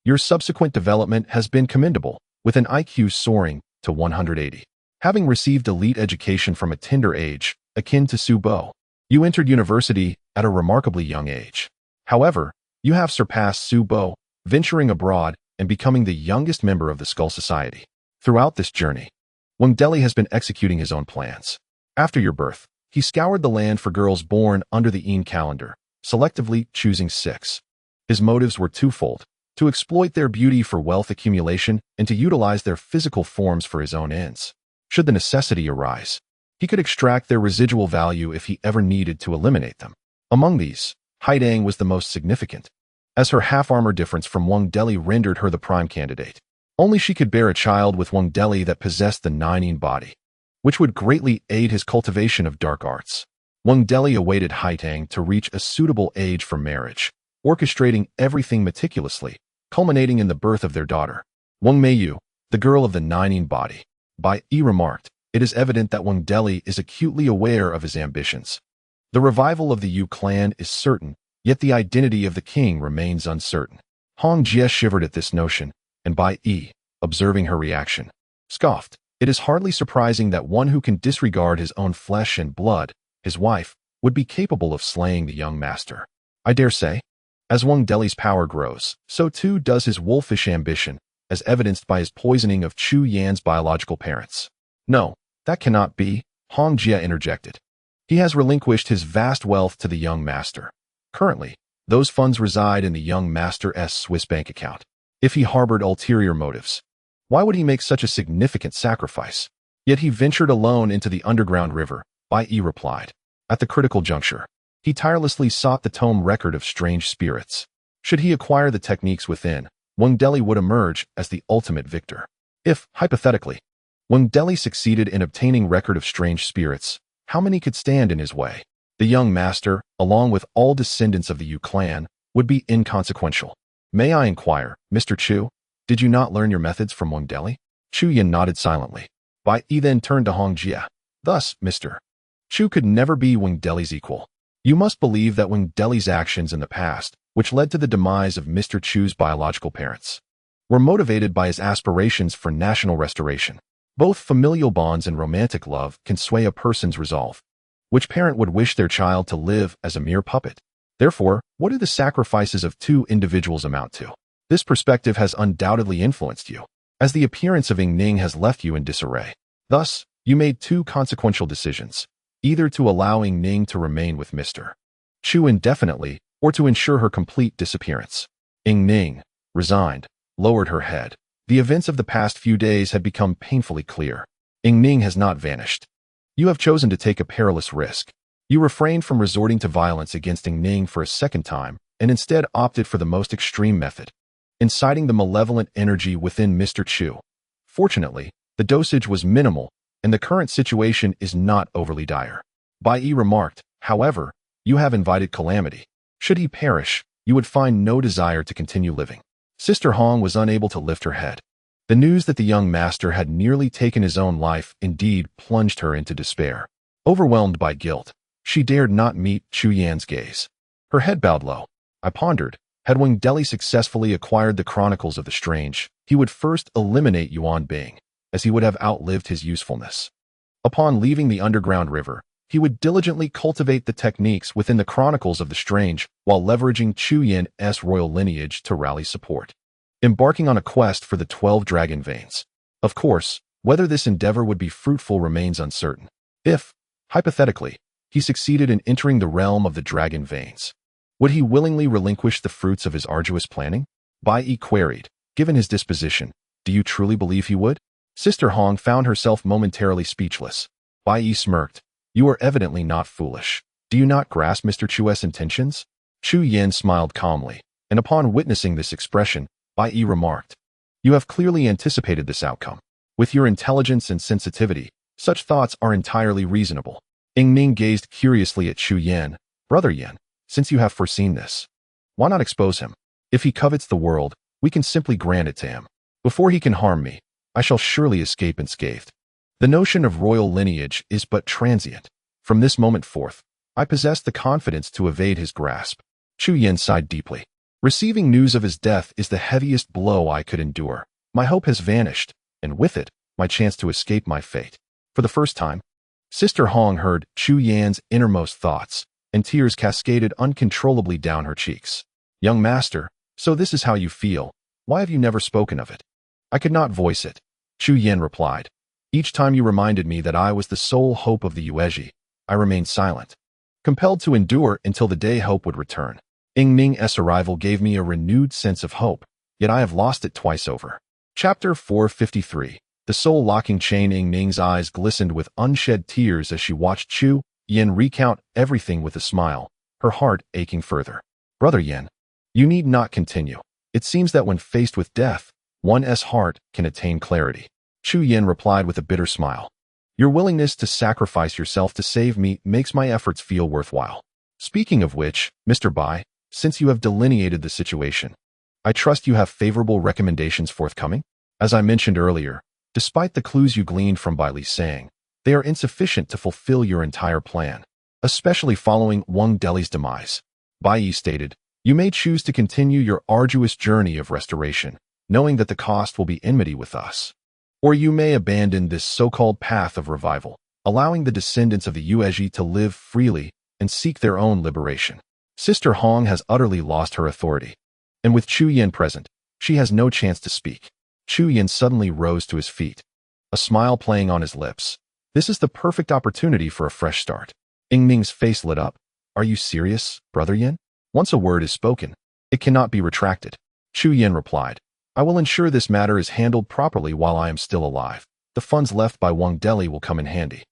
your subsequent development has been commendable, with an IQ soaring to 180. Having received elite education from a tender age, akin to Su Bo, you entered university at a remarkably young age. However, you have surpassed Su Bo, venturing abroad and becoming the youngest member of the Skull Society. Throughout this journey, Wang Deli has been executing his own plans. After your birth, he scoured the land for girls born under the Yin calendar, selectively choosing 6. His motives were twofold: to exploit their beauty for wealth accumulation and to utilize their physical forms for his own ends. Should the necessity arise, he could extract their residual value if he ever needed to eliminate them. Among these, Haidang was the most significant, as her half-armor difference from Wang Deli rendered her the prime candidate. Only she could bear a child with Wang Deli that possessed the 9 body, which would greatly aid his cultivation of dark arts. Wang Deli awaited Haidang to reach a suitable age for marriage, orchestrating everything meticulously, culminating in the birth of their daughter, Wang Meiyu, the girl of the 9 body. Bai Yi remarked, it is evident that Wang Deli is acutely aware of his ambitions. The revival of the Yu clan is certain, yet the identity of the king remains uncertain. Hong Jie shivered at this notion, and Bai Yi, observing her reaction, scoffed. It is hardly surprising that one who can disregard his own flesh and blood, his wife, would be capable of slaying the young master. I dare say, as Wang Deli's power grows, so too does his wolfish ambition, as evidenced by his poisoning of Chu Yan's biological parents. No, that cannot be, Hong Jie interjected. He has relinquished his vast wealth to the young master. Currently, those funds reside in the young master's Swiss bank account. If he harbored ulterior motives, why would he make such a significant sacrifice? Yet he ventured alone into the underground river, Bai Yi replied. At the critical juncture, he tirelessly sought the tome record of strange spirits. Should he acquire the techniques within, Wang Deli would emerge as the ultimate victor. If, hypothetically, Wang Deli succeeded in obtaining record of strange spirits, how many could stand in his way? The young master, along with all descendants of the Yu clan, would be inconsequential. May I inquire, Mr. Chu, did you not learn your methods from Wang Deli? Chu Yan nodded silently. Bai Yi then turned to Hong Jia. Thus, Mr. Chu could never be Wang Deli's equal. You must believe that Wang Deli's actions in the past, which led to the demise of Mr. Chu's biological parents, were motivated by his aspirations for national restoration. Both familial bonds and romantic love can sway a person's resolve. Which parent would wish their child to live as a mere puppet? Therefore, what do the sacrifices of two individuals amount to? This perspective has undoubtedly influenced you, as the appearance of Ying Ning has left you in disarray. Thus, you made two consequential decisions, either to allow Ying Ning to remain with Mr. Chu indefinitely, or to ensure her complete disappearance. Ying Ning, resigned, lowered her head. The events of the past few days had become painfully clear. Ying Ning has not vanished. You have chosen to take a perilous risk. You refrained from resorting to violence against Ying Ning for a second time, and instead opted for the most extreme method, inciting the malevolent energy within Mr. Chu. Fortunately, the dosage was minimal, and the current situation is not overly dire. Bai Yi remarked, however, you have invited calamity. Should he perish, you would find no desire to continue living. Sister Hong was unable to lift her head. The news that the young master had nearly taken his own life indeed plunged her into despair. Overwhelmed by guilt, she dared not meet Chu Yan's gaze. Her head bowed low. I pondered, had Wang Deli successfully acquired the Chronicles of the Strange, he would first eliminate Yuan Bing, as he would have outlived his usefulness. Upon leaving the underground river, he would diligently cultivate the techniques within the Chronicles of the Strange while leveraging Chu Yan's royal lineage to rally support, embarking on a quest for the 12 dragon veins. Of course, whether this endeavor would be fruitful remains uncertain. If, hypothetically, he succeeded in entering the realm of the dragon veins, would he willingly relinquish the fruits of his arduous planning? Bai Yi queried, given his disposition, do you truly believe he would? Sister Hong found herself momentarily speechless. Bai Yi smirked. You are evidently not foolish. Do you not grasp Mr. Chu's intentions? Chu Yan smiled calmly, and upon witnessing this expression, Bai Yi remarked, you have clearly anticipated this outcome. With your intelligence and sensitivity, such thoughts are entirely reasonable. Ying Ning gazed curiously at Chu Yan. Brother Yan, since you have foreseen this, why not expose him? If he covets the world, we can simply grant it to him. Before he can harm me, I shall surely escape unscathed. The notion of royal lineage is but transient. From this moment forth, I possess the confidence to evade his grasp. Chu Yan sighed deeply. Receiving news of his death is the heaviest blow I could endure. My hope has vanished, and with it, my chance to escape my fate. For the first time, Sister Hong heard Chu Yan's innermost thoughts, and tears cascaded uncontrollably down her cheeks. Young master, so this is how you feel. Why have you never spoken of it? I could not voice it. Chu Yan replied. Each time you reminded me that I was the sole hope of the Yuezhi, I remained silent, compelled to endure until the day hope would return. Ying Ning's arrival gave me a renewed sense of hope, yet I have lost it twice over. Chapter 453. The soul-locking chain. Ying Ning's eyes glistened with unshed tears as she watched Chu Yan recount everything with a smile, her heart aching further. Brother Yan, you need not continue. It seems that when faced with death, one's heart can attain clarity. Chu Yan replied with a bitter smile. Your willingness to sacrifice yourself to save me makes my efforts feel worthwhile. Speaking of which, Mr. Bai, since you have delineated the situation, I trust you have favorable recommendations forthcoming? As I mentioned earlier, despite the clues you gleaned from Bai Li's saying, they are insufficient to fulfill your entire plan, especially following Wang Deli's demise. Bai Yi stated, you may choose to continue your arduous journey of restoration, knowing that the cost will be enmity with us. Or you may abandon this so-called path of revival, allowing the descendants of the Yuezhi to live freely and seek their own liberation. Sister Hong has utterly lost her authority, and with Chu Yan present, she has no chance to speak. Chu Yan suddenly rose to his feet, a smile playing on his lips. This is the perfect opportunity for a fresh start. Ying Ning's face lit up. Are you serious, Brother Yan? Once a word is spoken, it cannot be retracted. Chu Yan replied, I will ensure this matter is handled properly while I am still alive. The funds left by Wang Deli will come in handy.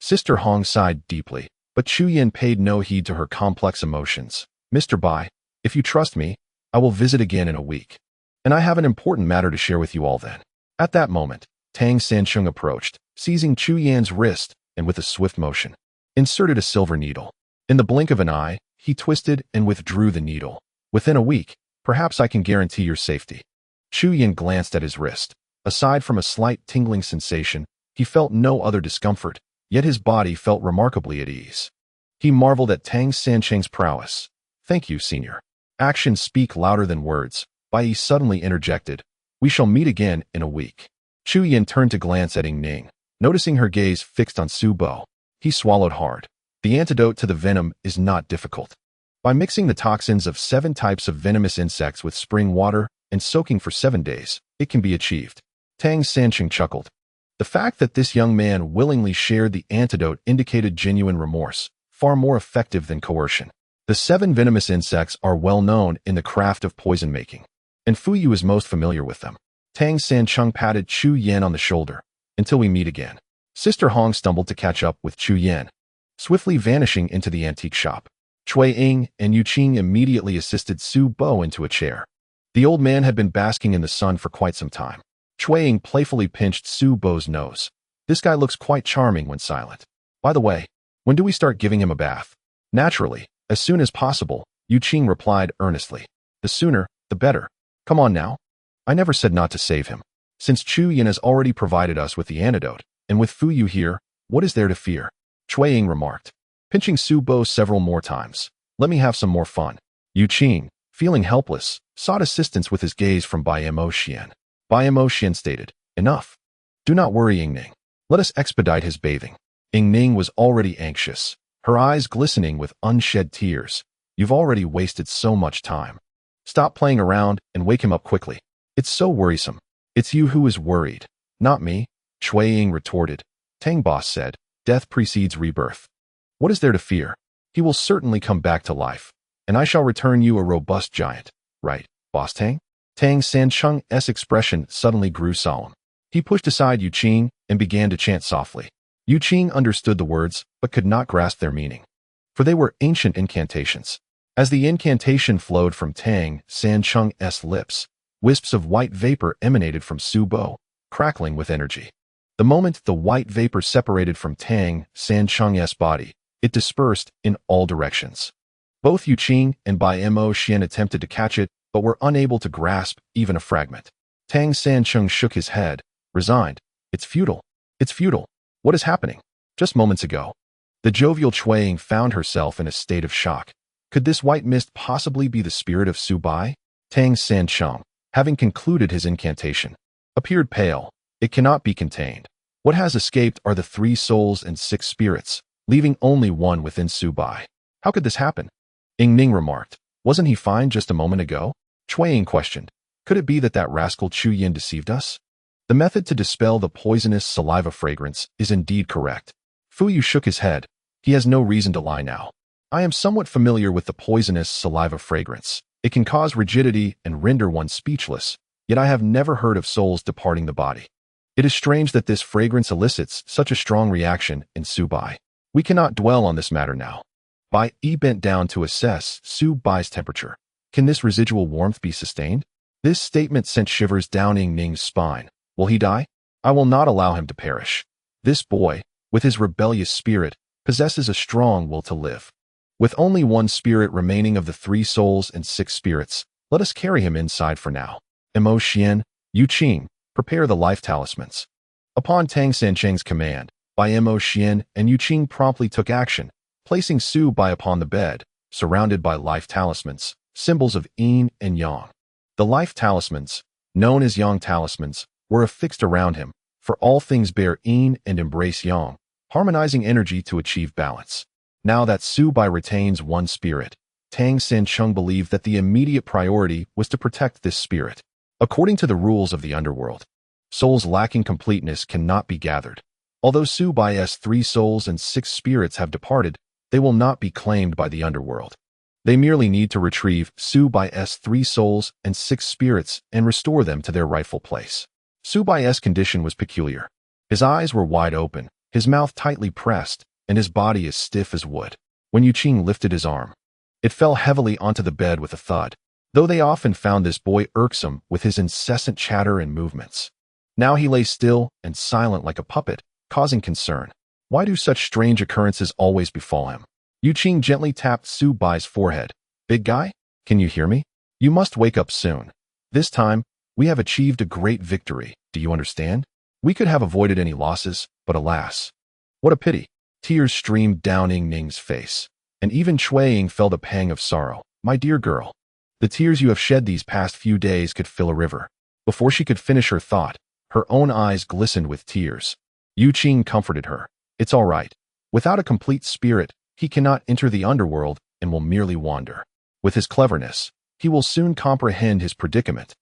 Sister Hong sighed deeply, but Chu Yan paid no heed to her complex emotions. Mr. Bai, if you trust me, I will visit again in a week. And I have an important matter to share with you all then. At that moment, Tang Sancheng approached, seizing Chu Yan's wrist, and with a swift motion, inserted a silver needle. In the blink of an eye, he twisted and withdrew the needle. Within a week, perhaps I can guarantee your safety. Chu Yin glanced at his wrist. Aside from a slight tingling sensation, he felt no other discomfort, yet his body felt remarkably at ease. He marveled at Tang Sancheng's prowess. Thank you, senior. Actions speak louder than words. Bai Yi suddenly interjected. We shall meet again in a week. Chu Yin turned to glance at Ying Ning. Noticing her gaze fixed on Su Bo, he swallowed hard. The antidote to the venom is not difficult. By mixing the toxins of 7 types of venomous insects with spring water and soaking for 7 days, it can be achieved. Tang Sancheng chuckled. The fact that this young man willingly shared the antidote indicated genuine remorse, far more effective than coercion. The 7 venomous insects are well known in the craft of poison making, and Fu Yu is most familiar with them. Tang Sancheng patted Chu Yan on the shoulder. Until we meet again. Sister Hong stumbled to catch up with Chu Yan, swiftly vanishing into the antique shop. Cui Ying and Yu Qing immediately assisted Su Bo into a chair. The old man had been basking in the sun for quite some time. Cui Ying playfully pinched Su Bo's nose. This guy looks quite charming when silent. By the way, when do we start giving him a bath? Naturally, as soon as possible, Yu Qing replied earnestly. The sooner, the better. Come on now. I never said not to save him. Since Chu Yin has already provided us with the antidote, and with Fu Yu here, what is there to fear? Cui Ying remarked, pinching Su Bo several more times. Let me have some more fun. Yu Qing, feeling helpless, sought assistance with his gaze from Bai Mo Xian. Bai Mo Xian stated, enough. Do not worry, Ying Ning. Let us expedite his bathing. Ying Ning was already anxious, her eyes glistening with unshed tears. You've already wasted so much time. Stop playing around and wake him up quickly. It's so worrisome. It's you who is worried, not me, Cui Ying retorted. Tang Boss said, death precedes rebirth. What is there to fear? He will certainly come back to life, and I shall return you a robust giant. Right, Boss Tang? Tang Sancheng's expression suddenly grew solemn. He pushed aside Yu Qing and began to chant softly. Yu Qing understood the words, but could not grasp their meaning, for they were ancient incantations. As the incantation flowed from Tang Sancheng's lips, wisps of white vapor emanated from Su Bo, crackling with energy. The moment the white vapor separated from Tang Sancheng's body, it dispersed in all directions. Both Yu Qing and Bai Mo Xian attempted to catch it, but were unable to grasp even a fragment. Tang Sancheng shook his head, resigned. It's futile. It's futile. What is happening? Just moments ago, the jovial Cui Ying found herself in a state of shock. Could this white mist possibly be the spirit of Su Bai? Tang Sancheng, having concluded his incantation, appeared pale. It cannot be contained. What has escaped are the 3 souls and 6 spirits, leaving only one within Su Bai. How could this happen? Ying Ning remarked. Wasn't he fine just a moment ago? Cui Ying questioned. Could it be that rascal Chu Yin deceived us? The method to dispel the poisonous saliva fragrance is indeed correct. Fu Yu shook his head. He has no reason to lie now. I am somewhat familiar with the poisonous saliva fragrance. It can cause rigidity and render one speechless, yet I have never heard of souls departing the body. It is strange that this fragrance elicits such a strong reaction in Su Bai. We cannot dwell on this matter now. Bai Yi bent down to assess Su Bai's temperature. Can this residual warmth be sustained? This statement sent shivers down Ying Ning's spine. Will he die? I will not allow him to perish. This boy, with his rebellious spirit, possesses a strong will to live. With only one spirit remaining of the 3 souls and 6 spirits, let us carry him inside for now. Mo Xian, Yu Qing, prepare the life talismans. Upon Tang Sancheng's command, Bai Mo Xian and Yu Qing promptly took action, placing Su Bai upon the bed, surrounded by life talismans, symbols of yin and yang. The life talismans, known as yang talismans, were affixed around him, for all things bear yin and embrace yang, harmonizing energy to achieve balance. Now that Su Bai retains one spirit, Tang Sancheng believed that the immediate priority was to protect this spirit. According to the rules of the underworld, souls lacking completeness cannot be gathered. Although Su Bai's 3 souls and 6 spirits have departed, they will not be claimed by the underworld. They merely need to retrieve Su Bai's 3 souls and 6 spirits and restore them to their rightful place. Su Bai's condition was peculiar. His eyes were wide open, his mouth tightly pressed, and his body as stiff as wood. When Yu Qing lifted his arm, it fell heavily onto the bed with a thud, though they often found this boy irksome with his incessant chatter and movements. Now he lay still and silent like a puppet, causing concern. Why do such strange occurrences always befall him? Yuqing gently tapped Su Bai's forehead. Big guy, can you hear me? You must wake up soon. This time, we have achieved a great victory. Do you understand? We could have avoided any losses, but alas. What a pity. Tears streamed down Ying Ning's face, and even Cui Ying felt a pang of sorrow. My dear girl, the tears you have shed these past few days could fill a river. Before she could finish her thought, her own eyes glistened with tears. Yuqing comforted her. It's all right. Without a complete spirit, he cannot enter the underworld and will merely wander. With his cleverness, he will soon comprehend his predicament.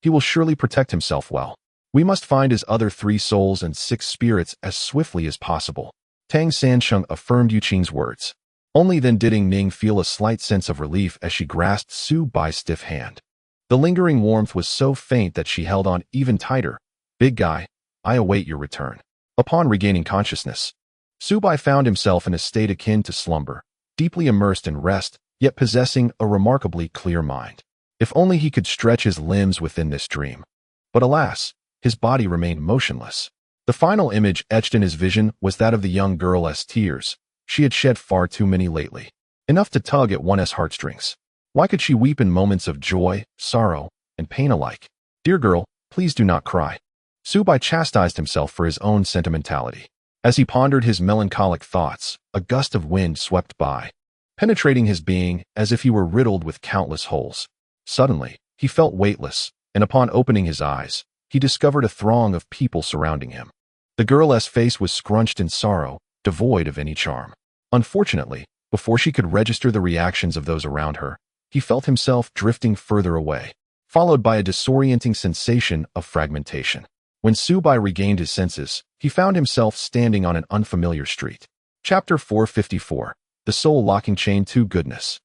He will surely protect himself well. We must find his other 3 souls and 6 spirits as swiftly as possible. Tang Sansheng affirmed Yuqing's words. Only then did Ying Ning feel a slight sense of relief as she grasped Su Bai's stiff hand. The lingering warmth was so faint that she held on even tighter. Big guy, I await your return. Upon regaining consciousness, Su Bai found himself in a state akin to slumber, deeply immersed in rest, yet possessing a remarkably clear mind. If only he could stretch his limbs within this dream. But alas, his body remained motionless. The final image etched in his vision was that of the young girl's tears. She had shed far too many lately, enough to tug at one's heartstrings. Why could she weep in moments of joy, sorrow, and pain alike? Dear girl, please do not cry. Su Bai chastised himself for his own sentimentality. As he pondered his melancholic thoughts, a gust of wind swept by, penetrating his being as if he were riddled with countless holes. Suddenly, he felt weightless, and upon opening his eyes, he discovered a throng of people surrounding him. The girl's face was scrunched in sorrow, devoid of any charm. Unfortunately, before she could register the reactions of those around her, he felt himself drifting further away, followed by a disorienting sensation of fragmentation. When Su Bai regained his senses, he found himself standing on an unfamiliar street. Chapter 454. The Soul-Locking Chain to Goodness.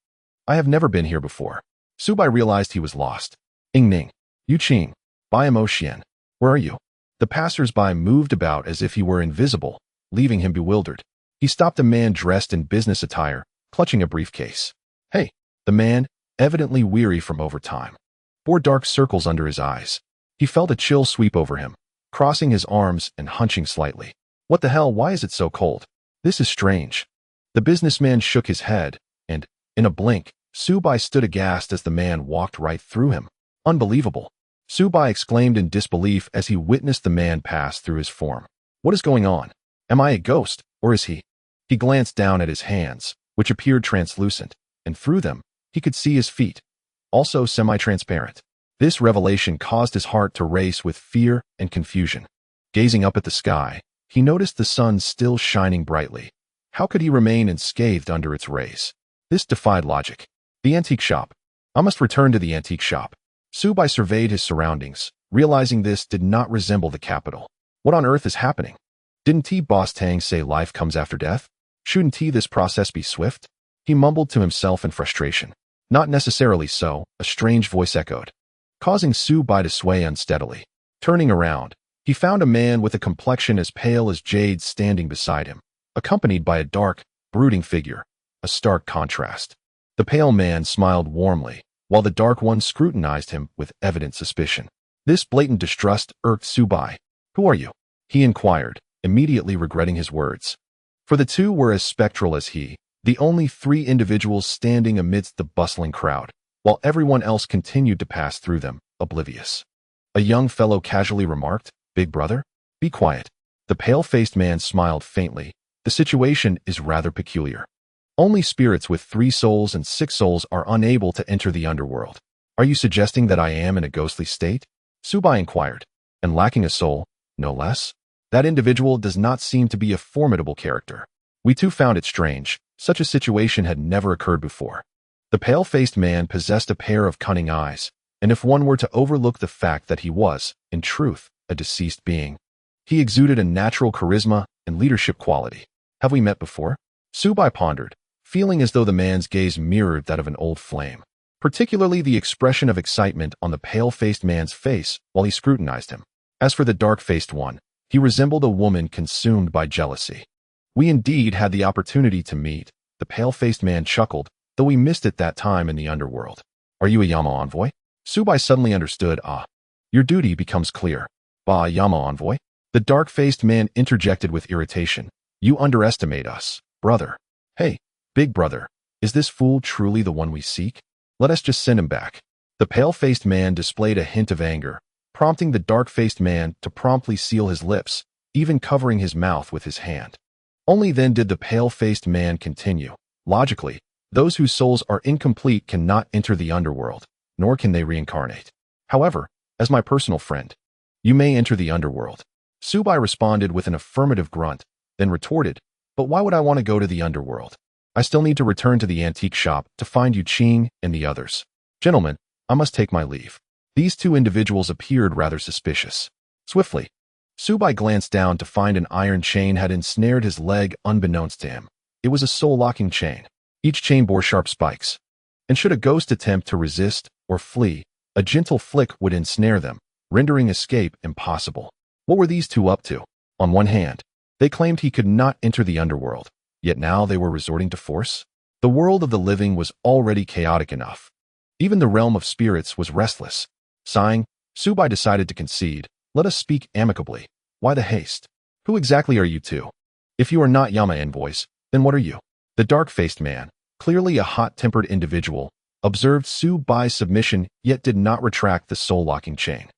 I have never been here before. Su Bai realized he was lost. Ying Ning, Yuqing, Bai Mo Xian, where are you? The passers-by moved about as if he were invisible, leaving him bewildered. He stopped a man dressed in business attire, clutching a briefcase. Hey, the man, evidently weary from overtime, bore dark circles under his eyes. He felt a chill sweep over him, crossing his arms and hunching slightly. What the hell, why is it so cold? This is strange. The businessman shook his head, and, in a blink, Su Bai stood aghast as the man walked right through him. Unbelievable. Su Bai exclaimed in disbelief as he witnessed the man pass through his form. What is going on? Am I a ghost, or is he? He glanced down at his hands, which appeared translucent, and through them, he could see his feet, also semi-transparent. This revelation caused his heart to race with fear and confusion. Gazing up at the sky, he noticed the sun still shining brightly. How could he remain unscathed under its rays? This defied logic. The antique shop. I must return to the antique shop. Su Bai surveyed his surroundings, realizing this did not resemble the capital. What on earth is happening? Didn't Boss Tang say life comes after death? Shouldn't this process be swift? He mumbled to himself in frustration. Not necessarily so, a strange voice echoed, causing Su Bai to sway unsteadily. Turning around, he found a man with a complexion as pale as jade standing beside him, accompanied by a dark, brooding figure, a stark contrast. The pale man smiled warmly, while the dark one scrutinized him with evident suspicion. This blatant distrust irked Su Bai. Who are you? He inquired, immediately regretting his words. For the two were as spectral as he, the only 3 individuals standing amidst the bustling crowd, while everyone else continued to pass through them, oblivious. A young fellow casually remarked, Big brother? Be quiet. The pale-faced man smiled faintly. The situation is rather peculiar. Only spirits with 3 souls and 6 souls are unable to enter the underworld. Are you suggesting that I am in a ghostly state? Su Bai inquired. And lacking a soul, no less? That individual does not seem to be a formidable character. We too found it strange. Such a situation had never occurred before. The pale-faced man possessed a pair of cunning eyes, and if one were to overlook the fact that he was, in truth, a deceased being, he exuded a natural charisma and leadership quality. Have we met before? Su Bai pondered, feeling as though the man's gaze mirrored that of an old flame, particularly the expression of excitement on the pale-faced man's face while he scrutinized him. As for the dark-faced one, he resembled a woman consumed by jealousy. We indeed had the opportunity to meet, the pale-faced man chuckled, though we missed it that time in the underworld. Are you a Yama envoy? Su Bai suddenly understood. Your duty becomes clear. Ba Yama envoy? The dark-faced man interjected with irritation. You underestimate us, brother. Hey, Big brother, is this fool truly the one we seek? Let us just send him back. The pale-faced man displayed a hint of anger, prompting the dark-faced man to promptly seal his lips, even covering his mouth with his hand. Only then did the pale-faced man continue. Logically, those whose souls are incomplete cannot enter the underworld, nor can they reincarnate. However, as my personal friend, you may enter the underworld. Subai responded with an affirmative grunt, then retorted, but why would I want to go to the underworld? I still need to return to the antique shop to find Yu Qing and the others. Gentlemen, I must take my leave. These two individuals appeared rather suspicious. Swiftly, Subai glanced down to find an iron chain had ensnared his leg unbeknownst to him. It was a soul-locking chain. Each chain bore sharp spikes, and should a ghost attempt to resist or flee, a gentle flick would ensnare them, rendering escape impossible. What were these two up to? On one hand, they claimed he could not enter the underworld, yet now they were resorting to force? The world of the living was already chaotic enough. Even the realm of spirits was restless. Sighing, Subai decided to concede. Let us speak amicably. Why the haste? Who exactly are you two? If you are not Yama envoys, then what are you? The dark-faced man, clearly a hot-tempered individual, observed Subai's submission yet did not retract the soul-locking chain.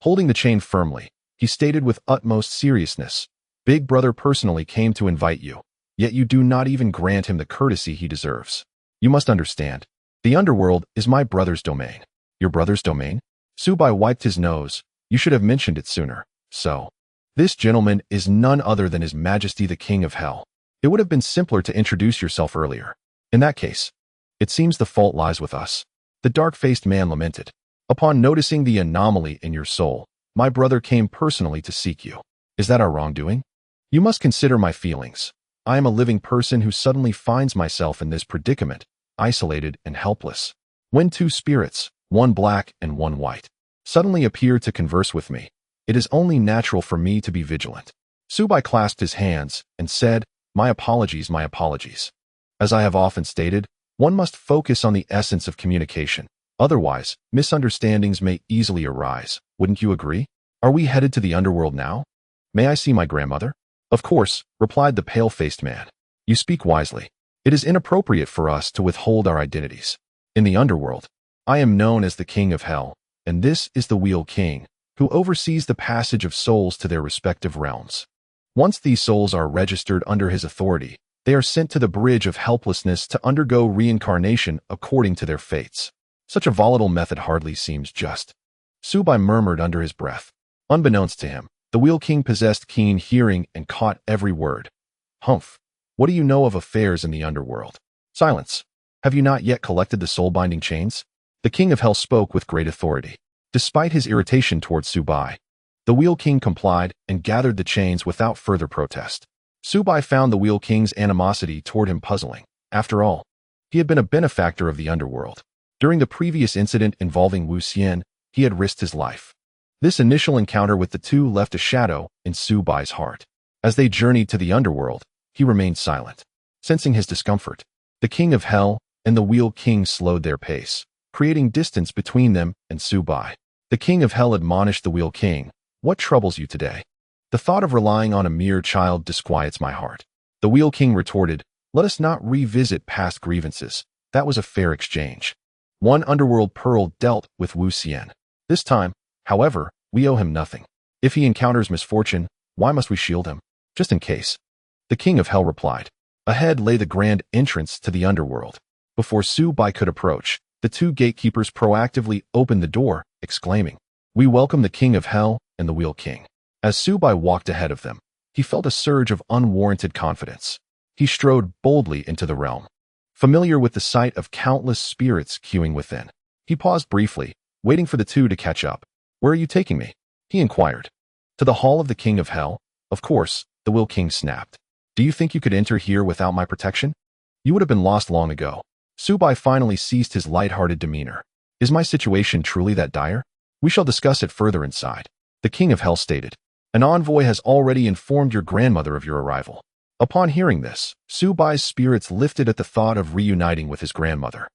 Holding the chain firmly, he stated with utmost seriousness, Big brother personally came to invite you, yet you do not even grant him the courtesy he deserves. You must understand, the underworld is my brother's domain. Your brother's domain? Subai wiped his nose. You should have mentioned it sooner. So, this gentleman is none other than His Majesty the King of Hell. It would have been simpler to introduce yourself earlier. In that case, it seems the fault lies with us. The dark-faced man lamented. Upon noticing the anomaly in your soul, my brother came personally to seek you. Is that our wrongdoing? You must consider my feelings. I am a living person who suddenly finds myself in this predicament, isolated and helpless. When two spirits, one black and one white, suddenly appear to converse with me, it is only natural for me to be vigilant. Subai clasped his hands and said, my apologies, my apologies. As I have often stated, one must focus on the essence of communication. Otherwise, misunderstandings may easily arise. Wouldn't you agree? Are we headed to the underworld now? May I see my grandmother? Of course, replied the pale-faced man. You speak wisely. It is inappropriate for us to withhold our identities. In the underworld, I am known as the King of Hell, and this is the Wheel King, who oversees the passage of souls to their respective realms. Once these souls are registered under his authority, they are sent to the bridge of helplessness to undergo reincarnation according to their fates. Such a volatile method hardly seems just. Subai murmured under his breath. Unbeknownst to him, the Wheel King possessed keen hearing and caught every word. Humph! What do you know of affairs in the underworld? Silence! Have you not yet collected the soul-binding chains? The King of Hell spoke with great authority. Despite his irritation towards Subai, the Wheel King complied and gathered the chains without further protest. Subai found the Wheel King's animosity toward him puzzling. After all, he had been a benefactor of the underworld. During the previous incident involving Wu Xian, he had risked his life. This initial encounter with the two left a shadow in Subai's heart. As they journeyed to the underworld, he remained silent. Sensing his discomfort, the King of Hell and the Wheel King slowed their pace, creating distance between them and Subai. The King of Hell admonished the Wheel King, what troubles you today? The thought of relying on a mere child disquiets my heart. The Wheel King retorted, let us not revisit past grievances. That was a fair exchange. One underworld pearl dealt with Wu Xian. This time, however, we owe him nothing. If he encounters misfortune, why must we shield him? Just in case. The King of Hell replied. Ahead lay the grand entrance to the underworld. Before Subai could approach, the two gatekeepers proactively opened the door, exclaiming, we welcome the King of Hell and the Wheel King. As Subai walked ahead of them, he felt a surge of unwarranted confidence. He strode boldly into the realm. Familiar with the sight of countless spirits queuing within, he paused briefly, waiting for the two to catch up. Where are you taking me? He inquired. To the hall of the King of Hell. Of course, the Wheel King snapped. Do you think you could enter here without my protection? You would have been lost long ago. Subai finally ceased his light-hearted demeanor. Is my situation truly that dire? We shall discuss it further inside. The King of Hell stated. An envoy has already informed your grandmother of your arrival. Upon hearing this, Subai's spirits lifted at the thought of reuniting with his grandmother.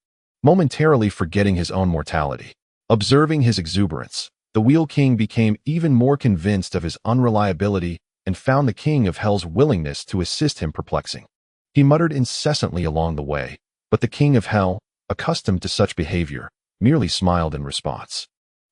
Momentarily forgetting his own mortality, observing his exuberance, the Wheel King became even more convinced of his unreliability and found the King of Hell's willingness to assist him perplexing. He muttered incessantly along the way, but the king of hell, accustomed to such behavior, merely smiled in response.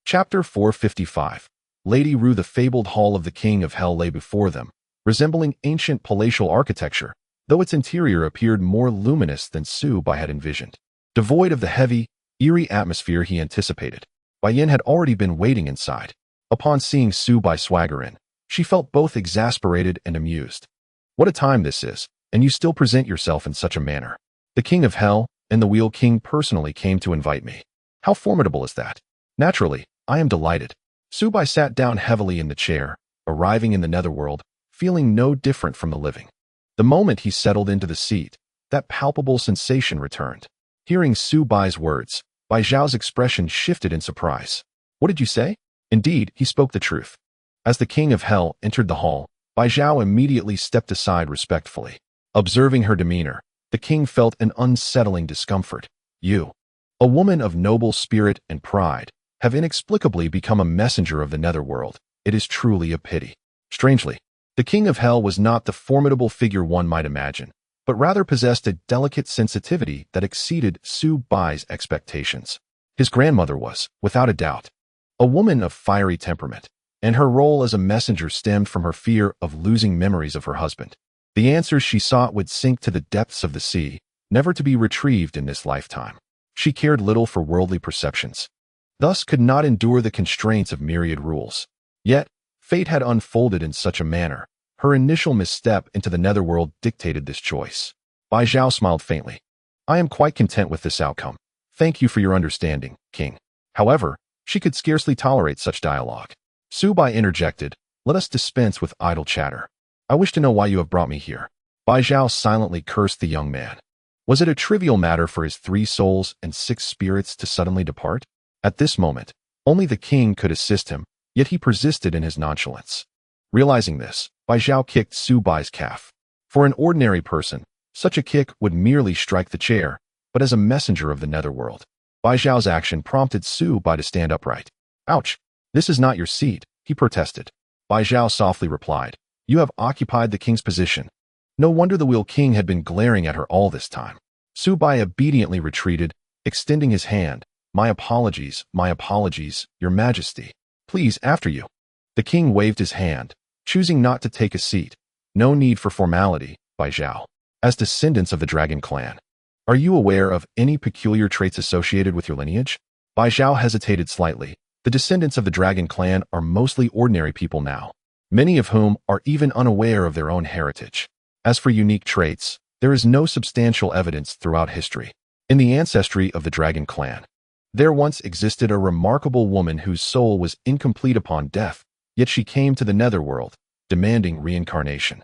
Chapter 455. Lady Ru. The fabled hall of the king of hell lay before them, resembling ancient palatial architecture, though its interior appeared more luminous than Su Bai had envisioned. Devoid of the heavy, eerie atmosphere he anticipated, Bai Yin had already been waiting inside. Upon seeing Su Bai swagger in, she felt both exasperated and amused. What a time this is, and you still present yourself in such a manner. The king of hell and the Wheel King personally came to invite me. How formidable is that? Naturally, I am delighted. Su Bai sat down heavily in the chair, arriving in the netherworld, feeling no different from the living. The moment he settled into the seat, that palpable sensation returned. Hearing Su Bai's words, Bai Zhao's expression shifted in surprise. What did you say? Indeed, he spoke the truth. As the king of hell entered the hall, Bai Zhao immediately stepped aside respectfully. Observing her demeanor, the king felt an unsettling discomfort. You, a woman of noble spirit and pride, have inexplicably become a messenger of the netherworld. It is truly a pity. Strangely, the king of hell was not the formidable figure one might imagine, but rather possessed a delicate sensitivity that exceeded Su Bai's expectations. His grandmother was, without a doubt, a woman of fiery temperament, and her role as a messenger stemmed from her fear of losing memories of her husband. The answers she sought would sink to the depths of the sea, never to be retrieved in this lifetime. She cared little for worldly perceptions, thus could not endure the constraints of myriad rules. Yet, fate had unfolded in such a manner. Her initial misstep into the netherworld dictated this choice. Bai Zhao smiled faintly. I am quite content with this outcome. Thank you for your understanding, king. However, she could scarcely tolerate such dialogue. Su Bai interjected, let us dispense with idle chatter. I wish to know why you have brought me here. Bai Zhao silently cursed the young man. Was it a trivial matter for his 3 souls and 6 spirits to suddenly depart? At this moment, only the king could assist him, yet he persisted in his nonchalance. Realizing this, Bai Zhao kicked Su Bai's calf. For an ordinary person, such a kick would merely strike the chair, but as a messenger of the netherworld, Bai Zhao's action prompted Su Bai to stand upright. Ouch! This is not your seat, he protested. Bai Zhao softly replied, you have occupied the king's position. No wonder the Wheel King had been glaring at her all this time. Su Bai obediently retreated, extending his hand. My apologies, your majesty. Please, after you. The king waved his hand, choosing not to take a seat. No need for formality, Bai Zhao. As descendants of the dragon clan, are you aware of any peculiar traits associated with your lineage? Bai Zhao hesitated slightly. The descendants of the dragon clan are mostly ordinary people now, many of whom are even unaware of their own heritage. As for unique traits, there is no substantial evidence throughout history. In the ancestry of the dragon clan, there once existed a remarkable woman whose soul was incomplete upon death, yet she came to the netherworld, demanding reincarnation.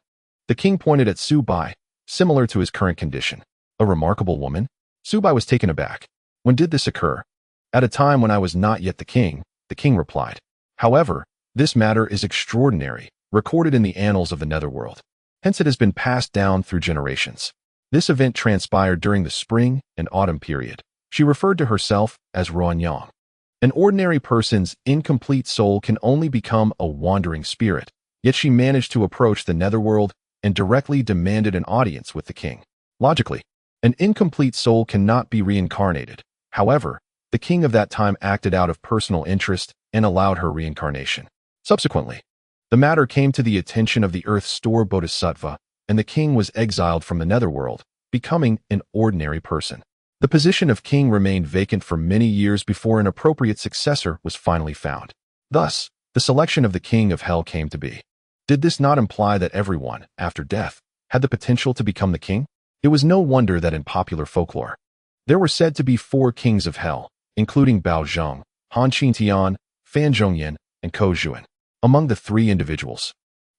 The king pointed at Su Bai, similar to his current condition. A remarkable woman? Su Bai was taken aback. When did this occur? At a time when I was not yet the king replied. However, this matter is extraordinary, recorded in the annals of the netherworld. Hence it has been passed down through generations. This event transpired during the spring and autumn period. She referred to herself as Ruanyang. An ordinary person's incomplete soul can only become a wandering spirit, yet she managed to approach the netherworld and directly demanded an audience with the king. Logically, an incomplete soul cannot be reincarnated. However, the king of that time acted out of personal interest and allowed her reincarnation. Subsequently, the matter came to the attention of the Earth Store Bodhisattva, and the king was exiled from the netherworld, becoming an ordinary person. The position of king remained vacant for many years before an appropriate successor was finally found. Thus, the selection of the king of hell came to be. Did this not imply that everyone, after death, had the potential to become the king? It was no wonder that in popular folklore, there were said to be 4 kings of hell, including Bao Zheng, Han Qingtian, Fan Zhongyan, and Ko Zhuan. Among the 3 individuals,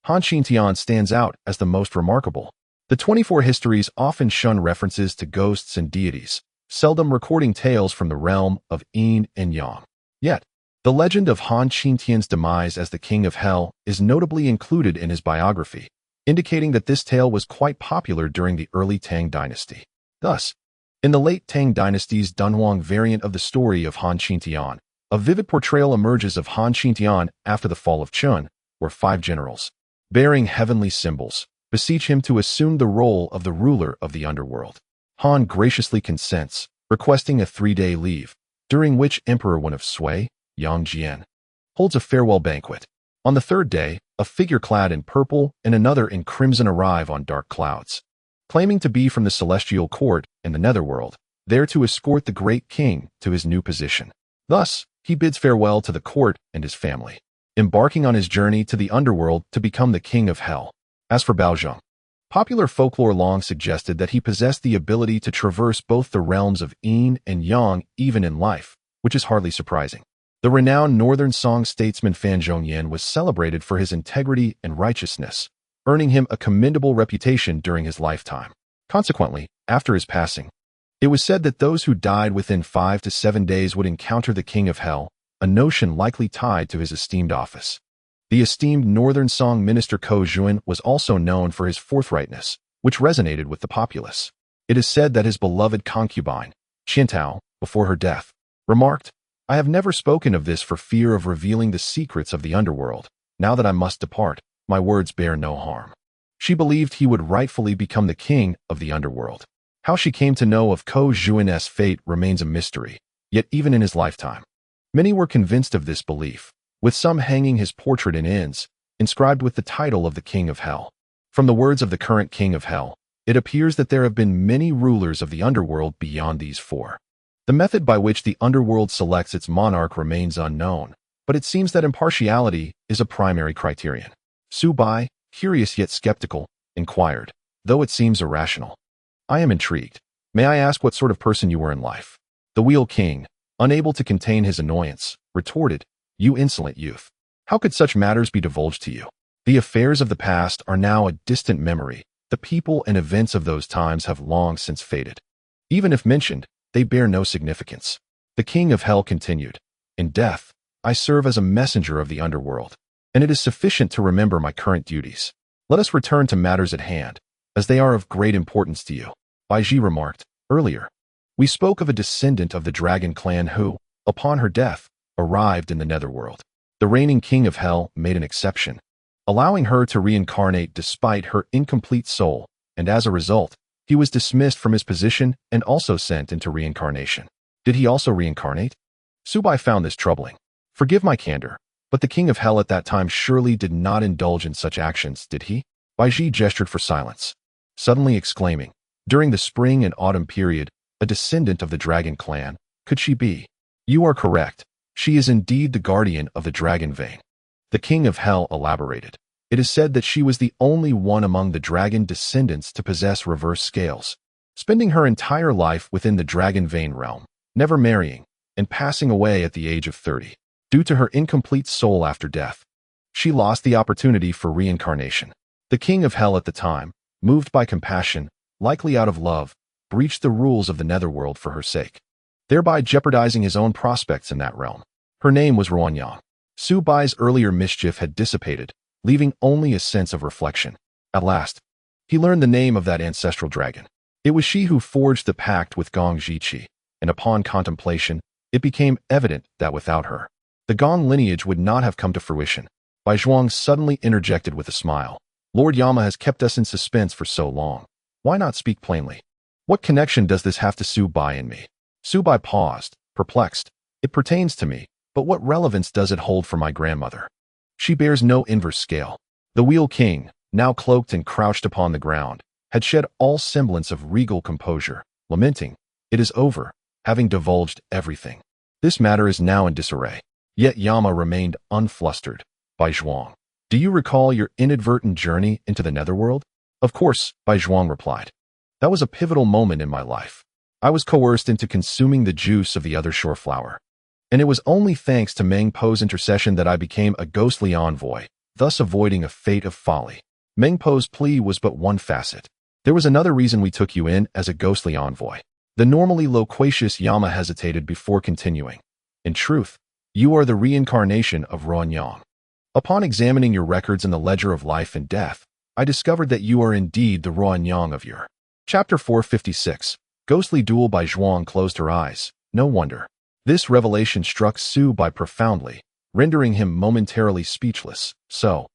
Han Qingtian stands out as the most remarkable. The 24 histories often shun references to ghosts and deities, seldom recording tales from the realm of yin and yang. Yet, the legend of Han Qingtian's demise as the king of hell is notably included in his biography, indicating that this tale was quite popular during the early Tang dynasty. Thus, in the late Tang dynasty's Dunhuang variant of the story of Han Qingtian, a vivid portrayal emerges of Han Qingtian after the fall of Chun, where 5 generals, bearing heavenly symbols, beseech him to assume the role of the ruler of the underworld. Han graciously consents, requesting a 3-day leave, during which Emperor Wen of Sui, Yang Jian, holds a farewell banquet. On the 3rd day, a figure clad in purple and another in crimson arrive on dark clouds, claiming to be from the celestial court in the netherworld, there to escort the great king to his new position. Thus, he bids farewell to the court and his family, embarking on his journey to the underworld to become the king of hell. As for Baozhong, popular folklore long suggested that he possessed the ability to traverse both the realms of yin and yang even in life, which is hardly surprising. The renowned northern Song statesman Fan Zhongyan was celebrated for his integrity and righteousness, earning him a commendable reputation during his lifetime. Consequently, after his passing, it was said that those who died within 5 to 7 days would encounter the king of hell, a notion likely tied to his esteemed office. The esteemed northern Song minister Ko Zhuan was also known for his forthrightness, which resonated with the populace. It is said that his beloved concubine, Qintao, before her death, remarked, "I have never spoken of this for fear of revealing the secrets of the underworld. Now that I must depart, my words bear no harm." She believed he would rightfully become the king of the underworld. How she came to know of Ko Zhuan's fate remains a mystery, yet even in his lifetime, many were convinced of this belief, with some hanging his portrait in inns, inscribed with the title of the King of Hell. From the words of the current King of Hell, it appears that there have been many rulers of the underworld beyond these 4. The method by which the underworld selects its monarch remains unknown, but it seems that impartiality is a primary criterion. Su Bai, curious yet skeptical, inquired, though it seems irrational. "I am intrigued. May I ask what sort of person you were in life?" The Wheel King, unable to contain his annoyance, retorted, "You insolent youth. How could such matters be divulged to you? The affairs of the past are now a distant memory. The people and events of those times have long since faded. Even if mentioned, they bear no significance." The King of Hell continued, "In death, I serve as a messenger of the underworld, and it is sufficient to remember my current duties. Let us return to matters at hand, as they are of great importance to you." Baiji remarked, "Earlier, we spoke of a descendant of the dragon clan who, upon her death, arrived in the netherworld. The reigning King of Hell made an exception, allowing her to reincarnate despite her incomplete soul, and as a result, he was dismissed from his position and also sent into reincarnation." "Did he also reincarnate?" Subai found this troubling. "Forgive my candor, but the King of Hell at that time surely did not indulge in such actions, did he?" Baiji gestured for silence, suddenly exclaiming, "During the spring and autumn period, a descendant of the dragon clan, could she be?" "You are correct. She is indeed the guardian of the dragon vein." The King of Hell elaborated. "It is said that she was the only one among the dragon descendants to possess reverse scales, spending her entire life within the dragon vein realm, never marrying, and passing away at the age of 30. Due to her incomplete soul after death, she lost the opportunity for reincarnation. The King of Hell at the time, moved by compassion, likely out of love, breached the rules of the netherworld for her sake, thereby jeopardizing his own prospects in that realm. Her name was Ruanyang." Su Bai's earlier mischief had dissipated, leaving only a sense of reflection. At last, he learned the name of that ancestral dragon. It was she who forged the pact with Gong Zhiqi, and upon contemplation, it became evident that without her, the Gong lineage would not have come to fruition. Bai Zhuang suddenly interjected with a smile. "Lord Yama has kept us in suspense for so long. Why not speak plainly? What connection does this have to Su Bai and me?" Su Bai paused, perplexed. "It pertains to me, but what relevance does it hold for my grandmother? She bears no inverse scale." The Wheel King, now cloaked and crouched upon the ground, had shed all semblance of regal composure, lamenting, "It is over, having divulged everything. This matter is now in disarray." Yet Yama remained unflustered. "Bai Zhuang, do you recall your inadvertent journey into the netherworld?" "Of course," Bai Zhuang replied. "That was a pivotal moment in my life. I was coerced into consuming the juice of the other shore flower. And it was only thanks to Meng Po's intercession that I became a ghostly envoy, thus avoiding a fate of folly. Meng Po's plea was but one facet. There was another reason we took you in as a ghostly envoy." The normally loquacious Yama hesitated before continuing. "In truth, you are the reincarnation of Ruanyang. Upon examining your records in the ledger of life and death, I discovered that you are indeed the Ruanyang of your." Chapter 456. Ghostly Duel. Bai Zhuang closed her eyes. No wonder. This revelation struck Su Bai profoundly, rendering him momentarily speechless. "So,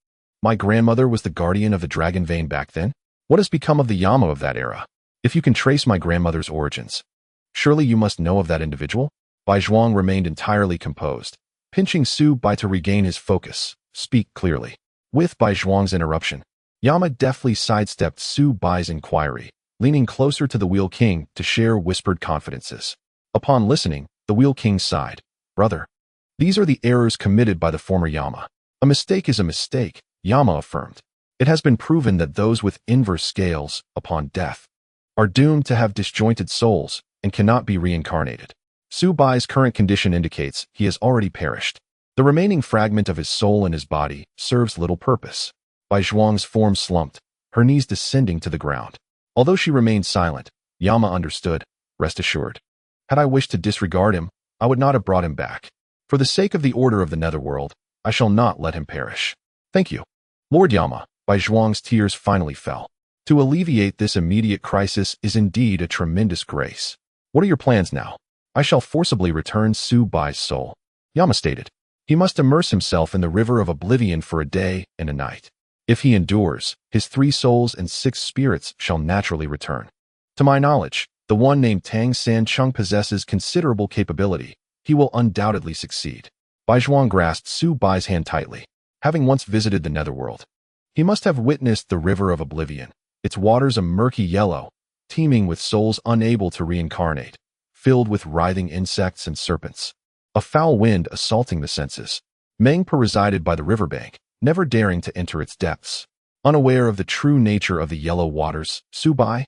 My grandmother was the guardian of the dragon vein back then? What has become of the Yama of that era? If you can trace my grandmother's origins, surely you must know of that individual? Bai Zhuang remained entirely composed, pinching Su Bai to regain his focus. Speak clearly. With Bai Zhuang's interruption, Yama deftly sidestepped Su Bai's inquiry, leaning closer to the Wheel King to share whispered confidences. Upon listening, the Wheel King sighed. Brother, these are the errors committed by the former Yama. A mistake is a mistake, Yama affirmed. It has been proven that those with inverse scales, upon death, are doomed to have disjointed souls and cannot be reincarnated. Su Bai's current condition indicates he has already perished. The remaining fragment of his soul in his body serves little purpose. Bai Zhuang's form slumped, her knees descending to the ground. Although she remained silent, Yama understood. Rest assured. Had I wished to disregard him, I would not have brought him back. For the sake of the order of the netherworld, I shall not let him perish. Thank you. Lord Yama, Bai Zhuang's tears finally fell. To alleviate this immediate crisis is indeed a tremendous grace. What are your plans now? I shall forcibly return Su Bai's soul. Yama stated. He must immerse himself in the river of oblivion for a day and a night. If he endures, his 3 souls and 6 spirits shall naturally return. To my knowledge, the one named Tang San Chung possesses considerable capability. He will undoubtedly succeed. Bai Zhuang grasped Su Bai's hand tightly. Having once visited the netherworld, he must have witnessed the river of oblivion, its waters a murky yellow, teeming with souls unable to reincarnate, filled with writhing insects and serpents. A foul wind assaulting the senses. Mengpa resided by the riverbank, never daring to enter its depths. Unaware of the true nature of the yellow waters, Su Bai,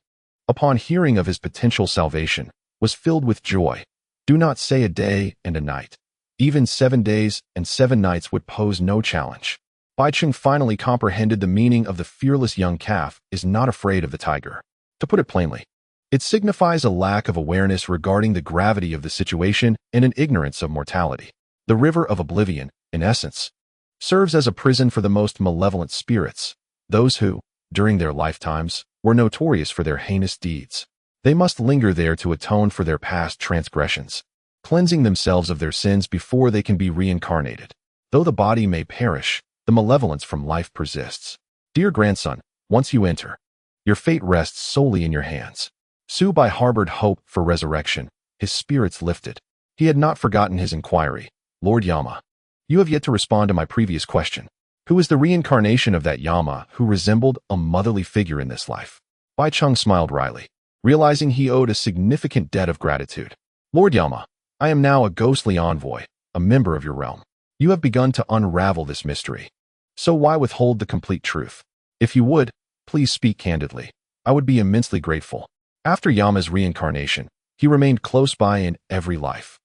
upon hearing of his potential salvation, was filled with joy. Do not say a day and a night. Even 7 days and 7 nights would pose no challenge. Bai Cheng finally comprehended the meaning of the fearless young calf is not afraid of the tiger. To put it plainly, it signifies a lack of awareness regarding the gravity of the situation and an ignorance of mortality. The river of oblivion, in essence, serves as a prison for the most malevolent spirits, those who, during their lifetimes, were notorious for their heinous deeds. They must linger there to atone for their past transgressions, cleansing themselves of their sins before they can be reincarnated. Though the body may perish, the malevolence from life persists. Dear grandson, once you enter, your fate rests solely in your hands. Su Bai harbored hope for resurrection. His spirits lifted. He had not forgotten his inquiry. Lord Yama, you have yet to respond to my previous question. Who is the reincarnation of that Yama who resembled a motherly figure in this life? Bai Cheng smiled wryly, realizing he owed a significant debt of gratitude. Lord Yama, I am now a ghostly envoy, a member of your realm. You have begun to unravel this mystery. So why withhold the complete truth? If you would, please speak candidly. I would be immensely grateful. After Yama's reincarnation, he remained close by in every life.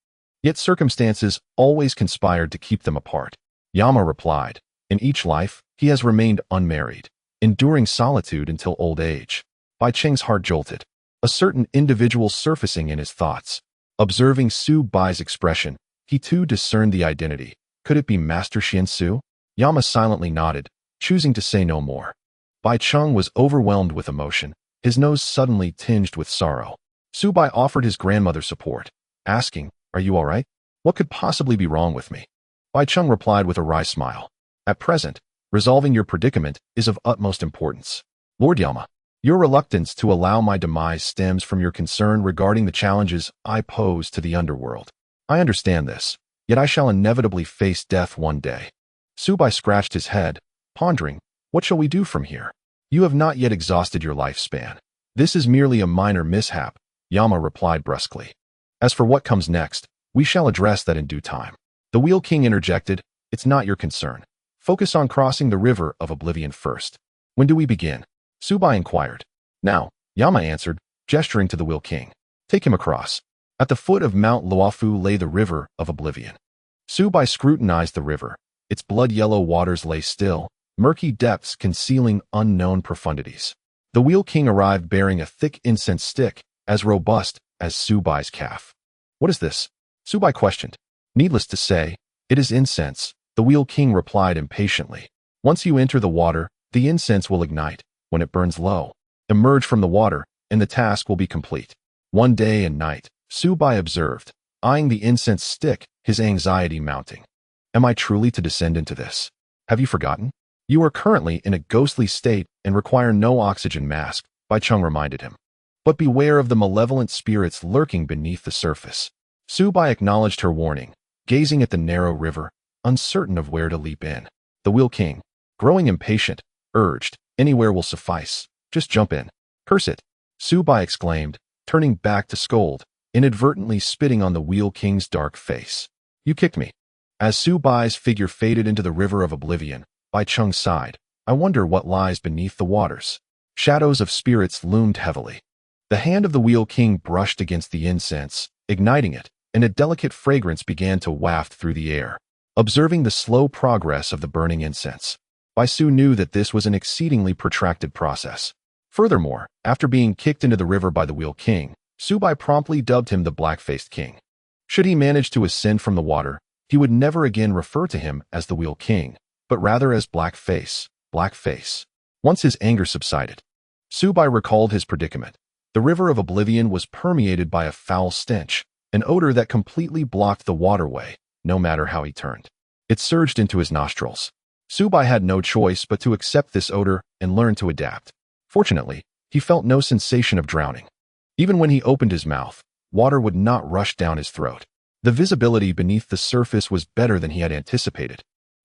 Yet circumstances always conspired to keep them apart. Yama replied, in each life, he has remained unmarried, enduring solitude until old age. Bai Cheng's heart jolted, a certain individual surfacing in his thoughts. Observing Su Bai's expression, he too discerned the identity. Could it be Master Xian Su? Yama silently nodded, choosing to say no more. Bai Cheng was overwhelmed with emotion, his nose suddenly tinged with sorrow. Su Bai offered his grandmother support, asking, Are you all right? What could possibly be wrong with me? Bai Cheng replied with a wry smile. At present, resolving your predicament is of utmost importance. Lord Yama, your reluctance to allow my demise stems from your concern regarding the challenges I pose to the underworld. I understand this, yet I shall inevitably face death one day. Su Bai scratched his head, pondering, what shall we do from here? You have not yet exhausted your lifespan. This is merely a minor mishap, Yama replied brusquely. As for what comes next, we shall address that in due time. The Wheel King interjected, It's not your concern. Focus on crossing the river of oblivion first. When do we begin? Su Bai inquired. Now, Yama answered, gesturing to the Wheel King. Take him across. At the foot of Mount Luoluo lay the river of oblivion. Su Bai scrutinized the river. Its blood-yellow waters lay still, murky depths concealing unknown profundities. The Wheel King arrived bearing a thick incense stick, as robust as Su Bai's calf. What is this? Su Bai questioned. Needless to say, it is incense, the Wheel King replied impatiently. Once you enter the water, the incense will ignite. When it burns low, emerge from the water, and the task will be complete. One day and night, Su Bai observed, eyeing the incense stick, his anxiety mounting. Am I truly to descend into this? Have you forgotten? You are currently in a ghostly state and require no oxygen mask, Bai Cheng reminded him. But beware of the malevolent spirits lurking beneath the surface. Su Bai acknowledged her warning, gazing at the narrow river, uncertain of where to leap in. The Wheel King, growing impatient, urged, anywhere will suffice. Just jump in. Curse it, Su Bai exclaimed, turning back to scold, inadvertently spitting on the Wheel King's dark face. You kicked me. As Su Bai's figure faded into the river of oblivion, Bai Cheng sighed. I wonder what lies beneath the waters. Shadows of spirits loomed heavily. The hand of the Wheel King brushed against the incense, igniting it, and a delicate fragrance began to waft through the air. Observing the slow progress of the burning incense, Bai Su knew that this was an exceedingly protracted process. Furthermore, after being kicked into the river by the Wheel King, Su Bai promptly dubbed him the Black-Faced King. Should he manage to ascend from the water, he would never again refer to him as the Wheel King, but rather as Black Face. Once his anger subsided, Su Bai recalled his predicament. The river of oblivion was permeated by a foul stench, an odor that completely blocked the waterway, no matter how he turned. It surged into his nostrils. Su Bai had no choice but to accept this odor and learn to adapt. Fortunately, he felt no sensation of drowning. Even when he opened his mouth, water would not rush down his throat. The visibility beneath the surface was better than he had anticipated.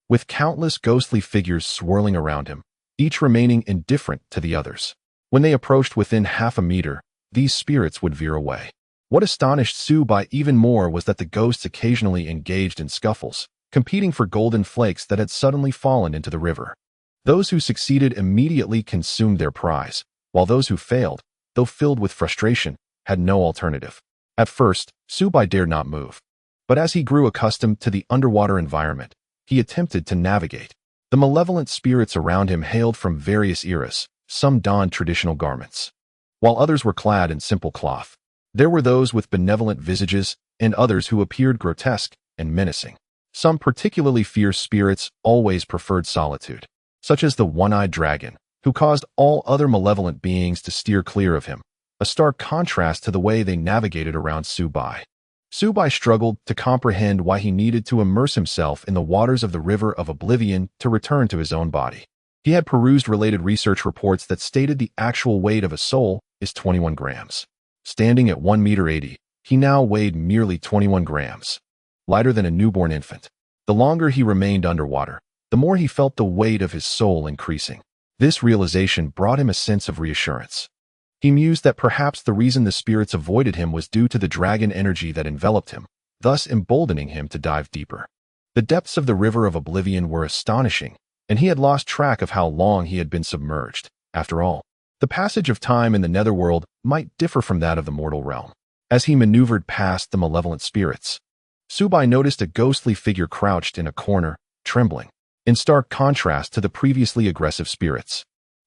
With countless ghostly figures swirling around him, each remaining indifferent to the others. When they approached within half a meter, these spirits would veer away. What astonished Su Bai even more was that the ghosts occasionally engaged in scuffles, competing for golden flakes that had suddenly fallen into the river. Those who succeeded immediately consumed their prize, while those who failed, though filled with frustration, had no alternative. At first, Su Bai dared not move. But as he grew accustomed to the underwater environment, he attempted to navigate. The malevolent spirits around him hailed from various eras. Some donned traditional garments, while others were clad in simple cloth. There were those with benevolent visages, and others who appeared grotesque and menacing. Some particularly fierce spirits always preferred solitude, such as the one-eyed dragon, who caused all other malevolent beings to steer clear of him, a stark contrast to the way they navigated around Su Bai. Su Bai struggled to comprehend why he needed to immerse himself in the waters of the river of oblivion to return to his own body. He had perused related research reports that stated the actual weight of a soul is 21 grams. Standing at 1 meter 80, he now weighed merely 21 grams, lighter than a newborn infant. The longer he remained underwater, the more he felt the weight of his soul increasing. This realization brought him a sense of reassurance. He mused that perhaps the reason the spirits avoided him was due to the dragon energy that enveloped him, thus emboldening him to dive deeper. The depths of the river of oblivion were astonishing, and he had lost track of how long he had been submerged. After all, the passage of time in the netherworld might differ from that of the mortal realm. As he maneuvered past the malevolent spirits, Su Bai noticed a ghostly figure crouched in a corner, trembling, in stark contrast to the previously aggressive spirits.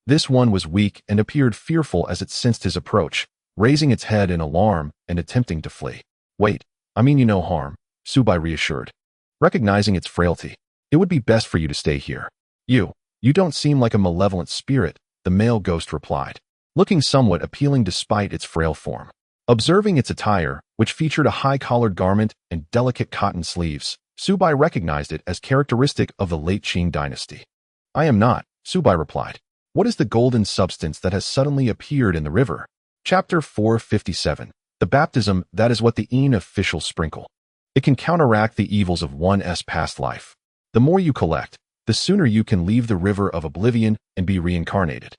This one was weak and appeared fearful as it sensed his approach, raising its head in alarm and attempting to flee. Wait, I mean you no harm, Su Bai reassured. Recognizing its frailty, it would be best for you to stay here. You don't seem like a malevolent spirit, the male ghost replied, looking somewhat appealing despite its frail form. Observing its attire, which featured a high-collared garment and delicate cotton sleeves, Su Bai recognized it as characteristic of the late Qing dynasty. I am not, Su Bai replied. What is the golden substance that has suddenly appeared in the river? Chapter 457. The baptism, that is what the Een officials sprinkle. It can counteract the evils of one's past life. The more you collect, the sooner you can leave the river of oblivion and be reincarnated.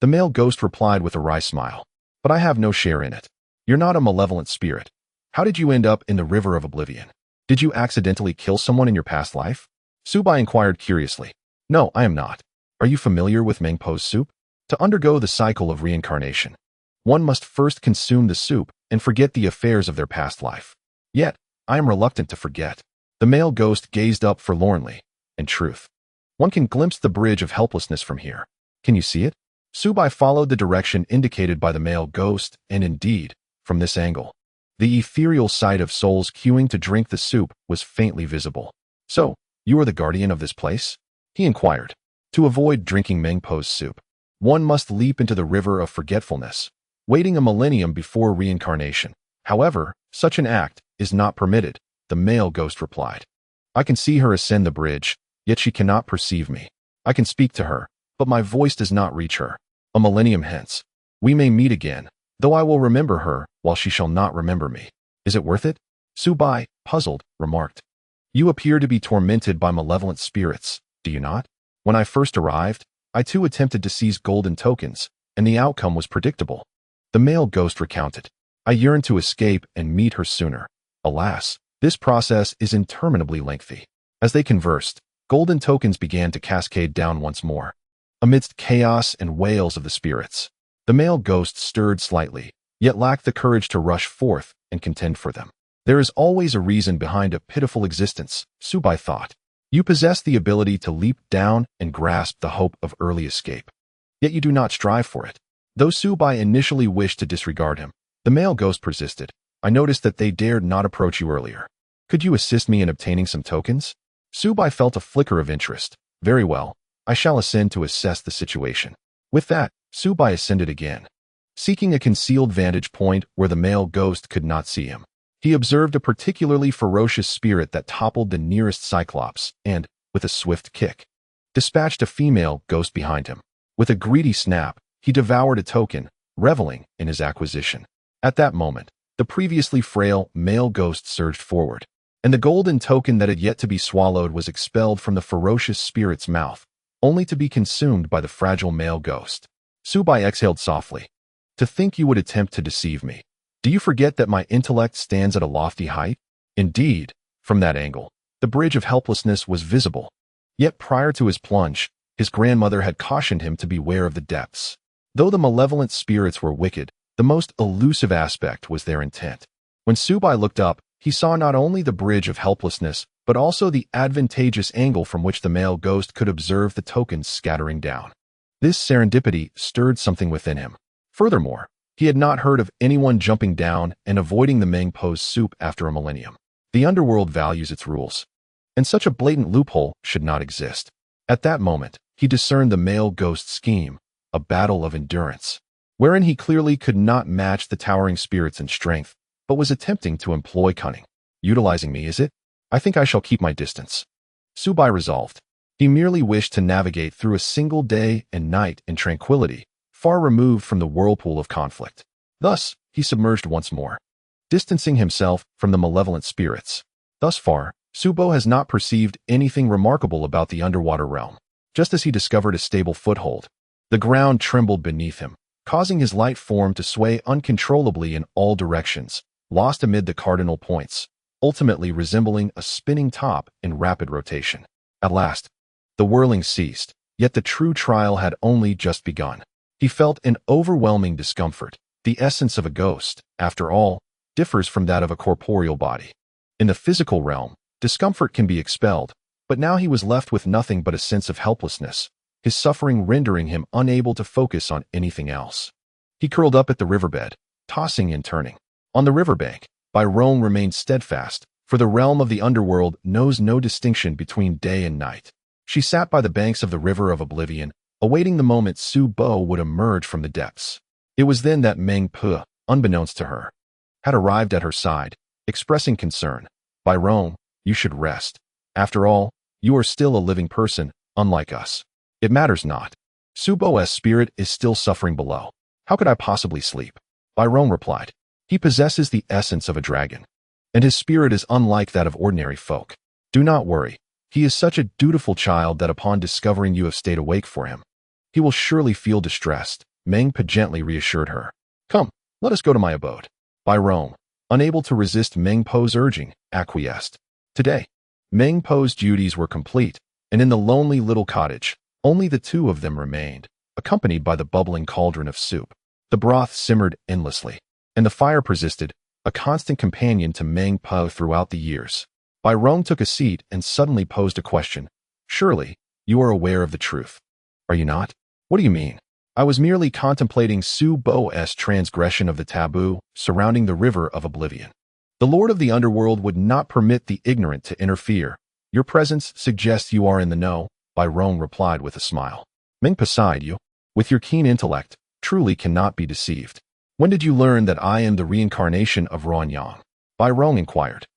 The male ghost replied with a wry smile. But I have no share in it. You're not a malevolent spirit. How did you end up in the river of oblivion? Did you accidentally kill someone in your past life? Su Bai inquired curiously. No, I am not. Are you familiar with Mengpo's soup? To undergo the cycle of reincarnation, one must first consume the soup and forget the affairs of their past life. Yet, I am reluctant to forget. The male ghost gazed up forlornly. In truth, one can glimpse the bridge of helplessness from here. Can you see it? Su Bai followed the direction indicated by the male ghost, and indeed, from this angle, the ethereal sight of souls queuing to drink the soup was faintly visible. So, you are the guardian of this place? He inquired. To avoid drinking Mengpo's soup, one must leap into the river of forgetfulness, waiting a millennium before reincarnation. However, such an act is not permitted, the male ghost replied. I can see her ascend the bridge, yet she cannot perceive me. I can speak to her, but my voice does not reach her. A millennium hence, we may meet again, though I will remember her while she shall not remember me. Is it worth it? Su Bai, puzzled, remarked. You appear to be tormented by malevolent spirits, do you not? When I first arrived, I too attempted to seize golden tokens, and the outcome was predictable. The male ghost recounted. I yearned to escape and meet her sooner. Alas, this process is interminably lengthy. As they conversed, golden tokens began to cascade down once more. Amidst chaos and wails of the spirits, the male ghost stirred slightly, yet lacked the courage to rush forth and contend for them. There is always a reason behind a pitiful existence, Su Bai thought. You possess the ability to leap down and grasp the hope of early escape. Yet you do not strive for it. Though Su Bai initially wished to disregard him, the male ghost persisted. I noticed that they dared not approach you earlier. Could you assist me in obtaining some tokens? Su Bai felt a flicker of interest. Very well, I shall ascend to assess the situation. With that, Su Bai ascended again, seeking a concealed vantage point where the male ghost could not see him. He observed a particularly ferocious spirit that toppled the nearest cyclops and, with a swift kick, dispatched a female ghost behind him. With a greedy snap, he devoured a token, reveling in his acquisition. At that moment, the previously frail male ghost surged forward, and the golden token that had yet to be swallowed was expelled from the ferocious spirit's mouth, only to be consumed by the fragile male ghost. Su Bai exhaled softly. To think you would attempt to deceive me. Do you forget that my intellect stands at a lofty height? Indeed, from that angle, the bridge of helplessness was visible. Yet prior to his plunge, his grandmother had cautioned him to beware of the depths. Though the malevolent spirits were wicked, the most elusive aspect was their intent. When Su Bai looked up, he saw not only the bridge of helplessness, but also the advantageous angle from which the male ghost could observe the tokens scattering down. This serendipity stirred something within him. Furthermore, he had not heard of anyone jumping down and avoiding the Meng Po's soup after a millennium. The underworld values its rules, and such a blatant loophole should not exist. At that moment, he discerned the male ghost scheme, a battle of endurance, wherein he clearly could not match the towering spirits in strength, but was attempting to employ cunning. Utilizing me, is it? I think I shall keep my distance. Su Bai resolved. He merely wished to navigate through a single day and night in tranquility, far removed from the whirlpool of conflict. Thus, he submerged once more, distancing himself from the malevolent spirits. Thus far, Su Bai has not perceived anything remarkable about the underwater realm. Just as he discovered a stable foothold, the ground trembled beneath him, causing his light form to sway uncontrollably in all directions, lost amid the cardinal points, ultimately resembling a spinning top in rapid rotation. At last, the whirling ceased, yet the true trial had only just begun. He felt an overwhelming discomfort. The essence of a ghost, after all, differs from that of a corporeal body. In the physical realm, discomfort can be expelled, but now he was left with nothing but a sense of helplessness, his suffering rendering him unable to focus on anything else. He curled up at the riverbed, tossing and turning. On the riverbank, Rome remained steadfast, for the realm of the underworld knows no distinction between day and night. She sat by the banks of the river of oblivion, awaiting the moment Su Bai would emerge from the depths. It was then that Meng Po, unbeknownst to her, had arrived at her side, expressing concern. By Rome, you should rest. After all, you are still a living person, unlike us. It matters not. Su Bai's spirit is still suffering below. How could I possibly sleep? By Rome replied. He possesses the essence of a dragon, and his spirit is unlike that of ordinary folk. Do not worry. He is such a dutiful child that upon discovering you have stayed awake for him, he will surely feel distressed. Meng Po gently reassured her. Come, let us go to my abode. By Rome, unable to resist Meng Po's urging, acquiesced. Today, Meng Po's duties were complete, and in the lonely little cottage, only the two of them remained, accompanied by the bubbling cauldron of soup. The broth simmered endlessly, and the fire persisted, a constant companion to Meng Po throughout the years. By Rome took a seat and suddenly posed a question. Surely, you are aware of the truth. Are you not? What do you mean? I was merely contemplating Su Bai's transgression of the taboo surrounding the river of oblivion. The Lord of the Underworld would not permit the ignorant to interfere. Your presence suggests you are in the know, By Rome replied with a smile. Meng Po sighed. You, with your keen intellect, truly cannot be deceived. When did you learn that I am the reincarnation of Ruanyang? By Rome inquired.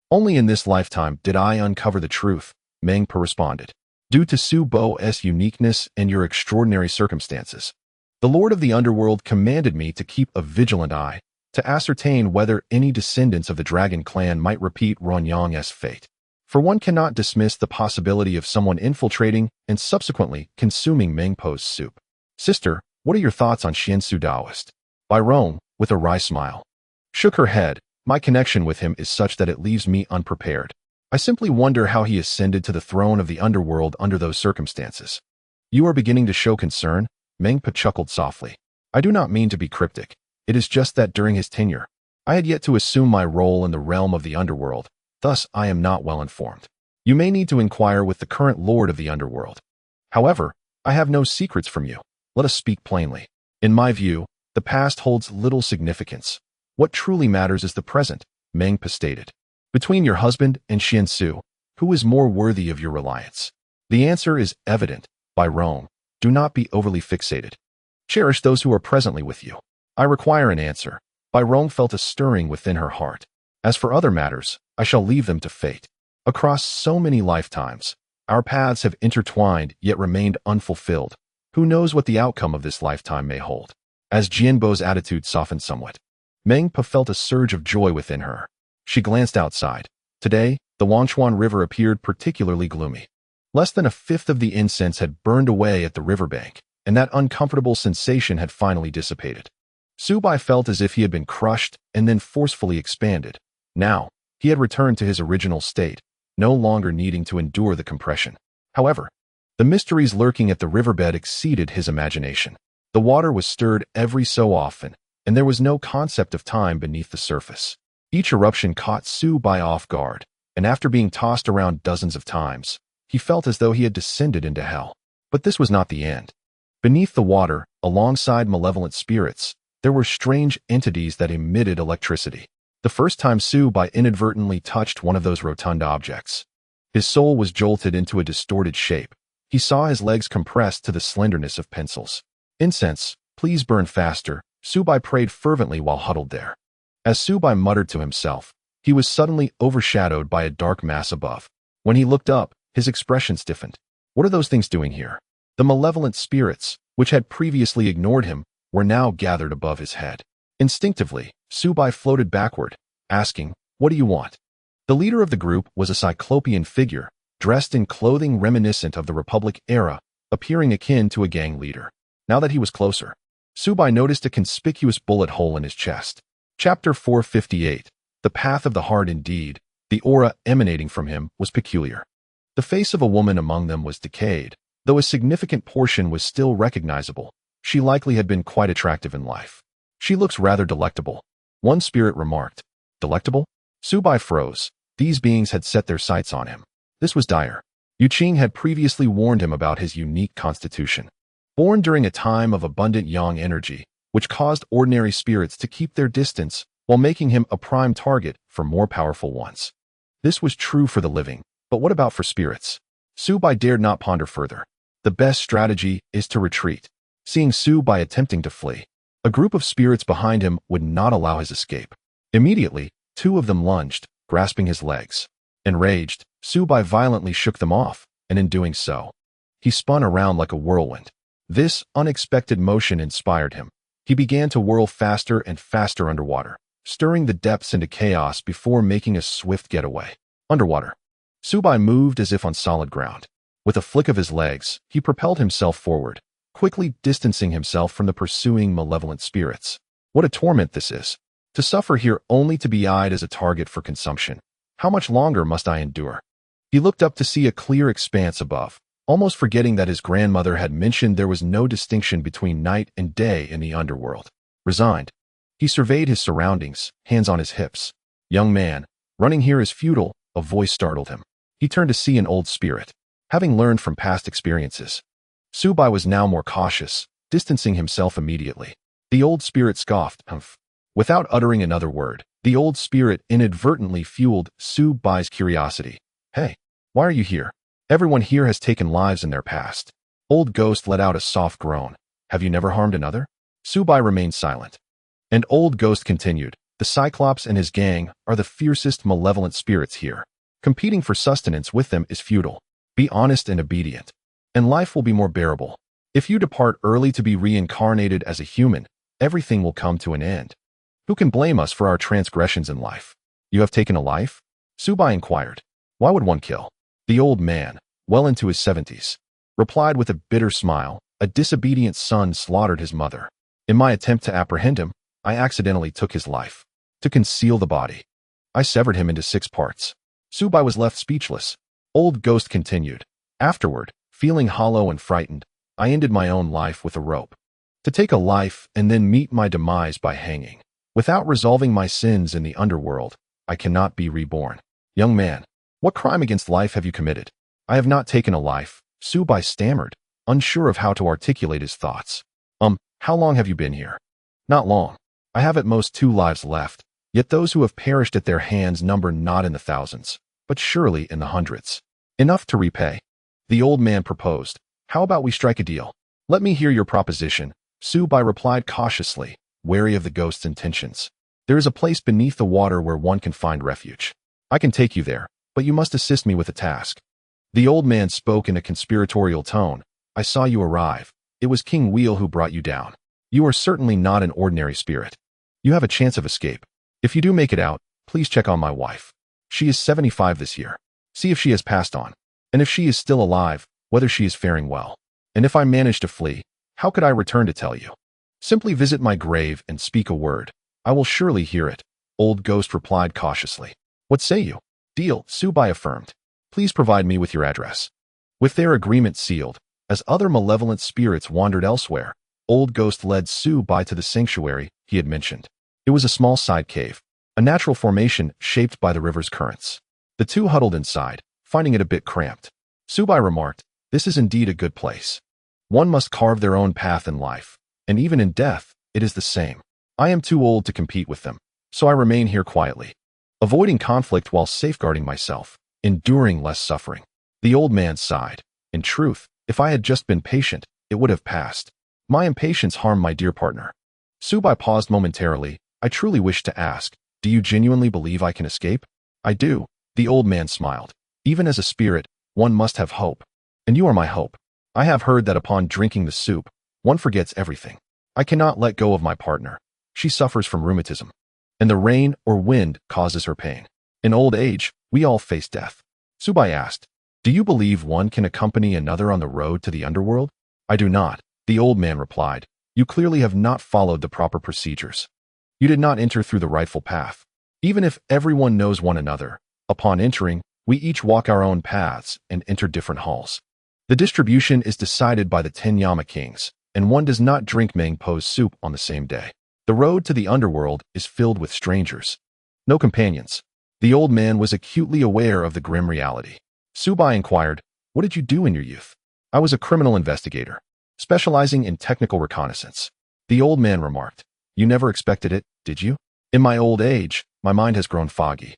Only in this lifetime did I uncover the truth, Meng Po responded. due to Su Bo's uniqueness and your extraordinary circumstances. The Lord of the Underworld commanded me to keep a vigilant eye, to ascertain whether any descendants of the Dragon clan might repeat Ronyang's fate. For one cannot dismiss the possibility of someone infiltrating and subsequently consuming Mengpo's soup. Sister, what are your thoughts on Qiansu Daoist? By Rome, with a wry smile. Shook her head. My connection with him is such that it leaves me unprepared. I simply wonder how he ascended to the throne of the underworld under those circumstances. You are beginning to show concern? Mengpo chuckled softly. I do not mean to be cryptic. It is just that during his tenure, I had yet to assume my role in the realm of the underworld. Thus, I am not well informed. You may need to inquire with the current lord of the underworld. However, I have no secrets from you. Let us speak plainly. In my view, the past holds little significance. What truly matters is the present, Mengpo stated. Between your husband and Qiansu, who is more worthy of your reliance? The answer is evident. By Rome, do not be overly fixated. Cherish those who are presently with you. I require an answer. By Rome felt a stirring within her heart. As for other matters, I shall leave them to fate. Across so many lifetimes, our paths have intertwined yet remained unfulfilled. Who knows what the outcome of this lifetime may hold? As Jianbo's attitude softened somewhat, Mengpo felt a surge of joy within her. She glanced outside. Today, the Wanchuan River appeared particularly gloomy. Less than a fifth of the incense had burned away at the riverbank, and that uncomfortable sensation had finally dissipated. Su Bai felt as if he had been crushed and then forcefully expanded. Now, he had returned to his original state, no longer needing to endure the compression. However, the mysteries lurking at the riverbed exceeded his imagination. The water was stirred every so often, and there was no concept of time beneath the surface. Each eruption caught Su Bai off guard, and after being tossed around dozens of times, he felt as though he had descended into hell. But this was not the end. Beneath the water, alongside malevolent spirits, there were strange entities that emitted electricity. The first time Su Bai inadvertently touched one of those rotund objects, his soul was jolted into a distorted shape. He saw his legs compressed to the slenderness of pencils. Incense, please burn faster, Su Bai prayed fervently while huddled there. As Su Bai muttered to himself, he was suddenly overshadowed by a dark mass above. When he looked up, his expression stiffened. What are those things doing here? The malevolent spirits, which had previously ignored him, were now gathered above his head. Instinctively, Su Bai floated backward, asking, "What do you want?" The leader of the group was a cyclopean figure, dressed in clothing reminiscent of the Republic era, appearing akin to a gang leader. Now that he was closer, Su Bai noticed a conspicuous bullet hole in his chest. Chapter 458. The Path of the Heart. Indeed, the aura emanating from him was peculiar. The face of a woman among them was decayed, though a significant portion was still recognizable. She likely had been quite attractive in life. She looks rather delectable, one spirit remarked. Delectable? Su Bai froze. These beings had set their sights on him. This was dire. Yu Qing had previously warned him about his unique constitution. Born during a time of abundant yang energy, which caused ordinary spirits to keep their distance while making him a prime target for more powerful ones. This was true for the living, but what about for spirits? Su Bai dared not ponder further. The best strategy is to retreat. Seeing Su Bai attempting to flee, a group of spirits behind him would not allow his escape. Immediately, two of them lunged, grasping his legs. Enraged, Su Bai violently shook them off, and in doing so, he spun around like a whirlwind. This unexpected motion inspired him. He began to whirl faster and faster underwater, stirring the depths into chaos before making a swift getaway. Underwater, Su Bai moved as if on solid ground. With a flick of his legs, he propelled himself forward, quickly distancing himself from the pursuing malevolent spirits. What a torment this is! To suffer here only to be eyed as a target for consumption. How much longer must I endure? He looked up to see a clear expanse above, almost forgetting that his grandmother had mentioned there was no distinction between night and day in the underworld. Resigned, he surveyed his surroundings, hands on his hips. Young man, running here is futile, a voice startled him. He turned to see an old spirit. Having learned from past experiences, Su Bai was now more cautious, distancing himself immediately. The old spirit scoffed, humph. Without uttering another word, the old spirit inadvertently fueled Su Bai's curiosity. Hey, why are you here? Everyone here has taken lives in their past. Old Ghost let out a soft groan. Have you never harmed another? Su Bai remained silent. And Old Ghost continued, the Cyclops and his gang are the fiercest malevolent spirits here. Competing for sustenance with them is futile. Be honest and obedient, and life will be more bearable. If you depart early to be reincarnated as a human, everything will come to an end. Who can blame us for our transgressions in life? You have taken a life? Subai inquired. Why would one kill? The old man, well into his 70s, replied with a bitter smile. A disobedient son slaughtered his mother. In my attempt to apprehend him, I accidentally took his life. To conceal the body, I severed him into 6 parts. Subai was left speechless. Old Ghost continued. Afterward, feeling hollow and frightened, I ended my own life with a rope. To take a life and then meet my demise by hanging. Without resolving my sins in the underworld, I cannot be reborn. Young man, what crime against life have you committed? I have not taken a life, Subai stammered, unsure of how to articulate his thoughts. How long have you been here? Not long. I have at most 2 lives left, yet those who have perished at their hands number not in the thousands, but surely in the hundreds. Enough to repay. The old man proposed. How about we strike a deal? Let me hear your proposition, Subai replied cautiously, wary of the ghost's intentions. There is a place beneath the water where one can find refuge. I can take you there, but you must assist me with a task. The old man spoke in a conspiratorial tone. I saw you arrive. It was King Wheel who brought you down. You are certainly not an ordinary spirit. You have a chance of escape. If you do make it out, please check on my wife. She is 75 this year. See if she has passed on. And if she is still alive, whether she is faring well. And if I manage to flee, how could I return to tell you? Simply visit my grave and speak a word. I will surely hear it. Old Ghost replied cautiously. What say you? Deal, Subai affirmed. Please provide me with your address. With their agreement sealed, as other malevolent spirits wandered elsewhere, Old Ghost led Subai to the sanctuary he had mentioned. It was a small side cave, a natural formation shaped by the river's currents. The two huddled inside, finding it a bit cramped. Subai remarked, "This is indeed a good place. One must carve their own path in life, and even in death, it is the same. I am too old to compete with them, so I remain here quietly, avoiding conflict while safeguarding myself, enduring less suffering." The old man sighed. In truth, if I had just been patient, it would have passed. My impatience harmed my dear partner. Subai paused momentarily. I truly wish to ask, do you genuinely believe I can escape? I do. The old man smiled. Even as a spirit, one must have hope. And you are my hope. I have heard that upon drinking the soup, one forgets everything. I cannot let go of my partner. She suffers from rheumatism, and the rain or wind causes her pain. In old age, we all face death. Subai asked, do you believe one can accompany another on the road to the underworld? I do not, the old man replied. You clearly have not followed the proper procedures. You did not enter through the rightful path. Even if everyone knows one another, upon entering, we each walk our own paths and enter different halls. The distribution is decided by the 10 Yama kings, and one does not drink Mangpo's soup on the same day. The road to the underworld is filled with strangers. No companions. The old man was acutely aware of the grim reality. Subai inquired, what did you do in your youth? I was a criminal investigator, specializing in technical reconnaissance. The old man remarked, you never expected it, did you? In my old age, my mind has grown foggy,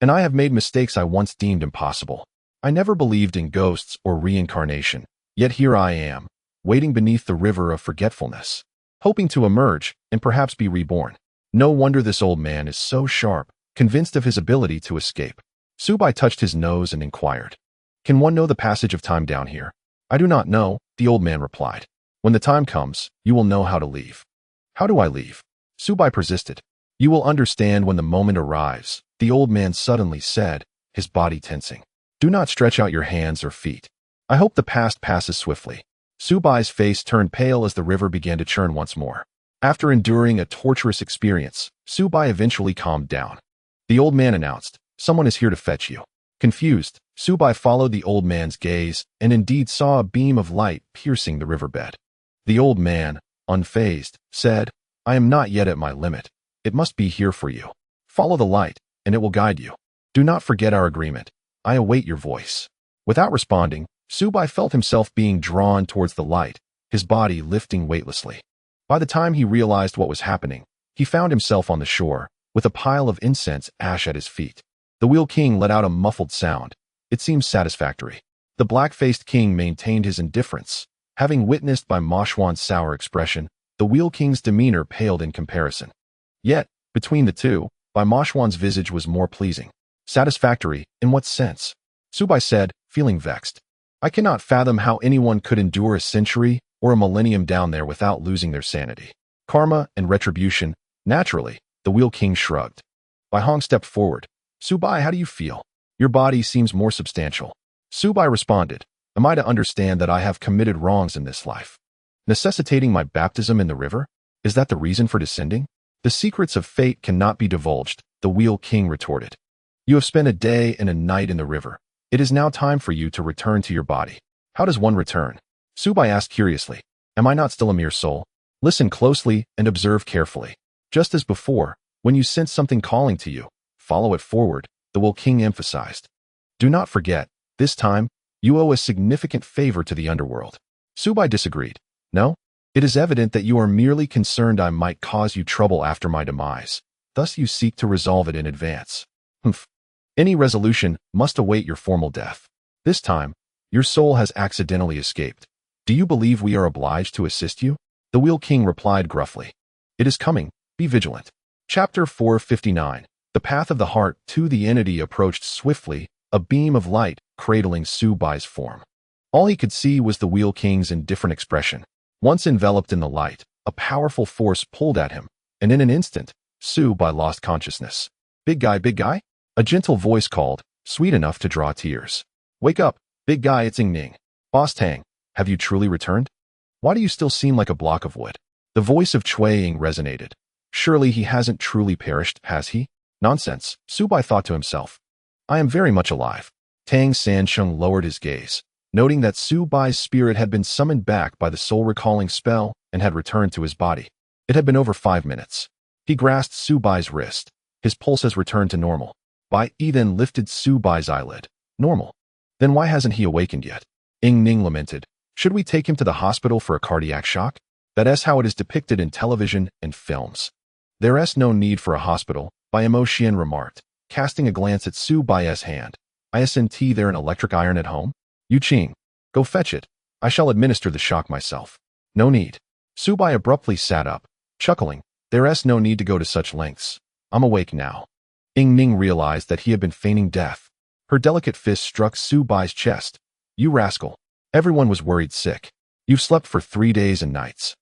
and I have made mistakes I once deemed impossible. I never believed in ghosts or reincarnation, yet here I am, waiting beneath the river of forgetfulness, hoping to emerge and perhaps be reborn. No wonder this old man is so sharp, convinced of his ability to escape. Subai touched his nose and inquired, can one know the passage of time down here? I do not know, the old man replied. When the time comes, you will know how to leave. How do I leave? Subai persisted. You will understand when the moment arrives, the old man suddenly said, his body tensing. Do not stretch out your hands or feet. I hope the past passes swiftly. Subai's face turned pale as the river began to churn once more. After enduring a torturous experience, Subai eventually calmed down. The old man announced, someone is here to fetch you. Confused, Subai followed the old man's gaze and indeed saw a beam of light piercing the riverbed. The old man, unfazed, said, I am not yet at my limit. It must be here for you. Follow the light, and it will guide you. Do not forget our agreement. I await your voice. Without responding, Subai felt himself being drawn towards the light, his body lifting weightlessly. By the time he realized what was happening, he found himself on the shore, with a pile of incense ash at his feet. The Wheel King let out a muffled sound. It seemed satisfactory. The black-faced king maintained his indifference. Having witnessed by Mashwan's sour expression, the Wheel King's demeanor paled in comparison. Yet, between the two, Bai Mashwan's visage was more pleasing. Satisfactory, in what sense? Subai said, feeling vexed. I cannot fathom how anyone could endure a century or a millennium down there without losing their sanity. Karma and retribution. Naturally, the Wheel King shrugged. Bai Hong stepped forward. Subai, how do you feel? Your body seems more substantial. Subai responded, am I to understand that I have committed wrongs in this life, necessitating my baptism in the river? Is that the reason for descending? The secrets of fate cannot be divulged, the Wheel King retorted. You have spent a day and a night in the river. It is now time for you to return to your body. How does one return? Subai asked curiously. Am I not still a mere soul? Listen closely and observe carefully. Just as before, when you sense something calling to you, follow it forward, the Wheel King emphasized. Do not forget, this time, you owe a significant favor to the underworld. Subai disagreed. No? It is evident that you are merely concerned I might cause you trouble after my demise. Thus you seek to resolve it in advance. Humph. Any resolution must await your formal death. This time, your soul has accidentally escaped. Do you believe we are obliged to assist you? The Wheel King replied gruffly. It is coming. Be vigilant. Chapter 459. The path of the heart. The entity approached swiftly, a beam of light cradling Subai's form. All he could see was the Wheel King's indifferent expression. Once enveloped in the light, a powerful force pulled at him, and in an instant, Subai lost consciousness. Big guy, big guy? A gentle voice called, sweet enough to draw tears. Wake up, big guy, it's Ning. Boss Tang, have you truly returned? Why do you still seem like a block of wood? The voice of Qiao'er resonated. Surely he hasn't truly perished, has he? Nonsense, Subai thought to himself. I am very much alive. Tang Sansheng lowered his gaze, noting that Subai's spirit had been summoned back by the soul-recalling spell and had returned to his body. It had been over 5 minutes. He grasped Subai's wrist. His pulse has returned to normal. Bai Yi then lifted Subai's eyelid. Normal. Then why hasn't he awakened yet? Ning lamented. Should we take him to the hospital for a cardiac shock? That's how it is depicted in television and films. There's no need for a hospital, Bai Emotian remarked, casting a glance at Subai's hand. Isn't there an electric iron at home? Yu Qing, go fetch it. I shall administer the shock myself. No need. Subai abruptly sat up, chuckling. There's no need to go to such lengths. I'm awake now. Ning realized that he had been feigning death. Her delicate fist struck Subai's chest. You rascal. Everyone was worried sick. You've slept for 3 days and nights.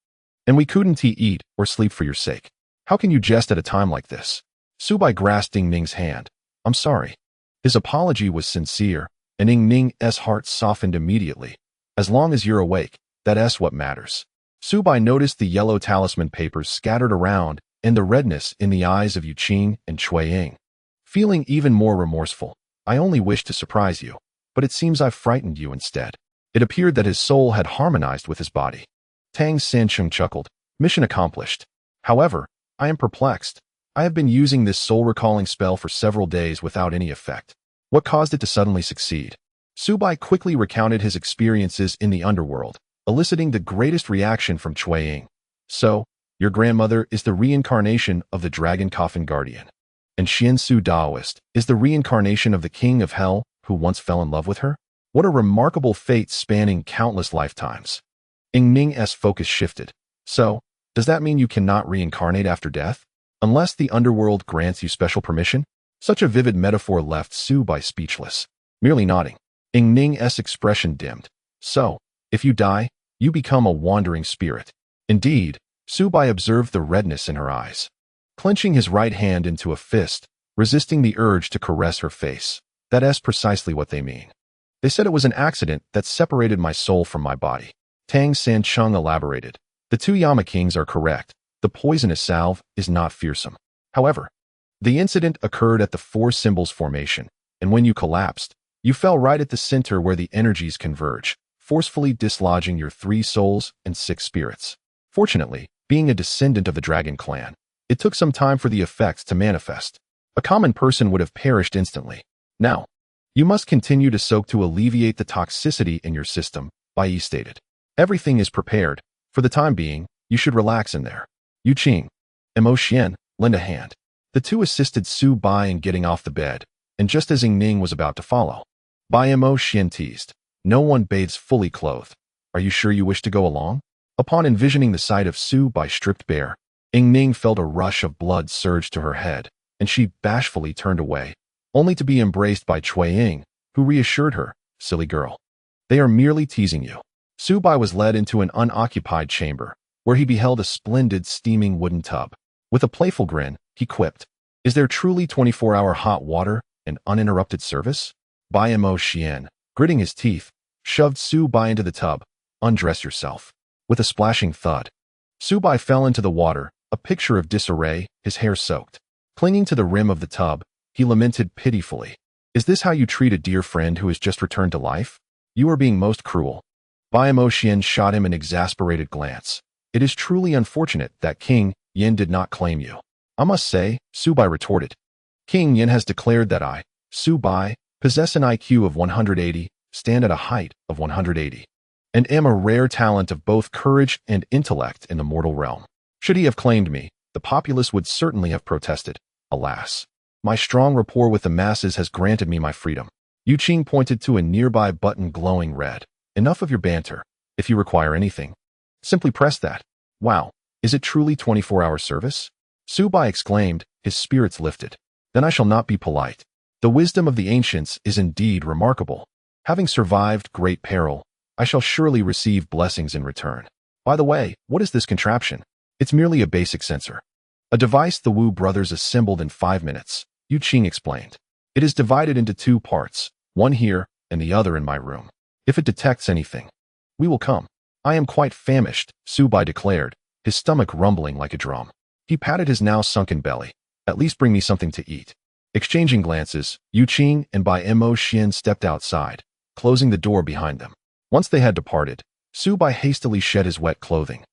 And we couldn't eat or sleep for your sake. How can you jest at a time like this? Subai grasped Ning's hand. I'm sorry. His apology was sincere, and Ning's heart softened immediately. As long as you're awake, that's what matters. Subai noticed the yellow talisman papers scattered around and the redness in the eyes of Yu Qing and Qiao'er. Feeling even more remorseful, I only wished to surprise you, but it seems I've frightened you instead. It appeared that his soul had harmonized with his body. Tang Sansheng chuckled. Mission accomplished. However, I am perplexed. I have been using this soul-recalling spell for several days without any effect. What caused it to suddenly succeed? Subai quickly recounted his experiences in the underworld, eliciting the greatest reaction from Qiao'er. So, your grandmother is the reincarnation of the Dragon Coffin Guardian. And Xiansu Daoist is the reincarnation of the King of Hell who once fell in love with her? What a remarkable fate spanning countless lifetimes. Ning's focus shifted. So, does that mean you cannot reincarnate after death? Unless the underworld grants you special permission? Such a vivid metaphor left Subai speechless, merely nodding. Ning's expression dimmed. So, if you die, you become a wandering spirit. Indeed, Subai observed the redness in her eyes. Clenching his right hand into a fist, resisting the urge to caress her face. That's precisely what they mean. They said it was an accident that separated my soul from my body. Tang Sansheng elaborated. The 2 Yama Kings are correct. The poisonous salve is not fearsome. However, the incident occurred at the 4 symbols formation, and when you collapsed, you fell right at the center where the energies converge, forcefully dislodging your 3 souls and 6 spirits. Fortunately, being a descendant of the Dragon Clan, it took some time for the effects to manifest. A common person would have perished instantly. Now, you must continue to soak to alleviate the toxicity in your system, Bai Yi stated. Everything is prepared. For the time being, you should relax in there. Yu Qing, Emotian, lend a hand. The 2 assisted Subai in getting off the bed, and just as Ning was about to follow, Bai Emotian teased. No one bathes fully clothed. Are you sure you wish to go along? Upon envisioning the sight of Subai stripped bare, Ning felt a rush of blood surge to her head, and she bashfully turned away, only to be embraced by Qiao'er, who reassured her, silly girl. They are merely teasing you. Su Bai was led into an unoccupied chamber, where he beheld a splendid steaming wooden tub. With a playful grin, he quipped, "Is there truly 24-hour hot water and uninterrupted service?" Bai Mo Xian, gritting his teeth, shoved Su Bai into the tub. "Undress yourself." With a splashing thud, Su Bai fell into the water, a picture of disarray, his hair soaked. Clinging to the rim of the tub, he lamented pitifully. "Is this how you treat a dear friend who has just returned to life? You are being most cruel." Bai Mo Xian shot him an exasperated glance. "It is truly unfortunate that King Yin did not claim you." "I must say," Su Bai retorted, "King Yin has declared that I, Su Bai, possess an IQ of 180, stand at a height of 180, and am a rare talent of both courage and intellect in the mortal realm. Should he have claimed me, the populace would certainly have protested. Alas, my strong rapport with the masses has granted me my freedom." Yu Qing pointed to a nearby button glowing red. "Enough of your banter. If you require anything, simply press that." "Wow, is it truly 24-hour service?" Su Bai exclaimed, his spirits lifted. "Then I shall not be polite. The wisdom of the ancients is indeed remarkable. Having survived great peril, I shall surely receive blessings in return. By the way, what is this contraption?" "It's merely a basic sensor. A device the Wu brothers assembled in 5 minutes," Yu Qing explained. "It is divided into 2 parts, one here and the other in my room. If it detects anything, we will come." "I am quite famished," Su Bai declared, his stomach rumbling like a drum. He patted his now sunken belly. "At least bring me something to eat." Exchanging glances, Yu Qing and Bai Mo Xian stepped outside, closing the door behind them. Once they had departed, Su Bai hastily shed his wet clothing,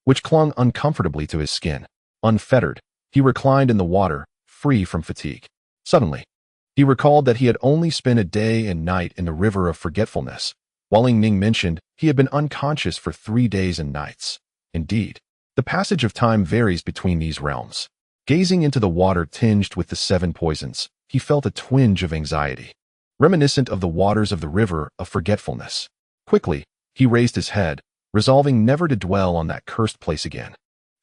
which clung uncomfortably to his skin. Unfettered, he reclined in the water, free from fatigue. Suddenly, he recalled that he had only spent a day and night in the river of forgetfulness, while Ying Ning mentioned he had been unconscious for 3 days and nights. Indeed, the passage of time varies between these realms. Gazing into the water tinged with the 7 poisons, he felt a twinge of anxiety, reminiscent of the waters of the river of forgetfulness. Quickly, he raised his head, resolving never to dwell on that cursed place again.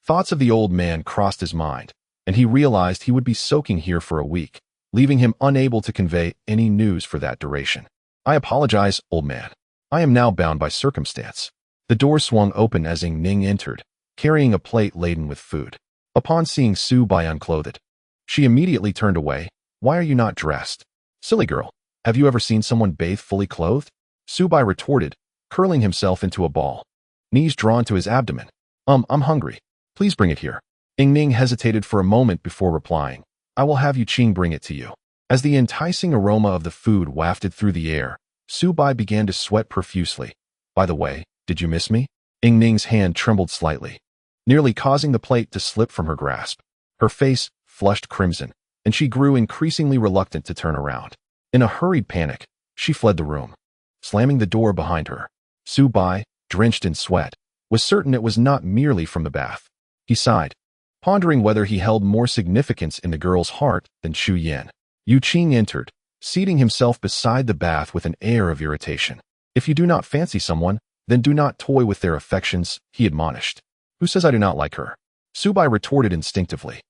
Thoughts of the old man crossed his mind, and he realized he would be soaking here for a week, leaving him unable to convey any news for that duration. "I apologize, old man. I am now bound by circumstance." The door swung open as Ying Ning entered, carrying a plate laden with food. Upon seeing Su Bai unclothed, she immediately turned away. "Why are you not dressed?" "Silly girl, have you ever seen someone bathe fully clothed?" Su Bai retorted, curling himself into a ball, knees drawn to his abdomen. I'm hungry. Please bring it here." Ying Ning hesitated for a moment before replying. "I will have Yu Qing bring it to you." As the enticing aroma of the food wafted through the air, Su Bai began to sweat profusely. "By the way, did you miss me?" Ying Ning's hand trembled slightly, nearly causing the plate to slip from her grasp. Her face flushed crimson, and she grew increasingly reluctant to turn around. In a hurried panic, she fled the room, slamming the door behind her. Su Bai, drenched in sweat, was certain it was not merely from the bath. He sighed, pondering whether he held more significance in the girl's heart than Chu Yin. Yu Qing entered, seating himself beside the bath with an air of irritation. "If you do not fancy someone, then do not toy with their affections," he admonished. "Who says I do not like her?" Su Bai retorted instinctively.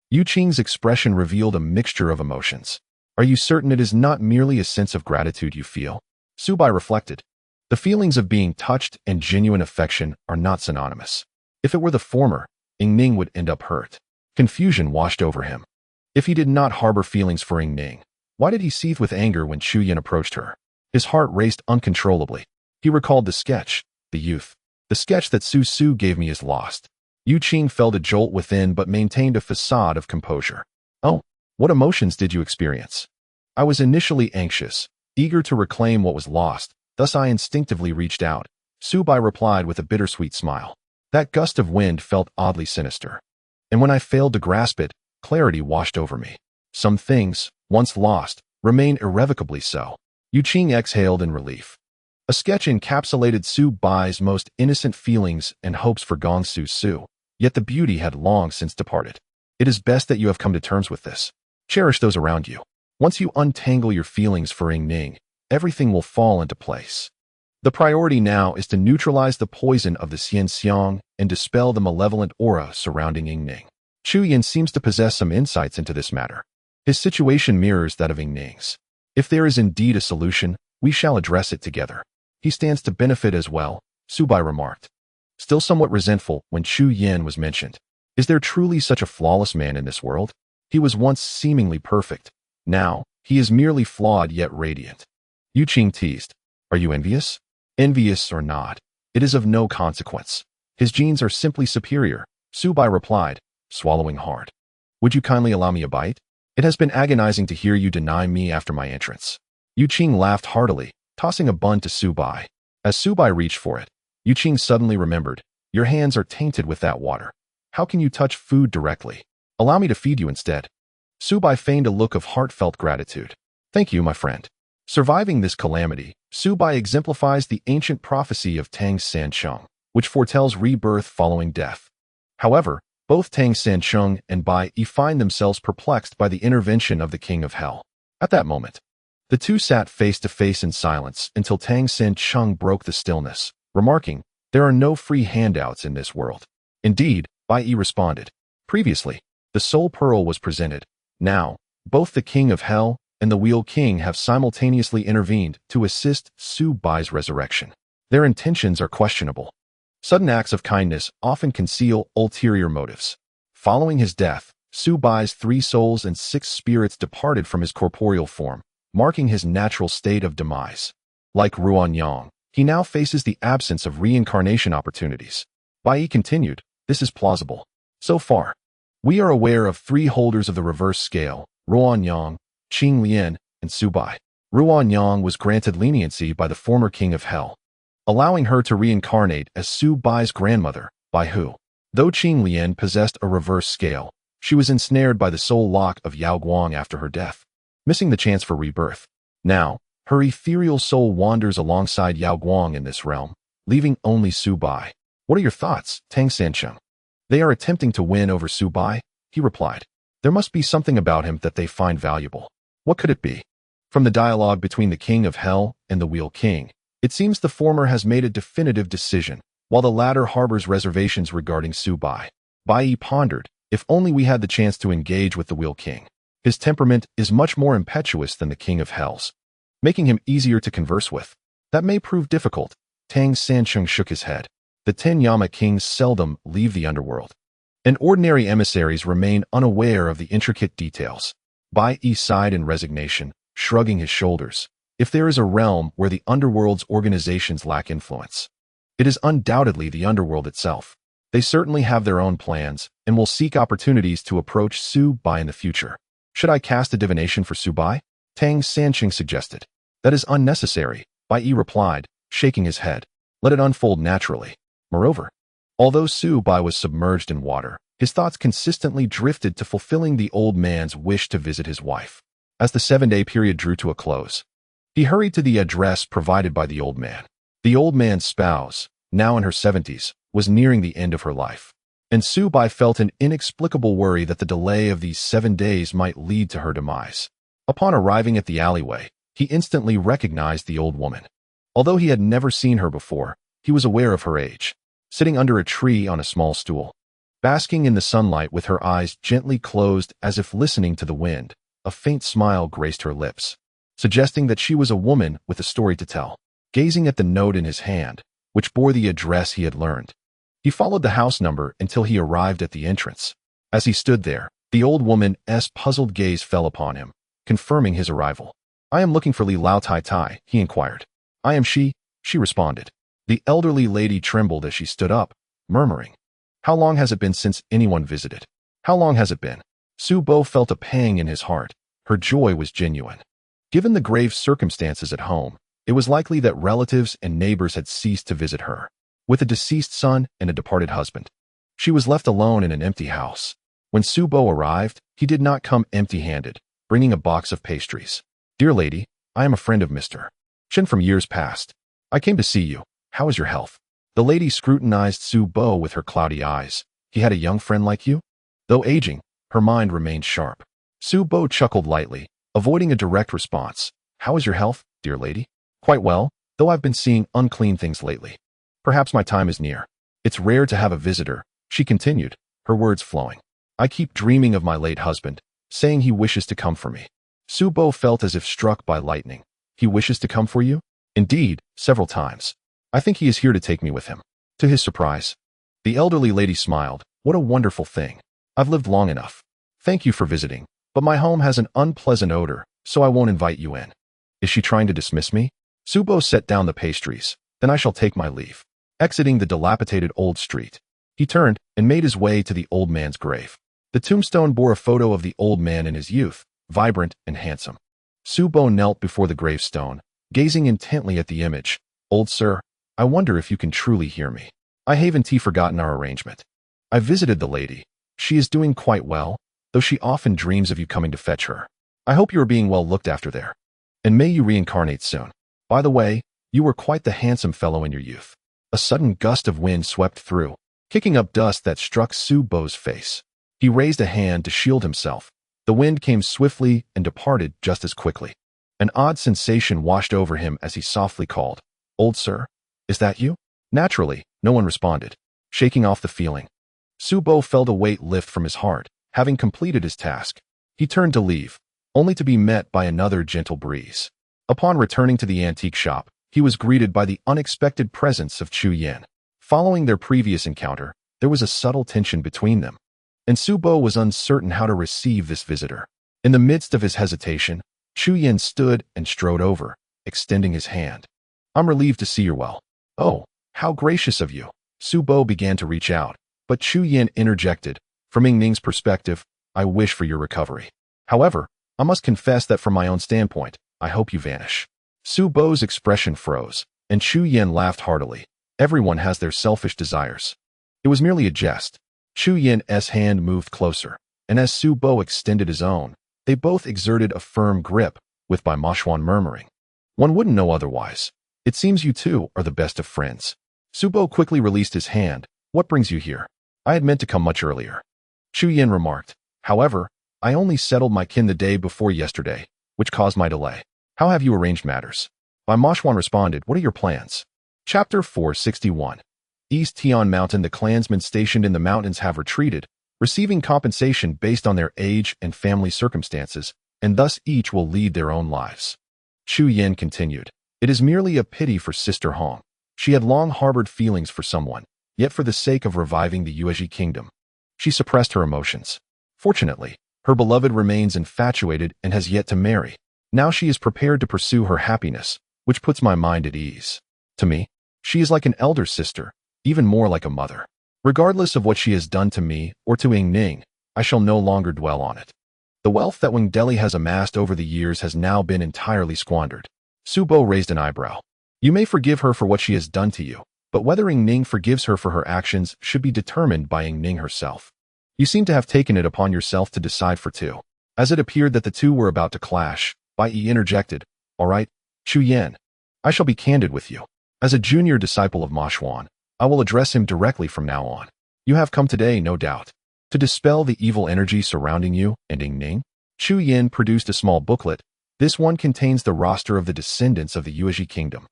Yu Qing's expression revealed a mixture of emotions. "Are you certain it is not merely a sense of gratitude you feel?" Su Bai reflected. The feelings of being touched and genuine affection are not synonymous. If it were the former, Ying Ning would end up hurt. Confusion washed over him. If he did not harbor feelings for Ying Ning, why did he seethe with anger when Chu Yin approached her? His heart raced uncontrollably. He recalled the sketch, the youth. "The sketch that Su Su gave me is lost." Yu Qing felt a jolt within but maintained a facade of composure. "Oh, what emotions did you experience?" "I was initially anxious, eager to reclaim what was lost, thus I instinctively reached out," Su Bai replied with a bittersweet smile. "That gust of wind felt oddly sinister, and when I failed to grasp it, clarity washed over me. Some things, once lost, remain irrevocably so." Yu Qing exhaled in relief. A sketch encapsulated Su Bai's most innocent feelings and hopes for Gong Su Su, yet the beauty had long since departed. "It is best that you have come to terms with this. Cherish those around you. Once you untangle your feelings for Ying Ning, everything will fall into place. The priority now is to neutralize the poison of the Xian Xiang and dispel the malevolent aura surrounding Ying Ning." Chu Yin seems to possess some insights into this matter. His situation mirrors that of Ying Ning's. "If there is indeed a solution, we shall address it together." He He stands to benefit as well, Su Bai remarked, still somewhat resentful when Chu Yin was mentioned. Is there truly such a flawless man in this world? He was once seemingly perfect. Now, he is merely flawed yet radiant. Yu Qing teased. Are you envious? Envious or not, it is of no consequence. His genes are simply superior, Su Bai replied, swallowing hard. Would you kindly allow me a bite? It has been agonizing to hear you deny me after my entrance. Yu Qing laughed heartily, tossing a bun to Su Bai. As Su Bai reached for it, Yu Qing suddenly remembered, your hands are tainted with that water. How can you touch food directly? Allow me to feed you instead. Su Bai feigned a look of heartfelt gratitude. Thank you, my friend. Surviving this calamity, Su Bai exemplifies the ancient prophecy of Tang Sancheng, which foretells rebirth following death. However, both Tang Sancheng and Bai Yi find themselves perplexed by the intervention of the King of Hell. At that moment, the two sat face to face in silence until Tang Sancheng broke the stillness, remarking, there are no free handouts in this world. Indeed, Bai Yi responded. Previously, the Soul Pearl was presented. Now, both the King of Hell and the Wheel King have simultaneously intervened to assist Su Bai's resurrection. Their intentions are questionable. Sudden acts of kindness often conceal ulterior motives. Following his death, Su Bai's 3 souls and 6 spirits departed from his corporeal form, marking his natural state of demise. Like Ruan Yang, he now faces the absence of reincarnation opportunities. Bai Yi continued, this is plausible. So far, we are aware of 3 holders of the reverse scale, Ruan Yang, Qing Lian, and Su Bai. Ruan Yang was granted leniency by the former King of Hell, allowing her to reincarnate as Su Bai's grandmother, Bai Hu. Though Qing Lian possessed a reverse scale, she was ensnared by the soul lock of Yao Guang after her death, missing the chance for rebirth. Now, her ethereal soul wanders alongside Yao Guang in this realm, leaving only Su Bai. What are your thoughts, Tang Sancheng? They are attempting to win over Su Bai, he replied. There must be something about him that they find valuable. What could it be? From the dialogue between the King of Hell and the Wheel King, it seems the former has made a definitive decision, while the latter harbors reservations regarding Su Bai. Bai Yi pondered, if only we had the chance to engage with the Wheel King. His temperament is much more impetuous than the King of Hell's, making him easier to converse with. That may prove difficult. Tang Sancheng shook his head. The 10 Yama kings seldom leave the underworld, and ordinary emissaries remain unaware of the intricate details. Bai Yi sighed in resignation, shrugging his shoulders. If there is a realm where the underworld's organizations lack influence, it is undoubtedly the underworld itself. They certainly have their own plans and will seek opportunities to approach Su Bai in the future. Should I cast a divination for Su Bai? Tang Sancheng suggested. That is unnecessary, Bai Yi replied, shaking his head. Let it unfold naturally. Moreover, although Su Bai was submerged in water, his thoughts consistently drifted to fulfilling the old man's wish to visit his wife. As the 7-day period drew to a close, he hurried to the address provided by the old man. The old man's spouse, now in her 70s, was nearing the end of her life, and Su Bai felt an inexplicable worry that the delay of these 7 days might lead to her demise. Upon arriving at the alleyway, he instantly recognized the old woman. Although he had never seen her before, he was aware of her age. Sitting under a tree on a small stool, basking in the sunlight with her eyes gently closed as if listening to the wind, a faint smile graced her lips, suggesting that she was a woman with a story to tell. Gazing at the note in his hand, which bore the address he had learned, he followed the house number until he arrived at the entrance. As he stood there, the old woman's puzzled gaze fell upon him, confirming his arrival. I am looking for Li Lao Tai Tai, he inquired. I am she responded. The elderly lady trembled as she stood up, murmuring, How long has it been since anyone visited? How long has it been? Su Bo felt a pang in his heart. Her joy was genuine. Given the grave circumstances at home, it was likely that relatives and neighbors had ceased to visit her. With a deceased son and a departed husband, she was left alone in an empty house. When Su Bo arrived, he did not come empty-handed, bringing a box of pastries. Dear lady, I am a friend of Mr. Chen from years past. I came to see you. How is your health? The lady scrutinized Su Bo with her cloudy eyes. He had a young friend like you? Though aging, her mind remained sharp. Su Bo chuckled lightly, avoiding a direct response. How is your health, dear lady? Quite well, though I've been seeing unclean things lately. Perhaps my time is near. It's rare to have a visitor, she continued, her words flowing. I keep dreaming of my late husband, saying he wishes to come for me. Su Bo felt as if struck by lightning. He wishes to come for you? Indeed, several times. I think he is here to take me with him. To his surprise, the elderly lady smiled. What a wonderful thing. I've lived long enough. Thank you for visiting, but my home has an unpleasant odor, so I won't invite you in. Is she trying to dismiss me? Subo set down the pastries. Then I shall take my leave. Exiting the dilapidated old street, he turned and made his way to the old man's grave. The tombstone bore a photo of the old man in his youth, vibrant and handsome. Subo knelt before the gravestone, gazing intently at the image. Old sir, I wonder if you can truly hear me. I haven't forgotten our arrangement. I visited the lady. She is doing quite well, though she often dreams of you coming to fetch her. I hope you are being well looked after there. And may you reincarnate soon. By the way, you were quite the handsome fellow in your youth. A sudden gust of wind swept through, kicking up dust that struck Subo's face. He raised a hand to shield himself. The wind came swiftly and departed just as quickly. An odd sensation washed over him as he softly called, Old sir, is that you? Naturally, no one responded. Shaking off the feeling, Subo felt a weight lift from his heart. Having completed his task, he turned to leave, only to be met by another gentle breeze. Upon returning to the antique shop, he was greeted by the unexpected presence of Chu Yan. Following their previous encounter, there was a subtle tension between them, and Subo was uncertain how to receive this visitor. In the midst of his hesitation, Chu Yan stood and strode over, extending his hand. I'm relieved to see you're well. Oh, how gracious of you. Subo began to reach out, but Chu Yan interjected. From Ying Ning's perspective, I wish for your recovery. However, I must confess that from my own standpoint, I hope you vanish. Subo's expression froze, and Chu Yan laughed heartily. Everyone has their selfish desires. It was merely a jest. Chu Yan's hand moved closer, and as Subo extended his own, they both exerted a firm grip, with Bai Moshuan murmuring, One wouldn't know otherwise. It seems you two are the best of friends. Subo quickly released his hand. What brings you here? I had meant to come much earlier. Chu Yan remarked. However, I only settled my kin the day before yesterday, which caused my delay. How have you arranged matters? Bai Moshuan responded. What are your plans? Chapter 461. East Tian Mountain. The clansmen stationed in the mountains have retreated, receiving compensation based on their age and family circumstances, and thus each will lead their own lives. Chu Yan continued. It is merely a pity for Sister Hong. She had long harbored feelings for someone, yet for the sake of reviving the Yuezhi kingdom, she suppressed her emotions. Fortunately, her beloved remains infatuated and has yet to marry. Now she is prepared to pursue her happiness, which puts my mind at ease. To me, she is like an elder sister, even more like a mother. Regardless of what she has done to me or to Ying Ning, I shall no longer dwell on it. The wealth that Wang Deli has amassed over the years has now been entirely squandered. Subo raised an eyebrow. You may forgive her for what she has done to you, but whether Ying Ning forgives her for her actions should be determined by Ying Ning herself. You seem to have taken it upon yourself to decide for two. As it appeared that the two were about to clash, Bai Yi interjected, All right, Chu Yan, I shall be candid with you. As a junior disciple of Ma Xuan, I will address him directly from now on. You have come today, no doubt, to dispel the evil energy surrounding you and Ying Ning. Chu Yan produced a small booklet. This one contains the roster of the descendants of the Yuezhi kingdom,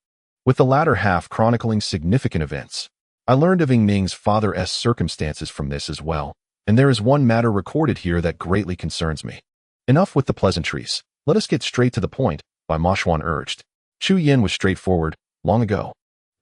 with the latter half chronicling significant events. I learned of Ying Ning's father's circumstances from this as well, and there is one matter recorded here that greatly concerns me. Enough with the pleasantries. Let us get straight to the point, Bai Moshuan urged. Chu Yan was straightforward. Long ago,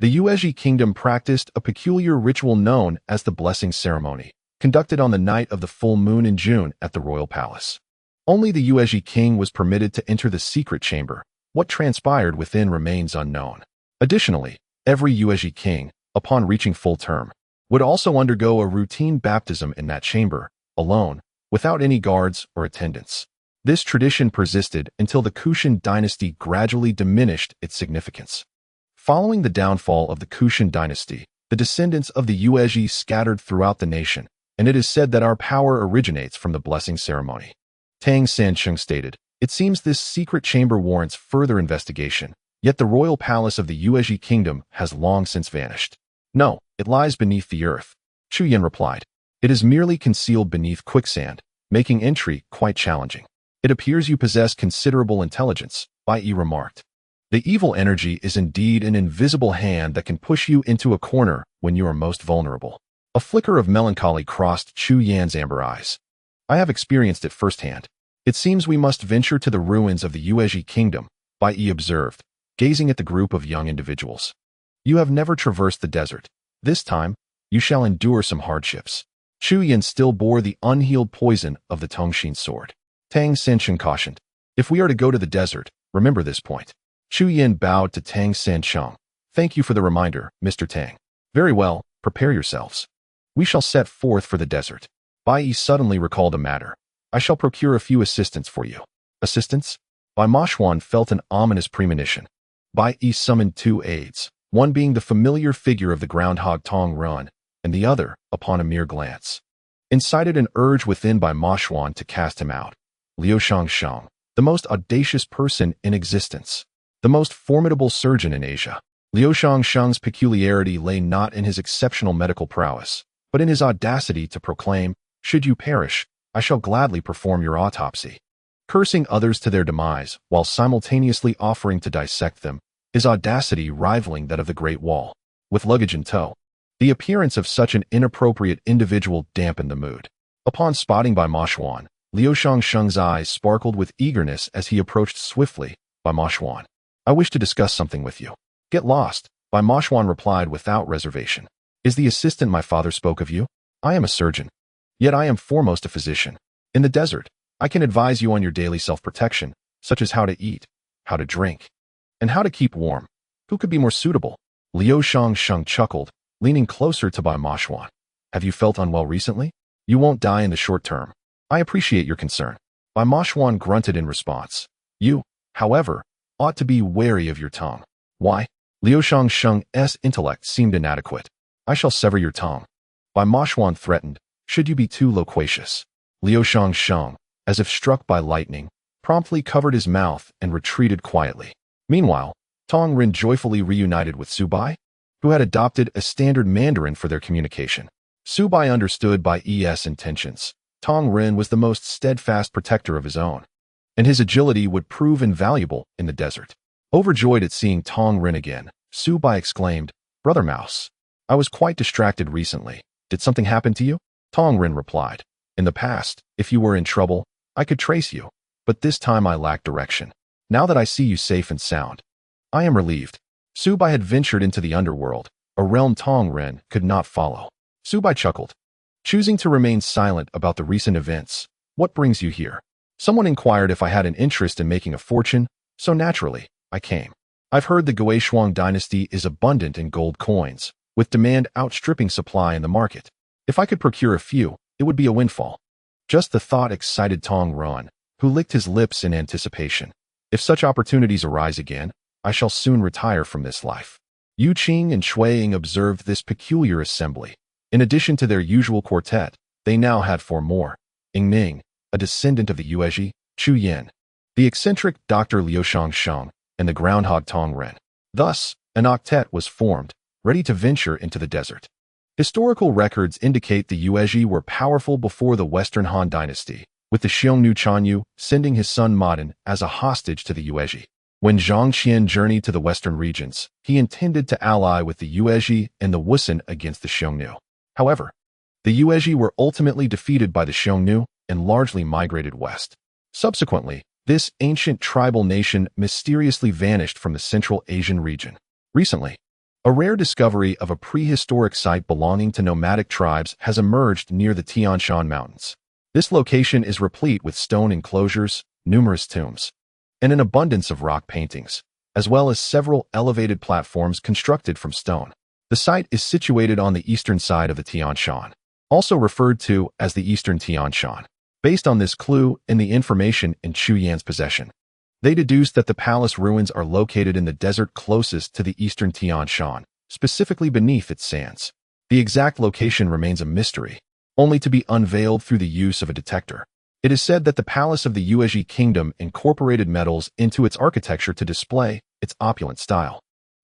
the Yuezhi kingdom practiced a peculiar ritual known as the blessing ceremony, conducted on the night of the full moon in June at the royal palace. Only the Yuezhi king was permitted to enter the secret chamber. What transpired within remains unknown. Additionally, every Yuezhi king, upon reaching full term, would also undergo a routine baptism in that chamber, alone, without any guards or attendants. This tradition persisted until the Kushan dynasty gradually diminished its significance. Following the downfall of the Kushan dynasty, the descendants of the Yuezhi scattered throughout the nation, and it is said that our power originates from the blessing ceremony. Tang Sancheng stated, It seems this secret chamber warrants further investigation, yet the royal palace of the Yuezhi kingdom has long since vanished. No, it lies beneath the earth, Chu Yan replied. It is merely concealed beneath quicksand, making entry quite challenging. It appears you possess considerable intelligence, Bai Yi remarked. The evil energy is indeed an invisible hand that can push you into a corner when you are most vulnerable. A flicker of melancholy crossed Chu Yan's amber eyes. I have experienced it firsthand. It seems we must venture to the ruins of the Yuezhi kingdom, Bai Yi observed. gazing at the group of young individuals. You have never traversed the desert. This time, you shall endure some hardships. Chu Yan still bore the unhealed poison of the Tongshin sword. Tang Sanchen cautioned, if we are to go to the desert, remember this point. Chu Yan bowed to Tang Sancheng. Thank you for the reminder, Mr. Tang. Very well, prepare yourselves. We shall set forth for the desert. Bai Yi suddenly recalled a matter. I shall procure a few assistants for you. Assistants? Bai Moshuan felt an ominous premonition. Bai Yi summoned 2 aides, one being the familiar figure of the groundhog Tong Run, and the other, upon a mere glance, incited an urge within Bai Moshuan to cast him out. Liu Shangsheng, the most audacious person in existence, the most formidable surgeon in Asia. Liu Shangsheng's peculiarity lay not in his exceptional medical prowess, but in his audacity to proclaim, should you perish, I shall gladly perform your autopsy. Cursing others to their demise while simultaneously offering to dissect them, his audacity rivaling that of the Great Wall. With luggage in tow, the appearance of such an inappropriate individual dampened the mood. Upon spotting Bai Moshuan, Liu Shangsheng's eyes sparkled with eagerness as he approached swiftly. Bai Moshuan, I wish to discuss something with you. Get lost, Bai Moshuan replied without reservation. Is the assistant my father spoke of you? I am a surgeon. Yet I am foremost a physician. In the desert, I can advise you on your daily self-protection, such as how to eat, how to drink, and how to keep warm. Who could be more suitable? Liu Shangsheng chuckled, leaning closer to Bai Moshuan. Have you felt unwell recently? You won't die in the short term. I appreciate your concern. Bai Moshuan grunted in response. You, however, ought to be wary of your tongue. Why? Liu Shangsheng's intellect seemed inadequate. I shall sever your tongue. Bai Moshuan threatened, should you be too loquacious. Liu Shangsheng, as if struck by lightning, promptly covered his mouth and retreated quietly. Meanwhile, Tong Rin joyfully reunited with Su Bai, who had adopted a standard Mandarin for their communication. Su Bai understood Bai Yi's intentions. Tong Rin was the most steadfast protector of his own, and his agility would prove invaluable in the desert. Overjoyed at seeing Tong Rin again, Su Bai exclaimed, Brother Mouse, I was quite distracted recently. Did something happen to you? Tong Rin replied, in the past, if you were in trouble, I could trace you, but this time I lack direction. Now that I see you safe and sound, I am relieved. Su Bai had ventured into the underworld, a realm Tong Rin could not follow. Su Bai chuckled, choosing to remain silent about the recent events. What brings you here? Someone inquired if I had an interest in making a fortune, so naturally, I came. I've heard the Goishuang dynasty is abundant in gold coins, with demand outstripping supply in the market. If I could procure a few, it would be a windfall. Just the thought excited Tong Ron, who licked his lips in anticipation. If such opportunities arise again, I shall soon retire from this life. Yu Qing and Shui Ying observed this peculiar assembly. In addition to their usual quartet, they now had 4 more. Ying Ning, a descendant of the Yuezhi, Chu Yan, the eccentric Dr. Liu Shangsheng, and the groundhog Tong Ren. Thus, an octet was formed, ready to venture into the desert. Historical records indicate the Yuezhi were powerful before the Western Han dynasty, with the Xiongnu Chanyu sending his son Modern as a hostage to the Yuezhi. When Zhang Qian journeyed to the western regions, he intended to ally with the Yuezhi and the Wusun against the Xiongnu. However, the Yuezhi were ultimately defeated by the Xiongnu and largely migrated west. Subsequently, this ancient tribal nation mysteriously vanished from the Central Asian region. Recently, a rare discovery of a prehistoric site belonging to nomadic tribes has emerged near the Tian Shan Mountains. This location is replete with stone enclosures, numerous tombs, and an abundance of rock paintings, as well as several elevated platforms constructed from stone. The site is situated on the eastern side of the Tian Shan, also referred to as the Eastern Tian Shan. Based on this clue and the information in Chu Yan's possession, they deduced that the palace ruins are located in the desert closest to the Eastern Tian Shan, specifically beneath its sands. The exact location remains a mystery, only to be unveiled through the use of a detector. It is said that the palace of the Yuezhi kingdom incorporated metals into its architecture to display its opulent style.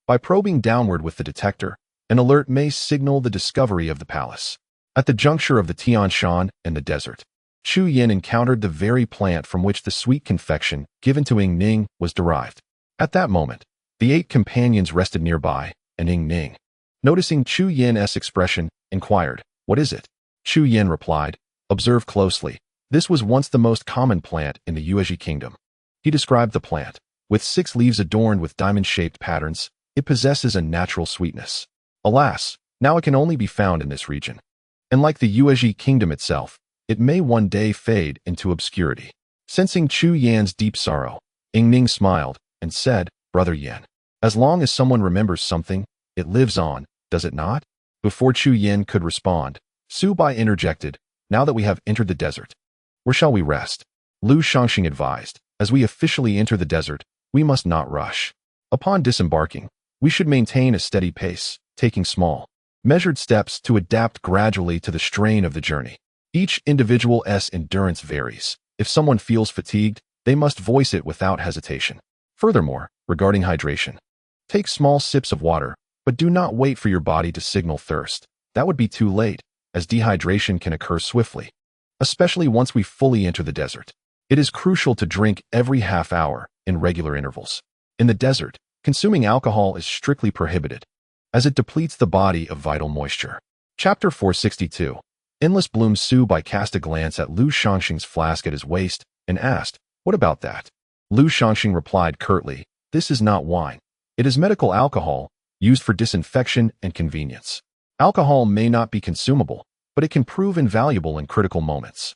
By probing downward with the detector, an alert may signal the discovery of the palace. At the juncture of the Tian Shan and the desert, Chu Yan encountered the very plant from which the sweet confection given to Ying Ning was derived. At that moment, the 8 companions rested nearby, and Ying Ning, noticing Chu Yan's expression, inquired, "What is it?" Chu Yan replied, "Observe closely. This was once the most common plant in the Yuezhi kingdom." He described the plant, With 6 leaves adorned with diamond-shaped patterns, it possesses a natural sweetness. Alas, now it can only be found in this region. And like the Yuezhi kingdom itself, it may one day fade into obscurity. Sensing Chu Yan's deep sorrow, Ning smiled and said, "Brother Yan, as long as someone remembers something, it lives on, does it not?" Before Chu Yan could respond, Su Bai interjected, "Now that we have entered the desert, where shall we rest?" Lu Shangxing advised, "As we officially enter the desert, we must not rush. Upon disembarking, we should maintain a steady pace, taking small, measured steps to adapt gradually to the strain of the journey. Each individual's endurance varies. If someone feels fatigued, they must voice it without hesitation. Furthermore, regarding hydration, take small sips of water, but do not wait for your body to signal thirst. That would be too late, as dehydration can occur swiftly, especially once we fully enter the desert. It is crucial to drink every half hour in regular intervals. In the desert, consuming alcohol is strictly prohibited, as it depletes the body of vital moisture." Chapter 462. Endless Bloom. Su Bai cast a glance at Lu Shangxing's flask at his waist and asked, "What about that?" Lu Shangxing replied curtly, "This is not wine. It is medical alcohol, used for disinfection and convenience. Alcohol may not be consumable, but it can prove invaluable in critical moments."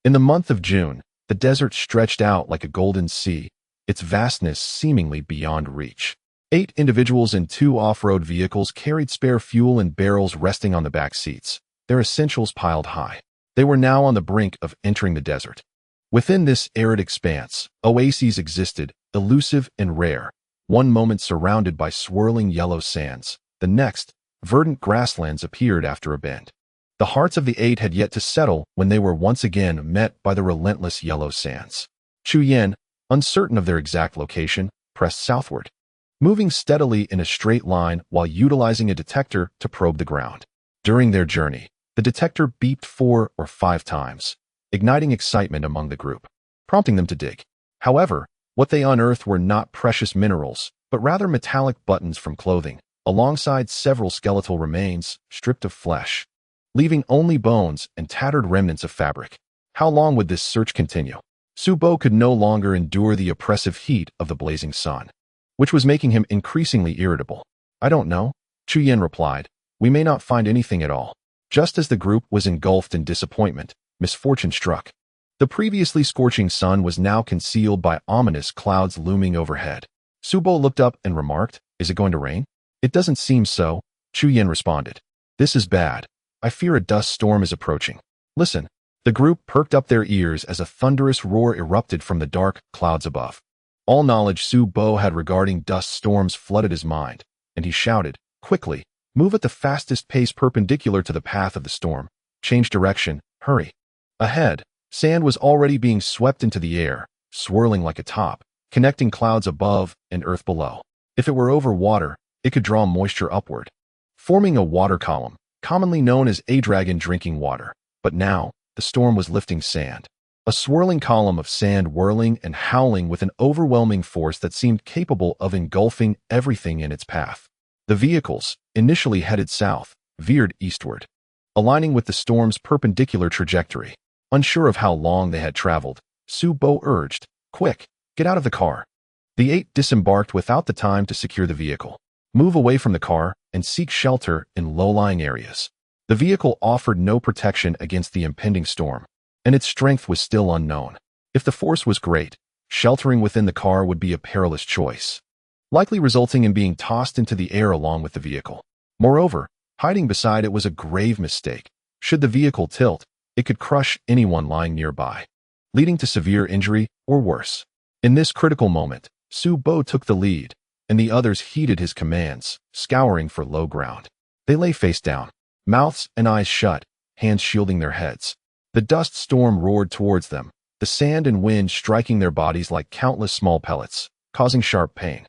In the month of June, the desert stretched out like a golden sea, its vastness seemingly beyond reach. 8 individuals in 2 off-road vehicles carried spare fuel in barrels resting on the back seats, their essentials piled high. They were now on the brink of entering the desert. Within this arid expanse, oases existed, elusive and rare, one moment surrounded by swirling yellow sands, the next, verdant grasslands appeared after a bend. The hearts of the 8 had yet to settle when they were once again met by the relentless yellow sands. Chu Yan, uncertain of their exact location, pressed southward, moving steadily in a straight line while utilizing a detector to probe the ground. During their journey, the detector beeped 4 or 5 times, igniting excitement among the group, prompting them to dig. However, what they unearthed were not precious minerals, but rather metallic buttons from clothing, alongside several skeletal remains stripped of flesh, leaving only bones and tattered remnants of fabric. How long would this search continue? Su Bo could no longer endure the oppressive heat of the blazing sun, which was making him increasingly irritable. "I don't know," Chu Yan replied. "We may not find anything at all." Just as the group was engulfed in disappointment, misfortune struck. The previously scorching sun was now concealed by ominous clouds looming overhead. Su Bo looked up and remarked, "Is it going to rain?" "It doesn't seem so," Chu Yan responded. "This is bad. I fear a dust storm is approaching. Listen." The group perked up their ears as a thunderous roar erupted from the dark clouds above. All knowledge Su Bo had regarding dust storms flooded his mind, and he shouted, "Quickly, move at the fastest pace perpendicular to the path of the storm. Change direction, hurry." Ahead, sand was already being swept into the air, swirling like a top, connecting clouds above and earth below. If it were over water, it could draw moisture upward, forming a water column, commonly known as a dragon drinking water. But now, the storm was lifting sand. A swirling column of sand whirling and howling with an overwhelming force that seemed capable of engulfing everything in its path. The vehicles, initially headed south, veered eastward, aligning with the storm's perpendicular trajectory. Unsure of how long they had traveled, Su Bo urged, "Quick, get out of the car." The 8 disembarked without the time to secure the vehicle, move away from the car, and seek shelter in low-lying areas. The vehicle offered no protection against the impending storm, and its strength was still unknown. If the force was great, sheltering within the car would be a perilous choice, likely resulting in being tossed into the air along with the vehicle. Moreover, hiding beside it was a grave mistake. Should the vehicle tilt, it could crush anyone lying nearby, leading to severe injury or worse. In this critical moment, Su Bo took the lead, and the others heeded his commands, scouring for low ground. They lay face down, mouths and eyes shut, hands shielding their heads. The dust storm roared towards them, the sand and wind striking their bodies like countless small pellets, causing sharp pain.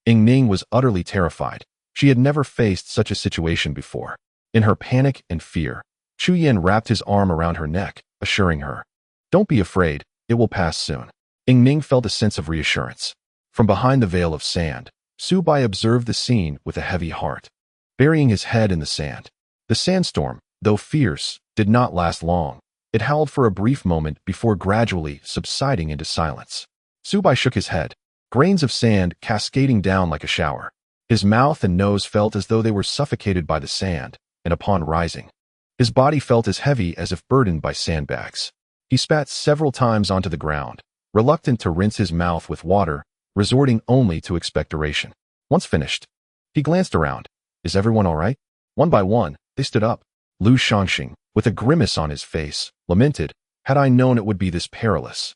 Ning was utterly terrified. She had never faced such a situation before. In her panic and fear, Chu Yan wrapped his arm around her neck, assuring her, "Don't be afraid, it will pass soon." Ning felt a sense of reassurance. From behind the veil of sand, Su Bai observed the scene with a heavy heart, burying his head in the sand. The sandstorm, though fierce, did not last long. It howled for a brief moment before gradually subsiding into silence. Su Bai shook his head, grains of sand cascading down like a shower. His mouth and nose felt as though they were suffocated by the sand, and upon rising, his body felt as heavy as if burdened by sandbags. He spat several times onto the ground, reluctant to rinse his mouth with water, resorting only to expectoration. Once finished, he glanced around. Is everyone all right? One by one, they stood up. Lu Shangxing, with a grimace on his face, lamented, had I known it would be this perilous,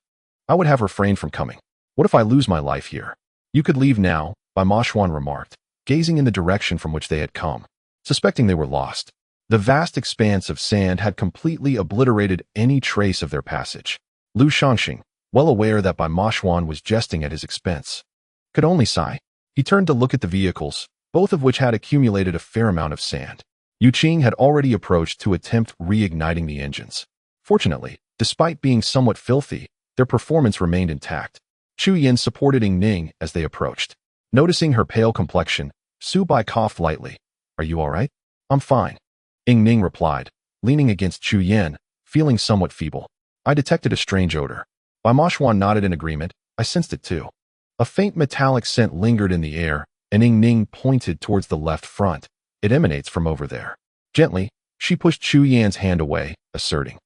I would have refrained from coming. What if I lose my life here? You could leave now, Bai Moshuan remarked, gazing in the direction from which they had come, suspecting they were lost. The vast expanse of sand had completely obliterated any trace of their passage. Lu Shangxing, well aware that Bai Moshuan was jesting at his expense, could only sigh. He turned to look at the vehicles, both of which had accumulated a fair amount of sand. Yu Qing had already approached to attempt reigniting the engines. Fortunately, despite being somewhat filthy, their performance remained intact. Chu Yin supported Ying Ning as they approached. Noticing her pale complexion, Su Bai coughed lightly. Are you all right? I'm fine, Ying Ning replied, leaning against Chu Yin, feeling somewhat feeble. I detected a strange odor. Bai Moshuan nodded in agreement. I sensed it too. A faint metallic scent lingered in the air, and Ying Ning pointed towards the left front. It emanates from over there. Gently, she pushed Chu Yan's hand away, asserting,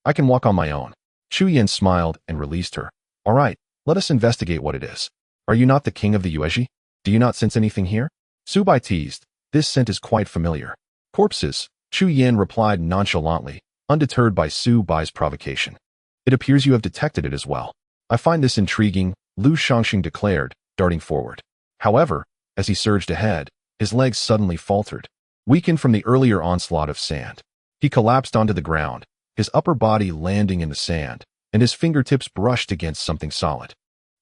I can walk on my own. Chu Yan smiled and released her. All right, let us investigate what it is. Are you not the king of the Yuezhi? Do you not sense anything here? Su Bai teased. This scent is quite familiar. Corpses, Chu Yan replied nonchalantly, undeterred by Su Bai's provocation. It appears you have detected it as well. I find this intriguing, Lu Shangxing declared, darting forward. However, as he surged ahead, his legs suddenly faltered, weakened from the earlier onslaught of sand. He collapsed onto the ground, his upper body landing in the sand, and his fingertips brushed against something solid.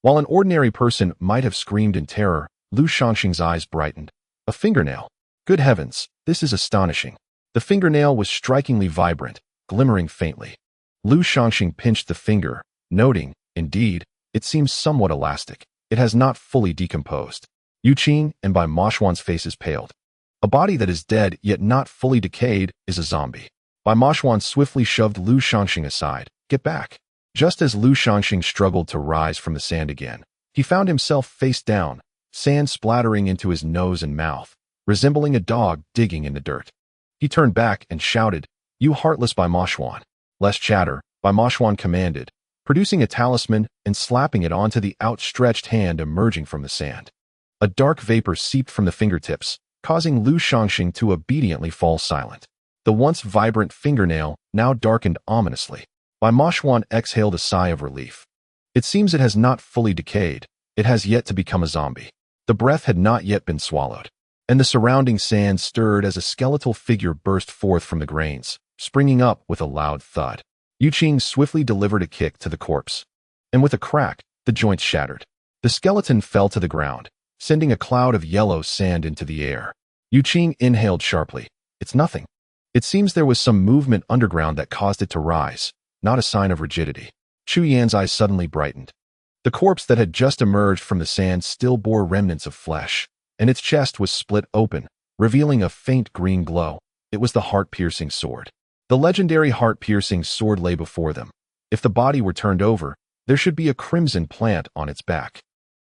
While an ordinary person might have screamed in terror, Lu Shangxing's eyes brightened. A fingernail. Good heavens, this is astonishing. The fingernail was strikingly vibrant, glimmering faintly. Lu Shangxing pinched the finger, noting, indeed, it seems somewhat elastic. It has not fully decomposed. Yu Qing and Bai Moshuan's faces paled. A body that is dead yet not fully decayed is a zombie. Bai Moshuan swiftly shoved Lu Shangxing aside. Get back. Just as Lu Shangxing struggled to rise from the sand again, he found himself face down, sand splattering into his nose and mouth, resembling a dog digging in the dirt. He turned back and shouted, You heartless Bai Moshuan. Less chatter, Bai Moshuan commanded, producing a talisman and slapping it onto the outstretched hand emerging from the sand. A dark vapor seeped from the fingertips, causing Lu Shangxing to obediently fall silent. The once vibrant fingernail now darkened ominously. Bai Moshuan exhaled a sigh of relief. It seems it has not fully decayed. It has yet to become a zombie. The breath had not yet been swallowed, and the surrounding sand stirred as a skeletal figure burst forth from the grains, springing up with a loud thud. Yu Qing swiftly delivered a kick to the corpse, and with a crack, the joints shattered. The skeleton fell to the ground, sending a cloud of yellow sand into the air. Yu Qing inhaled sharply. It's nothing. It seems there was some movement underground that caused it to rise, not a sign of rigidity. Chu Yan's eyes suddenly brightened. The corpse that had just emerged from the sand still bore remnants of flesh, and its chest was split open, revealing a faint green glow. It was the heart-piercing sword. The legendary heart-piercing sword lay before them. If the body were turned over, there should be a crimson plant on its back,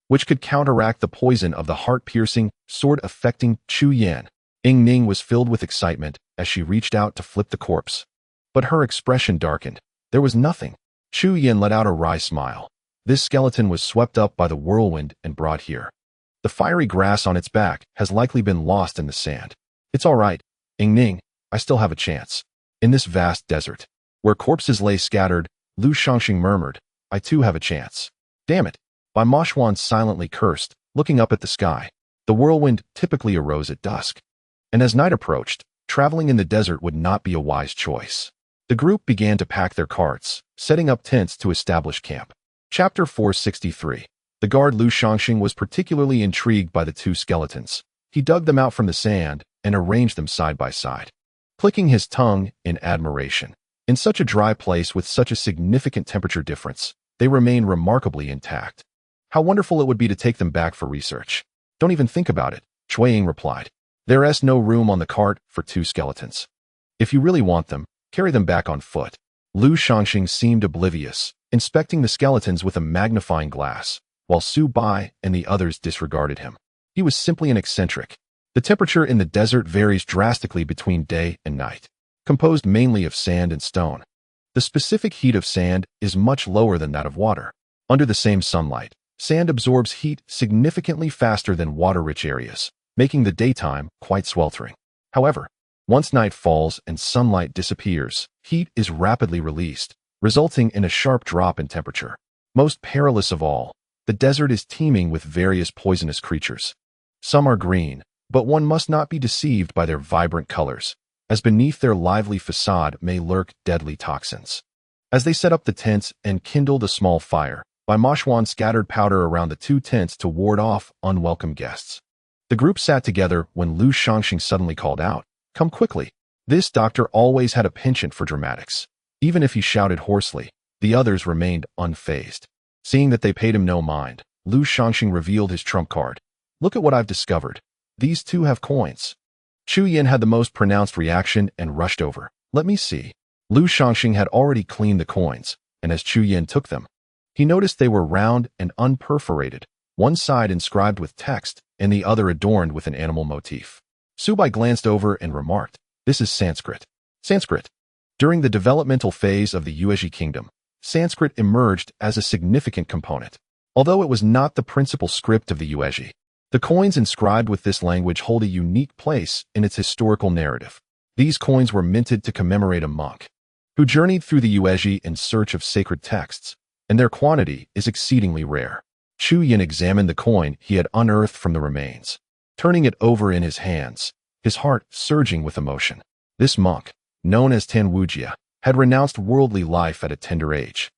which could counteract the poison of the heart-piercing sword affecting Chu Yan. Ying Ning was filled with excitement as she reached out to flip the corpse, but her expression darkened. There was nothing. Chu Yan let out a wry smile. This skeleton was swept up by the whirlwind and brought here. The fiery grass on its back has likely been lost in the sand. It's all right, Ying Ning, I still have a chance. In this vast desert, where corpses lay scattered, Lu Shangxing murmured, I too have a chance. Damn it. Bai Moshuan silently cursed, looking up at the sky. The whirlwind typically arose at dusk, and as night approached, traveling in the desert would not be a wise choice. The group began to pack their carts, setting up tents to establish camp. Chapter 463. The guard Lu Shangxing was particularly intrigued by the two skeletons. He dug them out from the sand and arranged them side by side, clicking his tongue in admiration. In such a dry place with such a significant temperature difference, they remain remarkably intact. How wonderful it would be to take them back for research. Don't even think about it, Cui Ying replied. There is no room on the cart for two skeletons. If you really want them, carry them back on foot. Lu Shangxing seemed oblivious, inspecting the skeletons with a magnifying glass, while Su Bai and the others disregarded him. He was simply an eccentric. The temperature in the desert varies drastically between day and night, composed mainly of sand and stone. The specific heat of sand is much lower than that of water. Under the same sunlight, sand absorbs heat significantly faster than water-rich areas, making the daytime quite sweltering. However, once night falls and sunlight disappears, heat is rapidly released, resulting in a sharp drop in temperature. Most perilous of all, the desert is teeming with various poisonous creatures. Some are green, but one must not be deceived by their vibrant colors, as beneath their lively facade may lurk deadly toxins. As they set up the tents and kindled a small fire, Bai Mashwan scattered powder around the two tents to ward off unwelcome guests. The group sat together when Lu Shangxing suddenly called out, "Come quickly." This doctor always had a penchant for dramatics. Even if he shouted hoarsely, the others remained unfazed. Seeing that they paid him no mind, Lu Shangxing revealed his trump card. "Look at what I've discovered. These two have coins." Chu Yin had the most pronounced reaction and rushed over. "Let me see." Lu Shangxing had already cleaned the coins, and as Chu Yin took them, he noticed they were round and unperforated, one side inscribed with text and the other adorned with an animal motif. Su Bai glanced over and remarked, "This is Sanskrit." Sanskrit. During the developmental phase of the Yuezhi kingdom, Sanskrit emerged as a significant component. Although it was not the principal script of the Yuezhi, the coins inscribed with this language hold a unique place in its historical narrative. These coins were minted to commemorate a monk who journeyed through the Yuezhi in search of sacred texts, and their quantity is exceedingly rare. Chu Yin examined the coin he had unearthed from the remains, turning it over in his hands, his heart surging with emotion. This monk, known as Tan Wujia, had renounced worldly life at a tender age,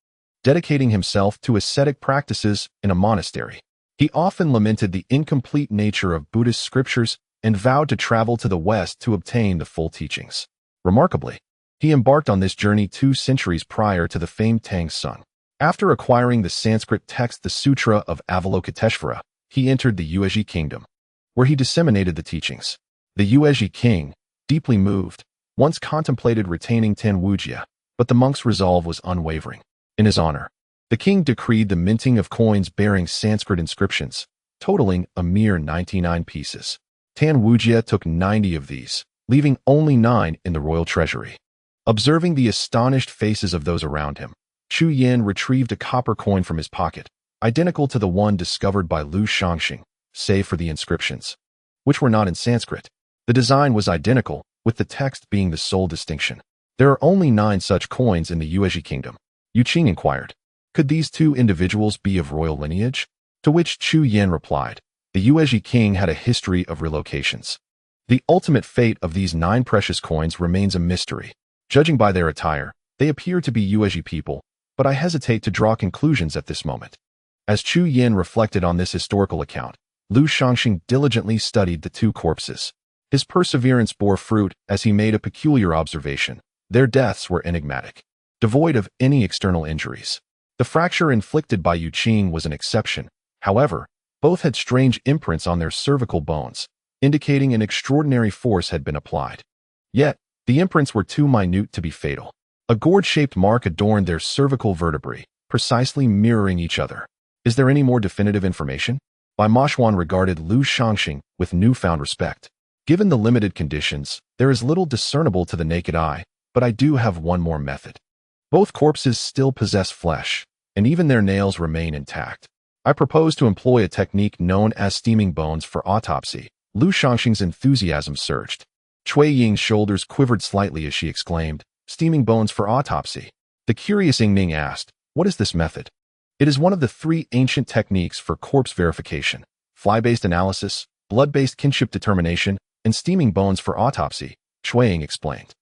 dedicating himself to ascetic practices in a monastery. He often lamented the incomplete nature of Buddhist scriptures and vowed to travel to the West to obtain the full teachings. Remarkably, he embarked on this journey 2 centuries prior to the famed Tang's son. After acquiring the Sanskrit text, the Sutra of Avalokiteshvara, he entered the Yuezhi kingdom, where he disseminated the teachings. The Yuezhi king, deeply moved, once contemplated retaining Tan Wujia, but the monk's resolve was unwavering. In his honor, the king decreed the minting of coins bearing Sanskrit inscriptions, totaling a mere 99 pieces. Tan Wujia took 90 of these, leaving only 9 in the royal treasury. Observing the astonished faces of those around him, Chu Yin retrieved a copper coin from his pocket, identical to the one discovered by Lu Shangxing, save for the inscriptions, which were not in Sanskrit. The design was identical, with the text being the sole distinction. "There are only 9 such coins in the Yuezhi kingdom," Yu Qing inquired. "Could these 2 individuals be of royal lineage?" To which Chu Yin replied, "The Yuezhi king had a history of relocations. The ultimate fate of these 9 precious coins remains a mystery. Judging by their attire, they appear to be Yuezhi people, but I hesitate to draw conclusions at this moment." As Chu Yin reflected on this historical account, Lu Shangxing diligently studied the 2 corpses. His perseverance bore fruit as he made a peculiar observation. Their deaths were enigmatic, devoid of any external injuries. The fracture inflicted by Yu Qing was an exception. However, both had strange imprints on their cervical bones, indicating an extraordinary force had been applied. Yet, the imprints were too minute to be fatal. A gourd-shaped mark adorned their cervical vertebrae, precisely mirroring each other. "Is there any more definitive information?" Bai Mashwan regarded Lu Shangxing with newfound respect. "Given the limited conditions, there is little discernible to the naked eye, but I do have one more method. Both corpses still possess flesh, and even their nails remain intact. I propose to employ a technique known as steaming bones for autopsy." Lu Shangxing's enthusiasm surged. Cui Ying's shoulders quivered slightly as she exclaimed, "Steaming bones for autopsy?" The curious Ying Ning asked, "What is this method?" "It is one of the 3 ancient techniques for corpse verification: fly-based analysis, blood-based kinship determination, and steaming bones for autopsy," Cui Ying explained.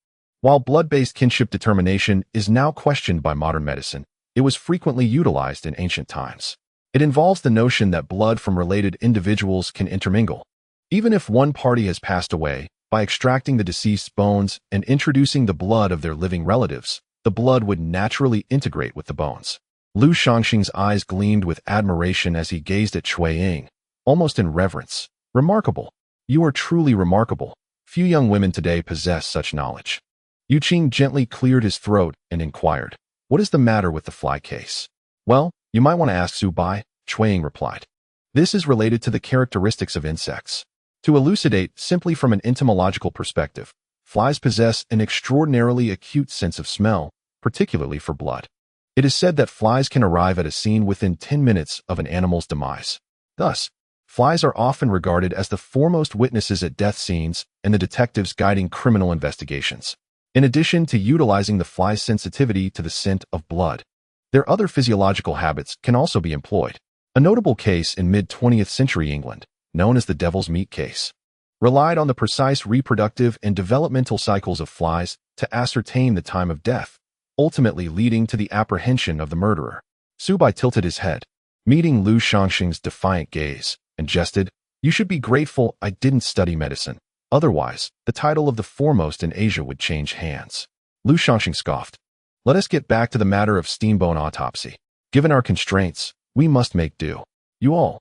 While blood-based kinship determination is now questioned by modern medicine, it was frequently utilized in ancient times. It involves the notion that blood from related individuals can intermingle. Even if one party has passed away, by extracting the deceased's bones and introducing the blood of their living relatives, the blood would naturally integrate with the bones. Lu Shangxing's eyes gleamed with admiration as he gazed at Cui Ying, almost in reverence. "Remarkable. You are truly remarkable. Few young women today possess such knowledge." Yu Qing gently cleared his throat and inquired, "What is the matter with the fly case?" "Well, you might want to ask Su Bai," Qiao'er replied. This is related to the characteristics of insects. To elucidate, simply from an entomological perspective, flies possess an extraordinarily acute sense of smell, particularly for blood. It is said that flies can arrive at a scene within 10 minutes of an animal's demise. Thus, flies are often regarded as the foremost witnesses at death scenes and the detectives guiding criminal investigations. In addition to utilizing the fly's sensitivity to the scent of blood, their other physiological habits can also be employed. A notable case in mid-20th century England, known as the devil's meat case, relied on the precise reproductive and developmental cycles of flies to ascertain the time of death, ultimately leading to the apprehension of the murderer. Su Bai tilted his head, meeting Lu Shangxing's defiant gaze, and jested, "You should be grateful I didn't study medicine. Otherwise, the title of the foremost in Asia would change hands." Lu Shangxing scoffed. "Let us get back to the matter of steamboat autopsy. Given our constraints, we must make do. You all,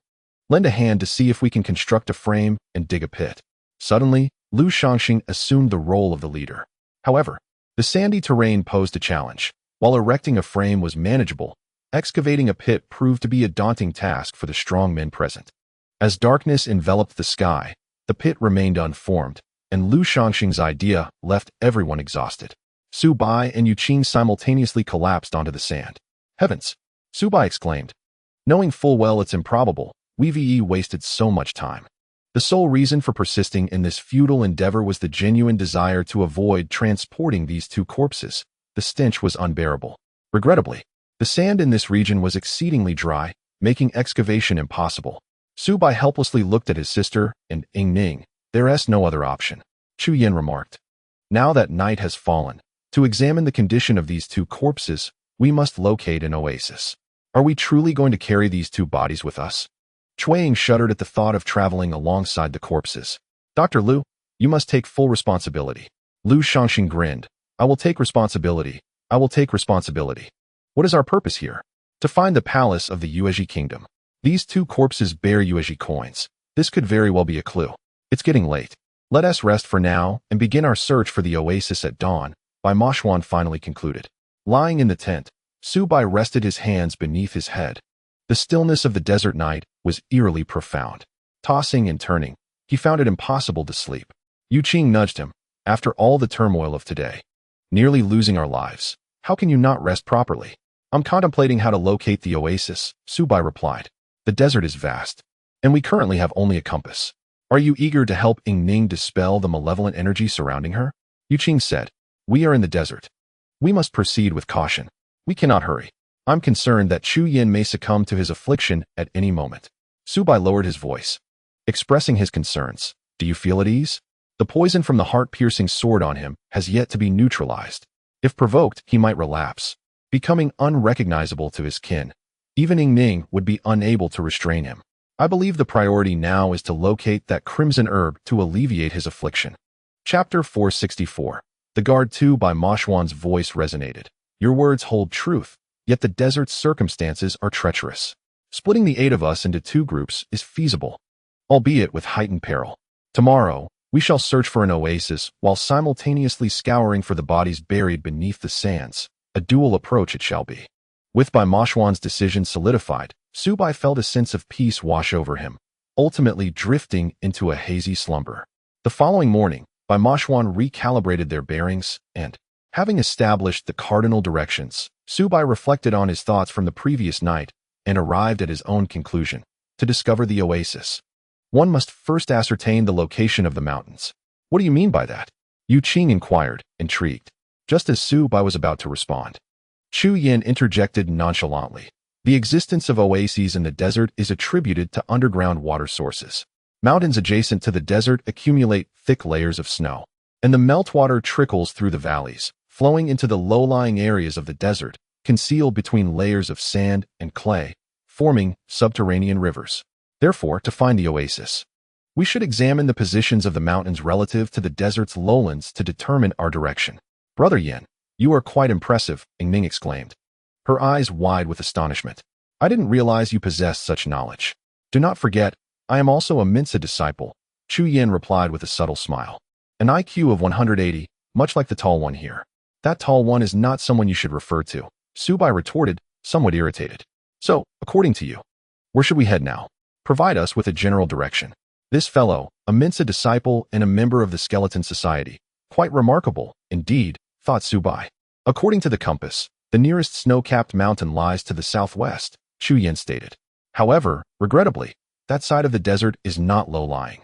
lend a hand to see if we can construct a frame and dig a pit." Suddenly, Lu Shangxing assumed the role of the leader. However, the sandy terrain posed a challenge. While erecting a frame was manageable, excavating a pit proved to be a daunting task for the strong men present. As darkness enveloped the sky, the pit remained unformed, and Lu Shangxing's idea left everyone exhausted. Su Bai and Yu Qing simultaneously collapsed onto the sand. "Heavens!" Su Bai exclaimed. "Knowing full well it's improbable, we've wasted so much time." The sole reason for persisting in this futile endeavor was the genuine desire to avoid transporting these two corpses. The stench was unbearable. Regrettably, the sand in this region was exceedingly dry, making excavation impossible. Su Bai helplessly looked at his sister and Ning. "There's no other option," Chu Yin remarked. "Now that night has fallen, to examine the condition of these two corpses, we must locate an oasis. Are we truly going to carry these two bodies with us?" Qiao'er shuddered at the thought of traveling alongside the corpses. "Dr. Lu, you must take full responsibility." Lu Shangxing grinned. "I will take responsibility. I will take responsibility. What is our purpose here?" "To find the palace of the Yuezhi kingdom. These two corpses bear Yuezhi coins. This could very well be a clue. It's getting late. Let us rest for now and begin our search for the oasis at dawn," Bai Moshuan finally concluded. Lying in the tent, Su Bai rested his hands beneath his head. The stillness of the desert night was eerily profound. Tossing and turning, he found it impossible to sleep. Yu Qing nudged him. "After all the turmoil of today, nearly losing our lives, how can you not rest properly?" "I'm contemplating how to locate the oasis," Su Bai replied. "The desert is vast, and we currently have only a compass." "Are you eager to help Ning dispel the malevolent energy surrounding her?" Yu Qing said. "We are in the desert. We must proceed with caution. We cannot hurry. I'm concerned that Chu Yin may succumb to his affliction at any moment." Su Bai lowered his voice, expressing his concerns. "Do you feel at ease? The poison from the heart-piercing sword on him has yet to be neutralized. If provoked, he might relapse, becoming unrecognizable to his kin. Even Ning would be unable to restrain him. I believe the priority now is to locate that crimson herb to alleviate his affliction." Chapter 464. The Guard 2 by Moshuan's voice resonated. "Your words hold truth, yet the desert's circumstances are treacherous. Splitting the 8 of us into 2 groups is feasible, albeit with heightened peril. Tomorrow, we shall search for an oasis while simultaneously scouring for the bodies buried beneath the sands. A dual approach it shall be." With Bai Moshuan's decision solidified, Su Bai felt a sense of peace wash over him, ultimately drifting into a hazy slumber. The following morning, Bai Moshuan recalibrated their bearings, and, having established the cardinal directions, Su Bai reflected on his thoughts from the previous night and arrived at his own conclusion. To discover the oasis, one must first ascertain the location of the mountains. "What do you mean by that?" Yu Qing inquired, intrigued. Just as Su Bai was about to respond, Chu Yin interjected nonchalantly. "The existence of oases in the desert is attributed to underground water sources. Mountains adjacent to the desert accumulate thick layers of snow, and the meltwater trickles through the valleys, flowing into the low-lying areas of the desert, concealed between layers of sand and clay, forming subterranean rivers. Therefore, to find the oasis, we should examine the positions of the mountains relative to the desert's lowlands to determine our direction." "Brother Yin, you are quite impressive," Ning exclaimed, her eyes wide with astonishment. "I didn't realize you possessed such knowledge." "Do not forget, I am also a Mensa disciple," Chu Yin replied with a subtle smile. "An IQ of 180, much like the tall one here." "That tall one is not someone you should refer to," Su Bai retorted, somewhat irritated. "So, according to you, Where should we head now? Provide us with a general direction. This fellow, a Mensa disciple and a member of the Skeleton Society. Quite remarkable, indeed, thought Subai. According to the compass, the nearest snow-capped mountain lies to the southwest, Chu Yan stated. However, regrettably, that side of the desert is not low-lying,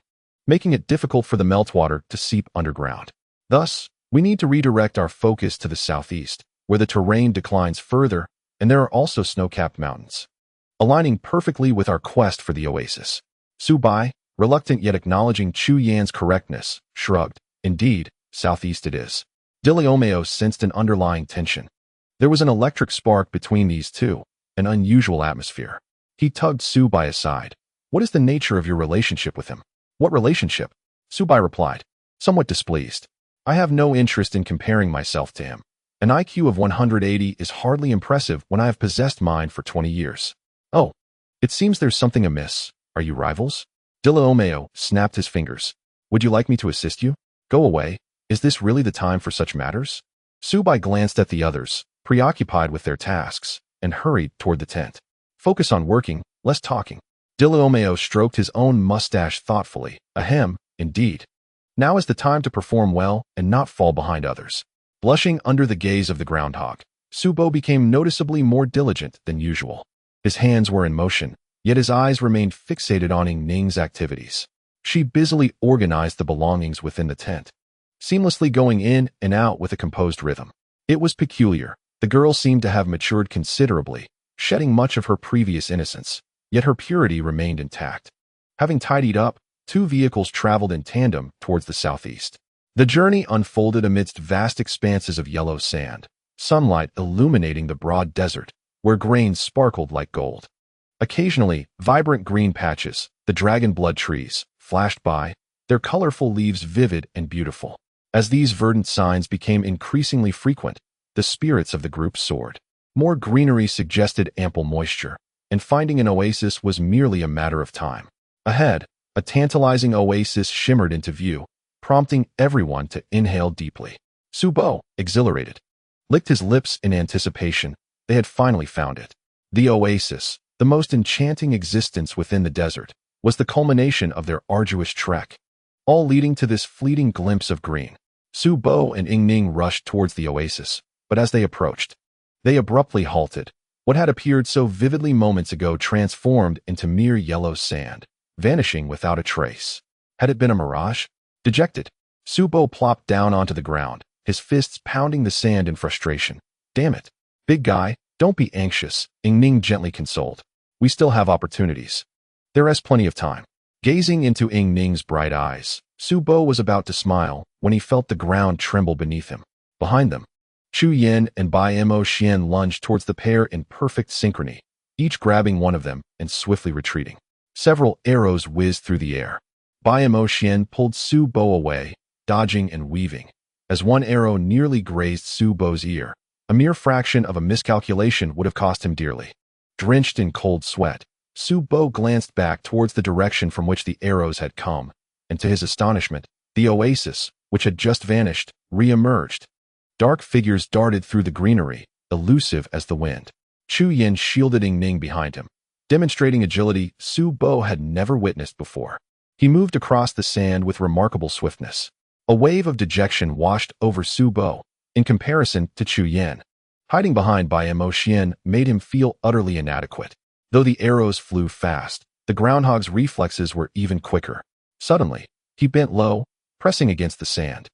making it difficult for the meltwater to seep underground. Thus, we need to redirect our focus to the southeast, where the terrain declines further, and there are also snow-capped mountains, aligning perfectly with our quest for the oasis. Subai, reluctant yet acknowledging Chu Yan's correctness, shrugged. Indeed, southeast it is. Luoluo sensed an underlying tension. There was an electric spark between these two, an unusual atmosphere. He tugged Subai aside. What is the nature of your relationship with him? What relationship? Subai replied, somewhat displeased. I have no interest in comparing myself to him. An IQ of 180 is hardly impressive when I have possessed mine for 20 years. Oh, it seems there's something amiss. Are you rivals? Luoluo snapped his fingers. Would you like me to assist you? Go away. Is this really the time for such matters? Subai glanced at the others, preoccupied with their tasks, and hurried toward the tent. Focus on working, less talking. Luoluo stroked his own mustache thoughtfully. Ahem, indeed. Now is the time to perform well and not fall behind others. Blushing under the gaze of the groundhog, Subo became noticeably more diligent than usual. His hands were in motion, yet his eyes remained fixated on Ing Ning's activities. She busily organized the belongings within the tent, seamlessly going in and out with a composed rhythm. It was peculiar. The girl seemed to have matured considerably, shedding much of her previous innocence, yet her purity remained intact. Having tidied up, two vehicles traveled in tandem towards the southeast. The journey unfolded amidst vast expanses of yellow sand, sunlight illuminating the broad desert, where grains sparkled like gold. Occasionally, vibrant green patches, the dragon blood trees, flashed by, their colorful leaves vivid and beautiful. As these verdant signs became increasingly frequent, the spirits of the group soared. More greenery suggested ample moisture, and finding an oasis was merely a matter of time. Ahead, a tantalizing oasis shimmered into view, prompting everyone to inhale deeply. Subo, exhilarated, licked his lips in anticipation. They had finally found it. The oasis, the most enchanting existence within the desert, was the culmination of their arduous trek, all leading to this fleeting glimpse of green. Subo and Ing Ning rushed towards the oasis, but as they approached, they abruptly halted. What had appeared so vividly moments ago transformed into mere yellow sand, vanishing without a trace. Had it been a mirage? Dejected, Subo plopped down onto the ground, his fists pounding the sand in frustration. Damn it. Big guy, don't be anxious, Ing Ning gently consoled. We still have opportunities. There is plenty of time. Gazing into Ing Ning's bright eyes, Subo was about to smile when he felt the ground tremble beneath him. Behind them, Chu Yan and Bai Mo Xian lunged towards the pair in perfect synchrony, each grabbing one of them and swiftly retreating. Several arrows whizzed through the air. Bai Mo Xian pulled Subo away, dodging and weaving, as one arrow nearly grazed Subo's ear. A mere fraction of a miscalculation would have cost him dearly. Drenched in cold sweat, Subo glanced back towards the direction from which the arrows had come, and to his astonishment, the oasis, which had just vanished, re-emerged. Dark figures darted through the greenery, elusive as the wind. Chu Yan shielded Ing Ning behind him, demonstrating agility Subo had never witnessed before. He moved across the sand with remarkable swiftness. A wave of dejection washed over Subo, in comparison to Chu Yan. Hiding behind Bai Mo Xian made him feel utterly inadequate. Though the arrows flew fast, the groundhog's reflexes were even quicker. Suddenly, he bent low, pressing against the sand,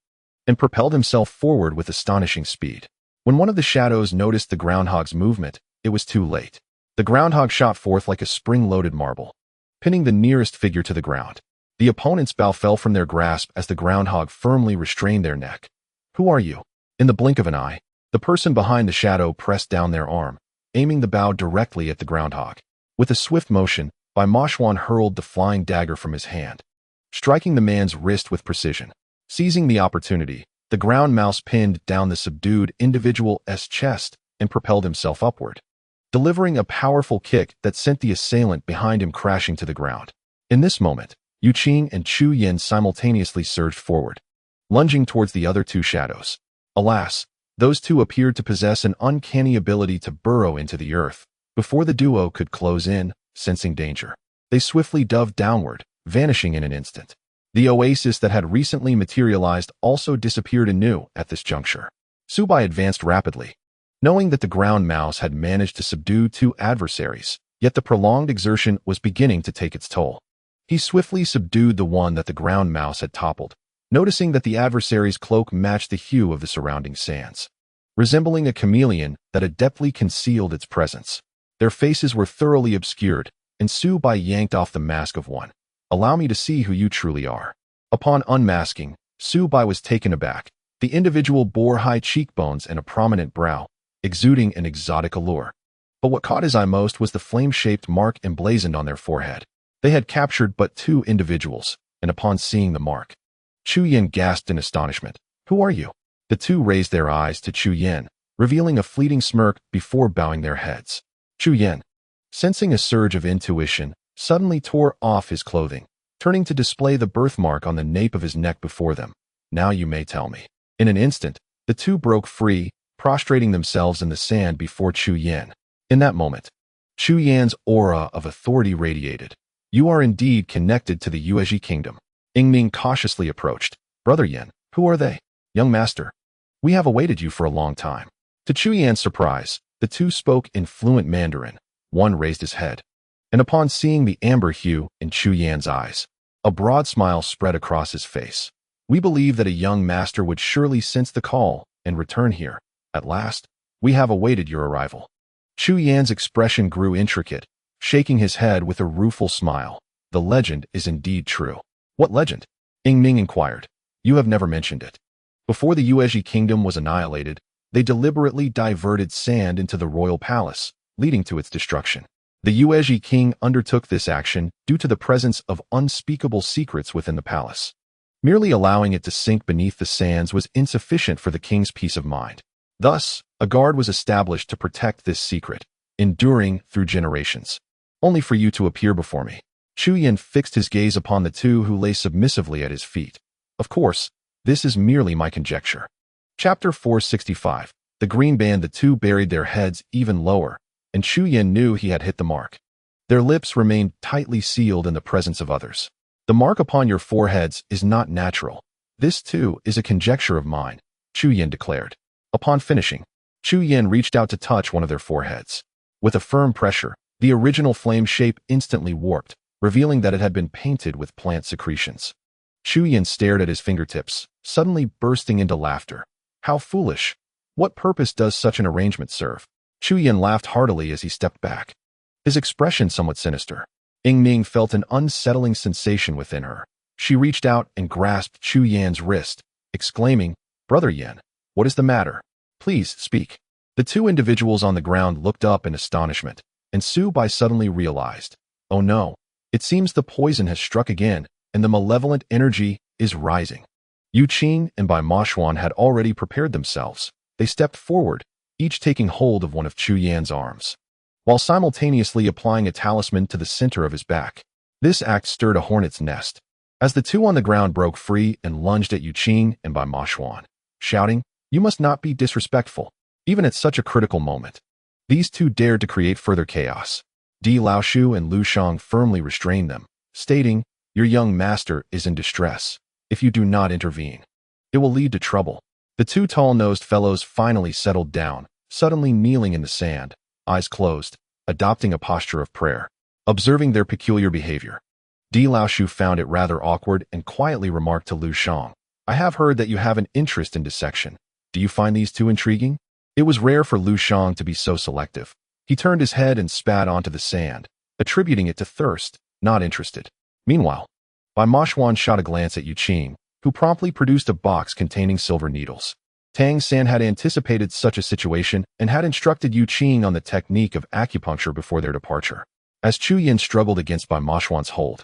and propelled himself forward with astonishing speed. When one of the shadows noticed the groundhog's movement, it was too late. The groundhog shot forth like a spring-loaded marble, pinning the nearest figure to the ground. The opponent's bow fell from their grasp as the groundhog firmly restrained their neck. Who are you? In the blink of an eye, the person behind the shadow pressed down their arm, aiming the bow directly at the groundhog. With a swift motion, Bai Moshwan hurled the flying dagger from his hand, striking the man's wrist with precision. Seizing the opportunity, the ground mouse pinned down the subdued individual's chest and propelled himself upward, delivering a powerful kick that sent the assailant behind him crashing to the ground. In this moment, Yu Qing and Chu Yan simultaneously surged forward, lunging towards the other two shadows. Alas, those two appeared to possess an uncanny ability to burrow into the earth. Before the duo could close in, sensing danger. They swiftly dove downward, vanishing in an instant. The oasis that had recently materialized also disappeared anew at this juncture. Subai advanced rapidly, knowing that the ground mouse had managed to subdue 2 adversaries, yet the prolonged exertion was beginning to take its toll. He swiftly subdued the one that the ground mouse had toppled, noticing that the adversary's cloak matched the hue of the surrounding sands, resembling a chameleon that adeptly concealed its presence. Their faces were thoroughly obscured, and Subai yanked off the mask of one. "Allow me to see who you truly are." Upon unmasking, Subai was taken aback. The individual bore high cheekbones and a prominent brow, exuding an exotic allure. But what caught his eye most was the flame-shaped mark emblazoned on their forehead. They had captured but 2 individuals, and upon seeing the mark, Chu Yan gasped in astonishment. "Who are you?" The 2 raised their eyes to Chu Yan, revealing a fleeting smirk before bowing their heads. Chu Yan, sensing a surge of intuition, suddenly tore off his clothing, turning to display the birthmark on the nape of his neck before them. "Now you may tell me." In an instant, the 2 broke free, prostrating themselves in the sand before Chu Yan. In that moment, Chu Yan's aura of authority radiated. "You are indeed connected to the Yuezhi kingdom." Yingming cautiously approached. "Brother Yan, who are they?" "Young master, we have awaited you for a long time." To Chu Yan's surprise, the 2 spoke in fluent Mandarin. One raised his head, and upon seeing the amber hue in Chu Yan's eyes, a broad smile spread across his face. "We believe that a young master would surely sense the call and return here. At last, we have awaited your arrival." Chu Yan's expression grew intricate, shaking his head with a rueful smile. "The legend is indeed true." "What legend?" Yingming inquired. "You have never mentioned it." Before the Yuezhi kingdom was annihilated, they deliberately diverted sand into the royal palace, leading to its destruction. The Yuezhi king undertook this action due to the presence of unspeakable secrets within the palace. Merely allowing it to sink beneath the sands was insufficient for the king's peace of mind. Thus, a guard was established to protect this secret, enduring through generations. "Only for you to appear before me." Chu Yan fixed his gaze upon the 2 who lay submissively at his feet. "Of course, this is merely my conjecture." Chapter 465. The green band. The 2 buried their heads even lower, and Chu Yan knew he had hit the mark. Their lips remained tightly sealed in the presence of others. "The mark upon your foreheads is not natural. This too is a conjecture of mine," Chu Yan declared. Upon finishing, Chu Yan reached out to touch one of their foreheads. With a firm pressure, the original flame shape instantly warped, revealing that it had been painted with plant secretions. Chu Yan stared at his fingertips, suddenly bursting into laughter. "How foolish! What purpose does such an arrangement serve?" Chu Yan laughed heartily as he stepped back, his expression somewhat sinister. Yingming felt an unsettling sensation within her. She reached out and grasped Chu Yan's wrist, exclaiming, "Brother Yan, what is the matter? Please speak." The 2 individuals on the ground looked up in astonishment, and Subai suddenly realized, "Oh no, it seems the poison has struck again, and the malevolent energy is rising." Yu Qing and Bai Moshuan had already prepared themselves. They stepped forward, each taking hold of one of Chu Yan's arms, while simultaneously applying a talisman to the center of his back. This act stirred a hornet's nest, as the 2 on the ground broke free and lunged at Yu Qing and Bai Moshuan, shouting, "You must not be disrespectful." Even at such a critical moment, these 2 dared to create further chaos. Di Laoshu and Lu Shang firmly restrained them, stating, "Your young master is in distress. If you do not intervene, it will lead to trouble." The 2 tall-nosed fellows finally settled down, suddenly kneeling in the sand, eyes closed, adopting a posture of prayer. Observing their peculiar behavior, Di Laoshu found it rather awkward and quietly remarked to Lu Shang, "I have heard that you have an interest in dissection. Do you find these 2 intriguing?" It was rare for Lu Shang to be so selective. He turned his head and spat onto the sand, attributing it to thirst, not interested. Meanwhile, Bai Moshuan shot a glance at Yu Qing, who promptly produced a box containing silver needles. Tang San had anticipated such a situation and had instructed Yu Qing on the technique of acupuncture before their departure. As Chu Yan struggled against Bai Moshuan's hold,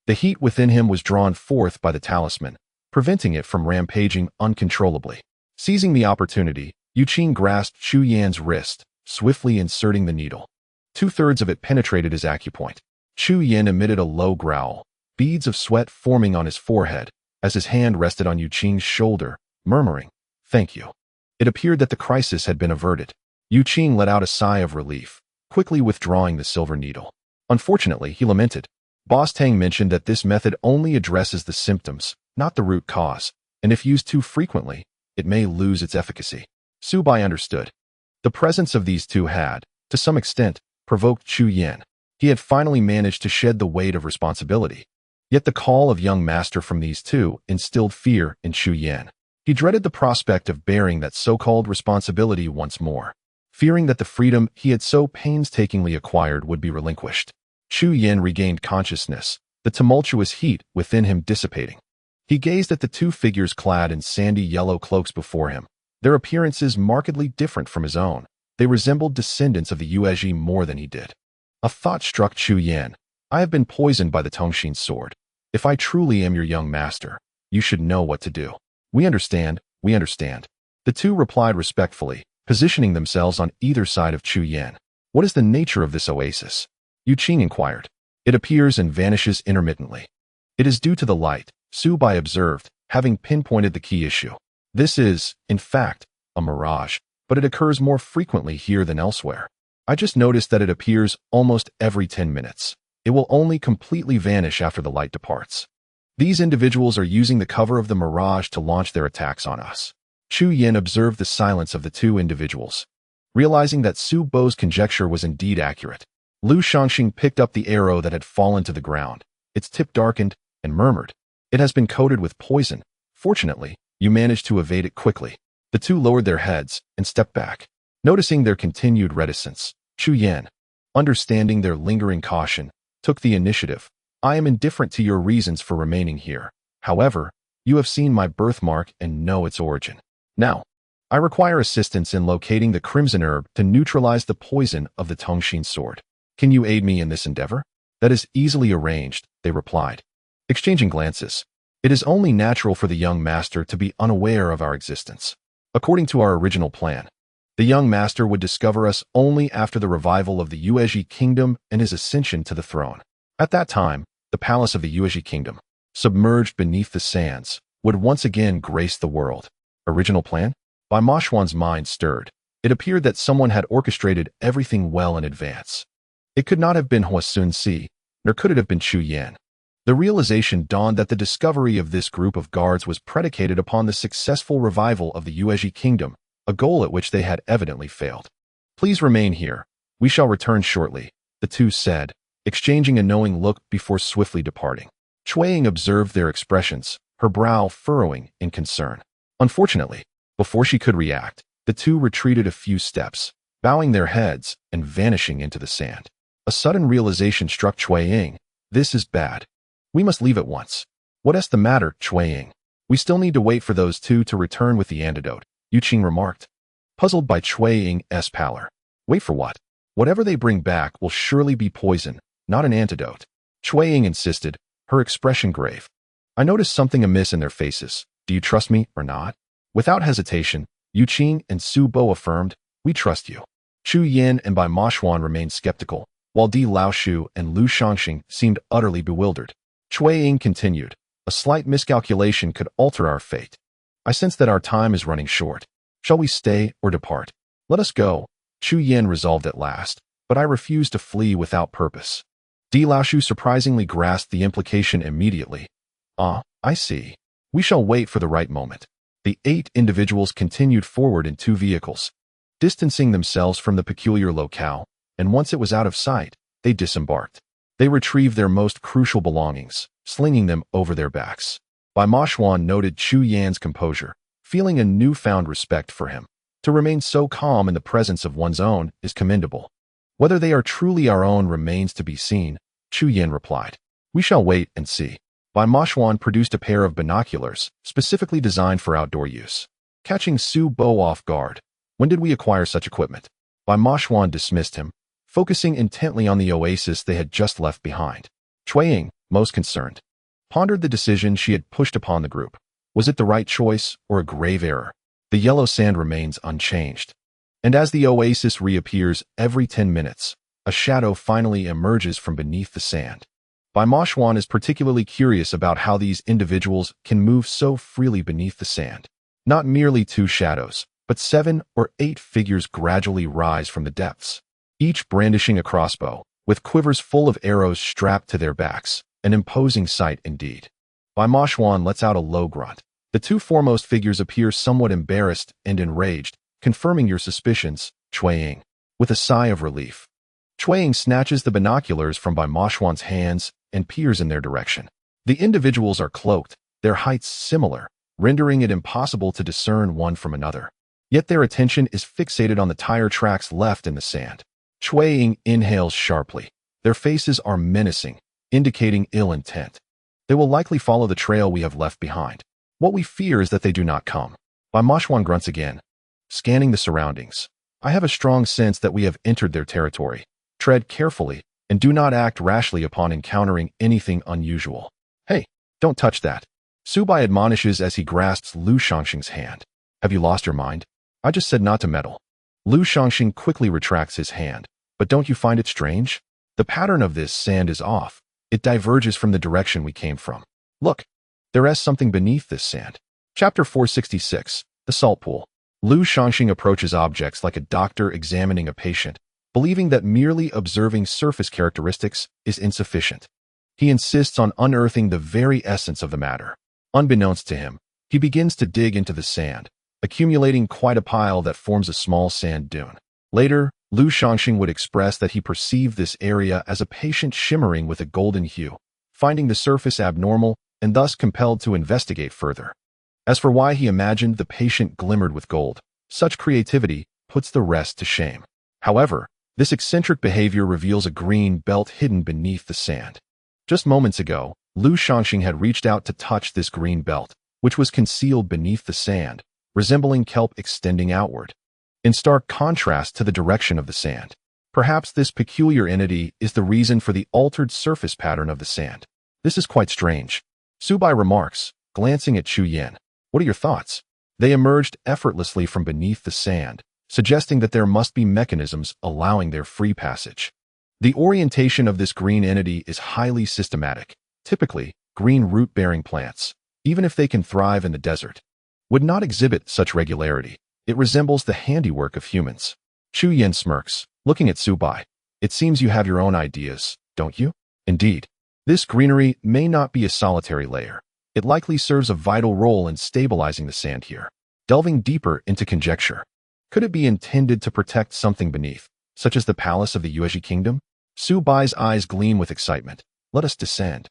the heat within him was drawn forth by the talisman, preventing it from rampaging uncontrollably. Seizing the opportunity, Yu Qing grasped Chu Yan's wrist, swiftly inserting the needle. 2/3 of it penetrated his acupoint. Chu Yan emitted a low growl, beads of sweat forming on his forehead, as his hand rested on Yu Qing's shoulder, murmuring, "Thank you." It appeared that the crisis had been averted. Yu Qing let out a sigh of relief, quickly withdrawing the silver needle. Unfortunately, he lamented. Boss Tang mentioned that this method only addresses the symptoms, not the root cause, and if used too frequently, it may lose its efficacy. Su Bai understood. The presence of these two had, to some extent, provoked Chu Yan. He had finally managed to shed the weight of responsibility. Yet the call of young master from these two instilled fear in Chu Yan. He dreaded the prospect of bearing that so-called responsibility once more, fearing that the freedom he had so painstakingly acquired would be relinquished. Chu Yan regained consciousness, the tumultuous heat within him dissipating. He gazed at the two figures clad in sandy yellow cloaks before him, their appearances markedly different from his own. They resembled descendants of the Yuezhi more than he did. A thought struck Chu Yan. I have been poisoned by the Tongxin sword. If I truly am your young master, you should know what to do. We understand, we understand. The two replied respectfully, positioning themselves on either side of Chu Yan. What is the nature of this oasis? Yu Qing inquired. It appears and vanishes intermittently. It is due to the light, Su Bai observed, having pinpointed the key issue. This is, in fact, a mirage, but it occurs more frequently here than elsewhere. I just noticed that it appears almost every 10 minutes. It will only completely vanish after the light departs. These individuals are using the cover of the mirage to launch their attacks on us. Chu Yan observed the silence of the two individuals. Realizing that Su Bo's conjecture was indeed accurate, Lu Shangxing picked up the arrow that had fallen to the ground. Its tip darkened and murmured, "It has been coated with poison. Fortunately, you managed to evade it quickly." The two lowered their heads and stepped back. Noticing their continued reticence, Chu Yan, understanding their lingering caution, took the initiative. I am indifferent to your reasons for remaining here. However, you have seen my birthmark and know its origin. Now, I require assistance in locating the crimson herb to neutralize the poison of the Tongxin sword. Can you aid me in this endeavor? That is easily arranged, they replied. Exchanging glances. It is only natural for the young master to be unaware of our existence. According to our original plan, the young master would discover us only after the revival of the Yuezhi kingdom and his ascension to the throne. At that time, the palace of the Yuezhi kingdom, submerged beneath the sands, would once again grace the world. Original plan? By Ma Xuan's mind stirred, it appeared that someone had orchestrated everything well in advance. It could not have been Hua Sun Si, nor could it have been Chu Yan. The realization dawned that the discovery of this group of guards was predicated upon the successful revival of the Yuezhi kingdom, a goal at which they had evidently failed. Please remain here. We shall return shortly, the two said, exchanging a knowing look before swiftly departing. Chueying observed their expressions, her brow furrowing in concern. Unfortunately, before she could react, the two retreated a few steps, bowing their heads and vanishing into the sand. A sudden realization struck Chueying. This is bad. We must leave at once. What is the matter, Chueying? We still need to wait for those two to return with the antidote, Yu Qing remarked, puzzled by Chueying's pallor. Wait for what? Whatever they bring back will surely be poison, not an antidote. Chueying insisted, her expression grave. I noticed something amiss in their faces. Do you trust me or not? Without hesitation, Yu Qing and Su Bo affirmed, we trust you. Chu Yan and Bai Ma Xuan remained skeptical, while Di Laoshu and Lu Shangxing seemed utterly bewildered. Chueying continued, a slight miscalculation could alter our fate. I sense that our time is running short. Shall we stay or depart? Let us go, Chu Yan resolved at last, but I refuse to flee without purpose. Di Laoshu surprisingly grasped the implication immediately. Ah, I see. We shall wait for the right moment. The 8 individuals continued forward in 2 vehicles, distancing themselves from the peculiar locale, and once it was out of sight, they disembarked. They retrieved their most crucial belongings, slinging them over their backs. Bai Ma Xuan noted Chu Yan's composure, feeling a newfound respect for him. To remain so calm in the presence of one's own is commendable. Whether they are truly our own remains to be seen, Chu Yan replied. We shall wait and see. Bai Ma Xuan produced a pair of binoculars, specifically designed for outdoor use. Catching Su Bo off guard. When did we acquire such equipment? Bai Ma Xuan dismissed him, focusing intently on the oasis they had just left behind. Chueying, most concerned, pondered the decision she had pushed upon the group. Was it the right choice or a grave error? The yellow sand remains unchanged. And as the oasis reappears every 10 minutes, a shadow finally emerges from beneath the sand. Bai Ma Xuan is particularly curious about how these individuals can move so freely beneath the sand. Not merely 2 shadows, but 7 or 8 figures gradually rise from the depths, each brandishing a crossbow, with quivers full of arrows strapped to their backs. An imposing sight indeed. Bai Moshuan lets out a low grunt. The two foremost figures appear somewhat embarrassed and enraged, confirming your suspicions, Qiao'er, with a sigh of relief. Qiao'er snatches the binoculars from Bai Moshuan's hands and peers in their direction. The individuals are cloaked, their heights similar, rendering it impossible to discern one from another. Yet their attention is fixated on the tire tracks left in the sand. Qiao'er inhales sharply. Their faces are menacing, indicating ill intent. They will likely follow the trail we have left behind. What we fear is that they do not come. Bai Moshuan grunts again, scanning the surroundings. I have a strong sense that we have entered their territory. Tread carefully, and do not act rashly upon encountering anything unusual. Hey, don't touch that. Su Bai admonishes as he grasps Lu Shangxing's hand. Have you lost your mind? I just said not to meddle. Lu Shangxing quickly retracts his hand. But don't you find it strange? The pattern of this sand is off. It diverges from the direction we came from. Look, there is something beneath this sand. Chapter 466, The Salt Pool. Lu Shangxing approaches objects like a doctor examining a patient, believing that merely observing surface characteristics is insufficient. He insists on unearthing the very essence of the matter. Unbeknownst to him, he begins to dig into the sand, accumulating quite a pile that forms a small sand dune. Later, Lu Shangxing would express that he perceived this area as a patient shimmering with a golden hue, finding the surface abnormal and thus compelled to investigate further. As for why he imagined the patient glimmered with gold, such creativity puts the rest to shame. However, this eccentric behavior reveals a green belt hidden beneath the sand. Just moments ago, Lu Shangxing had reached out to touch this green belt, which was concealed beneath the sand, resembling kelp extending outward, in stark contrast to the direction of the sand. Perhaps this peculiar entity is the reason for the altered surface pattern of the sand. This is quite strange. Su Bai remarks, glancing at Chu Yan. What are your thoughts? They emerged effortlessly from beneath the sand, suggesting that there must be mechanisms allowing their free passage. The orientation of this green entity is highly systematic. Typically, green root-bearing plants, even if they can thrive in the desert, would not exhibit such regularity. It resembles the handiwork of humans. Chu Yan smirks, looking at Su Bai. It seems you have your own ideas, don't you? Indeed. This greenery may not be a solitary layer. It likely serves a vital role in stabilizing the sand here. Delving deeper into conjecture, could it be intended to protect something beneath, such as the palace of the Yuezhi kingdom? Su Bai's eyes gleam with excitement. Let us descend.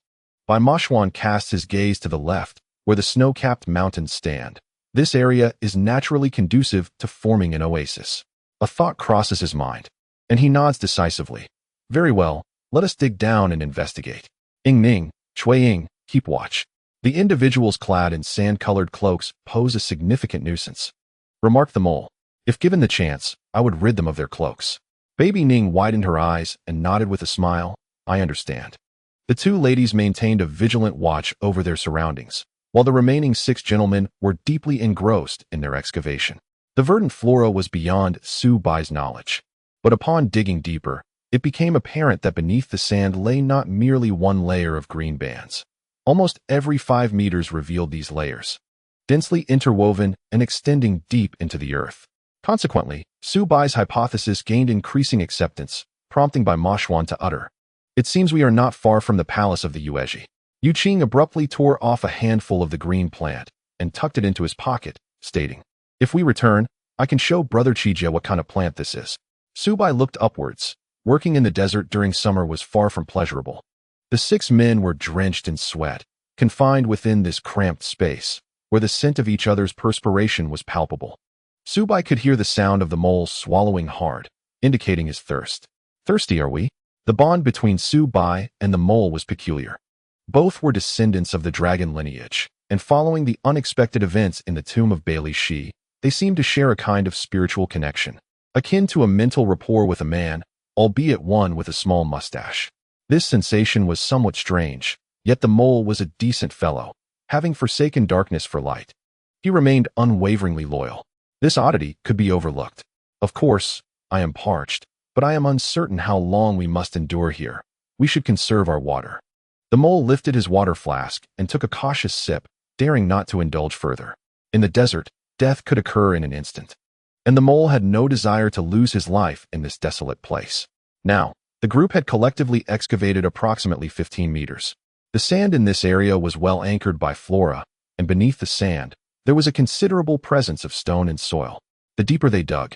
Bai Moshuan casts his gaze to the left, where the snow-capped mountains stand. This area is naturally conducive to forming an oasis. A thought crosses his mind, and he nods decisively. Very well, let us dig down and investigate. Ning, Qiao'er, keep watch. The individuals clad in sand-colored cloaks pose a significant nuisance. Remarked the mole. If given the chance, I would rid them of their cloaks. Baby Ning widened her eyes and nodded with a smile. I understand. The two ladies maintained a vigilant watch over their surroundings, while the remaining 6 gentlemen were deeply engrossed in their excavation. The verdant flora was beyond Su Bai's knowledge. But upon digging deeper, it became apparent that beneath the sand lay not merely one layer of green bands. Almost every 5 meters revealed these layers, densely interwoven and extending deep into the earth. Consequently, Su Bai's hypothesis gained increasing acceptance, prompting Bai Moshuan to utter, "It seems we are not far from the palace of the Yuezhi." Yu Qing abruptly tore off a handful of the green plant and tucked it into his pocket, stating, "If we return, I can show Brother Qijie what kind of plant this is." Su Bai looked upwards. Working in the desert during summer was far from pleasurable. The 6 men were drenched in sweat, confined within this cramped space, where the scent of each other's perspiration was palpable. Su Bai could hear the sound of the mole swallowing hard, indicating his thirst. Thirsty, are we? The bond between Su Bai and the mole was peculiar. Both were descendants of the dragon lineage, and following the unexpected events in the tomb of Bailey Shi, they seemed to share a kind of spiritual connection, akin to a mental rapport with a man, albeit one with a small mustache. This sensation was somewhat strange, yet the mole was a decent fellow, having forsaken darkness for light. He remained unwaveringly loyal. This oddity could be overlooked. Of course, I am parched, but I am uncertain how long we must endure here. We should conserve our water. The mole lifted his water flask and took a cautious sip, daring not to indulge further. In the desert, death could occur in an instant, and the mole had no desire to lose his life in this desolate place. Now, The group had collectively excavated approximately 15 meters. The sand in this area was well anchored by flora, and beneath the sand, there was a considerable presence of stone and soil. The deeper they dug,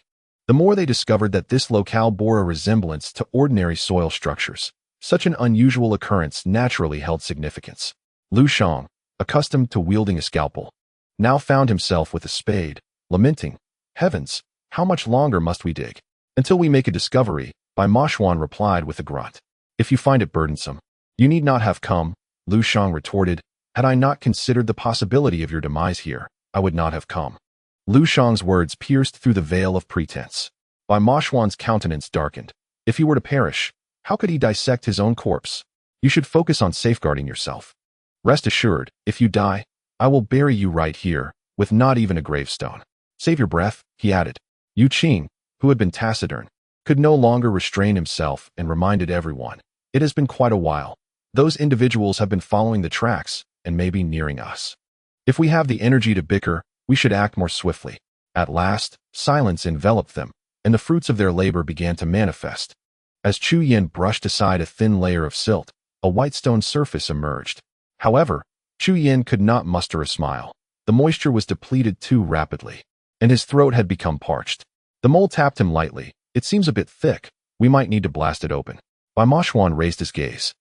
the more they discovered that this locale bore a resemblance to ordinary soil structures. Such an unusual occurrence naturally held significance. Lu Shang, accustomed to wielding a scalpel, now found himself with a spade, lamenting, "Heavens, how much longer must we dig? Until we make a discovery," Bai Moshuan replied with a grunt. "If you find it burdensome, you need not have come," Lu Shang retorted. "Had I not considered the possibility of your demise here, I would not have come." Lu Shang's words pierced through the veil of pretense. Bai Moshuan's countenance darkened. If he were to perish, how could he dissect his own corpse? You should focus on safeguarding yourself. Rest assured, if you die, I will bury you right here, with not even a gravestone. Save your breath, he added. Yu Qing, who had been taciturn, could no longer restrain himself and reminded everyone, "It has been quite a while. Those individuals have been following the tracks and may be nearing us. If we have the energy to bicker, we should act more swiftly." At last, silence enveloped them, and the fruits of their labor began to manifest. As Chu Yin brushed aside a thin layer of silt, a white stone surface emerged. However, Chu Yin could not muster a smile. The moisture was depleted too rapidly, and his throat had become parched. The mole tapped him lightly. "It seems a bit thick. We might need to blast it open." Bai Moshuan raised his gaze.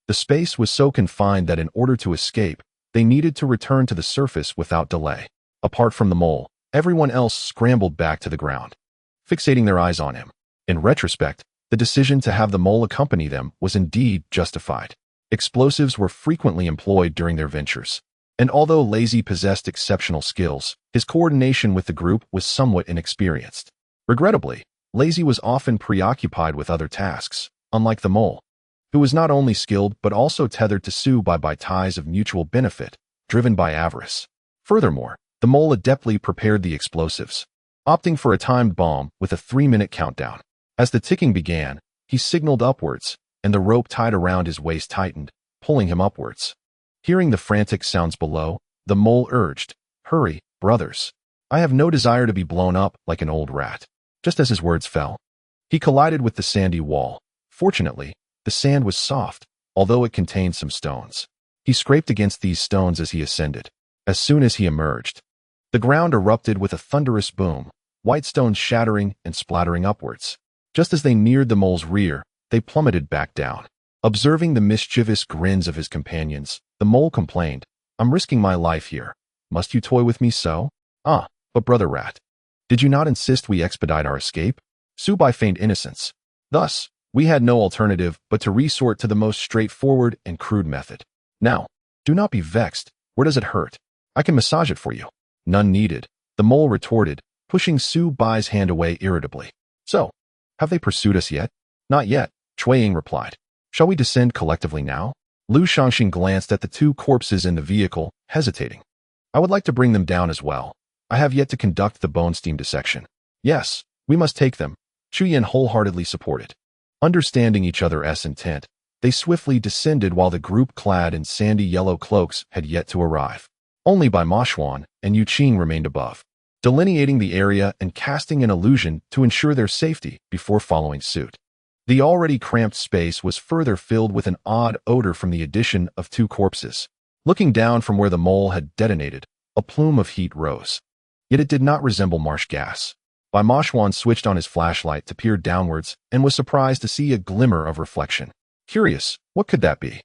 The space was so confined that in order to escape, they needed to return to the surface without delay. Apart from the mole, everyone else scrambled back to the ground, fixating their eyes on him. In retrospect, the decision to have the mole accompany them was indeed justified. Explosives were frequently employed during their ventures, and although Lazy possessed exceptional skills, his coordination with the group was somewhat inexperienced. Regrettably, Lazy was often preoccupied with other tasks, unlike the mole, who was not only skilled but also tethered to Su by ties of mutual benefit, driven by avarice. Furthermore, the mole adeptly prepared the explosives, opting for a timed bomb with a 3-minute countdown. As the ticking began, he signaled upwards, and the rope tied around his waist tightened, pulling him upwards. Hearing the frantic sounds below, the mole urged, "Hurry, brothers. I have no desire to be blown up like an old rat." Just as his words fell, he collided with the sandy wall. Fortunately, the sand was soft, although it contained some stones. He scraped against these stones as he ascended. As soon as he emerged, the ground erupted with a thunderous boom, white stones shattering and splattering upwards. Just as they neared the mole's rear, they plummeted back down. Observing the mischievous grins of his companions, the mole complained, "I'm risking my life here. Must you toy with me so? Ah, but brother rat, did you not insist we expedite our escape?" Su Bai feigned innocence. "Thus, we had no alternative but to resort to the most straightforward and crude method. Now, do not be vexed. Where does it hurt? I can massage it for you." "None needed," the mole retorted, pushing Su Bai's hand away irritably. "So, have they pursued us yet?" "Not yet," Cui Ying replied. "Shall we descend collectively now?" Lu Shangxing glanced at the 2 corpses in the vehicle, hesitating. "I would like to bring them down as well. I have yet to conduct the bone steam dissection." "Yes, we must take them," Chu Yin wholeheartedly supported. Understanding each other's intent, they swiftly descended while the group clad in sandy yellow cloaks had yet to arrive. Only Bai Moshuan and Yu Qing remained above, delineating the area and casting an illusion to ensure their safety before following suit. The already cramped space was further filled with an odd odor from the addition of 2 corpses. Looking down from where the mole had detonated, a plume of heat rose. Yet it did not resemble marsh gas. Bai Moshuan switched on his flashlight to peer downwards and was surprised to see a glimmer of reflection. Curious, what could that be?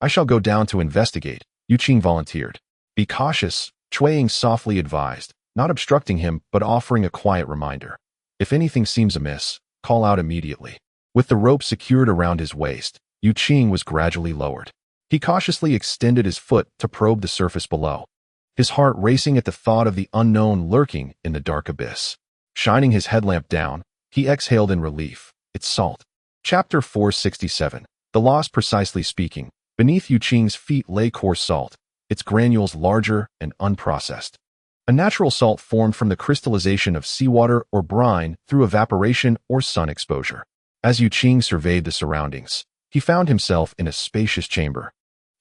"I shall go down to investigate," Yu Qing volunteered. "Be cautious," Cui Ying softly advised, not obstructing him but offering a quiet reminder. "If anything seems amiss, call out immediately." With the rope secured around his waist, Yu Qing was gradually lowered. He cautiously extended his foot to probe the surface below, his heart racing at the thought of the unknown lurking in the dark abyss. Shining his headlamp down, he exhaled in relief. It's salt. Chapter 467. The loss. Precisely speaking, beneath Yu Qing's feet lay coarse salt, its granules larger and unprocessed. A natural salt formed from the crystallization of seawater or brine through evaporation or sun exposure. As Yu Qing surveyed the surroundings, he found himself in a spacious chamber,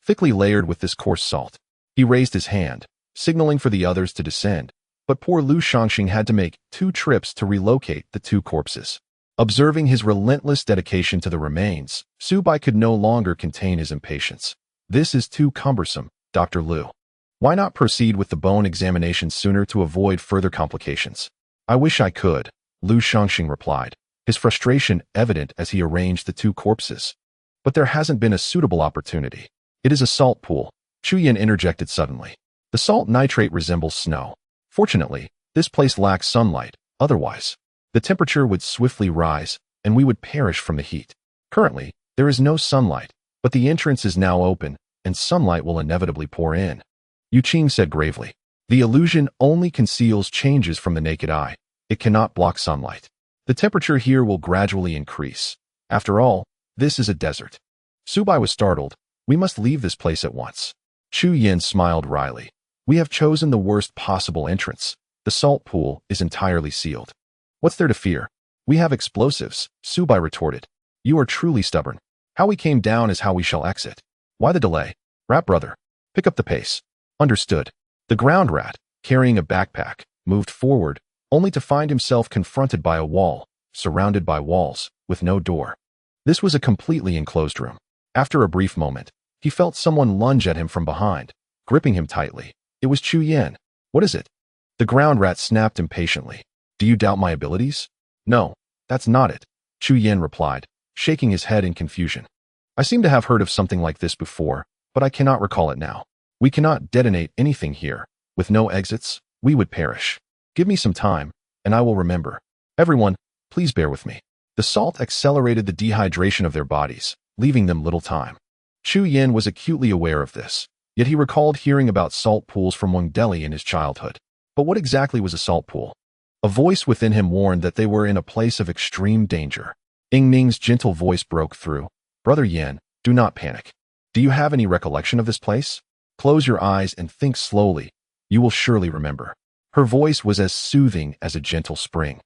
thickly layered with this coarse salt. He raised his hand, signaling for the others to descend, but poor Lu Shangxing had to make 2 trips to relocate the 2 corpses. Observing his relentless dedication to the remains, Su Bai could no longer contain his impatience. This is too cumbersome, Dr. Lu. Why not proceed with the bone examination sooner to avoid further complications? I wish I could, Lu Shangxing replied, his frustration evident as he arranged the two corpses. But there hasn't been a suitable opportunity. It is a salt pool, Chu Yin interjected suddenly. The salt nitrate resembles snow. Fortunately, this place lacks sunlight, otherwise, the temperature would swiftly rise, and we would perish from the heat. Currently, there is no sunlight, but the entrance is now open, and sunlight will inevitably pour in. Yu Qing said gravely. The illusion only conceals changes from the naked eye. It cannot block sunlight. The temperature here will gradually increase. After all, this is a desert. Su Bai was startled. We must leave this place at once. Chu Yin smiled wryly. We have chosen the worst possible entrance. The salt pool is entirely sealed. What's there to fear? We have explosives, Su Bai retorted. You are truly stubborn. How we came down is how we shall exit. Why the delay? Rat brother, pick up the pace. Understood. The ground rat, carrying a backpack, moved forward, only to find himself confronted by a wall, surrounded by walls, with no door. This was a completely enclosed room. After a brief moment, he felt someone lunge at him from behind, gripping him tightly. It was Chu Yin. What is it? The ground rat snapped impatiently. Do you doubt my abilities? No, that's not it, Chu Yin replied, shaking his head in confusion. I seem to have heard of something like this before, but I cannot recall it now. We cannot detonate anything here. With no exits, we would perish. Give me some time, and I will remember. Everyone, please bear with me. The salt accelerated the dehydration of their bodies, leaving them little time. Chu Yin was acutely aware of this, yet he recalled hearing about salt pools from LongDeli in his childhood. But what exactly was a salt pool? A voice within him warned that they were in a place of extreme danger. Ying Ning's gentle voice broke through. Brother Yin, do not panic. Do you have any recollection of this place? Close your eyes and think slowly. You will surely remember. Her voice was as soothing as a gentle spring,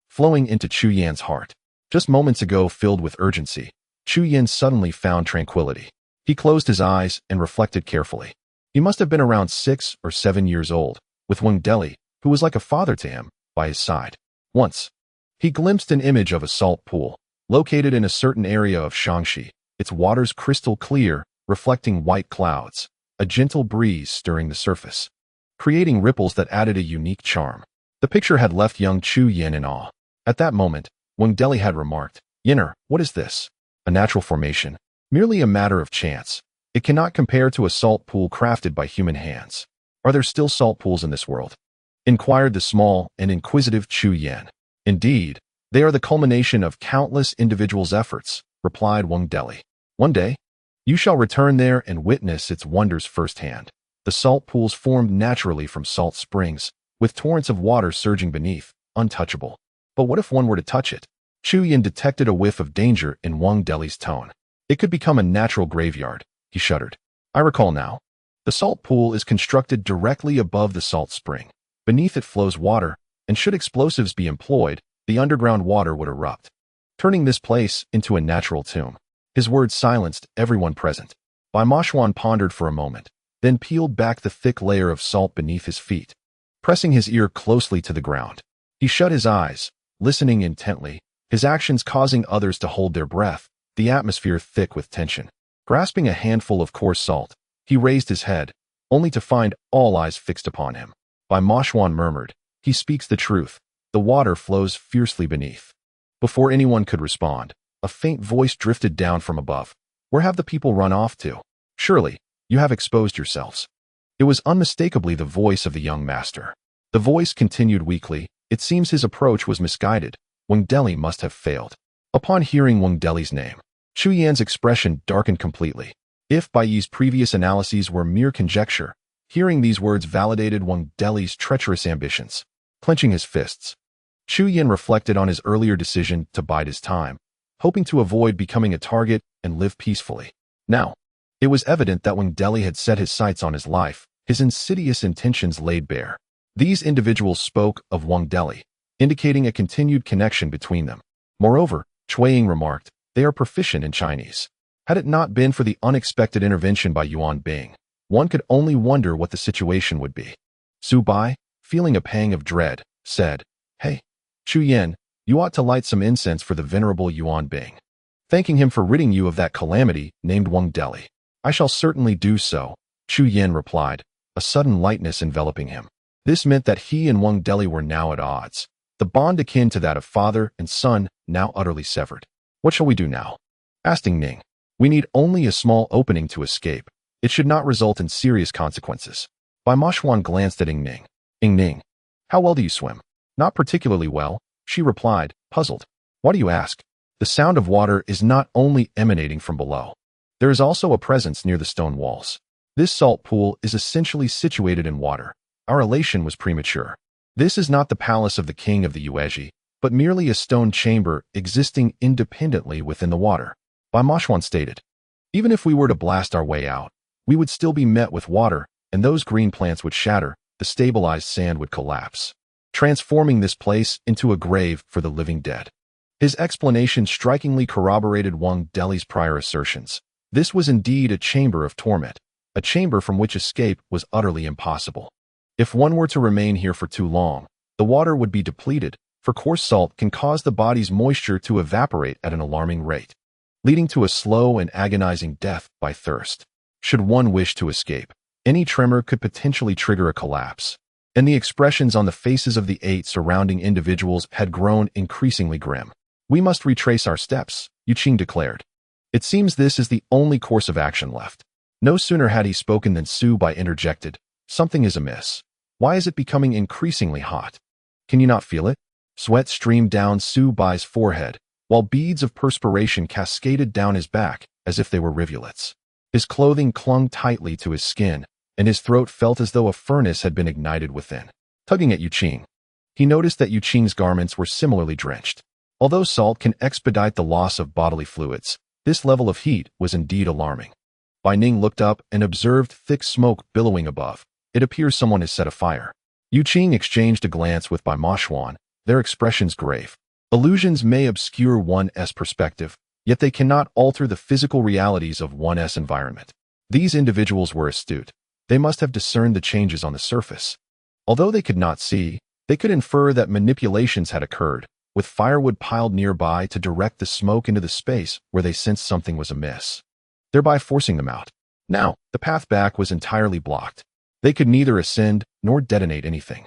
flowing into Chu Yan's heart. Just moments ago filled with urgency, Chu Yin suddenly found tranquility. He closed his eyes and reflected carefully. He must have been around 6 or 7 years old, with LongDeli, who was like a father to him, by his side. Once, he glimpsed an image of a salt pool, located in a certain area of Shaanxi, its waters crystal clear, reflecting white clouds, a gentle breeze stirring the surface, creating ripples that added a unique charm. The picture had left young Chu Yin in awe. At that moment, LongDeli had remarked, Yinner, what is this? A natural formation, merely a matter of chance. It cannot compare to a salt pool crafted by human hands. Are there still salt pools in this world? Inquired the small and inquisitive Chu Yin. Indeed, they are the culmination of countless individuals' efforts, replied LongDeli. One day, you shall return there and witness its wonders firsthand. The salt pools formed naturally from salt springs, with torrents of water surging beneath, untouchable. But what if one were to touch it? Chu Yin detected a whiff of danger in LongDeli's tone. It could become a natural graveyard, he shuddered. I recall now. The salt pool is constructed directly above the salt spring. Beneath it flows water, and should explosives be employed, the underground water would erupt, turning this place into a natural tomb. His words silenced everyone present. Bai Moshuan pondered for a moment, then peeled back the thick layer of salt beneath his feet, pressing his ear closely to the ground. He shut his eyes, listening intently, his actions causing others to hold their breath, the atmosphere thick with tension. Grasping a handful of coarse salt, he raised his head, only to find all eyes fixed upon him. Bai Moshuan murmured, he speaks the truth. The water flows fiercely beneath. Before anyone could respond, a faint voice drifted down from above. Where have the people run off to? Surely, you have exposed yourselves. It was unmistakably the voice of the young master. The voice continued weakly. It seems his approach was misguided. LongDeli must have failed. Upon hearing LongDeli's name, Chu Yan's expression darkened completely. If Bai Yi's previous analyses were mere conjecture, hearing these words validated LongDeli's treacherous ambitions. Clenching his fists, Chu Yin reflected on his earlier decision to bide his time, hoping to avoid becoming a target and live peacefully. Now, it was evident that LongDeli had set his sights on his life, his insidious intentions laid bare. These individuals spoke of LongDeli, indicating a continued connection between them. Moreover, Chuiying remarked, they are proficient in Chinese. Had it not been for the unexpected intervention by Yuan Bing, one could only wonder what the situation would be. Su Bai, feeling a pang of dread, said, Hey, Chu Yin, You ought to light some incense for the venerable Yuan Bing, thanking him for ridding you of that calamity named 6The. I shall certainly do so, Chu Yin replied, a sudden lightness enveloping him. This meant that he and 6The were now at odds, the bond akin to that of father and son now utterly severed. What shall we do now? Asked Ning. We need only a small opening to escape. It should not result in serious consequences. Bai Moshuan glanced at Ning. Ning, how well do you swim? Not particularly well, she replied, puzzled. Why do you ask? The sound of water is not only emanating from below. There is also a presence near the stone walls. This salt pool is essentially situated in water. Our elation was premature. This is not the palace of the king of the Yuezhi, but merely a stone chamber existing independently within the water. Bai Moshuan stated. Even if we were to blast our way out, we would still be met with water, and those green plants would shatter, the stabilized sand would collapse, transforming this place into a grave for the living dead. His explanation strikingly corroborated 6Th's prior assertions. This was indeed a chamber of torment, a chamber from which escape was utterly impossible. If one were to remain here for too long, the water would be depleted, for coarse salt can cause the body's moisture to evaporate at an alarming rate, leading to a slow and agonizing death by thirst. Should one wish to escape, any tremor could potentially trigger a collapse, and the expressions on the faces of the 8 surrounding individuals had grown increasingly grim. We must retrace our steps, Yuqing declared. It seems this is the only course of action left. No sooner had he spoken than Su Bai interjected. Something is amiss. Why is it becoming increasingly hot? Can you not feel it? Sweat streamed down Su Bai's forehead, while beads of perspiration cascaded down his back as if they were rivulets. His clothing clung tightly to his skin, and his throat felt as though a furnace had been ignited within. Tugging at Yuqing, he noticed that Yuqing's garments were similarly drenched. Although salt can expedite the loss of bodily fluids, this level of heat was indeed alarming. Bai Ning looked up and observed thick smoke billowing above. It appears someone has set a fire. Yuqing exchanged a glance with Bai Moshuan, their expressions grave. Illusions may obscure one's perspective, yet they cannot alter the physical realities of one's environment. These individuals were astute. They must have discerned the changes on the surface. Although they could not see, they could infer that manipulations had occurred, with firewood piled nearby to direct the smoke into the space where they sensed something was amiss, thereby forcing them out. Now, the path back was entirely blocked. They could neither ascend nor detonate anything,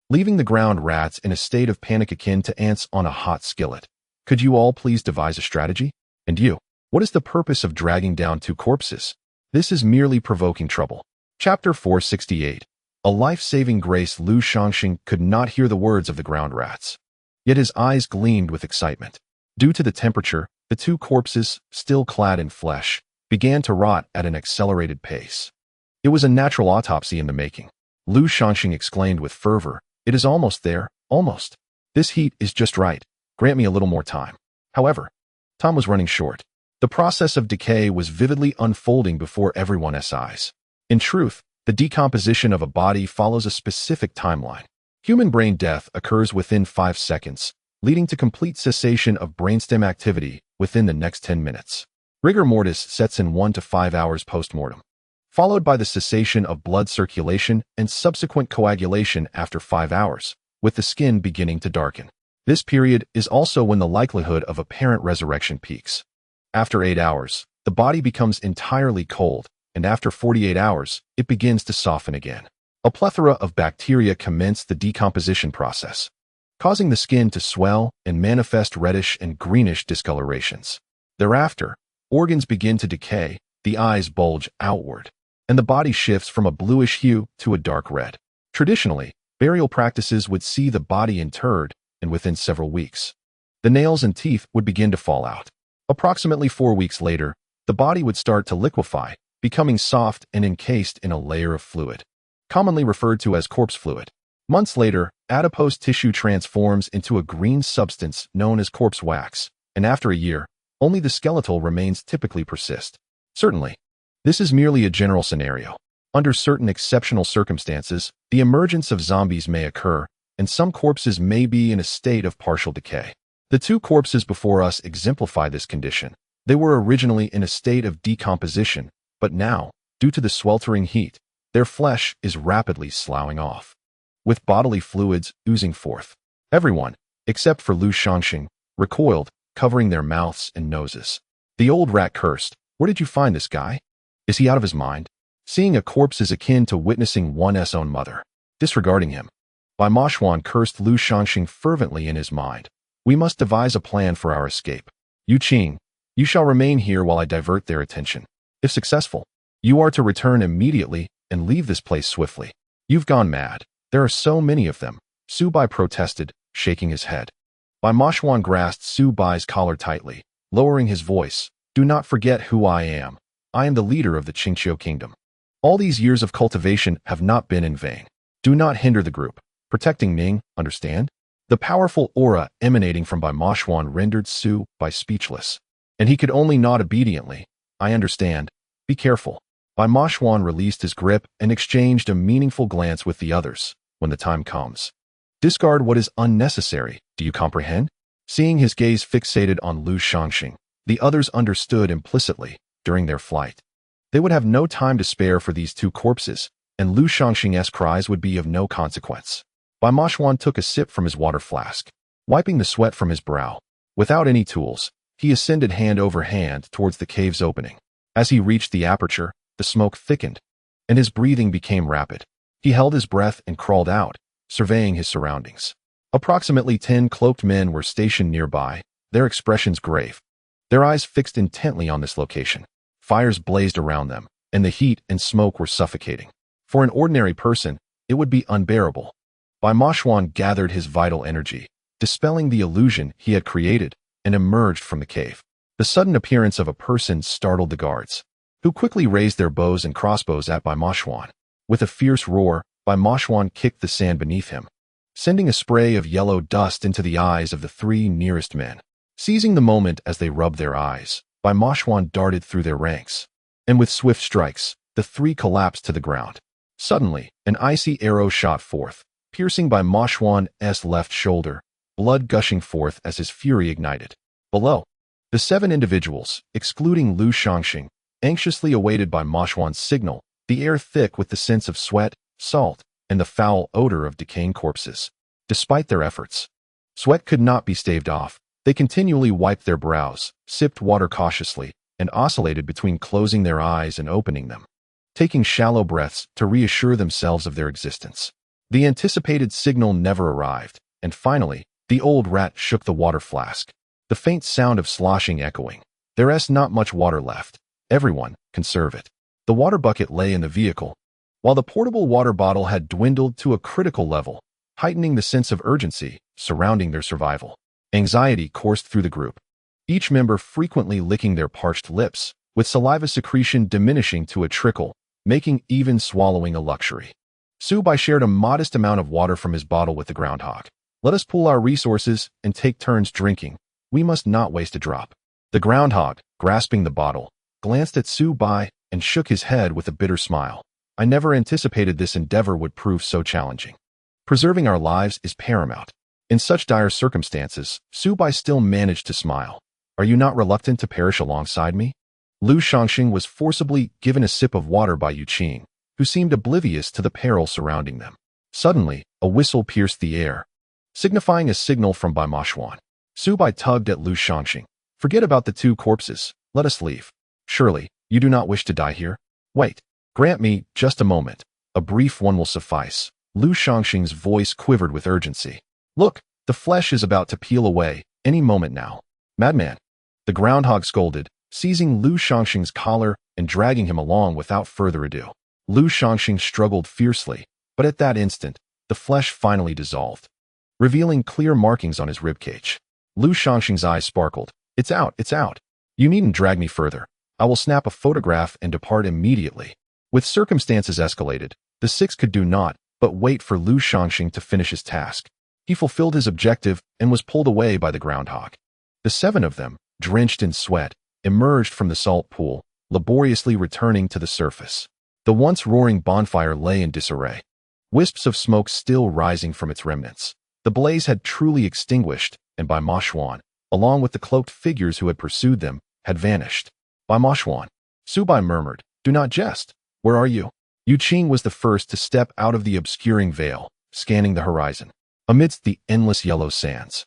leaving the ground rats in a state of panic akin to ants on a hot skillet. Could you all please devise a strategy? And you, what is the purpose of dragging down 2 corpses? This is merely provoking trouble. Chapter 468. A life-saving grace. Lu Shangxing could not hear the words of the ground rats, yet his eyes gleamed with excitement. Due to the temperature, the 2 corpses, still clad in flesh, began to rot at an accelerated pace. It was a natural autopsy in the making. Lu Shangxing exclaimed with fervor, "It is almost there, almost. This heat is just right. Grant me a little more time." However, time was running short. The process of decay was vividly unfolding before everyone's eyes. In truth, the decomposition of a body follows a specific timeline. Human brain death occurs within 5 seconds, leading to complete cessation of brainstem activity within the next 10 minutes. Rigor mortis sets in 1 to 5 hours post-mortem, followed by the cessation of blood circulation and subsequent coagulation after 5 hours, with the skin beginning to darken. This period is also when the likelihood of apparent resurrection peaks. After 8 hours, the body becomes entirely cold, and after 48 hours, it begins to soften again. A plethora of bacteria commence the decomposition process, causing the skin to swell and manifest reddish and greenish discolorations. Thereafter, organs begin to decay, the eyes bulge outward, and the body shifts from a bluish hue to a dark red. Traditionally, burial practices would see the body interred, and within several weeks, the nails and teeth would begin to fall out. Approximately 4 weeks later, the body would start to liquefy, becoming soft and encased in a layer of fluid, commonly referred to as corpse fluid. Months later, adipose tissue transforms into a green substance known as corpse wax, and after a year, only the skeletal remains typically persist. Certainly, this is merely a general scenario. Under certain exceptional circumstances, the emergence of zombies may occur, and some corpses may be in a state of partial decay. The 2 corpses before us exemplify this condition. They were originally in a state of decomposition, but now, due to the sweltering heat, their flesh is rapidly sloughing off, with bodily fluids oozing forth. Everyone, except for Lu Shangxing, recoiled, covering their mouths and noses. The old rat cursed. Where did you find this guy? Is he out of his mind? Seeing a corpse is akin to witnessing one's own mother. Disregarding him. Bai Moshuan cursed Lu Shangxing fervently in his mind. We must devise a plan for our escape. Yu Qing, you shall remain here while I divert their attention. If successful, you are to return immediately and leave this place swiftly. You've gone mad. There are so many of them, Su Bai protested, shaking his head. Bai Moshuan grasped Su Bai's collar tightly, lowering his voice. Do not forget who I am. I am the leader of the Qingqiu kingdom. All these years of cultivation have not been in vain. Do not hinder the group. Protecting Ning, understand? The powerful aura emanating from Bai Moshuan rendered Su Bai speechless, and he could only nod obediently. I understand. Be careful. Bai Moshuan released his grip and exchanged a meaningful glance with the others. When the time comes, discard what is unnecessary. Do you comprehend? Seeing his gaze fixated on Lu Shangxing, the others understood implicitly. During their flight, they would have no time to spare for these two corpses, and Lu Shangxing's cries would be of no consequence. Bai Moshuan took a sip from his water flask, wiping the sweat from his brow. Without any tools, he ascended hand over hand towards the cave's opening. As he reached the aperture, the smoke thickened, and his breathing became rapid. He held his breath and crawled out, surveying his surroundings. Approximately 10 cloaked men were stationed nearby, their expressions grave, their eyes fixed intently on this location. Fires blazed around them, and the heat and smoke were suffocating. For an ordinary person, it would be unbearable. Bai Moshuan gathered his vital energy, dispelling the illusion he had created, and emerged from the cave. The sudden appearance of a person startled the guards, who quickly raised their bows and crossbows at Bai Moshuan. With a fierce roar, Bai Moshuan kicked the sand beneath him, sending a spray of yellow dust into the eyes of the three nearest men. Seizing the moment as they rubbed their eyes, Bai Moshuan darted through their ranks, and with swift strikes, the three collapsed to the ground. Suddenly, an icy arrow shot forth, piercing Bai Moshuan's left shoulder, blood gushing forth as his fury ignited. Below, the 7 individuals, excluding Lu Shangxing, anxiously awaited Bai Moshuan's signal, the air thick with the sense of sweat, salt, and the foul odor of decaying corpses. Despite their efforts, sweat could not be staved off. They continually wiped their brows, sipped water cautiously, and oscillated between closing their eyes and opening them, taking shallow breaths to reassure themselves of their existence. The anticipated signal never arrived, and finally, the old rat shook the water flask. The faint sound of sloshing echoing. There's not much water left. Everyone, conserve it. The water bucket lay in the vehicle, while the portable water bottle had dwindled to a critical level, heightening the sense of urgency surrounding their survival. Anxiety coursed through the group, each member frequently licking their parched lips, with saliva secretion diminishing to a trickle, making even swallowing a luxury. Su Bai shared a modest amount of water from his bottle with the groundhog. Let us pool our resources and take turns drinking. We must not waste a drop. The groundhog, grasping the bottle, glanced at Su Bai and shook his head with a bitter smile. I never anticipated this endeavor would prove so challenging. Preserving our lives is paramount. In such dire circumstances, Su Bai still managed to smile. Are you not reluctant to perish alongside me? Lu Shangxing was forcibly given a sip of water by Yu Qing, who seemed oblivious to the peril surrounding them. Suddenly, a whistle pierced the air, signifying a signal from Bai Moshuan. Su Bai tugged at Lu Shangxing. Forget about the 2 corpses. Let us leave. Surely, you do not wish to die here? Wait. Grant me just a moment. A brief one will suffice. Lu Shangxing's voice quivered with urgency. Look, the flesh is about to peel away, any moment now. Madman. The groundhog scolded, seizing Lu Shangxing's collar and dragging him along without further ado. Lu Shangxing struggled fiercely, but at that instant, the flesh finally dissolved, revealing clear markings on his ribcage. Lu Shangxing's eyes sparkled. It's out, it's out. You needn't drag me further. I will snap a photograph and depart immediately. With circumstances escalated, the 6 could do naught but wait for Lu Shangxing to finish his task. He fulfilled his objective and was pulled away by the groundhog. The 7 of them, drenched in sweat, emerged from the salt pool, laboriously returning to the surface. The once roaring bonfire lay in disarray, wisps of smoke still rising from its remnants. The blaze had truly extinguished, and Bai Moshuan, along with the cloaked figures who had pursued them, had vanished. Bai Moshuan, Su Bai murmured, do not jest. Where are you? Yu Qing was the first to step out of the obscuring veil, scanning the horizon. Amidst the endless yellow sands,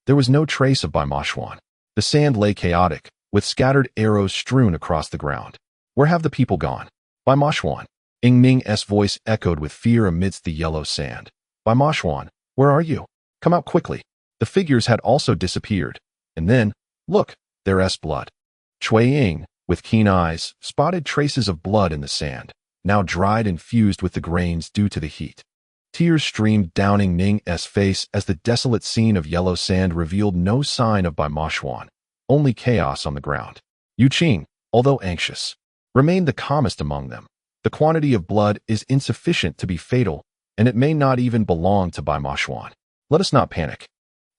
There was no trace of Bai Moshuan. The sand lay chaotic, with scattered arrows strewn across the ground. Where have the people gone? Bai Moshuan. Ying Ming's voice echoed with fear amidst the yellow sand. Bai Moshuan, where are you? Come out quickly. The figures had also disappeared. And then, look, there's blood. Cui Ying, with keen eyes, spotted traces of blood in the sand, now dried and fused with the grains due to the heat. Tears streamed down Ying Ming's face as the desolate scene of yellow sand revealed no sign of Bai Moshuan, only chaos on the ground. Yu Qing, although anxious, remained the calmest among them. The quantity of blood is insufficient to be fatal, and it may not even belong to Bai Moshuan. Let us not panic.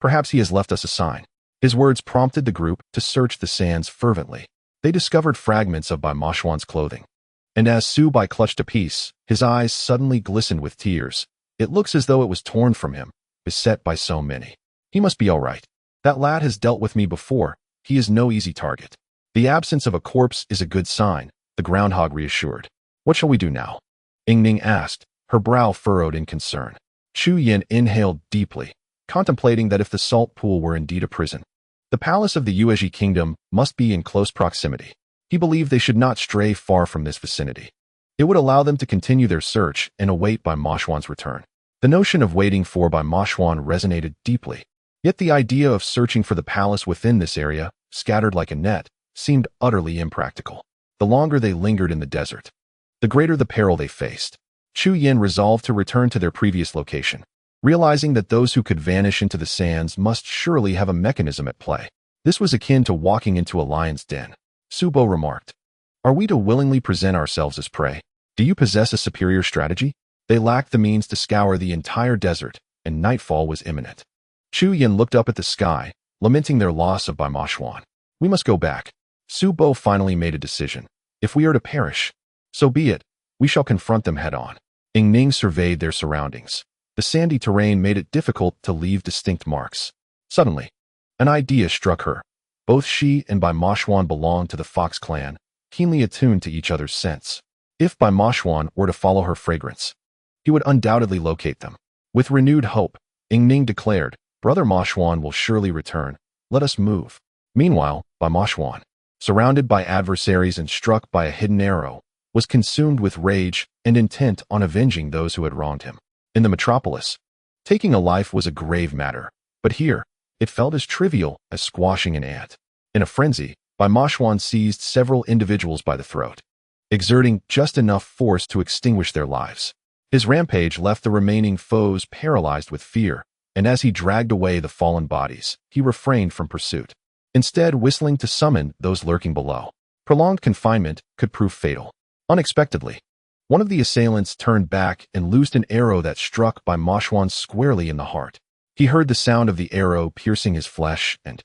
Perhaps he has left us a sign. His words prompted the group to search the sands fervently. They discovered fragments of Bai Moshuan's clothing. And as Su Bai clutched a piece, his eyes suddenly glistened with tears. It looks as though it was torn from him, beset by so many. He must be all right. That lad has dealt with me before. He is no easy target. The absence of a corpse is a good sign, the groundhog reassured. What shall we do now? Ying Ming asked, her brow furrowed in concern. Chu Yin inhaled deeply, contemplating that if the salt pool were indeed a prison, the palace of the Yuezhi kingdom must be in close proximity. He believed they should not stray far from this vicinity. It would allow them to continue their search and await Bai Moshuan's return. The notion of waiting for Bai Moshuan resonated deeply, yet the idea of searching for the palace within this area, scattered like a net, seemed utterly impractical. The longer they lingered in the desert, the greater the peril they faced. Chu Yin resolved to return to their previous location, realizing that those who could vanish into the sands must surely have a mechanism at play. This was akin to walking into a lion's den. Su Bo remarked, "Are we to willingly present ourselves as prey? Do you possess a superior strategy?" They lacked the means to scour the entire desert, and nightfall was imminent. Chu Yin looked up at the sky, lamenting their loss of Bai Moshuan. "We must go back." Su Bo finally made a decision. If we are to perish, so be it. We shall confront them head-on. Ying Ming surveyed their surroundings. The sandy terrain made it difficult to leave distinct marks. Suddenly, an idea struck her. Both she and Bai Moshuan belonged to the Fox clan, keenly attuned to each other's scents. If Bai Moshuan were to follow her fragrance, he would undoubtedly locate them. With renewed hope, Ying Ming declared, "Brother Moshuan will surely return. Let us move." Meanwhile, Bai Moshuan, surrounded by adversaries and struck by a hidden arrow, was consumed with rage and intent on avenging those who had wronged him. In the metropolis, taking a life was a grave matter, but here, it felt as trivial as squashing an ant. In a frenzy, Bai Moshuan seized several individuals by the throat, exerting just enough force to extinguish their lives. His rampage left the remaining foes paralyzed with fear, and as he dragged away the fallen bodies, he refrained from pursuit, instead whistling to summon those lurking below. Prolonged confinement could prove fatal. Unexpectedly, one of the assailants turned back and loosed an arrow that struck Bai Moshuan squarely in the heart. He heard the sound of the arrow piercing his flesh and,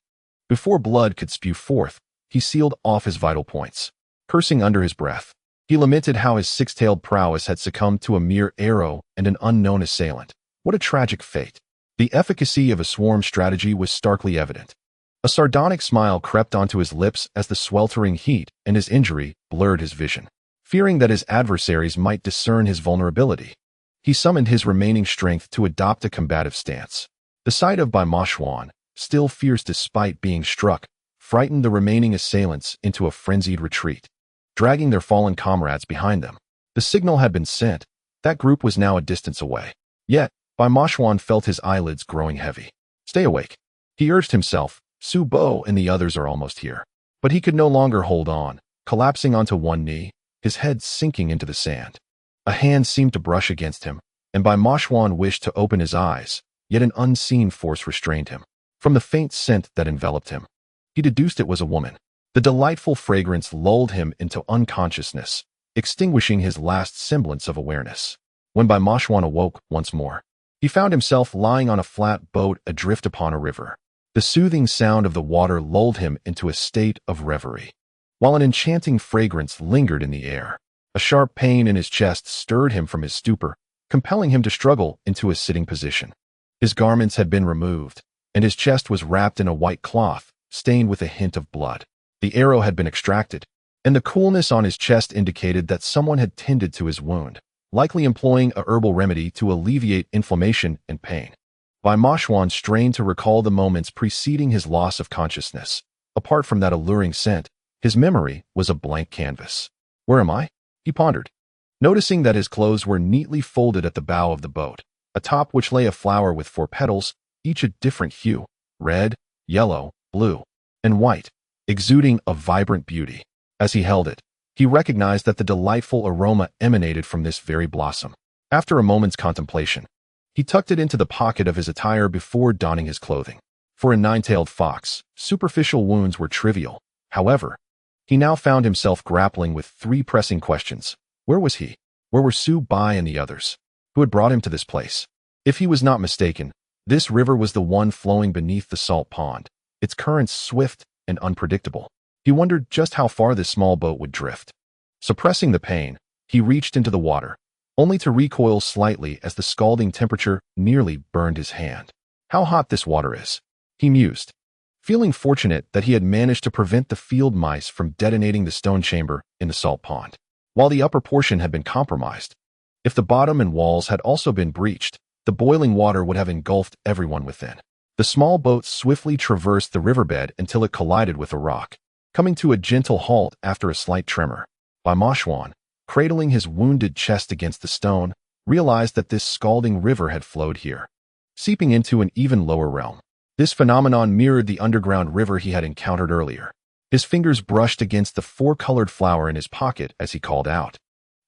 before blood could spew forth, he sealed off his vital points. Cursing under his breath, he lamented how his six-tailed prowess had succumbed to a mere arrow and an unknown assailant. What a tragic fate. The efficacy of a swarm strategy was starkly evident. A sardonic smile crept onto his lips as the sweltering heat and his injury blurred his vision. Fearing that his adversaries might discern his vulnerability, he summoned his remaining strength to adopt a combative stance. The sight of Bai Moshuan, still fierce despite being struck, frightened the remaining assailants into a frenzied retreat, dragging their fallen comrades behind them. The signal had been sent. That group was now a distance away. Yet, Bai Moshuan felt his eyelids growing heavy. "Stay awake," he urged himself. "Su Bo and the others are almost here." But he could no longer hold on, collapsing onto one knee, his head sinking into the sand. A hand seemed to brush against him, and Bai Moshuan wished to open his eyes, yet an unseen force restrained him. From the faint scent that enveloped him, he deduced it was a woman. The delightful fragrance lulled him into unconsciousness, extinguishing his last semblance of awareness. When Bai Moshuan awoke once more, he found himself lying on a flat boat adrift upon a river. The soothing sound of the water lulled him into a state of reverie, while an enchanting fragrance lingered in the air. A sharp pain in his chest stirred him from his stupor, compelling him to struggle into a sitting position. His garments had been removed, and his chest was wrapped in a white cloth, stained with a hint of blood. The arrow had been extracted, and the coolness on his chest indicated that someone had tended to his wound, likely employing a herbal remedy to alleviate inflammation and pain. Bai Mashwan strained to recall the moments preceding his loss of consciousness. Apart from that alluring scent, his memory was a blank canvas. Where am I? He pondered, noticing that his clothes were neatly folded at the bow of the boat, atop which lay a flower with 4 petals, each a different hue: red, yellow, blue, and white, exuding a vibrant beauty. As he held it, he recognized that the delightful aroma emanated from this very blossom. After a moment's contemplation, he tucked it into the pocket of his attire before donning his clothing. For a 9-tailed fox, superficial wounds were trivial. However, he now found himself grappling with 3 pressing questions. Where was he? Where were Su Bai and the others? Who had brought him to this place? If he was not mistaken, this river was the one flowing beneath the salt pond, its currents swift and unpredictable. He wondered just how far this small boat would drift. Suppressing the pain, he reached into the water, only to recoil slightly as the scalding temperature nearly burned his hand. How hot this water is, he mused, feeling fortunate that he had managed to prevent the field mice from detonating the stone chamber in the salt pond. While the upper portion had been compromised, if the bottom and walls had also been breached, the boiling water would have engulfed everyone within. The small boat swiftly traversed the riverbed until it collided with a rock, coming to a gentle halt after a slight tremor. Bai Mashwan, cradling his wounded chest against the stone, realized that this scalding river had flowed here, seeping into an even lower realm. This phenomenon mirrored the underground river he had encountered earlier. His fingers brushed against the 4-colored flower in his pocket as he called out,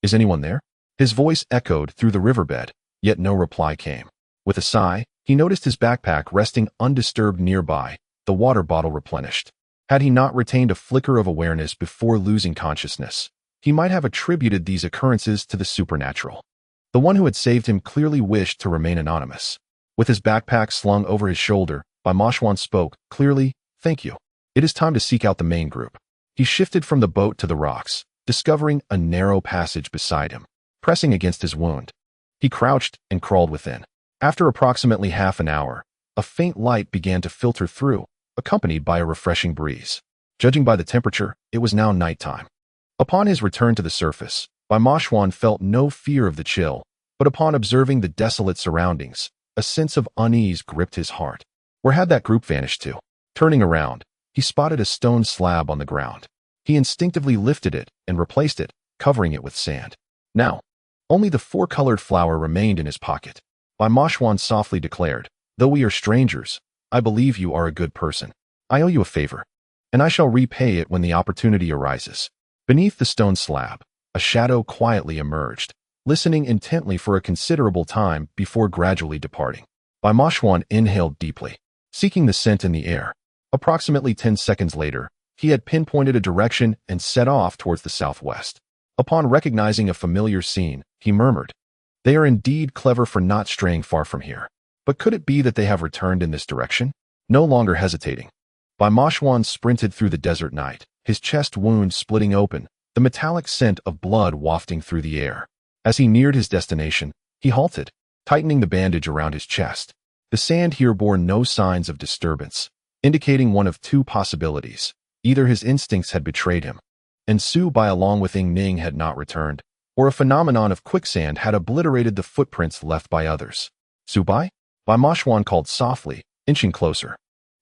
"Is anyone there?" His voice echoed through the riverbed, yet no reply came. With a sigh, he noticed his backpack resting undisturbed nearby, the water bottle replenished. Had he not retained a flicker of awareness before losing consciousness, he might have attributed these occurrences to the supernatural. The one who had saved him clearly wished to remain anonymous. With his backpack slung over his shoulder, Bai Mashwan spoke clearly, "Thank you. It is time to seek out the main group." He shifted from the boat to the rocks, discovering a narrow passage beside him. Pressing against his wound, he crouched and crawled within. After approximately half an hour, a faint light began to filter through, accompanied by a refreshing breeze. Judging by the temperature, it was now nighttime. Upon his return to the surface, Bai Mashwan felt no fear of the chill, but upon observing the desolate surroundings, a sense of unease gripped his heart. Where had that group vanished to? Turning around, he spotted a stone slab on the ground. He instinctively lifted it and replaced it, covering it with sand. Now, only the 4-colored flower remained in his pocket. Bai Mashwan softly declared, "Though we are strangers, I believe you are a good person. I owe you a favor, and I shall repay it when the opportunity arises." Beneath the stone slab, a shadow quietly emerged, listening intently for a considerable time before gradually departing. Bai Mashwan inhaled deeply, seeking the scent in the air. Approximately 10 seconds later, he had pinpointed a direction and set off towards the southwest. Upon recognizing a familiar scene, he murmured, "They are indeed clever for not straying far from here. But could it be that they have returned in this direction?" No longer hesitating, Bai Mashwan sprinted through the desert night, his chest wound splitting open, the metallic scent of blood wafting through the air. As he neared his destination, he halted, tightening the bandage around his chest. The sand here bore no signs of disturbance, indicating one of 2 possibilities. Either his instincts had betrayed him, and Su Bai along with Ying Ning had not returned, or a phenomenon of quicksand had obliterated the footprints left by others. "Su Bai?" Bai Mashwan called softly, inching closer.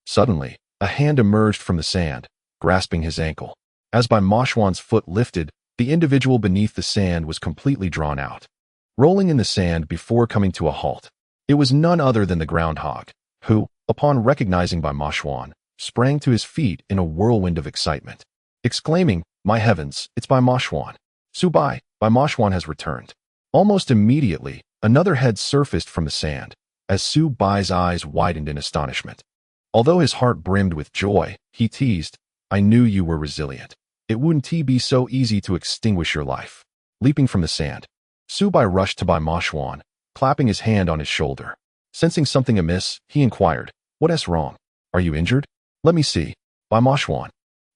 Suddenly, a hand emerged from the sand, grasping his ankle. As Bai Mashwan's foot lifted, the individual beneath the sand was completely drawn out, rolling in the sand before coming to a halt. It was none other than the groundhog, who, upon recognizing Bai Mashwan, sprang to his feet in a whirlwind of excitement, exclaiming, "My heavens, it's Bai Mashwan! Su Bai, Bai Mashwan has returned." Almost immediately, another head surfaced from the sand, as Su Bai's eyes widened in astonishment. Although his heart brimmed with joy, he teased, "I knew you were resilient. It wouldn't be so easy to extinguish your life." Leaping from the sand, Su Bai rushed to Bai Mashwan, clapping his hand on his shoulder. Sensing something amiss, he inquired, "What's wrong? Are you injured?" "Let me see." Bai Mashwan,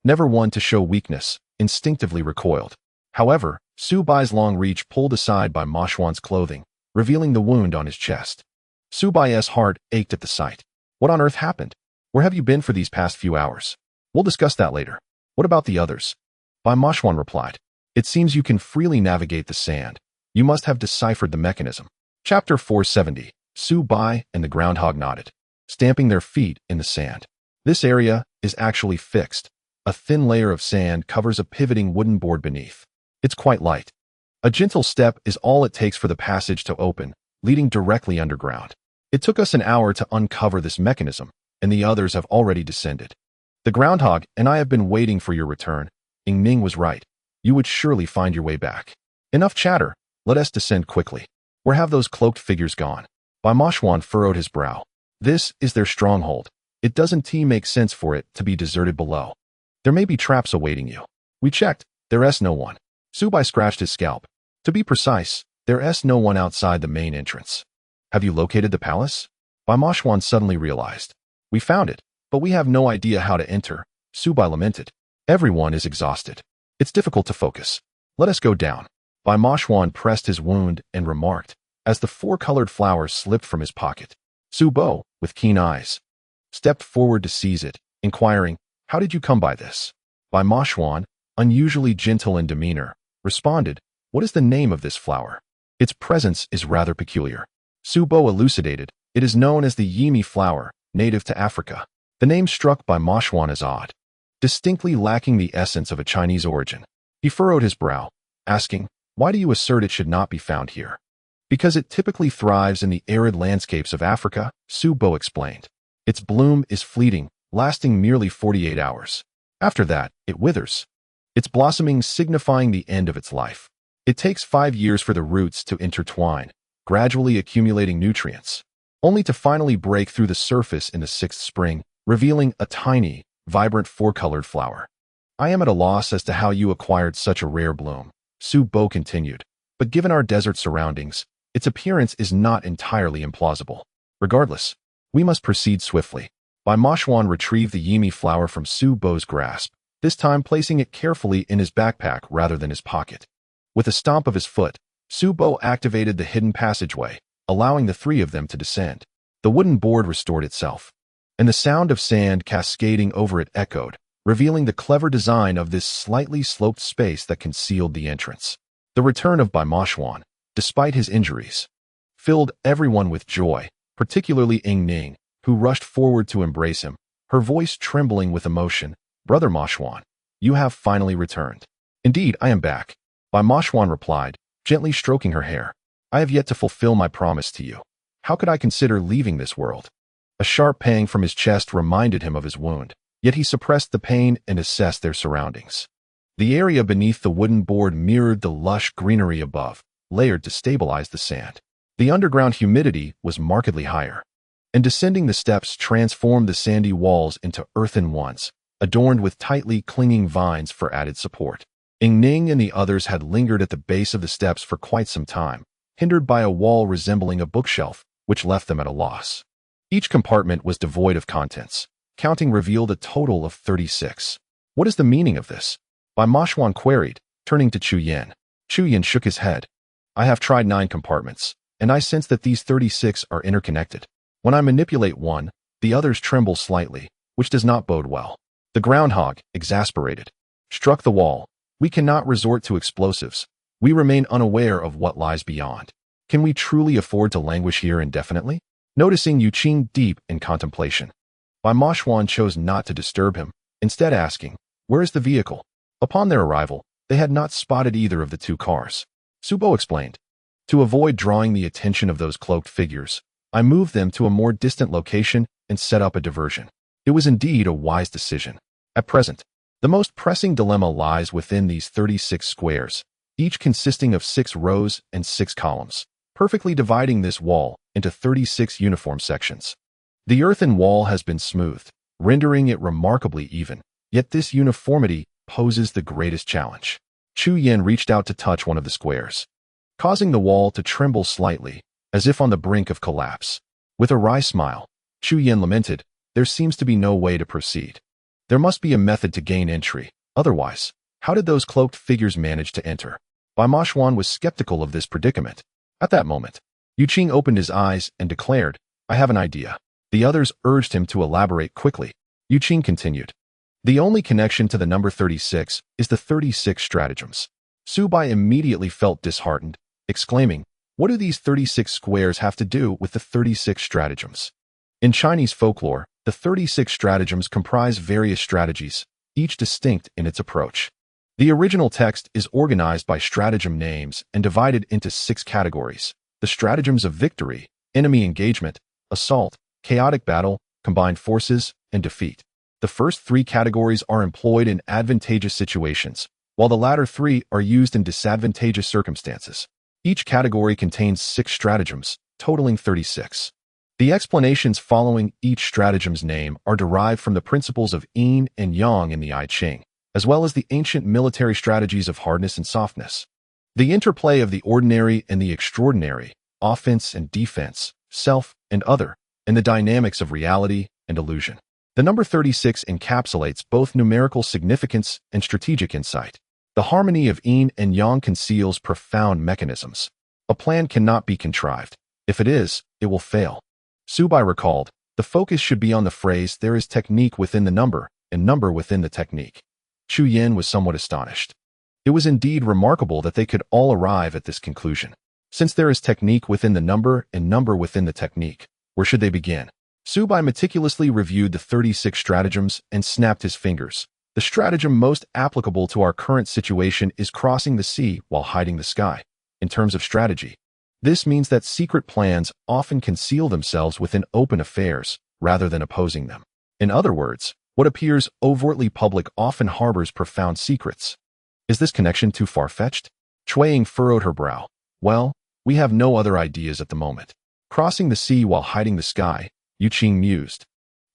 never one to show weakness, instinctively recoiled. However, Su Bai's long reach pulled aside Bai Mashwan's clothing, revealing the wound on his chest. Su Bai's heart ached at the sight. "What on earth happened? Where have you been for these past few hours?" "We'll discuss that later. What about the others?" Bai Mashwan replied, "It seems you can freely navigate the sand. You must have deciphered the mechanism." Chapter 470. Su Bai and the groundhog nodded, stamping their feet in the sand. This area is actually fixed. A thin layer of sand covers a pivoting wooden board beneath. It's quite light. A gentle step is all it takes for the passage to open, leading directly underground. It took us an hour to uncover this mechanism, and the others have already descended. The groundhog and I have been waiting for your return. Ning was right. You would surely find your way back. Enough chatter. Let us descend quickly. Where have those cloaked figures gone? Bai Moshuan furrowed his brow. This is their stronghold. It doesn't make sense for it to be deserted below. There may be traps awaiting you. We checked. There's no one. Su Bai scratched his scalp. To be precise, there's no one outside the main entrance. Have you located the palace? Bai Moshuan suddenly realized. We found it, but we have no idea how to enter. Su Bai lamented. Everyone is exhausted. It's difficult to focus. Let us go down. Bai Moshuan pressed his wound and remarked, as the four-colored flower slipped from his pocket. Su Bo, with keen eyes, stepped forward to seize it, inquiring, how did you come by this? Bai Moshuan, unusually gentle in demeanor, responded, what is the name of this flower? Its presence is rather peculiar. Su Bo elucidated, it is known as the yimi flower, native to Africa. The name struck Bai Moshuan as odd, distinctly lacking the essence of a Chinese origin. He furrowed his brow, asking, why do you assert it should not be found here? Because it typically thrives in the arid landscapes of Africa, Su Bo explained. Its bloom is fleeting, lasting merely 48 hours. After that, it withers, its blossoming signifying the end of its life. It takes 5 years for the roots to intertwine, gradually accumulating nutrients, only to finally break through the surface in the 6th spring, revealing a tiny, vibrant four-colored flower. I am at a loss as to how you acquired such a rare bloom, Su Bo continued, but given our desert surroundings, its appearance is not entirely implausible. Regardless, we must proceed swiftly. Bai Moshuan retrieved the yimi flower from Su Bo's grasp, this time placing it carefully in his backpack rather than his pocket. With a stomp of his foot, Su Bo activated the hidden passageway, allowing the three of them to descend. The wooden board restored itself, and the sound of sand cascading over it echoed, revealing the clever design of this slightly sloped space that concealed the entrance. The return of Bai Moshuan, despite his injuries, filled everyone with joy, particularly Ning, who rushed forward to embrace him, her voice trembling with emotion. Brother Moshuan, you have finally returned. Indeed, I am back. Bai Moshuan replied, gently stroking her hair. I have yet to fulfill my promise to you. How could I consider leaving this world? A sharp pang from his chest reminded him of his wound, yet he suppressed the pain and assessed their surroundings. The area beneath the wooden board mirrored the lush greenery above, layered to stabilize the sand. The underground humidity was markedly higher, and descending the steps transformed the sandy walls into earthen ones, adorned with tightly clinging vines for added support. Ning and the others had lingered at the base of the steps for quite some time, hindered by a wall resembling a bookshelf, which left them at a loss. Each compartment was devoid of contents. Counting revealed a total of 36. What is the meaning of this? Bai Moshuan queried, turning to Chu Yan. Chu Yan shook his head. I have tried 9 compartments, and I sense that these 36 are interconnected. When I manipulate one, the others tremble slightly, which does not bode well. The groundhog, exasperated, struck the wall. We cannot resort to explosives. We remain unaware of what lies beyond. Can we truly afford to languish here indefinitely? Noticing Yu Qing deep in contemplation, Bai Moshuan chose not to disturb him, instead asking, where is the vehicle? Upon their arrival, they had not spotted either of the 2 cars. Su Bo explained, to avoid drawing the attention of those cloaked figures, I moved them to a more distant location and set up a diversion. It was indeed a wise decision. At present, the most pressing dilemma lies within these 36 squares, each consisting of 6 rows and 6 columns, perfectly dividing this wall into 36 uniform sections. The earthen wall has been smoothed, rendering it remarkably even, yet this uniformity poses the greatest challenge. Chu Yan reached out to touch one of the squares, causing the wall to tremble slightly, as if on the brink of collapse. With a wry smile, Chu Yan lamented, there seems to be no way to proceed. There must be a method to gain entry. Otherwise, how did those cloaked figures manage to enter? Bai Moshuan was skeptical of this predicament. At that moment, Yu Qing opened his eyes and declared, I have an idea. The others urged him to elaborate quickly. Yu Qing continued, the only connection to the number 36 is the 36 stratagems. Su Bai immediately felt disheartened, exclaiming, What do these 36 squares have to do with the 36 stratagems? In Chinese folklore, the 36 stratagems comprise various strategies, each distinct in its approach. The original text is organized by stratagem names and divided into 6 categories: the stratagems of victory, enemy engagement, assault, chaotic battle, combined forces, and defeat. The first 3 categories are employed in advantageous situations, while the latter 3 are used in disadvantageous circumstances. Each category contains 6 stratagems, totaling 36. The explanations following each stratagem's name are derived from the principles of yin and yang in the I Ching, as well as the ancient military strategies of hardness and softness. The interplay of the ordinary and the extraordinary, offense and defense, self and other, and the dynamics of reality and illusion. The number 36 encapsulates both numerical significance and strategic insight. The harmony of yin and yang conceals profound mechanisms. A plan cannot be contrived. If it is, it will fail. Subai recalled, the focus should be on the phrase "there is technique within the number, and number within the technique." Chu Yin was somewhat astonished. It was indeed remarkable that they could all arrive at this conclusion. Since there is technique within the number and number within the technique, where should they begin? Subai meticulously reviewed the 36 stratagems and snapped his fingers. The stratagem most applicable to our current situation is crossing the sea while hiding the sky. In terms of strategy, this means that secret plans often conceal themselves within open affairs rather than opposing them. In other words, what appears overtly public often harbors profound secrets. Is this connection too far-fetched? Cui Ying furrowed her brow. Well, we have no other ideas at the moment. Crossing the sea while hiding the sky, Yu Qing mused.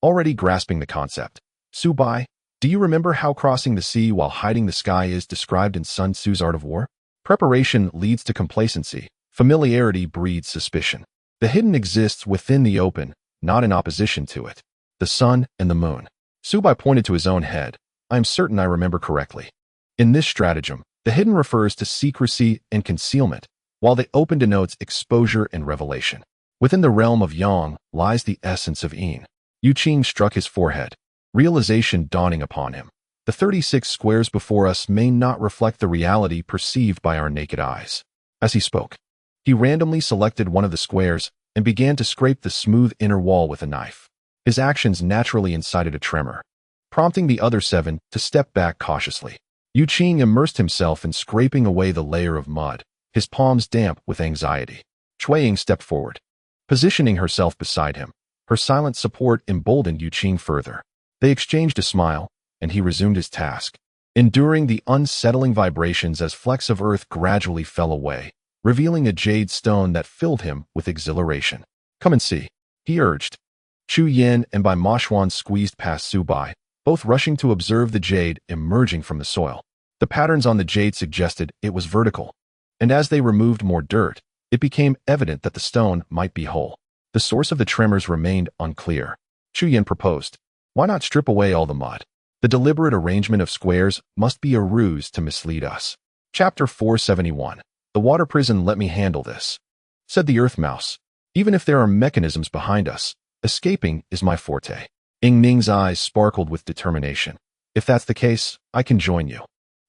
Already grasping the concept. Subai, do you remember how crossing the sea while hiding the sky is described in Sun Tzu's Art of War? Preparation leads to complacency. Familiarity breeds suspicion. The hidden exists within the open, not in opposition to it. The sun and the moon. Subai pointed to his own head. I am certain I remember correctly. In this stratagem, the hidden refers to secrecy and concealment, while the open denotes exposure and revelation. Within the realm of yang lies the essence of yin. Yu Qing struck his forehead, realization dawning upon him. The 36 squares before us may not reflect the reality perceived by our naked eyes. As he spoke, he randomly selected one of the squares and began to scrape the smooth inner wall with a knife. His actions naturally incited a tremor, prompting the other 7 to step back cautiously. Yu Qing immersed himself in scraping away the layer of mud, his palms damp with anxiety. Cui Ying stepped forward, positioning herself beside him. Her silent support emboldened Yu Qing further. They exchanged a smile, and he resumed his task, enduring the unsettling vibrations as flecks of earth gradually fell away, revealing a jade stone that filled him with exhilaration. Come and see, he urged. Chu Yin and Bai Moshuan squeezed past Subai, both rushing to observe the jade emerging from the soil. The patterns on the jade suggested it was vertical, and as they removed more dirt, it became evident that the stone might be whole. The source of the tremors remained unclear. Chu Yin proposed, why not strip away all the mud? The deliberate arrangement of squares must be a ruse to mislead us. Chapter 471. The water prison. Let me handle this, said the earth mouse. Even if there are mechanisms behind us, escaping is my forte. Ying Ning's eyes sparkled with determination. If that's the case, I can join you.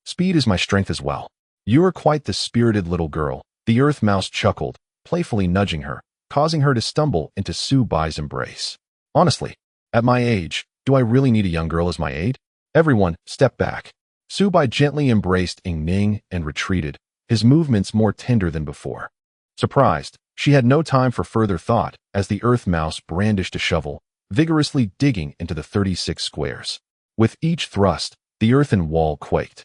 Speed is my strength as well. You are quite the spirited little girl. The earth mouse chuckled, playfully nudging her, causing her to stumble into Subai's embrace. Honestly, at my age, do I really need a young girl as my aide? Everyone, step back. Subai gently embraced Ying Ning and retreated, his movements more tender than before. Surprised, she had no time for further thought as the earth mouse brandished a shovel, vigorously digging into the 36 squares. With each thrust, the earthen wall quaked,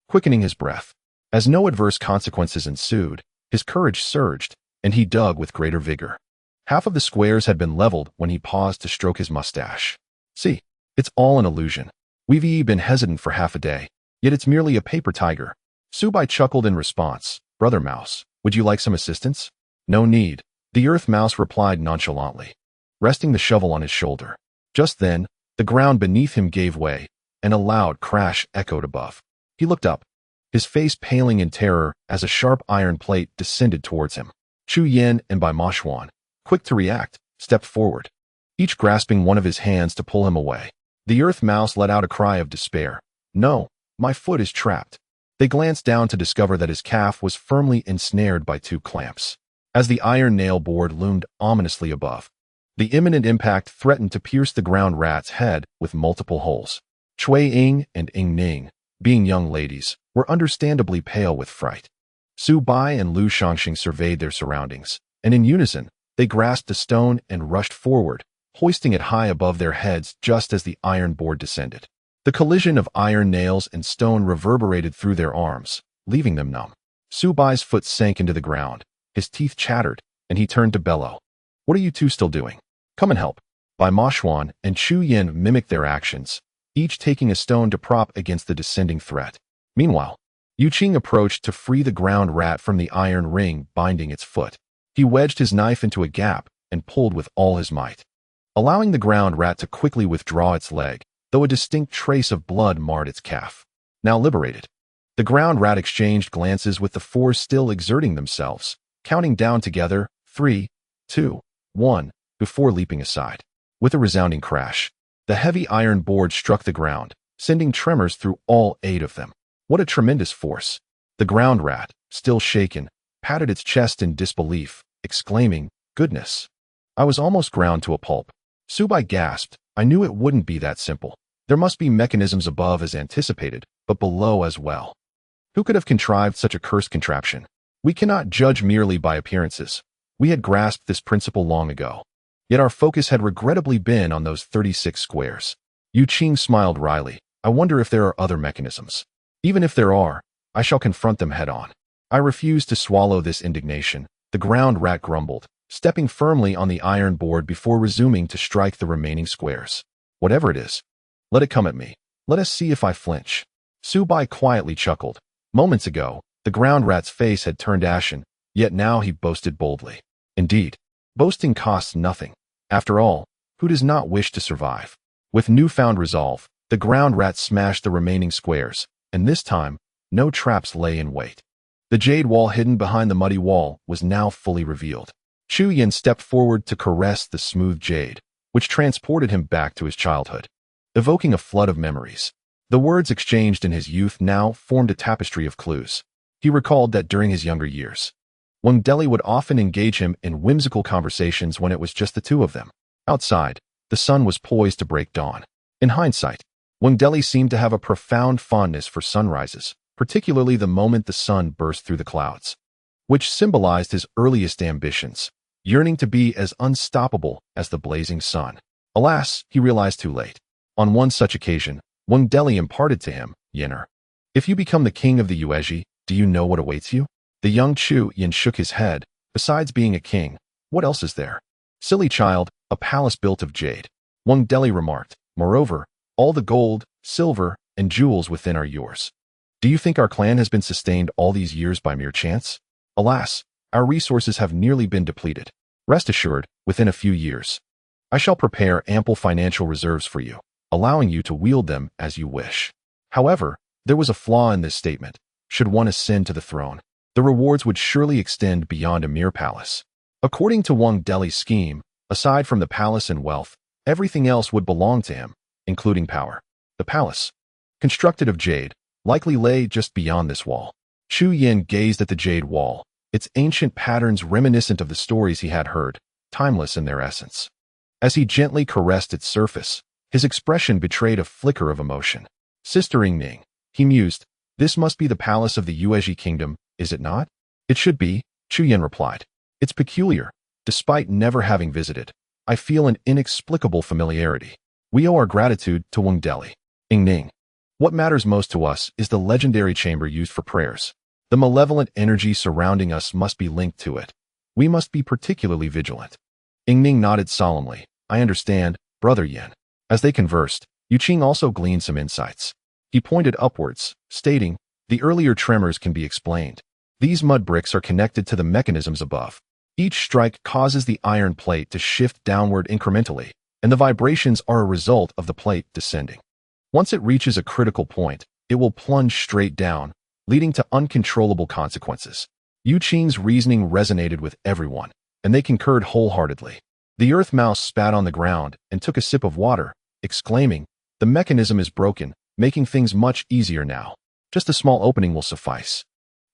quickening his breath. As no adverse consequences ensued, his courage surged, and he dug with greater vigor. Half of the squares had been leveled when he paused to stroke his mustache. See, it's all an illusion. We've been hesitant for half a day, yet it's merely a paper tiger. Subai chuckled in response. Brother Mouse, would you like some assistance? No need, the earth mouse replied nonchalantly, resting the shovel on his shoulder. Just then, the ground beneath him gave way, and a loud crash echoed above. He looked up, his face paling in terror as a sharp iron plate descended towards him. Chu Yin and Bai Moshuan, quick to react, stepped forward, each grasping one of his hands to pull him away. The earth mouse let out a cry of despair. No, my foot is trapped. They glanced down to discover that his calf was firmly ensnared by 2 clamps. as the iron nail board loomed ominously above. The imminent impact threatened to pierce the ground rat's head with multiple holes. Cui Ying and Ying Ning, being young ladies, were understandably pale with fright. Su Bai and Lu Shangxing surveyed their surroundings, and in unison, they grasped a stone and rushed forward, hoisting it high above their heads just as the iron board descended. The collision of iron nails and stone reverberated through their arms, leaving them numb. Su Bai's foot sank into the ground, his teeth chattered, and he turned to bellow. "What are you two still doing? Come and help." Bai Moshuan and Chu Yin mimicked their actions, each taking a stone to prop against the descending threat. Meanwhile, Yu Qing approached to free the ground rat from the iron ring binding its foot. He wedged his knife into a gap and pulled with all his might, allowing the ground rat to quickly withdraw its leg, though a distinct trace of blood marred its calf. Now liberated, the ground rat exchanged glances with the four still exerting themselves, counting down together 3, 2, 1, before leaping aside. With a resounding crash, the heavy iron board struck the ground, sending tremors through all 8 of them. What a tremendous force! The ground rat, still shaken, patted its chest in disbelief, exclaiming, "Goodness! I was almost ground to a pulp." Su Bai gasped. "I knew it wouldn't be that simple. There must be mechanisms above as anticipated, but below as well. Who could have contrived such a cursed contraption? We cannot judge merely by appearances. We had grasped this principle long ago. Yet our focus had regrettably been on those 36 squares." Yu Qing smiled wryly. "I wonder if there are other mechanisms. Even if there are, I shall confront them head-on." "I refuse to swallow this indignation," the ground rat grumbled, stepping firmly on the iron board before resuming to strike the remaining squares. "Whatever it is, let it come at me. Let us see if I flinch." Su Bai quietly chuckled. Moments ago, the ground rat's face had turned ashen, yet now he boasted boldly. Indeed, boasting costs nothing. After all, who does not wish to survive? With newfound resolve, the ground rat smashed the remaining squares, and this time, no traps lay in wait. The jade wall hidden behind the muddy wall was now fully revealed. Chu Yin stepped forward to caress the smooth jade, which transported him back to his childhood, evoking a flood of memories. The words exchanged in his youth now formed a tapestry of clues. He recalled that during his younger years, Wang Deli would often engage him in whimsical conversations when it was just the two of them. Outside, the sun was poised to break dawn. In hindsight, Wang Deli seemed to have a profound fondness for sunrises, particularly the moment the sun burst through the clouds, which symbolized his earliest ambitions, yearning to be as unstoppable as the blazing sun. Alas, he realized too late. On one such occasion, Wang Deli imparted to him, "Yinner, if you become the king of the Yuezhi, do you know what awaits you?" The young Chu Yin shook his head. "Besides being a king, what else is there?" "Silly child, a palace built of jade," Wang Deli remarked. "Moreover, all the gold, silver, and jewels within are yours. Do you think our clan has been sustained all these years by mere chance? Alas, our resources have nearly been depleted. Rest assured, within a few years, I shall prepare ample financial reserves for you, allowing you to wield them as you wish." However, there was a flaw in this statement. Should one ascend to the throne, the rewards would surely extend beyond a mere palace. According to Wang Deli's scheme, aside from the palace and wealth, everything else would belong to him, including power. The palace, constructed of jade, likely lay just beyond this wall. Chu Yin gazed at the jade wall, its ancient patterns reminiscent of the stories he had heard, timeless in their essence. As he gently caressed its surface, his expression betrayed a flicker of emotion. "Sister Ying Ning," he mused, "this must be the palace of the Yuezhi kingdom, is it not?" "It should be," Chu Yin replied. "It's peculiar. Despite never having visited, I feel an inexplicable familiarity. We owe our gratitude to Wang Deli." "Ying Ning, what matters most to us is the legendary chamber used for prayers. The malevolent energy surrounding us must be linked to it. We must be particularly vigilant." Ying Ning nodded solemnly. "I understand, Brother Yin." As they conversed, Yu Qing also gleaned some insights. He pointed upwards, stating, "The earlier tremors can be explained. These mud bricks are connected to the mechanisms above. Each strike causes the iron plate to shift downward incrementally, and the vibrations are a result of the plate descending. Once it reaches a critical point, it will plunge straight down, leading to uncontrollable consequences." Yu Qing's reasoning resonated with everyone, and they concurred wholeheartedly. The earth mouse spat on the ground and took a sip of water, exclaiming, "The mechanism is broken, making things much easier now. Just a small opening will suffice."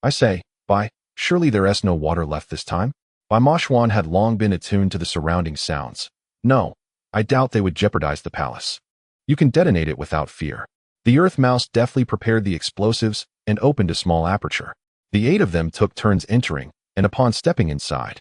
"I say, Bai, surely there is no water left this time?" Bai Moshuan had long been attuned to the surrounding sounds. No, I doubt they would jeopardize the palace. You can detonate it without fear. The earth mouse deftly prepared the explosives and opened a small aperture. The 8 of them took turns entering, and upon stepping inside,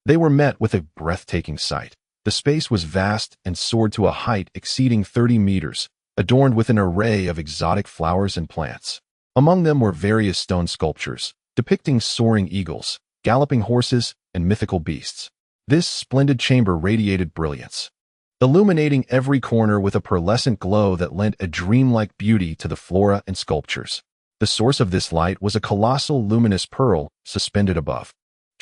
they were met with a breathtaking sight. The space was vast and soared to a height exceeding 30 meters, adorned with an array of exotic flowers and plants. Among them were various stone sculptures, depicting soaring eagles, galloping horses, and mythical beasts. This splendid chamber radiated brilliance, illuminating every corner with a pearlescent glow that lent a dreamlike beauty to the flora and sculptures. The source of this light was a colossal luminous pearl suspended above.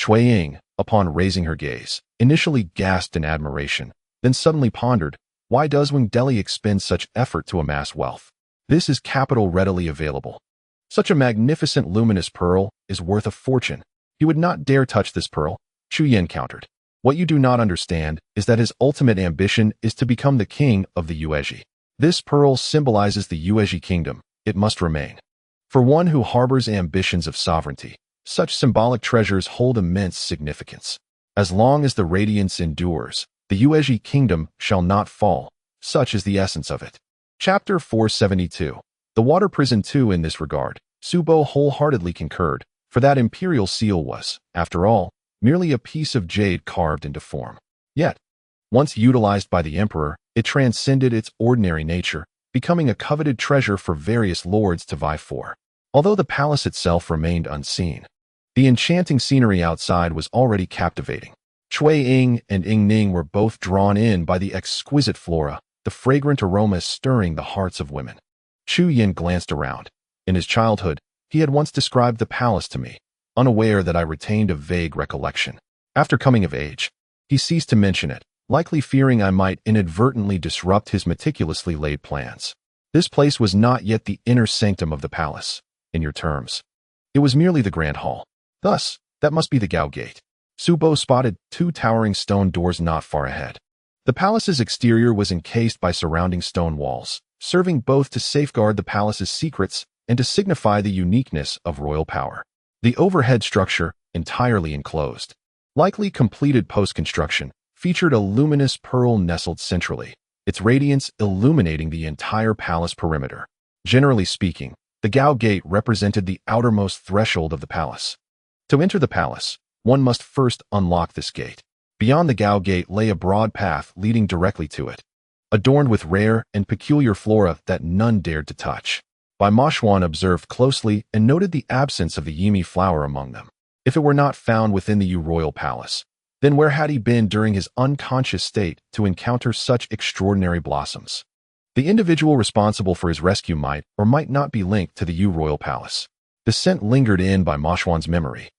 Cui Ying, upon raising her gaze, initially gasped in admiration, then suddenly pondered, why does Wang Deli expend such effort to amass wealth? This is capital readily available. Such a magnificent luminous pearl is worth a fortune. He would not dare touch this pearl, Chu Yin countered. What you do not understand is that his ultimate ambition is to become the king of the Yuezhi. This pearl symbolizes the Yuezhi kingdom. It must remain. For one who harbors ambitions of sovereignty, such symbolic treasures hold immense significance. As long as the radiance endures, the Yuezhi kingdom shall not fall. Such is the essence of it. Chapter 472. The Water Prison 2. In this regard, Subo wholeheartedly concurred, for that imperial seal was, after all, merely a piece of jade carved into form. Yet, once utilized by the emperor, it transcended its ordinary nature, becoming a coveted treasure for various lords to vie for. Although the palace itself remained unseen, the enchanting scenery outside was already captivating. Cui Ying and Ying Ning were both drawn in by the exquisite flora, the fragrant aromas stirring the hearts of women. Chu Yin glanced around. In his childhood, he had once described the palace to me, unaware that I retained a vague recollection. After coming of age, he ceased to mention it, likely fearing I might inadvertently disrupt his meticulously laid plans. This place was not yet the inner sanctum of the palace, in your terms. It was merely the grand hall. Thus, that must be the Gao Gate. Subo spotted 2 towering stone doors not far ahead. The palace's exterior was encased by surrounding stone walls, serving both to safeguard the palace's secrets and to signify the uniqueness of royal power. The overhead structure, entirely enclosed, likely completed post-construction, featured a luminous pearl nestled centrally, its radiance illuminating the entire palace perimeter. Generally speaking, the Gao Gate represented the outermost threshold of the palace. To enter the palace, one must first unlock this gate. Beyond the Gao Gate lay a broad path leading directly to it, adorned with rare and peculiar flora that none dared to touch. Bai Moshuan observed closely and noted the absence of the Yimi flower among them. If it were not found within the Yu royal palace, then where had he been during his unconscious state to encounter such extraordinary blossoms? The individual responsible for his rescue might or might not be linked to the Yu royal palace. The scent lingered in Bai Moshuan's memory,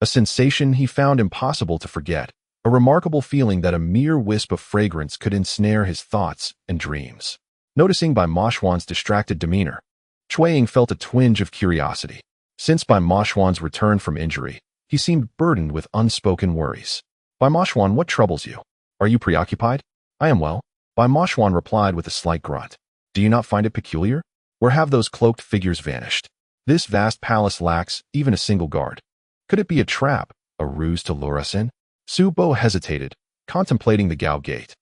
a sensation he found impossible to forget, a remarkable feeling that a mere wisp of fragrance could ensnare his thoughts and dreams. Noticing Bai Moshuan's distracted demeanor, Cui Ying felt a twinge of curiosity. Since Bai Moshuan's return from injury, he seemed burdened with unspoken worries. Bai Moshuan, what troubles you? Are you preoccupied? I am well, Bai Moshuan replied with a slight grunt. Do you not find it peculiar? Where have those cloaked figures vanished? This vast palace lacks even a single guard. Could it be a trap, a ruse to lure us in? Subo hesitated, contemplating the Gao Gate.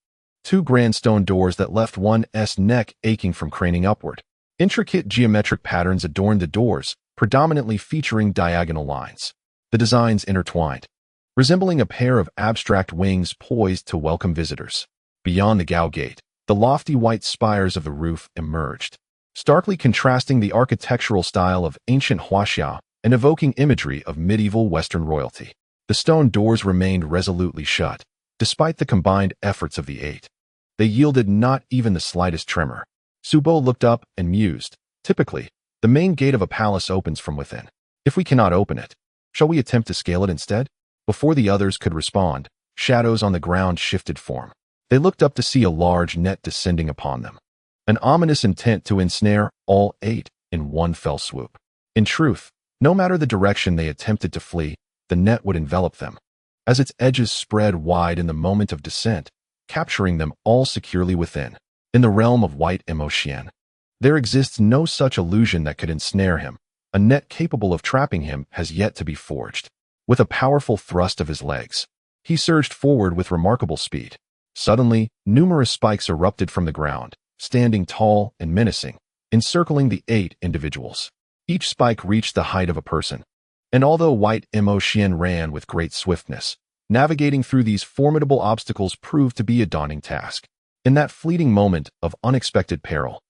2 grand stone doors that left one's neck aching from craning upward. Intricate geometric patterns adorned the doors, predominantly featuring diagonal lines. The designs intertwined, resembling a pair of abstract wings poised to welcome visitors. Beyond the Gao Gate, the lofty white spires of the roof emerged, starkly contrasting the architectural style of ancient Huaxia and evoking imagery of medieval Western royalty. The stone doors remained resolutely shut, despite the combined efforts of the 8. They yielded not even the slightest tremor. Subo looked up and mused. Typically, the main gate of a palace opens from within. If we cannot open it, shall we attempt to scale it instead? Before the others could respond, shadows on the ground shifted form. They looked up to see a large net descending upon them, an ominous intent to ensnare all 8 in one fell swoop. In truth, no matter the direction they attempted to flee, the net would envelop them, as its edges spread wide in the moment of descent, capturing them all securely within. In the realm of white emotion, there exists no such illusion that could ensnare him. A net capable of trapping him has yet to be forged. With a powerful thrust of his legs, He surged forward with remarkable speed. Suddenly, numerous spikes erupted from the ground, standing tall and menacing, encircling the 8 individuals. Each spike reached the height of a person. And although White Qiao'er ran with great swiftness, navigating through these formidable obstacles proved to be a daunting task. In that fleeting moment of unexpected peril,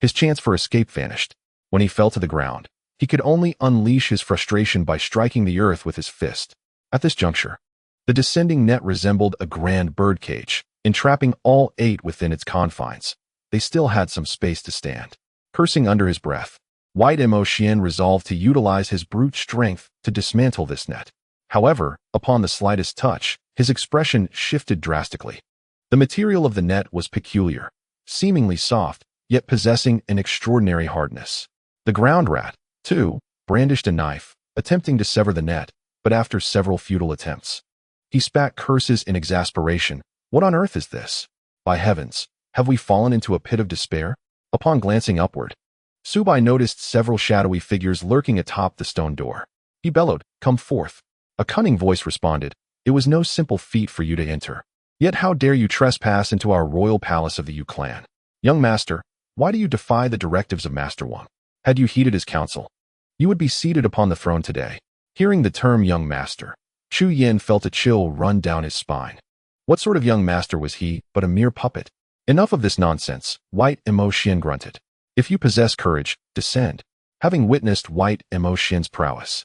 his chance for escape vanished. When he fell to the ground, he could only unleash his frustration by striking the earth with his fist. At this juncture, the descending net resembled a grand birdcage, entrapping all 8 within its confines. They still had some space to stand. Cursing under his breath, White Qiao'er resolved to utilize his brute strength to dismantle this net. However, upon the slightest touch, his expression shifted drastically. The material of the net was peculiar, seemingly soft, yet possessing an extraordinary hardness. The ground rat, too, brandished a knife, attempting to sever the net, but after several futile attempts, he spat curses in exasperation. What on earth is this? By heavens, have we fallen into a pit of despair? Upon glancing upward, Subai noticed several shadowy figures lurking atop the stone door. He bellowed, "Come forth." A cunning voice responded, "It was no simple feat for you to enter. Yet how dare you trespass into our royal palace of the Yu clan? Young master, why do you defy the directives of Master Wang? Had you heeded his counsel, you would be seated upon the throne today." Hearing the term young master, Chu Yin felt a chill run down his spine. What sort of young master was he but a mere puppet? Enough of this nonsense, White Qiao'er grunted. If you possess courage, descend. Having witnessed White Qiao'er's prowess,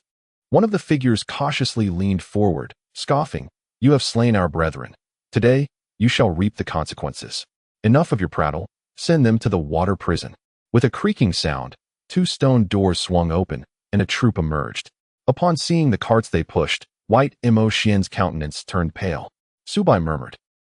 one of the figures cautiously leaned forward, scoffing, "You have slain our brethren. Today, you shall reap the consequences. Enough of your prattle, send them to the water prison." With a creaking sound, 2 stone doors swung open, and a troop emerged. Upon seeing the carts they pushed, White Qiao'er's countenance turned pale. Subai murmured,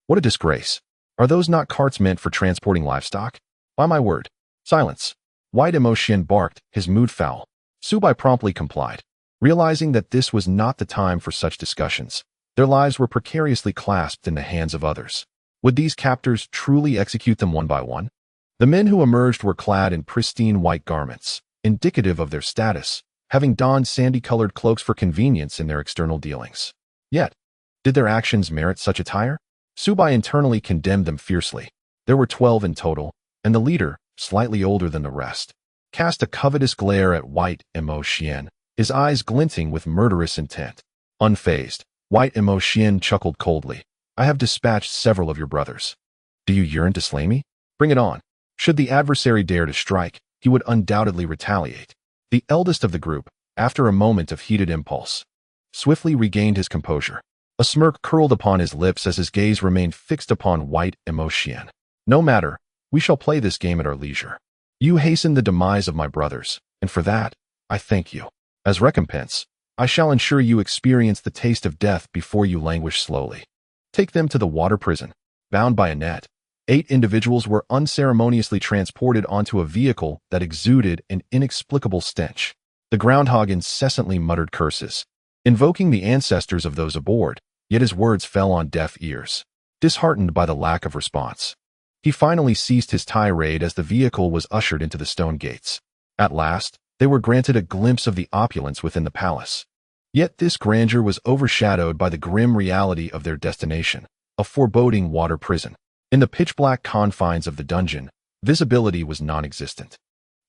"What a disgrace. Are those not carts meant for transporting livestock? By my word." "Silence." White Qiao'er barked, his mood foul. Subai promptly complied. Realizing that this was not the time for such discussions, their lives were precariously clasped in the hands of others. Would these captors truly execute them one by one? The men who emerged were clad in pristine white garments, indicative of their status, having donned sandy-colored cloaks for convenience in their external dealings. Yet, did their actions merit such attire? Subai internally condemned them fiercely. There were 12 in total, and the leader, slightly older than the rest, cast a covetous glare at White Qiao'er, his eyes glinting with murderous intent. Unfazed, White Qiao'er chuckled coldly. "I have dispatched several of your brothers. Do you yearn to slay me? Bring it on." Should the adversary dare to strike, he would undoubtedly retaliate. The eldest of the group, after a moment of heated impulse, swiftly regained his composure. A smirk curled upon his lips as his gaze remained fixed upon White Qiao'er. "No matter, we shall play this game at our leisure. You hastened the demise of my brothers, and for that, I thank you. As recompense, I shall ensure you experience the taste of death before you languish slowly. Take them to the water prison." Bound by a net, 8 individuals were unceremoniously transported onto a vehicle that exuded an inexplicable stench. The groundhog incessantly muttered curses, invoking the ancestors of those aboard, yet his words fell on deaf ears. Disheartened by the lack of response, he finally ceased his tirade as the vehicle was ushered into the stone gates. At last, they were granted a glimpse of the opulence within the palace. Yet this grandeur was overshadowed by the grim reality of their destination, a foreboding water prison. In the pitch-black confines of the dungeon, visibility was non-existent,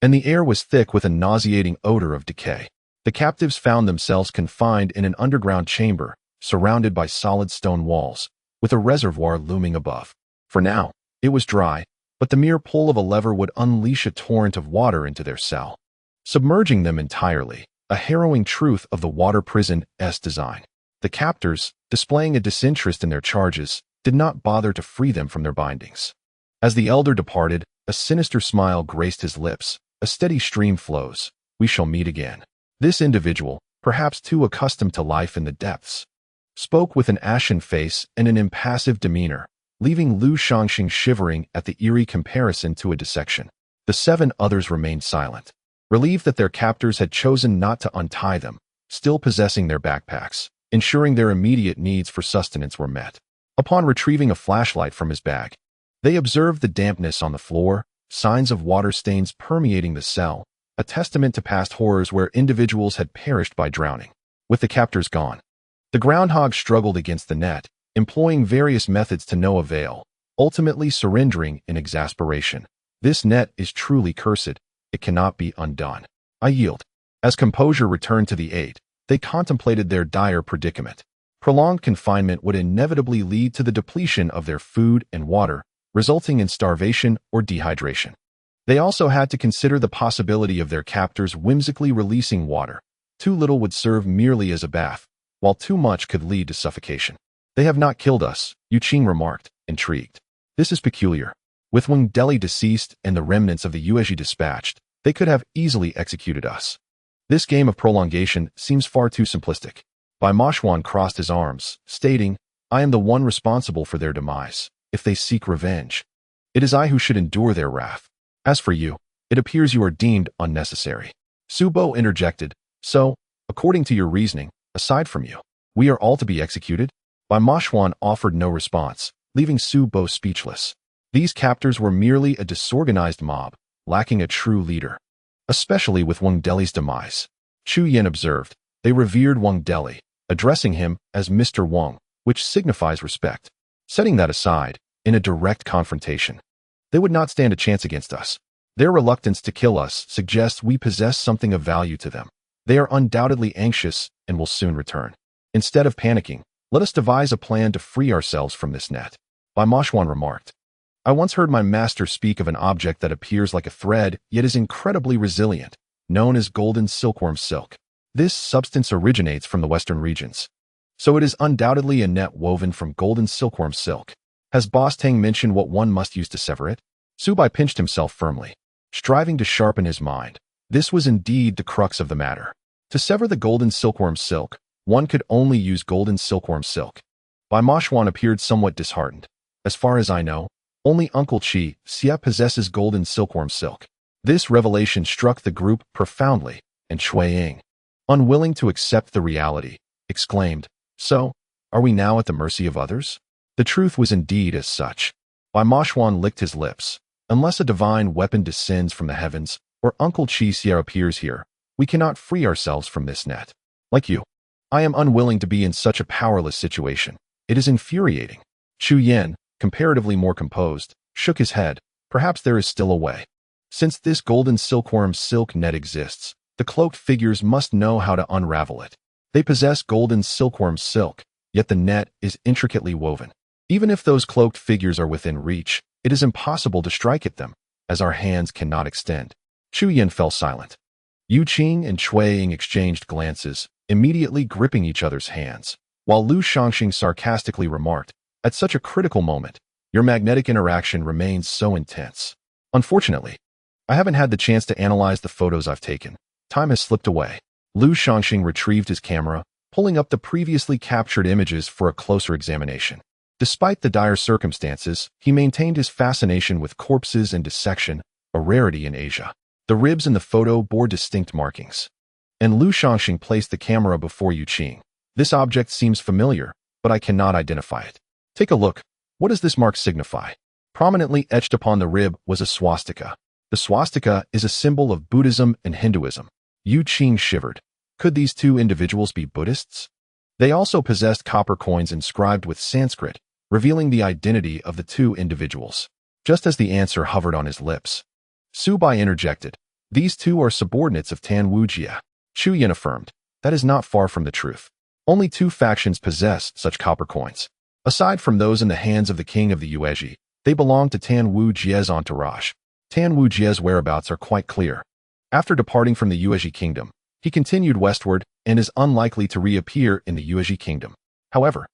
and the air was thick with a nauseating odor of decay. The captives found themselves confined in an underground chamber, surrounded by solid stone walls, with a reservoir looming above. For now, it was dry, but the mere pull of a lever would unleash a torrent of water into their cell, submerging them entirely, a harrowing truth of the water prison's design. The captors, displaying a disinterest in their charges, did not bother to free them from their bindings. As the elder departed, a sinister smile graced his lips. "A steady stream flows. We shall meet again." This individual, perhaps too accustomed to life in the depths, spoke with an ashen face and an impassive demeanor, leaving Lu Shangxing shivering at the eerie comparison to a dissection. The 7 others remained silent, relieved that their captors had chosen not to untie them, still possessing their backpacks, ensuring their immediate needs for sustenance were met. Upon retrieving a flashlight from his bag, they observed the dampness on the floor, signs of water stains permeating the cell, a testament to past horrors where individuals had perished by drowning. With the captors gone, The groundhog struggled against the net, employing various methods to no avail, ultimately surrendering in exasperation. This net is truly cursed. It cannot be undone. I yield. As composure returned to the 8, they contemplated their dire predicament. Prolonged confinement would inevitably lead to the depletion of their food and water, resulting in starvation or dehydration. They also had to consider the possibility of their captors whimsically releasing water. Too little would serve merely as a bath, while too much could lead to suffocation. They have not killed us, Yuqing remarked, intrigued. This is peculiar. With 6The deceased and the remnants of the Yuezhi dispatched, they could have easily executed us. This game of prolongation seems far too simplistic. Bai Moshuan crossed his arms, stating, I am the one responsible for their demise. If they seek revenge, it is I who should endure their wrath. As for you, it appears you are deemed unnecessary. Subo interjected, so, according to your reasoning, aside from you, we are all to be executed? Bai Moshuan offered no response, leaving Subo speechless. These captors were merely a disorganized mob, lacking a true leader. Especially with 6D's demise. Chu Yin observed, they revered 6, addressing him as Mr. Wang, which signifies respect. Setting that aside, in a direct confrontation, they would not stand a chance against us. Their reluctance to kill us suggests we possess something of value to them. They are undoubtedly anxious and will soon return. Instead of panicking, let us devise a plan to free ourselves from this net. Bai Moshuan remarked, I once heard my master speak of an object that appears like a thread yet is incredibly resilient, known as golden silkworm silk. This substance originates from the western regions. So it is undoubtedly a net woven from golden silkworm silk. Has Boss Tang mentioned what one must use to sever it? Subai pinched himself firmly, striving to sharpen his mind. This was indeed the crux of the matter. To sever the golden silkworm silk, one could only use golden silkworm silk. Bai Moshuan appeared somewhat disheartened. As far as I know, only Uncle Xia possesses golden silkworm silk. This revelation struck the group profoundly, and Shuiying, unwilling to accept the reality, exclaimed, So, are we now at the mercy of others? The truth was indeed as such. Bai Moshuan licked his lips. Unless a divine weapon descends from the heavens, or Uncle Qiao'er appears here, we cannot free ourselves from this net. Like you, I am unwilling to be in such a powerless situation. It is infuriating. Chu Yin, comparatively more composed, shook his head. Perhaps there is still a way. Since this golden silkworm silk net exists, the cloaked figures must know how to unravel it. They possess golden silkworm silk, yet the net is intricately woven. Even if those cloaked figures are within reach, it is impossible to strike at them, as our hands cannot extend. Chu Yin fell silent. Yu Qing and Shuiying exchanged glances, immediately gripping each other's hands, while Lu Shangxing sarcastically remarked, At such a critical moment, your magnetic interaction remains so intense. Unfortunately, I haven't had the chance to analyze the photos I've taken. Time has slipped away. Lu Shangxing retrieved his camera, pulling up the previously captured images for a closer examination. Despite the dire circumstances, he maintained his fascination with corpses and dissection, a rarity in Asia. The ribs in the photo bore distinct markings. And Lu Shangxing placed the camera before Yu Qing. This object seems familiar, but I cannot identify it. Take a look. What does this mark signify? Prominently etched upon the rib was a swastika. The swastika is a symbol of Buddhism and Hinduism. Yu Qing shivered. Could these two individuals be Buddhists? They also possessed copper coins inscribed with Sanskrit, revealing the identity of the two individuals. Just as the answer hovered on his lips, Subai interjected, These two are subordinates of Tan Wujia. Chu Yin affirmed, That is not far from the truth. Only two factions possess such copper coins. Aside from those in the hands of the king of the Yuezhi, they belong to Tan Wujie's entourage. Tan Wujie's whereabouts are quite clear. After departing from the Yuezhi kingdom, he continued westward and is unlikely to reappear in the Yuezhi kingdom. However,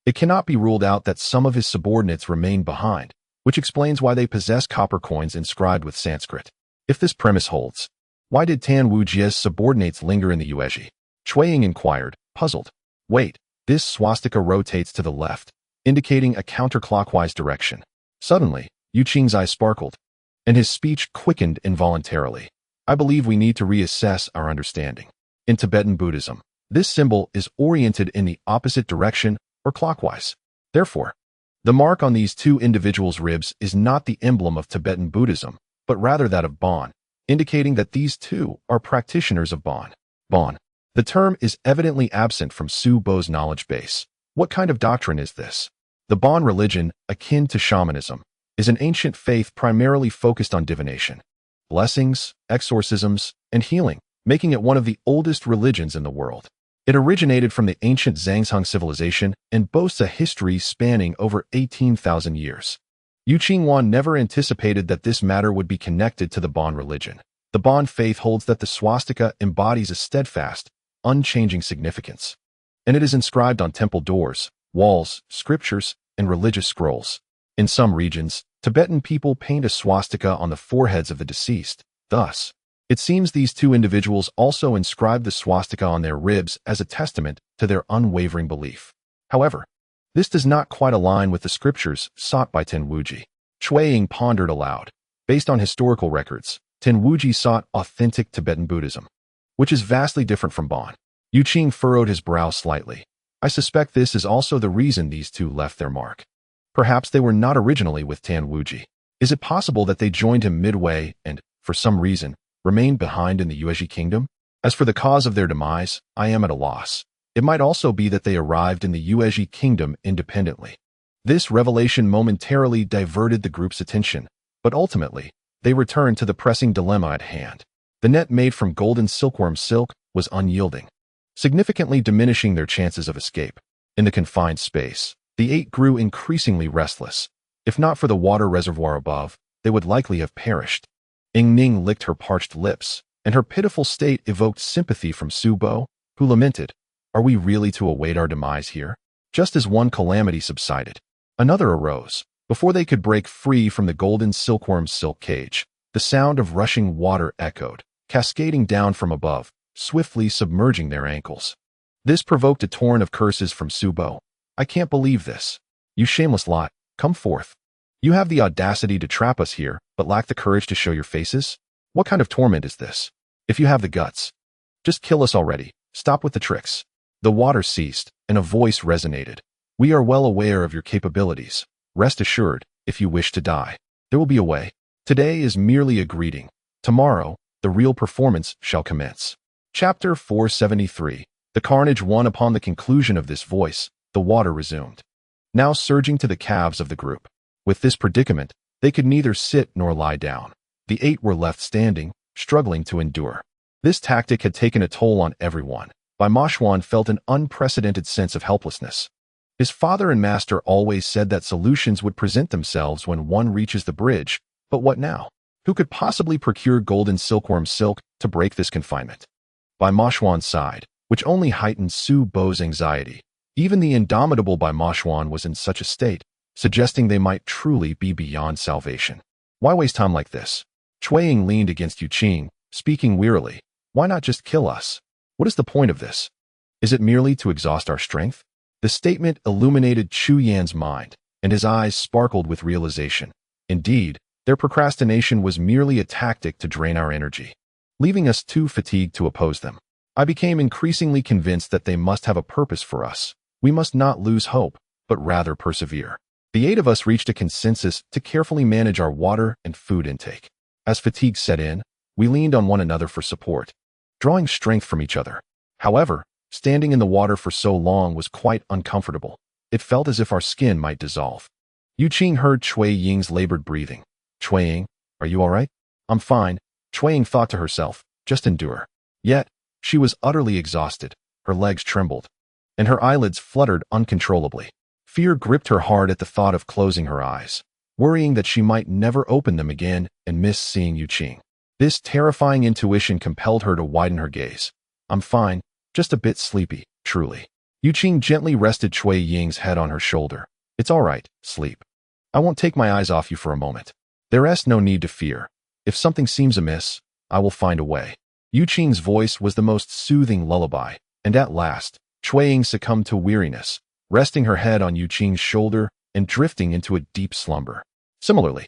it cannot be ruled out that some of his subordinates remain behind, which explains why they possess copper coins inscribed with Sanskrit. If this premise holds, why did Tan Wujie's subordinates linger in the Yuezhi? Shuiying inquired, puzzled. Wait, this swastika rotates to the left, indicating a counterclockwise direction. Suddenly, Yu Qing's eyes sparkled, and his speech quickened involuntarily. I believe we need to reassess our understanding. In Tibetan Buddhism, this symbol is oriented in the opposite direction or clockwise. Therefore, the mark on these two individuals' ribs is not the emblem of Tibetan Buddhism, but rather that of Bon, indicating that these two are practitioners of Bon. The term is evidently absent from Su Bo's knowledge base. What kind of doctrine is this? The Bon religion, akin to shamanism, is an ancient faith primarily focused on divination, blessings, exorcisms, and healing, making it one of the oldest religions in the world. It originated from the ancient Zhangzheng civilization and boasts a history spanning over 18,000 years. Yu Qinghuan never anticipated that this matter would be connected to the Bon religion. The Bon faith holds that the swastika embodies a steadfast, unchanging significance, and it is inscribed on temple doors, walls, scriptures, and religious scrolls. In some regions, Tibetan people paint a swastika on the foreheads of the deceased. Thus, it seems these two individuals also inscribed the swastika on their ribs as a testament to their unwavering belief. However, this does not quite align with the scriptures sought by Tenwuji. Cui Ying pondered aloud. Based on historical records, Tenwuji sought authentic Tibetan Buddhism, which is vastly different from Bon. Yu Qing furrowed his brow slightly. I suspect this is also the reason these two left their mark. Perhaps they were not originally with Tenwuji. Is it possible that they joined him midway and, for some reason, remained behind in the Yuezhi kingdom? As for the cause of their demise, I am at a loss. It might also be that they arrived in the Yuezhi kingdom independently. This revelation momentarily diverted the group's attention, but ultimately, they returned to the pressing dilemma at hand. The net made from golden silkworm silk was unyielding, significantly diminishing their chances of escape. In the confined space, the 8 grew increasingly restless. If not for the water reservoir above, they would likely have perished. Ying Ning licked her parched lips, and her pitiful state evoked sympathy from Su Bo, who lamented, "Are we really to await our demise here?" Just as one calamity subsided, another arose. Before they could break free from the golden silkworm's silk cage, the sound of rushing water echoed, cascading down from above, swiftly submerging their ankles. This provoked a torrent of curses from Su Bo. "I can't believe this. You shameless lot, come forth. You have the audacity to trap us here, but lack the courage to show your faces? What kind of torment is this? If you have the guts, just kill us already. Stop with the tricks." The water ceased, and a voice resonated. "We are well aware of your capabilities. Rest assured, if you wish to die, there will be a way. Today is merely a greeting. Tomorrow, the real performance shall commence." Chapter 473. The carnage won. Upon the conclusion of this voice, the water resumed, now surging to the calves of the group. With this predicament, they could neither sit nor lie down. The 8 were left standing, struggling to endure. This tactic had taken a toll on everyone. Bai Moshuan felt an unprecedented sense of helplessness. His father and master always said that solutions would present themselves when one reaches the bridge, but what now? Who could possibly procure golden silkworm silk to break this confinement? Bai Moshuan sighed, which only heightened Su Bo's anxiety. Even the indomitable Bai Moshuan was in such a state, suggesting they might truly be beyond salvation. Why waste time like this? Cui Ying leaned against Yu Qing, speaking wearily. Why not just kill us? What is the point of this? Is it merely to exhaust our strength? The statement illuminated Chu Yan's mind, and his eyes sparkled with realization. Indeed, their procrastination was merely a tactic to drain our energy, leaving us too fatigued to oppose them. I became increasingly convinced that they must have a purpose for us. We must not lose hope, but rather persevere. The 8 of us reached a consensus to carefully manage our water and food intake. As fatigue set in, we leaned on one another for support, drawing strength from each other. However, standing in the water for so long was quite uncomfortable. It felt as if our skin might dissolve. Yu Qing heard Cui Ying's labored breathing. "Cui Ying, are you all right?" "I'm fine," Cui Ying thought to herself. "Just endure." Yet, she was utterly exhausted. Her legs trembled, and her eyelids fluttered uncontrollably. Fear gripped her hard at the thought of closing her eyes, worrying that she might never open them again and miss seeing Yu Qing. This terrifying intuition compelled her to widen her gaze. "I'm fine, just a bit sleepy, truly." Yu Qing gently rested Cui Ying's head on her shoulder. "It's all right, sleep. I won't take my eyes off you for a moment. There's no need to fear. If something seems amiss, I will find a way." Yu Qing's voice was the most soothing lullaby, and at last, Cui Ying succumbed to weariness, resting her head on Yu Qing's shoulder and drifting into a deep slumber. Similarly,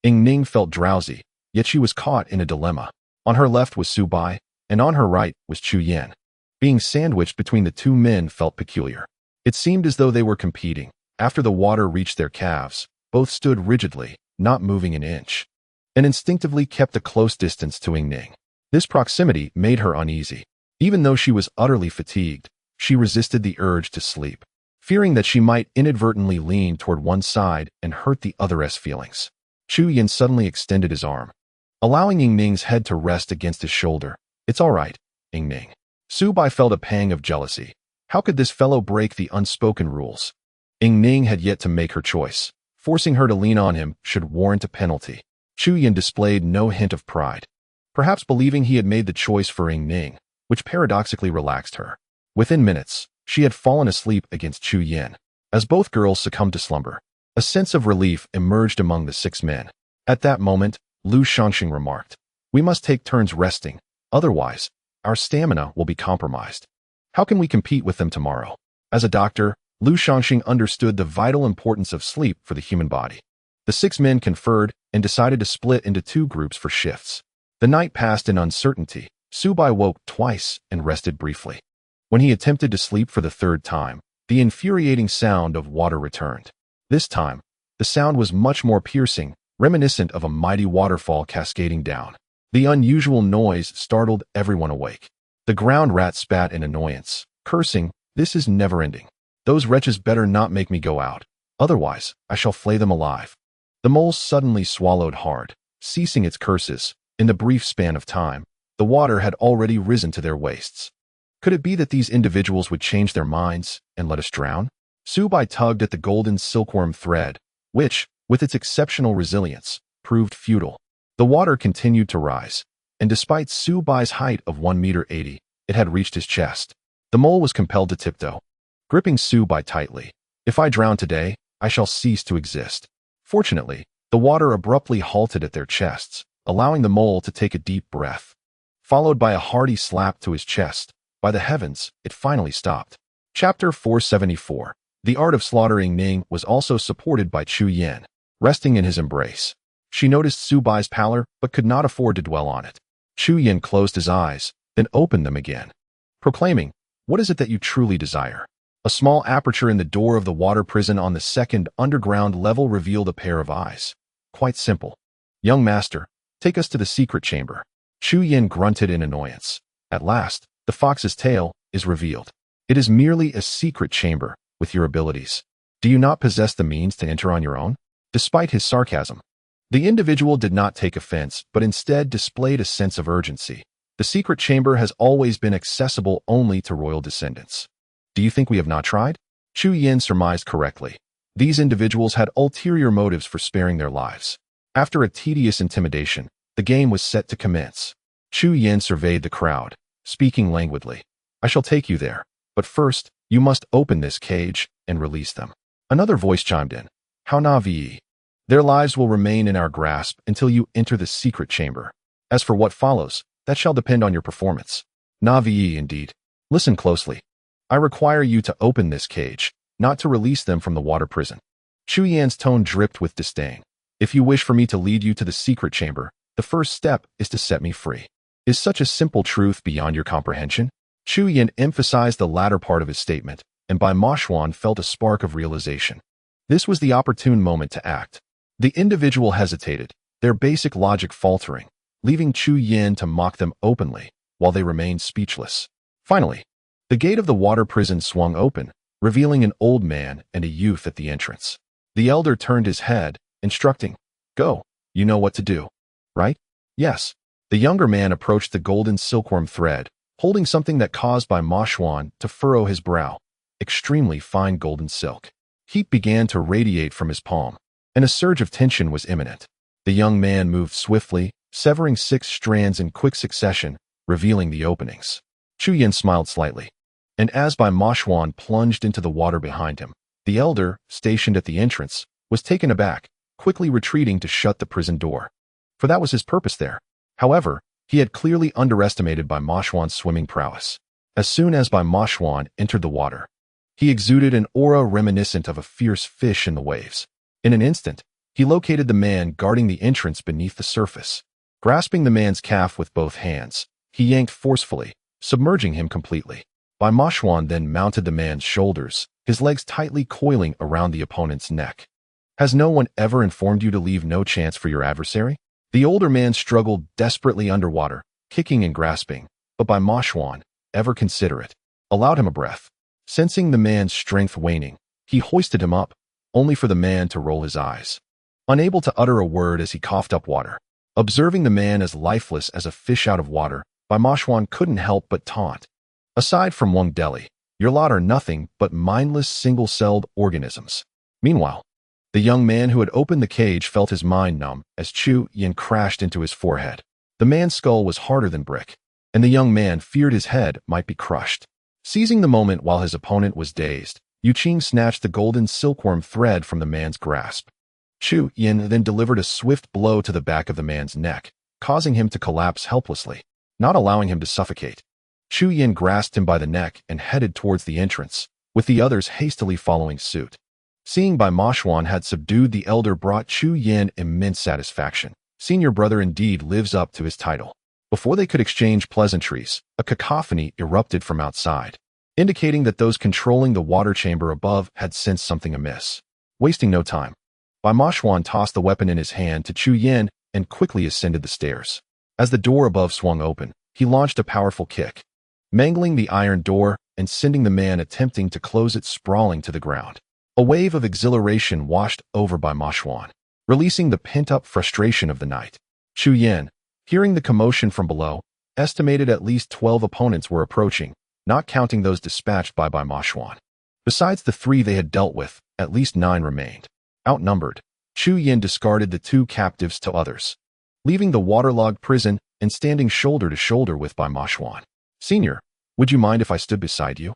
Ying Ning felt drowsy, yet she was caught in a dilemma. On her left was Su Bai, and on her right was Chu Yan. Being sandwiched between the two men felt peculiar. It seemed as though they were competing. After the water reached their calves, both stood rigidly, not moving an inch, and instinctively kept a close distance to Ying Ning. This proximity made her uneasy. Even though she was utterly fatigued, she resisted the urge to sleep, fearing that she might inadvertently lean toward one side and hurt the other's feelings. Chu Yin suddenly extended his arm, allowing Ying Ning's head to rest against his shoulder. "It's all right, Ying Ning." Su Bai felt a pang of jealousy. How could this fellow break the unspoken rules? Ying Ning had yet to make her choice. Forcing her to lean on him should warrant a penalty. Chu Yin displayed no hint of pride, perhaps believing he had made the choice for Ying Ning, which paradoxically relaxed her. Within minutes, she had fallen asleep against Chu Yin. As both girls succumbed to slumber, a sense of relief emerged among the 6 men. At that moment, Lu Shangxing remarked, "We must take turns resting, otherwise, our stamina will be compromised. How can we compete with them tomorrow?" As a doctor, Lu Shangxing understood the vital importance of sleep for the human body. The 6 men conferred and decided to split into 2 groups for shifts. The night passed in uncertainty. Su Bai woke twice and rested briefly. When he attempted to sleep for the 3rd time, the infuriating sound of water returned. This time, the sound was much more piercing, reminiscent of a mighty waterfall cascading down. The unusual noise startled everyone awake. The ground rat spat in annoyance, cursing, "This is never-ending. Those wretches better not make me go out, otherwise I shall flay them alive." The mole suddenly swallowed hard, ceasing its curses. In the brief span of time, the water had already risen to their waists. Could it be that these individuals would change their minds and let us drown? Su Bai tugged at the golden silkworm thread, which, with its exceptional resilience, proved futile. The water continued to rise, and despite Su Bai's height of 1.80 meters, it had reached his chest. The mole was compelled to tiptoe, gripping Su Bai tightly. "If I drown today, I shall cease to exist." Fortunately, the water abruptly halted at their chests, allowing the mole to take a deep breath. Followed by a hearty slap to his chest, by the heavens, it finally stopped. Chapter 474. The art of slaughtering Ning was also supported by Chu Yin, resting in his embrace. She noticed Su Bai's pallor, but could not afford to dwell on it. Chu Yin closed his eyes, then opened them again, proclaiming, "What is it that you truly desire?" A small aperture in the door of the water prison on the 2nd underground level revealed a pair of eyes. "Quite simple. Young master, take us to the secret chamber." Chu Yin grunted in annoyance. At last, the fox's tail is revealed. It is merely a secret chamber with your abilities. Do you not possess the means to enter on your own? Despite his sarcasm, the individual did not take offense, but instead displayed a sense of urgency. The secret chamber has always been accessible only to royal descendants. Do you think we have not tried? Chu Yin surmised correctly. These individuals had ulterior motives for sparing their lives. After a tedious intimidation, the game was set to commence. Chu Yin surveyed the crowd, speaking languidly. "I shall take you there, but first, you must open this cage and release them." Another voice chimed in. "How na vi? Their lives will remain in our grasp until you enter the secret chamber. As for what follows, that shall depend on your performance." "Na vi indeed. Listen closely. I require you to open this cage, not to release them from the water prison." Chu Yan's tone dripped with disdain. "If you wish for me to lead you to the secret chamber, the first step is to set me free. Is such a simple truth beyond your comprehension?" Chu Yan emphasized the latter part of his statement, and Bai Moshuan felt a spark of realization. This was the opportune moment to act. The individual hesitated, their basic logic faltering, leaving Chu Yin to mock them openly, while they remained speechless. Finally, the gate of the water prison swung open, revealing an old man and a youth at the entrance. The elder turned his head, instructing, "Go, you know what to do, right?" "Yes." The younger man approached the golden silkworm thread, holding something that caused Bai Moshuan to furrow his brow. Extremely fine golden silk. Heat began to radiate from his palm, and a surge of tension was imminent. The young man moved swiftly, severing 6 strands in quick succession, revealing the openings. Chu Yin smiled slightly, and as Bai Moshuan plunged into the water behind him, the elder, stationed at the entrance, was taken aback, quickly retreating to shut the prison door. For that was his purpose there. However, he had clearly underestimated Bai Moshuan's swimming prowess. As soon as Bai Moshuan entered the water, he exuded an aura reminiscent of a fierce fish in the waves. In an instant, he located the man guarding the entrance beneath the surface. Grasping the man's calf with both hands, he yanked forcefully, submerging him completely. Bai Moshuan then mounted the man's shoulders, his legs tightly coiling around the opponent's neck. "Has no one ever informed you to leave no chance for your adversary?" The older man struggled desperately underwater, kicking and grasping, but Bai Moshuan, ever consider it, allowed him a breath. Sensing the man's strength waning, he hoisted him up, only for the man to roll his eyes, unable to utter a word as he coughed up water. Observing the man as lifeless as a fish out of water, Bai Mashwan couldn't help but taunt. Aside from 龙6The, your lot are nothing but mindless single-celled organisms. Meanwhile, the young man who had opened the cage felt his mind numb as Qiao'er crashed into his forehead. The man's skull was harder than brick, and the young man feared his head might be crushed. Seizing the moment while his opponent was dazed, Qiao'er snatched the golden silkworm thread from the man's grasp. Qiao'er then delivered a swift blow to the back of the man's neck, causing him to collapse helplessly, not allowing him to suffocate. Qiao'er grasped him by the neck and headed towards the entrance, with the others hastily following suit. Seeing Bai Mashwan had subdued the elder brought Qiao'er immense satisfaction. Senior brother indeed lives up to his title. Before they could exchange pleasantries, a cacophony erupted from outside, indicating that those controlling the water chamber above had sensed something amiss. Wasting no time, Bai Mashwan tossed the weapon in his hand to Qiao'er and quickly ascended the stairs. As the door above swung open, he launched a powerful kick, mangling the iron door and sending the man attempting to close it sprawling to the ground. A wave of exhilaration washed over Bai Mashwan, releasing the pent-up frustration of the night. Qiao'er, hearing the commotion from below, estimated at least 12 opponents were approaching, not counting those dispatched by Bai Mashwan. Besides the 3 they had dealt with, at least 9 remained. Outnumbered, Qiao'er discarded the 2 captives to others, leaving the waterlogged prison and standing shoulder to shoulder with Bai Mashwan. "Senior, would you mind if I stood beside you?"